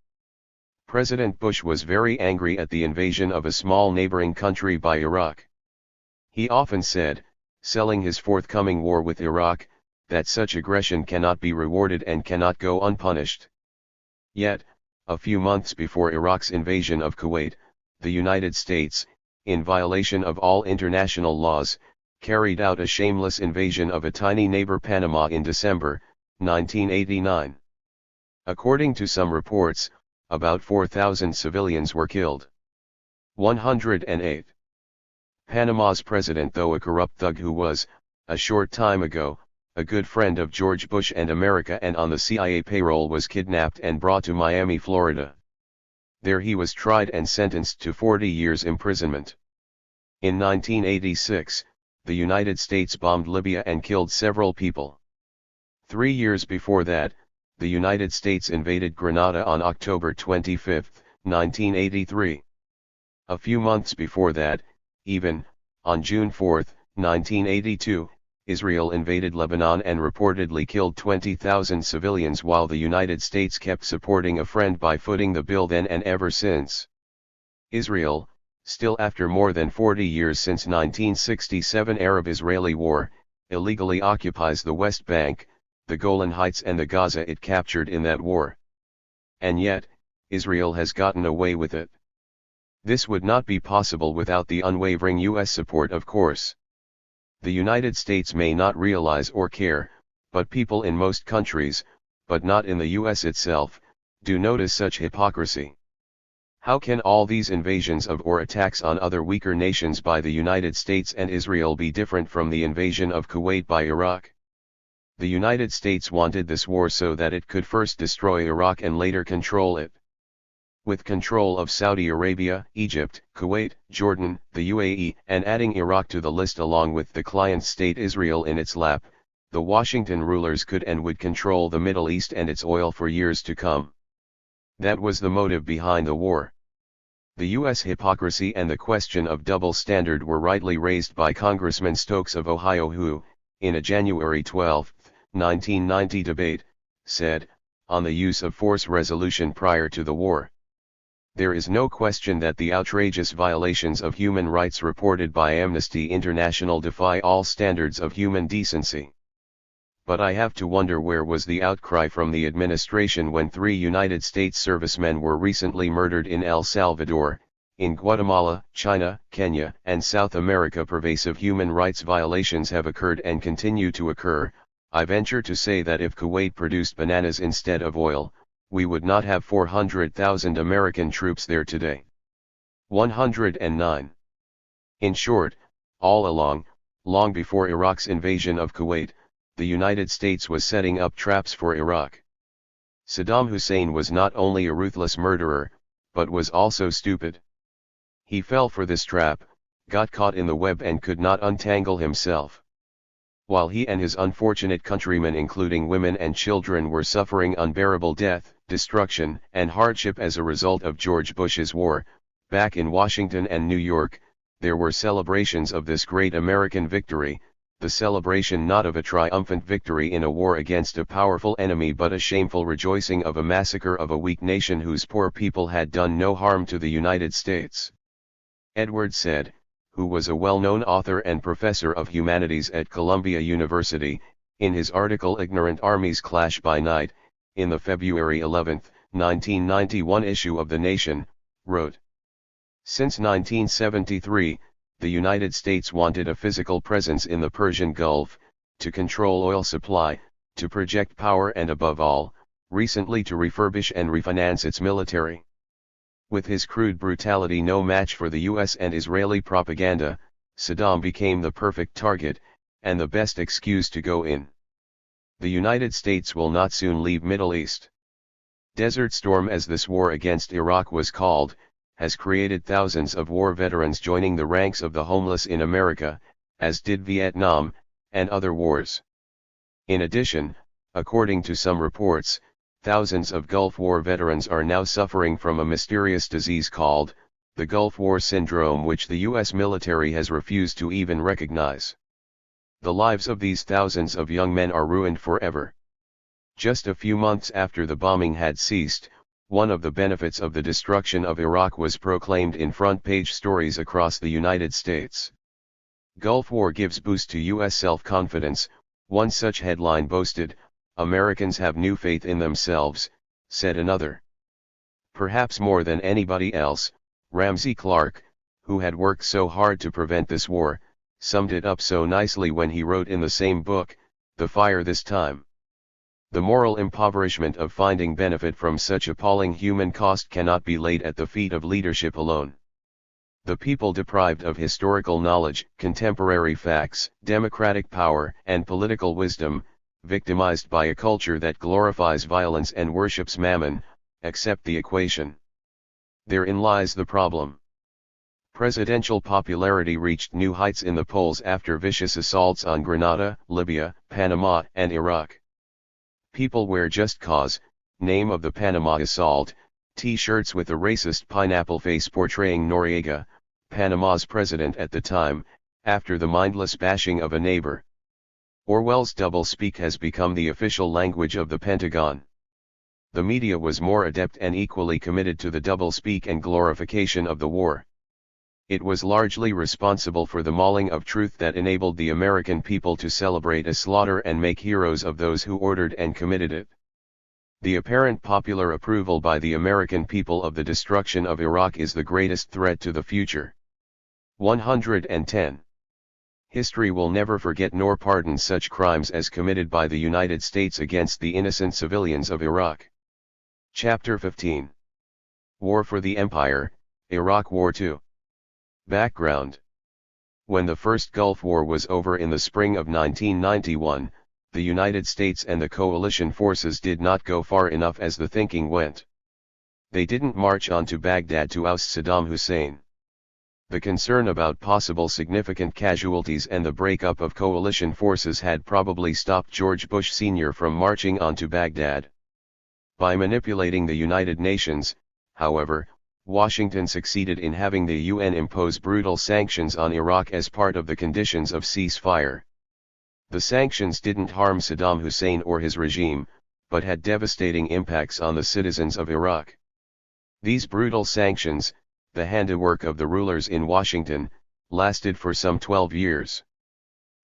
President Bush was very angry at the invasion of a small neighboring country by Iraq. He often said, selling his forthcoming war with Iraq, that such aggression cannot be rewarded and cannot go unpunished. Yet, a few months before Iraq's invasion of Kuwait, the United States, in violation of all international laws, carried out a shameless invasion of a tiny neighbor Panama in December, 1989. According to some reports, about 4,000 civilians were killed. 108. Panama's president, though a corrupt thug who was, a short time ago, a good friend of George Bush and America and on the CIA payroll, was kidnapped and brought to Miami, Florida. There he was tried and sentenced to 40 years imprisonment. In 1986, the United States bombed Libya and killed several people. 3 years before that, the United States invaded Grenada on October 25, 1983. A few months before that, even, on June 4, 1982, Israel invaded Lebanon and reportedly killed 20,000 civilians, while the United States kept supporting a friend by footing the bill then and ever since. Israel, still after more than 40 years since 1967 Arab-Israeli war, illegally occupies the West Bank, the Golan Heights and the Gaza it captured in that war. And yet, Israel has gotten away with it. This would not be possible without the unwavering U.S. support, of course. The United States may not realize or care, but people in most countries, but not in the U.S. itself, do notice such hypocrisy. How can all these invasions of or attacks on other weaker nations by the United States and Israel be different from the invasion of Kuwait by Iraq? The United States wanted this war so that it could first destroy Iraq and later control it. With control of Saudi Arabia, Egypt, Kuwait, Jordan, the UAE, and adding Iraq to the list along with the client state Israel in its lap, the Washington rulers could and would control the Middle East and its oil for years to come. That was the motive behind the war. The U.S. hypocrisy and the question of double standard were rightly raised by Congressman Stokes of Ohio who, in a January 12, 1990 debate, said, on the use of force resolution prior to the war, "There is no question that the outrageous violations of human rights reported by Amnesty International defy all standards of human decency. But I have to wonder where was the outcry from the administration when 3 United States servicemen were recently murdered in El Salvador, in Guatemala, China, Kenya, and South America. Pervasive human rights violations have occurred and continue to occur. I venture to say that if Kuwait produced bananas instead of oil, we would not have 400,000 American troops there today." 109. In short, all along, long before Iraq's invasion of Kuwait, the United States was setting up traps for Iraq. Saddam Hussein was not only a ruthless murderer, but was also stupid. He fell for this trap, got caught in the web and could not untangle himself. While he and his unfortunate countrymen, including women and children, were suffering unbearable death, destruction, and hardship as a result of George Bush's war, back in Washington and New York, there were celebrations of this great American victory, the celebration not of a triumphant victory in a war against a powerful enemy but a shameful rejoicing of a massacre of a weak nation whose poor people had done no harm to the United States. Edward Said, who was a well-known author and professor of humanities at Columbia University, in his article Ignorant Armies Clash by Night, in the February 11, 1991 issue of The Nation, wrote, "Since 1973, the United States wanted a physical presence in the Persian Gulf, to control oil supply, to project power and above all, recently to refurbish and refinance its military. With his crude brutality no match for the US and Israeli propaganda, Saddam became the perfect target, and the best excuse to go in. The United States will not soon leave Middle East. Desert Storm, as this war against Iraq was called, has created thousands of war veterans joining the ranks of the homeless in America, as did Vietnam, and other wars. In addition, according to some reports, thousands of Gulf War veterans are now suffering from a mysterious disease called the Gulf War Syndrome, which the U.S. military has refused to even recognize. The lives of these thousands of young men are ruined forever. Just a few months after the bombing had ceased, one of the benefits of the destruction of Iraq was proclaimed in front-page stories across the United States. Gulf War gives boost to U.S. self-confidence, one such headline boasted, "Americans have new faith in themselves," said another. Perhaps more than anybody else, Ramsey Clark, who had worked so hard to prevent this war, summed it up so nicely when he wrote in the same book, "The fire this time." The moral impoverishment of finding benefit from such appalling human cost cannot be laid at the feet of leadership alone. The people deprived of historical knowledge, contemporary facts, democratic power, and political wisdom, victimized by a culture that glorifies violence and worships mammon, accept the equation. Therein lies the problem. Presidential popularity reached new heights in the polls after vicious assaults on Grenada, Libya, Panama, and Iraq. People wear just cause, name of the Panama assault, T-shirts with a racist pineapple face portraying Noriega, Panama's president at the time, after the mindless bashing of a neighbor. Orwell's doublespeak has become the official language of the Pentagon. The media was more adept and equally committed to the doublespeak and glorification of the war. It was largely responsible for the mauling of truth that enabled the American people to celebrate a slaughter and make heroes of those who ordered and committed it. The apparent popular approval by the American people of the destruction of Iraq is the greatest threat to the future. 110. History will never forget nor pardon such crimes as committed by the United States against the innocent civilians of Iraq. Chapter 15. War for the Empire, Iraq War II. Background. When the First Gulf War was over in the spring of 1991, the United States and the coalition forces did not go far enough as the thinking went. They didn't march on to Baghdad to oust Saddam Hussein. The concern about possible significant casualties and the breakup of coalition forces had probably stopped George Bush Sr. from marching on to Baghdad. By manipulating the United Nations, however, Washington succeeded in having the UN impose brutal sanctions on Iraq as part of the conditions of ceasefire. The sanctions didn't harm Saddam Hussein or his regime, but had devastating impacts on the citizens of Iraq. These brutal sanctions, the handiwork of the rulers in Washington, lasted for some 12 years.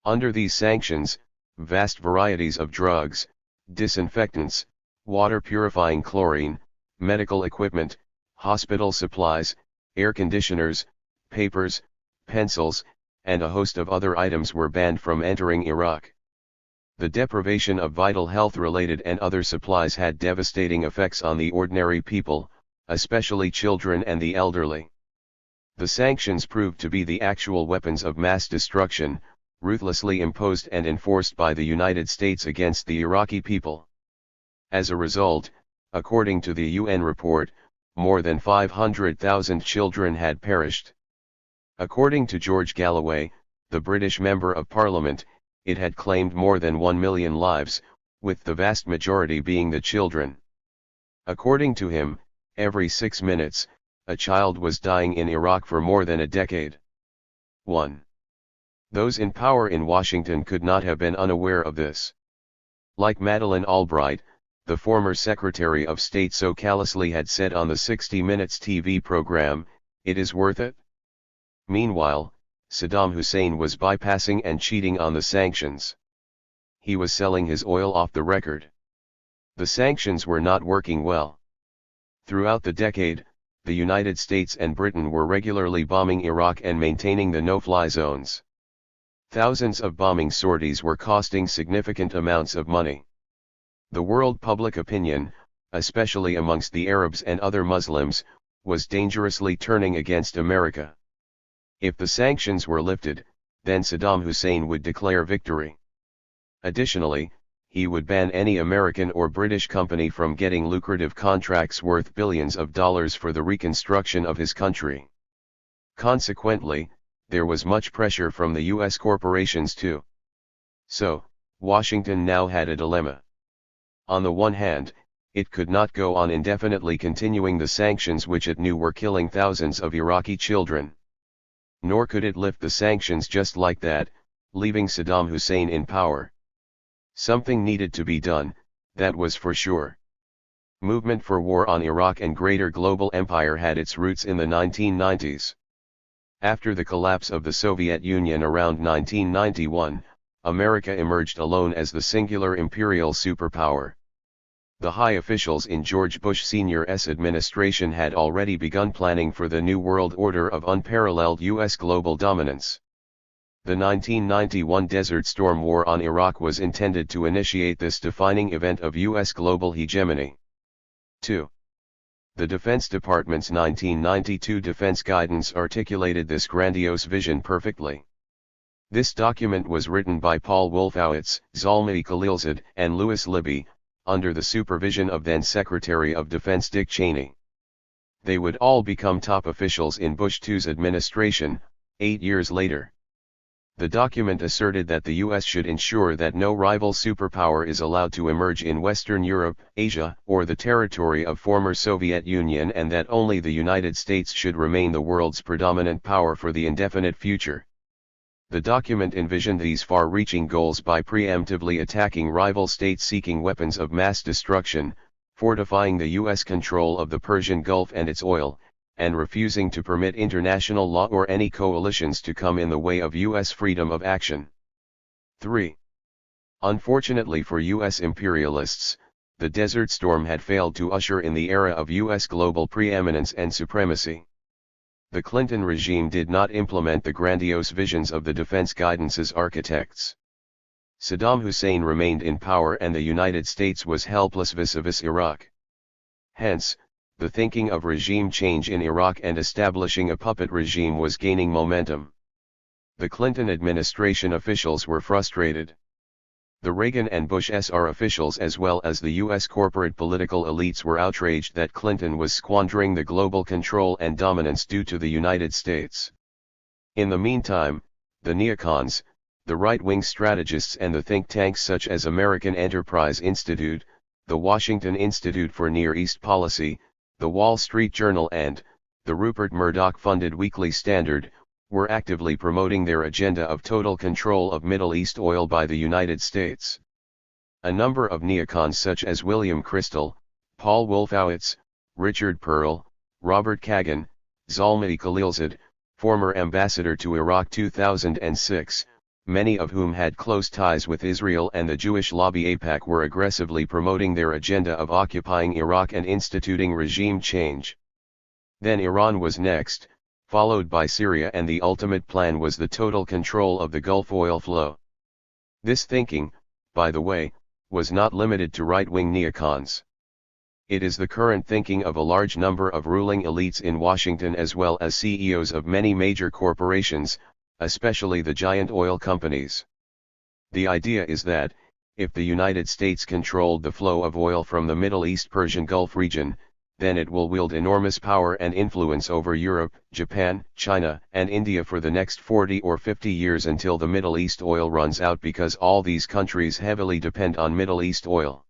Under these sanctions, vast varieties of drugs, disinfectants, water-purifying chlorine, medical equipment, hospital supplies, air conditioners, papers, pencils, and a host of other items were banned from entering Iraq. The deprivation of vital health-related and other supplies had devastating effects on the ordinary people, especially children and the elderly. The sanctions proved to be the actual weapons of mass destruction, ruthlessly imposed and enforced by the United States against the Iraqi people. As a result, according to the UN report, more than 500,000 children had perished. According to George Galloway, the British Member of Parliament, it had claimed more than 1 million lives, with the vast majority being the children. According to him, every 6 minutes, a child was dying in Iraq for more than a decade. 1. Those in power in Washington could not have been unaware of this. Like Madeleine Albright, the former Secretary of State so callously had said on the 60 Minutes TV program, "It is worth it." Meanwhile, Saddam Hussein was bypassing and cheating on the sanctions. He was selling his oil off the record. The sanctions were not working well. Throughout the decade, the United States and Britain were regularly bombing Iraq and maintaining the no-fly zones. Thousands of bombing sorties were costing significant amounts of money. The world public opinion, especially amongst the Arabs and other Muslims, was dangerously turning against America. If the sanctions were lifted, then Saddam Hussein would declare victory. Additionally, he would ban any American or British company from getting lucrative contracts worth billions of dollars for the reconstruction of his country. Consequently, there was much pressure from the U.S. corporations too. So, Washington now had a dilemma. On the one hand, it could not go on indefinitely continuing the sanctions which it knew were killing thousands of Iraqi children. Nor could it lift the sanctions just like that, leaving Saddam Hussein in power. Something needed to be done, that was for sure. Movement for war on Iraq and greater global empire had its roots in the 1990s. After the collapse of the Soviet Union around 1991, America emerged alone as the singular imperial superpower. The high officials in George Bush Sr.'s administration had already begun planning for the New World Order of unparalleled U.S. global dominance. The 1991 Desert Storm War on Iraq was intended to initiate this defining event of U.S. global hegemony. 2. The Defense Department's 1992 Defense Guidance articulated this grandiose vision perfectly. This document was written by Paul Wolfowitz, Zalmay Khalilzad, and Louis Libby, under the supervision of then Secretary of Defense Dick Cheney. They would all become top officials in Bush II's administration, 8 years later. The document asserted that the U.S. should ensure that no rival superpower is allowed to emerge in Western Europe, Asia, or the territory of former Soviet Union, and that only the United States should remain the world's predominant power for the indefinite future. The document envisioned these far-reaching goals by preemptively attacking rival states seeking weapons of mass destruction, fortifying the U.S. control of the Persian Gulf and its oil, and refusing to permit international law or any coalitions to come in the way of U.S. freedom of action. 3. Unfortunately for U.S. imperialists, the Desert Storm had failed to usher in the era of U.S. global preeminence and supremacy. The Clinton regime did not implement the grandiose visions of the Defense Guidance's architects. Saddam Hussein remained in power and the United States was helpless vis-a-vis Iraq. Hence, the thinking of regime change in Iraq and establishing a puppet regime was gaining momentum. The Clinton administration officials were frustrated. The Reagan and Bush Sr. officials as well as the U.S. corporate political elites were outraged that Clinton was squandering the global control and dominance due to the United States. In the meantime, the neocons, the right-wing strategists and the think tanks such as American Enterprise Institute, the Washington Institute for Near East Policy, the Wall Street Journal and the Rupert Murdoch-funded Weekly Standard, were actively promoting their agenda of total control of Middle East oil by the United States. A number of neocons such as William Kristol, Paul Wolfowitz, Richard Pearl, Robert Kagan, Zalmay Khalilzad, former ambassador to Iraq 2006, many of whom had close ties with Israel and the Jewish lobby AIPAC, were aggressively promoting their agenda of occupying Iraq and instituting regime change. Then Iran was next, followed by Syria, and the ultimate plan was the total control of the Gulf oil flow. This thinking, by the way, was not limited to right-wing neocons. It is the current thinking of a large number of ruling elites in Washington as well as CEOs of many major corporations, especially the giant oil companies. The idea is that, if the United States controlled the flow of oil from the Middle East Persian Gulf region, then it will wield enormous power and influence over Europe, Japan, China, and India for the next 40 or 50 years until the Middle East oil runs out, because all these countries heavily depend on Middle East oil.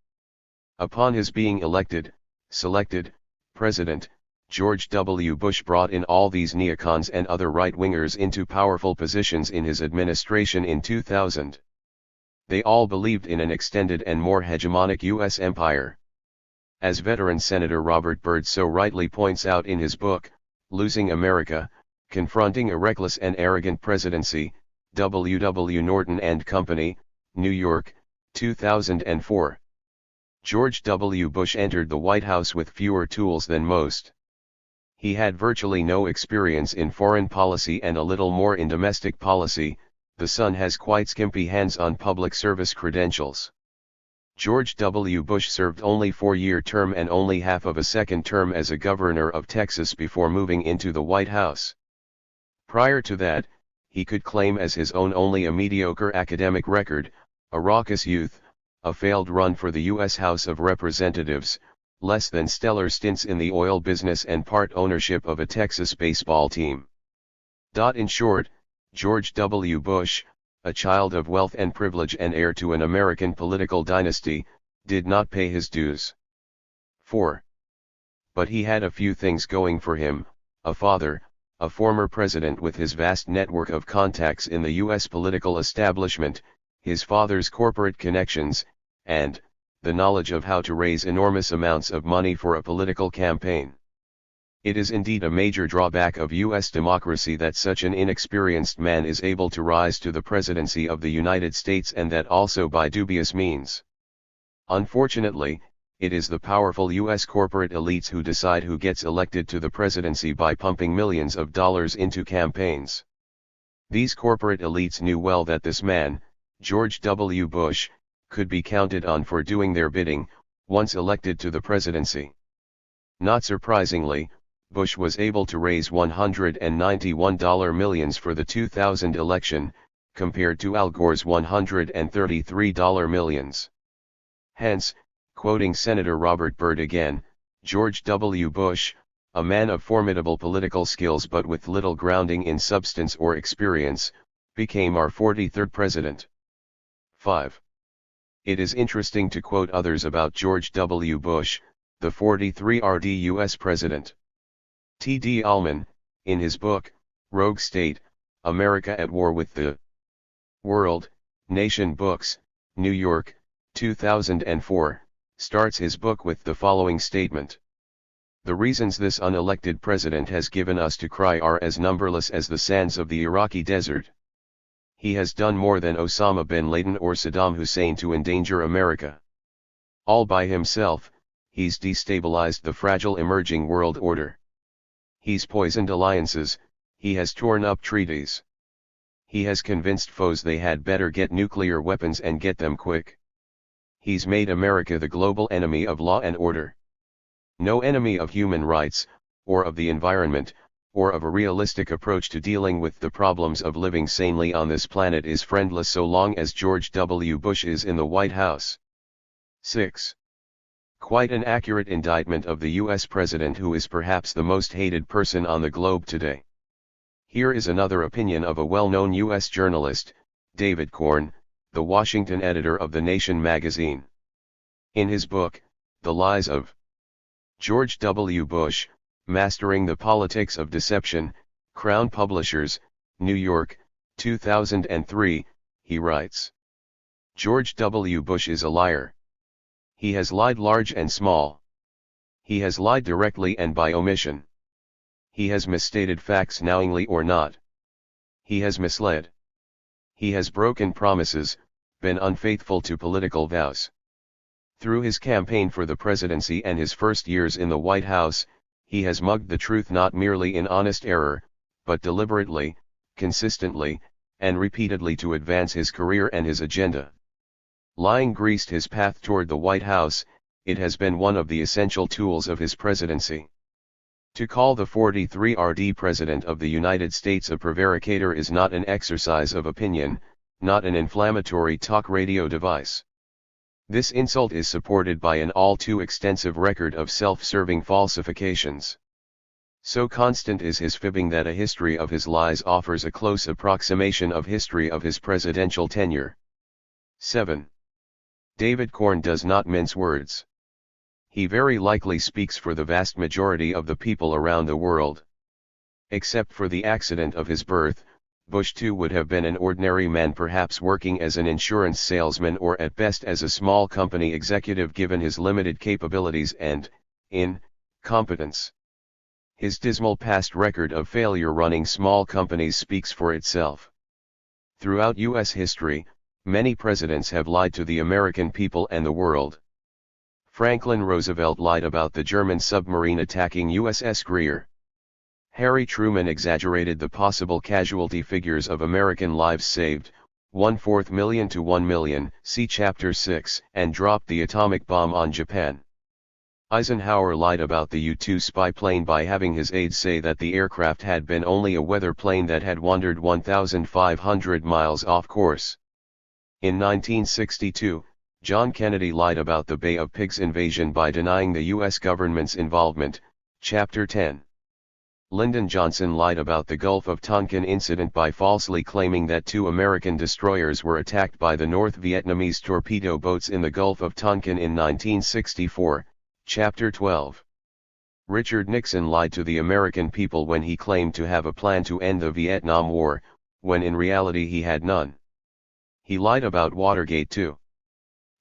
Upon his being selected, President, George W. Bush brought in all these neocons and other right-wingers into powerful positions in his administration in 2000. They all believed in an extended and more hegemonic U.S. empire. As veteran Senator Robert Byrd so rightly points out in his book, Losing America, Confronting a Reckless and Arrogant Presidency, W. W. Norton and Company, New York, 2004. George W. Bush entered the White House with fewer tools than most. He had virtually no experience in foreign policy and a little more in domestic policy. The son has quite skimpy hands-on public service credentials. George W. Bush served only 4-year term and only half of a second term as a governor of Texas before moving into the White House. Prior to that, he could claim as his own only a mediocre academic record, a raucous youth, a failed run for the U.S. House of Representatives, less than stellar stints in the oil business and part ownership of a Texas baseball team. In short, George W. Bush, a child of wealth and privilege and heir to an American political dynasty, did not pay his dues. 4. But he had a few things going for him: a father, a former president with his vast network of contacts in the U.S. political establishment, his father's corporate connections, and the knowledge of how to raise enormous amounts of money for a political campaign. It is indeed a major drawback of U.S. democracy that such an inexperienced man is able to rise to the presidency of the United States, and that also by dubious means. Unfortunately, it is the powerful U.S. corporate elites who decide who gets elected to the presidency by pumping millions of dollars into campaigns. These corporate elites knew well that this man, George W. Bush, could be counted on for doing their bidding, once elected to the presidency. Not surprisingly, Bush was able to raise $191 millions for the 2000 election, compared to Al Gore's $133 millions. Hence, quoting Senator Robert Byrd again, George W. Bush, a man of formidable political skills but with little grounding in substance or experience, became our 43rd president. 5. It is interesting to quote others about George W. Bush, the 43rd U.S. president. T.D. Allman, in his book, Rogue State, America at War with the World, Nation Books, New York, 2004, starts his book with the following statement. The reasons this unelected president has given us to cry are as numberless as the sands of the Iraqi desert. He has done more than Osama bin Laden or Saddam Hussein to endanger America. All by himself, he's destabilized the fragile emerging world order. He's poisoned alliances, he has torn up treaties. He has convinced foes they had better get nuclear weapons and get them quick. He's made America the global enemy of law and order. No enemy of human rights, or of the environment, or of a realistic approach to dealing with the problems of living sanely on this planet is friendless so long as George W. Bush is in the White House. 6. Quite an accurate indictment of the U.S. president who is perhaps the most hated person on the globe today. Here is another opinion of a well-known U.S. journalist, David Corn, the Washington editor of The Nation magazine. In his book, The Lies of George W. Bush, Mastering the Politics of Deception, Crown Publishers, New York, 2003, he writes, George W. Bush is a liar. He has lied large and small. He has lied directly and by omission. He has misstated facts knowingly or not. He has misled. He has broken promises, been unfaithful to political vows. Through his campaign for the presidency and his first years in the White House, he has mugged the truth not merely in honest error, but deliberately, consistently, and repeatedly to advance his career and his agenda. Lying greased his path toward the White House, it has been one of the essential tools of his presidency. To call the 43rd President of the United States a prevaricator is not an exercise of opinion, not an inflammatory talk radio device. This insult is supported by an all too extensive record of self-serving falsifications. So constant is his fibbing that a history of his lies offers a close approximation of history of his presidential tenure. 7. David Corn does not mince words. He very likely speaks for the vast majority of the people around the world. Except for the accident of his birth, Bush too would have been an ordinary man, perhaps working as an insurance salesman or at best as a small company executive given his limited capabilities and, incompetence. His dismal past record of failure running small companies speaks for itself. Throughout U.S. history, many presidents have lied to the American people and the world. Franklin Roosevelt lied about the German submarine attacking USS Greer. Harry Truman exaggerated the possible casualty figures of American lives saved, 1/4 million to 1 million, see Chapter 6, and dropped the atomic bomb on Japan. Eisenhower lied about the U-2 spy plane by having his aides say that the aircraft had been only a weather plane that had wandered 1,500 miles off course. In 1962, John Kennedy lied about the Bay of Pigs invasion by denying the U.S. government's involvement, Chapter 10. Lyndon Johnson lied about the Gulf of Tonkin incident by falsely claiming that 2 American destroyers were attacked by the North Vietnamese torpedo boats in the Gulf of Tonkin in 1964, Chapter 12. Richard Nixon lied to the American people when he claimed to have a plan to end the Vietnam War, when in reality he had none. He lied about Watergate too.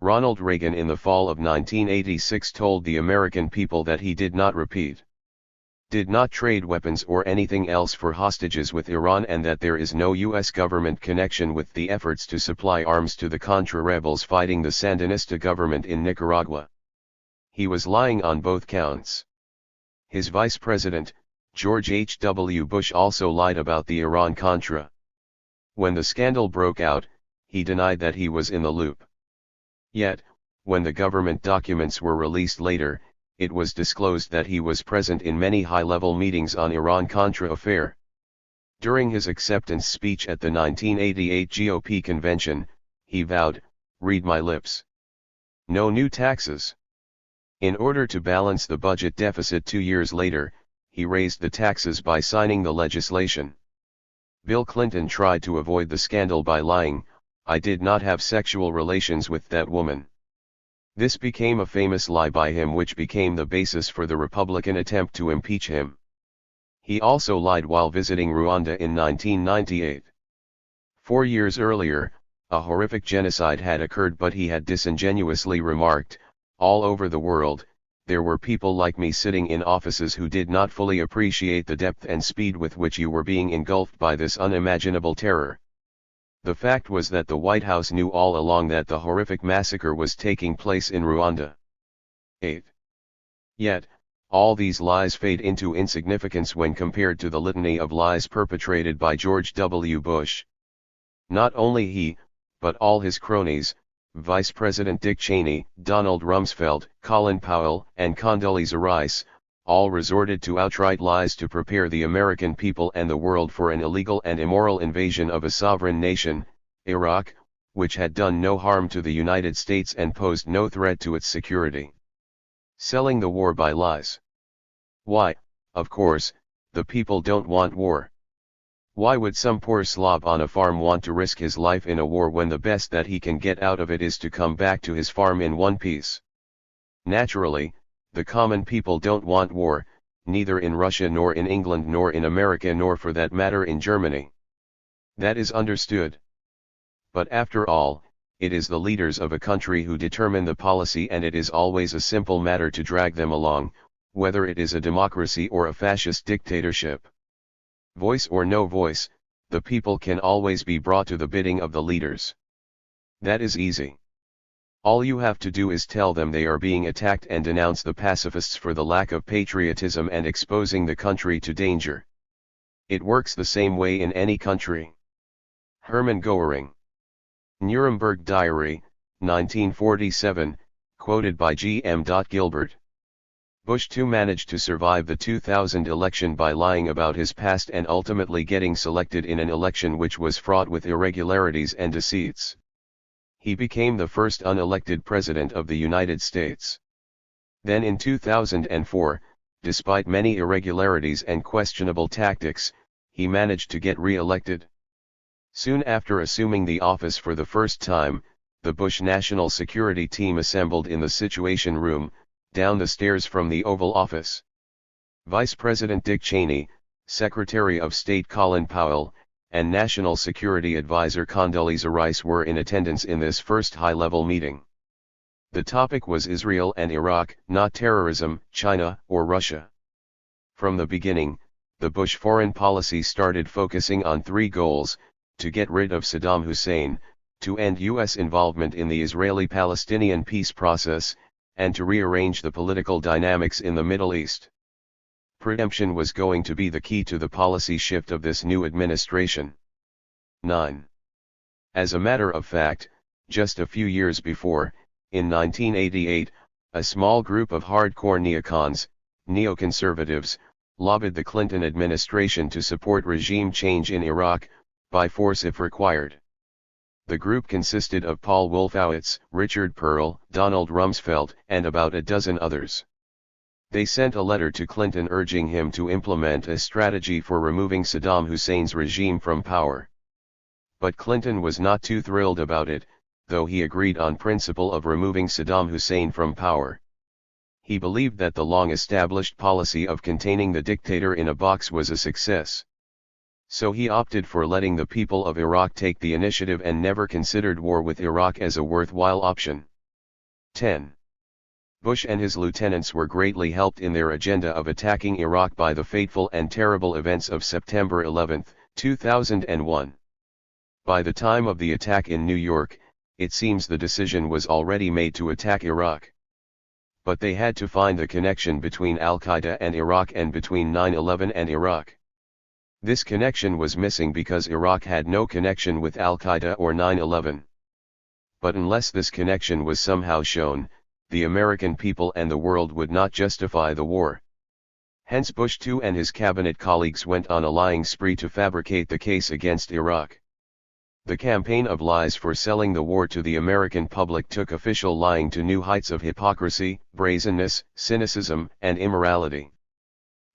Ronald Reagan in the fall of 1986 told the American people that he did not trade weapons or anything else for hostages with Iran and that there is no U.S. government connection with the efforts to supply arms to the Contra rebels fighting the Sandinista government in Nicaragua. He was lying on both counts. His vice president, George H.W. Bush, also lied about the Iran-Contra. When the scandal broke out, he denied that he was in the loop. Yet, when the government documents were released later, it was disclosed that he was present in many high-level meetings on Iran-Contra affair. During his acceptance speech at the 1988 GOP convention, he vowed, "Read my lips. No new taxes." In order to balance the budget deficit 2 years later, he raised the taxes by signing the legislation. Bill Clinton tried to avoid the scandal by lying, "I did not have sexual relations with that woman." This became a famous lie by him, which became the basis for the Republican attempt to impeach him. He also lied while visiting Rwanda in 1998. 4 years earlier, a horrific genocide had occurred, but he had disingenuously remarked, "All over the world, there were people like me sitting in offices who did not fully appreciate the depth and speed with which you were being engulfed by this unimaginable terror." The fact was that the White House knew all along that the horrific massacre was taking place in Rwanda. 8. Yet, all these lies fade into insignificance when compared to the litany of lies perpetrated by George W. Bush. Not only he, but all his cronies, Vice President Dick Cheney, Donald Rumsfeld, Colin Powell, and Condoleezza Rice, all resorted to outright lies to prepare the American people and the world for an illegal and immoral invasion of a sovereign nation, Iraq, which had done no harm to the United States and posed no threat to its security. Selling the war by lies. Why, of course, the people don't want war. Why would some poor slob on a farm want to risk his life in a war when the best that he can get out of it is to come back to his farm in one piece? Naturally, the common people don't want war, neither in Russia nor in England nor in America nor for that matter in Germany. That is understood. But after all, it is the leaders of a country who determine the policy, and it is always a simple matter to drag them along, whether it is a democracy or a fascist dictatorship. Voice or no voice, the people can always be brought to the bidding of the leaders. That is easy. All you have to do is tell them they are being attacked and denounce the pacifists for the lack of patriotism and exposing the country to danger. It works the same way in any country. Hermann Goering. Nuremberg Diary, 1947, quoted by G.M. Gilbert. Bush too managed to survive the 2000 election by lying about his past and ultimately getting selected in an election which was fraught with irregularities and deceits. He became the first unelected president of the United States. Then in 2004, despite many irregularities and questionable tactics, he managed to get re-elected. Soon after assuming the office for the first time, the Bush National Security Team assembled in the Situation Room, down the stairs from the Oval Office. Vice President Dick Cheney, Secretary of State Colin Powell, and National Security Advisor Condoleezza Rice were in attendance in this first high-level meeting. The topic was Israel and Iraq, not terrorism, China, or Russia. From the beginning, the Bush foreign policy started focusing on 3 goals: to get rid of Saddam Hussein, to end U.S. involvement in the Israeli-Palestinian peace process, and to rearrange the political dynamics in the Middle East. Preemption was going to be the key to the policy shift of this new administration. 9. As a matter of fact, just a few years before, in 1988, a small group of hardcore neocons, neoconservatives, lobbied the Clinton administration to support regime change in Iraq, by force if required. The group consisted of Paul Wolfowitz, Richard Perle, Donald Rumsfeld, and about a dozen others. They sent a letter to Clinton urging him to implement a strategy for removing Saddam Hussein's regime from power. But Clinton was not too thrilled about it, though he agreed on principle of removing Saddam Hussein from power. He believed that the long-established policy of containing the dictator in a box was a success. So he opted for letting the people of Iraq take the initiative and never considered war with Iraq as a worthwhile option. 10. Bush and his lieutenants were greatly helped in their agenda of attacking Iraq by the fateful and terrible events of September 11, 2001. By the time of the attack in New York, it seems the decision was already made to attack Iraq. But they had to find the connection between Al-Qaeda and Iraq and between 9/11 and Iraq. This connection was missing because Iraq had no connection with Al-Qaeda or 9/11. But unless this connection was somehow shown, the American people and the world would not justify the war. Hence Bush II and his cabinet colleagues went on a lying spree to fabricate the case against Iraq. The campaign of lies for selling the war to the American public took official lying to new heights of hypocrisy, brazenness, cynicism, and immorality.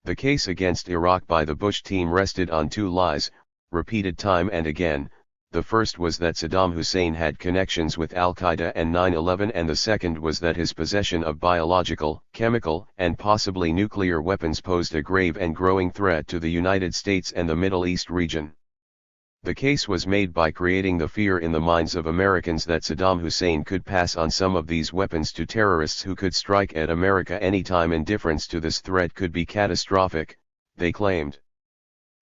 The case against Iraq by the Bush team rested on two lies, repeated time and again. The first was that Saddam Hussein had connections with Al-Qaeda and 9/11, and the second was that his possession of biological, chemical, and possibly nuclear weapons posed a grave and growing threat to the United States and the Middle East region. The case was made by creating the fear in the minds of Americans that Saddam Hussein could pass on some of these weapons to terrorists who could strike at America anytime. Indifference to this threat could be catastrophic, they claimed.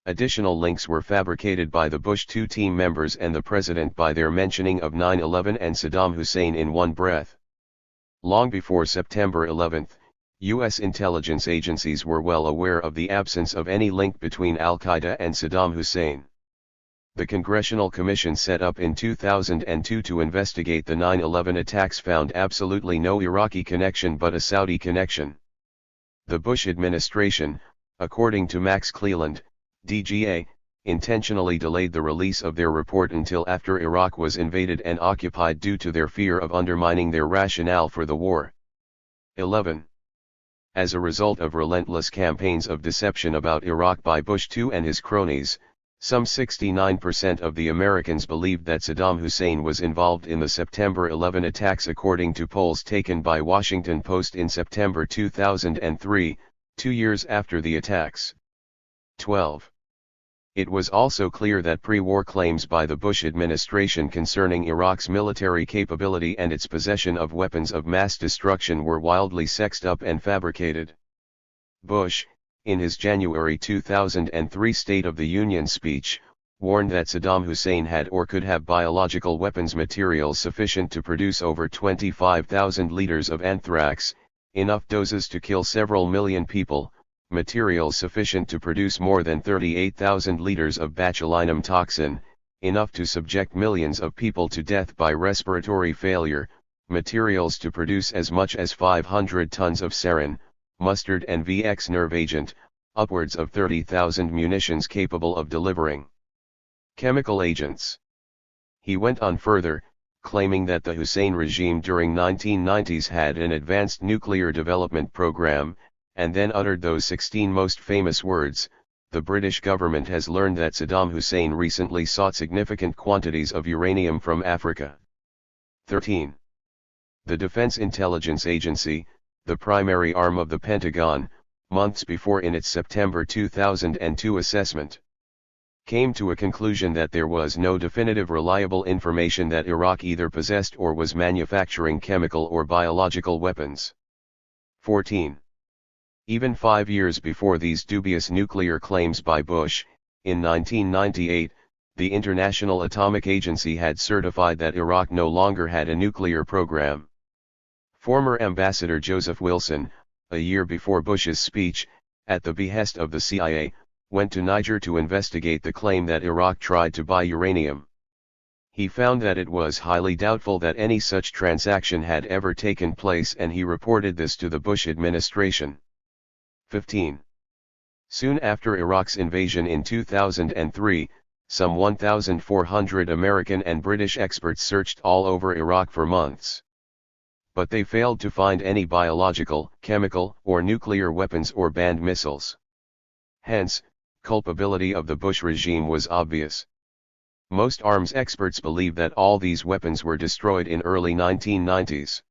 Additional links were fabricated by the Bush II team members and the president by their mentioning of 9/11 and Saddam Hussein in one breath. Long before September 11, U.S. intelligence agencies were well aware of the absence of any link between Al-Qaeda and Saddam Hussein. The Congressional Commission set up in 2002 to investigate the 9/11 attacks found absolutely no Iraqi connection but a Saudi connection. The Bush administration, according to Max Cleland, DGA, intentionally delayed the release of their report until after Iraq was invaded and occupied due to their fear of undermining their rationale for the war. 11. As a result of relentless campaigns of deception about Iraq by Bush II and his cronies, some 69% of the Americans believed that Saddam Hussein was involved in the September 11 attacks, according to polls taken by Washington Post in September 2003, 2 years after the attacks. 12. It was also clear that pre-war claims by the Bush administration concerning Iraq's military capability and its possession of weapons of mass destruction were wildly sexed up and fabricated. Bush, in his January 2003 State of the Union speech, warned that Saddam Hussein had or could have biological weapons materials sufficient to produce over 25,000 liters of anthrax, enough doses to kill several million people, materials sufficient to produce more than 38,000 liters of botulinum toxin, enough to subject millions of people to death by respiratory failure, materials to produce as much as 500 tons of sarin, mustard and VX nerve agent, upwards of 30,000 munitions capable of delivering chemical agents. He went on further, claiming that the Hussein regime during 1990s had an advanced nuclear development program, and then uttered those 16 most famous words: "The British government has learned that Saddam Hussein recently sought significant quantities of uranium from Africa." 13. The Defense Intelligence Agency, the primary arm of the Pentagon, months before in its September 2002 assessment, came to a conclusion that there was no definitive reliable information that Iraq either possessed or was manufacturing chemical or biological weapons. 14. Even 5 years before these dubious nuclear claims by Bush, in 1998, the International Atomic Agency had certified that Iraq no longer had a nuclear program. Former Ambassador Joseph Wilson, a year before Bush's speech, at the behest of the CIA, went to Niger to investigate the claim that Iraq tried to buy uranium. He found that it was highly doubtful that any such transaction had ever taken place, and he reported this to the Bush administration. 15. Soon after Iraq's invasion in 2003, some 1,400 American and British experts searched all over Iraq for months. But they failed to find any biological, chemical, or nuclear weapons or banned missiles. Hence, culpability of the Bush regime was obvious. Most arms experts believe that all these weapons were destroyed in early 1990s.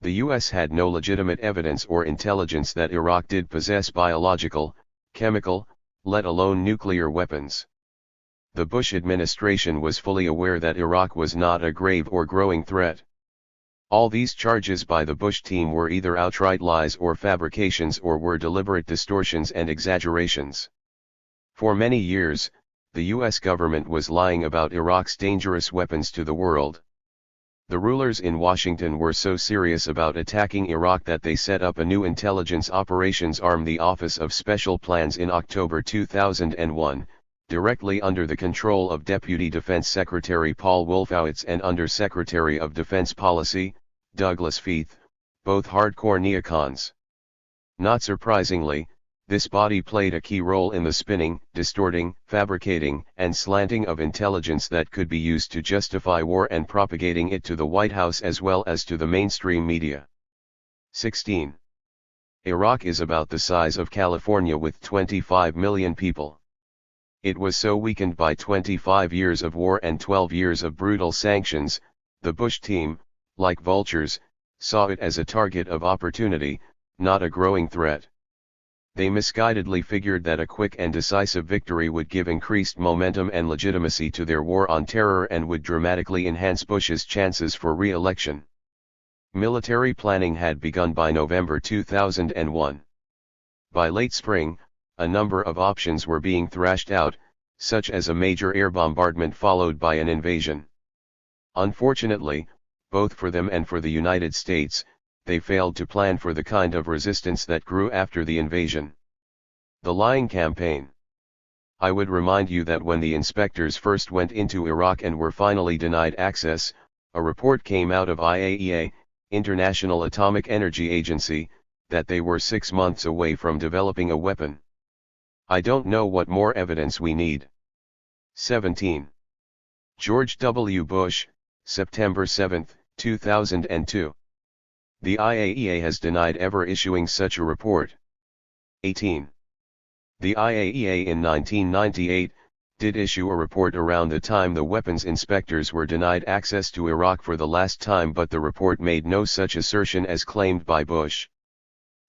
The U.S. had no legitimate evidence or intelligence that Iraq did possess biological, chemical, let alone nuclear weapons. The Bush administration was fully aware that Iraq was not a grave or growing threat. All these charges by the Bush team were either outright lies or fabrications, or were deliberate distortions and exaggerations. For many years, the U.S. government was lying about Iraq's dangerous weapons to the world. The rulers in Washington were so serious about attacking Iraq that they set up a new intelligence operations arm, the Office of Special Plans, in October 2001, directly under the control of Deputy Defense Secretary Paul Wolfowitz and Under Secretary of Defense Policy, Douglas Feith, both hardcore neocons. Not surprisingly, this body played a key role in the spinning, distorting, fabricating, and slanting of intelligence that could be used to justify war and propagating it to the White House as well as to the mainstream media. 16. Iraq is about the size of California with 25 million people. It was so weakened by 25 years of war and 12 years of brutal sanctions, the Bush team, like vultures, saw it as a target of opportunity, not a growing threat. They misguidedly figured that a quick and decisive victory would give increased momentum and legitimacy to their war on terror and would dramatically enhance Bush's chances for re-election. Military planning had begun by November 2001. By late spring, a number of options were being thrashed out, such as a major air bombardment followed by an invasion. Unfortunately, both for them and for the United States, they failed to plan for the kind of resistance that grew after the invasion. The lying campaign. I would remind you that when the inspectors first went into Iraq and were finally denied access, a report came out of IAEA, International Atomic Energy Agency, that they were 6 months away from developing a weapon. I don't know what more evidence we need. 17. George W. Bush, September 7, 2002. The IAEA has denied ever issuing such a report. 18. The IAEA in 1998 did issue a report around the time the weapons inspectors were denied access to Iraq for the last time, but the report made no such assertion as claimed by Bush.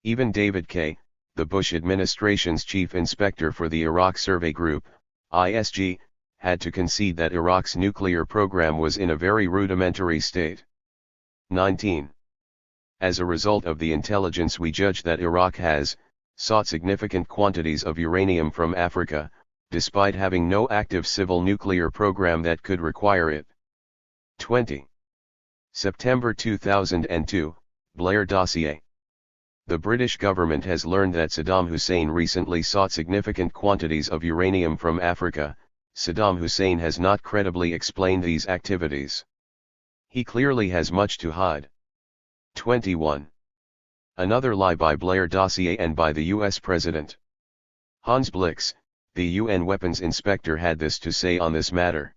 Even David K., the Bush administration's chief inspector for the Iraq Survey Group, ISG, had to concede that Iraq's nuclear program was in a very rudimentary state. 19. As a result of the intelligence, we judge that Iraq has sought significant quantities of uranium from Africa, despite having no active civil nuclear program that could require it. 20. September 2002, Blair dossier. The British government has learned that Saddam Hussein recently sought significant quantities of uranium from Africa. Saddam Hussein has not credibly explained these activities. He clearly has much to hide. 21. Another lie by Blair dossier and by the U.S. President. Hans Blix, the UN weapons inspector, had this to say on this matter.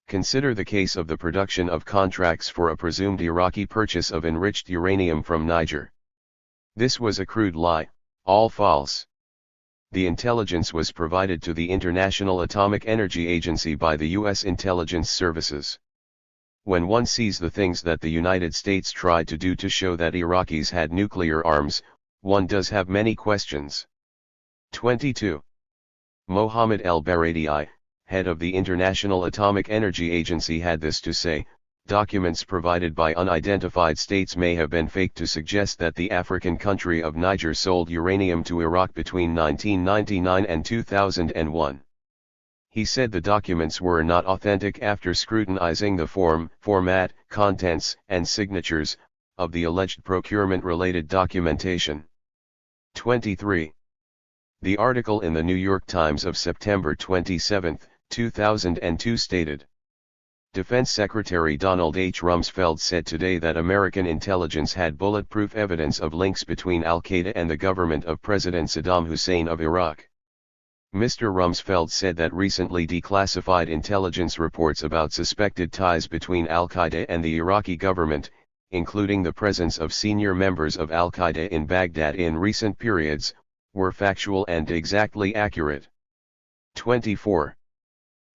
Consider the case of the production of contracts for a presumed Iraqi purchase of enriched uranium from Niger. This was a crude lie, all false. The intelligence was provided to the International Atomic Energy Agency by the U.S. intelligence services. When one sees the things that the United States tried to do to show that Iraqis had nuclear arms, one does have many questions. 22. Mohammed El-Baradei, head of the International Atomic Energy Agency, had this to say: documents provided by unidentified states may have been faked to suggest that the African country of Niger sold uranium to Iraq between 1999 and 2001. He said the documents were not authentic after scrutinizing the format, contents, and signatures of the alleged procurement-related documentation. 23. The article in the New York Times of September 27, 2002 stated, Defense Secretary Donald H. Rumsfeld said today that American intelligence had bulletproof evidence of links between al-Qaeda and the government of President Saddam Hussein of Iraq. Mr. Rumsfeld said that recently declassified intelligence reports about suspected ties between al-Qaeda and the Iraqi government, including the presence of senior members of al-Qaeda in Baghdad in recent periods, were factual and exactly accurate. 24.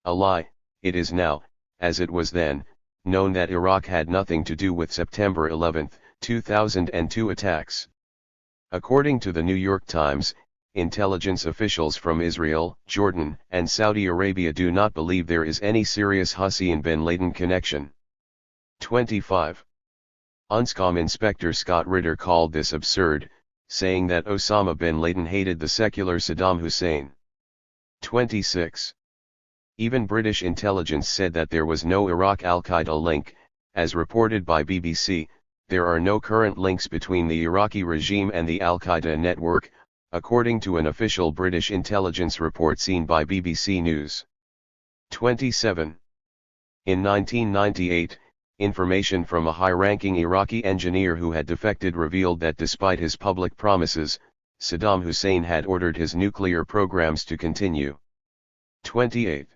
A lie. It is now, as it was then, known that Iraq had nothing to do with September 11, 2002 attacks. According to the New York Times, intelligence officials from Israel, Jordan, and Saudi Arabia do not believe there is any serious Hussein bin Laden connection. 25. UNSCOM Inspector Scott Ritter called this absurd, saying that Osama bin Laden hated the secular Saddam Hussein. 26. Even British intelligence said that there was no Iraq al-Qaeda link, As reported by BBC, there are no current links between the Iraqi regime and the Al-Qaeda network, according to an official British intelligence report seen by BBC News. 27. In 1998, information from a high-ranking Iraqi engineer who had defected revealed that despite his public promises, Saddam Hussein had ordered his nuclear programs to continue. 28.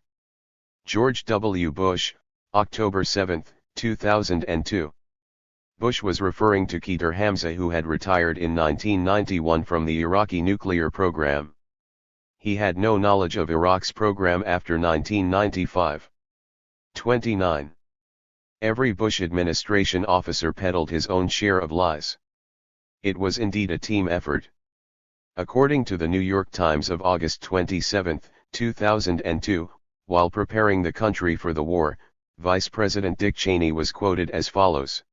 George W. Bush, October 7, 2002. Bush was referring to Khidr Hamza, who had retired in 1991 from the Iraqi nuclear program. He had no knowledge of Iraq's program after 1995. 29. Every Bush administration officer peddled his own share of lies. It was indeed a team effort. According to the New York Times of August 27, 2002, while preparing the country for the war, Vice President Dick Cheney was quoted as follows.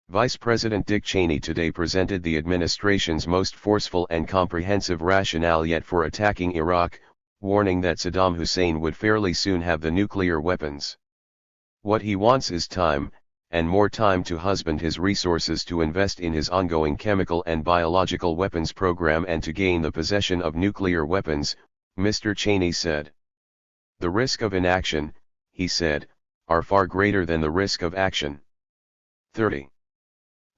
Vice President Dick Cheney today presented the administration's most forceful and comprehensive rationale yet for attacking Iraq, warning that Saddam Hussein would fairly soon have the nuclear weapons. What he wants is time, and more time to husband his resources to invest in his ongoing chemical and biological weapons program and to gain the possession of nuclear weapons, Mr. Cheney said. The risk of inaction, he said, are far greater than the risk of action. 30.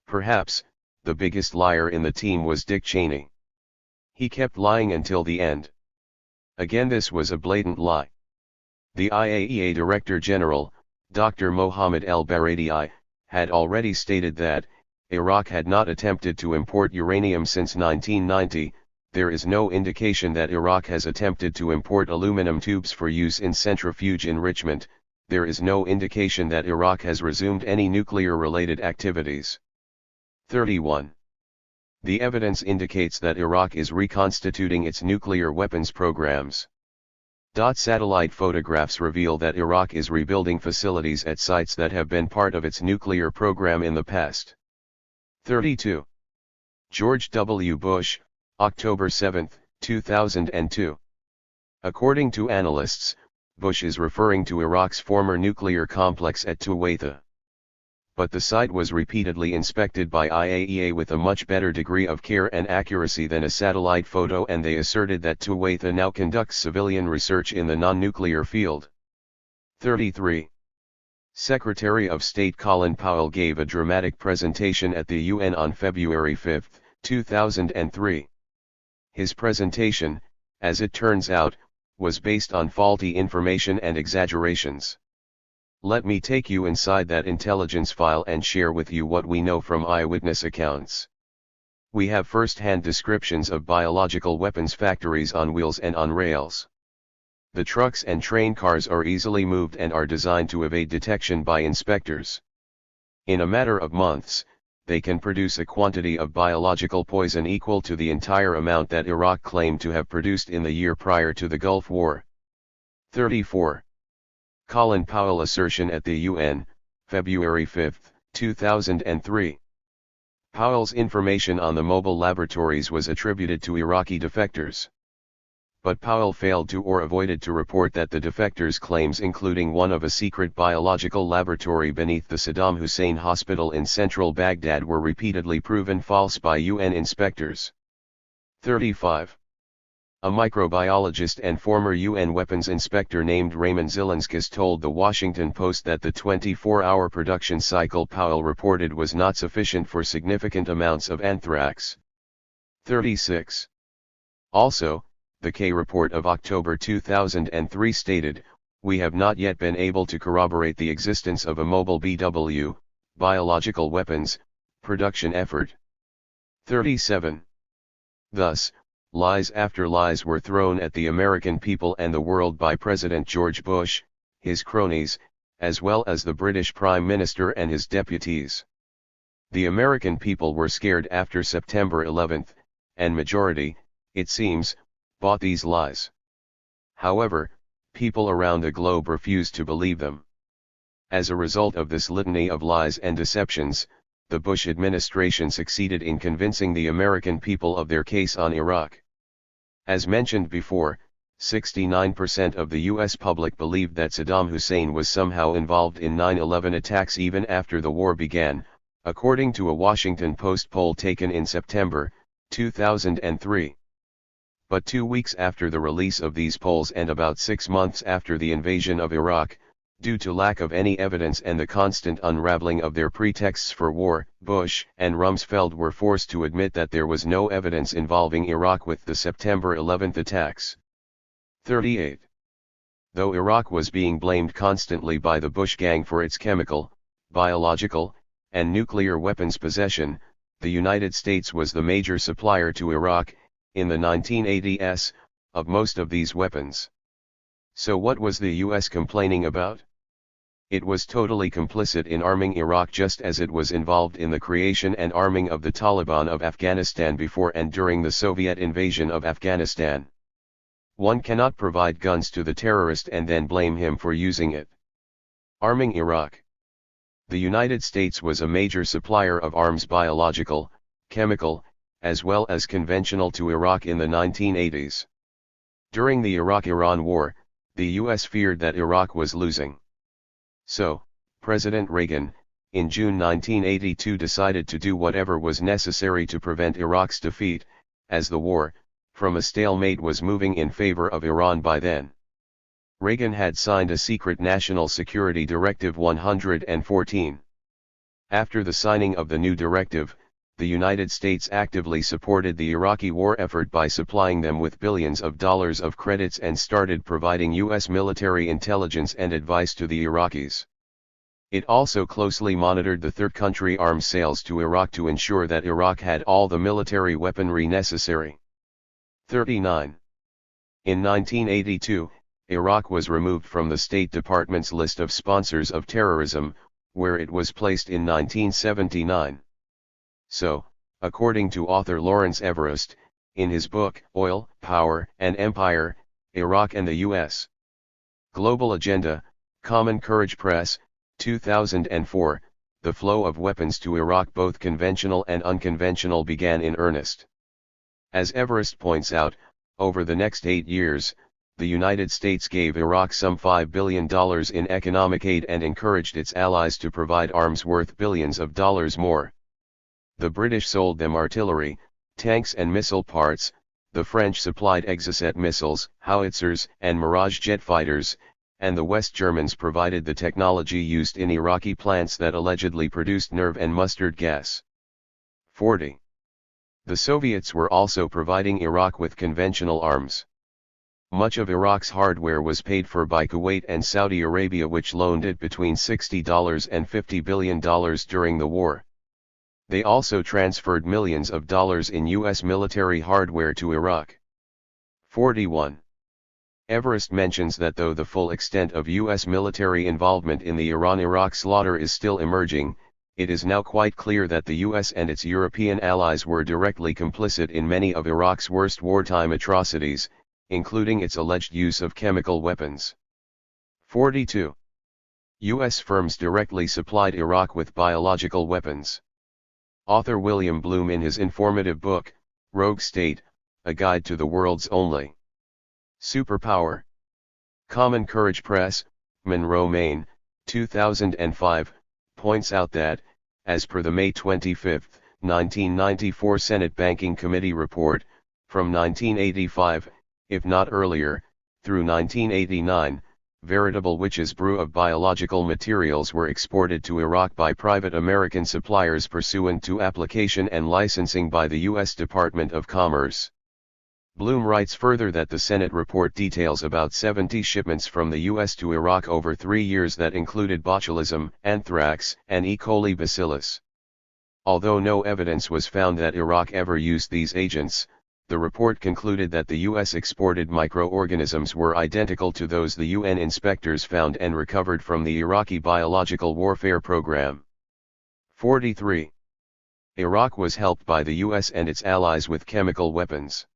Perhaps, the biggest liar in the team was Dick Cheney. He kept lying until the end. Again, this was a blatant lie. The IAEA Director General, Dr. Mohammed El-Baradei, had already stated that Iraq had not attempted to import uranium since 1990. There is no indication that Iraq has attempted to import aluminum tubes for use in centrifuge enrichment. There is no indication that Iraq has resumed any nuclear-related activities. 31. The evidence indicates that Iraq is reconstituting its nuclear weapons programs. Satellite photographs reveal that Iraq is rebuilding facilities at sites that have been part of its nuclear program in the past. 32. George W. Bush, October 7, 2002. According to analysts, Bush is referring to Iraq's former nuclear complex at Tuwaitha. But the site was repeatedly inspected by IAEA with a much better degree of care and accuracy than a satellite photo, and they asserted that Tuwaitha now conducts civilian research in the non-nuclear field. 33. Secretary of State Colin Powell gave a dramatic presentation at the UN on February 5, 2003. His presentation, as it turns out, was based on faulty information and exaggerations. Let me take you inside that intelligence file and share with you what we know from eyewitness accounts. We have first-hand descriptions of biological weapons factories on wheels and on rails. The trucks and train cars are easily moved and are designed to evade detection by inspectors. In a matter of months, they can produce a quantity of biological poison equal to the entire amount that Iraq claimed to have produced in the year prior to the Gulf War. 34. Colin Powell assertion at the UN, February 5, 2003. Powell's information on the mobile laboratories was attributed to Iraqi defectors. But Powell failed to or avoided to report that the defectors' claims, including one of a secret biological laboratory beneath the Saddam Hussein Hospital in central Baghdad, were repeatedly proven false by UN inspectors. 35. A microbiologist and former UN weapons inspector named Raymond Zielinskis told The Washington Post that the 24-hour production cycle Powell reported was not sufficient for significant amounts of anthrax. 36. Also, the K report of October 2003 stated, "We have not yet been able to corroborate the existence of a mobile BW, biological weapons, production effort." 37. Thus, lies after lies were thrown at the American people and the world by President George Bush, his cronies, as well as the British Prime Minister and his deputies. The American people were scared after September 11, and majority, it seems, bought these lies. However, people around the globe refused to believe them. As a result of this litany of lies and deceptions, the Bush administration succeeded in convincing the American people of their case on Iraq. As mentioned before, 69% of the US public believed that Saddam Hussein was somehow involved in 9/11 attacks even after the war began, according to a Washington Post poll taken in September 2003. But 2 weeks after the release of these polls and about 6 months after the invasion of Iraq, due to lack of any evidence and the constant unraveling of their pretexts for war, Bush and Rumsfeld were forced to admit that there was no evidence involving Iraq with the September 11th attacks. 38. Though Iraq was being blamed constantly by the Bush gang for its chemical, biological, and nuclear weapons possession, the United States was the major supplier to Iraq, in the 1980s, of most of these weapons. So what was the US complaining about? It was totally complicit in arming Iraq just as it was involved in the creation and arming of the Taliban of Afghanistan before and during the Soviet invasion of Afghanistan. One cannot provide guns to the terrorist and then blame him for using it. Arming Iraq. The United States was a major supplier of arms, biological, chemical, as well as conventional, to Iraq in the 1980s. During the Iraq-Iran War, the US feared that Iraq was losing. So, President Reagan, in June 1982, decided to do whatever was necessary to prevent Iraq's defeat, as the war, from a stalemate, was moving in favor of Iran by then. Reagan had signed a secret National Security Directive 114. After the signing of the new directive, the United States actively supported the Iraqi war effort by supplying them with billions of dollars of credits and started providing US military intelligence and advice to the Iraqis. It also closely monitored the third country arms sales to Iraq to ensure that Iraq had all the military weaponry necessary. 39. In 1982, Iraq was removed from the State Department's list of sponsors of terrorism, where it was placed in 1979. So, according to author Lawrence Everest, in his book, Oil, Power, and Empire, Iraq and the U.S. Global Agenda, Common Courage Press, 2004, the flow of weapons to Iraq, both conventional and unconventional, began in earnest. As Everest points out, over the next 8 years, the United States gave Iraq some $5 billion in economic aid and encouraged its allies to provide arms worth billions of dollars more. The British sold them artillery, tanks and missile parts, the French supplied Exocet missiles, howitzers and Mirage jet fighters, and the West Germans provided the technology used in Iraqi plants that allegedly produced nerve and mustard gas. 40. The Soviets were also providing Iraq with conventional arms. Much of Iraq's hardware was paid for by Kuwait and Saudi Arabia, which loaned it between $60 and $50 billion during the war. They also transferred millions of dollars in U.S. military hardware to Iraq. 41. Everest mentions that though the full extent of U.S. military involvement in the Iran-Iraq slaughter is still emerging, it is now quite clear that the U.S. and its European allies were directly complicit in many of Iraq's worst wartime atrocities, including its alleged use of chemical weapons. 42. U.S. firms directly supplied Iraq with biological weapons. Author William Bloom, in his informative book, Rogue State, A Guide to the World's Only Superpower. Common Courage Press, Monroe, Maine, 2005, points out that, as per the May 25, 1994 Senate Banking Committee report, from 1985, if not earlier, through 1989, veritable witch's brew of biological materials were exported to Iraq by private American suppliers pursuant to application and licensing by the U.S. Department of Commerce. Bloom writes further that the Senate report details about 70 shipments from the U.S. to Iraq over 3 years that included botulism, anthrax, and E. coli bacillus. Although no evidence was found that Iraq ever used these agents, the report concluded that the U.S. exported microorganisms were identical to those the UN inspectors found and recovered from the Iraqi biological warfare program. 43. Iraq was helped by the U.S. and its allies with chemical weapons.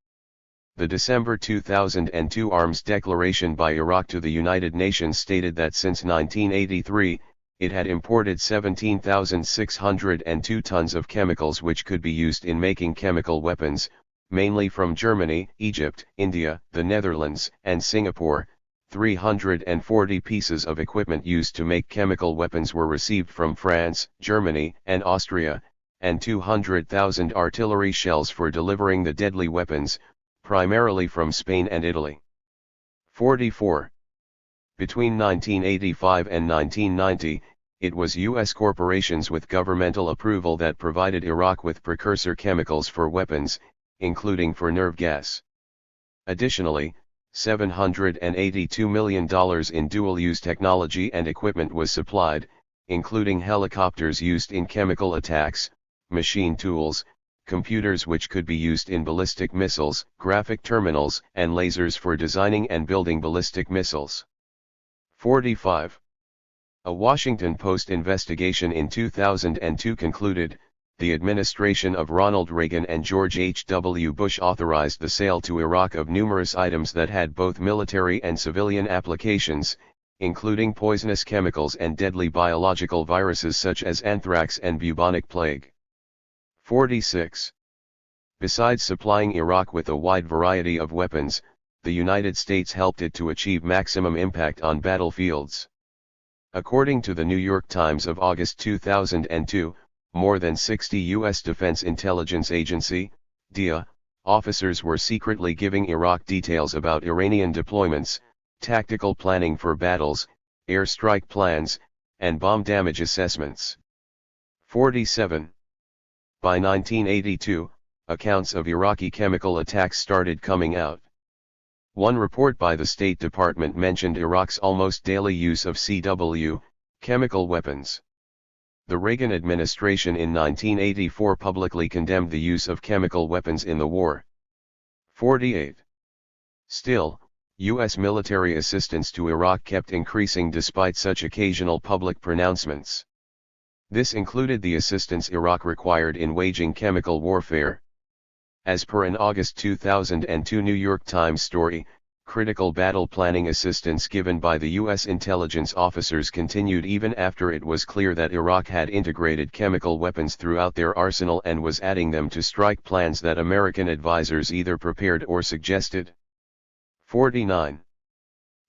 The December 2002 arms declaration by Iraq to the United Nations stated that since 1983, it had imported 17,602 tons of chemicals which could be used in making chemical weapons, mainly from Germany, Egypt, India, the Netherlands, and Singapore. 340 pieces of equipment used to make chemical weapons were received from France, Germany, and Austria, and 200,000 artillery shells for delivering the deadly weapons, primarily from Spain and Italy. 44. Between 1985 and 1990, it was U.S. corporations with governmental approval that provided Iraq with precursor chemicals for weapons, including for nerve gas. Additionally, $782 million in dual-use technology and equipment was supplied, including helicopters used in chemical attacks, machine tools, computers which could be used in ballistic missiles, graphic terminals, and lasers for designing and building ballistic missiles. 45. A Washington Post investigation in 2002 concluded, the administration of Ronald Reagan and George H.W. Bush authorized the sale to Iraq of numerous items that had both military and civilian applications, including poisonous chemicals and deadly biological viruses such as anthrax and bubonic plague. 46. Besides supplying Iraq with a wide variety of weapons, the United States helped it to achieve maximum impact on battlefields. According to the New York Times of August 2002, more than 60 U.S. Defense Intelligence Agency, DIA, officers were secretly giving Iraq details about Iranian deployments, tactical planning for battles, airstrike plans, and bomb damage assessments. 47. By 1982, accounts of Iraqi chemical attacks started coming out. One report by the State Department mentioned Iraq's almost daily use of CW, chemical weapons. The Reagan administration in 1984 publicly condemned the use of chemical weapons in the war. 48. Still, U.S. military assistance to Iraq kept increasing despite such occasional public pronouncements. This included the assistance Iraq required in waging chemical warfare. As per an August 2002 New York Times story, critical battle planning assistance given by the U.S. intelligence officers continued even after it was clear that Iraq had integrated chemical weapons throughout their arsenal and was adding them to strike plans that American advisors either prepared or suggested. 49.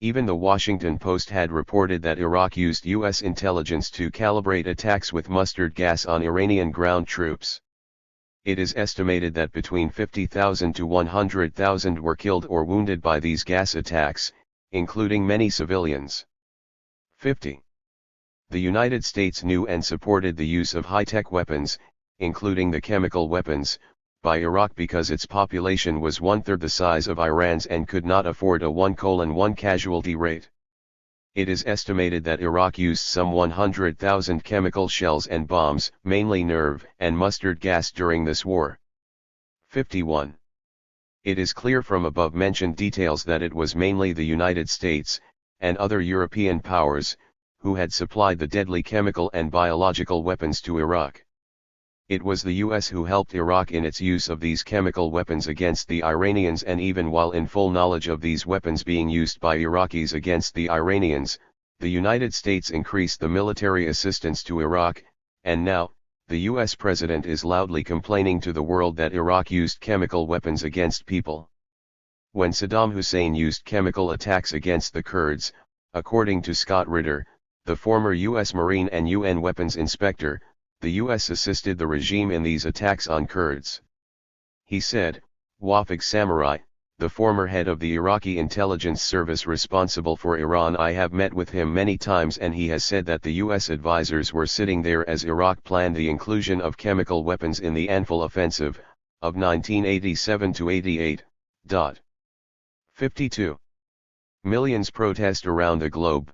Even the Washington Post had reported that Iraq used U.S. intelligence to calibrate attacks with mustard gas on Iranian ground troops. It is estimated that between 50,000 to 100,000 were killed or wounded by these gas attacks, including many civilians. 50. The United States knew and supported the use of high-tech weapons, including the chemical weapons, by Iraq because its population was one-third the size of Iran's and could not afford a 1:1 casualty rate. It is estimated that Iraq used some 100,000 chemical shells and bombs, mainly nerve and mustard gas during this war. 51. It is clear from above-mentioned details that it was mainly the United States, and other European powers, who had supplied the deadly chemical and biological weapons to Iraq. It was the U.S. who helped Iraq in its use of these chemical weapons against the Iranians, and even while in full knowledge of these weapons being used by Iraqis against the Iranians, the United States increased the military assistance to Iraq, and now, the U.S. president is loudly complaining to the world that Iraq used chemical weapons against people. When Saddam Hussein used chemical attacks against the Kurds, according to Scott Ritter, the former U.S. Marine and UN weapons inspector, the U.S. assisted the regime in these attacks on Kurds. He said, Wafig Samurai, the former head of the Iraqi intelligence service responsible for Iran, I have met with him many times and he has said that the U.S. advisors were sitting there as Iraq planned the inclusion of chemical weapons in the Anfal offensive, of 1987-88. 52. Millions protest around the globe.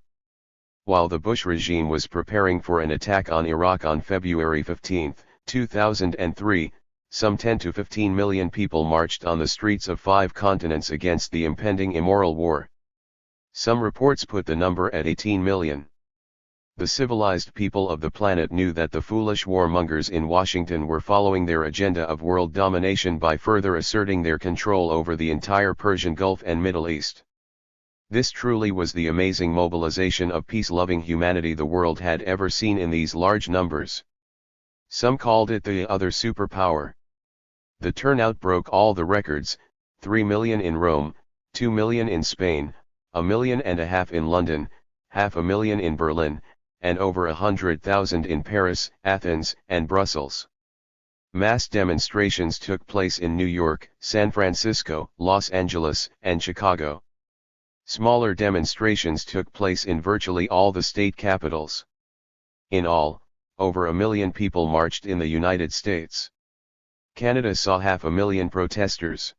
While the Bush regime was preparing for an attack on Iraq on February 15, 2003, some 10 to 15 million people marched on the streets of 5 continents against the impending immoral war. Some reports put the number at 18 million. The civilized people of the planet knew that the foolish warmongers in Washington were following their agenda of world domination by further asserting their control over the entire Persian Gulf and Middle East. This truly was the amazing mobilization of peace-loving humanity the world had ever seen in these large numbers. Some called it the other superpower. The turnout broke all the records: 3 million in Rome, 2 million in Spain, 1.5 million in London, 500,000 in Berlin, and over 100,000 in Paris, Athens, and Brussels. Mass demonstrations took place in New York, San Francisco, Los Angeles, and Chicago. Smaller demonstrations took place in virtually all the state capitals. In all, over 1 million people marched in the United States. Canada saw 500,000 protesters.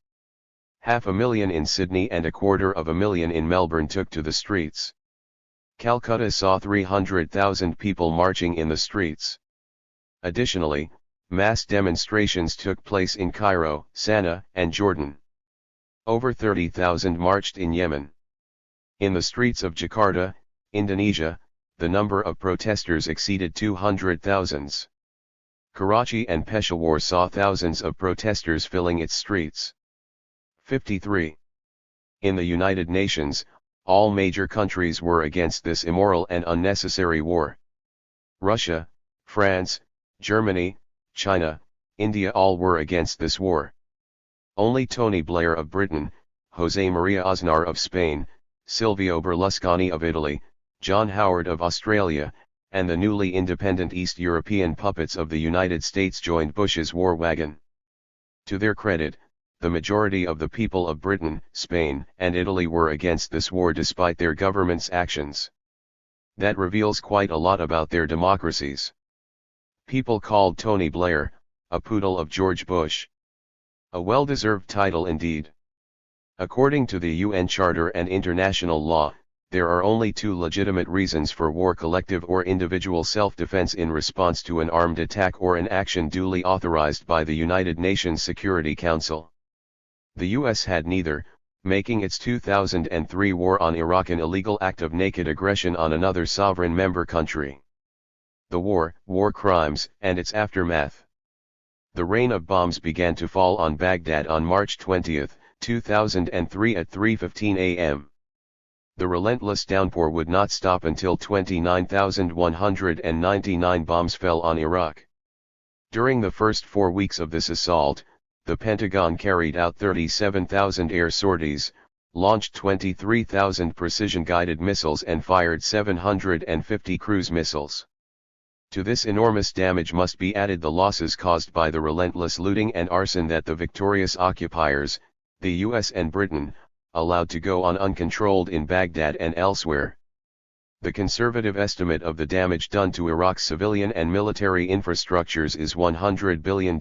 500,000 in Sydney and 250,000 in Melbourne took to the streets. Calcutta saw 300,000 people marching in the streets. Additionally, mass demonstrations took place in Cairo, Sana'a, and Jordan. Over 30,000 marched in Yemen. In the streets of Jakarta, Indonesia, the number of protesters exceeded 200,000. Karachi and Peshawar saw thousands of protesters filling its streets. 53. In the United Nations, all major countries were against this immoral and unnecessary war. Russia, France, Germany, China, India all were against this war. Only Tony Blair of Britain, José María Aznar of Spain, Silvio Berlusconi of Italy, John Howard of Australia, and the newly independent East European puppets of the United States joined Bush's war wagon. To their credit, the majority of the people of Britain, Spain, and Italy were against this war despite their government's actions. That reveals quite a lot about their democracies. People called Tony Blair, a poodle of George Bush. A well-deserved title indeed. According to the UN Charter and international law, there are only two legitimate reasons for war: collective or individual self-defense in response to an armed attack, or an action duly authorized by the United Nations Security Council. The US had neither, making its 2003 war on Iraq an illegal act of naked aggression on another sovereign member country. The war crimes, and its aftermath. The rain of bombs began to fall on Baghdad on March 20, 2003 at 3:15 a.m. The relentless downpour would not stop until 29,199 bombs fell on Iraq. During the first 4 weeks of this assault, the Pentagon carried out 37,000 air sorties, launched 23,000 precision-guided missiles and fired 750 cruise missiles. To this enormous damage must be added the losses caused by the relentless looting and arson that the victorious occupiers, the US and Britain, allowed to go on uncontrolled in Baghdad and elsewhere. The conservative estimate of the damage done to Iraq's civilian and military infrastructures is $100 billion.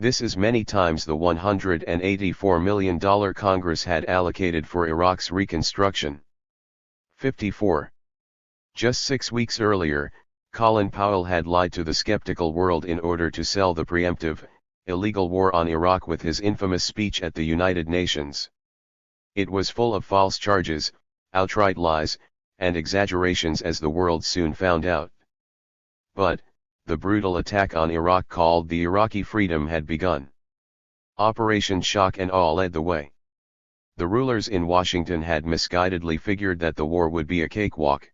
This is many times the $184 million Congress had allocated for Iraq's reconstruction. 54. Just 6 weeks earlier, Colin Powell had lied to the skeptical world in order to sell the preemptive, illegal war on Iraq with his infamous speech at the United Nations. It was full of false charges, outright lies, and exaggerations, as the world soon found out. But, the brutal attack on Iraq called the Iraqi Freedom had begun. Operation Shock and Awe led the way. The rulers in Washington had misguidedly figured that the war would be a cakewalk.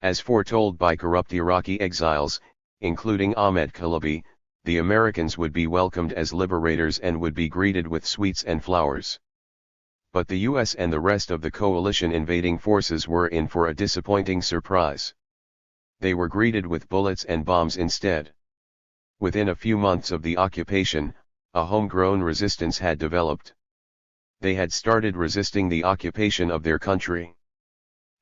As foretold by corrupt Iraqi exiles, including Ahmed Kalabi, the Americans would be welcomed as liberators and would be greeted with sweets and flowers. But the US and the rest of the coalition invading forces were in for a disappointing surprise. They were greeted with bullets and bombs instead. Within a few months of the occupation, a homegrown resistance had developed. They had started resisting the occupation of their country.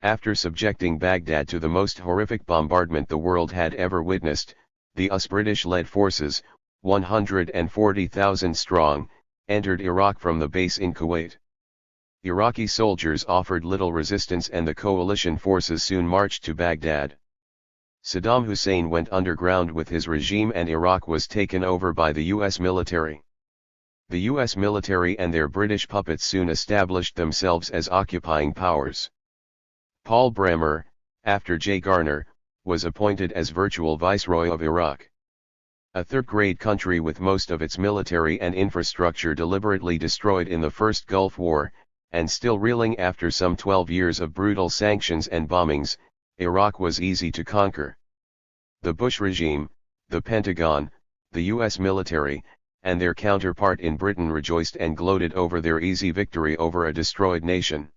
After subjecting Baghdad to the most horrific bombardment the world had ever witnessed, the US British-led forces, 140,000 strong, entered Iraq from the base in Kuwait. Iraqi soldiers offered little resistance and the coalition forces soon marched to Baghdad. Saddam Hussein went underground with his regime and Iraq was taken over by the US military. The US military and their British puppets soon established themselves as occupying powers. Paul Bremer, after J. Garner, was appointed as virtual viceroy of Iraq. A third-grade country with most of its military and infrastructure deliberately destroyed in the First Gulf War, and still reeling after some 12 years of brutal sanctions and bombings, Iraq was easy to conquer. The Bush regime, the Pentagon, the US military, and their counterpart in Britain rejoiced and gloated over their easy victory over a destroyed nation.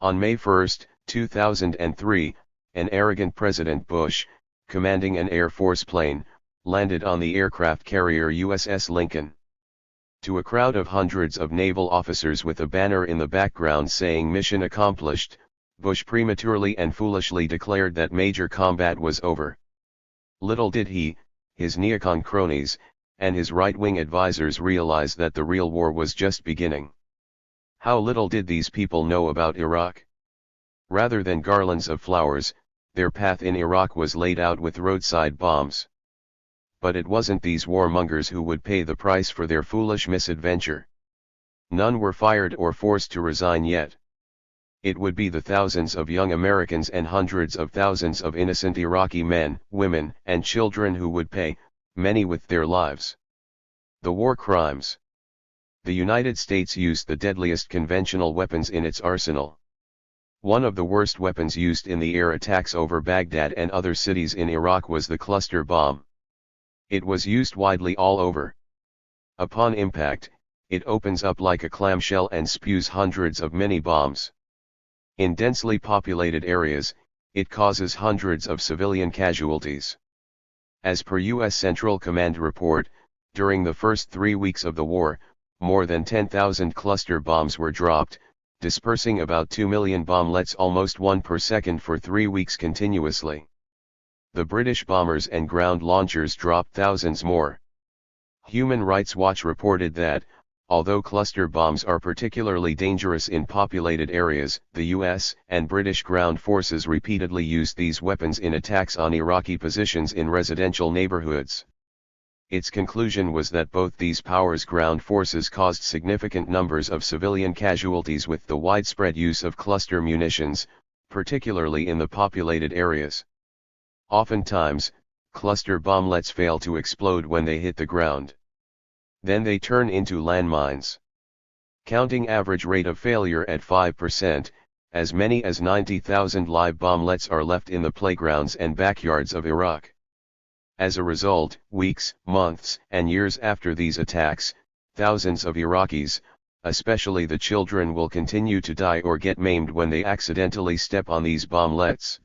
On May 1, 2003, an arrogant President Bush, commanding an Air Force plane, landed on the aircraft carrier USS Lincoln. To a crowd of hundreds of naval officers with a banner in the background saying "Mission accomplished," Bush prematurely and foolishly declared that major combat was over. Little did he, his neocon cronies, and his right-wing advisors realize that the real war was just beginning. How little did these people know about Iraq? Rather than garlands of flowers, their path in Iraq was laid out with roadside bombs. But it wasn't these warmongers who would pay the price for their foolish misadventure. None were fired or forced to resign yet. It would be the thousands of young Americans and hundreds of thousands of innocent Iraqi men, women, and children who would pay, many with their lives. The war crimes. The United States used the deadliest conventional weapons in its arsenal. One of the worst weapons used in the air attacks over Baghdad and other cities in Iraq was the cluster bomb. It was used widely all over. Upon impact, it opens up like a clamshell and spews hundreds of mini bombs. In densely populated areas, it causes hundreds of civilian casualties. As per U.S. Central Command report, during the first 3 weeks of the war, more than 10,000 cluster bombs were dropped, dispersing about 2 million bomblets, almost one per second, for 3 weeks continuously. The British bombers and ground launchers dropped thousands more. Human Rights Watch reported that, although cluster bombs are particularly dangerous in populated areas, the U.S. and British ground forces repeatedly used these weapons in attacks on Iraqi positions in residential neighborhoods. Its conclusion was that both these powers' ground forces caused significant numbers of civilian casualties with the widespread use of cluster munitions, particularly in the populated areas. Oftentimes, cluster bomblets fail to explode when they hit the ground. Then they turn into landmines. Counting average rate of failure at 5%, as many as 90,000 live bomblets are left in the playgrounds and backyards of Iraq. As a result, weeks, months, and years after these attacks, thousands of Iraqis, especially the children, will continue to die or get maimed when they accidentally step on these bomblets.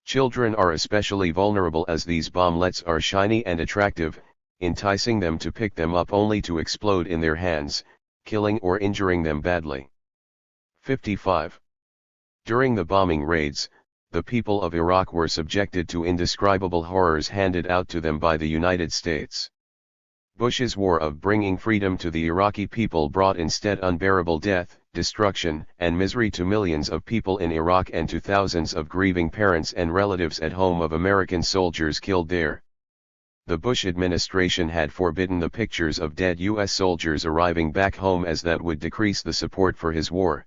Children are especially vulnerable as these bomblets are shiny and attractive, enticing them to pick them up only to explode in their hands, killing or injuring them badly. 55. During the bombing raids, the people of Iraq were subjected to indescribable horrors handed out to them by the United States. Bush's war of bringing freedom to the Iraqi people brought instead unbearable death, destruction, and misery to millions of people in Iraq and to thousands of grieving parents and relatives at home of American soldiers killed there. The Bush administration had forbidden the pictures of dead U.S. soldiers arriving back home, as that would decrease the support for his war.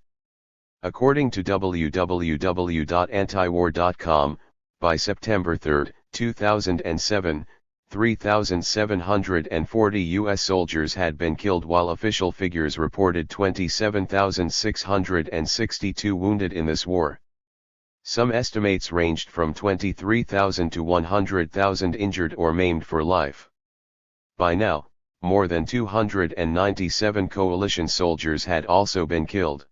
According to www.antiwar.com, by September 3, 2007, 3,740 U.S. soldiers had been killed, while official figures reported 27,662 wounded in this war. Some estimates ranged from 23,000 to 100,000 injured or maimed for life. By now, more than 297 coalition soldiers had also been killed.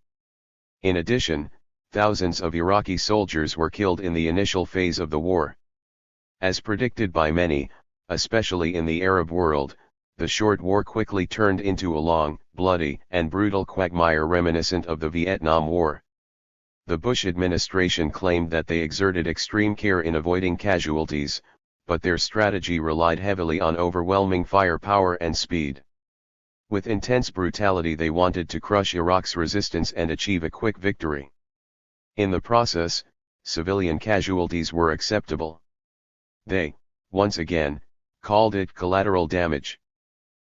In addition, thousands of Iraqi soldiers were killed in the initial phase of the war. As predicted by many, especially in the Arab world, the short war quickly turned into a long, bloody, and brutal quagmire reminiscent of the Vietnam War. The Bush administration claimed that they exerted extreme care in avoiding casualties, but their strategy relied heavily on overwhelming firepower and speed. With intense brutality, they wanted to crush Iraq's resistance and achieve a quick victory. In the process, civilian casualties were acceptable. They, once again, called it collateral damage.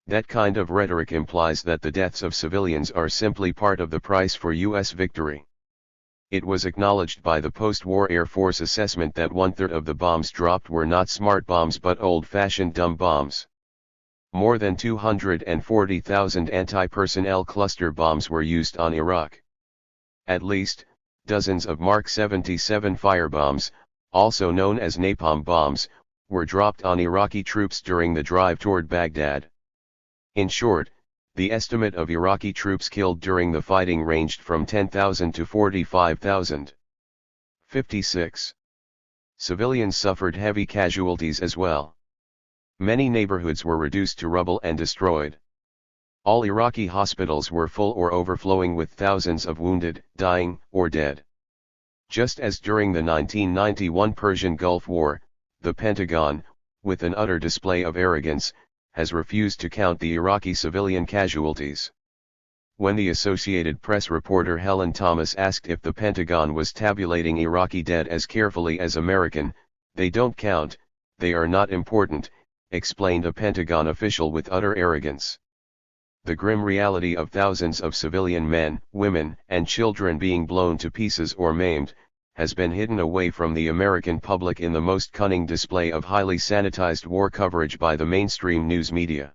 That kind of rhetoric implies that the deaths of civilians are simply part of the price for U.S. victory. It was acknowledged by the post-war Air Force assessment that 1/3 of the bombs dropped were not smart bombs but old-fashioned dumb bombs. More than 240,000 anti-personnel cluster bombs were used on Iraq. At least, dozens of Mark 77 firebombs, also known as napalm bombs, were dropped on Iraqi troops during the drive toward Baghdad. In short, the estimate of Iraqi troops killed during the fighting ranged from 10,000 to 45,000. 56. Civilians suffered heavy casualties as well. Many neighborhoods were reduced to rubble and destroyed. All Iraqi hospitals were full or overflowing with thousands of wounded, dying, or dead. Just as during the 1991 Persian Gulf War, the Pentagon, with an utter display of arrogance, has refused to count the Iraqi civilian casualties. When the Associated Press reporter Helen Thomas asked if the Pentagon was tabulating Iraqi dead as carefully as American, "They don't count, they are not important," explained a Pentagon official with utter arrogance. The grim reality of thousands of civilian men, women, and children being blown to pieces or maimed, has been hidden away from the American public in the most cunning display of highly sanitized war coverage by the mainstream news media.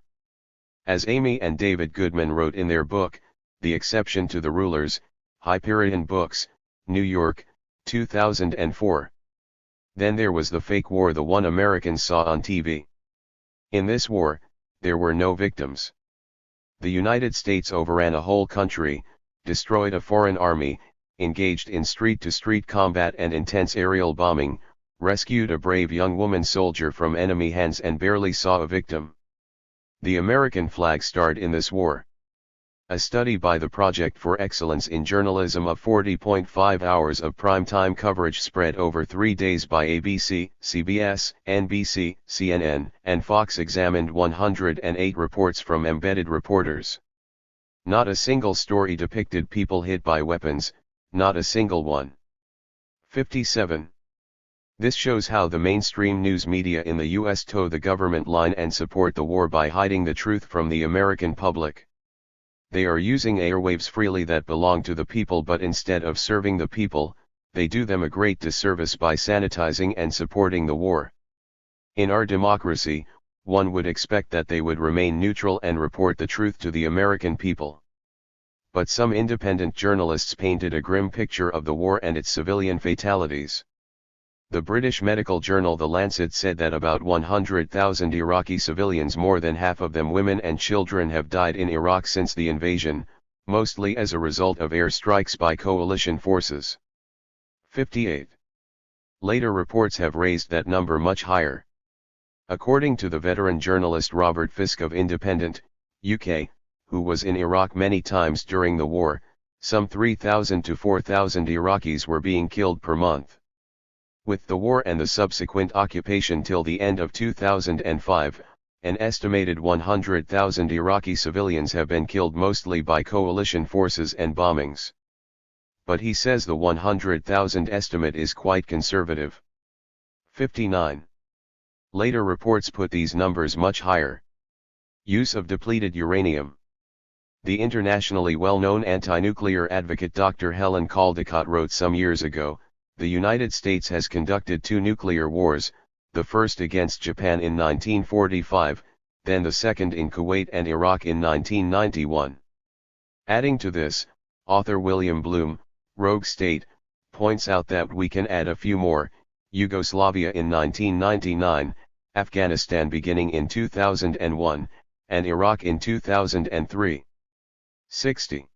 As Amy and David Goodman wrote in their book, The Exception to the Rulers, Hyperion Books, New York, 2004. Then there was the fake war, the one Americans saw on TV. In this war, there were no victims. The United States overran a whole country, destroyed a foreign army, engaged in street-to-street combat and intense aerial bombing, rescued a brave young woman soldier from enemy hands and barely saw a victim. The American flag starred in this war. A study by the Project for Excellence in Journalism of 40.5 hours of prime-time coverage spread over 3 days by ABC, CBS, NBC, CNN, and Fox examined 108 reports from embedded reporters. Not a single story depicted people hit by weapons, not a single one. 57. This shows how the mainstream news media in the U.S. toe the government line and support the war by hiding the truth from the American public. They are using airwaves freely that belong to the people, but instead of serving the people, they do them a great disservice by sanitizing and supporting the war. In our democracy, one would expect that they would remain neutral and report the truth to the American people. But some independent journalists painted a grim picture of the war and its civilian fatalities. The British medical journal The Lancet said that about 100,000 Iraqi civilians, more than half of them women and children, have died in Iraq since the invasion, mostly as a result of air strikes by coalition forces. 58. Later reports have raised that number much higher. According to the veteran journalist Robert Fisk of Independent, UK, who was in Iraq many times during the war, some 3,000 to 4,000 Iraqis were being killed per month. With the war and the subsequent occupation till the end of 2005, an estimated 100,000 Iraqi civilians have been killed, mostly by coalition forces and bombings. But he says the 100,000 estimate is quite conservative. 59. Later reports put these numbers much higher. Use of depleted uranium. The internationally well-known anti-nuclear advocate Dr. Helen Caldicott wrote some years ago, "The United States has conducted 2 nuclear wars, the first against Japan in 1945, then the second in Kuwait and Iraq in 1991. Adding to this, author William Bloom, Rogue State, points out that we can add a few more: Yugoslavia in 1999, Afghanistan beginning in 2001, and Iraq in 2003. 60.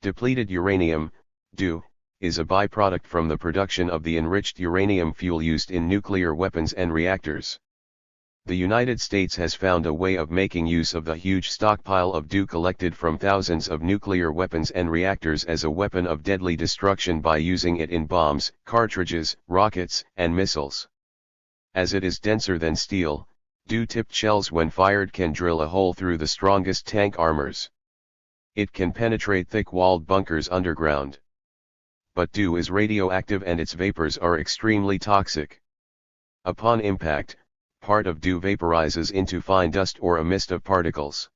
Depleted uranium, DU, is a byproduct from the production of the enriched uranium fuel used in nuclear weapons and reactors. The United States has found a way of making use of the huge stockpile of DU collected from thousands of nuclear weapons and reactors as a weapon of deadly destruction by using it in bombs, cartridges, rockets, and missiles. As it is denser than steel, DU-tipped shells when fired can drill a hole through the strongest tank armors. It can penetrate thick-walled bunkers underground. But DU is radioactive and its vapors are extremely toxic. Upon impact, part of DU vaporizes into fine dust or a mist of particles.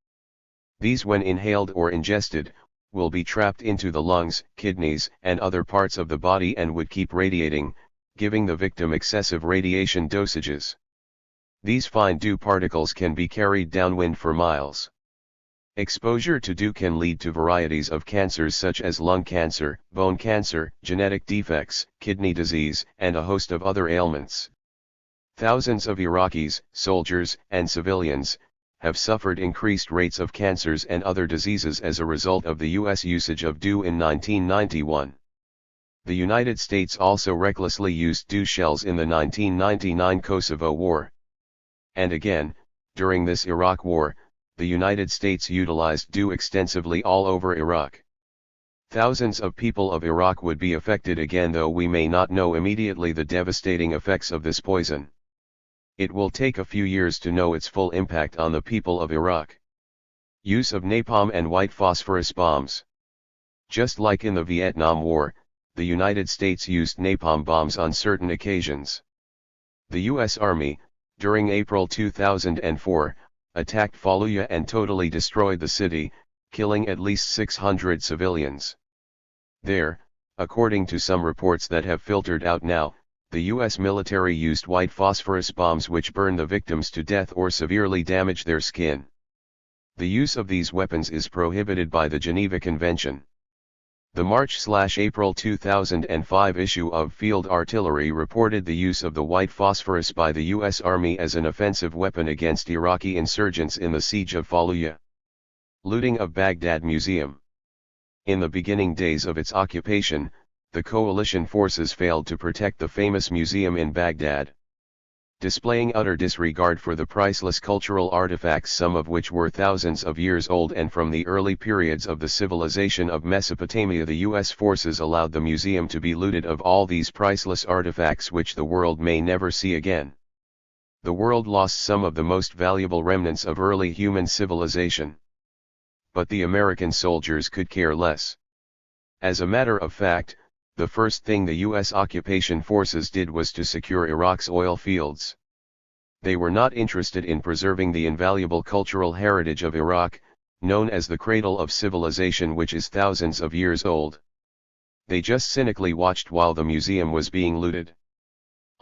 These, when inhaled or ingested, will be trapped into the lungs, kidneys, and other parts of the body and would keep radiating, giving the victim excessive radiation dosages. These fine DU particles can be carried downwind for miles. Exposure to DU can lead to varieties of cancers such as lung cancer, bone cancer, genetic defects, kidney disease, and a host of other ailments. Thousands of Iraqis, soldiers, and civilians, have suffered increased rates of cancers and other diseases as a result of the U.S. usage of DU in 1991. The United States also recklessly used DU shells in the 1999 Kosovo War. And again, during this Iraq War, the United States utilized DU extensively all over Iraq. Thousands of people of Iraq would be affected again, though we may not know immediately the devastating effects of this poison. It will take a few years to know its full impact on the people of Iraq. Use of napalm and white phosphorus bombs. Just like in the Vietnam War, the United States used napalm bombs on certain occasions. The U.S. Army, during April 2004, attacked Fallujah and totally destroyed the city, killing at least 600 civilians. There, according to some reports that have filtered out now, the U.S. military used white phosphorus bombs which burn the victims to death or severely damage their skin. The use of these weapons is prohibited by the Geneva Convention. The March/April 2005 issue of Field Artillery reported the use of the white phosphorus by the U.S. Army as an offensive weapon against Iraqi insurgents in the siege of Fallujah. Looting of Baghdad Museum. In the beginning days of its occupation, the coalition forces failed to protect the famous museum in Baghdad. Displaying utter disregard for the priceless cultural artifacts, some of which were thousands of years old and from the early periods of the civilization of Mesopotamia, the U.S. forces allowed the museum to be looted of all these priceless artifacts which the world may never see again. The world lost some of the most valuable remnants of early human civilization. But the American soldiers could care less. As a matter of fact, the first thing the U.S. occupation forces did was to secure Iraq's oil fields. They were not interested in preserving the invaluable cultural heritage of Iraq, known as the cradle of civilization, which is thousands of years old. They just cynically watched while the museum was being looted.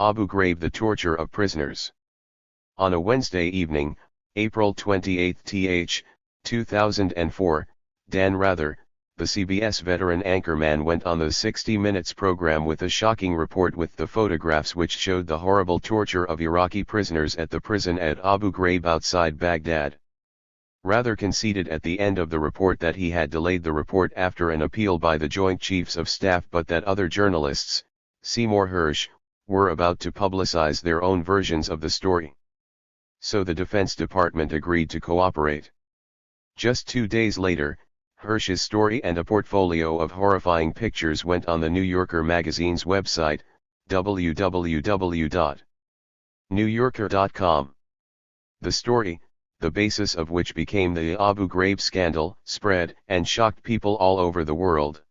Abu Ghraib, the torture of prisoners. On a Wednesday evening, April 28, 2004, Dan Rather, the CBS veteran anchorman, went on the 60 Minutes program with a shocking report with the photographs which showed the horrible torture of Iraqi prisoners at the prison at Abu Ghraib outside Baghdad. Rather conceded at the end of the report that he had delayed the report after an appeal by the Joint Chiefs of Staff, but that other journalists, Seymour Hersh, were about to publicize their own versions of the story. So the Defense Department agreed to cooperate. Just 2 days later, Hersh's story and a portfolio of horrifying pictures went on the New Yorker magazine's website, www.newyorker.com. The story, the basis of which became the Abu Ghraib scandal, spread and shocked people all over the world.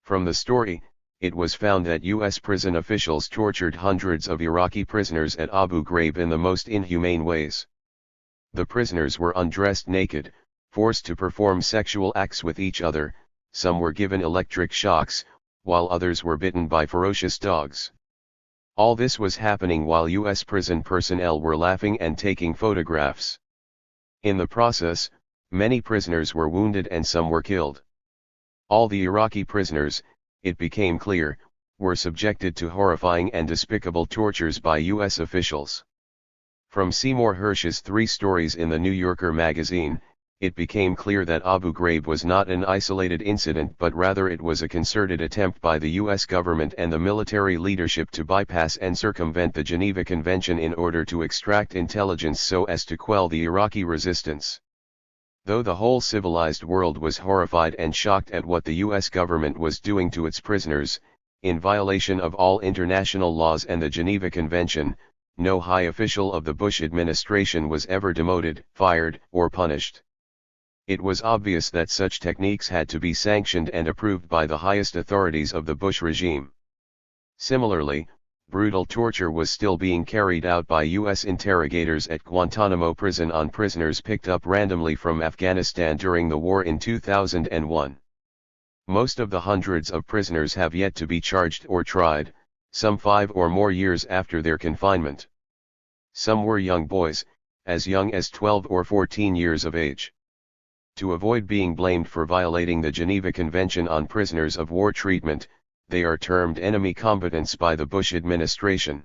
From the story, it was found that U.S. prison officials tortured hundreds of Iraqi prisoners at Abu Ghraib in the most inhumane ways. The prisoners were undressed naked, forced to perform sexual acts with each other, some were given electric shocks, while others were bitten by ferocious dogs. All this was happening while U.S. prison personnel were laughing and taking photographs. In the process, many prisoners were wounded and some were killed. All the Iraqi prisoners, it became clear, were subjected to horrifying and despicable tortures by U.S. officials. From Seymour Hersh's 3 stories in the New Yorker magazine, it became clear that Abu Ghraib was not an isolated incident, but rather it was a concerted attempt by the U.S. government and the military leadership to bypass and circumvent the Geneva Convention in order to extract intelligence so as to quell the Iraqi resistance. Though the whole civilized world was horrified and shocked at what the U.S. government was doing to its prisoners, in violation of all international laws and the Geneva Convention, no high official of the Bush administration was ever demoted, fired, or punished. It was obvious that such techniques had to be sanctioned and approved by the highest authorities of the Bush regime. Similarly, brutal torture was still being carried out by U.S. interrogators at Guantanamo prison on prisoners picked up randomly from Afghanistan during the war in 2001. Most of the hundreds of prisoners have yet to be charged or tried, some 5 or more years after their confinement. Some were young boys, as young as 12 or 14 years of age. To avoid being blamed for violating the Geneva Convention on prisoners of war treatment, they are termed enemy combatants by the Bush administration.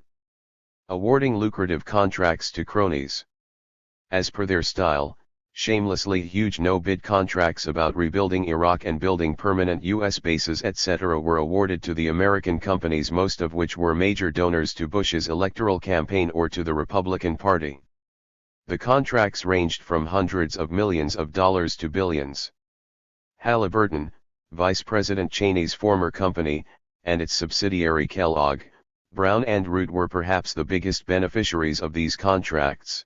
Awarding lucrative contracts to cronies. as per their style, shamelessly huge no-bid contracts about rebuilding Iraq and building permanent U.S. bases etc. were awarded to the American companies, most of which were major donors to Bush's electoral campaign or to the Republican Party. The contracts ranged from hundreds of millions of dollars to billions. Halliburton, Vice President Cheney's former company, and its subsidiary Kellogg, Brown and Root were perhaps the biggest beneficiaries of these contracts.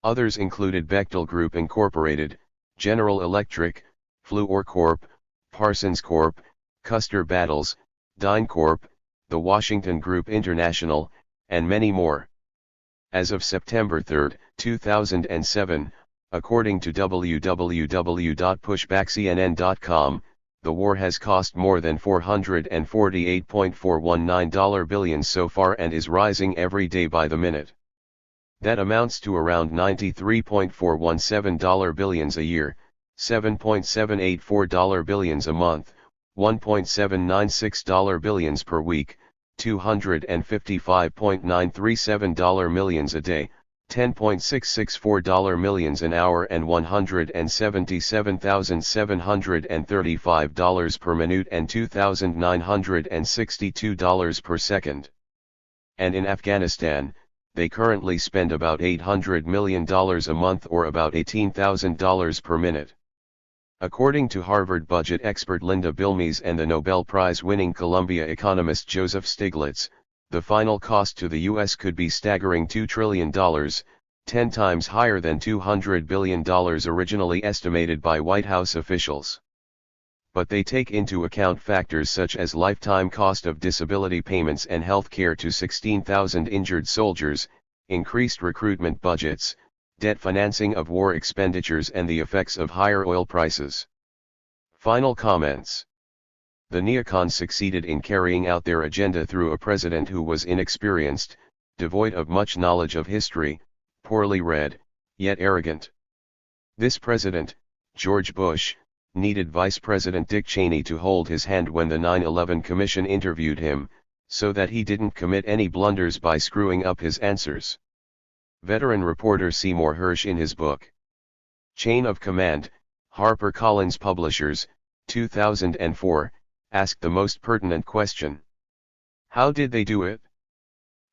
Others included Bechtel Group Incorporated, General Electric, Fluor Corp., Parsons Corp., Custer Battles, DynCorp, the Washington Group International, and many more. As of September 3, 2007, according to www.pushbackcnn.com, the war has cost more than $448.419 billion so far and is rising every day by the minute. That amounts to around $93.417 billion a year, $7.784 billion a month, $1.796 billion per week, $255.937 million a day, $10.664 million an hour and $177,735 per minute and $2,962 per second. And in Afghanistan, they currently spend about $800 million a month or about $18,000 per minute. According to Harvard budget expert Linda Bilmes and the Nobel Prize-winning Columbia economist Joseph Stiglitz, the final cost to the U.S. could be staggering $2 trillion, 10 times higher than $200 billion originally estimated by White House officials. But they take into account factors such as lifetime cost of disability payments and health care to 16,000 injured soldiers, increased recruitment budgets, debt financing of war expenditures and the effects of higher oil prices. Final comments. The neocons succeeded in carrying out their agenda through a president who was inexperienced, devoid of much knowledge of history, poorly read, yet arrogant. This president, George Bush, needed Vice President Dick Cheney to hold his hand when the 9/11 Commission interviewed him, so that he didn't commit any blunders by screwing up his answers. Veteran reporter Seymour Hersh in his book, Chain of Command, HarperCollins Publishers, 2004, asked the most pertinent question. How did they do it?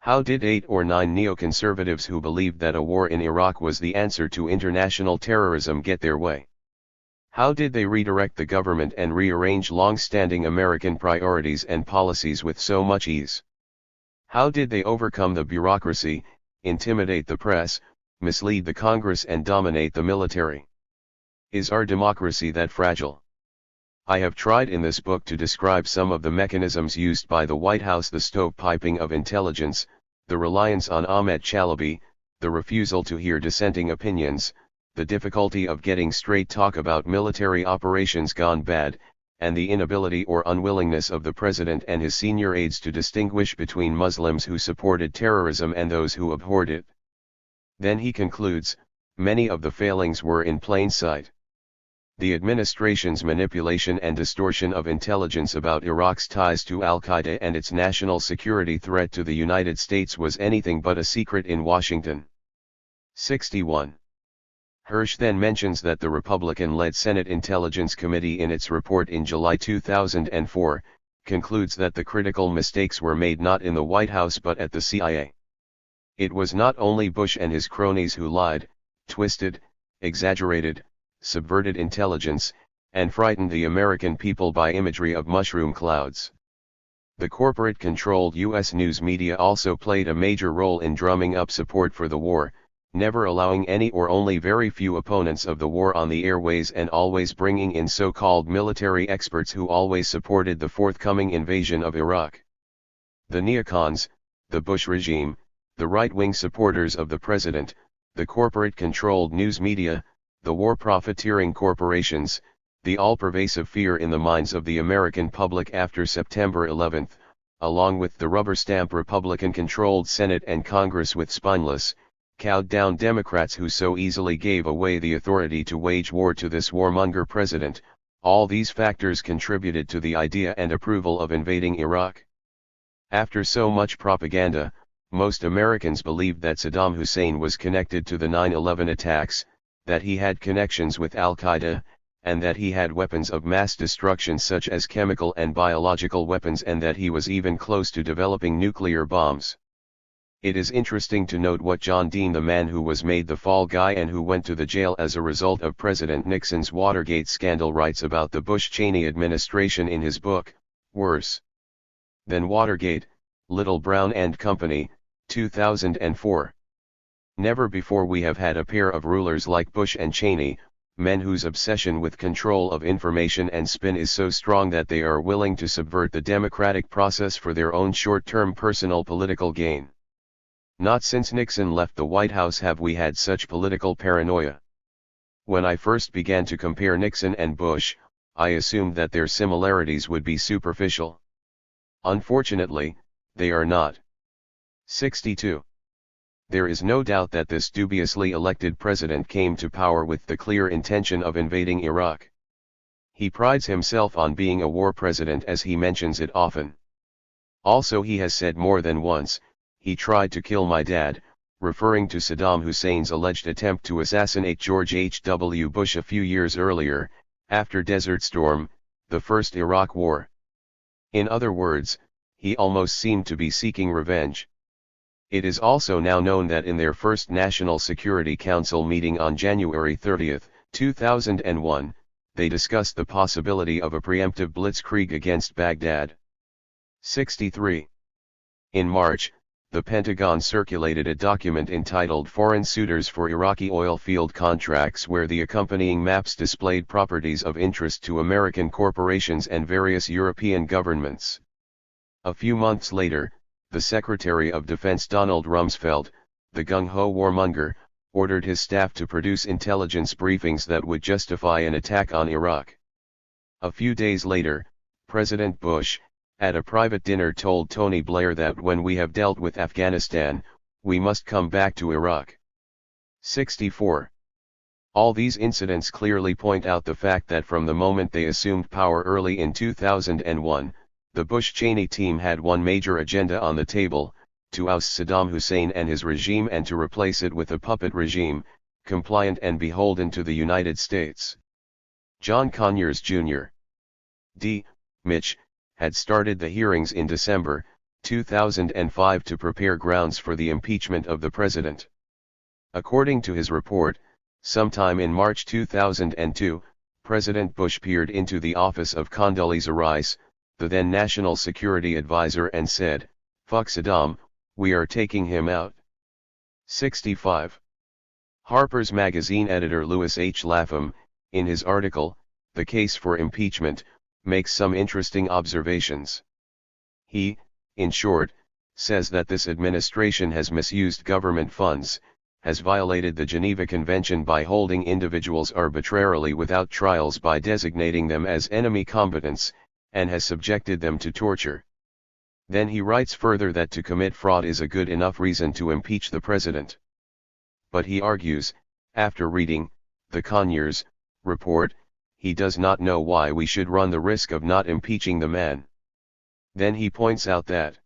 How did 8 or 9 neoconservatives who believed that a war in Iraq was the answer to international terrorism get their way? How did they redirect the government and rearrange long-standing American priorities and policies with so much ease? How did they overcome the bureaucracy, intimidate the press, mislead the Congress and dominate the military? Is our democracy that fragile? I have tried in this book to describe some of the mechanisms used by the White House: the stovepiping of intelligence, the reliance on Ahmet Chalabi, the refusal to hear dissenting opinions, the difficulty of getting straight talk about military operations gone bad, and the inability or unwillingness of the president and his senior aides to distinguish between Muslims who supported terrorism and those who abhorred it. Then he concludes, many of the failings were in plain sight. The administration's manipulation and distortion of intelligence about Iraq's ties to al-Qaeda and its national security threat to the United States was anything but a secret in Washington. 61. Hersh then mentions that the Republican-led Senate Intelligence Committee in its report in July 2004, concludes that the critical mistakes were made not in the White House but at the CIA. It was not only Bush and his cronies who lied, twisted, exaggerated, subverted intelligence, and frightened the American people by imagery of mushroom clouds. The corporate-controlled U.S. news media also played a major role in drumming up support for the war, never allowing any or only very few opponents of the war on the airways and always bringing in so-called military experts who always supported the forthcoming invasion of Iraq. The neocons, the Bush regime, the right-wing supporters of the president, the corporate-controlled news media, the war profiteering corporations, the all-pervasive fear in the minds of the American public after September 11, along with the rubber-stamp Republican-controlled Senate and Congress with spineless, cowed-down Democrats who so easily gave away the authority to wage war to this warmonger president, all these factors contributed to the idea and approval of invading Iraq. After so much propaganda, most Americans believed that Saddam Hussein was connected to the 9/11 attacks, that he had connections with Al-Qaeda, and that he had weapons of mass destruction such as chemical and biological weapons, and that he was even close to developing nuclear bombs. It is interesting to note what John Dean, the man who was made the fall guy and who went to the jail as a result of President Nixon's Watergate scandal, writes about the Bush-Cheney administration in his book, Worse Than Watergate, Little Brown and Company, 2004. Never before we have had a pair of rulers like Bush and Cheney, men whose obsession with control of information and spin is so strong that they are willing to subvert the democratic process for their own short-term personal political gain. Not since Nixon left the White House have we had such political paranoia. When I first began to compare Nixon and Bush, I assumed that their similarities would be superficial. Unfortunately, they are not. 62. There is no doubt that this dubiously elected president came to power with the clear intention of invading Iraq. He prides himself on being a war president, as he mentions it often. Also, he has said more than once, "He tried to kill my dad," referring to Saddam Hussein's alleged attempt to assassinate George H.W. Bush a few years earlier, after Desert Storm, the first Iraq War. In other words, he almost seemed to be seeking revenge. It is also now known that in their first National Security Council meeting on January 30, 2001, they discussed the possibility of a preemptive blitzkrieg against Baghdad. 63. In March, the Pentagon circulated a document entitled Foreign Suitors for Iraqi Oil Field Contracts, where the accompanying maps displayed properties of interest to American corporations and various European governments. A few months later, the Secretary of Defense Donald Rumsfeld, the gung-ho warmonger, ordered his staff to produce intelligence briefings that would justify an attack on Iraq. A few days later, President Bush, at a private dinner, told Tony Blair that when we have dealt with Afghanistan, we must come back to Iraq. 64. All these incidents clearly point out the fact that from the moment they assumed power early in 2001, the Bush-Cheney team had one major agenda on the table: to oust Saddam Hussein and his regime and to replace it with a puppet regime, compliant and beholden to the United States. John Conyers Jr. D. Mitch had started the hearings in December 2005 to prepare grounds for the impeachment of the president. According to his report, sometime in March 2002, President Bush peered into the office of Condoleezza Rice, the then National Security Advisor, and said, "Fuck Saddam, we are taking him out." 65. Harper's Magazine editor Louis H. Lapham, in his article, "The Case for Impeachment," makes some interesting observations. He, in short, says that this administration has misused government funds, has violated the Geneva Convention by holding individuals arbitrarily without trials by designating them as enemy combatants, and has subjected them to torture. Then he writes further that to commit fraud is a good enough reason to impeach the president. But he argues, after reading the Conyers report, he does not know why we should run the risk of not impeaching the man. Then he points out that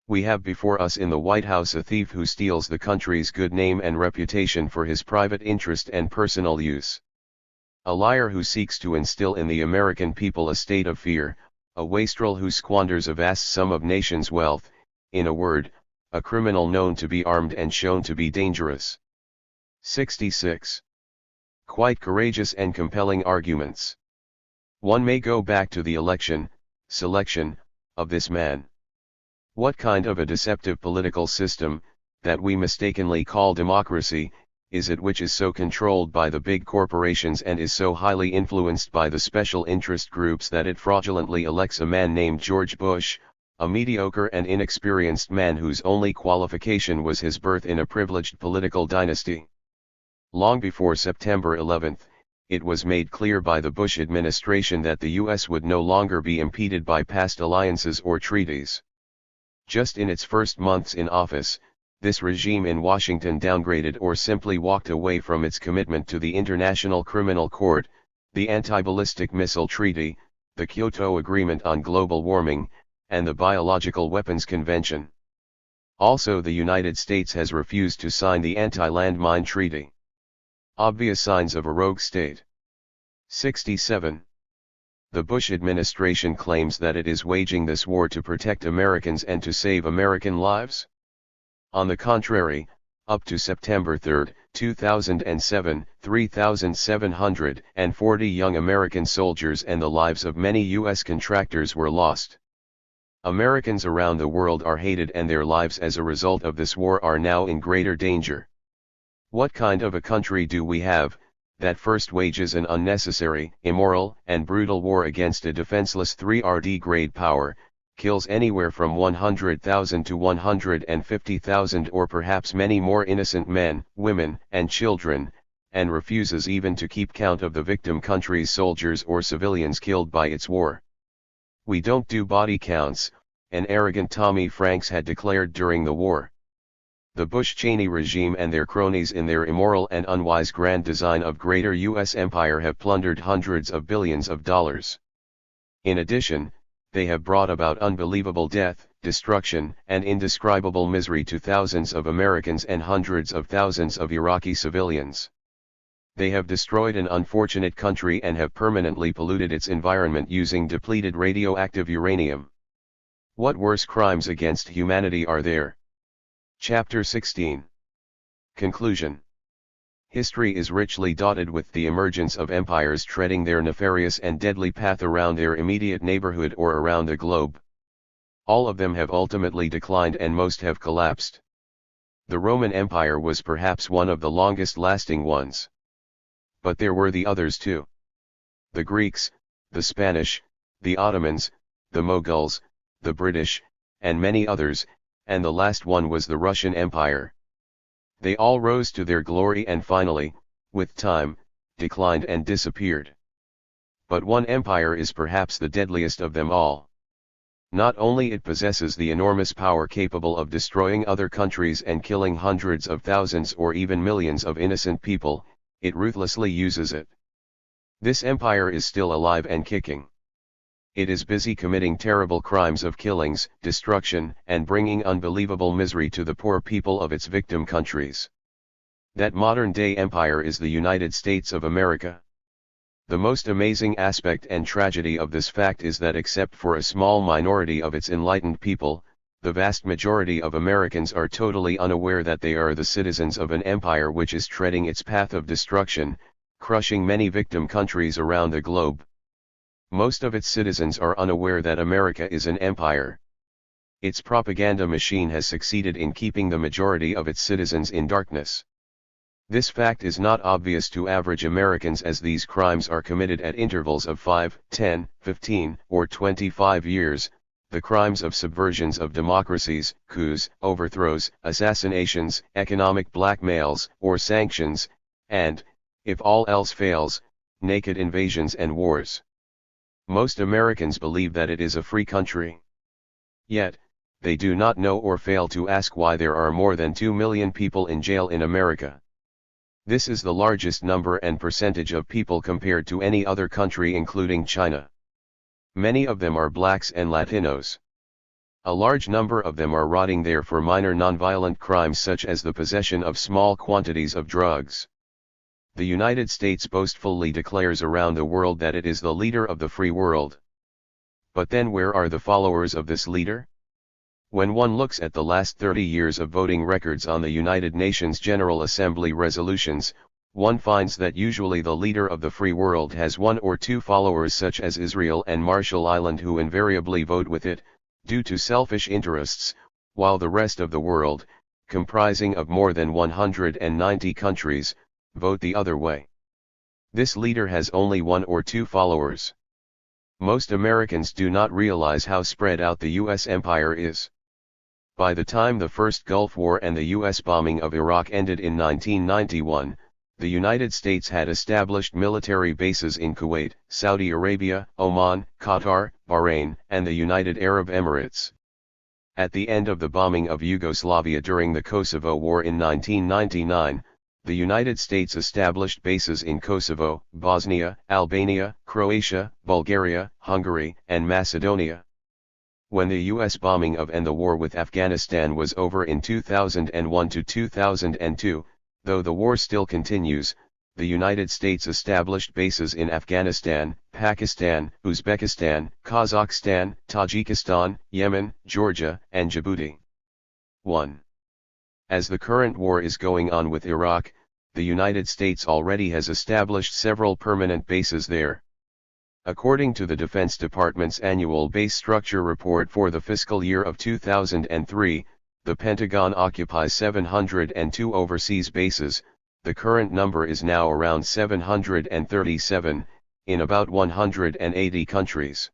we have before us in the White House a thief who steals the country's good name and reputation for his private interest and personal use. A liar who seeks to instill in the American people a state of fear, a wastrel who squanders a vast sum of nation's wealth, in a word, a criminal known to be armed and shown to be dangerous. 66. Quite courageous and compelling arguments. One may go back to the selection, of this man. What kind of a deceptive political system, that we mistakenly call democracy, is it which is so controlled by the big corporations and is so highly influenced by the special interest groups that it fraudulently elects a man named George Bush, a mediocre and inexperienced man whose only qualification was his birth in a privileged political dynasty? Long before September 11, it was made clear by the Bush administration that the U.S. would no longer be impeded by past alliances or treaties. Just in its first months in office, this regime in Washington downgraded or simply walked away from its commitment to the International Criminal Court, the Anti-Ballistic Missile Treaty, the Kyoto Agreement on Global Warming, and the Biological Weapons Convention. Also, the United States has refused to sign the Anti-Landmine Treaty. Obvious signs of a rogue state. 67. The Bush administration claims that it is waging this war to protect Americans and to save American lives. On the contrary, up to September 3, 2007, 3,740 young American soldiers and the lives of many U.S. contractors were lost. Americans around the world are hated and their lives as a result of this war are now in greater danger. What kind of a country do we have, that first wages an unnecessary, immoral, and brutal war against a defenseless 3rd grade power, kills anywhere from 100,000 to 150,000 or perhaps many more innocent men, women, and children, and refuses even to keep count of the victim country's soldiers or civilians killed by its war? "We don't do body counts," an arrogant Tommy Franks had declared during the war. The Bush-Cheney regime and their cronies in their immoral and unwise grand design of greater U.S. empire have plundered hundreds of billions of dollars. In addition, they have brought about unbelievable death, destruction, and indescribable misery to thousands of Americans and hundreds of thousands of Iraqi civilians. They have destroyed an unfortunate country and have permanently polluted its environment using depleted radioactive uranium. What worse crimes against humanity are there? Chapter 16. Conclusion. History is richly dotted with the emergence of empires treading their nefarious and deadly path around their immediate neighborhood or around the globe. All of them have ultimately declined and most have collapsed. The Roman Empire was perhaps one of the longest-lasting ones. But there were the others too. The Greeks, the Spanish, the Ottomans, the Mughals, the British, and many others, and the last one was the Russian Empire. They all rose to their glory and finally, with time, declined and disappeared. But one empire is perhaps the deadliest of them all. Not only it possesses the enormous power capable of destroying other countries and killing hundreds of thousands or even millions of innocent people, it ruthlessly uses it. This empire is still alive and kicking. It is busy committing terrible crimes of killings, destruction, and bringing unbelievable misery to the poor people of its victim countries. That modern-day empire is the United States of America. The most amazing aspect and tragedy of this fact is that except for a small minority of its enlightened people, the vast majority of Americans are totally unaware that they are the citizens of an empire which is treading its path of destruction, crushing many victim countries around the globe. Most of its citizens are unaware that America is an empire. Its propaganda machine has succeeded in keeping the majority of its citizens in darkness. This fact is not obvious to average Americans as these crimes are committed at intervals of 5, 10, 15, or 25 years, the crimes of subversions of democracies, coups, overthrows, assassinations, economic blackmails, or sanctions, and, if all else fails, naked invasions and wars. Most Americans believe that it is a free country. Yet, they do not know or fail to ask why there are more than 2 million people in jail in America. This is the largest number and percentage of people compared to any other country including China. Many of them are blacks and Latinos. A large number of them are rotting there for minor nonviolent crimes such as the possession of small quantities of drugs. The United States boastfully declares around the world that it is the leader of the free world. But then where are the followers of this leader? When one looks at the last 30 years of voting records on the United Nations General Assembly resolutions, one finds that usually the leader of the free world has one or two followers such as Israel and Marshall Island who invariably vote with it, due to selfish interests, while the rest of the world, comprising of more than 190 countries, vote the other way. This leader has only one or two followers. Most Americans do not realize how spread out the U.S. empire is. By the time the first Gulf War and the U.S. bombing of Iraq ended in 1991, the United States had established military bases in Kuwait, Saudi Arabia, Oman, Qatar, Bahrain, and the United Arab Emirates. At the end of the bombing of Yugoslavia during the Kosovo War in 1999, the United States established bases in Kosovo, Bosnia, Albania, Croatia, Bulgaria, Hungary, and Macedonia. When the US bombing of and the war with Afghanistan was over in 2001 to 2002, though the war still continues, the United States established bases in Afghanistan, Pakistan, Uzbekistan, Kazakhstan, Tajikistan, Yemen, Georgia, and Djibouti. 1. As the current war is going on with Iraq, the United States already has established several permanent bases there. According to the Defense Department's annual base structure report for the fiscal year of 2003, the Pentagon occupies 702 overseas bases. The current number is now around 737, in about 180 countries.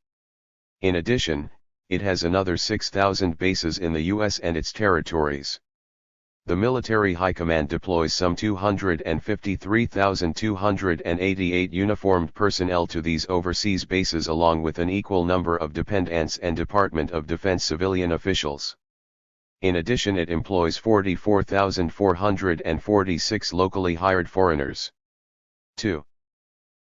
In addition, it has another 6,000 bases in the US and its territories. The Military High Command deploys some 253,288 uniformed personnel to these overseas bases along with an equal number of dependents and Department of Defense civilian officials. In addition, it employs 44,446 locally hired foreigners. 2.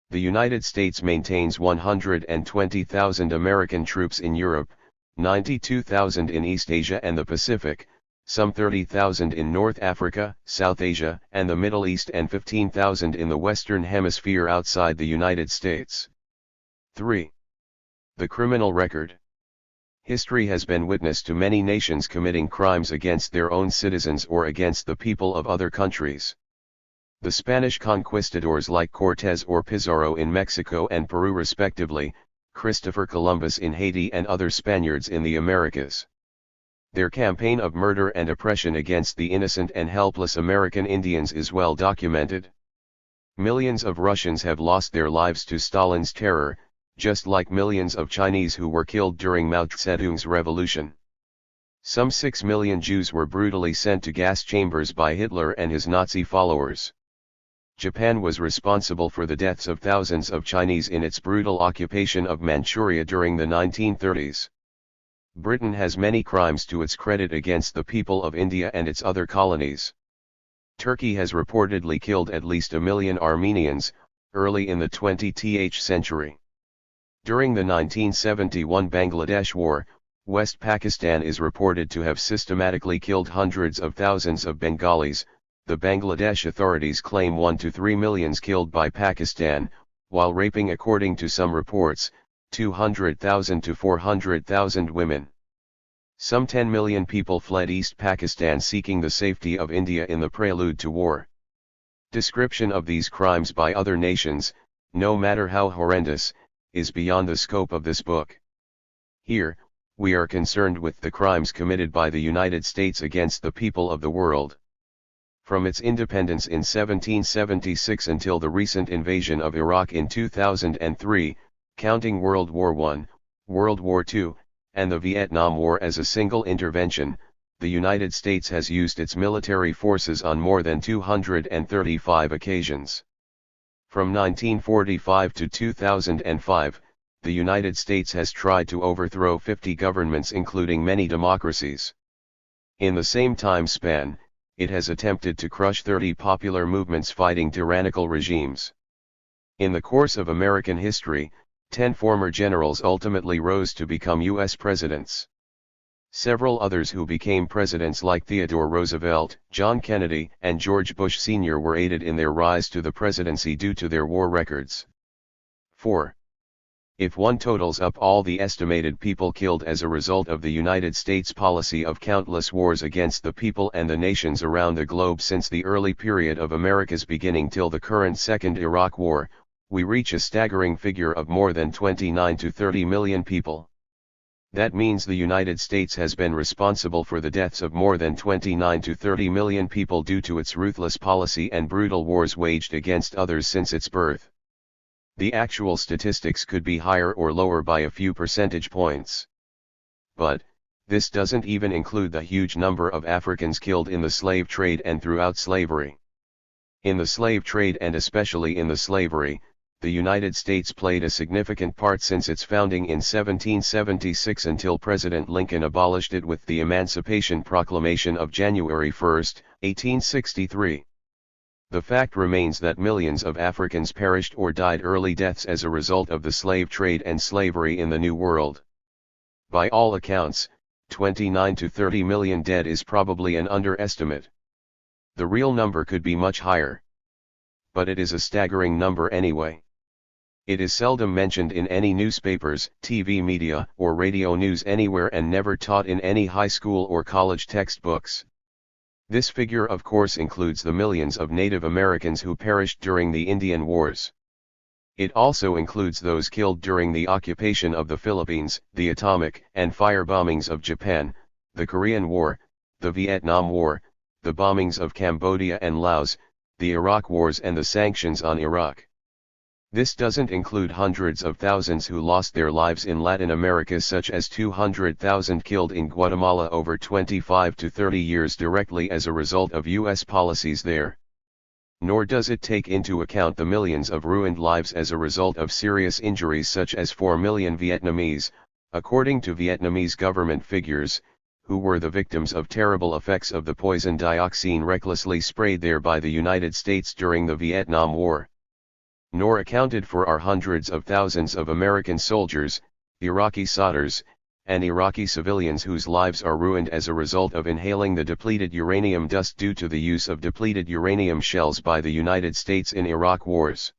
The United States maintains 120,000 American troops in Europe, 92,000 in East Asia and the Pacific, some 30,000 in North Africa, South Asia, and the Middle East, and 15,000 in the Western Hemisphere outside the United States. 3. The criminal record. History has been witness to many nations committing crimes against their own citizens or against the people of other countries. The Spanish conquistadors like Cortés or Pizarro in Mexico and Peru respectively, Christopher Columbus in Haiti, and other Spaniards in the Americas. Their campaign of murder and oppression against the innocent and helpless American Indians is well documented. Millions of Russians have lost their lives to Stalin's terror, just like millions of Chinese who were killed during Mao Zedong's revolution. Some 6 million Jews were brutally sent to gas chambers by Hitler and his Nazi followers. Japan was responsible for the deaths of thousands of Chinese in its brutal occupation of Manchuria during the 1930s. Britain has many crimes to its credit against the people of India and its other colonies. Turkey has reportedly killed at least 1 million Armenians, early in the 20th century. During the 1971 Bangladesh War, West Pakistan is reported to have systematically killed hundreds of thousands of Bengalis. The Bangladesh authorities claim 1 to 3 million killed by Pakistan, while raping, according to some reports, 200,000 to 400,000 women. Some 10 million people fled East Pakistan seeking the safety of India in the prelude to war. Description of these crimes by other nations, no matter how horrendous, is beyond the scope of this book. Here, we are concerned with the crimes committed by the United States against the people of the world. From its independence in 1776 until the recent invasion of Iraq in 2003, counting World War I, World War II, and the Vietnam War as a single intervention, the United States has used its military forces on more than 235 occasions. From 1945 to 2005, the United States has tried to overthrow 50 governments, including many democracies. In the same time span, it has attempted to crush 30 popular movements fighting tyrannical regimes. In the course of American history, 10 former generals ultimately rose to become U.S. presidents. Several others who became presidents, like Theodore Roosevelt, John Kennedy, and George Bush Sr., were aided in their rise to the presidency due to their war records. 4. If one totals up all the estimated people killed as a result of the United States policy of countless wars against the people and the nations around the globe since the early period of America's beginning till the current Second Iraq War, we reach a staggering figure of more than 29 to 30 million people. That means the United States has been responsible for the deaths of more than 29 to 30 million people due to its ruthless policy and brutal wars waged against others since its birth. The actual statistics could be higher or lower by a few percentage points. But, this doesn't even include the huge number of Africans killed in the slave trade and throughout slavery. In the slave trade, and especially in the slavery, the United States played a significant part since its founding in 1776 until President Lincoln abolished it with the Emancipation Proclamation of January 1, 1863. The fact remains that millions of Africans perished or died early deaths as a result of the slave trade and slavery in the New World. By all accounts, 29 to 30 million dead is probably an underestimate. The real number could be much higher. But it is a staggering number anyway. It is seldom mentioned in any newspapers, TV media, or radio news anywhere, and never taught in any high school or college textbooks. This figure of course includes the millions of Native Americans who perished during the Indian Wars. It also includes those killed during the occupation of the Philippines, the atomic and fire bombings of Japan, the Korean War, the Vietnam War, the bombings of Cambodia and Laos, the Iraq Wars, and the sanctions on Iraq. This doesn't include hundreds of thousands who lost their lives in Latin America, such as 200,000 killed in Guatemala over 25 to 30 years directly as a result of U.S. policies there. Nor does it take into account the millions of ruined lives as a result of serious injuries, such as 4 million Vietnamese, according to Vietnamese government figures, who were the victims of terrible effects of the poison dioxin recklessly sprayed there by the United States during the Vietnam War. Nor accounted for are hundreds of thousands of American soldiers, Iraqi soldiers, and Iraqi civilians whose lives are ruined as a result of inhaling the depleted uranium dust due to the use of depleted uranium shells by the United States in Iraq wars.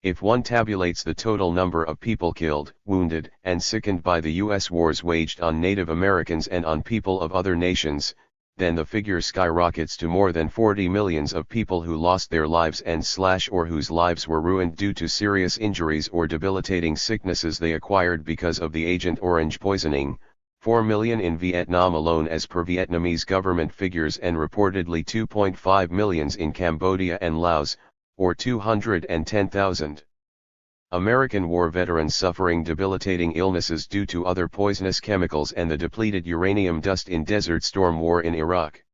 If one tabulates the total number of people killed, wounded, and sickened by the U.S. wars waged on Native Americans and on people of other nations, then the figure skyrockets to more than 40 millions of people who lost their lives or whose lives were ruined due to serious injuries or debilitating sicknesses they acquired because of the Agent Orange poisoning, 4 million in Vietnam alone as per Vietnamese government figures, and reportedly 2.5 million in Cambodia and Laos, or 210,000. American war veterans suffering debilitating illnesses due to other poisonous chemicals and the depleted uranium dust in Desert Storm War in Iraq.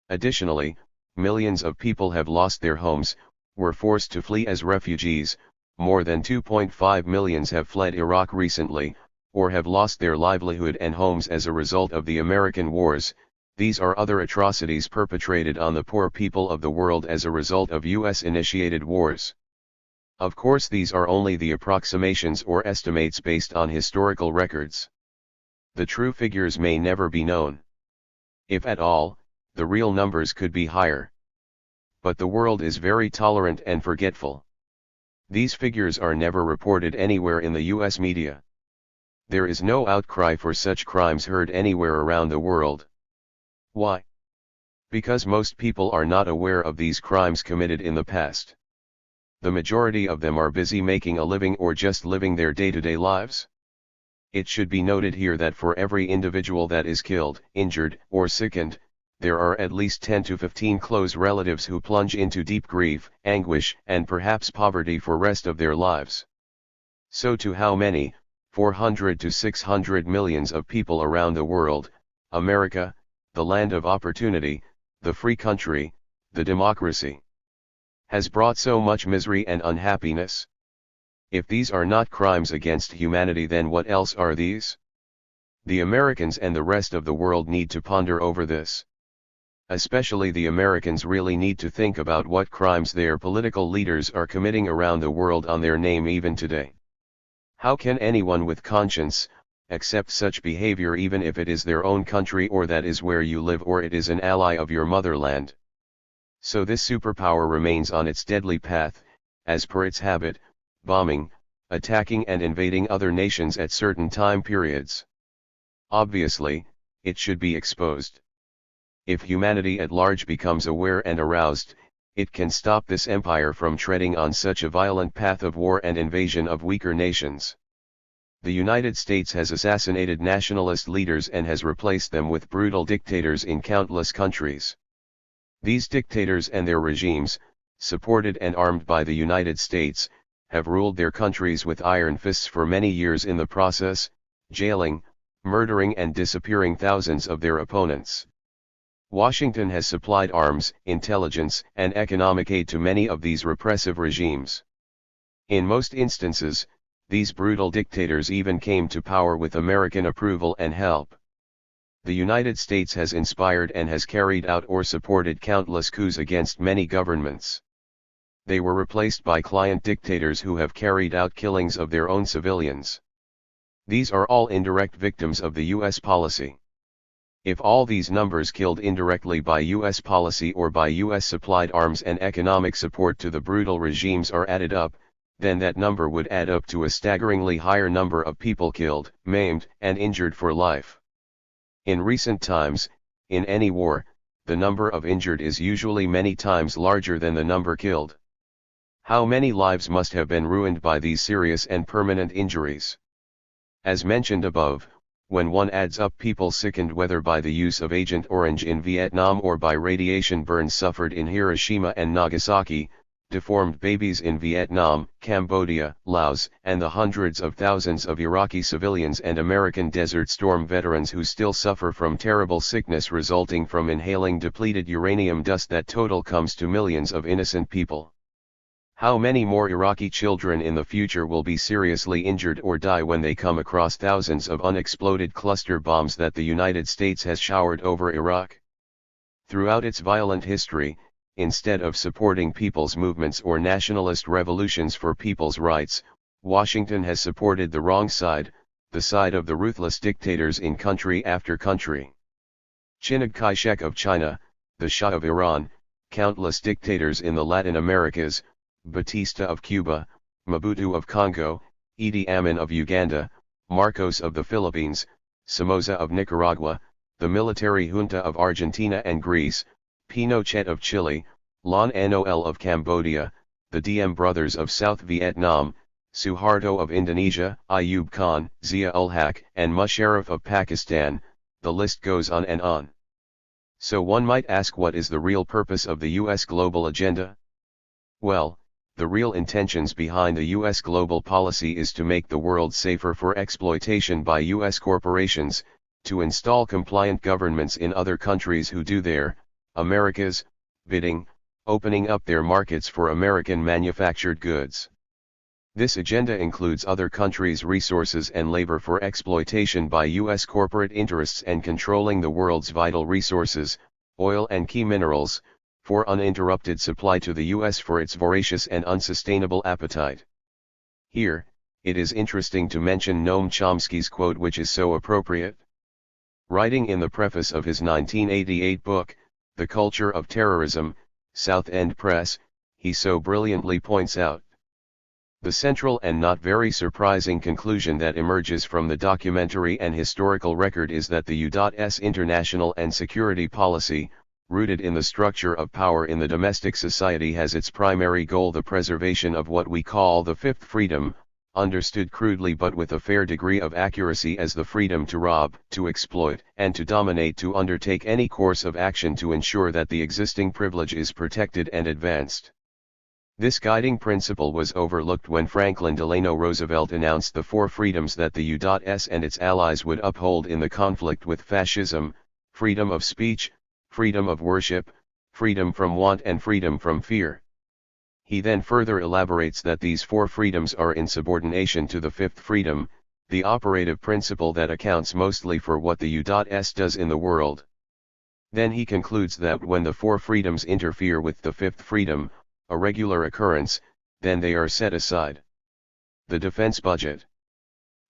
Additionally, millions of people have lost their homes, were forced to flee as refugees, more than 2.5 million have fled Iraq recently, or have lost their livelihood and homes as a result of the American wars. These are other atrocities perpetrated on the poor people of the world as a result of US-initiated wars. Of course, these are only the approximations or estimates based on historical records. The true figures may never be known. If at all, the real numbers could be higher. But the world is very tolerant and forgetful. These figures are never reported anywhere in the US media. There is no outcry for such crimes heard anywhere around the world. Why? Because most people are not aware of these crimes committed in the past. The majority of them are busy making a living or just living their day-to-day lives. It should be noted here that for every individual that is killed, injured, or sickened, there are at least 10 to 15 close relatives who plunge into deep grief, anguish, and perhaps poverty for rest of their lives. So to how many? 400 to 600 millions of people around the world, America, the land of opportunity, the free country, the democracy, has brought so much misery and unhappiness. If these are not crimes against humanity, then what else are these? The Americans and the rest of the world need to ponder over this. Especially the Americans really need to think about what crimes their political leaders are committing around the world on their name even today. How can anyone with conscience accept such behavior, even if it is their own country, or that is where you live, or it is an ally of your motherland? So this superpower remains on its deadly path, as per its habit, bombing, attacking and invading other nations at certain time periods. Obviously, it should be exposed. If humanity at large becomes aware and aroused, it can stop this empire from treading on such a violent path of war and invasion of weaker nations. The United States has assassinated nationalist leaders and has replaced them with brutal dictators in countless countries. These dictators and their regimes, supported and armed by the United States, have ruled their countries with iron fists for many years in the process, jailing, murdering and disappearing thousands of their opponents. Washington has supplied arms, intelligence, and economic aid to many of these repressive regimes. In most instances, these brutal dictators even came to power with American approval and help. The United States has inspired and has carried out or supported countless coups against many governments. They were replaced by client dictators who have carried out killings of their own civilians. These are all indirect victims of the US policy. If all these numbers killed indirectly by US policy or by US supplied arms and economic support to the brutal regimes are added up, then that number would add up to a staggeringly higher number of people killed, maimed, and injured for life. In recent times, in any war, the number of injured is usually many times larger than the number killed. How many lives must have been ruined by these serious and permanent injuries? As mentioned above, when one adds up people sickened whether by the use of Agent Orange in Vietnam or by radiation burns suffered in Hiroshima and Nagasaki, deformed babies in Vietnam, Cambodia, Laos, and the hundreds of thousands of Iraqi civilians and American Desert Storm veterans who still suffer from terrible sickness resulting from inhaling depleted uranium dust, that total comes to millions of innocent people. How many more Iraqi children in the future will be seriously injured or die when they come across thousands of unexploded cluster bombs that the United States has showered over Iraq? Throughout its violent history, instead of supporting people's movements or nationalist revolutions for people's rights, Washington has supported the wrong side, the side of the ruthless dictators in country after country. Chiang Kai-shek of China, the Shah of Iran, countless dictators in the Latin Americas, Batista of Cuba, Mobutu of Congo, Idi Amin of Uganda, Marcos of the Philippines, Somoza of Nicaragua, the military junta of Argentina and Greece, Pinochet of Chile, Lon Nol of Cambodia, the Diem brothers of South Vietnam, Suharto of Indonesia, Ayub Khan, Zia-ul-Haq, and Musharraf of Pakistan, the list goes on and on. So one might ask, what is the real purpose of the US global agenda? Well, the real intentions behind the US global policy is to make the world safer for exploitation by US corporations, to install compliant governments in other countries who do their, America's, bidding, opening up their markets for American manufactured goods. This agenda includes other countries' resources and labor for exploitation by US corporate interests, and controlling the world's vital resources, oil and key minerals, for uninterrupted supply to the US for its voracious and unsustainable appetite. Here, it is interesting to mention Noam Chomsky's quote, which is so appropriate. Writing in the preface of his 1988 book, The Culture of Terrorism, South End Press, he so brilliantly points out the central and not very surprising conclusion that emerges from the documentary and historical record is that the U.S. international and security policy, rooted in the structure of power in the domestic society, has its primary goal the preservation of what we call the fifth freedom, understood crudely but with a fair degree of accuracy as the freedom to rob, to exploit, and to dominate, to undertake any course of action to ensure that the existing privilege is protected and advanced. This guiding principle was overlooked when Franklin Delano Roosevelt announced the four freedoms that the U.S. and its allies would uphold in the conflict with fascism: freedom of speech, freedom of worship, freedom from want, and freedom from fear. He then further elaborates that these four freedoms are in subordination to the fifth freedom, the operative principle that accounts mostly for what the U.S. does in the world. Then he concludes that when the four freedoms interfere with the fifth freedom, a regular occurrence, then they are set aside. The defense budget.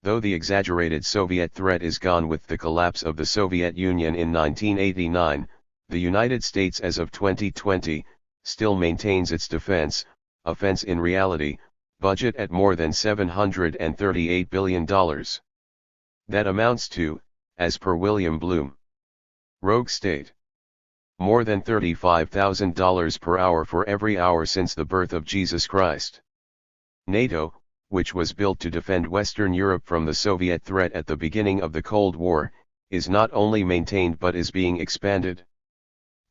Though the exaggerated Soviet threat is gone with the collapse of the Soviet Union in 1989, the United States as of 2020, still maintains its offense in reality, budget at more than $738 billion. That amounts to, as per William Bloom, rogue state, more than $35,000 per hour for every hour since the birth of Jesus Christ. NATO, which was built to defend Western Europe from the Soviet threat at the beginning of the Cold War, is not only maintained but is being expanded.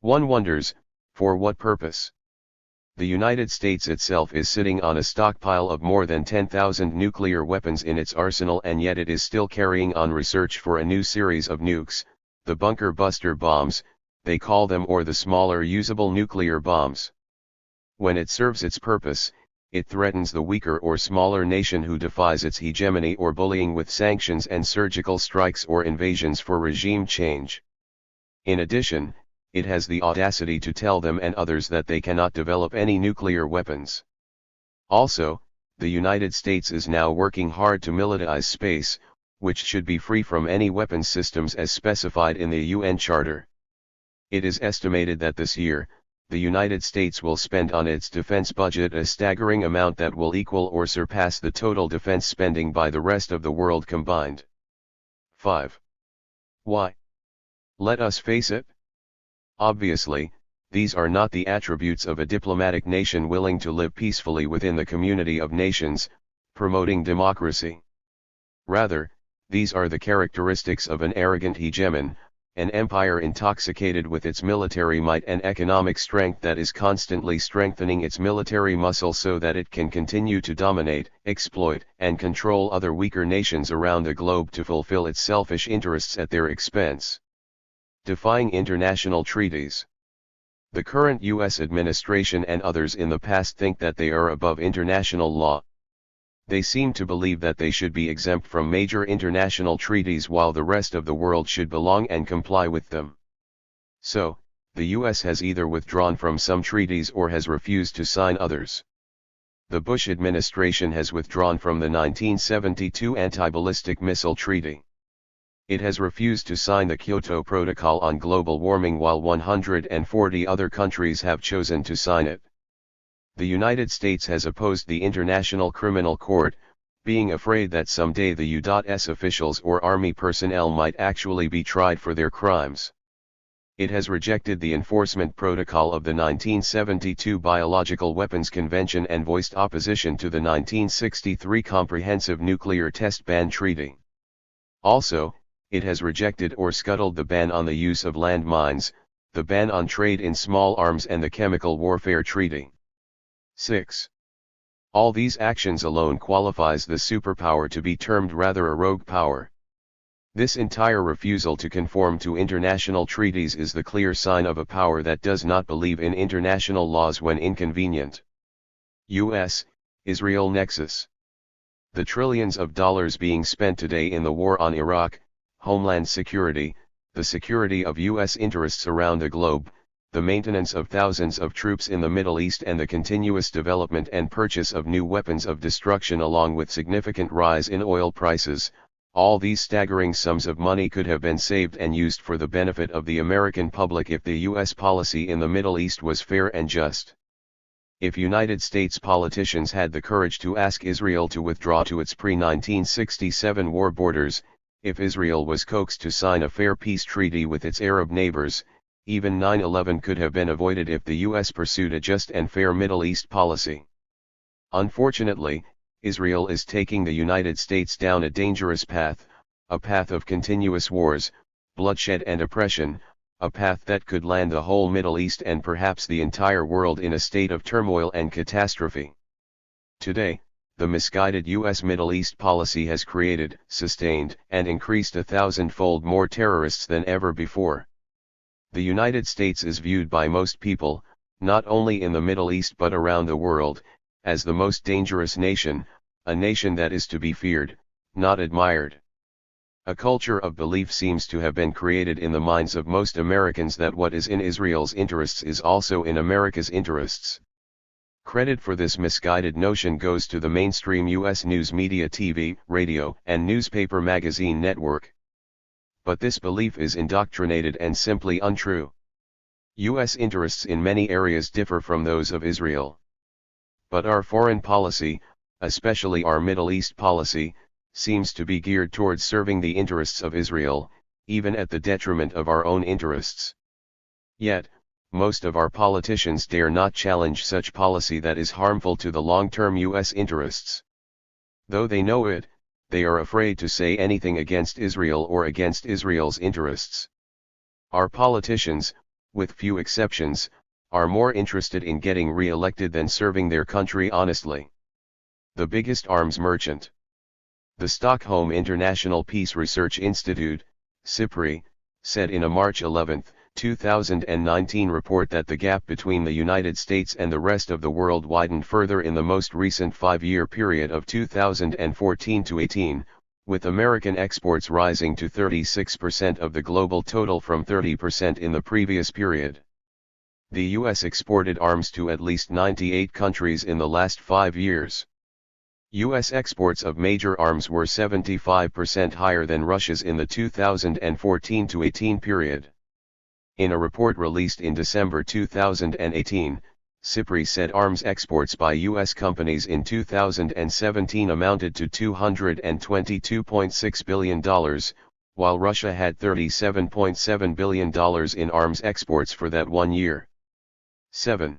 One wonders, for what purpose? The United States itself is sitting on a stockpile of more than 10,000 nuclear weapons in its arsenal, and yet it is still carrying on research for a new series of nukes, the bunker buster bombs, they call them, or the smaller usable nuclear bombs. When it serves its purpose, it threatens the weaker or smaller nation who defies its hegemony or bullying with sanctions and surgical strikes or invasions for regime change. In addition, it has the audacity to tell them and others that they cannot develop any nuclear weapons. Also, the United States is now working hard to militarize space, which should be free from any weapons systems as specified in the UN Charter. It is estimated that this year, the United States will spend on its defense budget a staggering amount that will equal or surpass the total defense spending by the rest of the world combined. 5. Why? Let us face it. Obviously, these are not the attributes of a diplomatic nation willing to live peacefully within the community of nations, promoting democracy. Rather, these are the characteristics of an arrogant hegemon, an empire intoxicated with its military might and economic strength that is constantly strengthening its military muscle so that it can continue to dominate, exploit, and control other weaker nations around the globe to fulfill its selfish interests at their expense. Defying international treaties. The current U.S. administration and others in the past think that they are above international law. They seem to believe that they should be exempt from major international treaties while the rest of the world should belong and comply with them. So, the U.S. has either withdrawn from some treaties or has refused to sign others. The Bush administration has withdrawn from the 1972 Anti-Ballistic Missile Treaty. It has refused to sign the Kyoto Protocol on global warming while 140 other countries have chosen to sign it. The United States has opposed the International Criminal Court, being afraid that someday the U.S. officials or Army personnel might actually be tried for their crimes. It has rejected the enforcement protocol of the 1972 Biological Weapons Convention and voiced opposition to the 1963 Comprehensive Nuclear Test Ban Treaty. Also, it has rejected or scuttled the ban on the use of landmines, the ban on trade in small arms and the Chemical Warfare Treaty. 6. All these actions alone qualifies the superpower to be termed rather a rogue power. This entire refusal to conform to international treaties is the clear sign of a power that does not believe in international laws when inconvenient. U.S.-Israel Nexus. The trillions of dollars being spent today in the war on Iraq, homeland security, the security of U.S. interests around the globe, the maintenance of thousands of troops in the Middle East and the continuous development and purchase of new weapons of destruction along with significant rise in oil prices, all these staggering sums of money could have been saved and used for the benefit of the American public if the U.S. policy in the Middle East was fair and just. If United States politicians had the courage to ask Israel to withdraw to its pre-1967 war borders, if Israel was coaxed to sign a fair peace treaty with its Arab neighbors, even 9/11 could have been avoided if the U.S. pursued a just and fair Middle East policy. Unfortunately, Israel is taking the United States down a dangerous path, a path of continuous wars, bloodshed and oppression, a path that could land the whole Middle East and perhaps the entire world in a state of turmoil and catastrophe. Today, the misguided U.S. Middle East policy has created, sustained, and increased 1,000-fold more terrorists than ever before. The United States is viewed by most people, not only in the Middle East but around the world, as the most dangerous nation, a nation that is to be feared, not admired. A culture of belief seems to have been created in the minds of most Americans that what is in Israel's interests is also in America's interests. Credit for this misguided notion goes to the mainstream U.S. news media, TV, radio, and newspaper magazine network. But this belief is indoctrinated and simply untrue. U.S. interests in many areas differ from those of Israel. But our foreign policy, especially our Middle East policy, seems to be geared towards serving the interests of Israel, even at the detriment of our own interests. Yet, most of our politicians dare not challenge such policy that is harmful to the long-term U.S. interests. Though they know it, they are afraid to say anything against Israel or against Israel's interests. Our politicians, with few exceptions, are more interested in getting re-elected than serving their country honestly. The biggest arms merchant. The Stockholm International Peace Research Institute, SIPRI, said in a March 11, 2019 report that the gap between the United States and the rest of the world widened further in the most recent 5-year period of 2014 to 18, with American exports rising to 36% of the global total from 30% in the previous period. The U.S. exported arms to at least 98 countries in the last 5 years. U.S. exports of major arms were 75% higher than Russia's in the 2014-18 period. In a report released in December 2018, SIPRI said arms exports by U.S. companies in 2017 amounted to $222.6 billion, while Russia had $37.7 billion in arms exports for that 1 year. 7.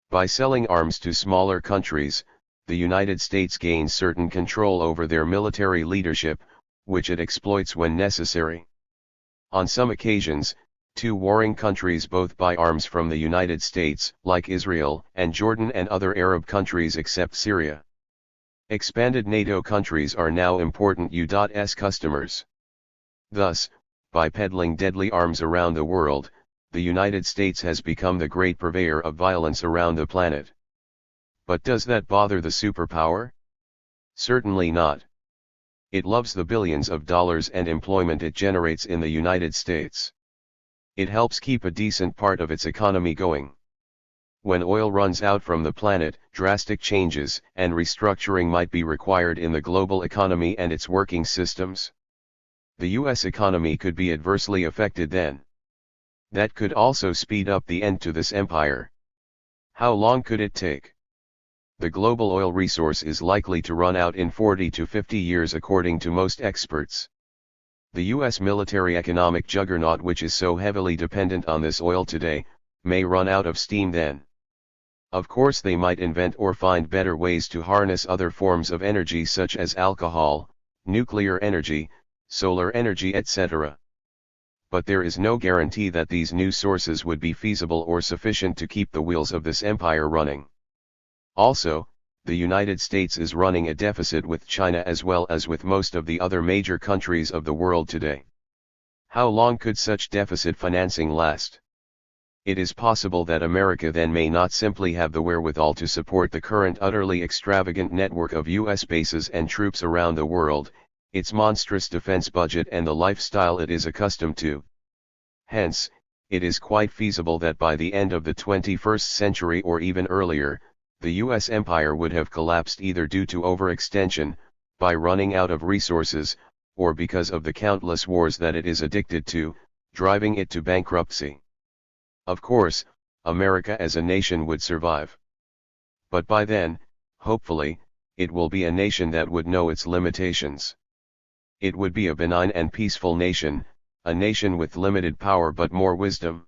By selling arms to smaller countries, the United States gains certain control over their military leadership, which it exploits when necessary. On some occasions, two warring countries both buy arms from the United States, like Israel and Jordan and other Arab countries except Syria. Expanded NATO countries are now important U.S. customers. Thus, by peddling deadly arms around the world, the United States has become the great purveyor of violence around the planet. But does that bother the superpower? Certainly not. It loves the billions of dollars and employment it generates in the United States. It helps keep a decent part of its economy going. When oil runs out from the planet, drastic changes and restructuring might be required in the global economy and its working systems. The U.S. economy could be adversely affected then. That could also speed up the end to this empire. How long could it take? The global oil resource is likely to run out in 40 to 50 years according to most experts. The U.S. military economic juggernaut, which is so heavily dependent on this oil today, may run out of steam then. Of course they might invent or find better ways to harness other forms of energy such as alcohol, nuclear energy, solar energy, etc. But there is no guarantee that these new sources would be feasible or sufficient to keep the wheels of this empire running. Also, the United States is running a deficit with China as well as with most of the other major countries of the world today. How long could such deficit financing last? It is possible that America then may not simply have the wherewithal to support the current utterly extravagant network of U.S. bases and troops around the world, its monstrous defense budget and the lifestyle it is accustomed to. Hence, it is quite feasible that by the end of the 21st century or even earlier, the U.S. empire would have collapsed either due to overextension, by running out of resources, or because of the countless wars that it is addicted to, driving it to bankruptcy. Of course, America as a nation would survive. But by then, hopefully, it will be a nation that would know its limitations. It would be a benign and peaceful nation, a nation with limited power but more wisdom.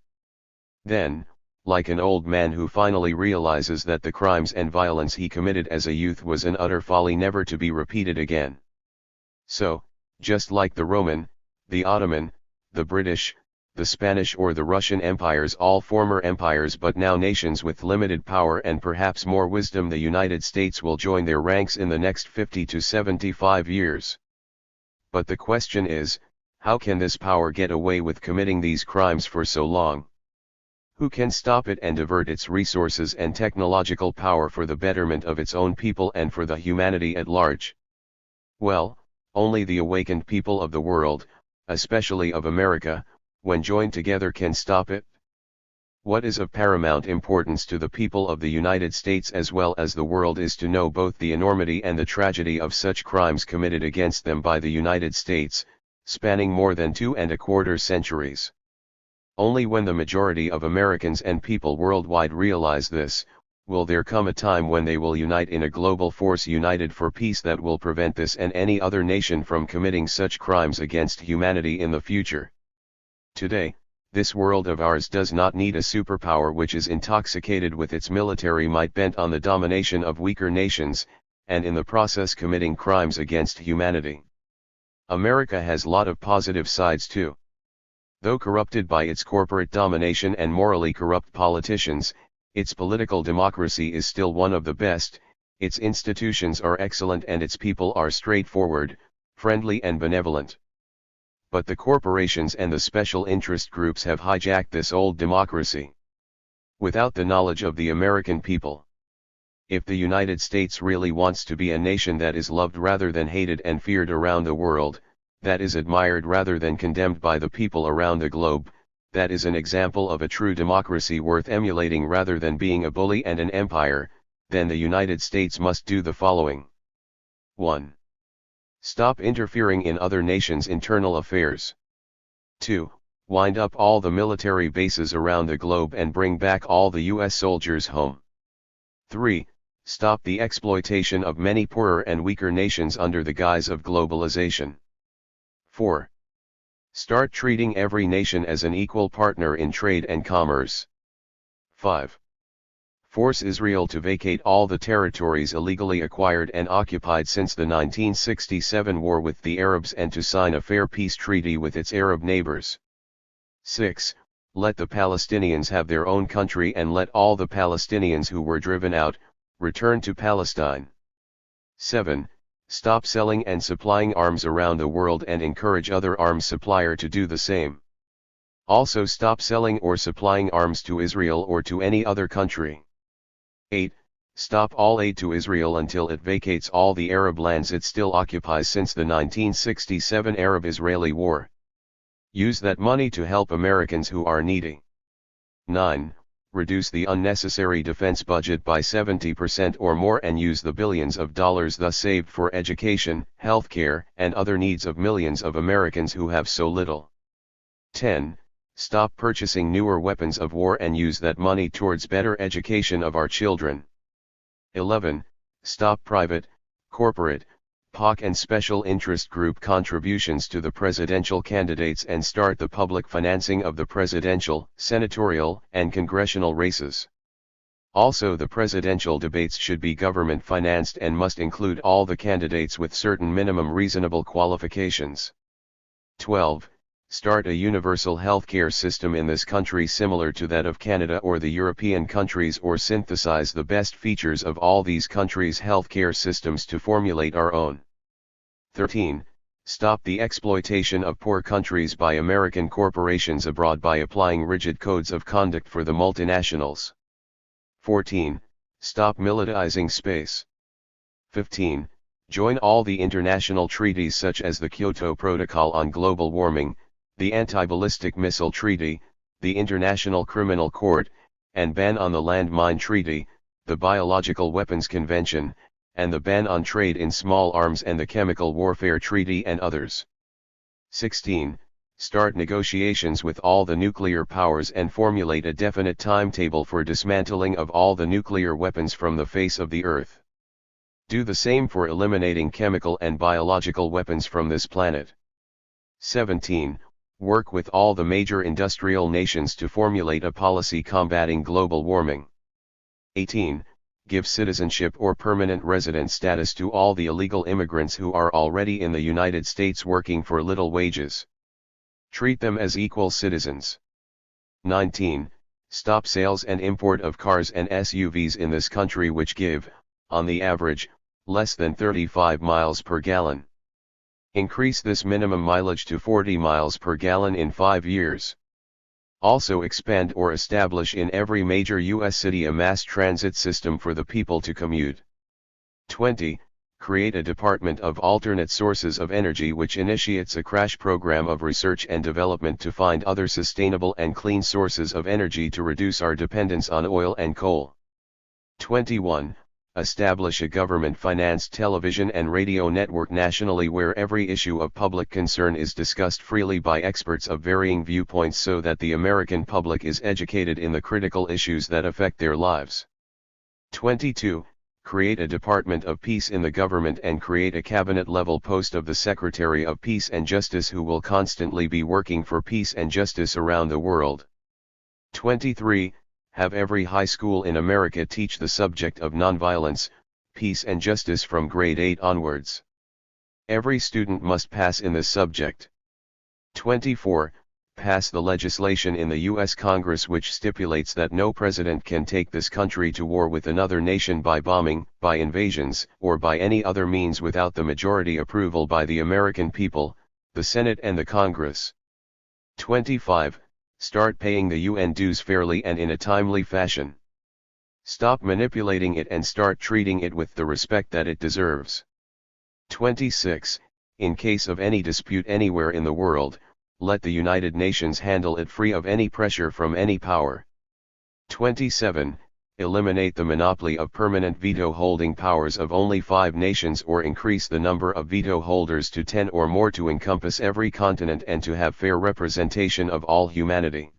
Then, like an old man who finally realizes that the crimes and violence he committed as a youth was an utter folly never to be repeated again. So, just like the Roman, the Ottoman, the British, the Spanish or the Russian empires, all former empires but now nations with limited power and perhaps more wisdom, the United States will join their ranks in the next 50 to 75 years. But the question is, how can this power get away with committing these crimes for so long? Who can stop it and divert its resources and technological power for the betterment of its own people and for the humanity at large? Well, only the awakened people of the world, especially of America, when joined together can stop it. What is of paramount importance to the people of the United States as well as the world is to know both the enormity and the tragedy of such crimes committed against them by the United States, spanning more than 2¼ centuries. Only when the majority of Americans and people worldwide realize this, will there come a time when they will unite in a global force united for peace that will prevent this and any other nation from committing such crimes against humanity in the future. Today, this world of ours does not need a superpower which is intoxicated with its military might bent on the domination of weaker nations, and in the process committing crimes against humanity. America has a lot of positive sides too. Though corrupted by its corporate domination and morally corrupt politicians, its political democracy is still one of the best, its institutions are excellent and its people are straightforward, friendly and benevolent. But the corporations and the special interest groups have hijacked this old democracy. Without the knowledge of the American people. If the United States really wants to be a nation that is loved rather than hated and feared around the world, that is admired rather than condemned by the people around the globe, that is an example of a true democracy worth emulating rather than being a bully and an empire, then the United States must do the following. 1. Stop interfering in other nations' internal affairs. 2. Wind up all the military bases around the globe and bring back all the US soldiers home. 3. Stop the exploitation of many poorer and weaker nations under the guise of globalization. 4. Start treating every nation as an equal partner in trade and commerce. 5. Force Israel to vacate all the territories illegally acquired and occupied since the 1967 war with the Arabs and to sign a fair peace treaty with its Arab neighbors. 6. Let the Palestinians have their own country and let all the Palestinians who were driven out, return to Palestine. 7. Stop selling and supplying arms around the world and encourage other arms supplier to do the same. Also stop selling or supplying arms to Israel or to any other country. 8. Stop all aid to Israel until it vacates all the Arab lands it still occupies since the 1967 Arab-Israeli War. Use that money to help Americans who are needy. 9. Reduce the unnecessary defense budget by 70% or more and use the billions of dollars thus saved for education, healthcare, and other needs of millions of Americans who have so little. 10. Stop purchasing newer weapons of war and use that money towards better education of our children. 11. Stop private, corporate, POC and special interest group contributions to the presidential candidates and start the public financing of the presidential, senatorial, and congressional races. Also, the presidential debates should be government financed and must include all the candidates with certain minimum reasonable qualifications. 12. Start a universal healthcare system in this country similar to that of Canada or the European countries, or synthesize the best features of all these countries' healthcare systems to formulate our own. 13. Stop the exploitation of poor countries by American corporations abroad by applying rigid codes of conduct for the multinationals. 14. Stop militarizing space. 15. Join all the international treaties such as the Kyoto Protocol on Global Warming, the Anti-Ballistic Missile Treaty, the International Criminal Court, and Ban on the Land Mine Treaty, the Biological Weapons Convention, and the Ban on Trade in Small Arms and the Chemical Warfare Treaty and others. 16. Start negotiations with all the nuclear powers and formulate a definite timetable for dismantling of all the nuclear weapons from the face of the earth. Do the same for eliminating chemical and biological weapons from this planet. 17. Work with all the major industrial nations to formulate a policy combating global warming. 18. Give citizenship or permanent resident status to all the illegal immigrants who are already in the United States working for little wages. Treat them as equal citizens. 19. Stop sales and import of cars and SUVs in this country which give, on the average, less than 35 miles per gallon. Increase this minimum mileage to 40 miles per gallon in 5 years. Also expand or establish in every major U.S. city a mass transit system for the people to commute. 20. Create a Department of Alternate Sources of Energy which initiates a crash program of research and development to find other sustainable and clean sources of energy to reduce our dependence on oil and coal. 21. Establish a government-financed television and radio network nationally where every issue of public concern is discussed freely by experts of varying viewpoints so that the American public is educated in the critical issues that affect their lives. 22. Create a Department of Peace in the government and create a cabinet-level post of the Secretary of Peace and Justice who will constantly be working for peace and justice around the world. 23. Have every high school in America teach the subject of nonviolence, peace and justice from grade 8 onwards. Every student must pass in this subject. 24. Pass the legislation in the U.S. Congress which stipulates that no president can take this country to war with another nation by bombing, by invasions, or by any other means without the majority approval by the American people, the Senate and the Congress. 25. Start paying the UN dues fairly and in a timely fashion. Stop manipulating it and start treating it with the respect that it deserves. 26. In case of any dispute anywhere in the world, let the United Nations handle it free of any pressure from any power. 27. eliminate the monopoly of permanent veto-holding powers of only 5 nations or increase the number of veto holders to 10 or more to encompass every continent and to have fair representation of all humanity.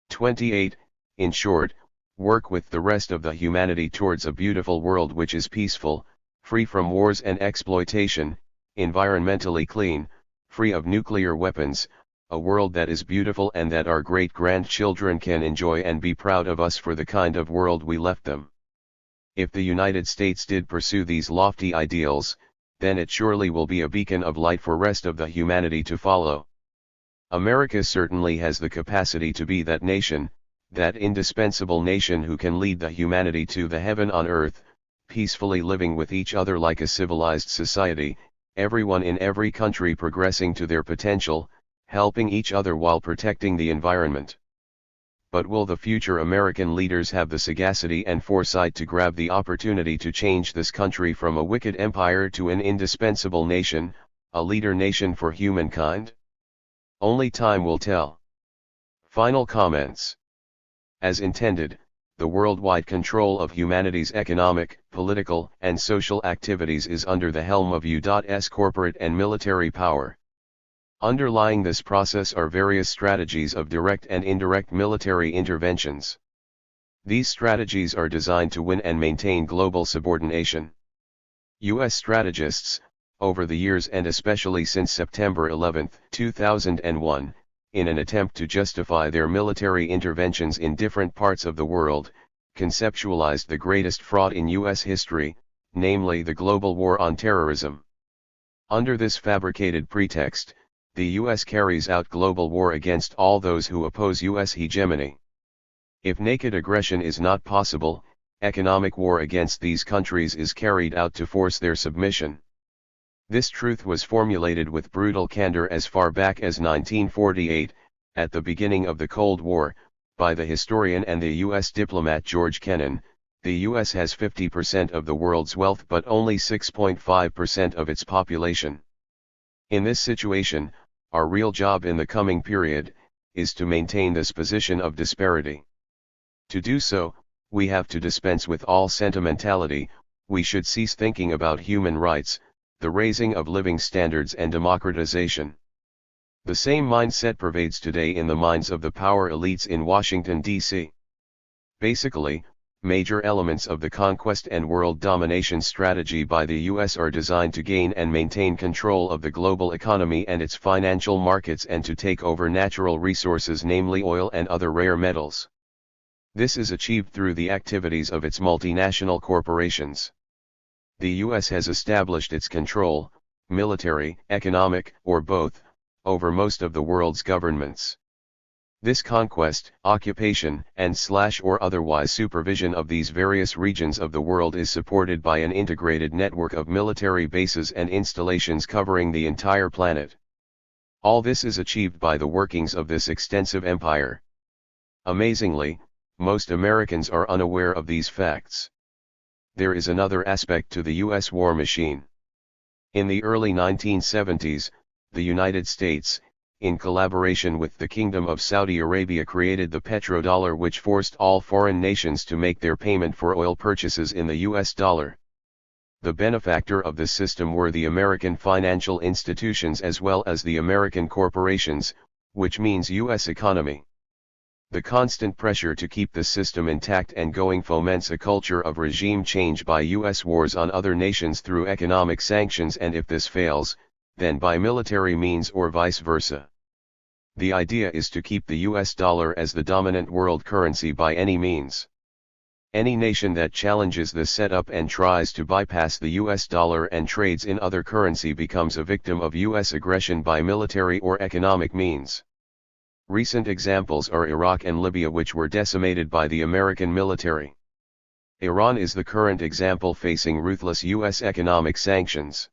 28. In short, work with the rest of the humanity towards a beautiful world which is peaceful, free from wars and exploitation, environmentally clean, free of nuclear weapons, a world that is beautiful and that our great-grandchildren can enjoy and be proud of us for the kind of world we left them. If the United States did pursue these lofty ideals, then it surely will be a beacon of light for rest of the humanity to follow. America certainly has the capacity to be that nation, that indispensable nation who can lead the humanity to the heaven on earth, peacefully living with each other like a civilized society, everyone in every country progressing to their potential, helping each other while protecting the environment. But will the future American leaders have the sagacity and foresight to grab the opportunity to change this country from a wicked empire to an indispensable nation, a leader nation for humankind? Only time will tell. Final comments. As intended, the worldwide control of humanity's economic, political, and social activities is under the helm of U.S. corporate and military power. Underlying this process are various strategies of direct and indirect military interventions. These strategies are designed to win and maintain global subordination. U.S. strategists, over the years and especially since September 11, 2001, in an attempt to justify their military interventions in different parts of the world, conceptualized the greatest fraud in U.S. history, namely the global war on terrorism. Under this fabricated pretext, the U.S. carries out global war against all those who oppose U.S. hegemony. If naked aggression is not possible, economic war against these countries is carried out to force their submission. This truth was formulated with brutal candor as far back as 1948, at the beginning of the Cold War, by the historian and the U.S. diplomat George Kennan. The U.S. has 50% of the world's wealth but only 6.5% of its population. In this situation, our real job in the coming period, is to maintain this position of disparity. To do so, we have to dispense with all sentimentality, we should cease thinking about human rights, the raising of living standards and democratization. The same mindset pervades today in the minds of the power elites in Washington, D.C. Basically, major elements of the conquest and world domination strategy by the U.S. are designed to gain and maintain control of the global economy and its financial markets and to take over natural resources, namely oil and other rare metals. This is achieved through the activities of its multinational corporations. The U.S. has established its control, military, economic, or both, over most of the world's governments. This conquest, occupation, and/or otherwise supervision of these various regions of the world is supported by an integrated network of military bases and installations covering the entire planet. All this is achieved by the workings of this extensive empire. Amazingly, most Americans are unaware of these facts. There is another aspect to the U.S. war machine. In the early 1970s, the United States, in collaboration with the Kingdom of Saudi Arabia, created the petrodollar, which forced all foreign nations to make their payment for oil purchases in the U.S. dollar. The benefactor of this system were the American financial institutions as well as the American corporations, which means U.S. economy. The constant pressure to keep the system intact and going foments a culture of regime change by U.S. wars on other nations through economic sanctions, and if this fails, then by military means or vice versa. The idea is to keep the U.S. dollar as the dominant world currency by any means. Any nation that challenges this setup and tries to bypass the U.S. dollar and trades in other currency becomes a victim of U.S. aggression by military or economic means. Recent examples are Iraq and Libya, which were decimated by the American military. Iran is the current example, facing ruthless U.S. economic sanctions.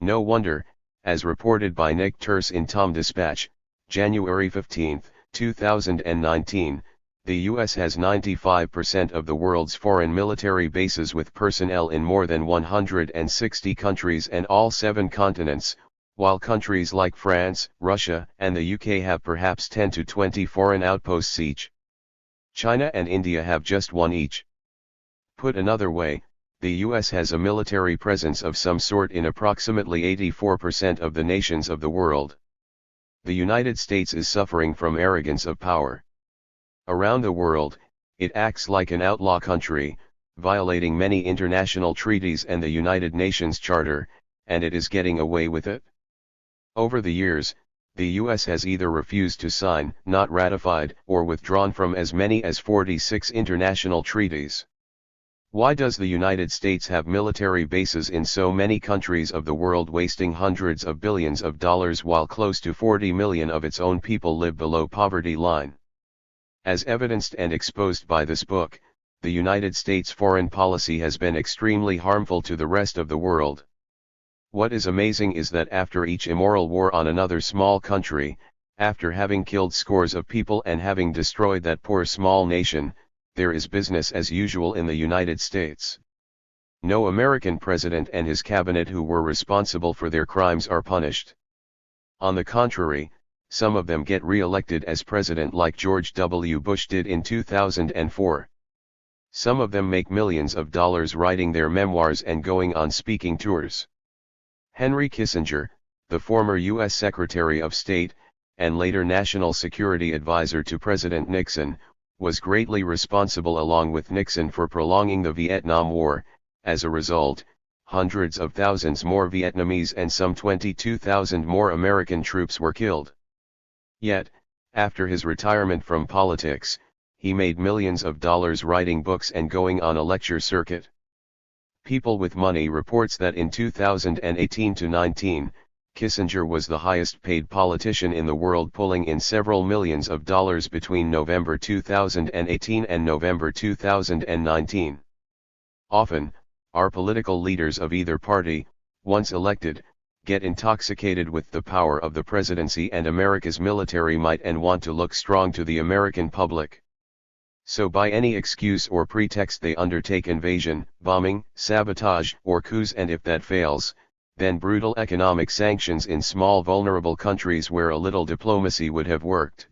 No wonder, as reported by Nick Turse in Tom Dispatch, January 15, 2019, the U.S. has 95% of the world's foreign military bases with personnel in more than 160 countries and all 7 continents, while countries like France, Russia, and the UK have perhaps 10 to 20 foreign outposts each. China and India have just 1 each. Put another way, the US has a military presence of some sort in approximately 84% of the nations of the world. The United States is suffering from arrogance of power. Around the world, it acts like an outlaw country, violating many international treaties and the United Nations Charter, and it is getting away with it. Over the years, the US has either refused to sign, not ratified, or withdrawn from as many as 46 international treaties. Why does the United States have military bases in so many countries of the world, wasting hundreds of billions of dollars while close to 40 million of its own people live below poverty line? As evidenced and exposed by this book, the United States foreign policy has been extremely harmful to the rest of the world. What is amazing is that after each immoral war on another small country, after having killed scores of people and having destroyed that poor small nation, there is business as usual in the United States. No American president and his cabinet who were responsible for their crimes are punished. On the contrary, some of them get re-elected as president like George W. Bush did in 2004. Some of them make millions of dollars writing their memoirs and going on speaking tours. Henry Kissinger, the former U.S. Secretary of State, and later National Security Advisor to President Nixon, was greatly responsible along with Nixon for prolonging the Vietnam War. As a result, hundreds of thousands more Vietnamese and some 22,000 more American troops were killed. Yet, after his retirement from politics, he made millions of dollars writing books and going on a lecture circuit. People with Money reports that in 2018-19, Kissinger was the highest paid politician in the world, pulling in several millions of dollars between November 2018 and November 2019. Often, our political leaders of either party, once elected, get intoxicated with the power of the presidency and America's military might and want to look strong to the American public. So by any excuse or pretext they undertake invasion, bombing, sabotage, or coups, and if that fails, then brutal economic sanctions in small vulnerable countries where a little diplomacy would have worked.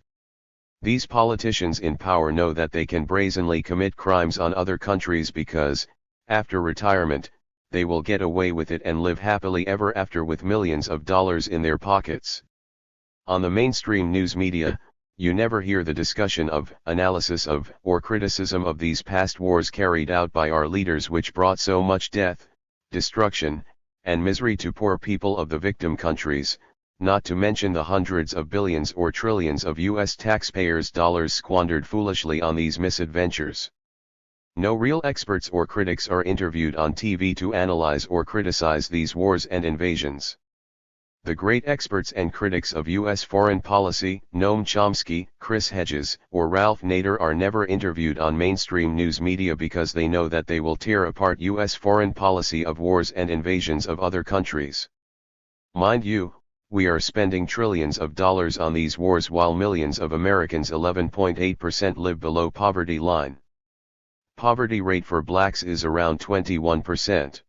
These politicians in power know that they can brazenly commit crimes on other countries because, after retirement, they will get away with it and live happily ever after with millions of dollars in their pockets. On the mainstream news media, you never hear the discussion of, analysis of, or criticism of these past wars carried out by our leaders which brought so much death, destruction, and misery to poor people of the victim countries, not to mention the hundreds of billions or trillions of US taxpayers' dollars squandered foolishly on these misadventures. No real experts or critics are interviewed on TV to analyze or criticize these wars and invasions. The great experts and critics of U.S. foreign policy, Noam Chomsky, Chris Hedges, or Ralph Nader, are never interviewed on mainstream news media because they know that they will tear apart U.S. foreign policy of wars and invasions of other countries. Mind you, we are spending trillions of dollars on these wars while millions of Americans, 11.8%, live below poverty line. Poverty rate for blacks is around 21%.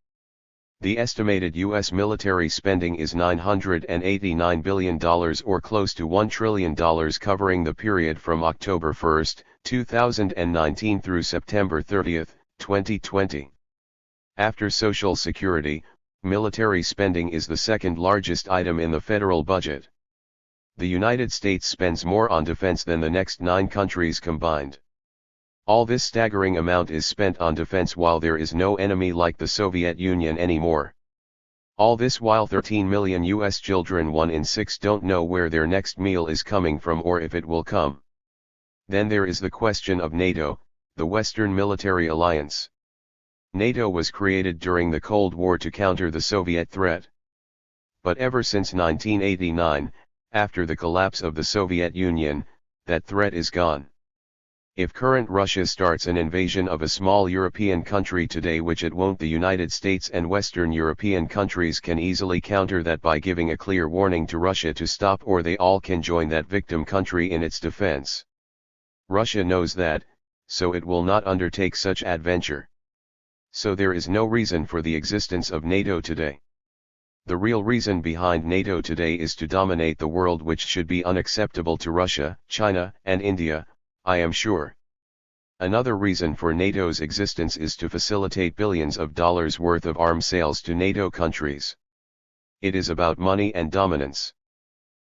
The estimated U.S. military spending is $989 billion or close to $1 trillion, covering the period from October 1, 2019 through September 30, 2020. After Social Security, military spending is the second largest item in the federal budget. The United States spends more on defense than the next 9 countries combined. All this staggering amount is spent on defense while there is no enemy like the Soviet Union anymore. All this while 13 million U.S. children, 1 in 6, don't know where their next meal is coming from or if it will come. Then there is the question of NATO, the Western military alliance. NATO was created during the Cold War to counter the Soviet threat. But ever since 1989, after the collapse of the Soviet Union, that threat is gone. If current Russia starts an invasion of a small European country today, which it won't, the United States and Western European countries can easily counter that by giving a clear warning to Russia to stop, or they all can join that victim country in its defense. Russia knows that, so it will not undertake such adventure. So there is no reason for the existence of NATO today. The real reason behind NATO today is to dominate the world, which should be unacceptable to Russia, China, and India, I am sure. Another reason for NATO's existence is to facilitate billions of dollars worth of arms sales to NATO countries. It is about money and dominance.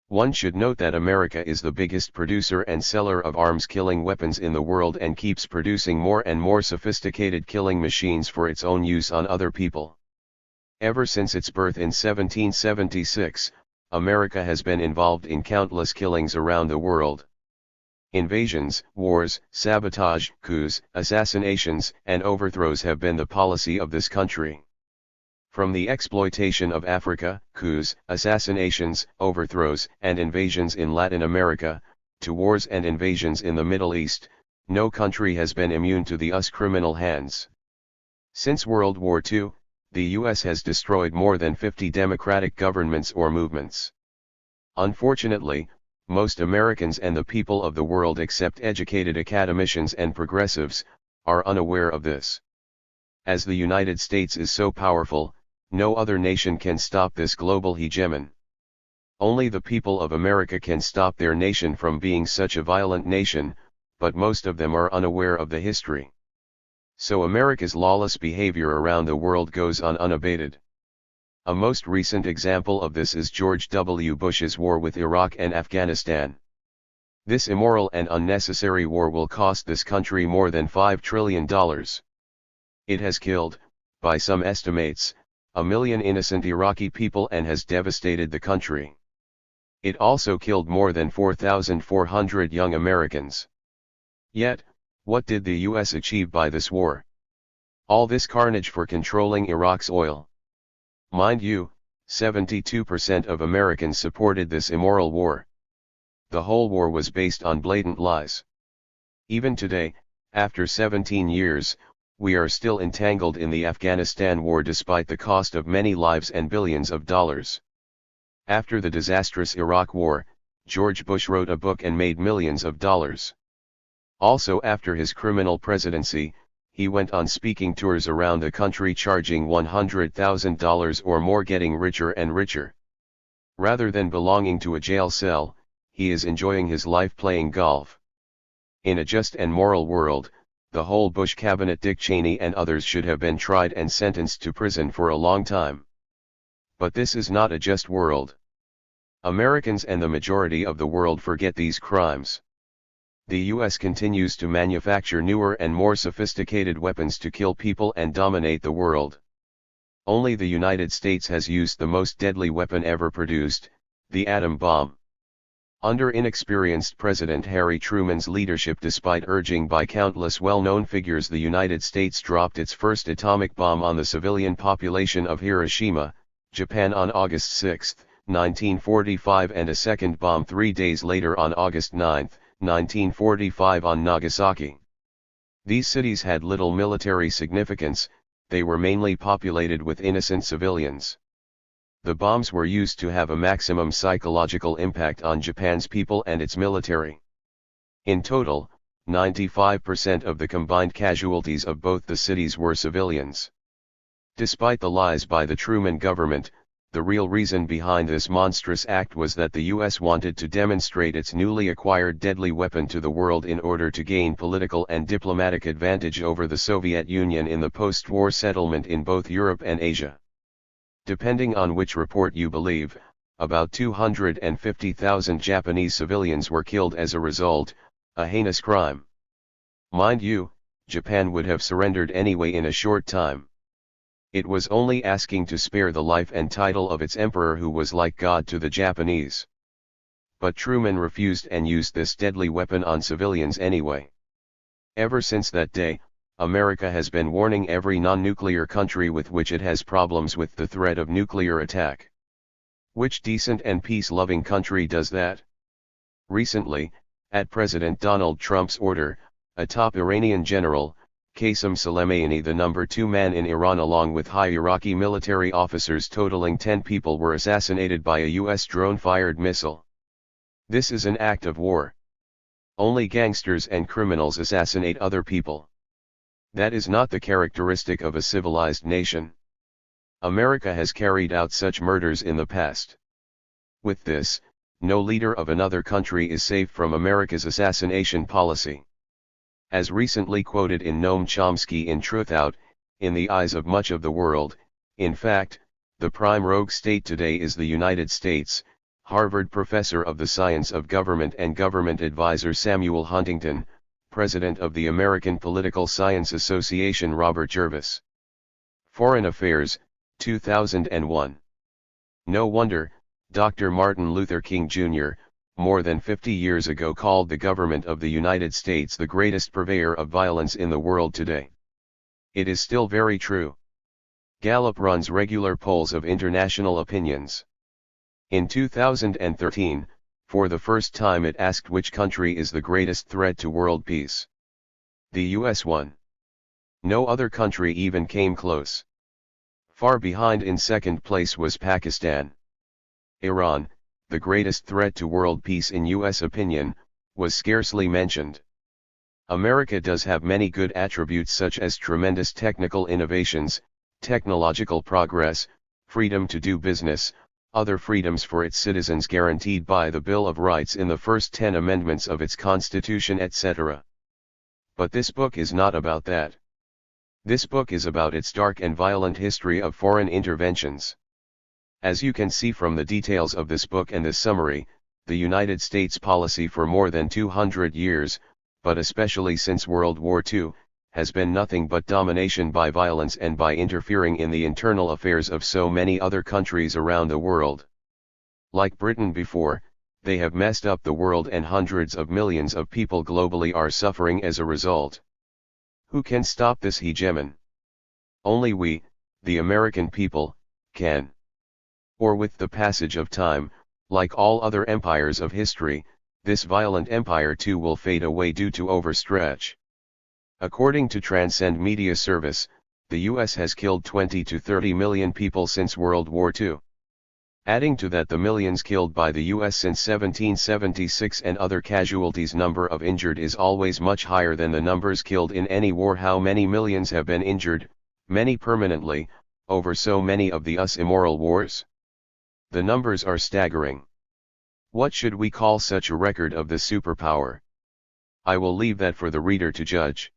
One should note that America is the biggest producer and seller of arms-killing weapons in the world and keeps producing more and more sophisticated killing machines for its own use on other people. Ever since its birth in 1776, America has been involved in countless killings around the world. Invasions, wars, sabotage, coups, assassinations, and overthrows have been the policy of this country. From the exploitation of Africa, coups, assassinations, overthrows, and invasions in Latin America, to wars and invasions in the Middle East, no country has been immune to the US criminal hands. Since World War II, the US has destroyed more than 50 democratic governments or movements. Unfortunately, most Americans and the people of the world except educated academicians and progressives, are unaware of this. As the United States is so powerful, no other nation can stop this global hegemon. Only the people of America can stop their nation from being such a violent nation, but most of them are unaware of the history. So America's lawless behavior around the world goes on unabated. A most recent example of this is George W. Bush's war with Iraq and Afghanistan. This immoral and unnecessary war will cost this country more than $5 trillion. It has killed, by some estimates, 1 million innocent Iraqi people and has devastated the country. It also killed more than 4,400 young Americans. Yet, what did the US achieve by this war? All this carnage for controlling Iraq's oil. Mind you, 72% of Americans supported this immoral war. The whole war was based on blatant lies. Even today, after 17 years, we are still entangled in the Afghanistan war despite the cost of many lives and billions of dollars. After the disastrous Iraq war, George Bush wrote a book and made millions of dollars. Also after his criminal presidency, he went on speaking tours around the country charging $100,000 or more, getting richer and richer. Rather than belonging to a jail cell, he is enjoying his life playing golf. In a just and moral world, the whole Bush cabinet, Dick Cheney and others, should have been tried and sentenced to prison for a long time. But this is not a just world. Americans and the majority of the world forget these crimes. The US continues to manufacture newer and more sophisticated weapons to kill people and dominate the world. Only the United States has used the most deadly weapon ever produced, the atom bomb. Under inexperienced President Harry Truman's leadership, despite urging by countless well-known figures, the United States dropped its first atomic bomb on the civilian population of Hiroshima, Japan on August 6, 1945, and a second bomb 3 days later on August 9, 1945 on Nagasaki. These cities had little military significance, they were mainly populated with innocent civilians. The bombs were used to have a maximum psychological impact on Japan's people and its military. In total, 95% of the combined casualties of both the cities were civilians. Despite the lies by the Truman government, the real reason behind this monstrous act was that the US wanted to demonstrate its newly acquired deadly weapon to the world in order to gain political and diplomatic advantage over the Soviet Union in the post-war settlement in both Europe and Asia. Depending on which report you believe, about 250,000 Japanese civilians were killed as a result, a heinous crime. Mind you, Japan would have surrendered anyway in a short time. It was only asking to spare the life and title of its emperor, who was like God to the Japanese. But Truman refused and used this deadly weapon on civilians anyway. Ever since that day, America has been warning every non-nuclear country with which it has problems with the threat of nuclear attack. Which decent and peace-loving country does that? Recently, at President Donald Trump's order, a top Iranian general, Qasem Soleimani, the number 2 man in Iran, along with high Iraqi military officers totaling 10 people, were assassinated by a US drone-fired missile. This is an act of war. Only gangsters and criminals assassinate other people. That is not the characteristic of a civilized nation. America has carried out such murders in the past. With this, no leader of another country is safe from America's assassination policy. As recently quoted in Noam Chomsky in Truth Out, in the eyes of much of the world, in fact, the prime rogue state today is the United States. Harvard professor of the science of government and government advisor Samuel Huntington, president of the American Political Science Association Robert Jervis. Foreign Affairs, 2001. No wonder, Dr. Martin Luther King Jr., more than 50 years ago called the government of the United States the greatest purveyor of violence in the world today. It is still very true. Gallup runs regular polls of international opinions. In 2013, for the first time it asked which country is the greatest threat to world peace. The US won. No other country even came close. Far behind in second place was Pakistan. Iran, the greatest threat to world peace in US opinion, was scarcely mentioned. America does have many good attributes such as tremendous technical innovations, technological progress, freedom to do business, other freedoms for its citizens guaranteed by the Bill of Rights in the first 10 amendments of its Constitution, etc. But this book is not about that. This book is about its dark and violent history of foreign interventions. As you can see from the details of this book and this summary, the United States policy for more than 200 years, but especially since World War II, has been nothing but domination by violence and by interfering in the internal affairs of so many other countries around the world. Like Britain before, they have messed up the world and hundreds of millions of people globally are suffering as a result. Who can stop this hegemon? Only we, the American people, can. Or with the passage of time, like all other empires of history, this violent empire too will fade away due to overstretch. According to Transcend Media Service, the US has killed 20 to 30 million people since World War II. Adding to that the millions killed by the US since 1776 and other casualties, number of injured is always much higher than the numbers killed in any war. How many millions have been injured, many permanently, over so many of the immoral wars? The numbers are staggering. What should we call such a record of the superpower? I will leave that for the reader to judge.